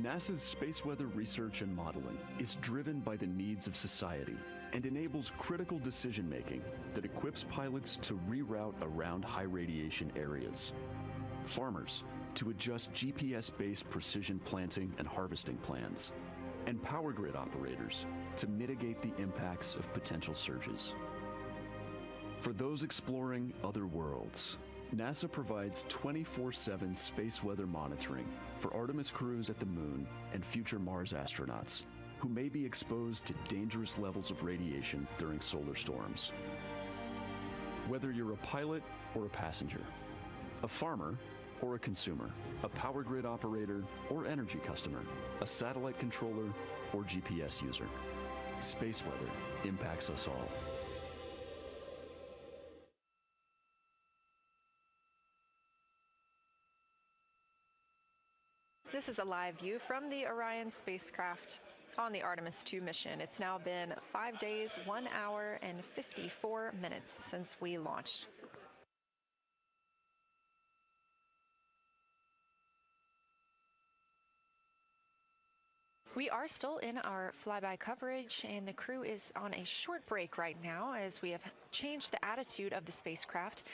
NASA's space weather research and modeling is driven by the needs of society and enables critical decision-making that equips pilots to reroute around high radiation areas, farmers to adjust GPS-based precision planting and harvesting plans, and power grid operators to mitigate the impacts of potential surges. For those exploring other worlds, NASA provides 24/7 space weather monitoring for Artemis crews at the moon and future Mars astronauts who may be exposed to dangerous levels of radiation during solar storms. Whether you're a pilot or a passenger, a farmer or a consumer, a power grid operator or energy customer, a satellite controller or GPS user, space weather impacts us all. This is a live view from the Orion spacecraft on the Artemis II mission. It's now been 5 days, 1 hour, and 54 minutes since we launched. We are still in our flyby coverage, and the crew is on a short break right now as we have changed the attitude of the spacecraft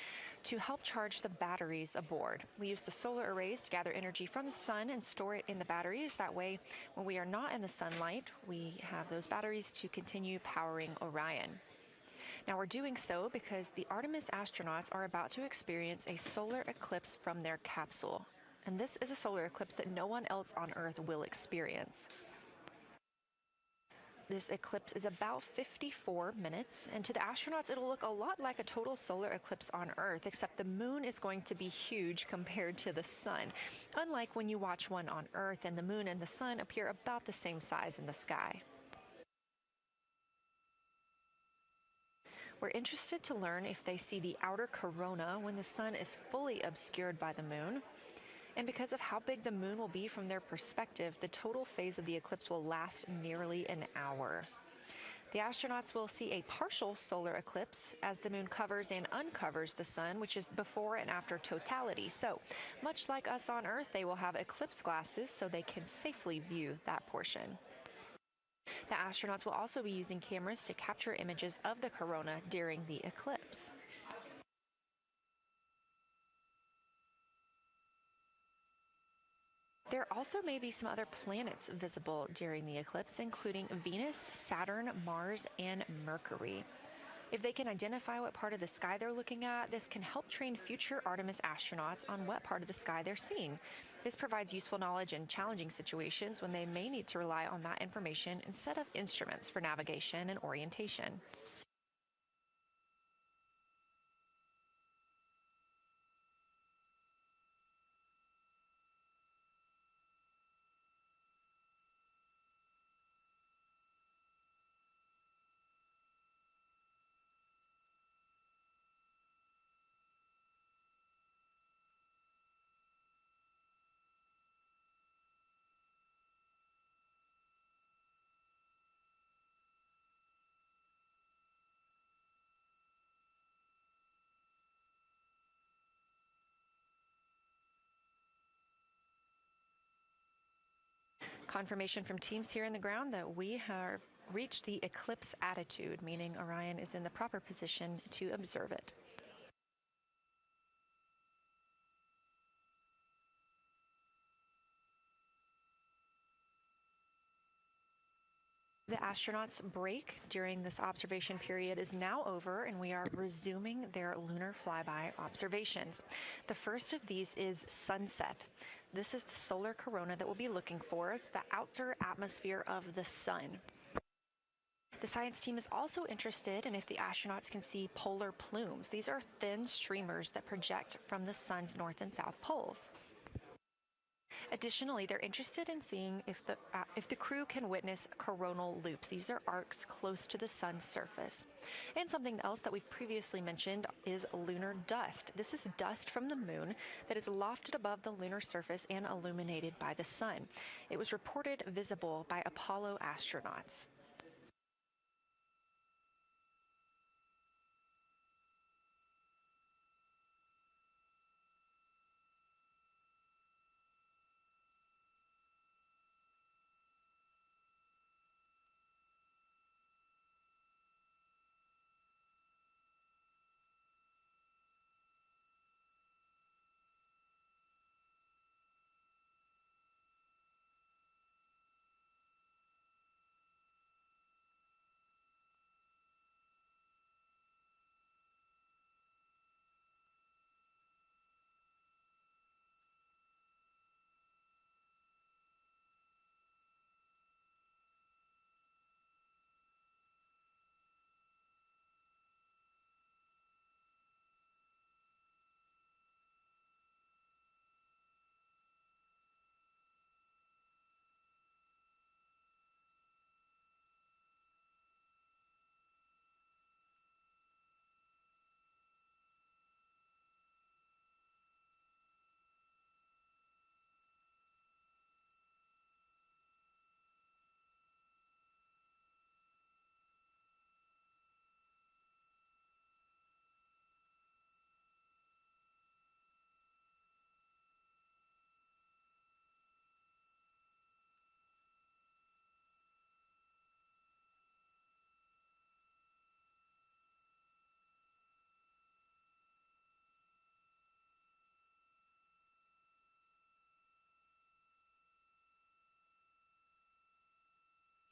to help charge the batteries aboard. We use the solar arrays to gather energy from the sun and store it in the batteries. That way, when we are not in the sunlight, we have those batteries to continue powering Orion. Now we're doing so because the Artemis astronauts are about to experience a solar eclipse from their capsule. And this is a solar eclipse that no one else on Earth will experience. This eclipse is about 54 minutes, and to the astronauts, it'll look a lot like a total solar eclipse on Earth, except the moon is going to be huge compared to the sun, unlike when you watch one on Earth and the moon and the sun appear about the same size in the sky. We're interested to learn if they see the outer corona when the sun is fully obscured by the moon. And because of how big the moon will be from their perspective, the total phase of the eclipse will last nearly an hour. The astronauts will see a partial solar eclipse as the moon covers and uncovers the sun, which is before and after totality. So, much like us on Earth, they will have eclipse glasses so they can safely view that portion. The astronauts will also be using cameras to capture images of the corona during the eclipse. There also may be some other planets visible during the eclipse, including Venus, Saturn, Mars, and Mercury. If they can identify what part of the sky they're looking at, this can help train future Artemis astronauts on what part of the sky they're seeing. This provides useful knowledge in challenging situations when they may need to rely on that information instead of instruments for navigation and orientation. Confirmation from teams here in the ground that we have reached the eclipse attitude, meaning Orion is in the proper position to observe it. The astronauts' break during this observation period is now over, and we are resuming their lunar flyby observations. The first of these is sunset. This is the solar corona that we'll be looking for. It's the outer atmosphere of the sun. The science team is also interested in if the astronauts can see polar plumes. These are thin streamers that project from the sun's north and south poles. Additionally, they're interested in seeing if the crew can witness coronal loops. These are arcs close to the sun's surface. And something else that we've previously mentioned is lunar dust. This is dust from the moon that is lofted above the lunar surface and illuminated by the sun. It was reported visible by Apollo astronauts.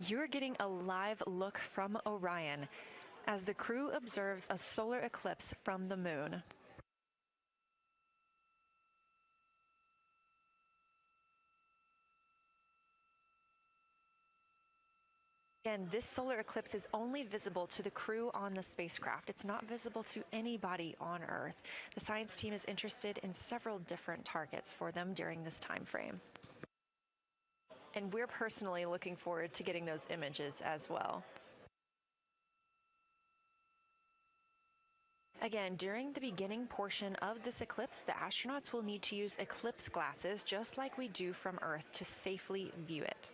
You're getting a live look from Orion as the crew observes a solar eclipse from the moon. And this solar eclipse is only visible to the crew on the spacecraft. It's not visible to anybody on Earth. The science team is interested in several different targets for them during this time frame. And we're personally looking forward to getting those images as well. Again, during the beginning portion of this eclipse, the astronauts will need to use eclipse glasses just like we do from Earth to safely view it.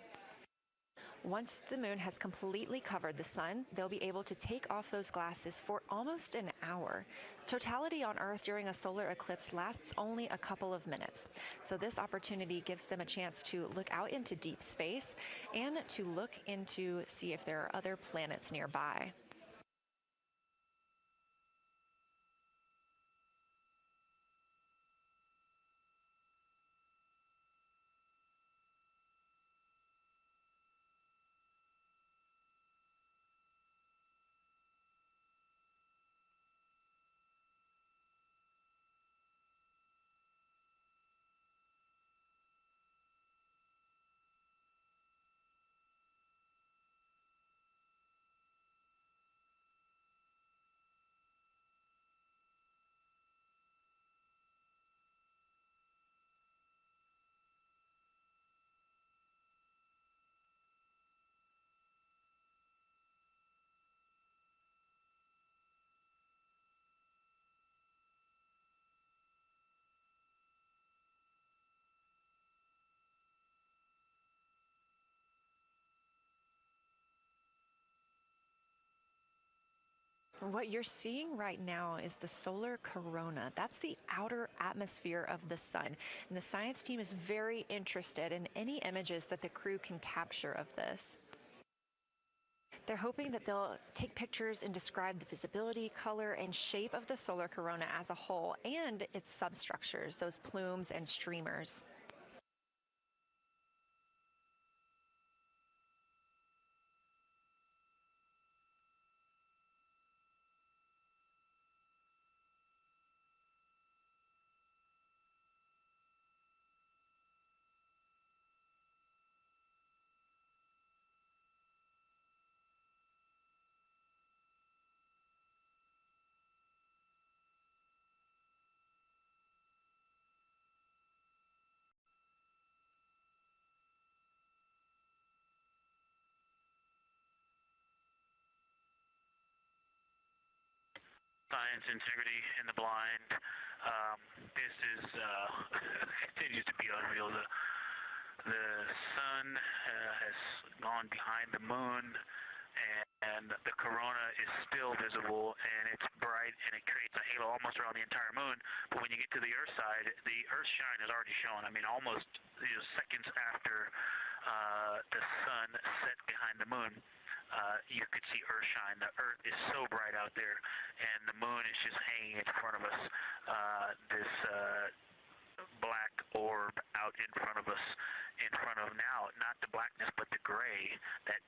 Once the moon has completely covered the sun, they'll be able to take off those glasses for almost an hour. Totality on Earth during a solar eclipse lasts only a couple of minutes. So this opportunity gives them a chance to look out into deep space and to look into see if there are other planets nearby. What you're seeing right now is the solar corona. That's the outer atmosphere of the sun. And the science team is very interested in any images that the crew can capture of this. They're hoping that they'll take pictures and describe the visibility, color, and shape of the solar corona as a whole and its substructures, those plumes and streamers. Science, integrity, and the blind. This is continues to be unreal. The sun has gone behind the moon, and the corona is still visible, and it's bright, and it creates a halo almost around the entire moon. But when you get to the Earth side, the Earth shine is already shown. I mean, almost seconds after the sun set behind the moon. You could see Earth shine. The Earth is so bright out there, and the moon is just hanging in front of us. This black orb out in front of us, in front of now, not the blackness, but the gray that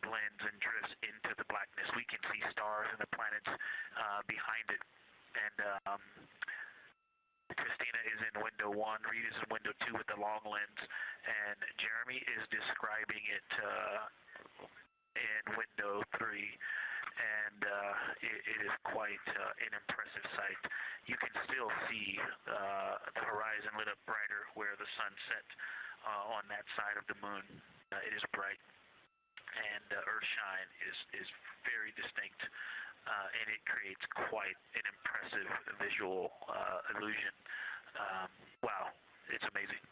blends and drifts into the blackness. We can see stars and the planets behind it. And Christina is in window 1, Reed is in window 2 with the long lens, and Jeremy is describing it in window 3, and it is quite an impressive sight. You can still see the horizon lit up brighter where the sun set on that side of the moon. It is bright, and Earthshine is very distinct, and it creates quite an impressive visual illusion. Wow, it's amazing.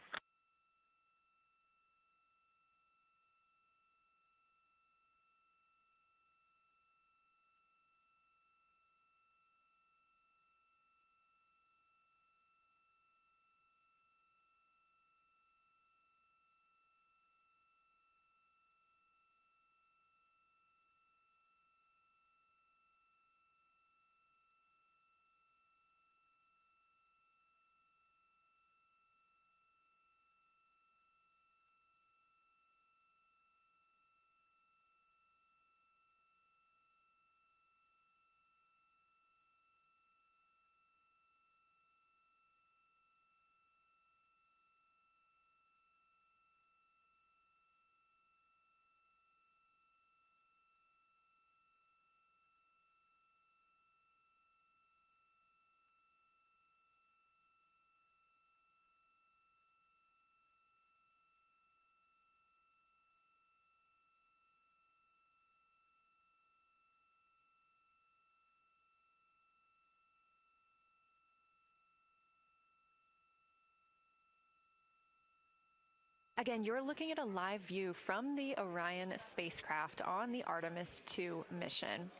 Again, you're looking at a live view from the Orion spacecraft on the Artemis II mission.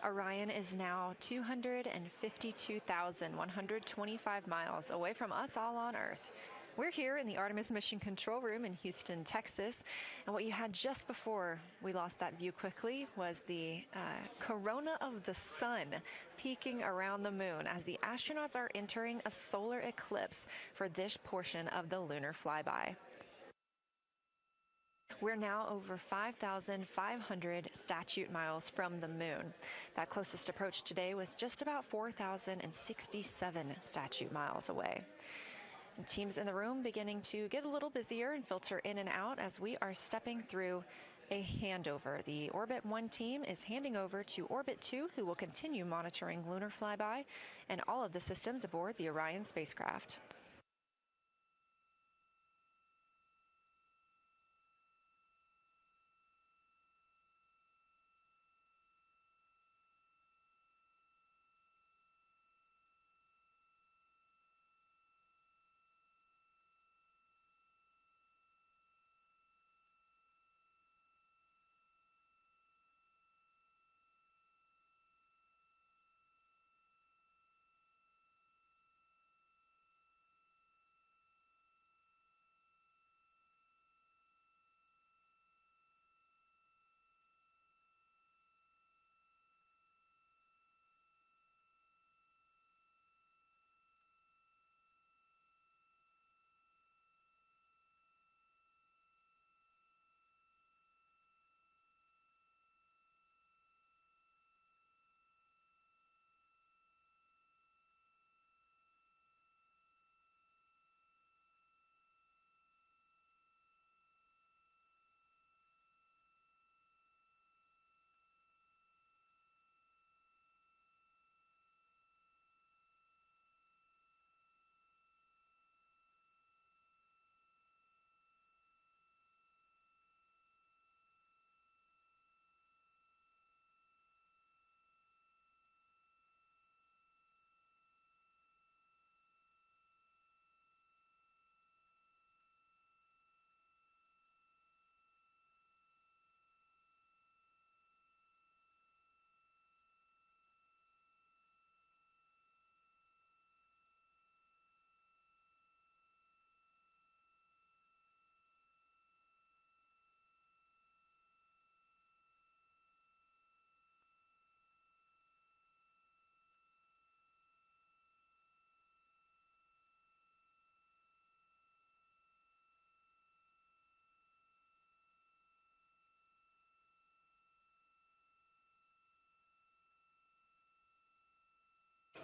Orion is now 252,125 miles away from us all on Earth. We're here in the Artemis mission control room in Houston, Texas, and what you had just before we lost that view quickly was the corona of the sun peeking around the moon as the astronauts are entering a solar eclipse for this portion of the lunar flyby. We're now over 5,500 statute miles from the moon. That closest approach today was just about 4,067 statute miles away. And teams in the room beginning to get a little busier and filter in and out as we are stepping through a handover. The Orbit 1 team is handing over to Orbit 2, who will continue monitoring lunar flyby and all of the systems aboard the Orion spacecraft.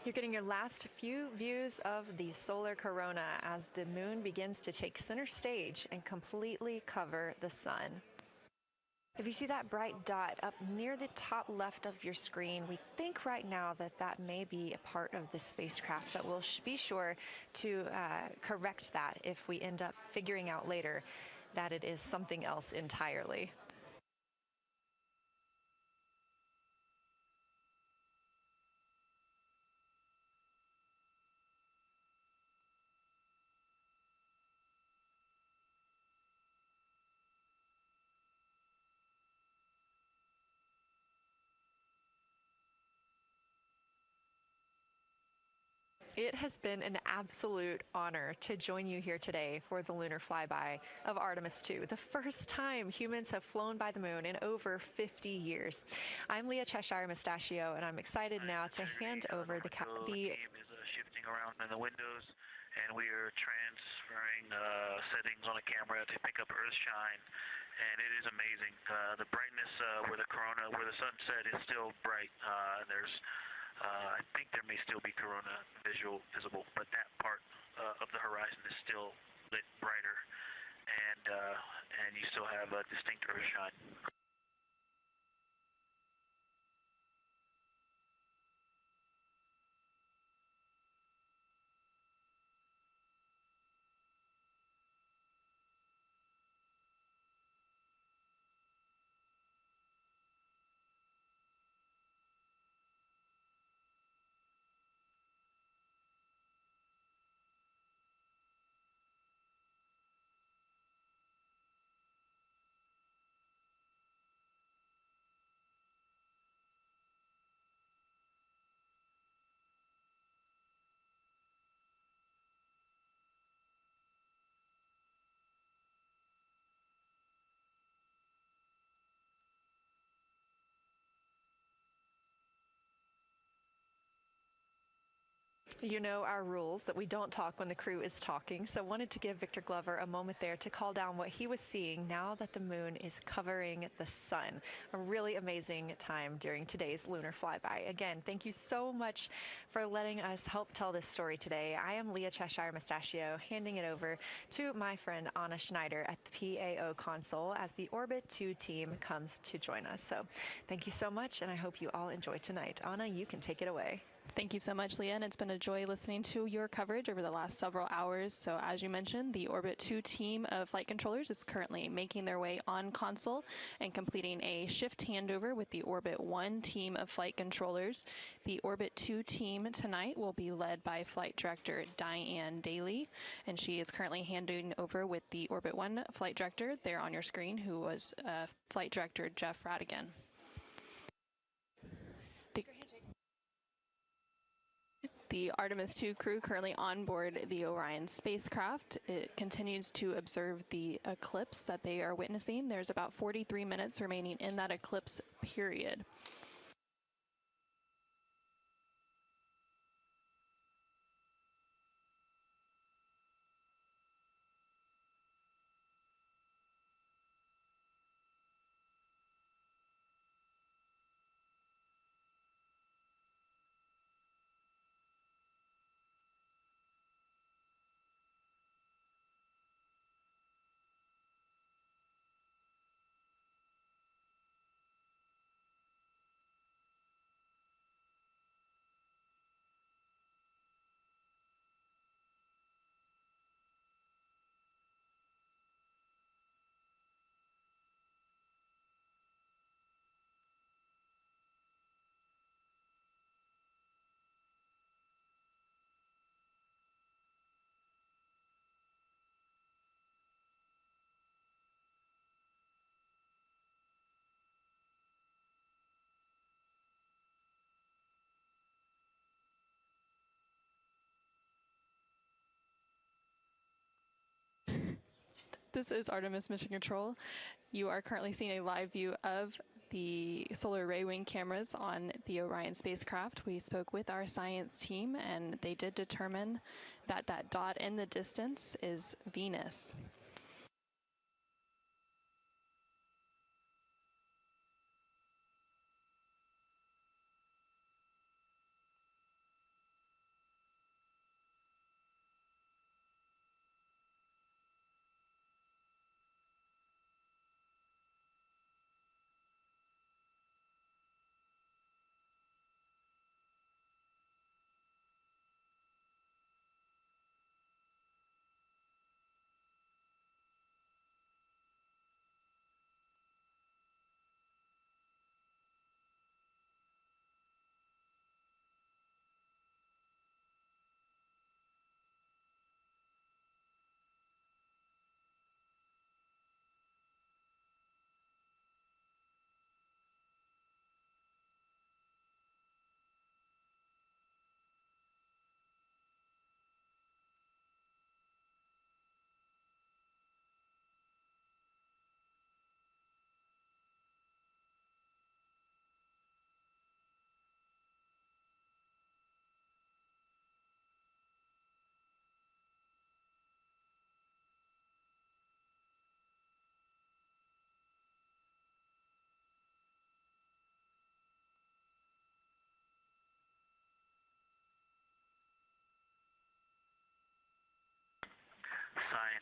You're getting your last few views of the solar corona as the moon begins to take center stage and completely cover the sun. If you see that bright dot up near the top left of your screen, we think right now that that may be a part of the spacecraft, but we'll be sure to correct that if we end up figuring out later that it is something else entirely. It has been an absolute honor to join you here today for the lunar flyby of Artemis II, the first time humans have flown by the moon in over 50 years. I'm Leah Cheshire Mustachio, and I'm excited now to hand over the team is shifting around in the windows, and we are transferring settings on a camera to pick up Earth shine. And it is amazing. The brightness where the sunset is still bright. I think there may still be corona visible, but that part of the horizon is still lit brighter, and you still have a distinct Earth shine. You know our rules that we don't talk when the crew is talking, so wanted to give Victor Glover a moment there to call down what he was seeing now that the moon is covering the sun. A really amazing time during today's lunar flyby. Again, thank you so much for letting us help tell this story today. I am Leah Cheshire Mustachio, handing it over to my friend Anna Schneider at the PAO console as the Orbit 2 team comes to join us. So thank you so much, and I hope you all enjoy tonight. Anna, you can take it away. Thank you so much, Leah, and it's been a joy listening to your coverage over the last several hours. So as you mentioned, the Orbit 2 team of flight controllers is currently making their way on console and completing a shift handover with the Orbit 1 team of flight controllers. The Orbit 2 team tonight will be led by Flight Director Diane Daly, and she is currently handing over with the Orbit 1 flight director there on your screen, who was Flight Director Jeff Radigan. The Artemis II crew currently on board the Orion spacecraft. It continues to observe the eclipse that they are witnessing. There's about 43 minutes remaining in that eclipse period. This is Artemis Mission Control. You are currently seeing a live view of the solar array wing cameras on the Orion spacecraft. We spoke with our science team, and they did determine that that dot in the distance is Venus.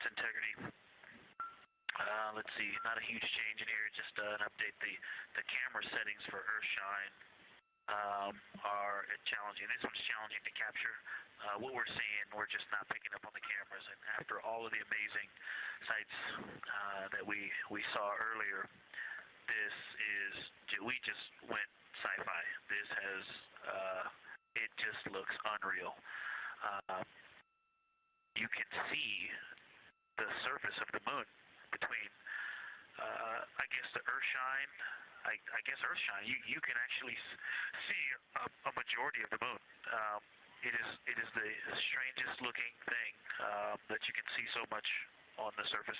integrity. Let's see, not a huge change in here, just an update. The camera settings for Earthshine are challenging. This one's challenging to capture. What we're seeing, we're just not picking up on the cameras. And after all of the amazing sights that we saw earlier, we just went sci-fi. This has, it just looks unreal. You can see the surface of the moon between, I guess, the Earthshine. I guess Earthshine. You can actually see a majority of the moon. It is the strangest looking thing that you can see so much on the surface.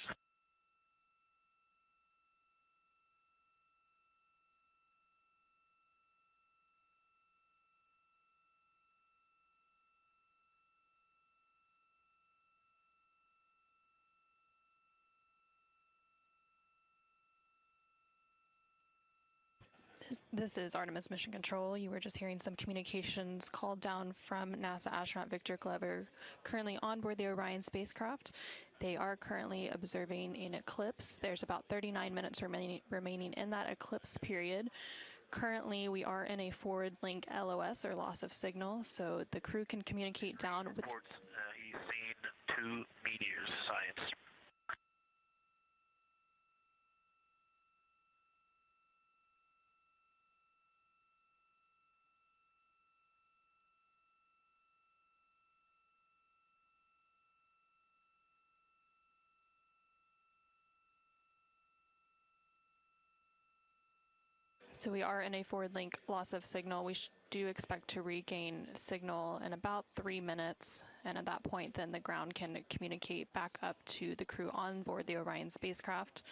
This is Artemis Mission Control. You were just hearing some communications called down from NASA astronaut Victor Glover, currently on board the Orion spacecraft. They are currently observing an eclipse. There's about 39 minutes remaining in that eclipse period. Currently, we are in a forward link LOS, or loss of signal, so the crew can communicate down with... He's seen 2 meteors, science. So we are in a forward link loss of signal. We do expect to regain signal in about 3 minutes, and at that point then the ground can communicate back up to the crew on board the Orion spacecraft.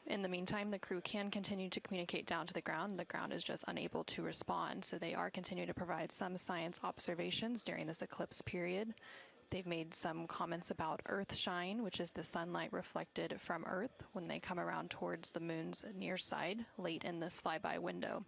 In the meantime, the crew can continue to communicate down to the ground. The ground is just unable to respond, so they are continuing to provide some science observations during this eclipse period. They've made some comments about Earthshine, which is the sunlight reflected from Earth when they come around towards the moon's near side late in this flyby window.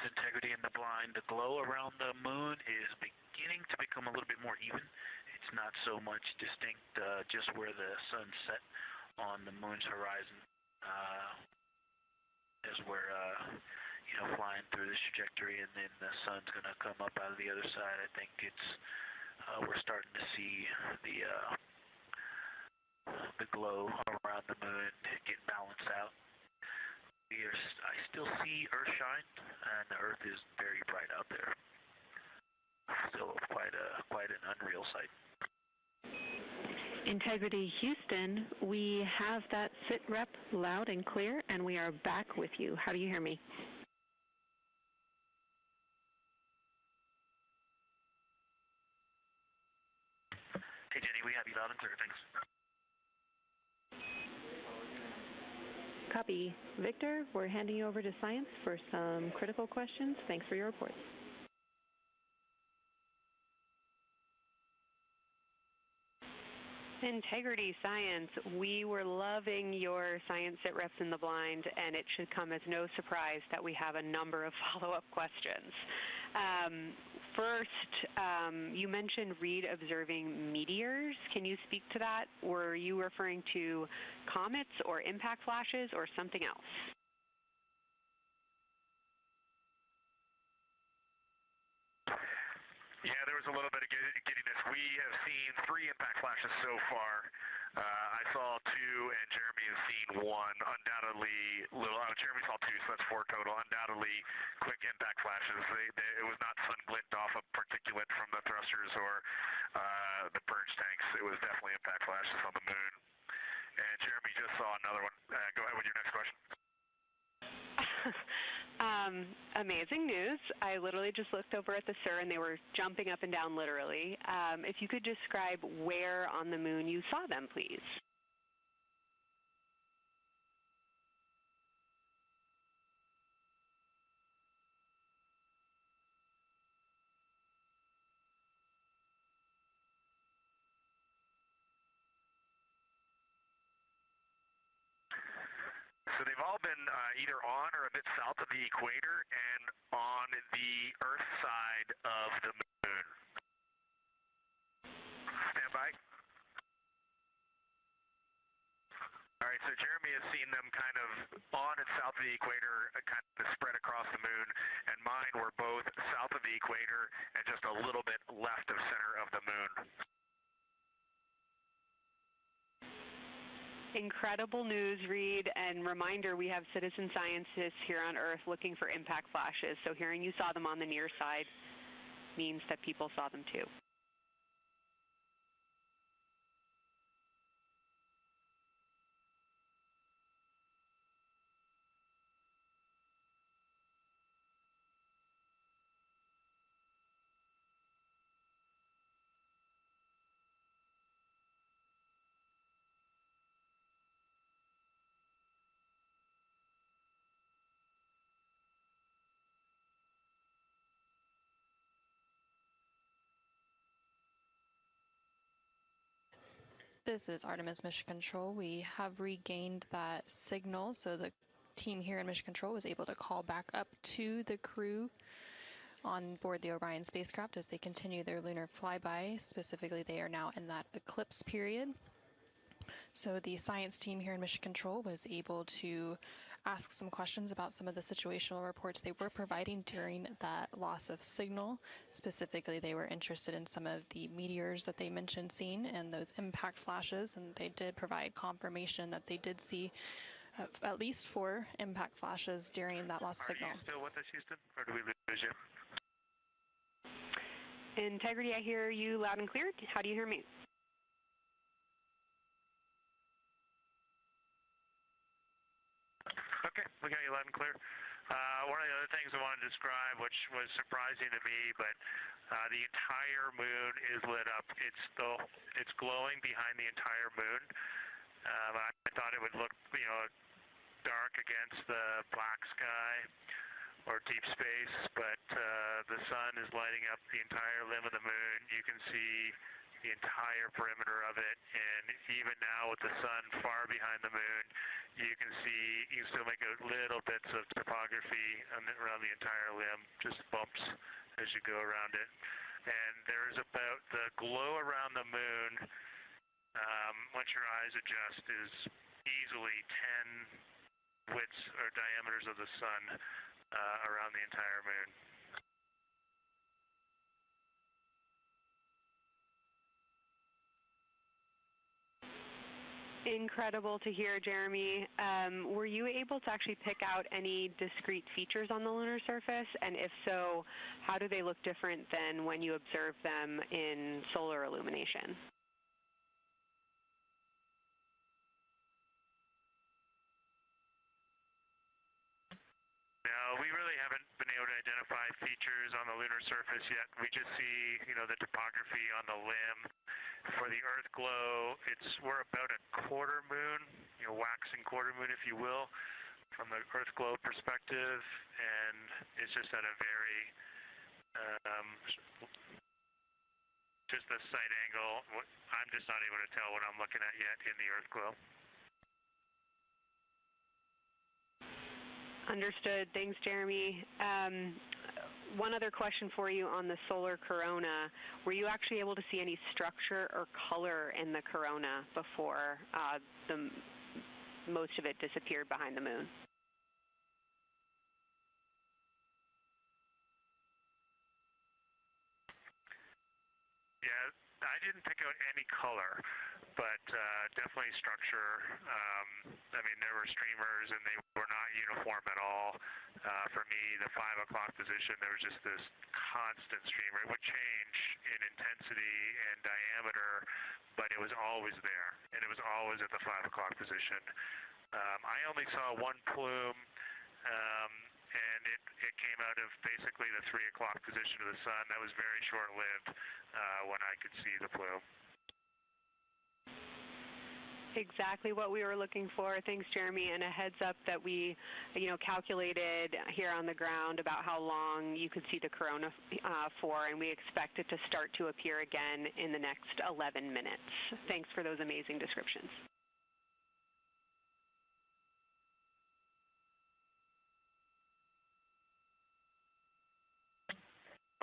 Integrity in the blind. The glow around the moon is beginning to become a little bit more even. It's not so much distinct just where the sun set on the moon's horizon as we're flying through this trajectory, and then the sun's going to come up out of the other side. I think it's we're starting to see the glow around the moon get balanced out. I still see Earthshine, and the Earth is very bright out there. Still quite an unreal sight. Integrity Houston, we have that sit rep loud and clear, and we are back with you. How do you hear me? Hey Jenny, we have you loud and clear, thanks. Copy. Victor, we're handing you over to science for some critical questions. Thanks for your report. Integrity Science, we were loving your science sit reps in the blind, and it should come as no surprise that we have a number of follow-up questions. First, you mentioned Reed observing meteors. Can you speak to that? Were you referring to comets or impact flashes or something else? Yeah, there was a little bit of giddiness. We have seen 3 impact flashes so far. I saw 2, and Jeremy has seen 1. Undoubtedly, Jeremy saw 2, so that's 4 total. Undoubtedly, quick impact flashes. It was not sun glint off of particulate from the thrusters or the purge tanks. It was definitely impact flashes on the moon. And Jeremy just saw another one. Go ahead with your next question. Amazing news. I literally just looked over at the SIR and they were jumping up and down literally. If you could describe where on the moon you saw them, please. So they've all been either on or a bit south of the equator and on the Earth side of the moon. Stand by. All right, so Jeremy has seen them kind of on and south of the equator, kind of spread across the moon, and mine were both south of the equator and just a little bit left of center of the moon. Incredible news, Reed, and reminder, we have citizen scientists here on Earth looking for impact flashes, so hearing you saw them on the near side means that people saw them too. This is Artemis Mission Control. We have regained that signal, so the team here in Mission Control was able to call back up to the crew on board the Orion spacecraft as they continue their lunar flyby. Specifically, they are now in that eclipse period. So the science team here in Mission Control was able to ask some questions about some of the situational reports they were providing during that loss of signal. Specifically, they were interested in some of the meteors that they mentioned seeing and those impact flashes, and they did provide confirmation that they did see at least 4 impact flashes during that lost signal. Are you still with us, Houston, or do we lose you? Integrity, I hear you loud and clear. How do you hear me? Okay, we got you loud and clear. One of the other things I wanted to describe, which was surprising to me, but the entire moon is lit up. It's glowing behind the entire moon. I thought it would look, dark against the black sky or deep space, but the sun is lighting up the entire limb of the moon. You can see the entire perimeter of it, and even now with the sun far behind the moon, you can still make out little bits of topography around the entire limb, just bumps as you go around it. And there's about the glow around the moon, once your eyes adjust, is easily 10 widths or diameters of the sun around the entire moon. Incredible to hear, Jeremy. Were you able to actually pick out any discrete features on the lunar surface? And if so, how do they look different than when you observe them in solar illumination? No, we really haven't been able to identify features on the lunar surface yet. We just see, the topography on the limb. For the Earth glow, we're about a quarter moon, waxing quarter moon, if you will, from the Earth glow perspective, and it's just at a very, just the sight angle. I'm just not able to tell what I'm looking at yet in the Earth glow. Understood. Thanks, Jeremy. One other question for you on the solar corona. Were you actually able to see any structure or color in the corona before most of it disappeared behind the moon? Yeah, I didn't pick out any color, but definitely structure. There were streamers, and they were not uniform at all. For me, the 5 o'clock position, there was just this constant streamer. It would change in intensity and diameter, but it was always there, and it was always at the 5 o'clock position. I only saw one plume, and it came out of basically the 3 o'clock position of the sun. That was very short-lived when I could see the plume. Exactly what we were looking for. Thanks, Jeremy. And a heads up that we, calculated here on the ground about how long you could see the corona for, and we expect it to start to appear again in the next 11 minutes. Thanks for those amazing descriptions.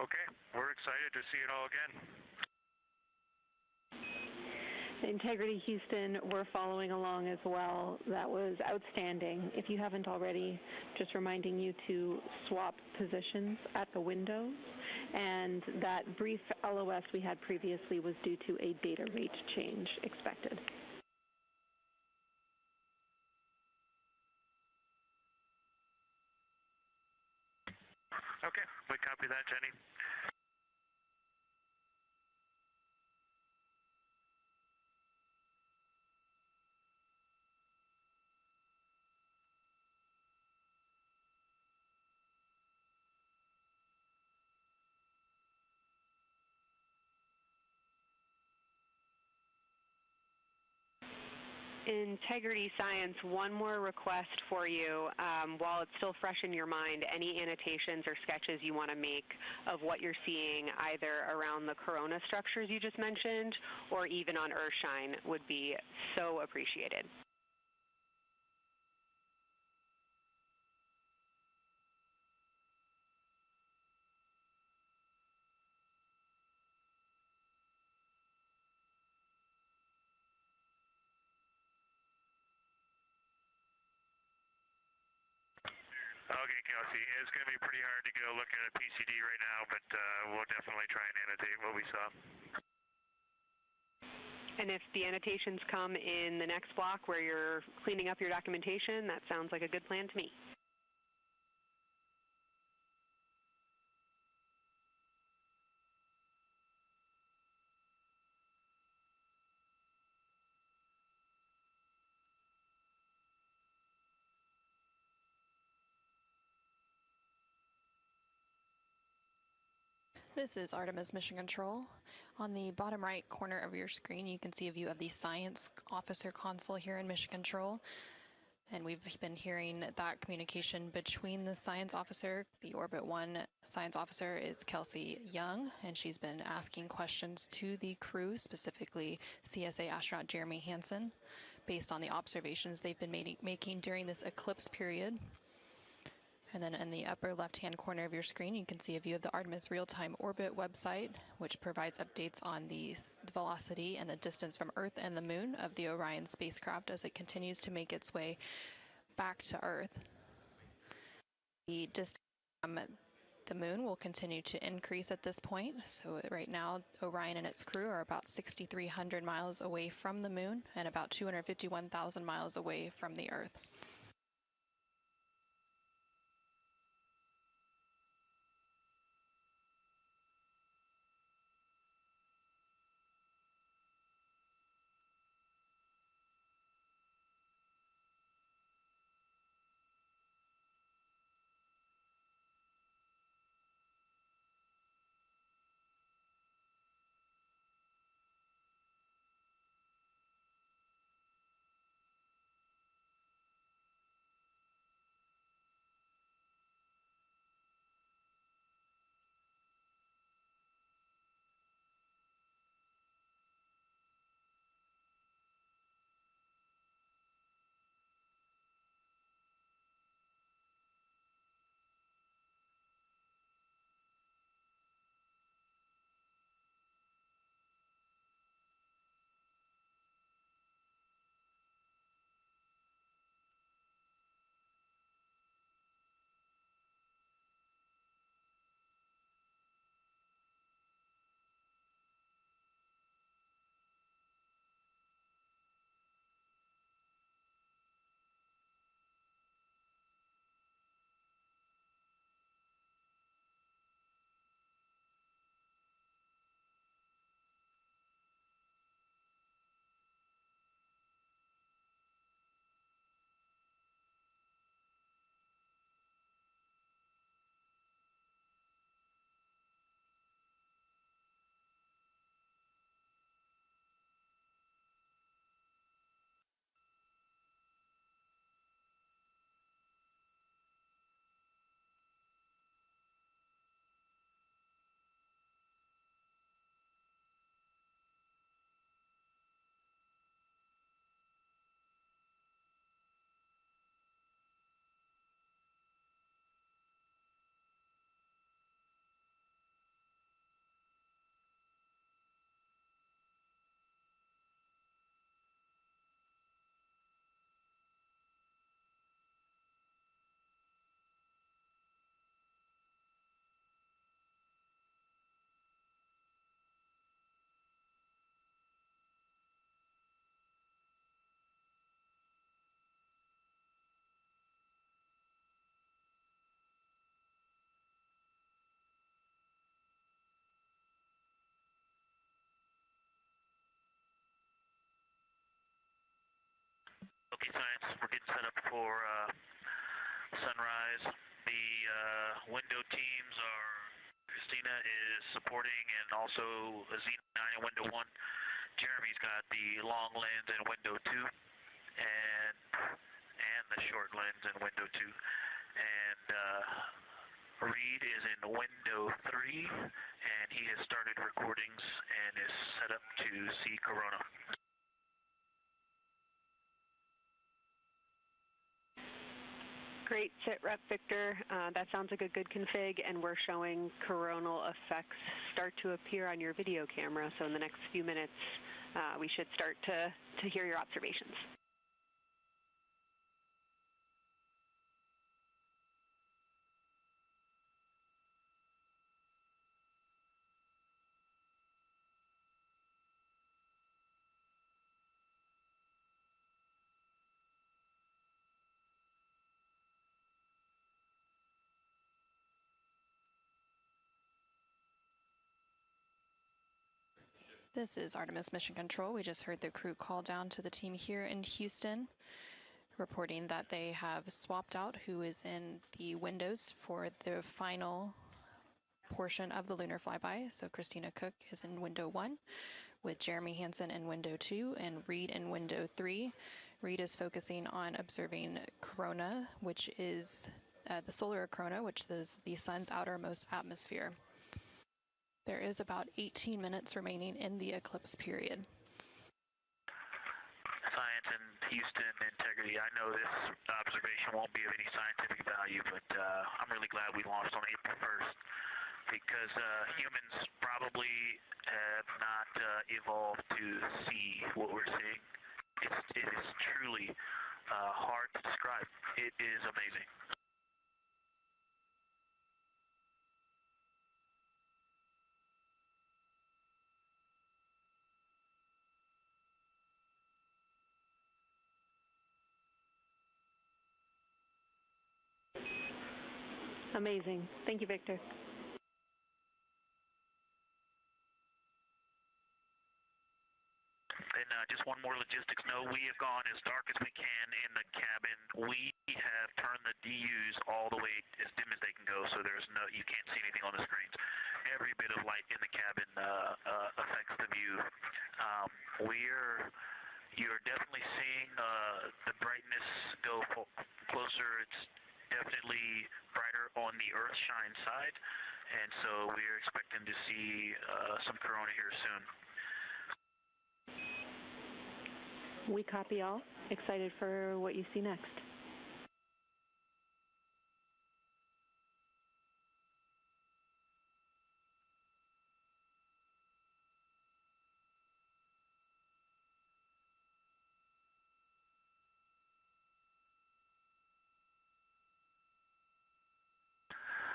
Okay, we're excited to see it all again. Integrity Houston, we're following along as well. That was outstanding. If you haven't already, just reminding you to swap positions at the windows. And that brief LOS we had previously was due to a data rate change expected. Okay, we copy that, Jenny. Integrity Science, one more request for you. While it's still fresh in your mind, any annotations or sketches you want to make of what you're seeing either around the corona structures you just mentioned or even on Earthshine would be so appreciated. Okay, Kelsey, it's going to be pretty hard to go look at a PCD right now, but we'll definitely try and annotate what we saw. And if the annotations come in the next block where you're cleaning up your documentation, that sounds like a good plan to me. This is Artemis Mission Control. On the bottom right corner of your screen, you can see a view of the Science Officer Console here in Mission Control. And we've been hearing that communication between the science officer. The Orbit 1 science officer is Kelsey Young, and she's been asking questions to the crew, specifically CSA astronaut Jeremy Hansen, based on the observations they've been making during this eclipse period. And then in the upper left-hand corner of your screen, you can see a view of the Artemis real-time orbit website, which provides updates on the velocity and the distance from Earth and the Moon of the Orion spacecraft as it continues to make its way back to Earth. The distance from the Moon will continue to increase at this point. So right now, Orion and its crew are about 6,300 miles away from the Moon and about 251,000 miles away from the Earth. Okay, science, we're getting set up for sunrise. The window teams are, Christina is supporting, and also Azina 9 in window 1. Jeremy's got the long lens in window 2, and the short lens in window 2. And Reed is in window 3, and he has started recordings and is set up to see Corona. Great sit rep, Victor. That sounds like a good config, and we're showing coronal effects start to appear on your video camera. So in the next few minutes, we should start to hear your observations. This is Artemis Mission Control. We just heard the crew call down to the team here in Houston, reporting that they have swapped out who is in the windows for the final portion of the lunar flyby. So Christina Cook is in window 1, with Jeremy Hansen in window 2 and Reed in window 3. Reed is focusing on observing corona, which is the solar corona, which is the sun's outermost atmosphere. There is about 18 minutes remaining in the eclipse period. Science in Houston, integrity. I know this observation won't be of any scientific value, but I'm really glad we launched on April 1st because humans probably have not evolved to see what we're seeing. It is truly hard to describe. It is amazing. Amazing. Thank you, Victor. And just one more logistics note, we have gone as dark as we can in the cabin. We have turned the DUs all the way as dim as they can go, so you can't see anything on the screens. Every bit of light in the cabin affects the view. You're definitely seeing the brightness go closer. It's definitely brighter on the Earth-shine side, and so we're expecting to see some corona here soon. We copy all. Excited for what you see next.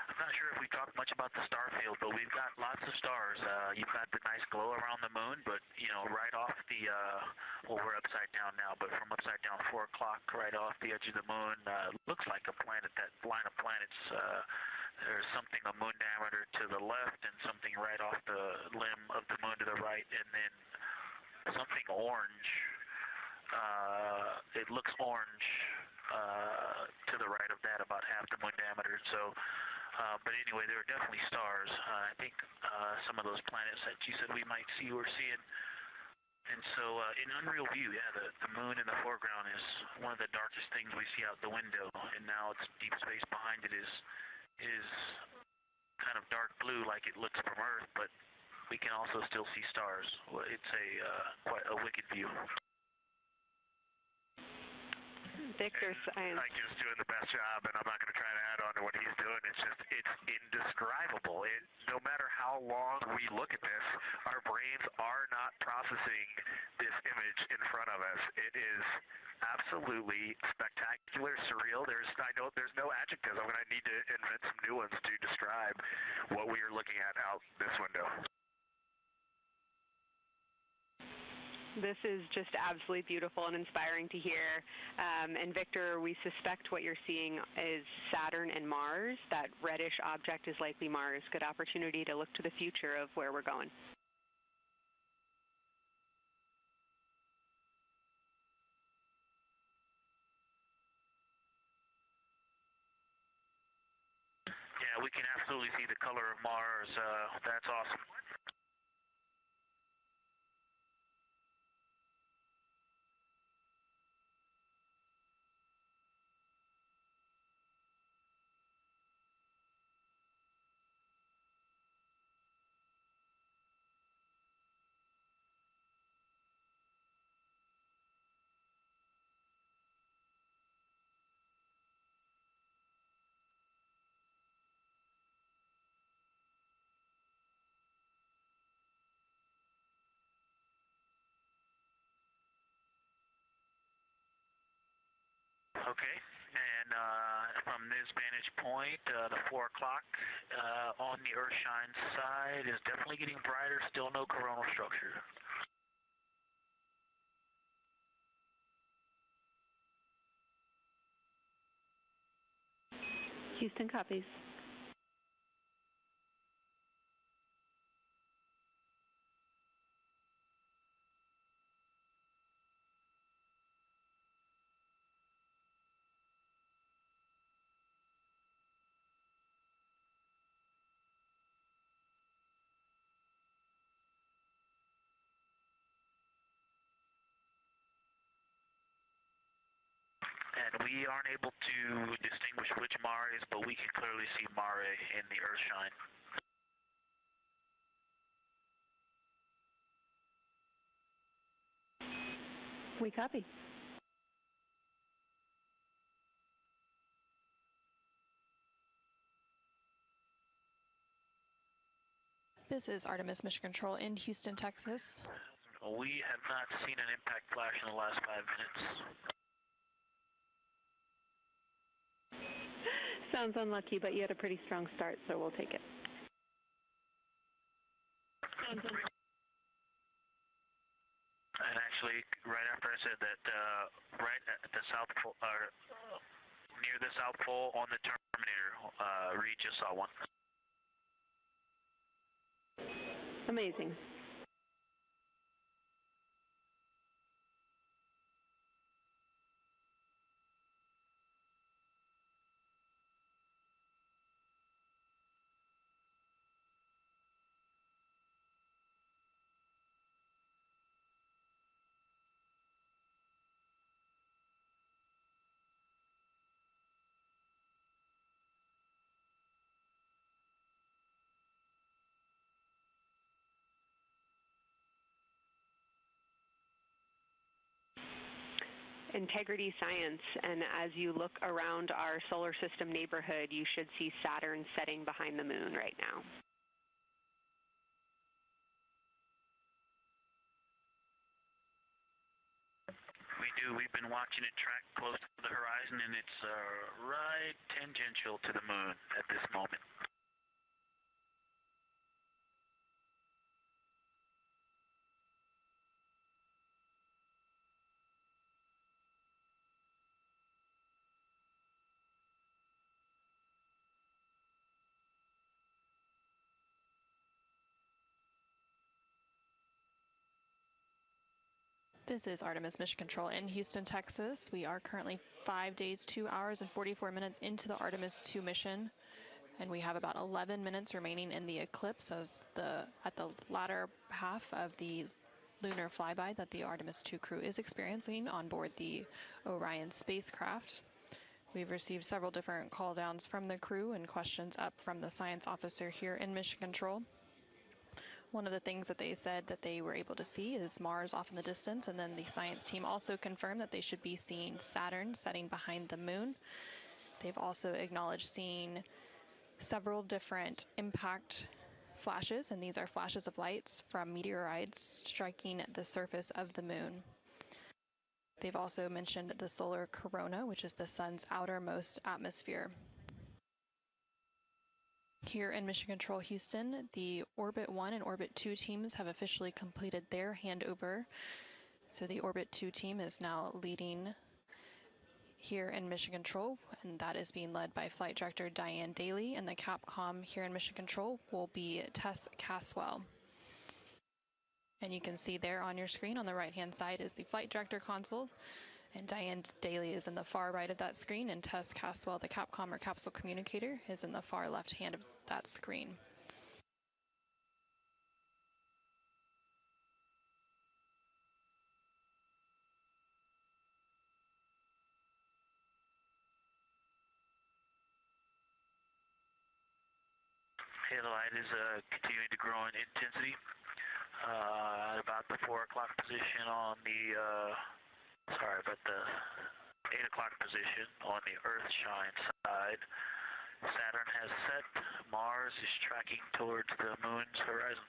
I'm not sure if we talked much about the star field, but we've got lots of stars. You've got the nice glow around the moon, but right off the well, we're upside down now, but from upside down 4 o'clock, right off the edge of the moon, looks like a planet. That line of planets, there's something a moon diameter to the left, and something right off the limb of the moon to the right, and then something orange. It looks orange to the right of that, about half the moon diameter. So. But anyway, there are definitely stars. I think some of those planets that you said we might see, we're seeing. And so in unreal view, yeah, the moon in the foreground is one of the darkest things we see out the window. And now it's deep space behind it is kind of dark blue like it looks from Earth, but we can also still see stars. It's quite a wicked view. Victor, Ike's doing the best job, and I'm not going to try to add on to what he's doing. It's indescribable. No matter how long we look at this, our brains are not processing this image in front of us. It is absolutely spectacular, surreal. There's no adjectives. I'm going to need to invent some new ones to describe what we are looking at out this window. This is just absolutely beautiful and inspiring to hear. And Victor, we suspect what you're seeing is Saturn and Mars. That reddish object is likely Mars. Good opportunity to look to the future of where we're going. Yeah, we can absolutely see the color of Mars. That's awesome. Okay, and from this vantage point, the 4 o'clock on the Earth-shine side is definitely getting brighter, still no coronal structure. Houston copies. We aren't able to distinguish which Mare is, but we can clearly see Mare in the Earth shine. We copy. This is Artemis Mission Control in Houston, Texas. We have not seen an impact flash in the last 5 minutes. Sounds unlucky, but you had a pretty strong start, so we'll take it. And actually, right after I said that, right at the South Pole, near the South Pole on the Terminator, Reed just saw one. Amazing. Integrity Science, and as you look around our solar system neighborhood, you should see Saturn setting behind the moon right now. We do. We've been watching it track close to the horizon, and it's right tangential to the moon at this moment. This is Artemis Mission Control in Houston, Texas. We are currently 5 days, 2 hours, and 44 minutes into the Artemis II mission, and we have about 11 minutes remaining in the eclipse at the latter half of the lunar flyby that the Artemis II crew is experiencing on board the Orion spacecraft. We've received several different call downs from the crew and questions up from the science officer here in Mission Control. One of the things that they said that they were able to see is Mars off in the distance, and then the science team also confirmed that they should be seeing Saturn setting behind the moon. They've also acknowledged seeing several different impact flashes, and these are flashes of lights from meteorites striking the surface of the moon. They've also mentioned the solar corona, which is the sun's outermost atmosphere. Here in Mission Control Houston, the Orbit 1 and Orbit 2 teams have officially completed their handover. So the Orbit 2 team is now leading here in Mission Control, and that is being led by Flight Director Diane Daly, and the Capcom here in Mission Control will be Tess Caswell. And you can see there on your screen on the right-hand side is the Flight Director console, and Diane Daly is in the far right of that screen, and Tess Caswell, the Capcom or capsule communicator, is in the far left hand of that screen. Light is continuing to grow in intensity. At about the 4 o'clock position on the, about the 8 o'clock position on the Earth shine side, Saturn has set. Mars is tracking towards the moon's horizon.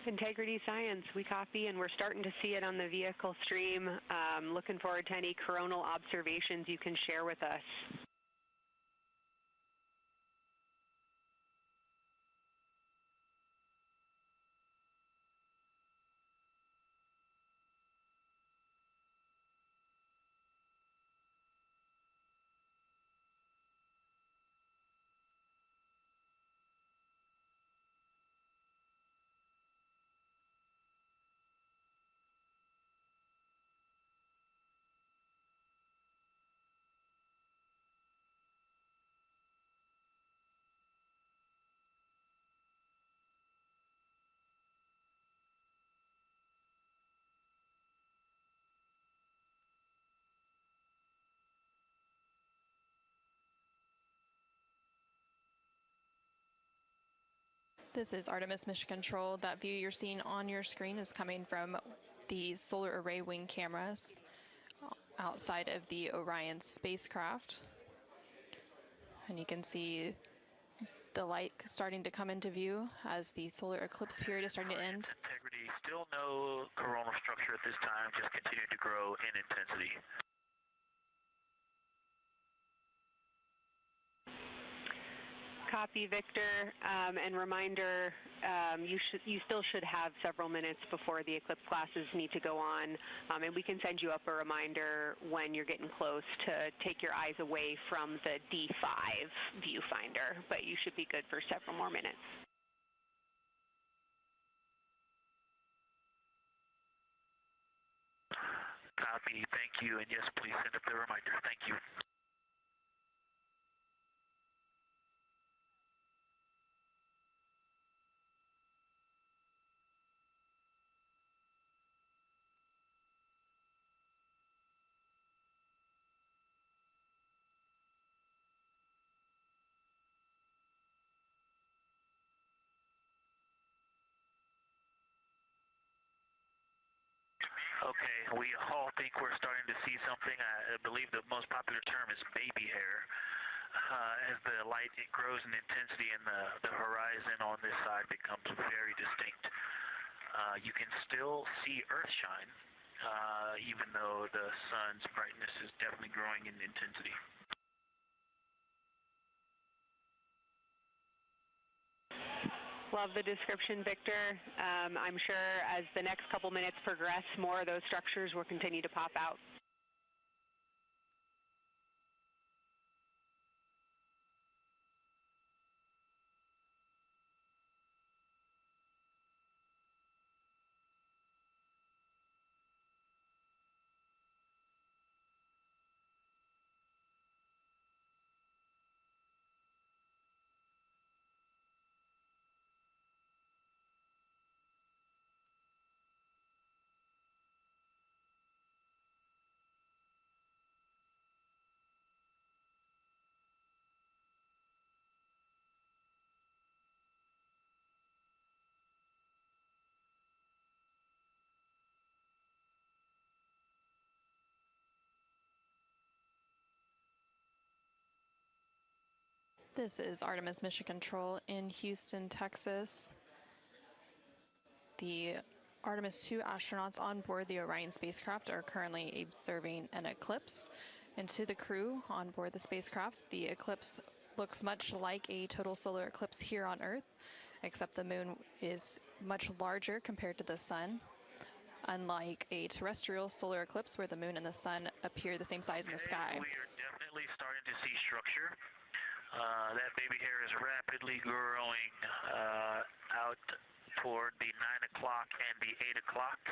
Integrity Science, we copy, and we're starting to see it on the vehicle stream. Looking forward to any coronal observations you can share with us. This is Artemis Mission Control. That view you're seeing on your screen is coming from the solar array wing cameras outside of the Orion spacecraft. And you can see the light starting to come into view as the solar eclipse period is starting to end. Integrity, still no coronal structure at this time, just continue to grow in intensity. Copy, Victor, and reminder, you still should have several minutes before the eclipse classes need to go on, and we can send you up a reminder when you're getting close to take your eyes away from the D5 viewfinder, but you should be good for several more minutes. Copy, thank you, and yes, please send up the reminder. Thank you. Okay, we all think we're starting to see something. I believe the most popular term is baby hair. As the light grows in intensity and the horizon on this side becomes very distinct. You can still see Earth shine, even though the sun's brightness is definitely growing in intensity. Love the description, Victor. I'm sure as the next couple minutes progress, more of those structures will continue to pop out. This is Artemis Mission Control in Houston, Texas. The Artemis II astronauts on board the Orion spacecraft are currently observing an eclipse. And to the crew on board the spacecraft, the eclipse looks much like a total solar eclipse here on Earth, except the moon is much larger compared to the sun, unlike a terrestrial solar eclipse where the moon and the sun appear the same size in the sky. We are definitely starting to see structure. That baby hair is rapidly growing out toward the 9 o'clock and the 8 o'clock.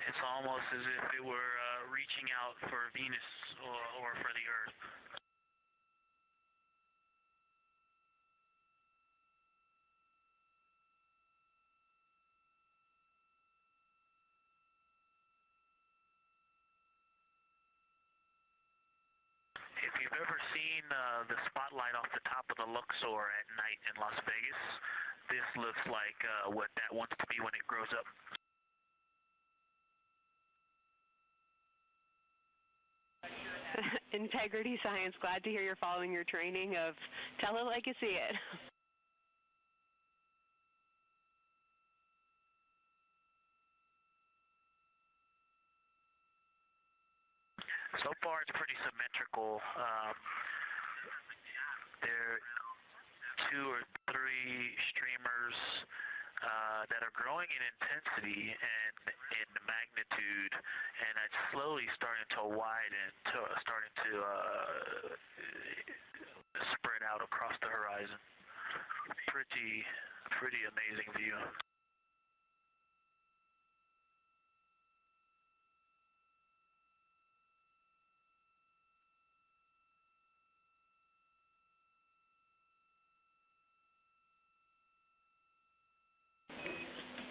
It's almost as if it were reaching out for Venus or for the Earth. If you've ever seen the spotlight off the top of the Luxor at night in Las Vegas, this looks like what that wants to be when it grows up. Integrity Science, glad to hear you're following your training of tell it like you see it. So far, it's pretty symmetrical. There are 2 or 3 streamers that are growing in intensity and in magnitude, and it's slowly starting to widen, starting to spread out across the horizon. Pretty amazing view.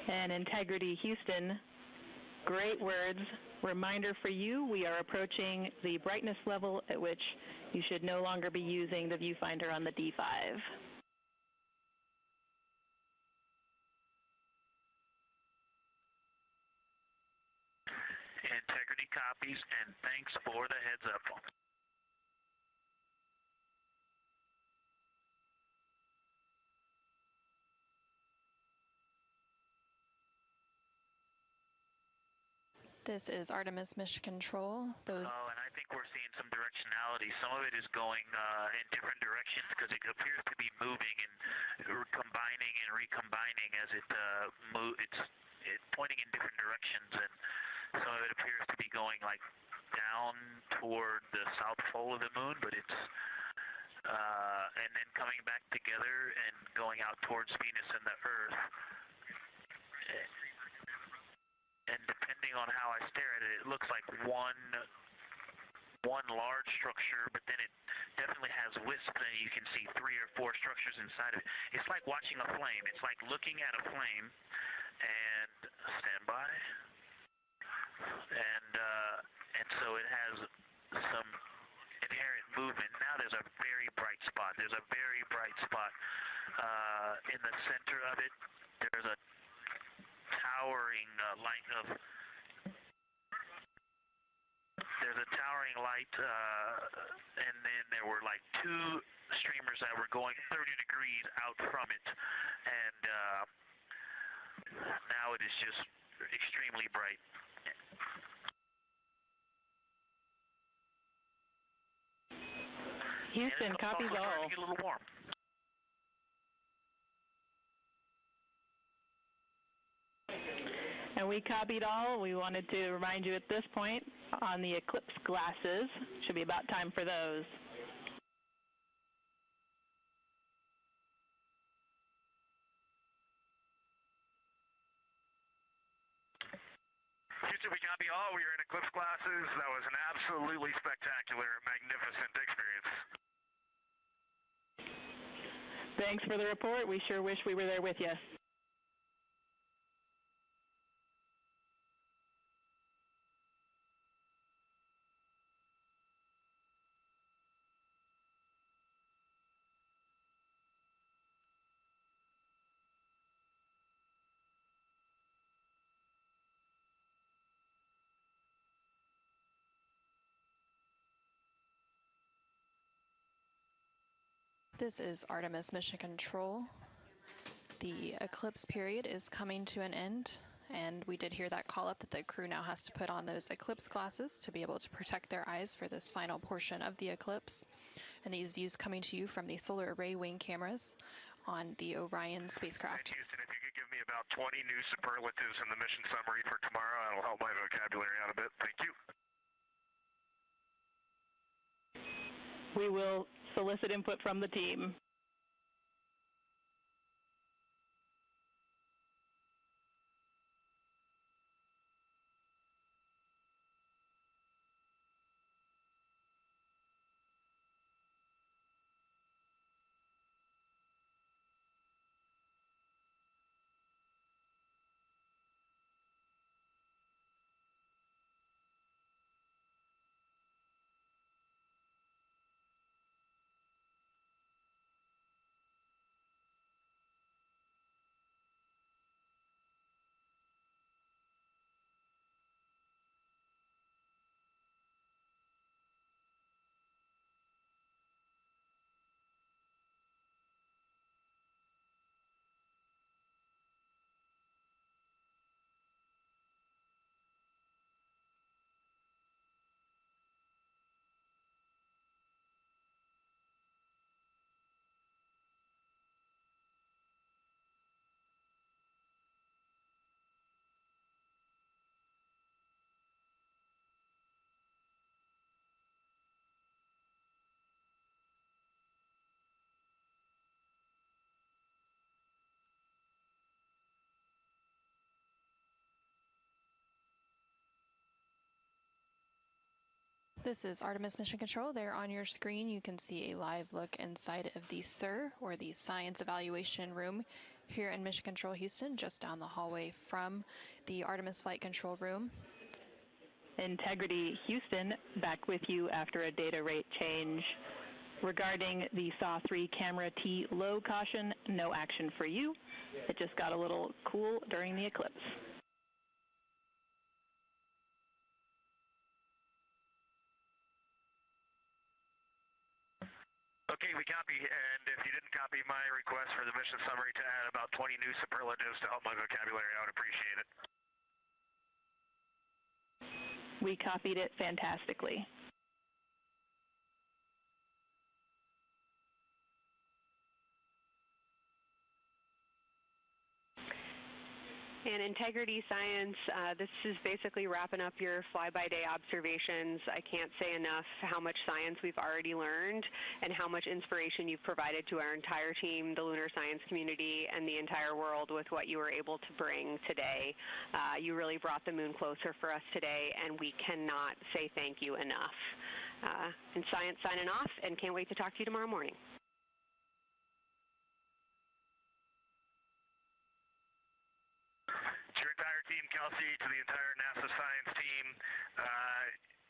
And Integrity Houston, great words. Reminder for you, we are approaching the brightness level at which you should no longer be using the viewfinder on the D5. Integrity copies, and thanks for the heads up. This is Artemis Mission Control. Oh, and I think we're seeing some directionality. Some of it is going in different directions because it appears to be moving and combining and recombining as it it's pointing in different directions, and some of it appears to be going like down toward the south pole of the moon, but it's and then coming back together and going out towards Venus and the Earth. And depending on how I stare at it, it looks like one large structure, but then it definitely has wisps, and you can see 3 or 4 structures inside of it. It's like watching a flame. It's like looking at a flame, and stand by. And so it has some inherent movement. Now there's a very bright spot. There's a very bright spot in the center of it. There's a towering light of and then there were like 2 streamers that were going 30 degrees out from it, and now it is just extremely bright. Houston, copies all. To get a little warm. And we copied all. We wanted to remind you at this point on the eclipse glasses. Should be about time for those. Houston, we copy all. We are in eclipse glasses. That was an absolutely spectacular, magnificent experience. Thanks for the report. We sure wish we were there with you. This is Artemis Mission Control. The eclipse period is coming to an end, and we did hear that call up that the crew now has to put on those eclipse glasses to be able to protect their eyes for this final portion of the eclipse. And these views coming to you from the solar array wing cameras on the Orion spacecraft. And Houston, if you could give me about 20 new superlatives in the mission summary for tomorrow, that'll help my vocabulary out a bit. Thank you. We will solicit input from the team. This is Artemis Mission Control. There on your screen you can see a live look inside of the SIR, or the Science Evaluation Room, here in Mission Control Houston, just down the hallway from the Artemis Flight Control Room. Integrity Houston, back with you after a data rate change. Regarding the SAW-3 camera T low caution, no action for you. It just got a little cool during the eclipse. Okay, we copy, and if you didn't copy my request for the mission summary to add about 20 new superlatives to help my vocabulary, I would appreciate it. We copied it fantastically. And Integrity Science, this is basically wrapping up your fly-by-day observations. I can't say enough how much science we've already learned and how much inspiration you've provided to our entire team, the lunar science community, and the entire world with what you were able to bring today. You really brought the moon closer for us today, and we cannot say thank you enough. And Science signing off, and can't wait to talk to you tomorrow morning. To your entire team, Kelsey, to the entire NASA science team,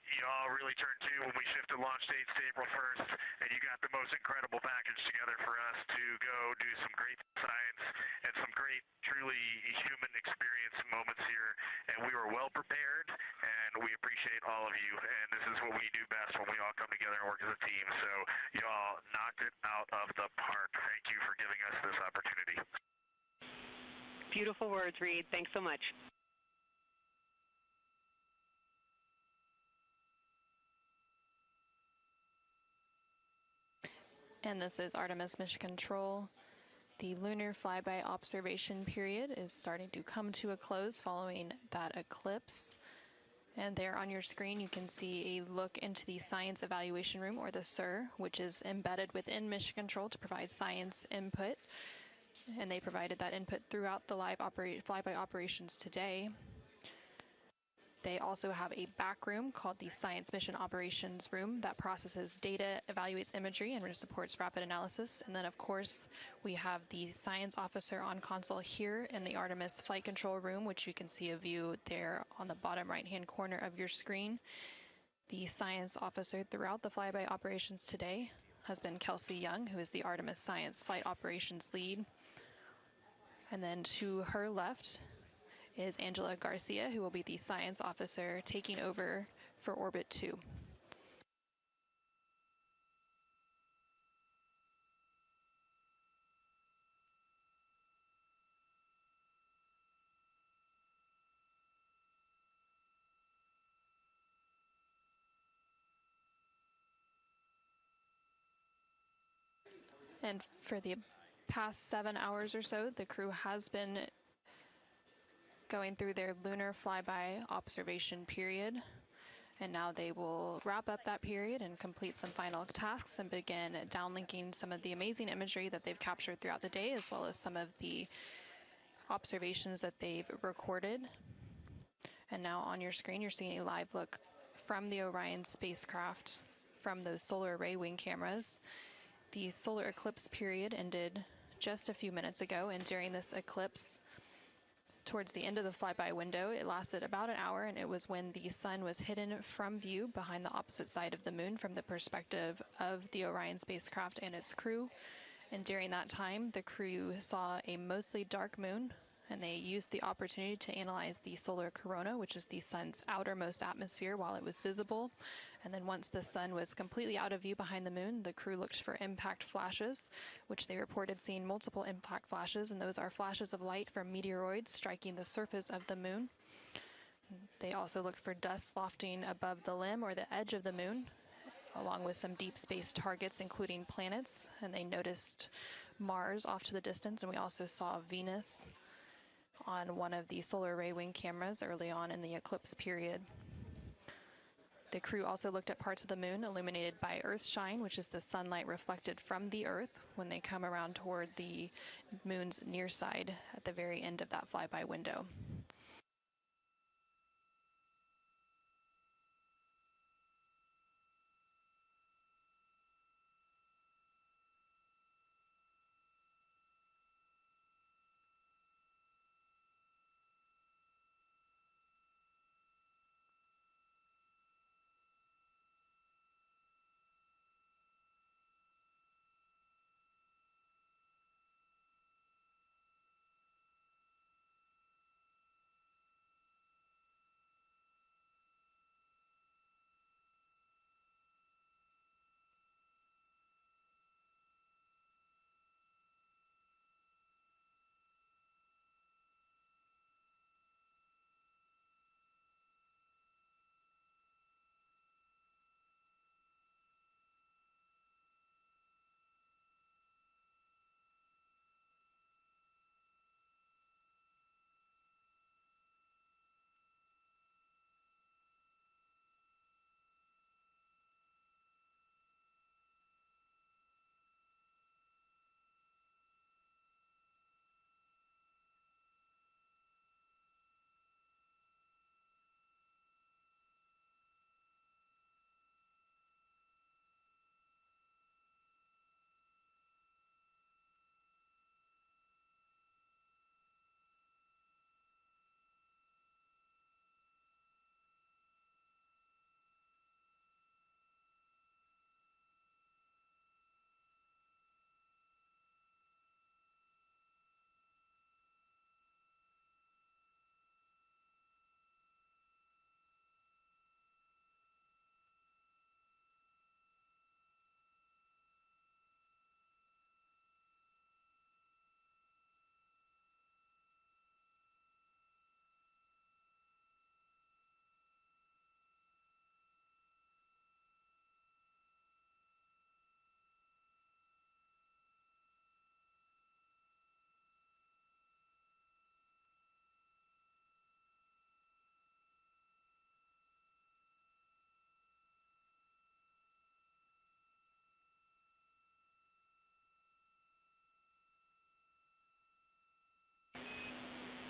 you all really turned to when we shifted launch dates to April 1st, and you got the most incredible package together for us to go do some great science and some great, truly human experience moments here. And we were well prepared, and we appreciate all of you. And this is what we do best when we all come together and work as a team. So you all knocked it out of the park. Thank you for giving us this opportunity. Beautiful words, Reed. Thanks so much. And this is Artemis Mission Control. The lunar flyby observation period is starting to come to a close following that eclipse. And there on your screen you can see a look into the Science Evaluation Room, or the SIR, which is embedded within Mission Control to provide science input. And they provided that input throughout the live flyby operations today. They also have a back room called the Science Mission Operations Room that processes data, evaluates imagery, and supports rapid analysis. And then, of course, we have the science officer on console here in the Artemis Flight Control Room, which you can see a view there on the bottom right-hand corner of your screen. The science officer throughout the flyby operations today has been Kelsey Young, who is the Artemis Science Flight Operations Lead. And then to her left is Angela Garcia, who will be the science officer taking over for Orbit 2. And for the past 7 hours or so, the crew has been going through their lunar flyby observation period. And now they will wrap up that period and complete some final tasks and begin downlinking some of the amazing imagery that they've captured throughout the day, as well as some of the observations that they've recorded. And now on your screen, you're seeing a live look from the Orion spacecraft from those solar array wing cameras. The solar eclipse period ended just a few minutes ago, and during this eclipse, towards the end of the flyby window, it lasted about an hour, and it was when the sun was hidden from view behind the opposite side of the moon from the perspective of the Orion spacecraft and its crew. And during that time, the crew saw a mostly dark moon, and they used the opportunity to analyze the solar corona, which is the sun's outermost atmosphere, while it was visible. And then once the sun was completely out of view behind the moon, the crew looked for impact flashes, which they reported seeing multiple impact flashes, and those are flashes of light from meteoroids striking the surface of the moon. They also looked for dust lofting above the limb or the edge of the moon, along with some deep space targets, including planets, and they noticed Mars off to the distance, and we also saw Venus on one of the solar array wing cameras early on in the eclipse period. The crew also looked at parts of the moon illuminated by Earthshine, which is the sunlight reflected from the Earth when they come around toward the moon's near side at the very end of that flyby window.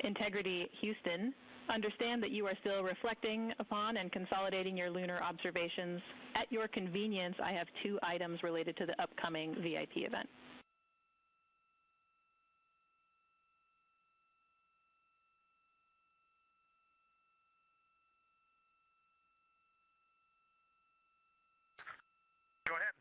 Integrity Houston, understand that you are still reflecting upon and consolidating your lunar observations. At your convenience, I have 2 items related to the upcoming VIP event. Go ahead.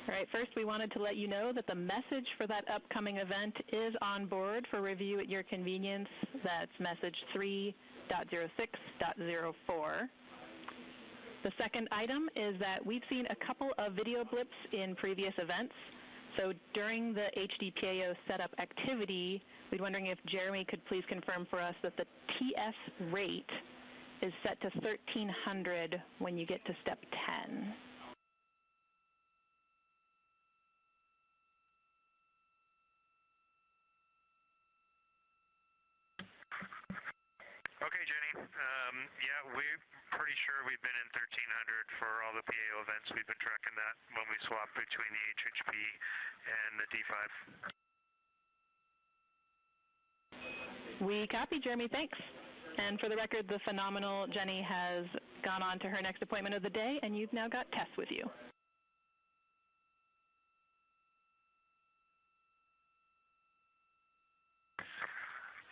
All right, first we wanted to let you know that the message for that upcoming event is on board for review at your convenience. That's message 3.06.04. The second item is that we've seen a couple of video blips in previous events. So during the HDPAO setup activity, we're wondering if Jeremy could please confirm for us that the TS rate is set to 1300 when you get to step 10. Okay, Jenny. Yeah, we're pretty sure we've been in 1300 for all the PAO events. We've been tracking that when we swap between the HHP and the D5. We copy, Jeremy. Thanks. And for the record, the phenomenal Jenny has gone on to her next appointment of the day, and you've now got Tess with you.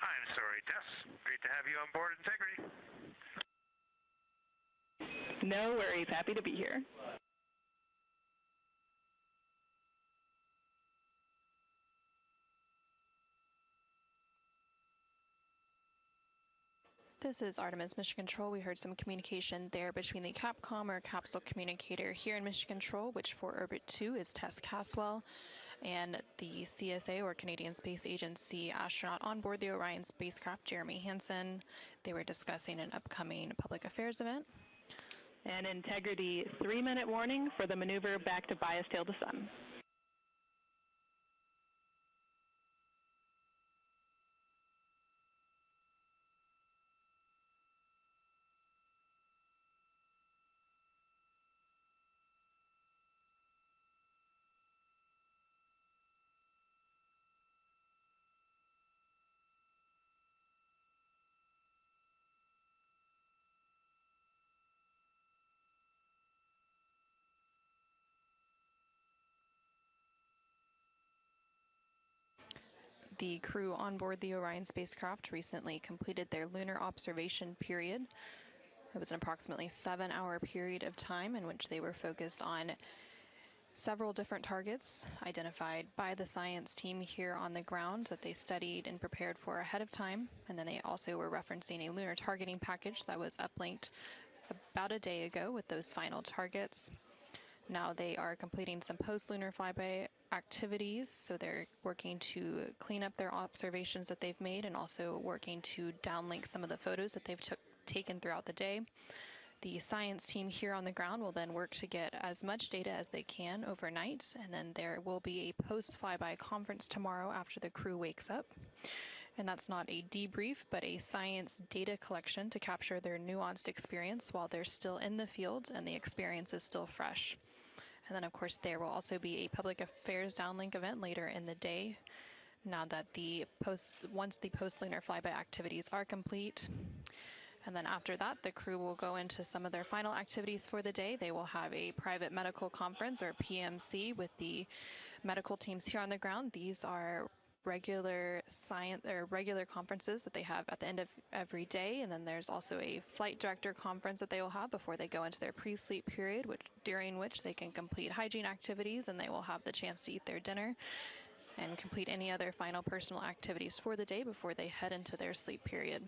I'm sorry, Tess. Great to have you on board Integrity. No worries. Happy to be here. This is Artemis Mission Control. We heard some communication there between the Capcom or capsule communicator here in Mission Control, which for Orbit 2 is Tess Caswell, and the CSA or Canadian Space Agency astronaut on board the Orion spacecraft, Jeremy Hansen. They were discussing an upcoming public affairs event. And Integrity, 3-minute warning for the maneuver back to bias tail to sun. The crew on board the Orion spacecraft recently completed their lunar observation period. It was an approximately 7-hour period of time in which they were focused on several different targets identified by the science team here on the ground that they studied and prepared for ahead of time. And then they also were referencing a lunar targeting package that was uplinked about a day ago with those final targets. Now they are completing some post-lunar flyby activities, so they're working to clean up their observations that they've made and also working to downlink some of the photos that they've taken throughout the day. The science team here on the ground will then work to get as much data as they can overnight, and then there will be a post-flyby conference tomorrow after the crew wakes up. And that's not a debrief, but a science data collection to capture their nuanced experience while they're still in the field and the experience is still fresh. And then, of course, there will also be a public affairs downlink event later in the day. Now that once the post-lunar flyby activities are complete. And then after that, the crew will go into some of their final activities for the day. They will have a private medical conference, or PMC, with the medical teams here on the ground. These are regular conferences that they have at the end of every day, and then there's also a flight director conference that they will have before they go into their pre-sleep period, during which they can complete hygiene activities, and they will have the chance to eat their dinner and complete any other final personal activities for the day before they head into their sleep period.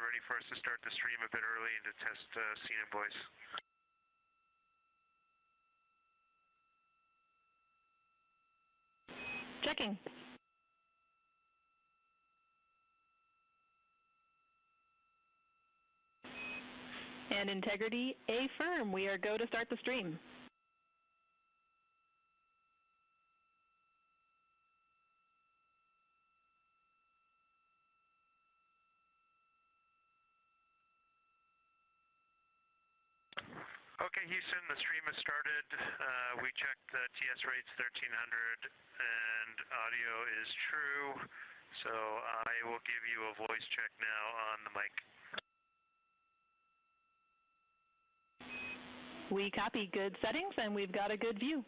ready for us to start the stream a bit early and to test scene and voice. Checking. And integrity, affirm. We are go to start the stream. Okay, Houston, the stream has started. We checked the TS rates 1300 and audio is true. So I will give you a voice check now on the mic. We copy good settings and we've got a good view.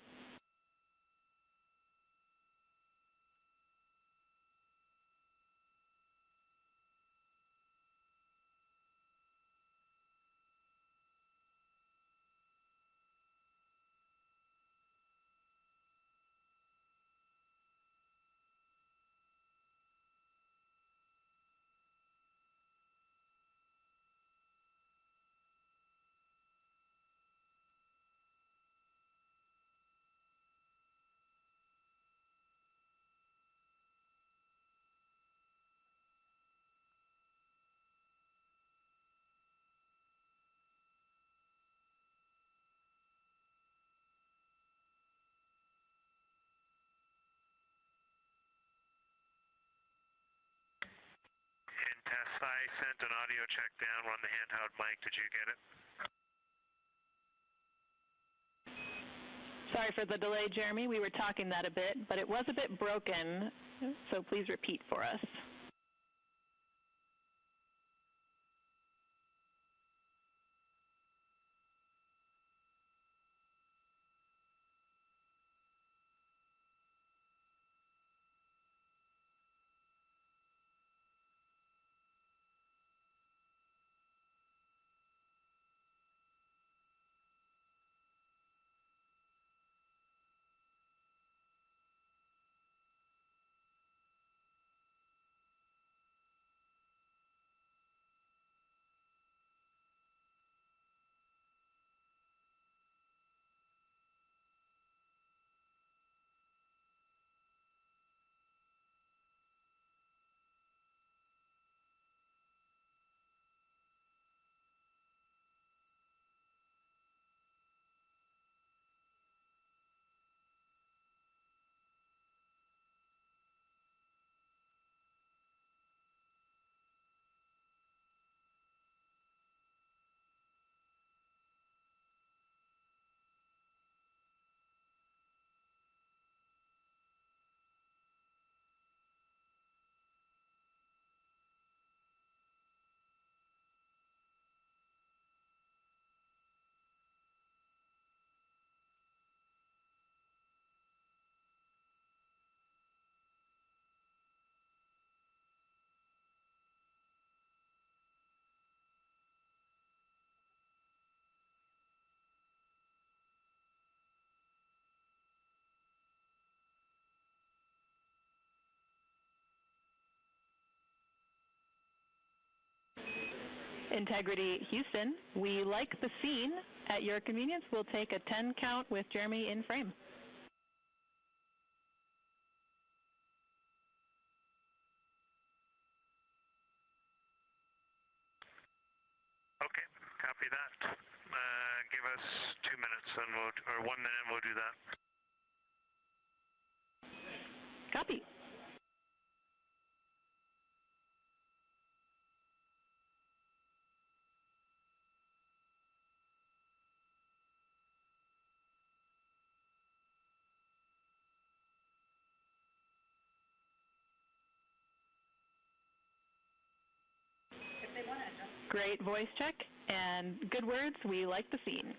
Test, I sent an audio check down. We're on the handheld mic. Did you get it? Sorry for the delay, Jeremy. We were talking that a bit, but it was a bit broken, so please repeat for us. Integrity, Houston, we like the scene. At your convenience, we'll take a 10 count with Jeremy in frame. Okay, copy that. Give us 2 minutes and or 1 minute and we'll do that. Copy. Great voice check and good words. We like the scene.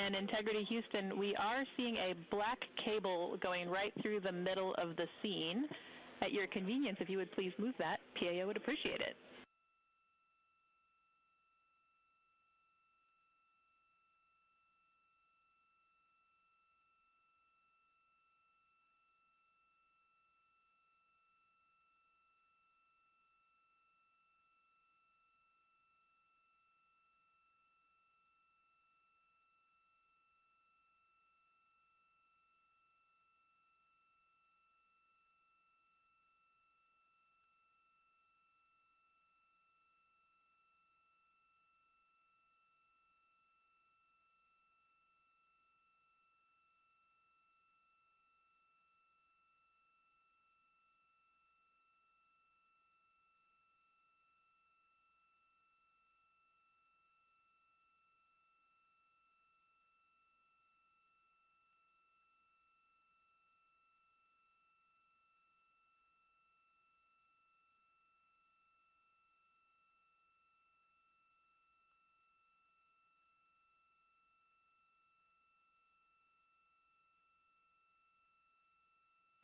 And Integrity Houston, we are seeing a black cable going right through the middle of the scene. At your convenience, if you would please move that, PAO would appreciate it.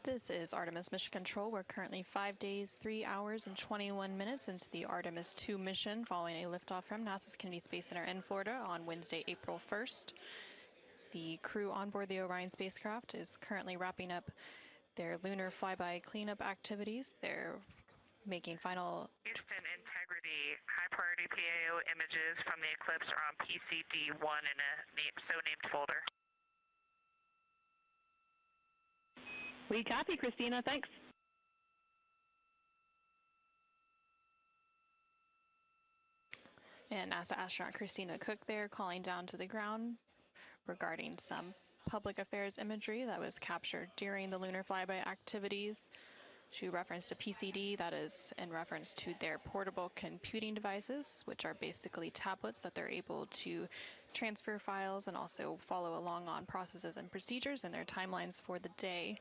This is Artemis Mission Control. We're currently 5 days, 3 hours, and 21 minutes into the Artemis II mission following a liftoff from NASA's Kennedy Space Center in Florida on Wednesday, April 1st. The crew on board the Orion spacecraft is currently wrapping up their lunar flyby cleanup activities. They're making final... Houston Integrity, high priority PAO images from the eclipse are on PCD-1 in a so-named folder. We copy, Christina. Thanks. And NASA astronaut Christina Cook there calling down to the ground regarding some public affairs imagery that was captured during the lunar flyby activities. She referenced a PCD, that is in reference to their portable computing devices, which are basically tablets that they're able to transfer files and also follow along on processes and procedures and their timelines for the day.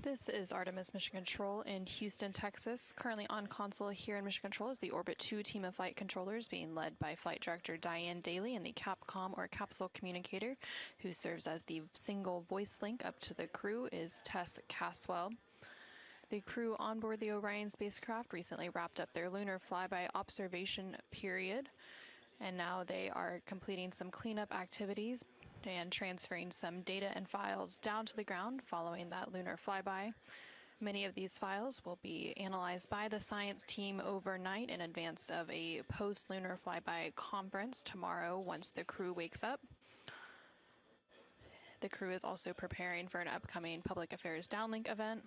This is Artemis Mission Control in Houston, Texas. Currently on console here in Mission Control is the Orbit 2 team of flight controllers being led by Flight Director Diane Daly and the Capcom or capsule communicator who serves as the single voice link up to the crew is Tess Caswell. The crew on board the Orion spacecraft recently wrapped up their lunar flyby observation period, and now they are completing some cleanup activities and transferring some data and files down to the ground following that lunar flyby. Many of these files will be analyzed by the science team overnight in advance of a post-lunar flyby conference tomorrow once the crew wakes up. The crew is also preparing for an upcoming public affairs downlink event.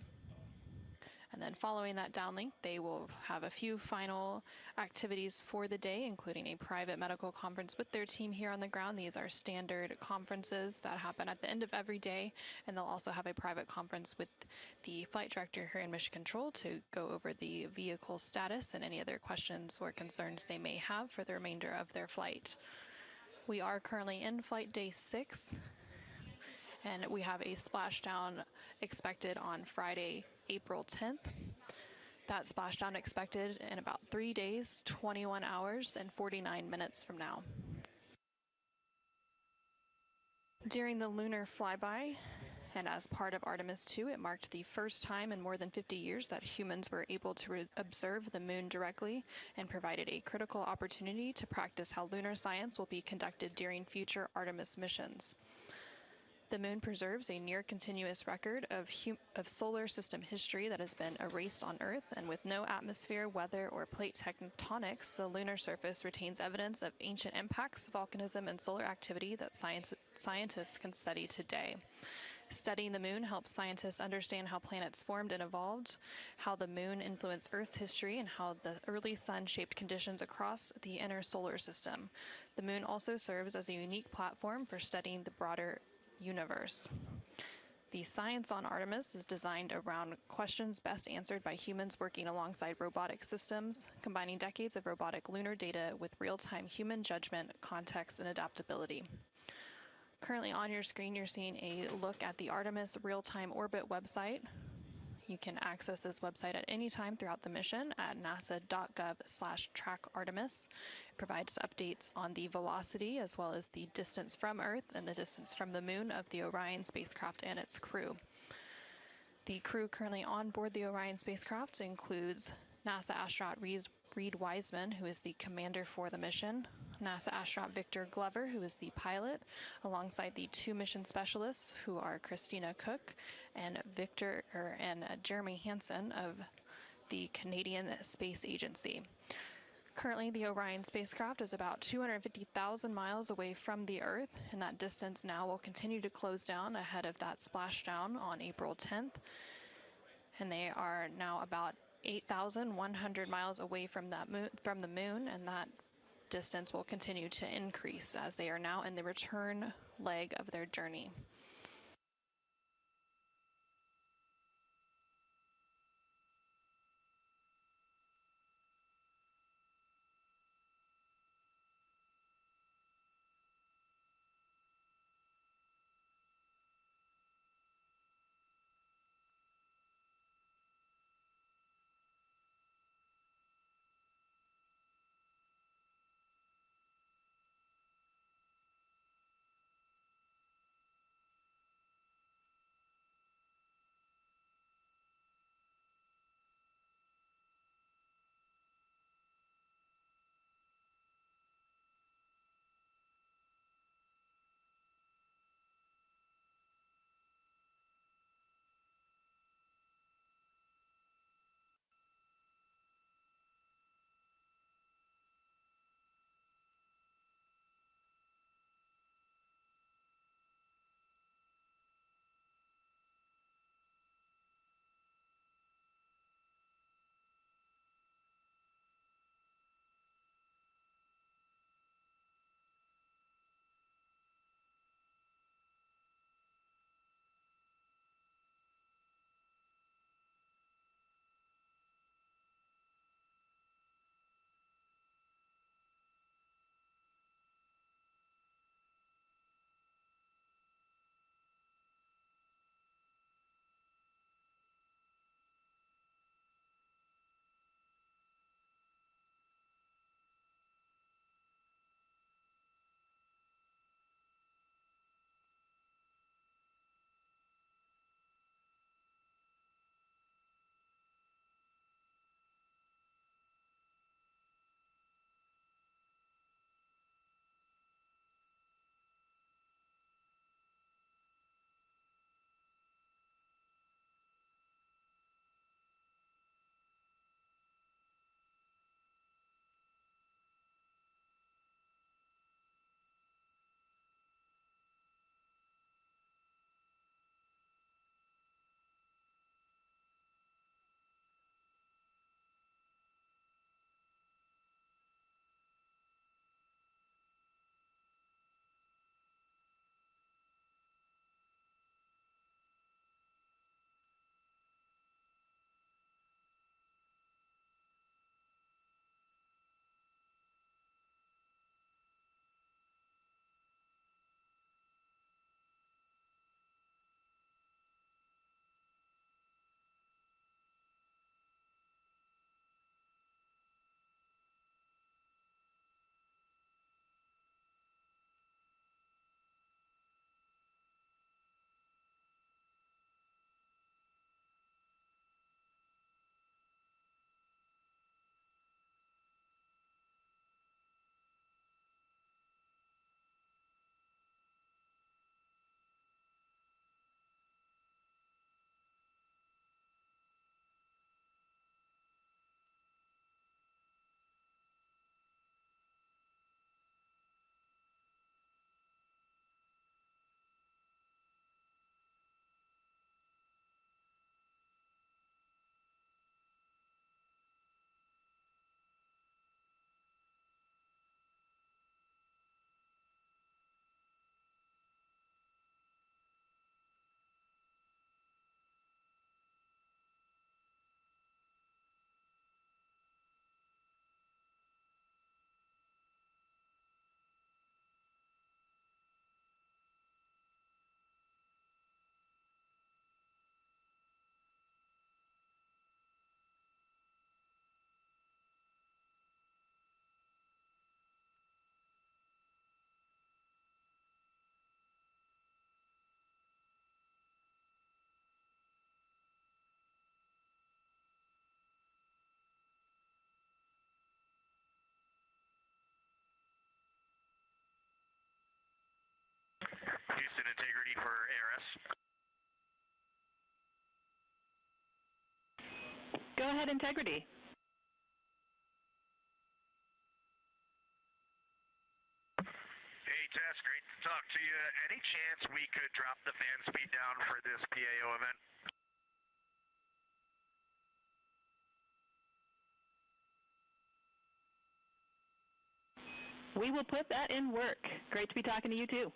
And then following that downlink, they will have a few final activities for the day, including a private medical conference with their team here on the ground. These are standard conferences that happen at the end of every day, and they'll also have a private conference with the flight director here in Mission Control to go over the vehicle status and any other questions or concerns they may have for the remainder of their flight. We are currently in flight day 6, and we have a splashdown expected on Friday, April 10th. That splashdown expected in about 3 days, 21 hours, and 49 minutes from now. During the lunar flyby, and as part of Artemis II, it marked the first time in more than 50 years that humans were able to observe the moon directly and provided a critical opportunity to practice how lunar science will be conducted during future Artemis missions. The moon preserves a near-continuous record of solar system history that has been erased on Earth, and with no atmosphere, weather, or plate tectonics, the lunar surface retains evidence of ancient impacts, volcanism, and solar activity that scientists can study today. Studying the moon helps scientists understand how planets formed and evolved, how the moon influenced Earth's history, and how the early sun shaped conditions across the inner solar system. The moon also serves as a unique platform for studying the broader universe. The science on Artemis is designed around questions best answered by humans working alongside robotic systems, combining decades of robotic lunar data with real-time human judgment, context, and adaptability. Currently on your screen, you're seeing a look at the Artemis real-time orbit website. You can access this website at any time throughout the mission at nasa.gov/trackartemis. It provides updates on the velocity as well as the distance from Earth and the distance from the moon of the Orion spacecraft and its crew. The crew currently on board the Orion spacecraft includes NASA astronaut Reed Wiseman, who is the commander for the mission, NASA astronaut Victor Glover, who is the pilot, alongside the 2 mission specialists, who are Christina Cook and Jeremy Hansen of the Canadian Space Agency. Currently, the Orion spacecraft is about 250,000 miles away from the Earth, and that distance now will continue to close down ahead of that splashdown on April 10th. And they are now about 8,100 miles away from the moon, and that distance will continue to increase as they are now in the return leg of their journey. ahead, Integrity. Hey, Tess, great to talk to you. Any chance we could drop the fan speed down for this PAO event? We will put that in work. Great to be talking to you, too.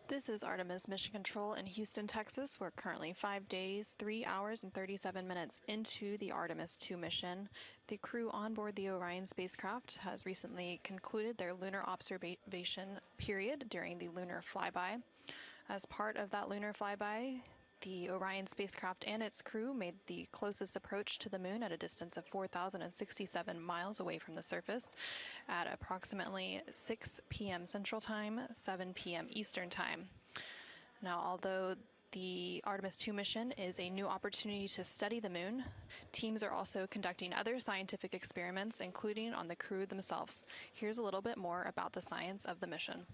This is Artemis Mission Control in Houston, Texas. We're currently 5 days, 3 hours, and 37 minutes into the Artemis II mission. The crew on board the Orion spacecraft has recently concluded their lunar observation period during the lunar flyby. As part of that lunar flyby, the Orion spacecraft and its crew made the closest approach to the moon at a distance of 4,067 miles away from the surface at approximately 6 p.m. Central Time, 7 p.m. Eastern Time. Now, although the Artemis II mission is a new opportunity to study the moon, teams are also conducting other scientific experiments, including on the crew themselves. Here's a little bit more about the science of the mission.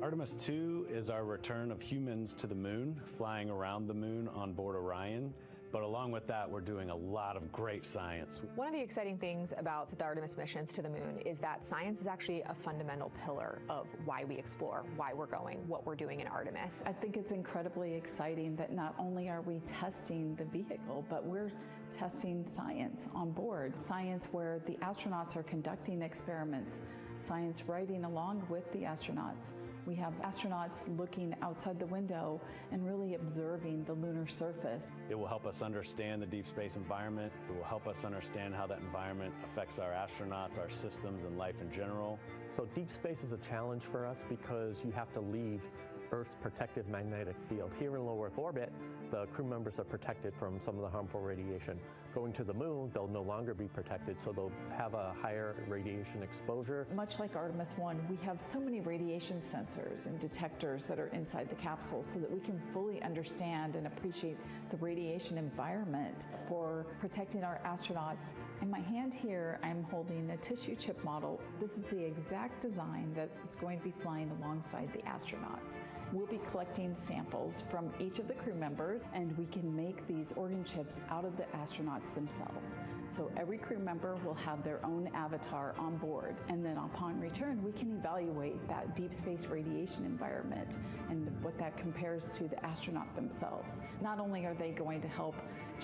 Artemis II is our return of humans to the moon, flying around the moon on board Orion. But along with that, we're doing a lot of great science. One of the exciting things about the Artemis missions to the moon is that science is actually a fundamental pillar of why we explore, why we're going, what we're doing in Artemis. I think it's incredibly exciting that not only are we testing the vehicle, but we're testing science on board. Science where the astronauts are conducting experiments, science riding along with the astronauts. We have astronauts looking outside the window and really observing the lunar surface. It will help us understand the deep space environment. It will help us understand how that environment affects our astronauts, our systems, and life in general. So deep space is a challenge for us because you have to leave Earth's protective magnetic field. Here in low Earth orbit, the crew members are protected from some of the harmful radiation. Going to the moon, they'll no longer be protected, so they'll have a higher radiation exposure. Much like Artemis I, we have so many radiation sensors and detectors that are inside the capsule so that we can fully understand and appreciate the radiation environment for protecting our astronauts. In my hand here, I'm holding a tissue chip model. This is the exact design that's going to be flying alongside the astronauts. We'll be collecting samples from each of the crew members, and we can make these organ chips out of the astronauts themselves. So every crew member will have their own avatar on board, and then upon return, we can evaluate that deep space radiation environment and what that compares to the astronaut themselves. Not only are they going to help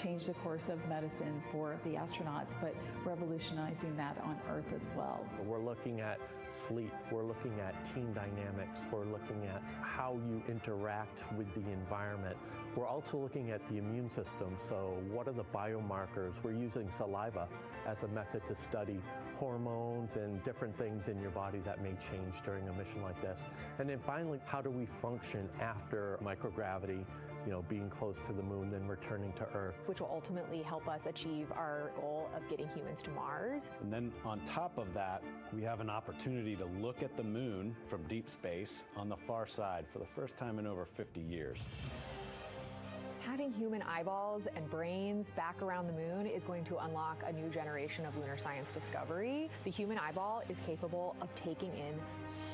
change the course of medicine for the astronauts, but revolutionizing that on Earth as well. We're looking at sleep, we're looking at team dynamics, we're looking at how you interact with the environment. We're also looking at the immune system, so what are the biomarkers? We're using saliva as a method to study hormones and different things in your body that may change during a mission like this. And then finally, how do we function after microgravity, being close to the moon, then returning to Earth. Which will ultimately help us achieve our goal of getting humans to Mars. And then on top of that, we have an opportunity to look at the moon from deep space on the far side for the first time in over 50 years. Having human eyeballs and brains back around the moon is going to unlock a new generation of lunar science discovery. The human eyeball is capable of taking in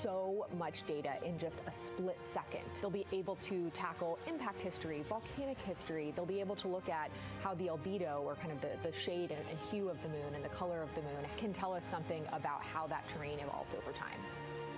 so much data in just a split second. They'll be able to tackle impact history, volcanic history. They'll be able to look at how the albedo, or kind of the shade and hue of the moon and the color of the moon, can tell us something about how that terrain evolved over time.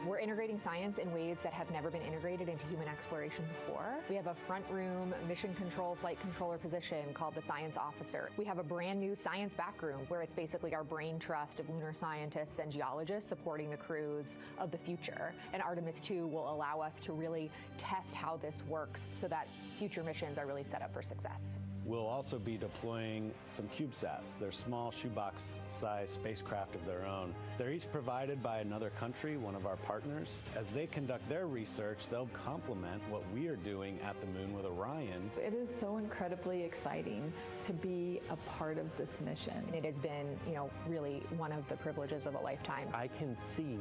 We're integrating science in ways that have never been integrated into human exploration before. We have a front room mission control flight controller position called the science officer. We have a brand new science back room where it's basically our brain trust of lunar scientists and geologists supporting the crews of the future. And Artemis II will allow us to really test how this works so that future missions are really set up for success. We'll also be deploying some CubeSats. They're small shoebox-sized spacecraft of their own. They're each provided by another country, one of our partners. As they conduct their research, they'll complement what we are doing at the moon with Orion. It is so incredibly exciting to be a part of this mission. It has been, really one of the privileges of a lifetime. I can see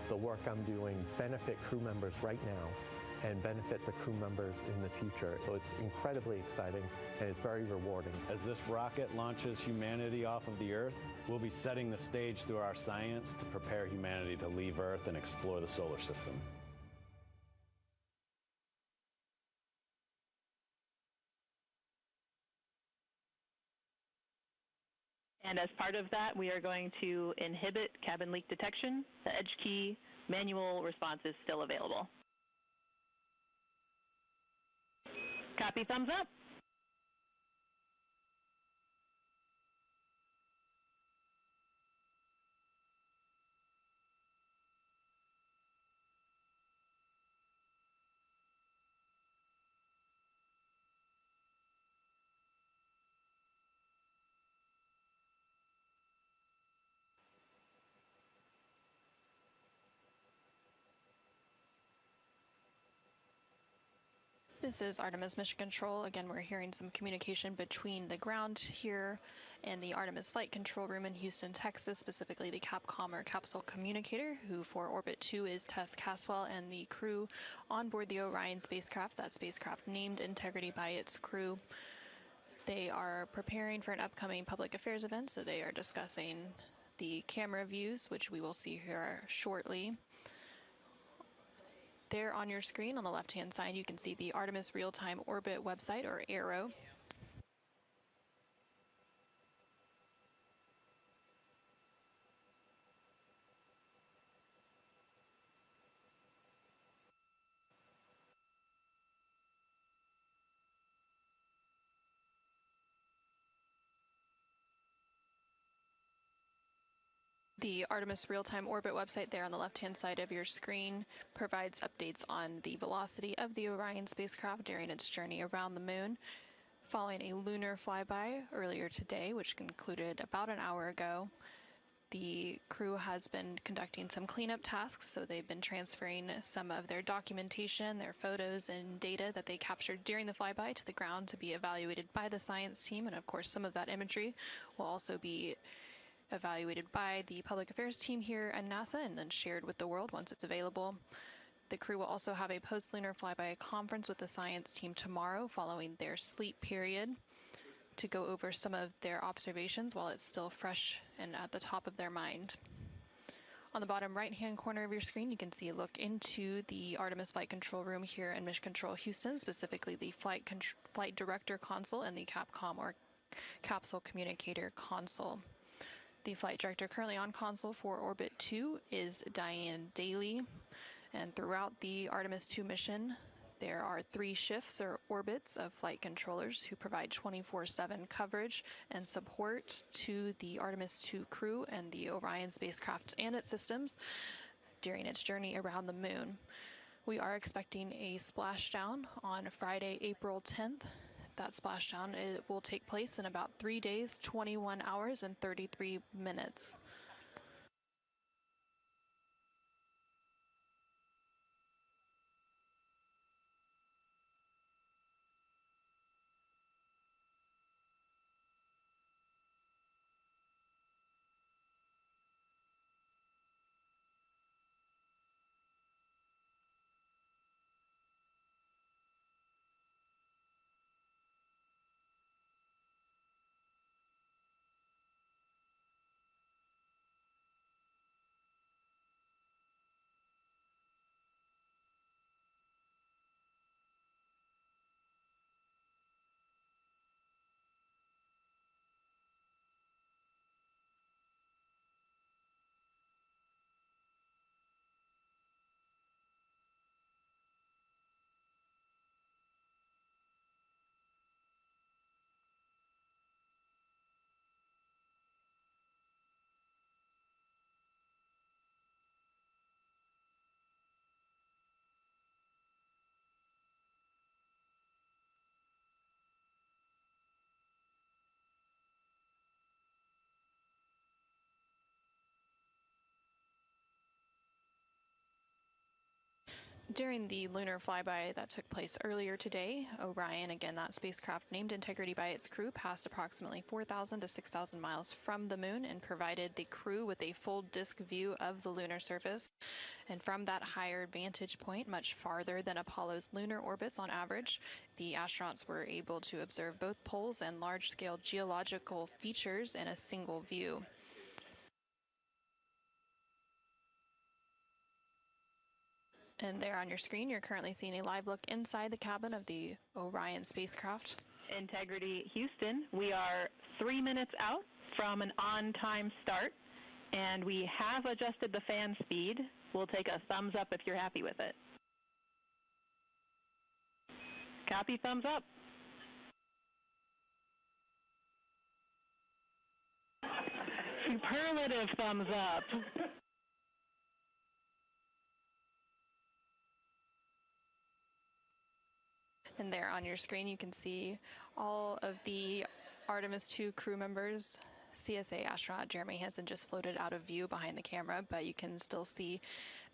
the work I'm doing benefit crew members right now and benefit the crew members in the future. So it's incredibly exciting and it's very rewarding. As this rocket launches humanity off of the Earth, we'll be setting the stage through our science to prepare humanity to leave Earth and explore the solar system. And as part of that, we are going to inhibit cabin leak detection. The edge key manual response is still available. Copy, thumbs up. This is Artemis Mission Control. Again, we're hearing some communication between the ground here and the Artemis Flight Control Room in Houston, Texas, specifically the Capcom or Capsule Communicator, who for Orbit 2 is Tess Caswell, and the crew on board the Orion spacecraft, that spacecraft named Integrity by its crew. They are preparing for an upcoming public affairs event, so they are discussing the camera views, which we will see here shortly. There on your screen on the left-hand side, you can see the Artemis Real-Time Orbit website, or ARO. The Artemis Real-Time Orbit website there on the left-hand side of your screen provides updates on the velocity of the Orion spacecraft during its journey around the moon. Following a lunar flyby earlier today, which concluded about an hour ago, the crew has been conducting some cleanup tasks, so they've been transferring some of their documentation, their photos and data that they captured during the flyby to the ground to be evaluated by the science team, and of course some of that imagery will also be evaluated by the public affairs team here at NASA and then shared with the world once it's available. The crew will also have a post-lunar flyby conference with the science team tomorrow following their sleep period to go over some of their observations while it's still fresh and at the top of their mind. On the bottom right-hand corner of your screen, you can see a look into the Artemis Flight Control Room here in Mission Control Houston, specifically the Flight Director Console and the Capcom or Capsule Communicator Console. The flight director currently on console for Orbit 2 is Diane Daly, and throughout the Artemis II mission, there are 3 shifts or orbits of flight controllers who provide 24/7 coverage and support to the Artemis II crew and the Orion spacecraft and its systems during its journey around the moon. We are expecting a splashdown on Friday, April 10th. That splashdown will take place in about 3 days, 21 hours, and 33 minutes. During the lunar flyby that took place earlier today, Orion, again that spacecraft named Integrity by its crew, passed approximately 4,000 to 6,000 miles from the moon and provided the crew with a full disk view of the lunar surface. And from that higher vantage point, much farther than Apollo's lunar orbits on average, the astronauts were able to observe both poles and large-scale geological features in a single view. And there on your screen, you're currently seeing a live look inside the cabin of the Orion spacecraft. Integrity Houston, we are 3 minutes out from an on-time start, and we have adjusted the fan speed. We'll take a thumbs up if you're happy with it. Copy, thumbs up. Superlative thumbs up. And there on your screen, you can see all of the Artemis II crew members. CSA astronaut Jeremy Hansen just floated out of view behind the camera, but you can still see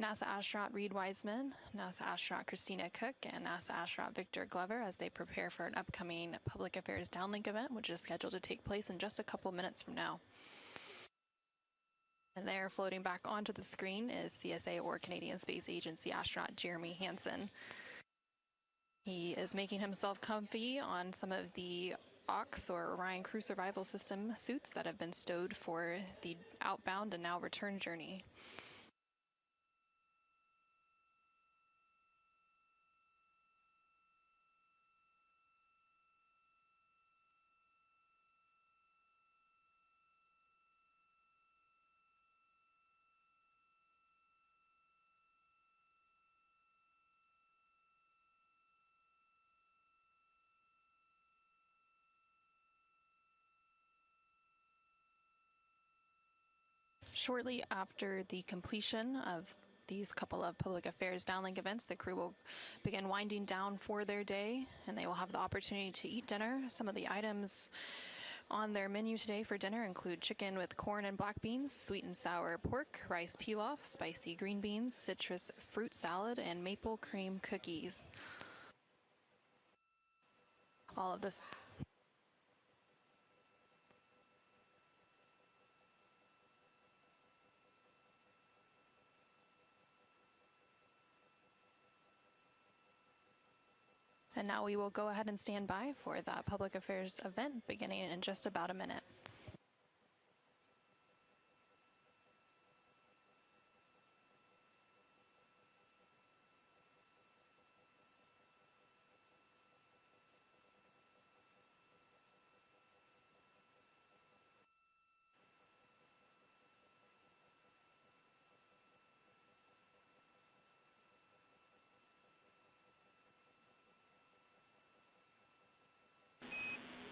NASA astronaut Reed Wiseman, NASA astronaut Christina Cook, and NASA astronaut Victor Glover as they prepare for an upcoming Public Affairs Downlink event, which is scheduled to take place in just a couple minutes from now. And there, floating back onto the screen, is CSA or Canadian Space Agency astronaut Jeremy Hansen. He is making himself comfy on some of the OX or Orion Crew Survival System suits that have been stowed for the outbound and now return journey. Shortly after the completion of these couple of public affairs downlink events, the crew will begin winding down for their day, and they will have the opportunity to eat dinner. Some of the items on their menu today for dinner include chicken with corn and black beans, sweet and sour pork, rice pilaf, spicy green beans, citrus fruit salad, and maple cream cookies. All of the And now we will go ahead and stand by for that public affairs event beginning in just about a minute.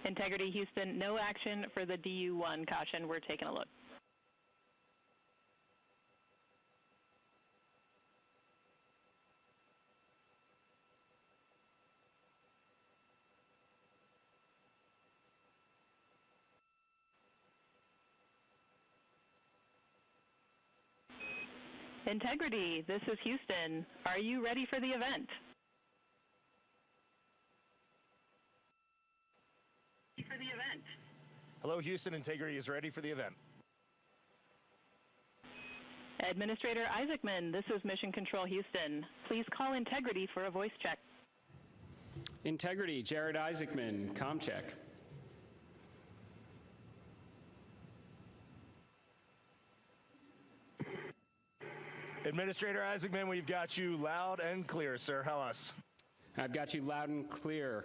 Integrity Houston, no action for the DU-1. Caution, we're taking a look. Integrity, this is Houston. Are you ready for the event? Hello, Houston. Integrity is ready for the event. Administrator Isaacman, this is Mission Control Houston. Please call Integrity for a voice check. Integrity, Jared Isaacman, comm check. Administrator Isaacman, we've got you loud and clear, sir. How us? I've got you loud and clear.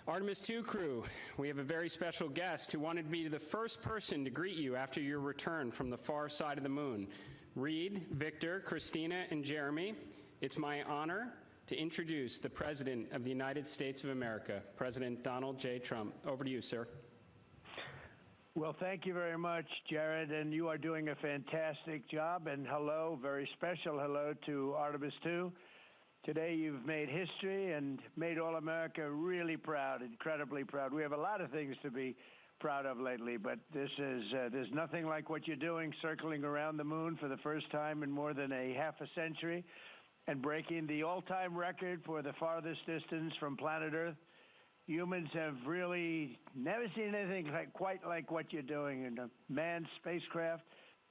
Artemis II crew, we have a very special guest who wanted to be the first person to greet you after your return from the far side of the moon. Reed, Victor, Christina, and Jeremy, it's my honor to introduce the President of the United States of America, President Donald J. Trump. Over to you, sir. Well, thank you very much, Jared, and you are doing a fantastic job. And hello, very special hello to Artemis II. Today you've made history and made all America really proud, incredibly proud. We have a lot of things to be proud of lately, but this is there's nothing like what you're doing, circling around the moon for the first time in more than a half a century. and breaking the all-time record for the farthest distance from planet Earth. Humans have really never seen anything quite like what you're doing in a manned spacecraft.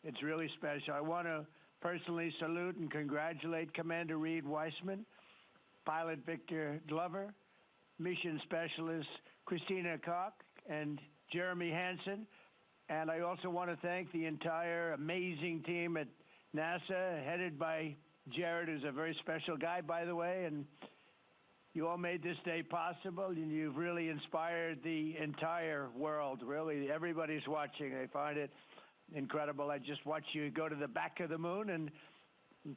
It's really special. I want to personally salute and congratulate Commander Reed Weissman, Pilot Victor Glover, Mission Specialist Christina Koch, and Jeremy Hansen. And I also want to thank the entire amazing team at NASA, headed by Jared, who's a very special guy, by the way, and you all made this day possible, and you've really inspired the entire world. Really, everybody's watching. I find it incredible. I just watched you go to the back of the moon, and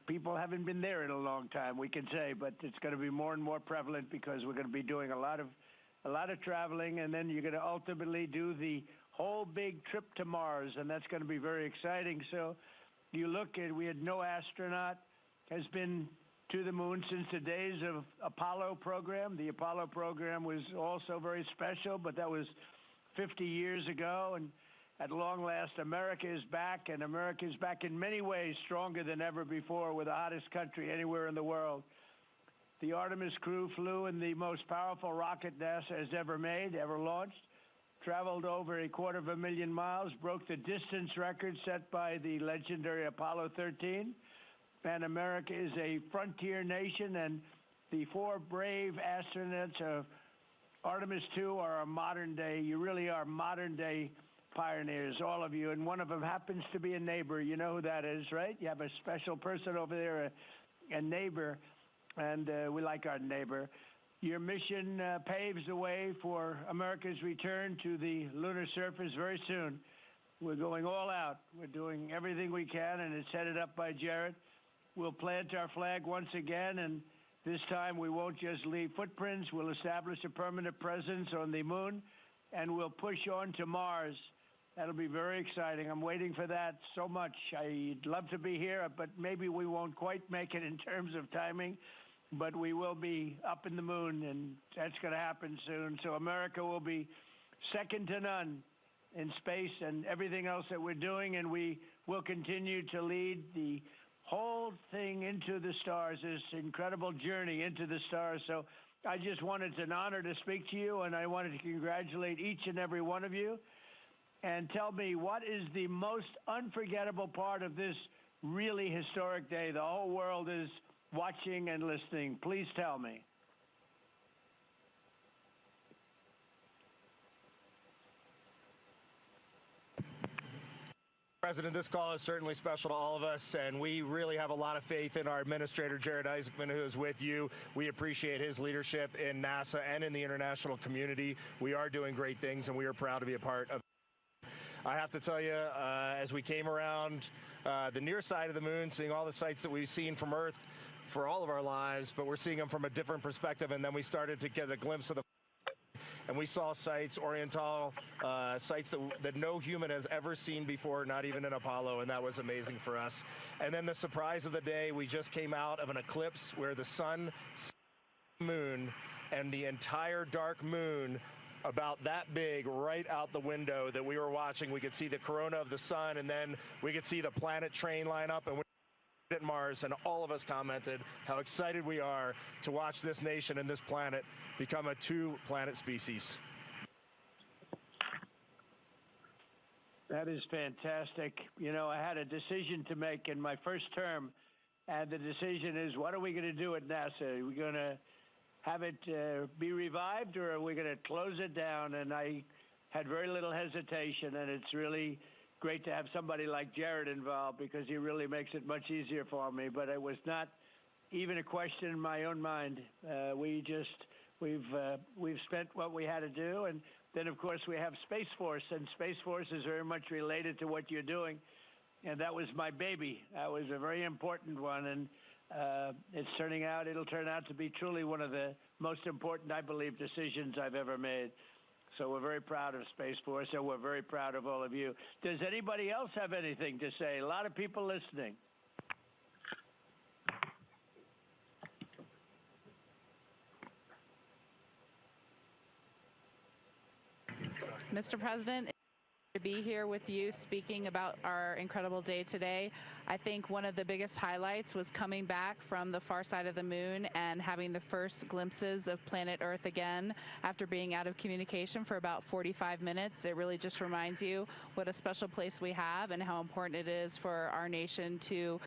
people haven't been there in a long time, we can say, but it's going to be more and more prevalent because we're going to be doing a lot of traveling, and then you're going to ultimately do the whole big trip to Mars, and that's going to be very exciting. So you look at, we had no astronaut has been to the moon since the days of Apollo program. The Apollo program was also very special, but that was 50 years ago. And at long last, America is back, and America is back in many ways stronger than ever before. We're the hottest country anywhere in the world. The Artemis crew flew in the most powerful rocket NASA has ever made, ever launched, traveled over 250,000 miles, broke the distance record set by the legendary Apollo 13. And America is a frontier nation, and the 4 brave astronauts of Artemis II are our modern day, you really are modern day pioneers, all of you, and one of them happens to be a neighbor. You know who that is, right? You have a special person over there, a neighbor, and we like our neighbor. Your mission paves the way for America's return to the lunar surface very soon. We're going all out. We're doing everything we can, and it's headed up by Jared. We'll plant our flag once again, and this time we won't just leave footprints. We'll establish a permanent presence on the moon, and we'll push on to Mars. That'll be very exciting. I'm waiting for that so much. I'd love to be here, but maybe we won't quite make it in terms of timing, but we will be up in the moon, and that's going to happen soon. So America will be second to none in space and everything else that we're doing, and we will continue to lead the whole thing into the stars, this incredible journey into the stars. So I just wanted, it's an honor to speak to you, and I wanted to congratulate each and every one of you. And tell me, what is the most unforgettable part of this really historic day? The whole world is watching and listening. Please tell me. President, this call is certainly special to all of us, and we really have a lot of faith in our administrator, Jared Isaacman, who is with you. We appreciate his leadership in NASA and in the international community. We are doing great things, and we are proud to be a part of it. I have to tell you, as we came around the near side of the moon, seeing all the sights that we've seen from Earth for all of our lives, but we're seeing them from a different perspective, and then we started to get a glimpse of the and we saw sites, Oriental sites that no human has ever seen before, not even in Apollo, and that was amazing for us. And then the surprise of the day, we just came out of an eclipse where the sun, moon, and the entire dark moon about that big right out the window that we were watching. We could see the corona of the sun, and then we could see the planet train line up, and at Mars, and all of us commented how excited we are to watch this nation and this planet become a 2-planet species. That is fantastic. You know, I had a decision to make in my first term, and the decision is, what are we going to do at NASA? Are we going to have it be revived, or are we going to close it down? And I had very little hesitation, and it's really great to have somebody like Jared involved because he really makes it much easier for me. But it was not even a question in my own mind. We've spent what we had to do, and then of course we have Space Force, and Space Force is very much related to what you're doing, and that was my baby. That was a very important one, and it'll turn out to be truly one of the most important, I believe, decisions I've ever made. So we're very proud of Space Force, and we're very proud of all of you. Does anybody else have anything to say? A lot of people listening. Mr. President, to be here with you speaking about our incredible day today. I think one of the biggest highlights was coming back from the far side of the moon and having the first glimpses of planet Earth again after being out of communication for about 45 minutes. It really just reminds you what a special place we have and how important it is for our nation to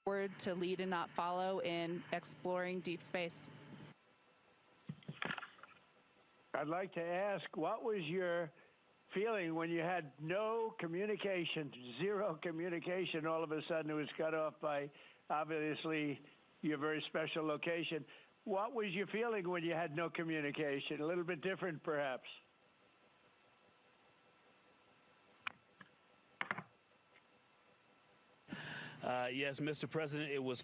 lead and not follow in exploring deep space. I'd like to ask, what was your feeling when you had no communication, zero communication? All of a sudden it was cut off by, obviously, your very special location. What was your feeling when you had no communication? A little bit different, perhaps. Yes, Mr. President, it was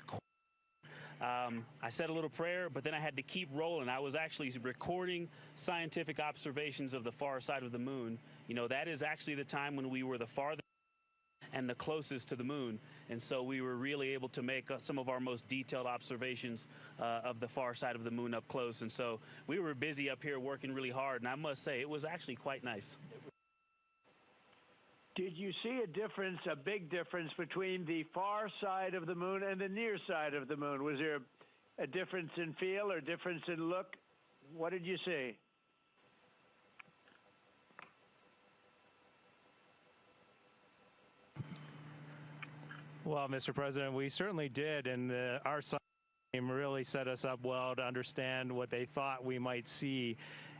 I said a little prayer, but then I had to keep rolling. I was actually recording scientific observations of the far side of the moon. You know, that is actually the time when we were the farthest and the closest to the moon. And so we were really able to make some of our most detailed observations of the far side of the moon up close. And so we were busy up here working really hard. And I must say, it was actually quite nice. Did you see a difference, a big difference, between the far side of the moon and the near side of the moon? Was there a difference in feel or difference in look? What did you see? Well, Mr. President, we certainly did, and our science team really set us up well to understand what they thought we might see.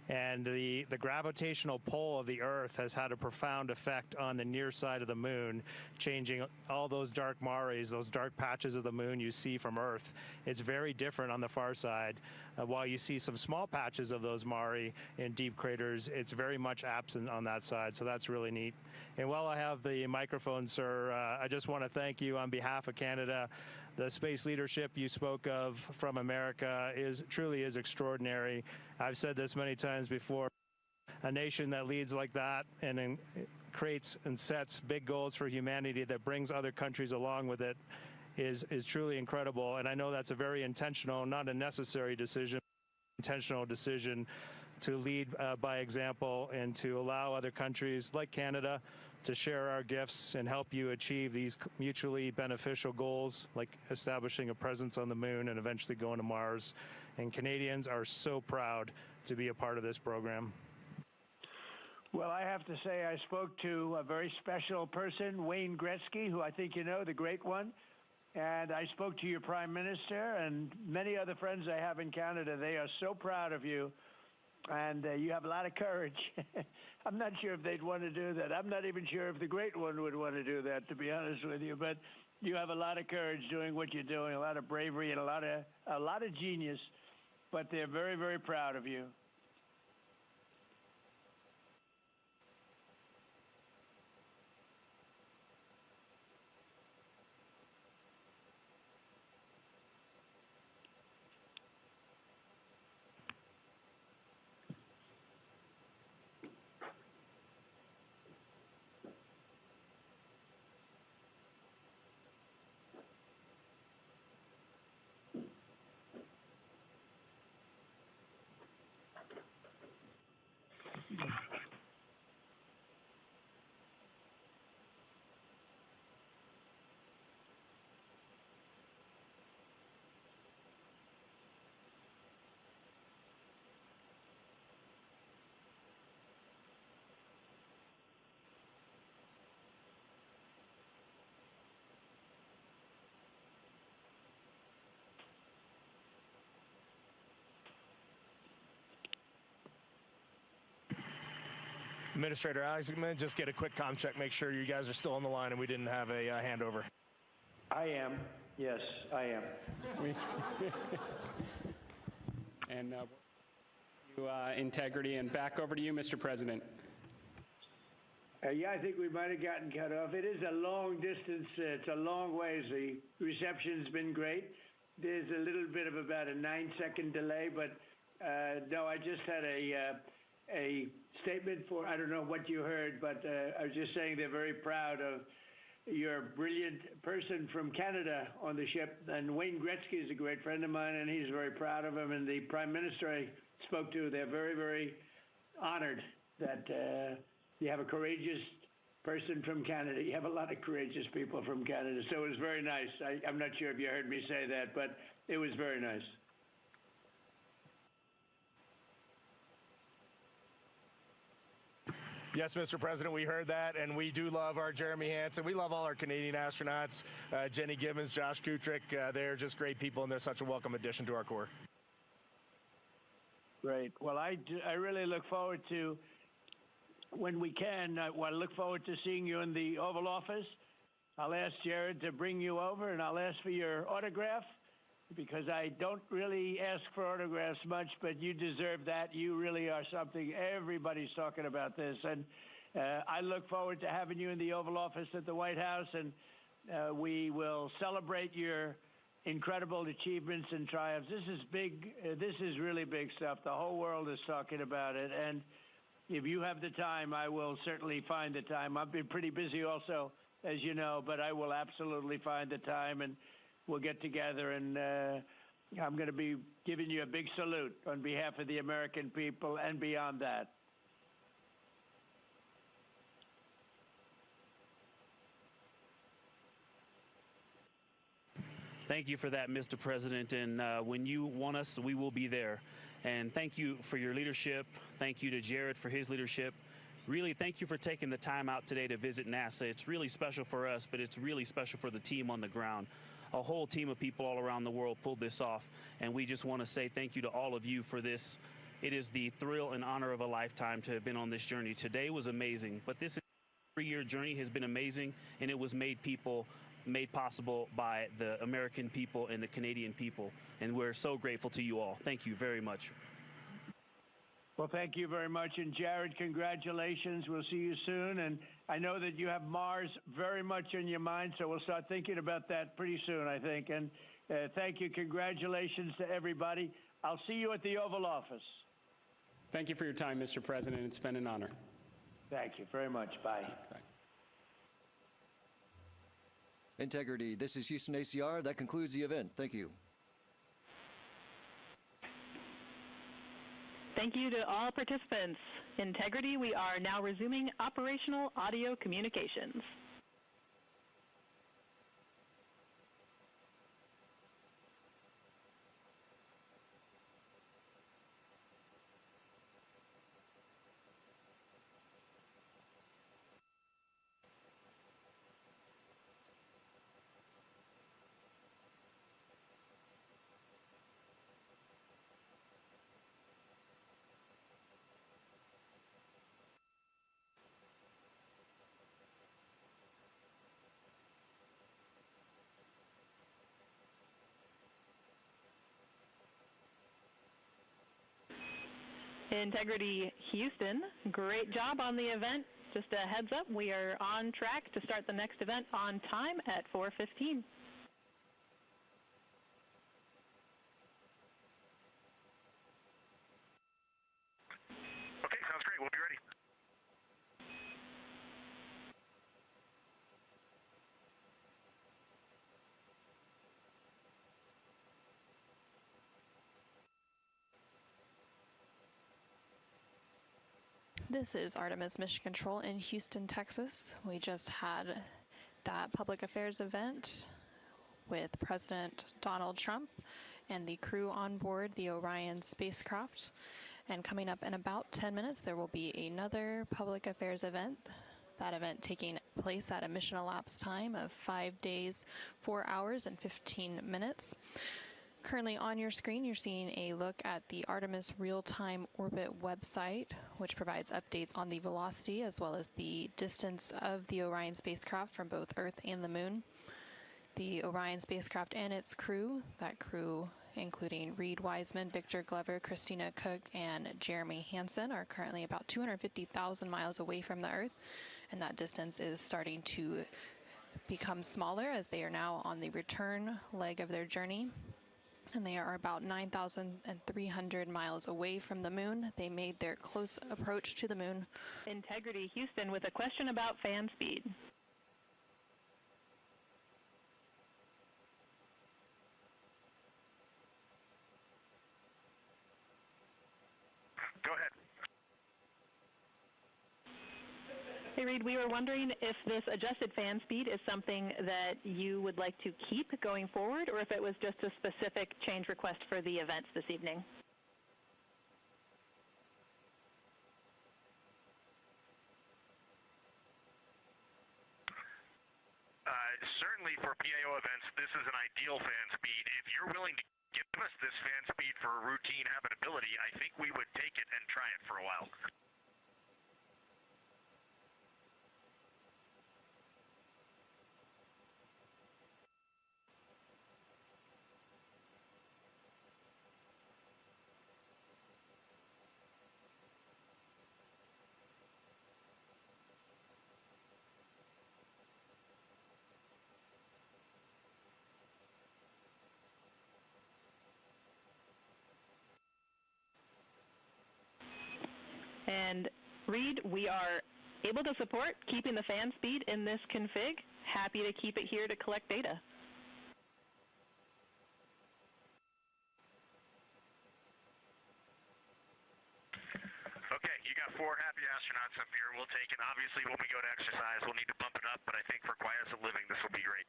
And the gravitational pull of the Earth has had a profound effect on the near side of the moon, changing all those dark mares, those dark patches of the moon you see from Earth. It's very different on the far side. While you see some small patches of those mare in deep craters, it's very much absent on that side, so that's really neat. And while I have the microphone, sir, I just want to thank you on behalf of Canada. The space leadership you spoke of from America truly is extraordinary. I've said this many times before. A nation that leads like that and creates and sets big goals for humanity that brings other countries along with it is truly incredible. And I know that's a very intentional, not a necessary decision, intentional decision to lead by example and to allow other countries like Canada to share our gifts and help you achieve these mutually beneficial goals, like establishing a presence on the moon and eventually going to Mars. And Canadians are so proud to be a part of this program. Well, I have to say I spoke to a very special person, Wayne Gretzky, who I think you know, the great one. And I spoke to your Prime Minister and many other friends I have in Canada. They are so proud of you. And you have a lot of courage. I'm not sure if they'd want to do that. I'm not even sure if the great one would want to do that, to be honest with you. But you have a lot of courage doing what you're doing, a lot of bravery and a lot of genius. But they're very, very proud of you. Administrator Alex, I'm going to just get a quick comm check, make sure you guys are still on the line and we didn't have a handover. I am. Yes, I am. And integrity, and back over to you, Mr. President. Yeah, I think we might have gotten cut off. It is a long distance. It's a long ways. The reception's been great. There's a little bit of about a 9-second delay, but no, I just had a statement for, I don't know what you heard, but I was just saying they're very proud of your brilliant person from Canada on the ship. And Wayne Gretzky is a great friend of mine, and he's very proud of him. And the Prime Minister I spoke to, they're very, very honored that you have a courageous person from Canada. You have a lot of courageous people from Canada, so it was very nice. I'm not sure if you heard me say that, but it was very nice. Yes, Mr. President, we heard that, and we do love our Jeremy Hansen. We love all our Canadian astronauts, Jenny Gibbons, Josh Kutrick. They're just great people, and they're such a welcome addition to our Corps. Great. Well, I really look forward to, when we can, I look forward to seeing you in the Oval Office. I'll ask Jared to bring you over, and I'll ask for your autograph, because I don't really ask for autographs much, but you deserve that. You really are something. Everybody's talking about this. And I look forward to having you in the Oval Office at the White House, and we will celebrate your incredible achievements and triumphs. This is big. This is really big stuff. The whole world is talking about it. And if you have the time, I will certainly find the time. I've been pretty busy also, as you know, but I will absolutely find the time, and we'll get together, and I'm going to be giving you a big salute on behalf of the American people and beyond that. Thank you for that, Mr. President. And when you want us, we will be there. And thank you for your leadership. Thank you to Jared for his leadership. Really, thank you for taking the time out today to visit NASA. It's really special for us, but it's really special for the team on the ground. A whole team of people all around the world pulled this off, and we just want to say thank you to all of you for this. It is the thrill and honor of a lifetime to have been on this journey. Today was amazing, but this 3-year journey has been amazing, and it was made possible by the American people and the Canadian people, and we're so grateful to you all. Thank you very much. Well, thank you very much. And Jared, congratulations. We'll see you soon. And I know that you have Mars very much on your mind, so we'll start thinking about that pretty soon, I think. And thank you. Congratulations to everybody. I'll see you at the Oval Office. Thank you for your time, Mr. President. It's been an honor. Thank you very much. Bye. Bye. Integrity. This is Houston ACR. That concludes the event. Thank you. Thank you to all participants. Integrity, we are now resuming operational audio communications. Integrity Houston, great job on the event. Just a heads up, we are on track to start the next event on time at 4:15. Okay, sounds great. We'll be ready. This is Artemis Mission Control in Houston, Texas. We just had that public affairs event with President Donald Trump and the crew on board the Orion spacecraft. And coming up in about 10 minutes, there will be another public affairs event. That event taking place at a mission elapsed time of 5 days, 4 hours, and 15 minutes. Currently on your screen, you're seeing a look at the Artemis Real-Time Orbit website, which provides updates on the velocity as well as the distance of the Orion spacecraft from both Earth and the Moon. The Orion spacecraft and its crew, that crew including Reed Wiseman, Victor Glover, Christina Cook, and Jeremy Hansen, are currently about 250,000 miles away from the Earth, and that distance is starting to become smaller as they are now on the return leg of their journey. And they are about 9,300 miles away from the Moon. They made their close approach to the Moon. Integrity Houston with a question about fan speed. Go ahead. Hey, Reed, we were wondering if this adjusted fan speed is something that you would like to keep going forward, or if it was just a specific change request for the events this evening. Certainly for PAO events, this is an ideal fan speed. If you're willing to give us this fan speed for routine habitability, I think we would take it and try it for a while. And Reed, we are able to support keeping the fan speed in this config. Happy to keep it here to collect data. Okay, you got 4 happy astronauts up here. We'll take it. Obviously, when we go to exercise, we'll need to bump it up, but I think for quiet of living, this will be great.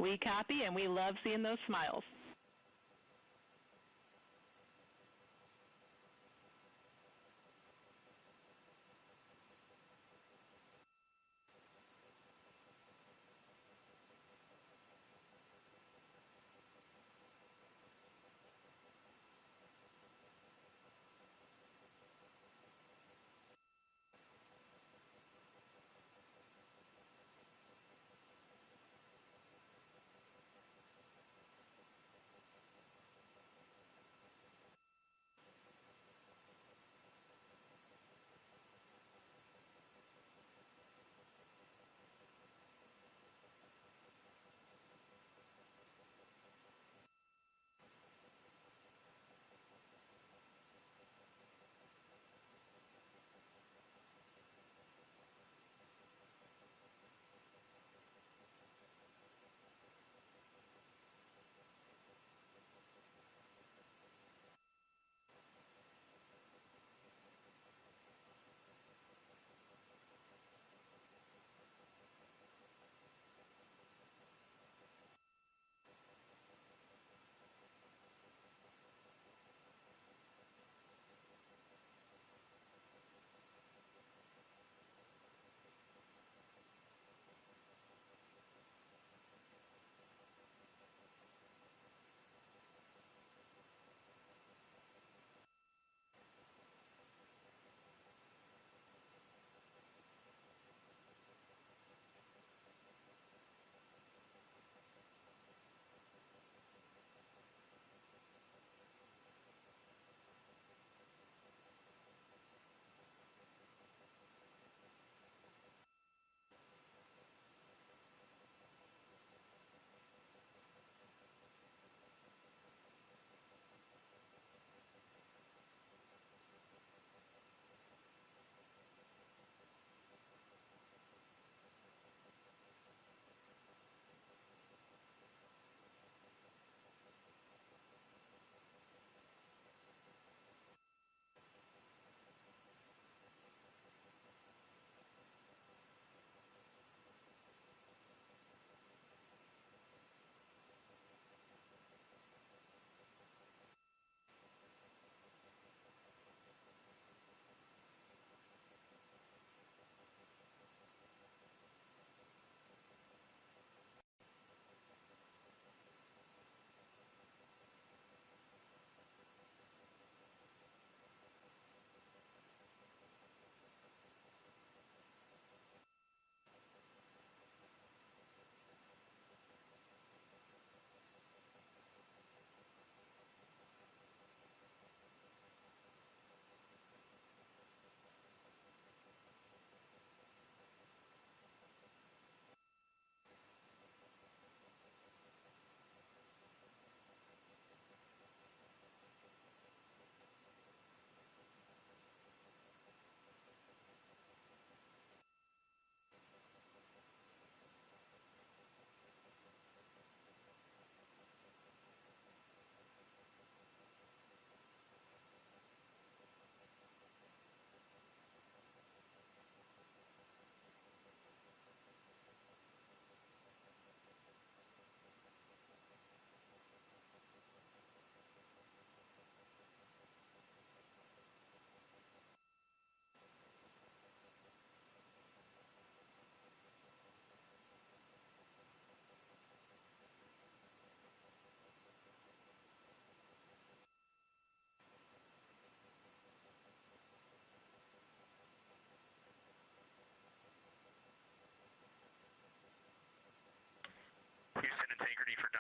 We copy, and we love seeing those smiles.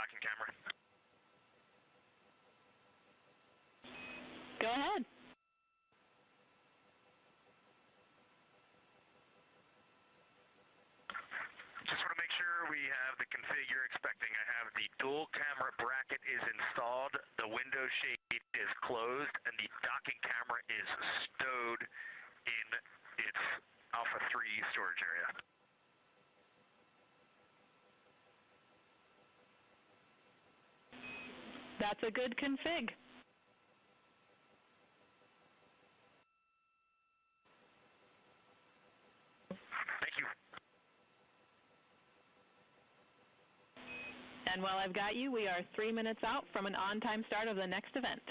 docking camera. Go ahead. Just want to make sure we have the config you're expecting. I have the dual camera bracket is installed, the window shade is closed, and the docking camera is stowed in its Alpha 3 storage area. That's a good config. Thank you. And while I've got you, we are 3 minutes out from an on-time start of the next event.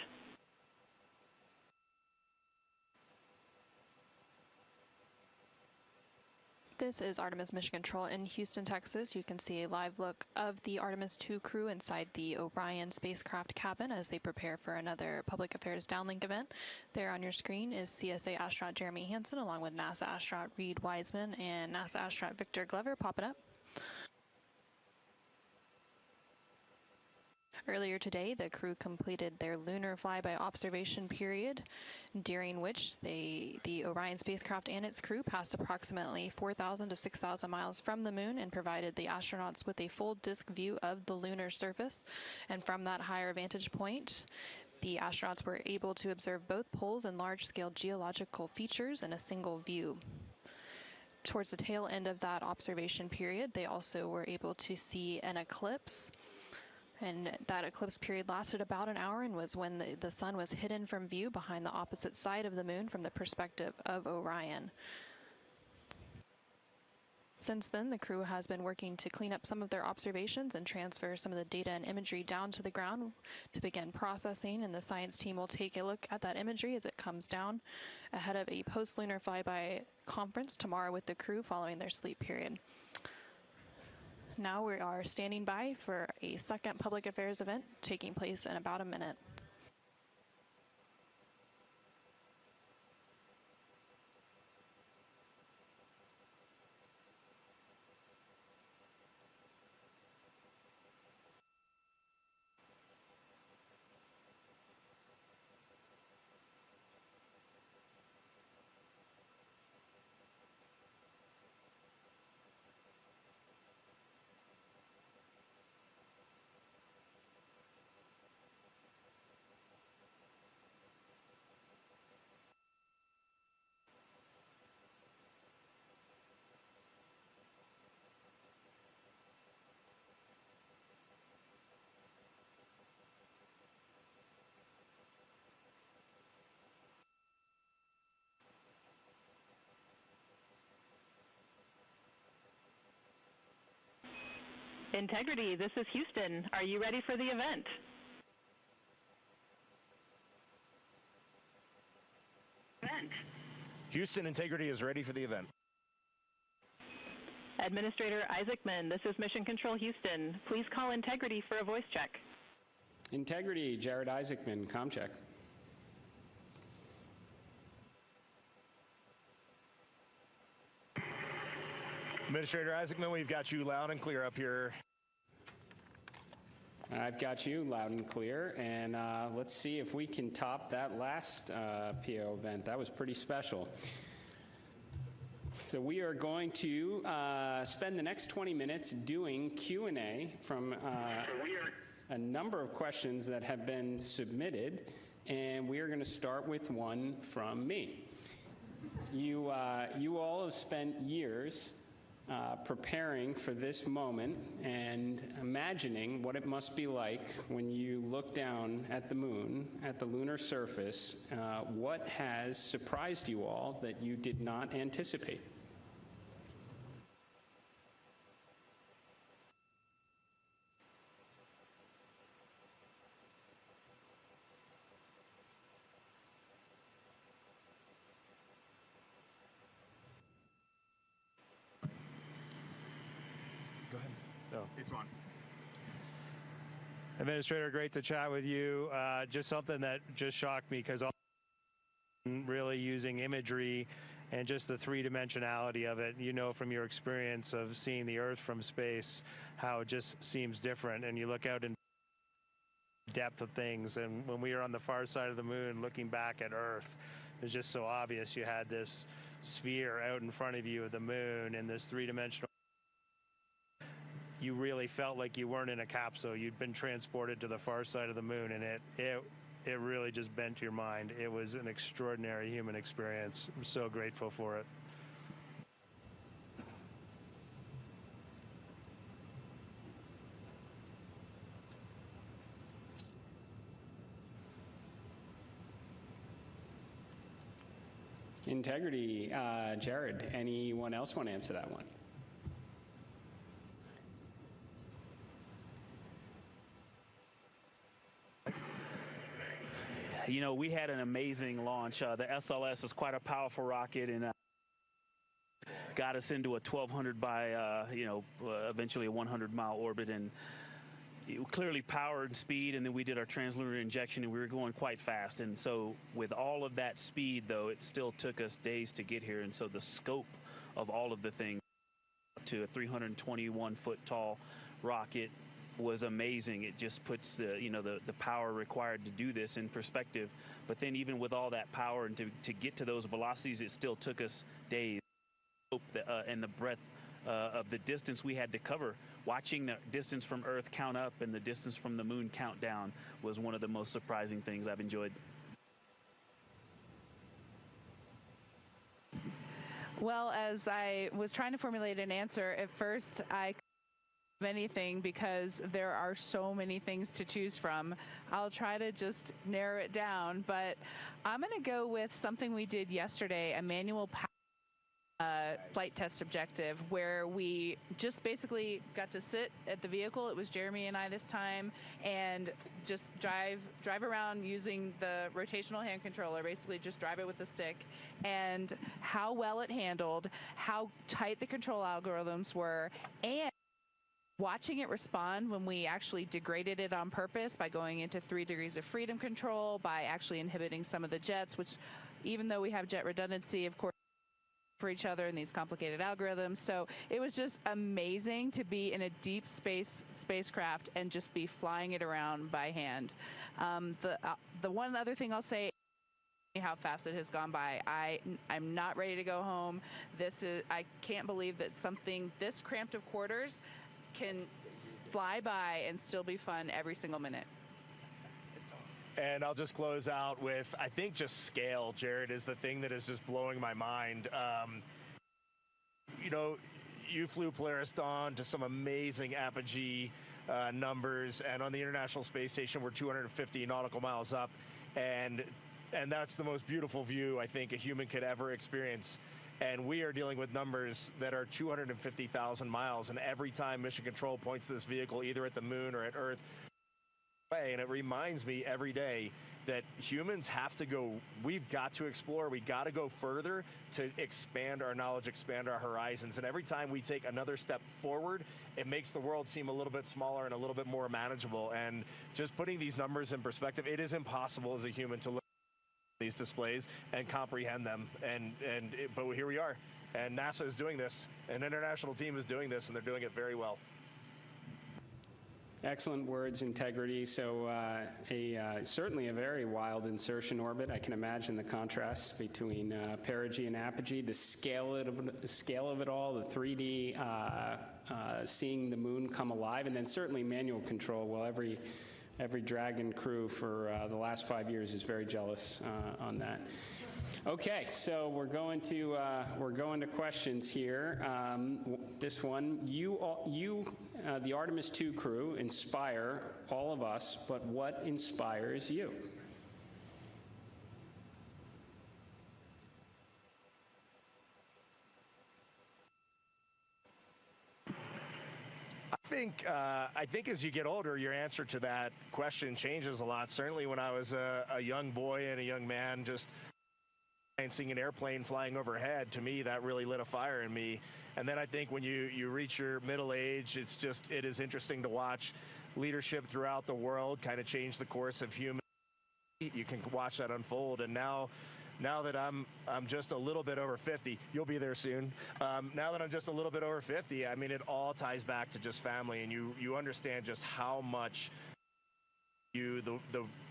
This is Artemis Mission Control in Houston, Texas. You can see a live look of the Artemis II crew inside the Orion spacecraft cabin as they prepare for another public affairs downlink event. There on your screen is CSA astronaut Jeremy Hansen along with NASA astronaut Reed Wiseman and NASA astronaut Victor Glover popping up. Earlier today, the crew completed their lunar flyby observation period, during which the Orion spacecraft and its crew passed approximately 4,000 to 6,000 miles from the moon and provided the astronauts with a full disk view of the lunar surface. And from that higher vantage point, the astronauts were able to observe both poles and large-scale geological features in a single view. Towards the tail end of that observation period, they also were able to see an eclipse. And that eclipse period lasted about an hour and was when the sun was hidden from view behind the opposite side of the moon from the perspective of Orion. Since then, the crew has been working to clean up some of their observations and transfer some of the data and imagery down to the ground to begin processing, and the science team will take a look at that imagery as it comes down ahead of a post-lunar flyby conference tomorrow with the crew following their sleep period. Now we are standing by for a second public affairs event taking place in about a minute. Integrity, this is Houston. Are you ready for the event? Houston, Integrity is ready for the event. Administrator Isaacman, this is Mission Control Houston. Please call Integrity for a voice check. Integrity, Jared Isaacman, comm check. Administrator Isaacman, we've got you loud and clear up here. I've got you loud and clear, and let's see if we can top that last PO event. That was pretty special. So we are going to spend the next 20 minutes doing Q&A from a number of questions that have been submitted, and we are going to start with one from me. You all have spent years preparing for this moment and imagining what it must be like when you look down at the moon, at the lunar surface. What has surprised you all that you did not anticipate? Go ahead. No. It's on. Administrator, great to chat with you. Just something that just shocked me because I'm really using imagery and just the three-dimensionality of it. You know from your experience of seeing the Earth from space how it just seems different, and you look out in depth of things. And when we were on the far side of the moon looking back at Earth, it was just so obvious. You had this sphere out in front of you of the moon and this three-dimensional. You really felt like you weren't in a capsule. You'd been transported to the far side of the moon, and it really just bent your mind. It was an extraordinary human experience. I'm so grateful for it. Integrity, Jared, anyone else want to answer that one? You know, we had an amazing launch. The SLS is quite a powerful rocket, and got us into a 1,200 by, eventually a 100-mile orbit, and clearly power and speed, and then we did our translunar injection, and we were going quite fast. And so with all of that speed, though, it still took us days to get here. And so the scope of all of the things to a 321-foot tall rocket was amazing. It just puts the power required to do this in perspective. But then even with all that power and to get to those velocities, it still took us days. And the breadth of the distance we had to cover, watching the distance from Earth count up and the distance from the moon count down was one of the most surprising things I've enjoyed. Well, as I was trying to formulate an answer, at first I anything because there are so many things to choose from. I'll try to just narrow it down, but I'm going to go with something we did yesterday, a manual flight test objective, where we just basically got to sit at the vehicle. It was Jeremy and I this time, and just drive around using the rotational hand controller, basically just drive it with the stick, and how well it handled, how tight the control algorithms were, and watching it respond when we actually degraded it on purpose by going into 3 degrees of freedom control, by actually inhibiting some of the jets, which even though we have jet redundancy, of course, for each other in these complicated algorithms. So it was just amazing to be in a deep spacecraft and just be flying it around by hand. The one other thing I'll say, how fast it has gone by. I'm not ready to go home. I can't believe that something this cramped of quarters can fly by and still be fun every single minute. And I'll just close out with, I think just scale, Jared, is the thing that is just blowing my mind. You flew Polaris Dawn to some amazing apogee numbers, and on the International Space Station, we're 250 nautical miles up, and that's the most beautiful view I think a human could ever experience. And we are dealing with numbers that are 250,000 miles, and every time Mission Control points to this vehicle, either at the moon or at Earth, and it reminds me every day that humans have to go, we've got to explore, we got to go further to expand our knowledge, expand our horizons. And every time we take another step forward, it makes the world seem a little bit smaller and a little bit more manageable. And just putting these numbers in perspective, it is impossible as a human to look at these displays and comprehend them. But here we are, and NASA is doing this, an international team is doing this, and they're doing it very well. Excellent words, Integrity. So certainly a very wild insertion orbit. I can imagine the contrast between perigee and apogee, the scale of it all, the 3D, seeing the moon come alive, and then certainly manual control. Well, every Dragon crew for the last 5 years is very jealous on that. Okay, so we're going to questions here. This one, the Artemis II crew, inspire all of us, but what inspires you? I think as you get older, your answer to that question changes a lot. Certainly when I was a young boy and a young man, just seeing an airplane flying overhead, to me, that really lit a fire in me. And then I think when you reach your middle age, it is interesting to watch leadership throughout the world kind of change the course of human. You can watch that unfold. And now now that I'm just a little bit over 50, you'll be there soon. Now that I'm just a little bit over 50, I mean, it all ties back to just family, and you understand just how much the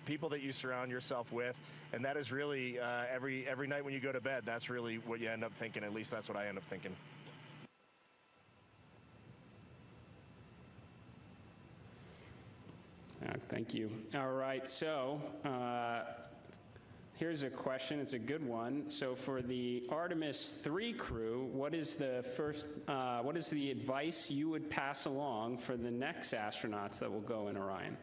people that you surround yourself with, and that is really every night when you go to bed, that's really what you end up thinking. At least that's what I end up thinking. Thank you. All right, so here's a question. It's a good one. So for the Artemis II crew, what is the advice you would pass along for the next astronauts that will go in Orion?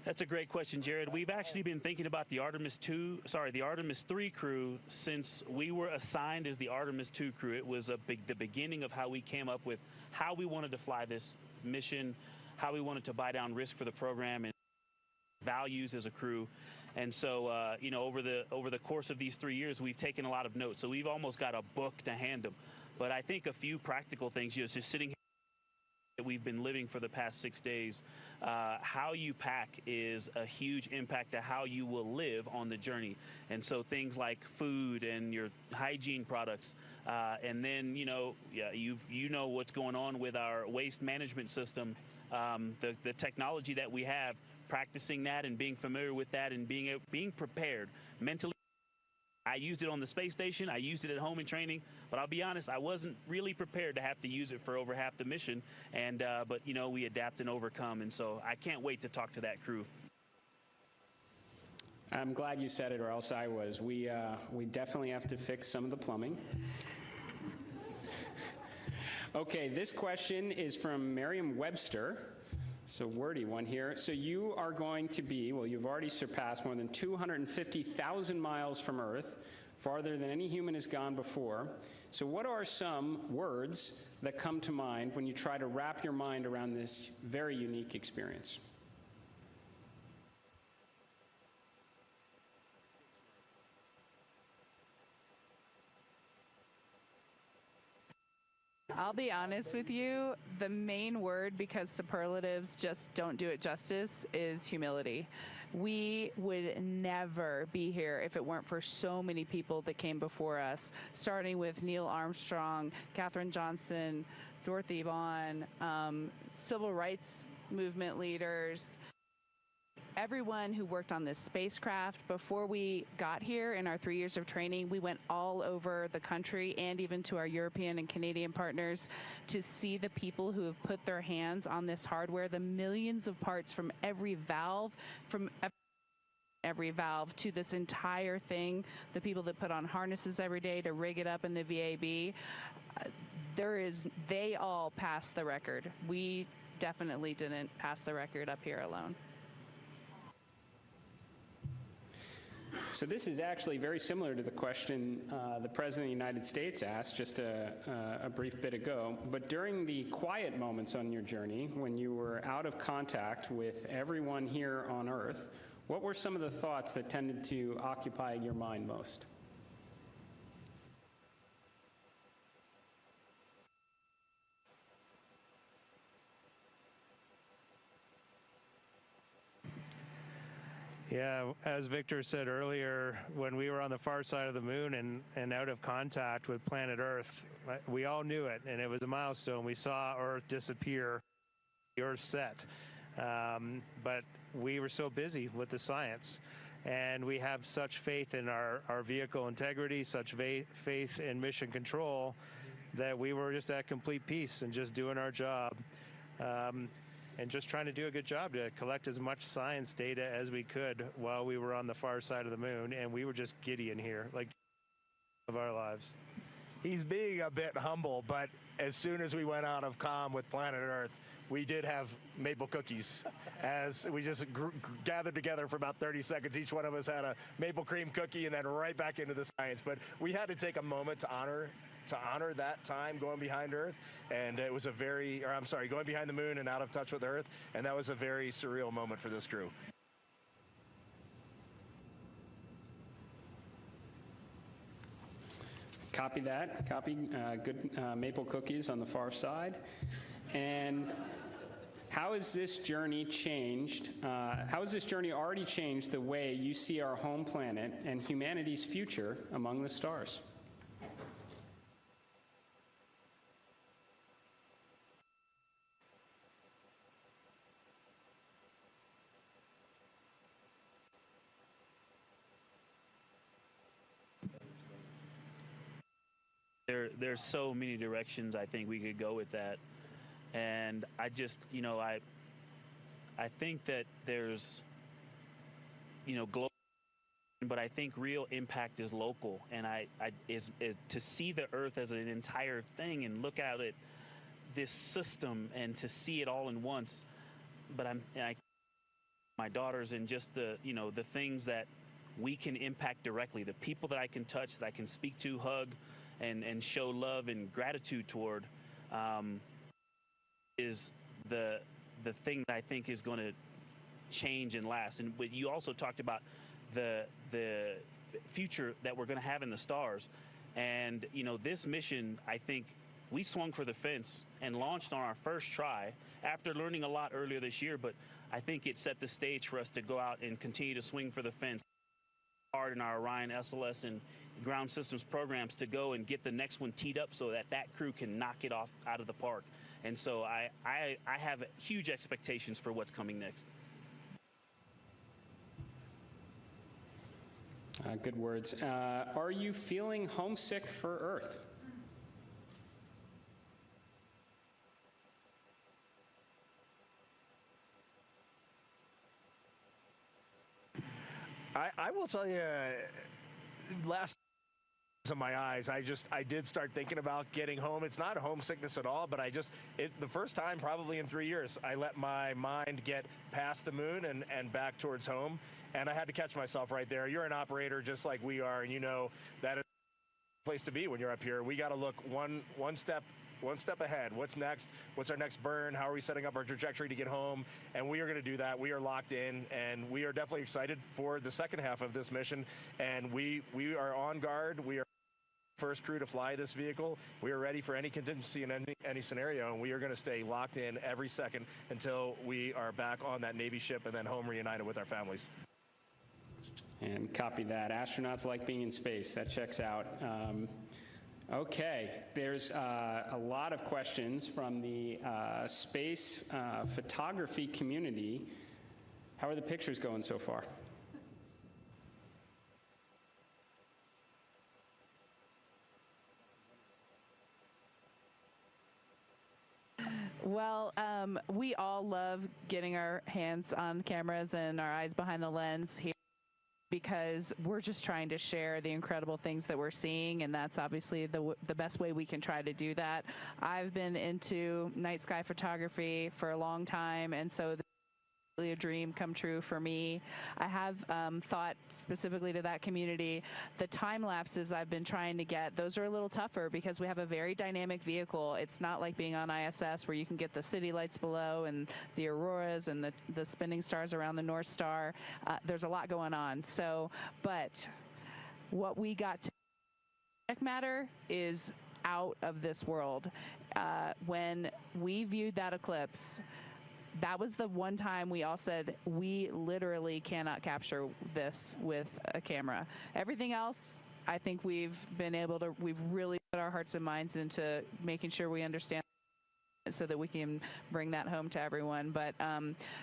That's a great question, Jared. We've actually been thinking about the Artemis III crew since we were assigned as the Artemis II crew. It was the beginning of how we came up with how we wanted to fly this mission, how we wanted to buy down risk for the program, and values as a crew. And so, you know, over the course of these 3 years, we've taken a lot of notes. So we've almost got a book to hand them. But I think a few practical things, you know, just sitting here that we've been living for the past 6 days, how you pack is a huge impact to how you will live on the journey. And so things like food and your hygiene products, and then, you know, you know what's going on with our waste management system, the technology that we have, practicing that and being familiar with that and being prepared mentally. I used it on the space station. I used it at home in training, but I'll be honest, I wasn't really prepared to have to use it for over half the mission. And but you know, we adapt and overcome, and so I can't wait to talk to that crew. I'm glad you said it, or else I was. We definitely have to fix some of the plumbing. Okay, this question is from Merriam-Webster. So wordy one here. So you are going to be, well, you've already surpassed more than 250,000 miles from Earth, farther than any human has gone before. So what are some words that come to mind when you try to wrap your mind around this very unique experience? I'll be honest with you, the main word, because superlatives just don't do it justice, is humility. We would never be here if it weren't for so many people that came before us, starting with Neil Armstrong, Katherine Johnson, Dorothy Vaughan, civil rights movement leaders, everyone who worked on this spacecraft. Before we got here in our 3 years of training, we went all over the country and even to our European and Canadian partners to see the people who have put their hands on this hardware, the millions of parts from every valve, to this entire thing, the people that put on harnesses every day to rig it up in the VAB. They all passed the record. We definitely didn't pass the record up here alone. So this is actually very similar to the question the President of the United States asked just a brief bit ago. But during the quiet moments on your journey, when you were out of contact with everyone here on Earth, what were some of the thoughts that tended to occupy your mind most? Yeah, as Victor said earlier, when we were on the far side of the moon and out of contact with planet Earth, we all knew it, and it was a milestone. We saw Earth disappear, the Earth set. But we were so busy with the science, and we have such faith in our vehicle integrity, such faith in mission control, that we were just at complete peace and just doing our job. And just trying to do a good job to collect as much science data as we could while we were on the far side of the moon, and we were just giddy in here, like of our lives. He's being a bit humble, but as soon as we went out of comm with planet Earth, we did have maple cookies. As we just gathered together for about 30 seconds, each one of us had a maple cream cookie and then right back into the science. But we had to take a moment to honor that time going behind Earth, and it was going behind the moon and out of touch with Earth, and that was a very surreal moment for this crew. Copy that. Copy good maple cookies on the far side. And how has this journey changed? How has this journey already changed the way you see our home planet and humanity's future among the stars? There's so many directions I think we could go with that, and I just, I think that there's, global, but I think real impact is local, and is to see the Earth as an entire thing and look at it, this system, and to see it all in once. But my daughters, and just the things that we can impact directly, the people that I can touch, that I can speak to, hug, and show love and gratitude toward, is the thing that I think is going to change and last. And but you also talked about the future that we're going to have in the stars, and this mission, I think we swung for the fence and launched on our first try after learning a lot earlier this year. But I think it set the stage for us to go out and continue to swing for the fence hard in our Orion SLS and ground systems programs to go and get the next one teed up so that crew can knock it off out of the park. And so I have huge expectations for what's coming next. Good words. Are you feeling homesick for Earth? I will tell you, last of my eyes, I did start thinking about getting home. It's not homesickness at all, but the first time probably in 3 years, I let my mind get past the moon and back towards home, and I had to catch myself right there. You're an operator just like we are, and that is the place to be when you're up here. We got to look one step ahead. What's next? What's our next burn? How are we setting up our trajectory to get home? And we are going to do that. We are locked in, and we are definitely excited for the second half of this mission. And we are on guard. We are first crew to fly this vehicle. We are ready for any contingency in any scenario, and we are going to stay locked in every second until we are back on that Navy ship and then home reunited with our families. And copy that. Astronauts like being in space. That checks out. Okay, there's a lot of questions from the space photography community. How are the pictures going so far? Well, we all love getting our hands on cameras and our eyes behind the lens here, because we're just trying to share the incredible things that we're seeing, and that's obviously the best way we can try to do that. I've been into night sky photography for a long time, and so this is really a dream come true for me. I have thought specifically to that community, the time lapses I've been trying to get, those are a little tougher because we have a very dynamic vehicle. It's not like being on ISS where you can get the city lights below and the auroras and the spinning stars around the North Star. There's a lot going on. So, but what we got to matter is out of this world. When we viewed that eclipse, that was the one time we all said, we literally cannot capture this with a camera. Everything else, I think we've really put our hearts and minds into making sure we understand so that we can bring that home to everyone. But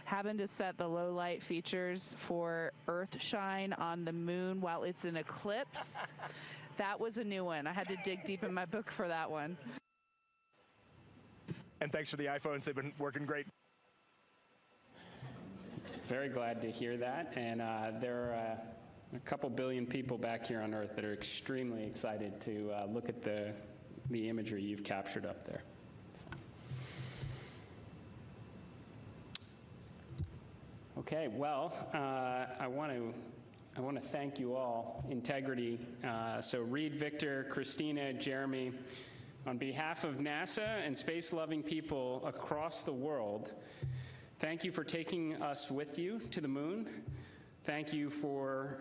having to set the low light features for Earth shine on the moon while it's an eclipse, that was a new one. I had to dig deep in my book for that one. And thanks for the iPhones. They've been working great. Very glad to hear that. And there are a couple billion people back here on Earth that are extremely excited to look at the imagery you've captured up there. Okay, well, I want to thank you all. Integrity. So Reed, Victor, Christina, Jeremy, on behalf of NASA and space-loving people across the world, thank you for taking us with you to the moon. Thank you for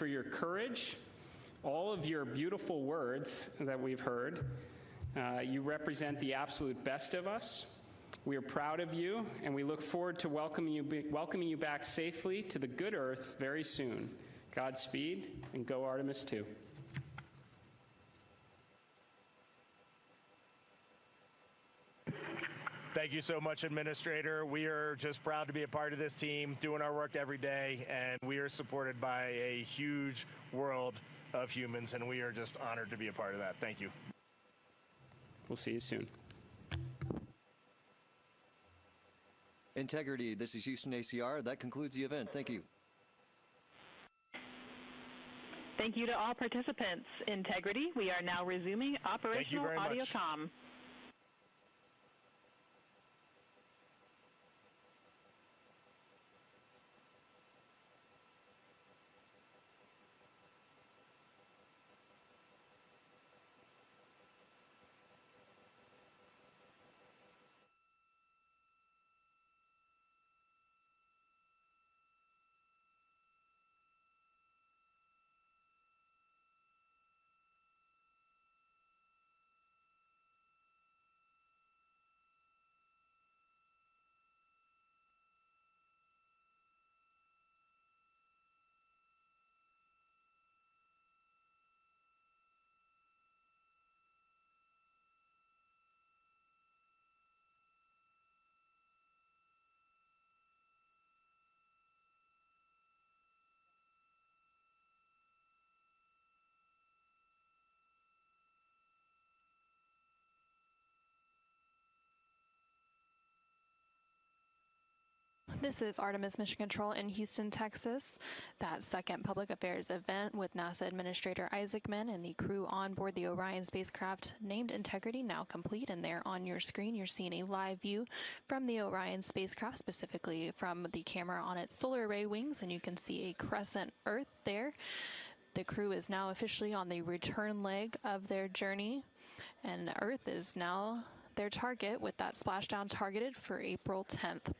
your courage all of your beautiful words that we've heard. You represent the absolute best of us. We are proud of you, and we look forward to welcoming you back safely to the good Earth very soon. Godspeed, and go Artemis II. Thank you so much, Administrator. We are just proud to be a part of this team, doing our work every day, and we are supported by a huge world of humans, and we are just honored to be a part of that. Thank you. We'll see you soon. Integrity, this is Houston ACR. That concludes the event. Thank you. Thank you to all participants. Integrity, we are now resuming operational audio comm. This is Artemis Mission Control in Houston, Texas. That second public affairs event with NASA Administrator Isaacman and the crew on board the Orion spacecraft named Integrity now complete, and there on your screen you're seeing a live view from the Orion spacecraft, specifically from the camera on its solar array wings, and you can see a crescent Earth there. The crew is now officially on the return leg of their journey, and Earth is now their target, with that splashdown targeted for April 10th.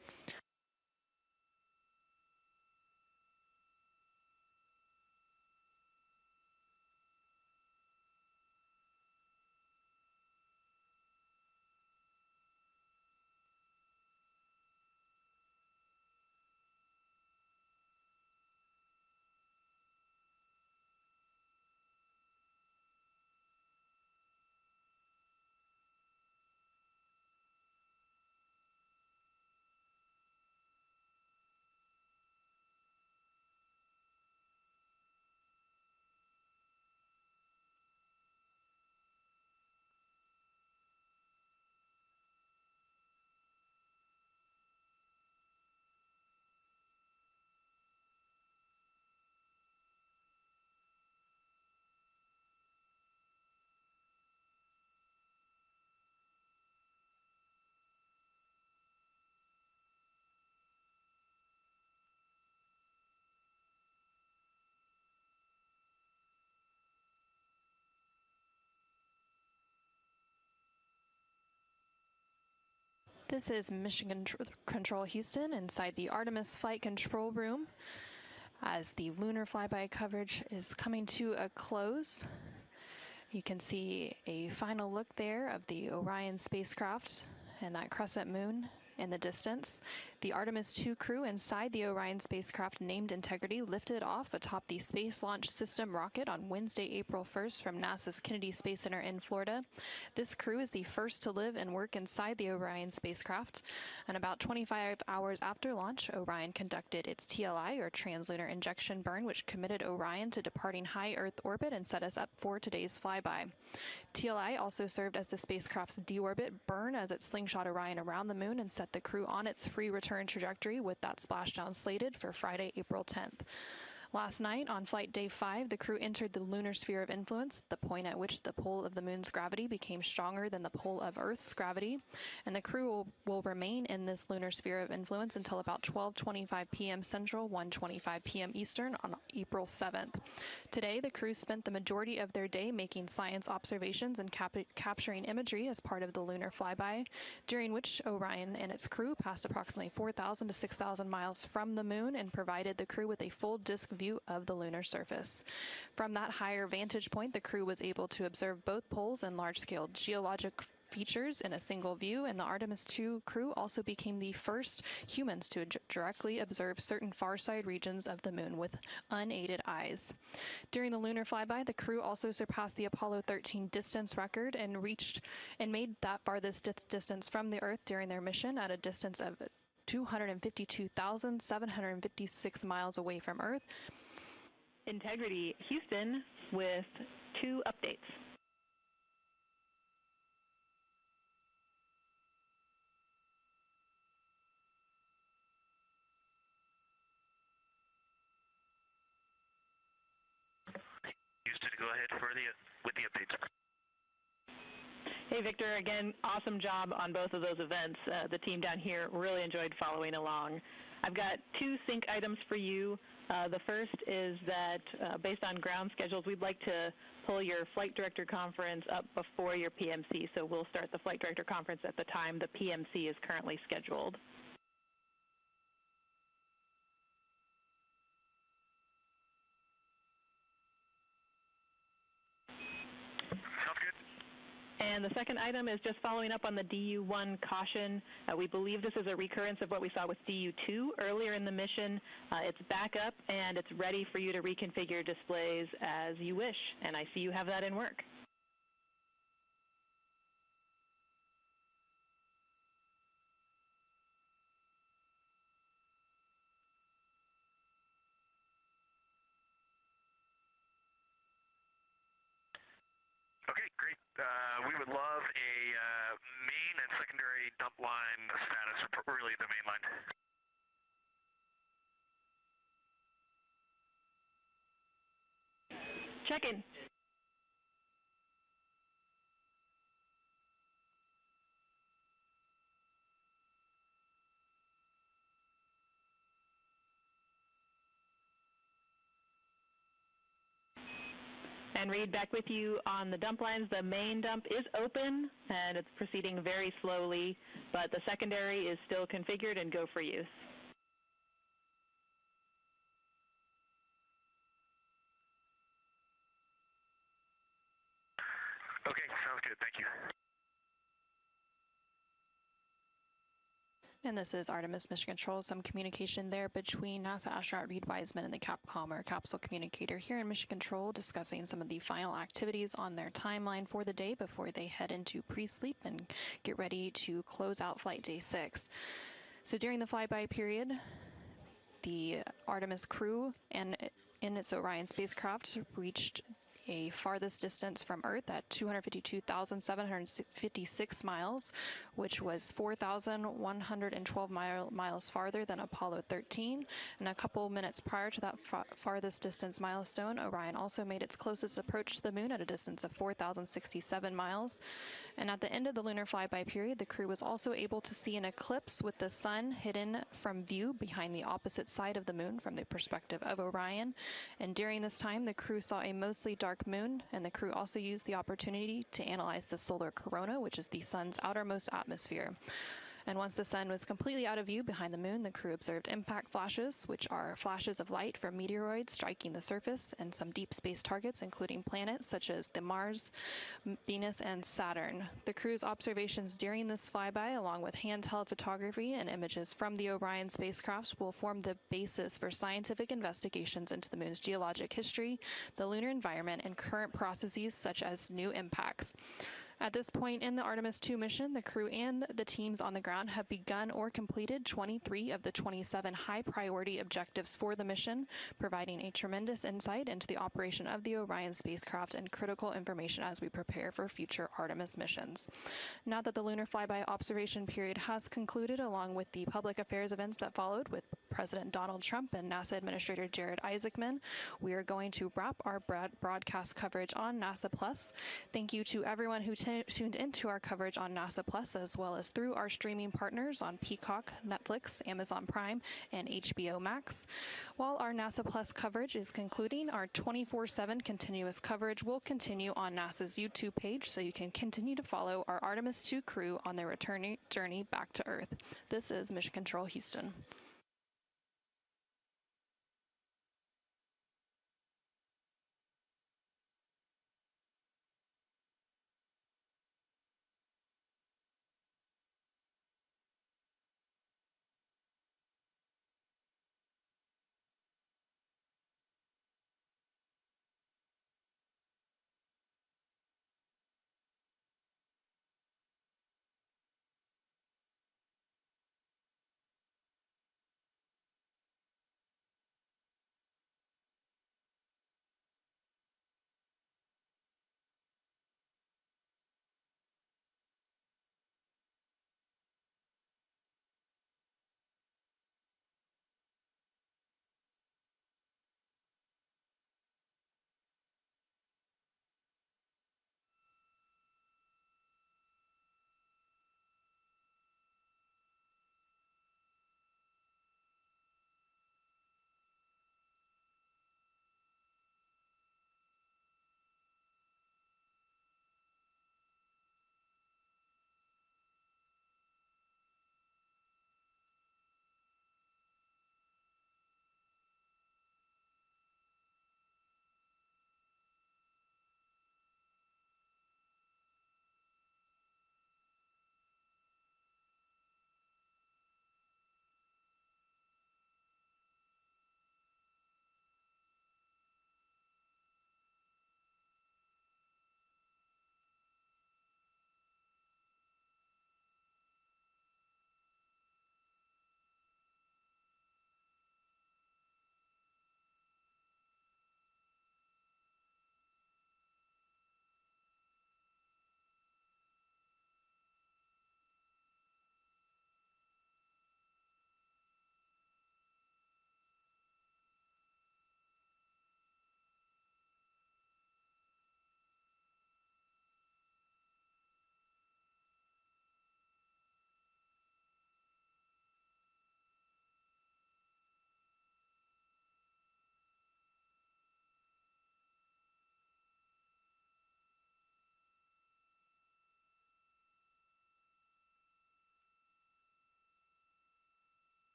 This is Mission Control Houston inside the Artemis Flight Control Room as the lunar flyby coverage is coming to a close. You can see a final look there of the Orion spacecraft and that crescent moon in the distance. The Artemis II crew inside the Orion spacecraft named Integrity lifted off atop the Space Launch System rocket on Wednesday, April 1st from NASA's Kennedy Space Center in Florida. This crew is the first to live and work inside the Orion spacecraft. And about 25 hours after launch, Orion conducted its TLI, or translunar injection burn, which committed Orion to departing high Earth orbit and set us up for today's flyby. TLI also served as the spacecraft's deorbit burn as it slingshot Orion around the moon and set the crew on its free return trajectory, with that splashdown slated for Friday, April 10th. Last night, on flight day 5, the crew entered the lunar sphere of influence, the point at which the pull of the moon's gravity became stronger than the pull of Earth's gravity, and the crew will remain in this lunar sphere of influence until about 12:25 p.m. Central, 1:25 p.m. Eastern on April 7th. Today, the crew spent the majority of their day making science observations and capturing imagery as part of the lunar flyby, during which Orion and its crew passed approximately 4,000 to 6,000 miles from the moon and provided the crew with a full disk view of the lunar surface. From that higher vantage point, the crew was able to observe both poles and large-scale geologic features in a single view, and the Artemis II crew also became the first humans to directly observe certain far-side regions of the moon with unaided eyes. During the lunar flyby, the crew also surpassed the Apollo 13 distance record and made that farthest distance from the Earth during their mission at a distance of 252,756 miles away from Earth. Integrity Houston with 2 updates. Houston, go ahead with the updates. Hey, Victor, again, awesome job on both of those events. The team down here really enjoyed following along. I've got 2 sync items for you. The first is that based on ground schedules, we'd like to pull your flight director conference up before your PMC, so we'll start the flight director conference at the time the PMC is currently scheduled. And the second item is just following up on the DU-1 caution. We believe this is a recurrence of what we saw with DU-2 earlier in the mission. It's back up, and it's ready for you to reconfigure displays as you wish. And I see you have that in work. Okay, great. We would love a main and secondary dump line status, or really the main line. Check in. And Reed, back with you on the dump lines. The main dump is open, and it's proceeding very slowly, but the secondary is still configured and go for use. Okay, sounds good. Thank you. And this is Artemis Mission Control, some communication there between NASA astronaut Reed Wiseman and the Capcom, or capsule communicator, here in Mission Control, discussing some of the final activities on their timeline for the day before they head into pre-sleep and get ready to close out Flight Day 6. So during the flyby period, the Artemis crew and in its Orion spacecraft reached a farthest distance from Earth at 252,756 miles, which was 4,112 miles farther than Apollo 13. And a couple minutes prior to that farthest distance milestone, Orion also made its closest approach to the moon at a distance of 4,067 miles. And at the end of the lunar flyby period, the crew was also able to see an eclipse with the sun hidden from view behind the opposite side of the moon from the perspective of Orion. And during this time, the crew saw a mostly dark moon, and the crew also used the opportunity to analyze the solar corona, which is the sun's outermost atmosphere. And once the sun was completely out of view behind the moon, the crew observed impact flashes, which are flashes of light from meteoroids striking the surface, and some deep space targets, including planets such as the Mars, Venus, and Saturn. The crew's observations during this flyby, along with handheld photography and images from the Orion spacecraft, will form the basis for scientific investigations into the moon's geologic history, the lunar environment, and current processes such as new impacts. At this point in the Artemis II mission, the crew and the teams on the ground have begun or completed 23 of the 27 high-priority objectives for the mission, providing a tremendous insight into the operation of the Orion spacecraft and critical information as we prepare for future Artemis missions. Now that the lunar flyby observation period has concluded, along with the public affairs events that followed with President Donald Trump and NASA Administrator Jared Isaacman, we are going to wrap our broadcast coverage on NASA Plus. Thank you to everyone who tuned into our coverage on NASA Plus, as well as through our streaming partners on Peacock, Netflix, Amazon Prime, and HBO Max. While our NASA Plus coverage is concluding, our 24/7 continuous coverage will continue on NASA's YouTube page, so you can continue to follow our Artemis II crew on their returning journey back to Earth. This is Mission Control Houston.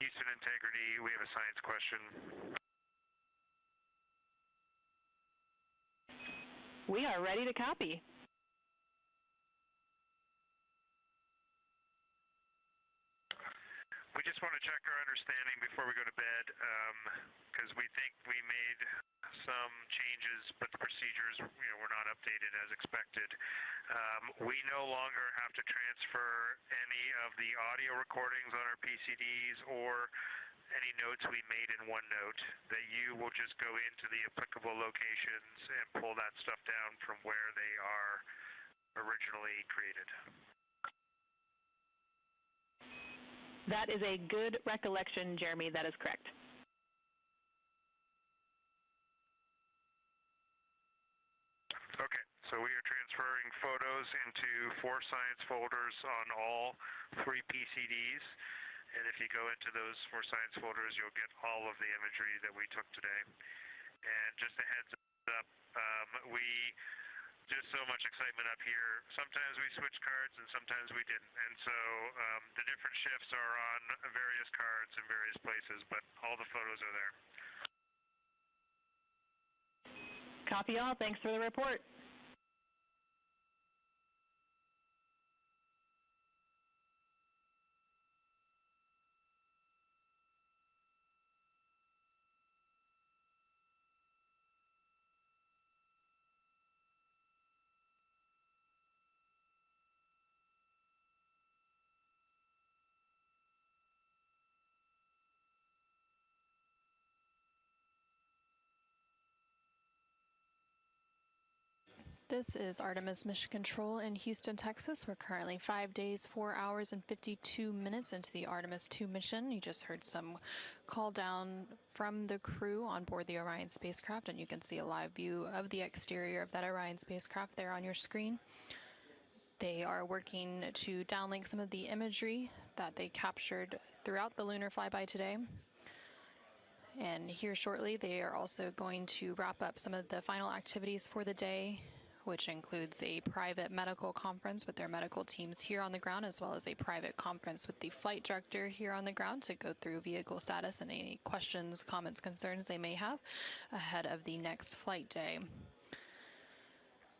Houston Integrity, we have a science question. We are ready to copy. We just want to check our understanding before we go to bed, because we think we made some changes, but the procedures, were not updated as expected. We no longer have to transfer any of the audio recordings on our PCDs or any notes we made in OneNote, that you will just go into the applicable locations and pull that stuff down from where they are originally created. That is a good recollection, Jeremy. That is correct. Okay, so we are transferring photos into 4 science folders on all 3 PCDs. And if you go into those 4 science folders, you'll get all of the imagery that we took today. And just a heads up, just so much excitement up here. Sometimes we switch cards and sometimes we didn't. And so the different shifts are on various cards in various places, but all the photos are there. Copy all. Thanks for the report. This is Artemis Mission Control in Houston, Texas. We're currently 5 days, 4 hours, and 52 minutes into the Artemis II mission. You just heard some call down from the crew on board the Orion spacecraft, and you can see a live view of the exterior of that Orion spacecraft there on your screen. They are working to downlink some of the imagery that they captured throughout the lunar flyby today. And here shortly, they are also going to wrap up some of the final activities for the day, which includes a private medical conference with their medical teams here on the ground, as well as a private conference with the flight director here on the ground to go through vehicle status and any questions, comments, concerns they may have ahead of the next flight day.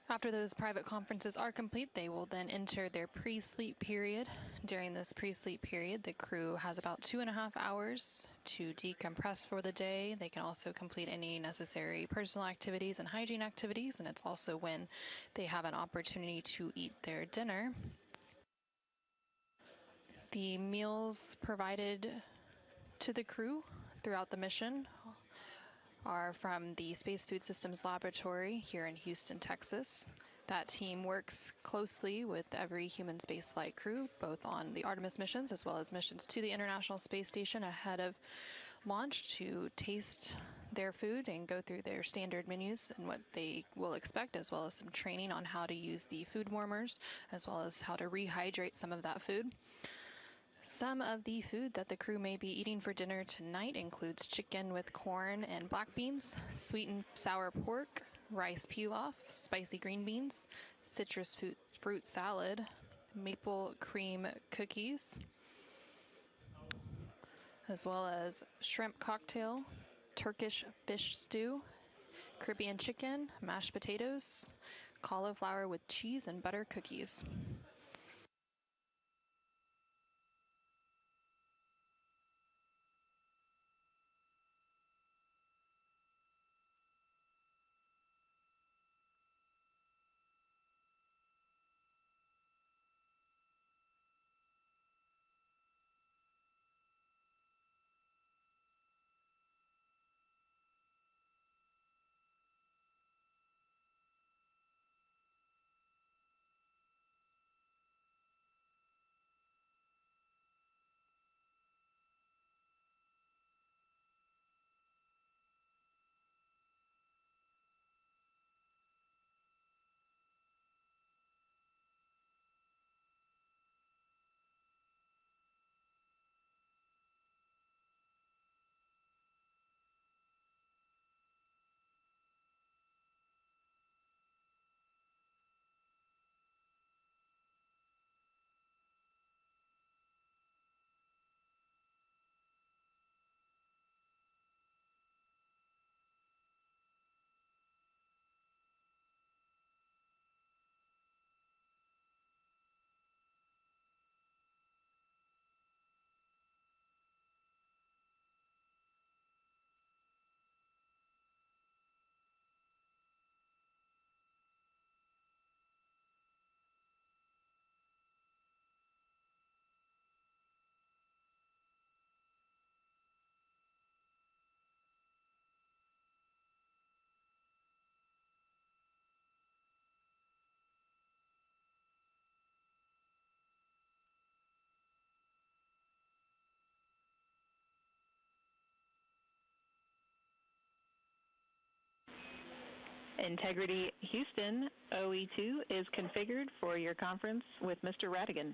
After those private conferences are complete, they will then enter their pre-sleep period. During this pre-sleep period, the crew has about 2.5 hours to decompress for the day. They can also complete any necessary personal activities and hygiene activities, and it's also when they have an opportunity to eat their dinner. The meals provided to the crew throughout the mission are from the Space Food Systems Laboratory here in Houston, Texas. That team works closely with every human spaceflight crew, both on the Artemis missions as well as missions to the International Space Station ahead of launch, to taste their food and go through their standard menus and what they will expect, as well as some training on how to use the food warmers, as well as how to rehydrate some of that food. Some of the food that the crew may be eating for dinner tonight includes chicken with corn and black beans, sweet and sour pork, rice pilaf, spicy green beans, citrus fruit salad, maple cream cookies, as well as shrimp cocktail, Turkish fish stew, Caribbean chicken, mashed potatoes, cauliflower with cheese and butter cookies. Integrity Houston, OE2 is configured for your conference with Mr. Radigan.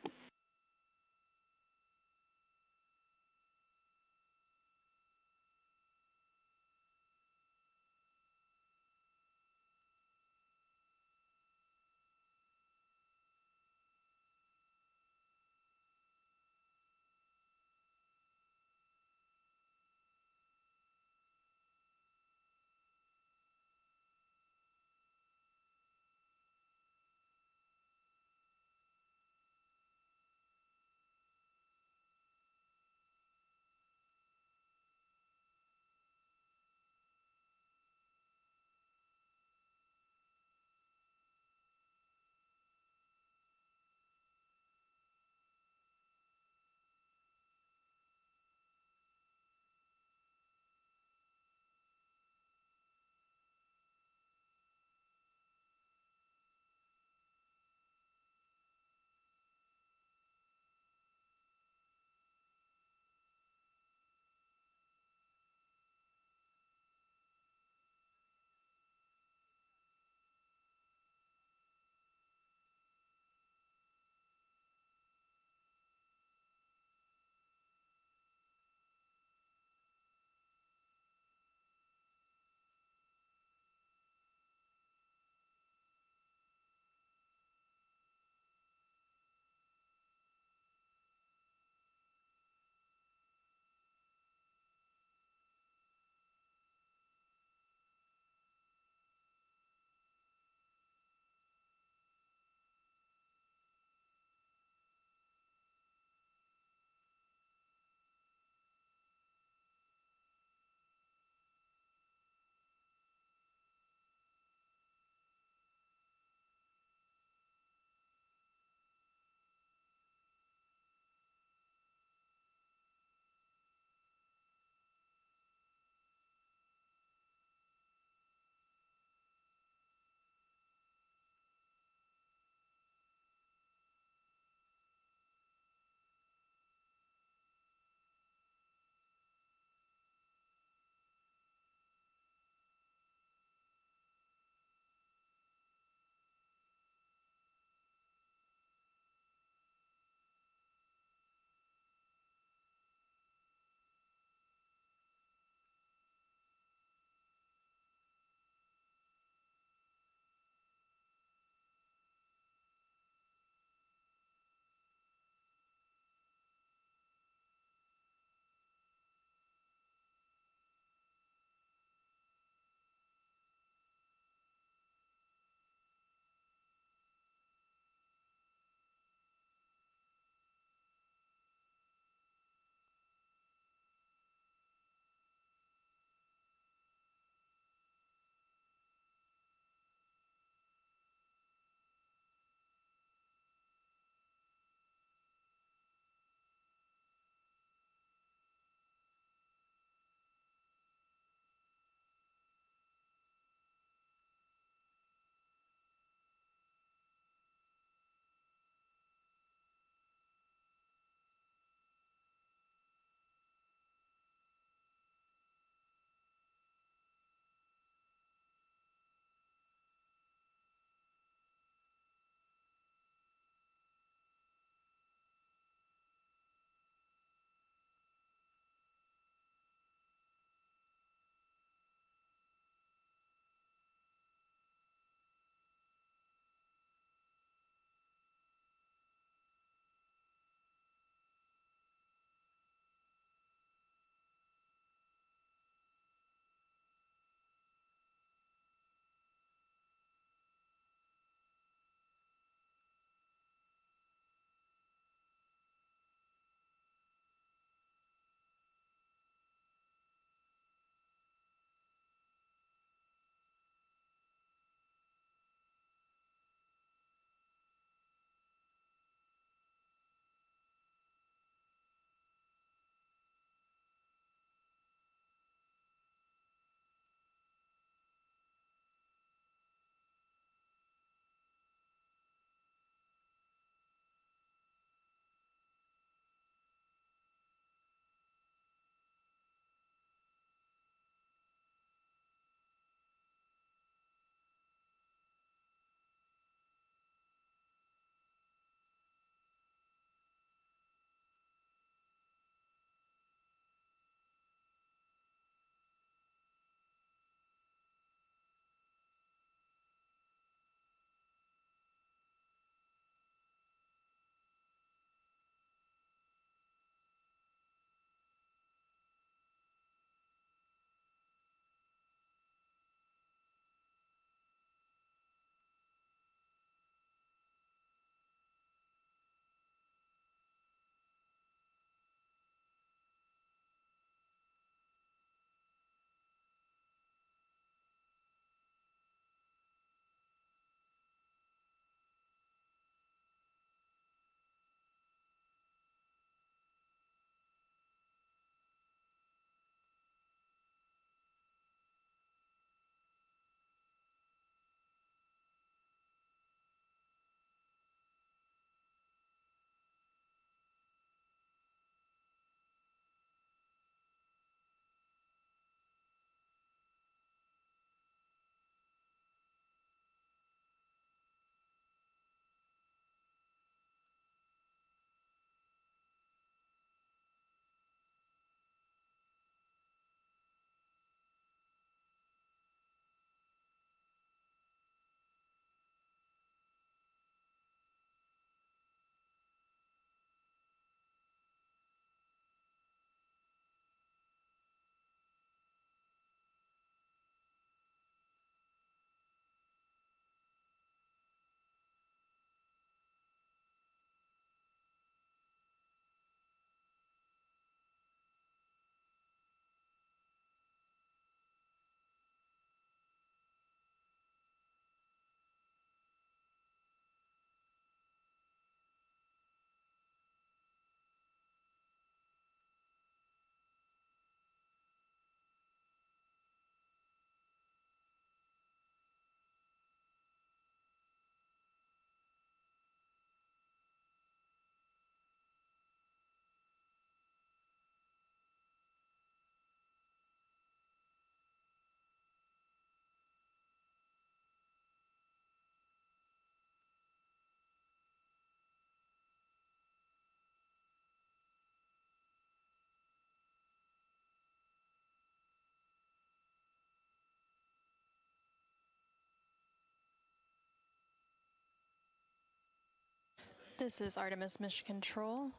This is Artemis Mission Control.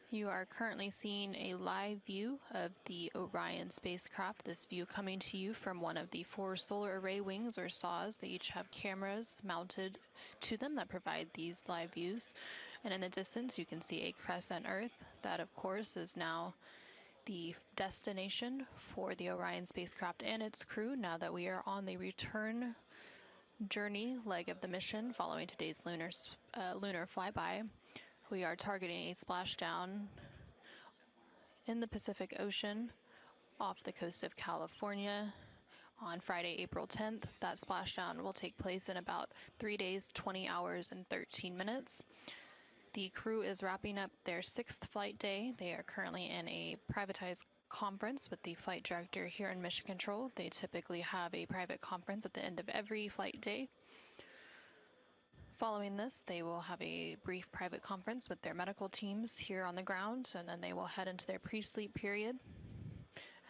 You are currently seeing a live view of the Orion spacecraft. This view coming to you from one of the 4 solar array wings or SAWs. They each have cameras mounted to them that provide these live views. And in the distance you can see a crescent Earth. That of course is now the destination for the Orion spacecraft and its crew now that we are on the return journey leg of the mission following today's lunar flyby. We are targeting a splashdown in the Pacific Ocean off the coast of California on Friday, April 10th. That splashdown will take place in about 3 days, 20 hours, and 13 minutes. The crew is wrapping up their 6th flight day. They are currently in a privatized conference with the flight director here in Mission Control. They typically have a private conference at the end of every flight day. Following this, they will have a brief private conference with their medical teams here on the ground, and then they will head into their pre-sleep period,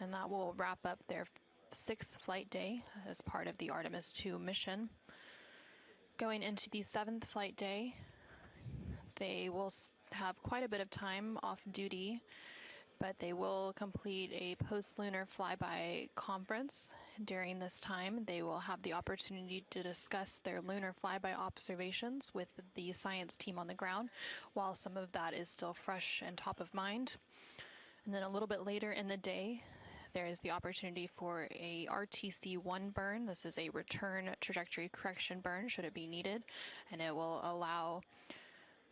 and that will wrap up their 6th flight day as part of the Artemis II mission. Going into the 7th flight day, they will have quite a bit of time off duty, but they will complete a post-lunar flyby conference. During this time, they will have the opportunity to discuss their lunar flyby observations with the science team on the ground, while some of that is still fresh and top of mind. And then a little bit later in the day, there is the opportunity for a RTC-1 burn. This is a return trajectory correction burn, should it be needed, and it will allow,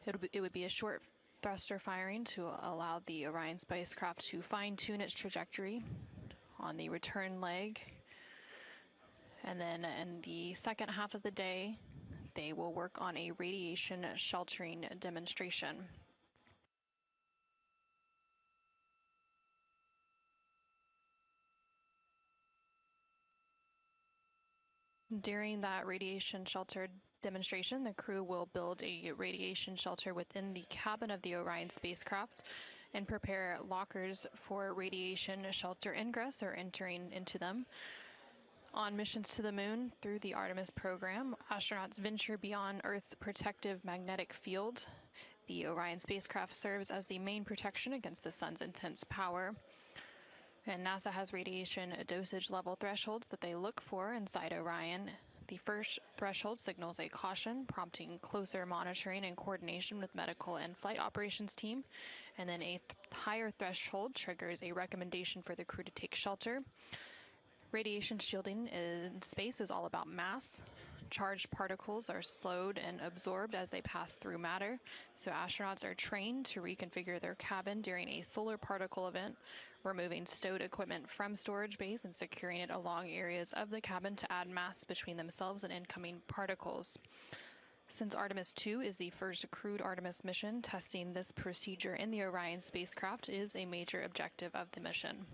it would be a short thruster firing to allow the Orion spacecraft to fine-tune its trajectory on the return leg. And then in the second half of the day, they will work on a radiation sheltering demonstration. During that radiation shelter demonstration, the crew will build a radiation shelter within the cabin of the Orion spacecraft and prepare lockers for radiation shelter ingress or entering into them. On missions to the moon through the Artemis program, astronauts venture beyond Earth's protective magnetic field. The Orion spacecraft serves as the main protection against the sun's intense power. And NASA has radiation dosage level thresholds that they look for inside Orion. The first threshold signals a caution, prompting closer monitoring and coordination with medical and flight operations team. And then a higher threshold triggers a recommendation for the crew to take shelter. Radiation shielding in space is all about mass. Charged particles are slowed and absorbed as they pass through matter, so astronauts are trained to reconfigure their cabin during a solar particle event, removing stowed equipment from storage bays and securing it along areas of the cabin to add mass between themselves and incoming particles. Since Artemis II is the first crewed Artemis mission, testing this procedure in the Orion spacecraft is a major objective of the mission.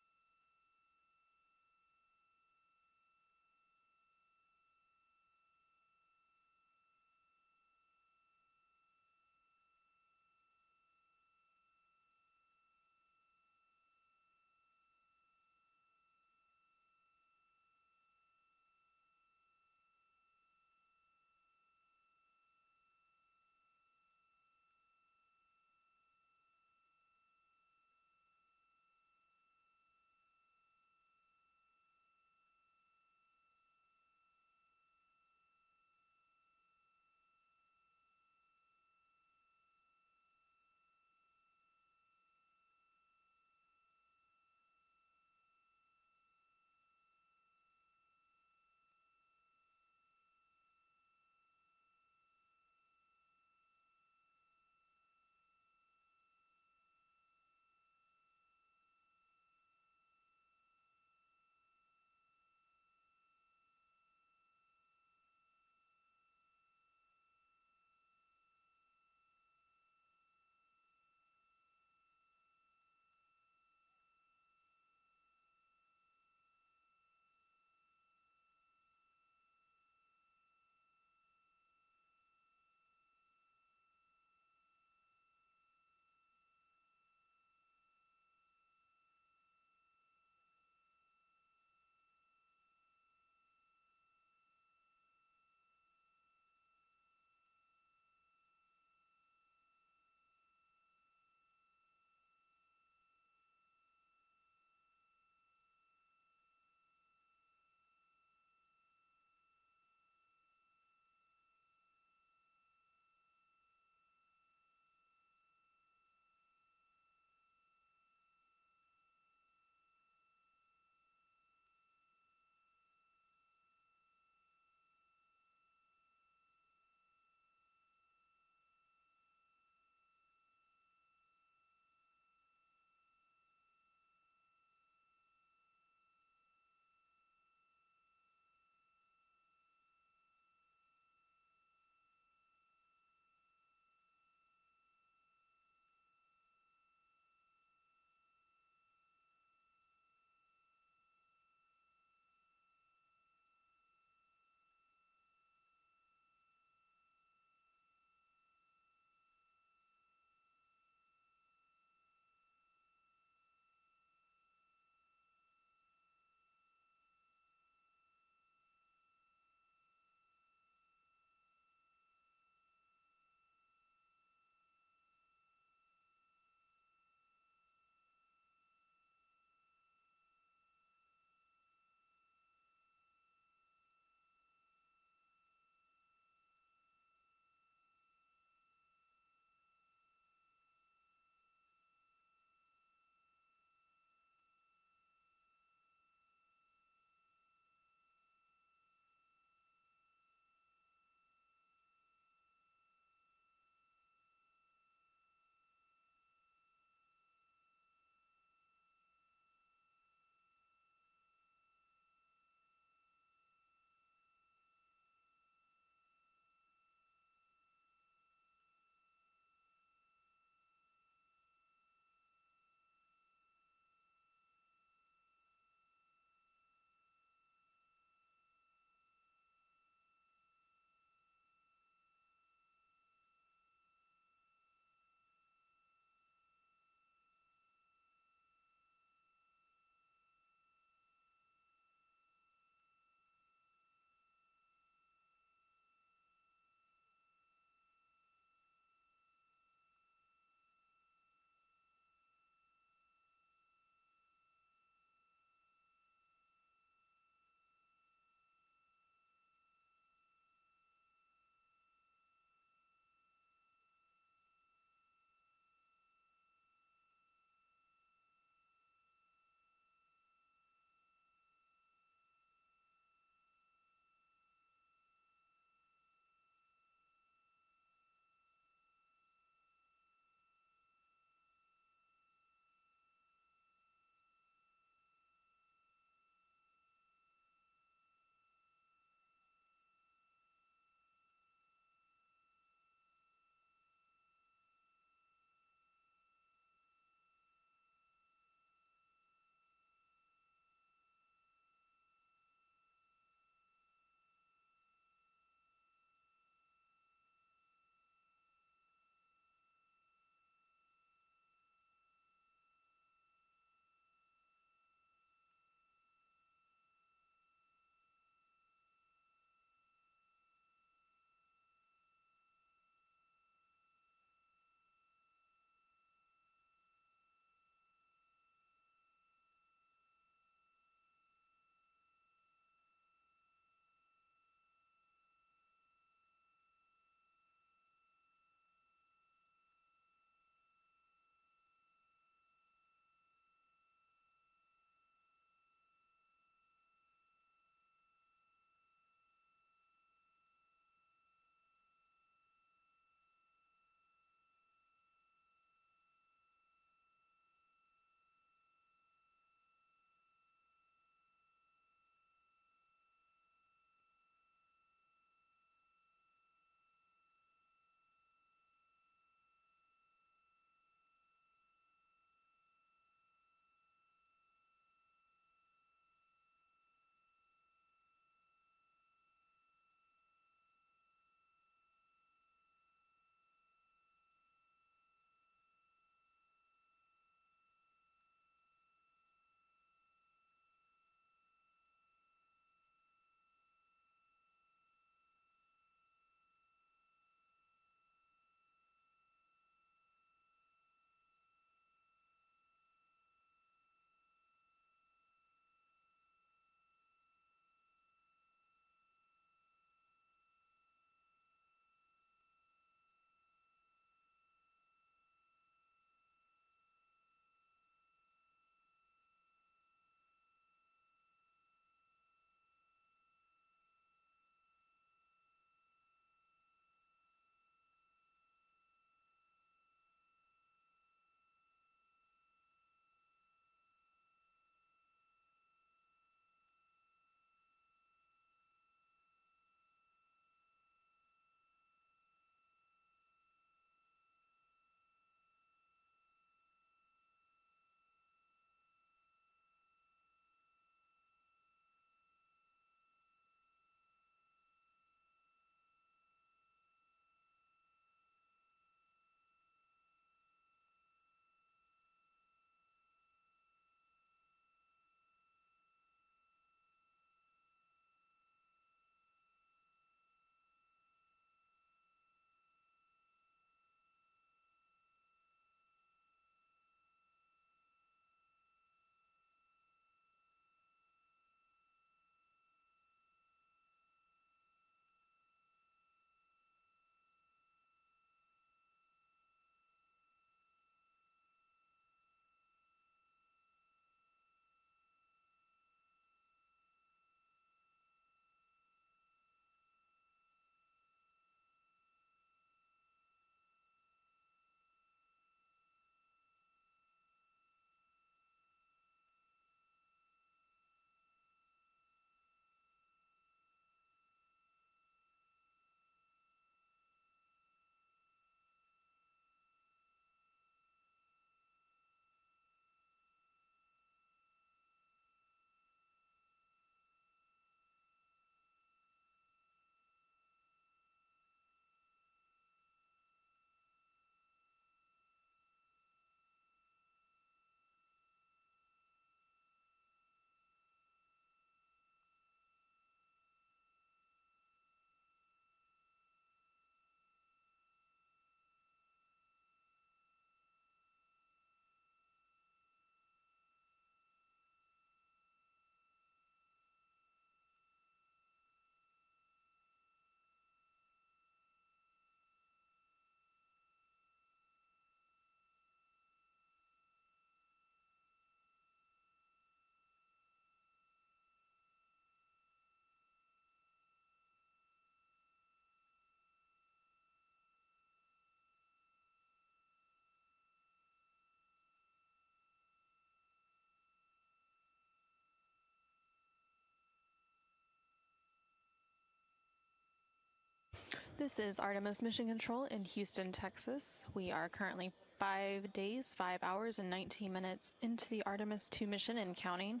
This is Artemis Mission Control in Houston, Texas. We are currently 5 days, 5 hours, and 19 minutes into the Artemis II mission and counting.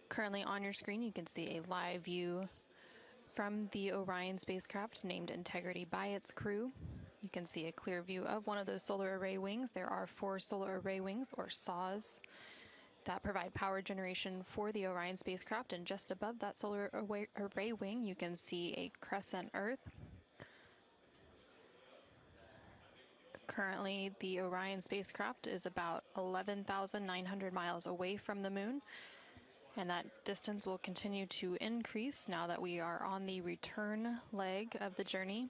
Currently on your screen, you can see a live view from the Orion spacecraft named Integrity by its crew. You can see a clear view of one of those solar array wings. There are 4 solar array wings, or SAWs, that provide power generation for the Orion spacecraft. And just above that solar array wing, you can see a crescent Earth. Currently, the Orion spacecraft is about 11,900 miles away from the moon, and that distance will continue to increase now that we are on the return leg of the journey.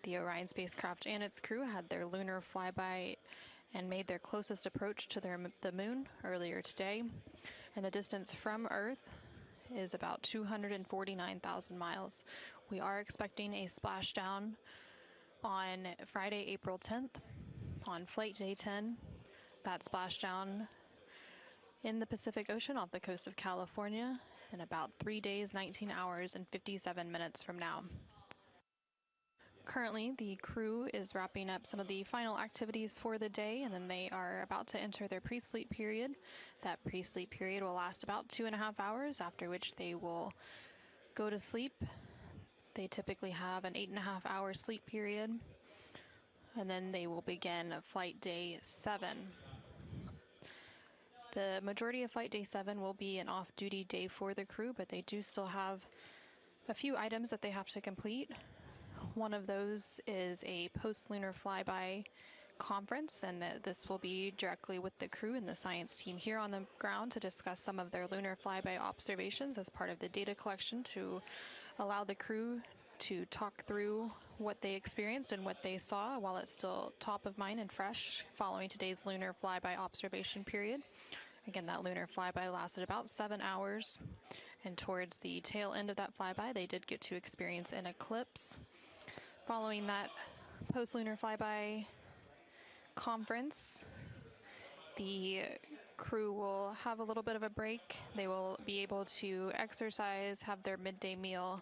The Orion spacecraft and its crew had their lunar flyby and made their closest approach to the moon earlier today, and the distance from Earth is about 249,000 miles. We are expecting a splashdown on Friday, April 10th, on flight day 10. That splashdown in the Pacific Ocean off the coast of California in about 3 days, 19 hours, and 57 minutes from now. Currently, the crew is wrapping up some of the final activities for the day, and then they are about to enter their pre-sleep period. That pre-sleep period will last about 2.5 hours, after which they will go to sleep. They typically have an 8.5-hour sleep period, and then they will begin flight day 7. The majority of flight day 7 will be an off-duty day for the crew, but they do still have a few items that they have to complete. One of those is a post-lunar flyby conference, and this will be directly with the crew and the science team here on the ground to discuss some of their lunar flyby observations as part of the data collection, to allow the crew to talk through what they experienced and what they saw while it's still top of mind and fresh following today's lunar flyby observation period. Again, that lunar flyby lasted about 7 hours, and towards the tail end of that flyby, they did get to experience an eclipse. Following that post-lunar flyby conference, the crew will have a little bit of a break. They will be able to exercise, have their midday meal,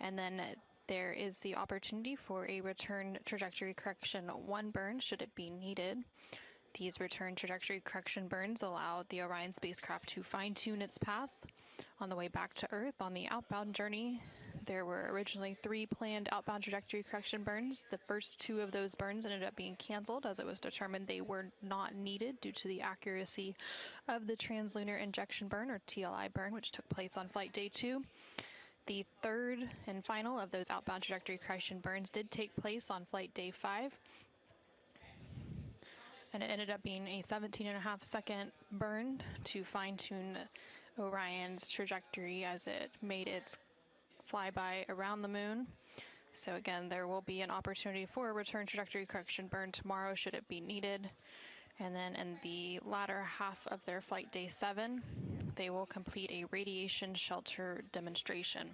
and then there is the opportunity for a return trajectory correction 1 burn should it be needed. These return trajectory correction burns allow the Orion spacecraft to fine-tune its path on the way back to Earth. On the outbound journey, there were originally 3 planned outbound trajectory correction burns. The first 2 of those burns ended up being canceled, as it was determined they were not needed due to the accuracy of the translunar injection burn, or TLI burn, which took place on flight day 2. The third and final of those outbound trajectory correction burns did take place on flight day 5, and it ended up being a 17.5-second burn to fine-tune Orion's trajectory as it made its flyby around the moon. So again, there will be an opportunity for a return trajectory correction burn tomorrow should it be needed. And then in the latter half of their flight day 7, they will complete a radiation shelter demonstration.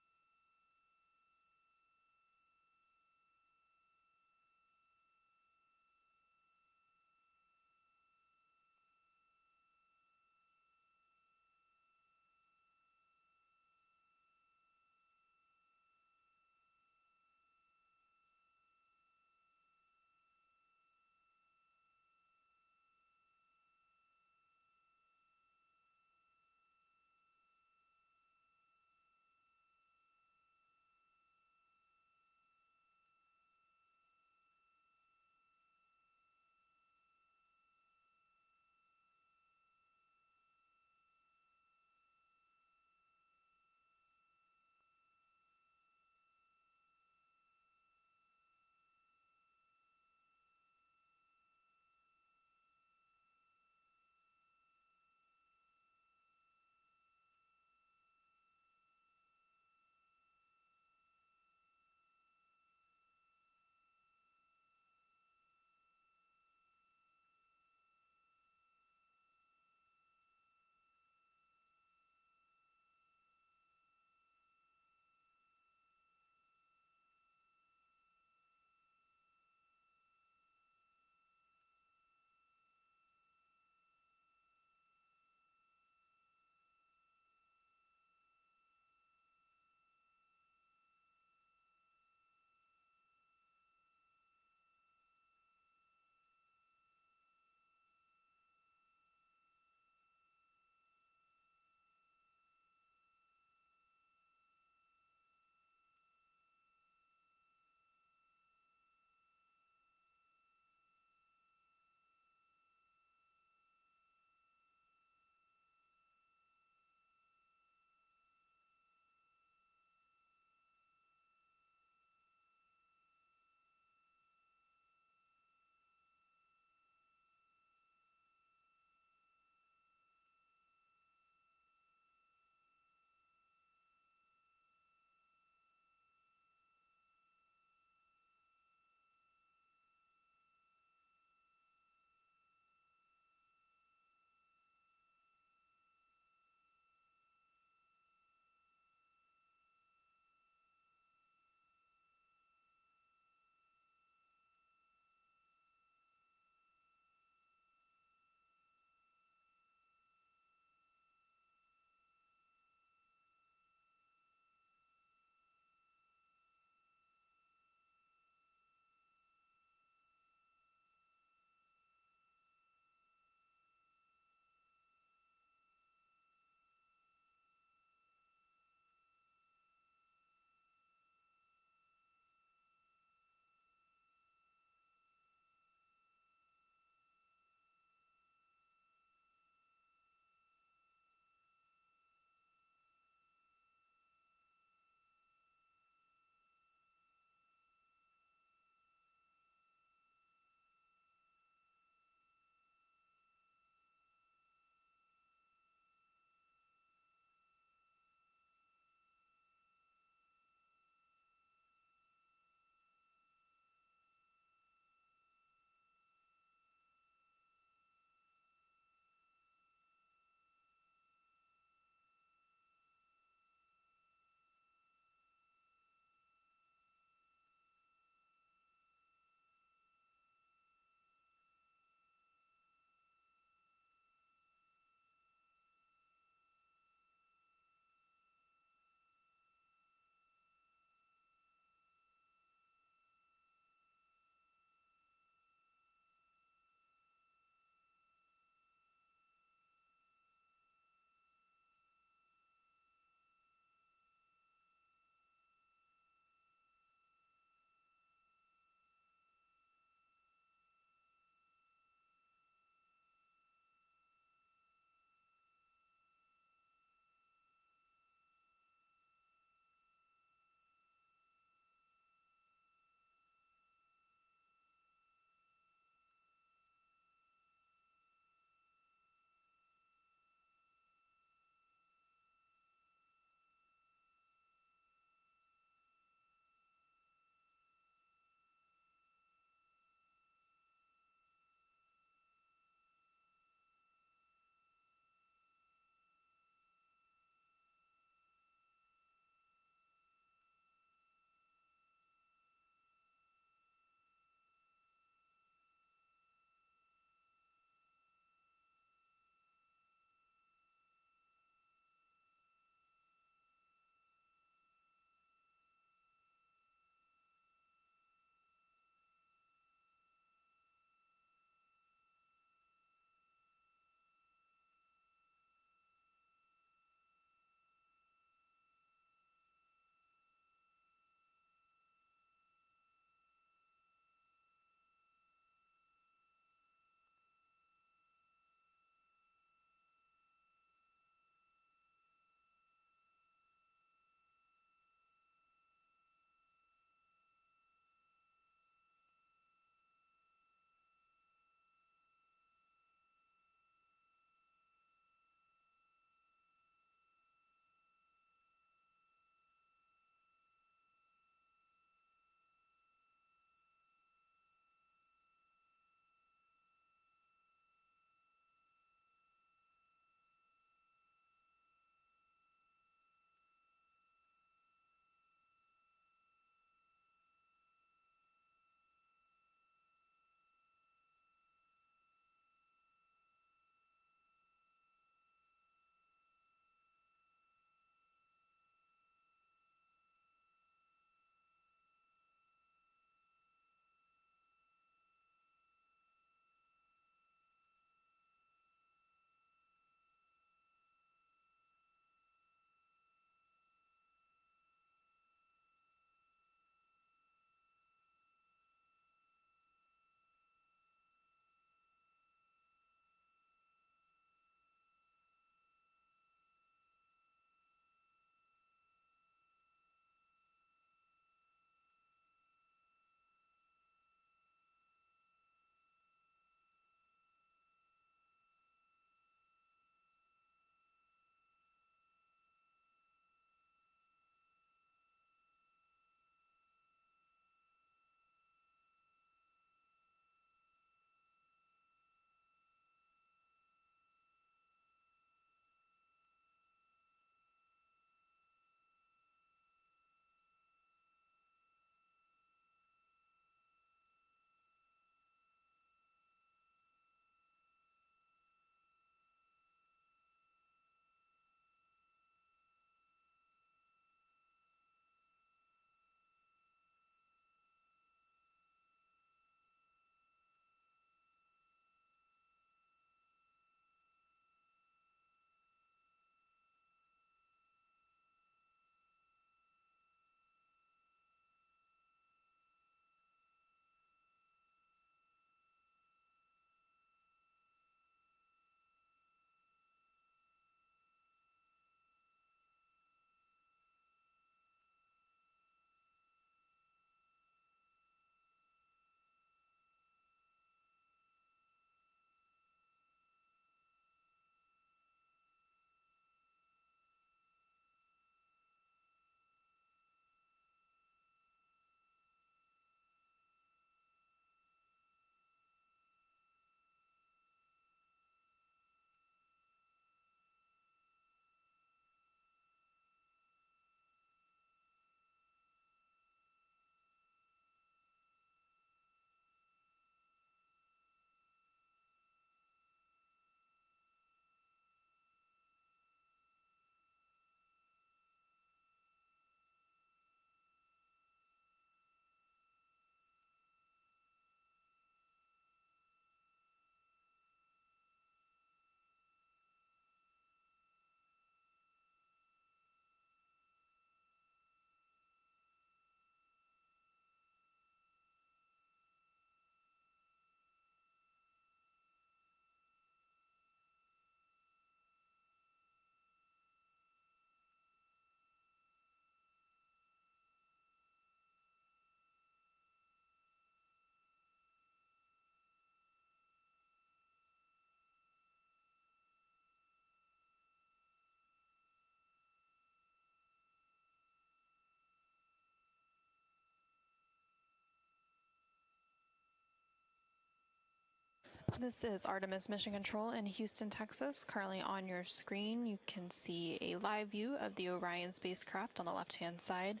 This is Artemis Mission Control in Houston, Texas. Currently on your screen, you can see a live view of the Orion spacecraft on the left-hand side.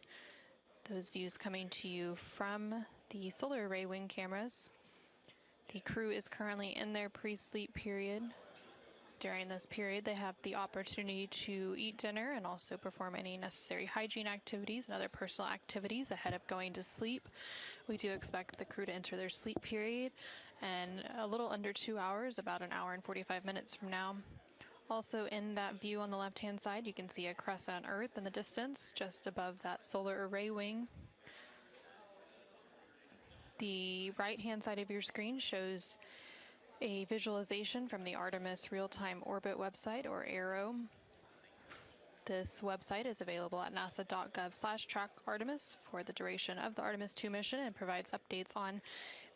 Those views coming to you from the solar array wing cameras. The crew is currently in their pre-sleep period. During this period, they have the opportunity to eat dinner and also perform any necessary hygiene activities and other personal activities ahead of going to sleep. We do expect the crew to enter their sleep period in a little under 2 hours, about an hour and 45 minutes from now. Also in that view on the left-hand side, you can see a crescent Earth in the distance, just above that solar array wing. The right-hand side of your screen shows a visualization from the Artemis Real-Time Orbit website, or ARO. This website is available at nasa.gov/track-Artemis for the duration of the Artemis II mission and provides updates on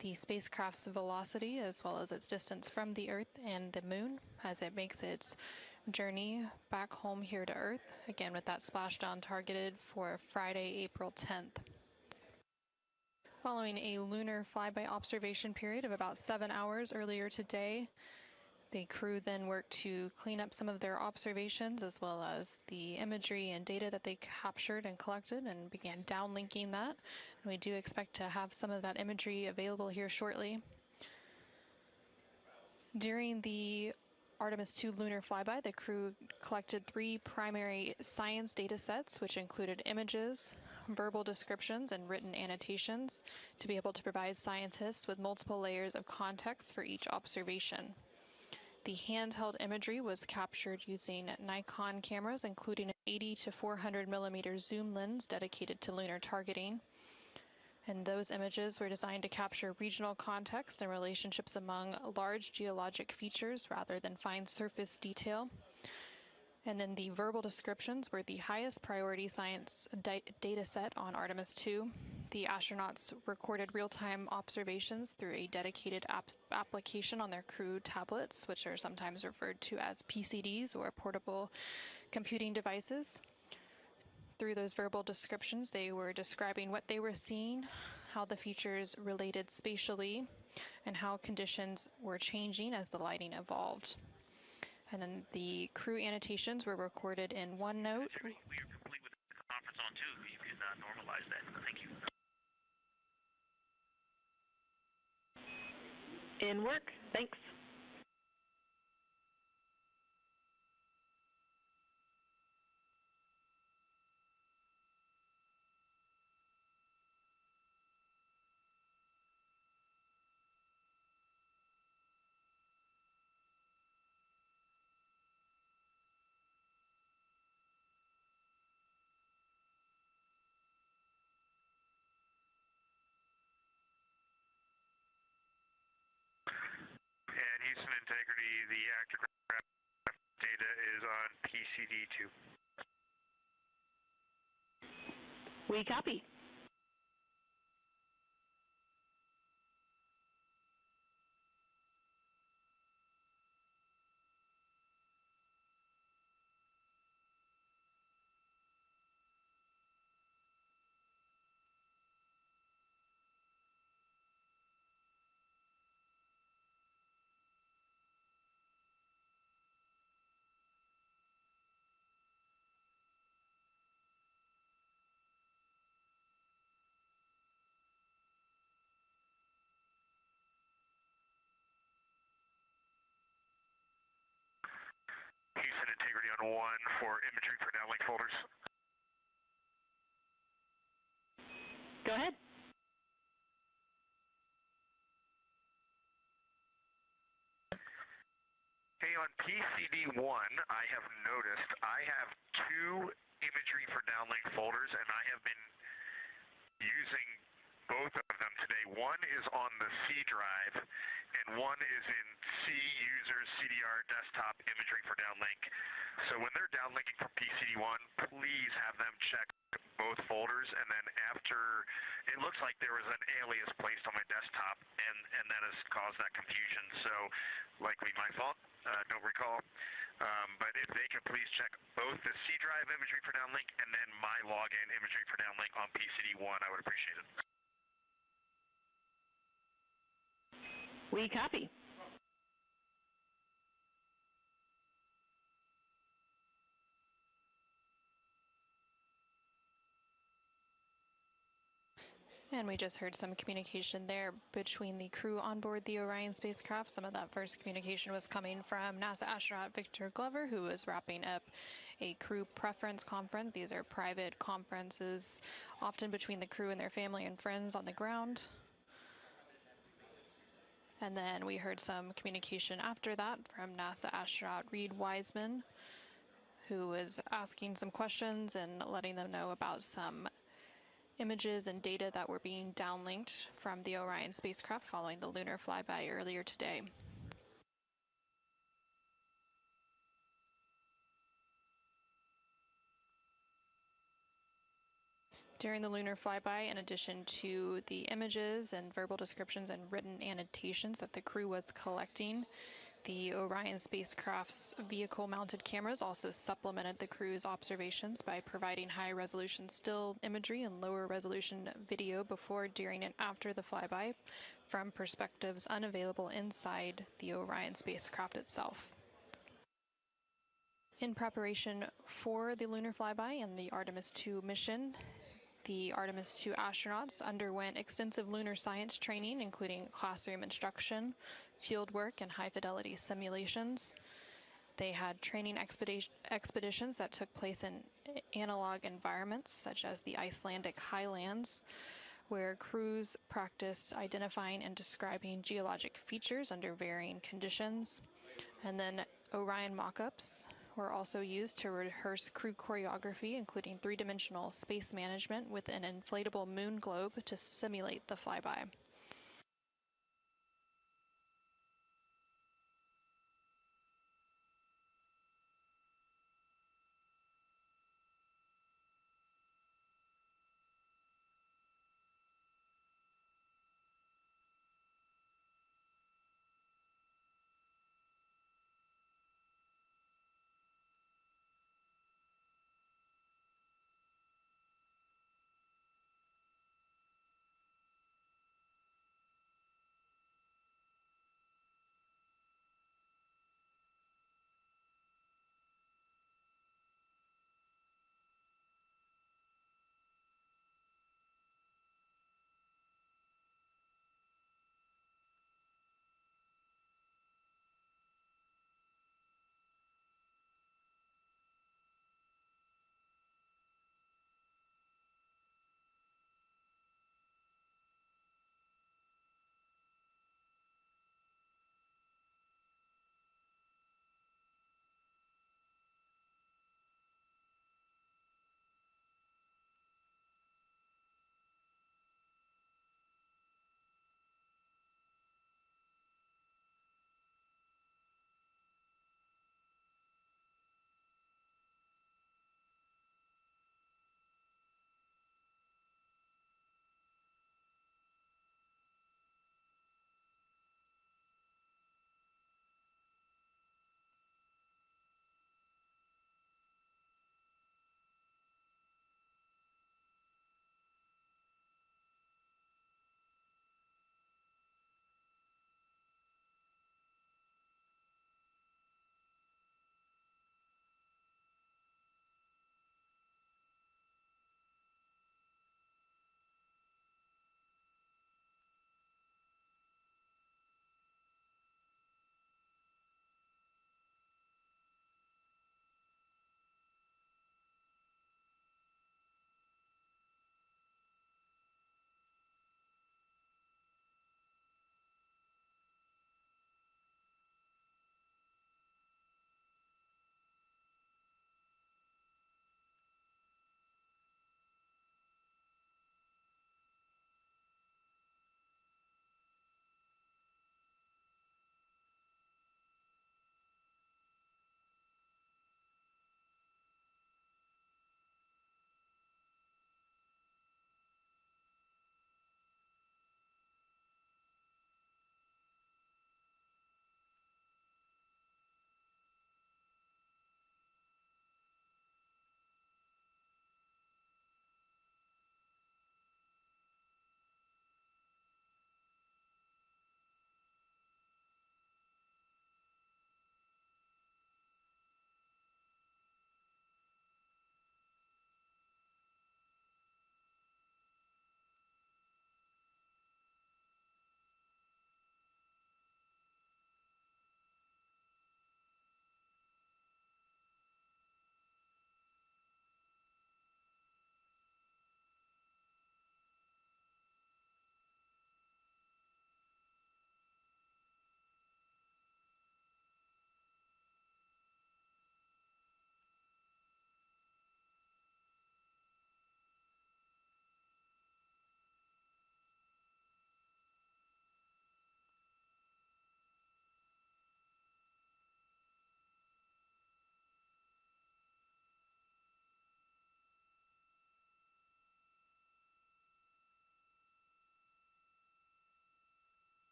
the spacecraft's velocity as well as its distance from the Earth and the Moon as it makes its journey back home here to Earth, again with that splashdown targeted for Friday, April 10th. Following a lunar flyby observation period of about 7 hours earlier today, the crew then worked to clean up some of their observations as well as the imagery and data that they captured and collected and began downlinking that. And we do expect to have some of that imagery available here shortly. During the Artemis II lunar flyby, the crew collected 3 primary science data sets, which included images, verbal descriptions, and written annotations to be able to provide scientists with multiple layers of context for each observation. The handheld imagery was captured using Nikon cameras, including an 80 to 400 millimeter zoom lens dedicated to lunar targeting. And those images were designed to capture regional context and relationships among large geologic features rather than fine surface detail. And then the verbal descriptions were the highest priority science data set on Artemis II. The astronauts recorded real-time observations through a dedicated application on their crew tablets, which are sometimes referred to as PCDs or portable computing devices. Through those verbal descriptions, they were describing what they were seeing, how the features related spatially, and how conditions were changing as the lighting evolved. And then the crew annotations were recorded in OneNote. We are complete with the conference on too. You can normalize that. Thank you. In work. Thanks. And Houston Integrity, the actograph data is on PCD2. We copy. Houston Integrity on 1 for imagery for downlink folders. Go ahead. Hey, on PCD1, I have noticed I have 2 imagery for downlink folders, and I have been using both of them today. One is on the C drive, and one is in C users CDR desktop imagery for downlink. So when they're downlinking from PCD1, please have them check both folders, and then after, it looks like there was an alias placed on my desktop, and that has caused that confusion. So likely my fault, don't recall. But if they could please check both the C drive imagery for downlink and then my login imagery for downlink on PCD1, I would appreciate it. We copy. And we just heard some communication there between the crew on board the Orion spacecraft. Some of that first communication was coming from NASA astronaut Victor Glover, who was wrapping up a crew preference conference. These are private conferences, often between the crew and their family and friends on the ground. And then we heard some communication after that from NASA astronaut Reed Wiseman, who was asking some questions and letting them know about some images and data that were being downlinked from the Orion spacecraft following the lunar flyby earlier today. During the lunar flyby, in addition to the images and verbal descriptions and written annotations that the crew was collecting, the Orion spacecraft's vehicle-mounted cameras also supplemented the crew's observations by providing high-resolution still imagery and lower-resolution video before, during, and after the flyby from perspectives unavailable inside the Orion spacecraft itself. In preparation for the lunar flyby and the Artemis II mission, the Artemis II astronauts underwent extensive lunar science training, including classroom instruction, field work, and high-fidelity simulations. They had training expeditions that took place in analog environments, such as the Icelandic highlands, where crews practiced identifying and describing geologic features under varying conditions. And then Orion mock-ups were also used to rehearse crew choreography, including three-dimensional space management with an inflatable moon globe to simulate the flyby.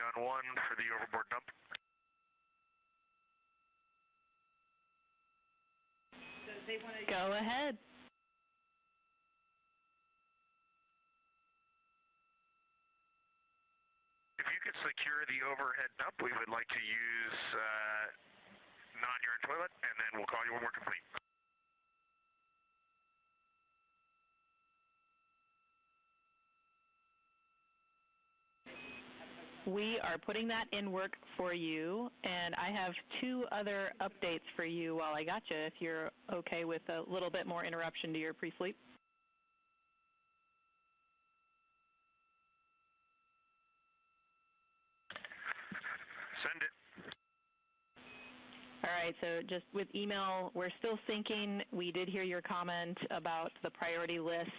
on 1 for the overboard dump. Go ahead. If you could secure the overhead dump, we would like to use non-urine toilet, and then we'll call you when we're complete. We are putting that in work for you, and I have 2 other updates for you while I got you, if you're okay with a little bit more interruption to your pre-sleep. Send it. All right, so just with email, we're still syncing. We did hear your comment about the priority list.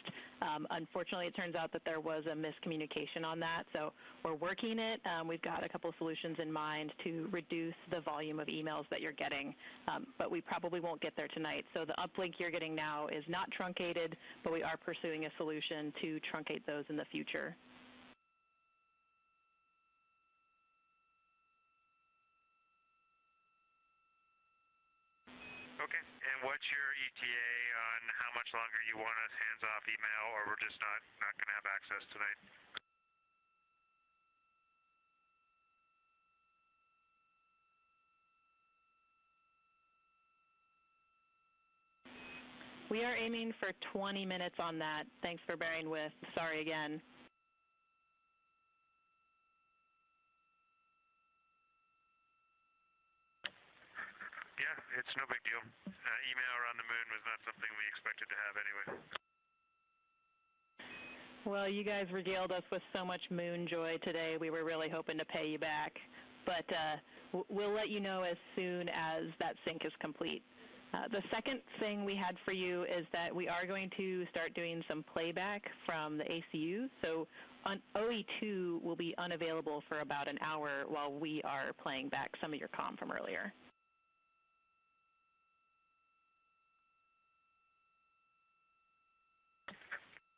Unfortunately, it turns out that there was a miscommunication on that, so we're working it. We've got a couple of solutions in mind to reduce the volume of emails that you're getting, but we probably won't get there tonight. So the uplink you're getting now is not truncated, but we are pursuing a solution to truncate those in the future. Okay, and what's your ETA on how much longer you want us hands-off email, or we're just not going to have access tonight? We are aiming for 20 minutes on that. Thanks for bearing with. Sorry again. Yeah, it's no big deal. Email around the moon was not something we expected to have anyway. Well, you guys regaled us with so much moon joy today. We were really hoping to pay you back. But we'll let you know as soon as that sync is complete. The second thing we had for you is that we are going to start doing some playback from the ACU. So OE2 will be unavailable for about an hour while we are playing back some of your comm from earlier.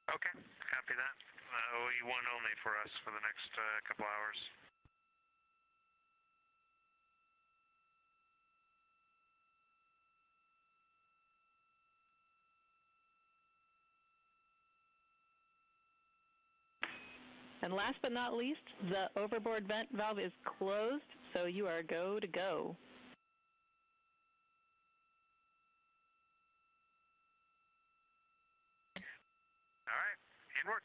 Okay, copy that. OE1 only for us for the next couple hours. And last but not least, the overboard vent valve is closed, so you are go to go. All right, in work.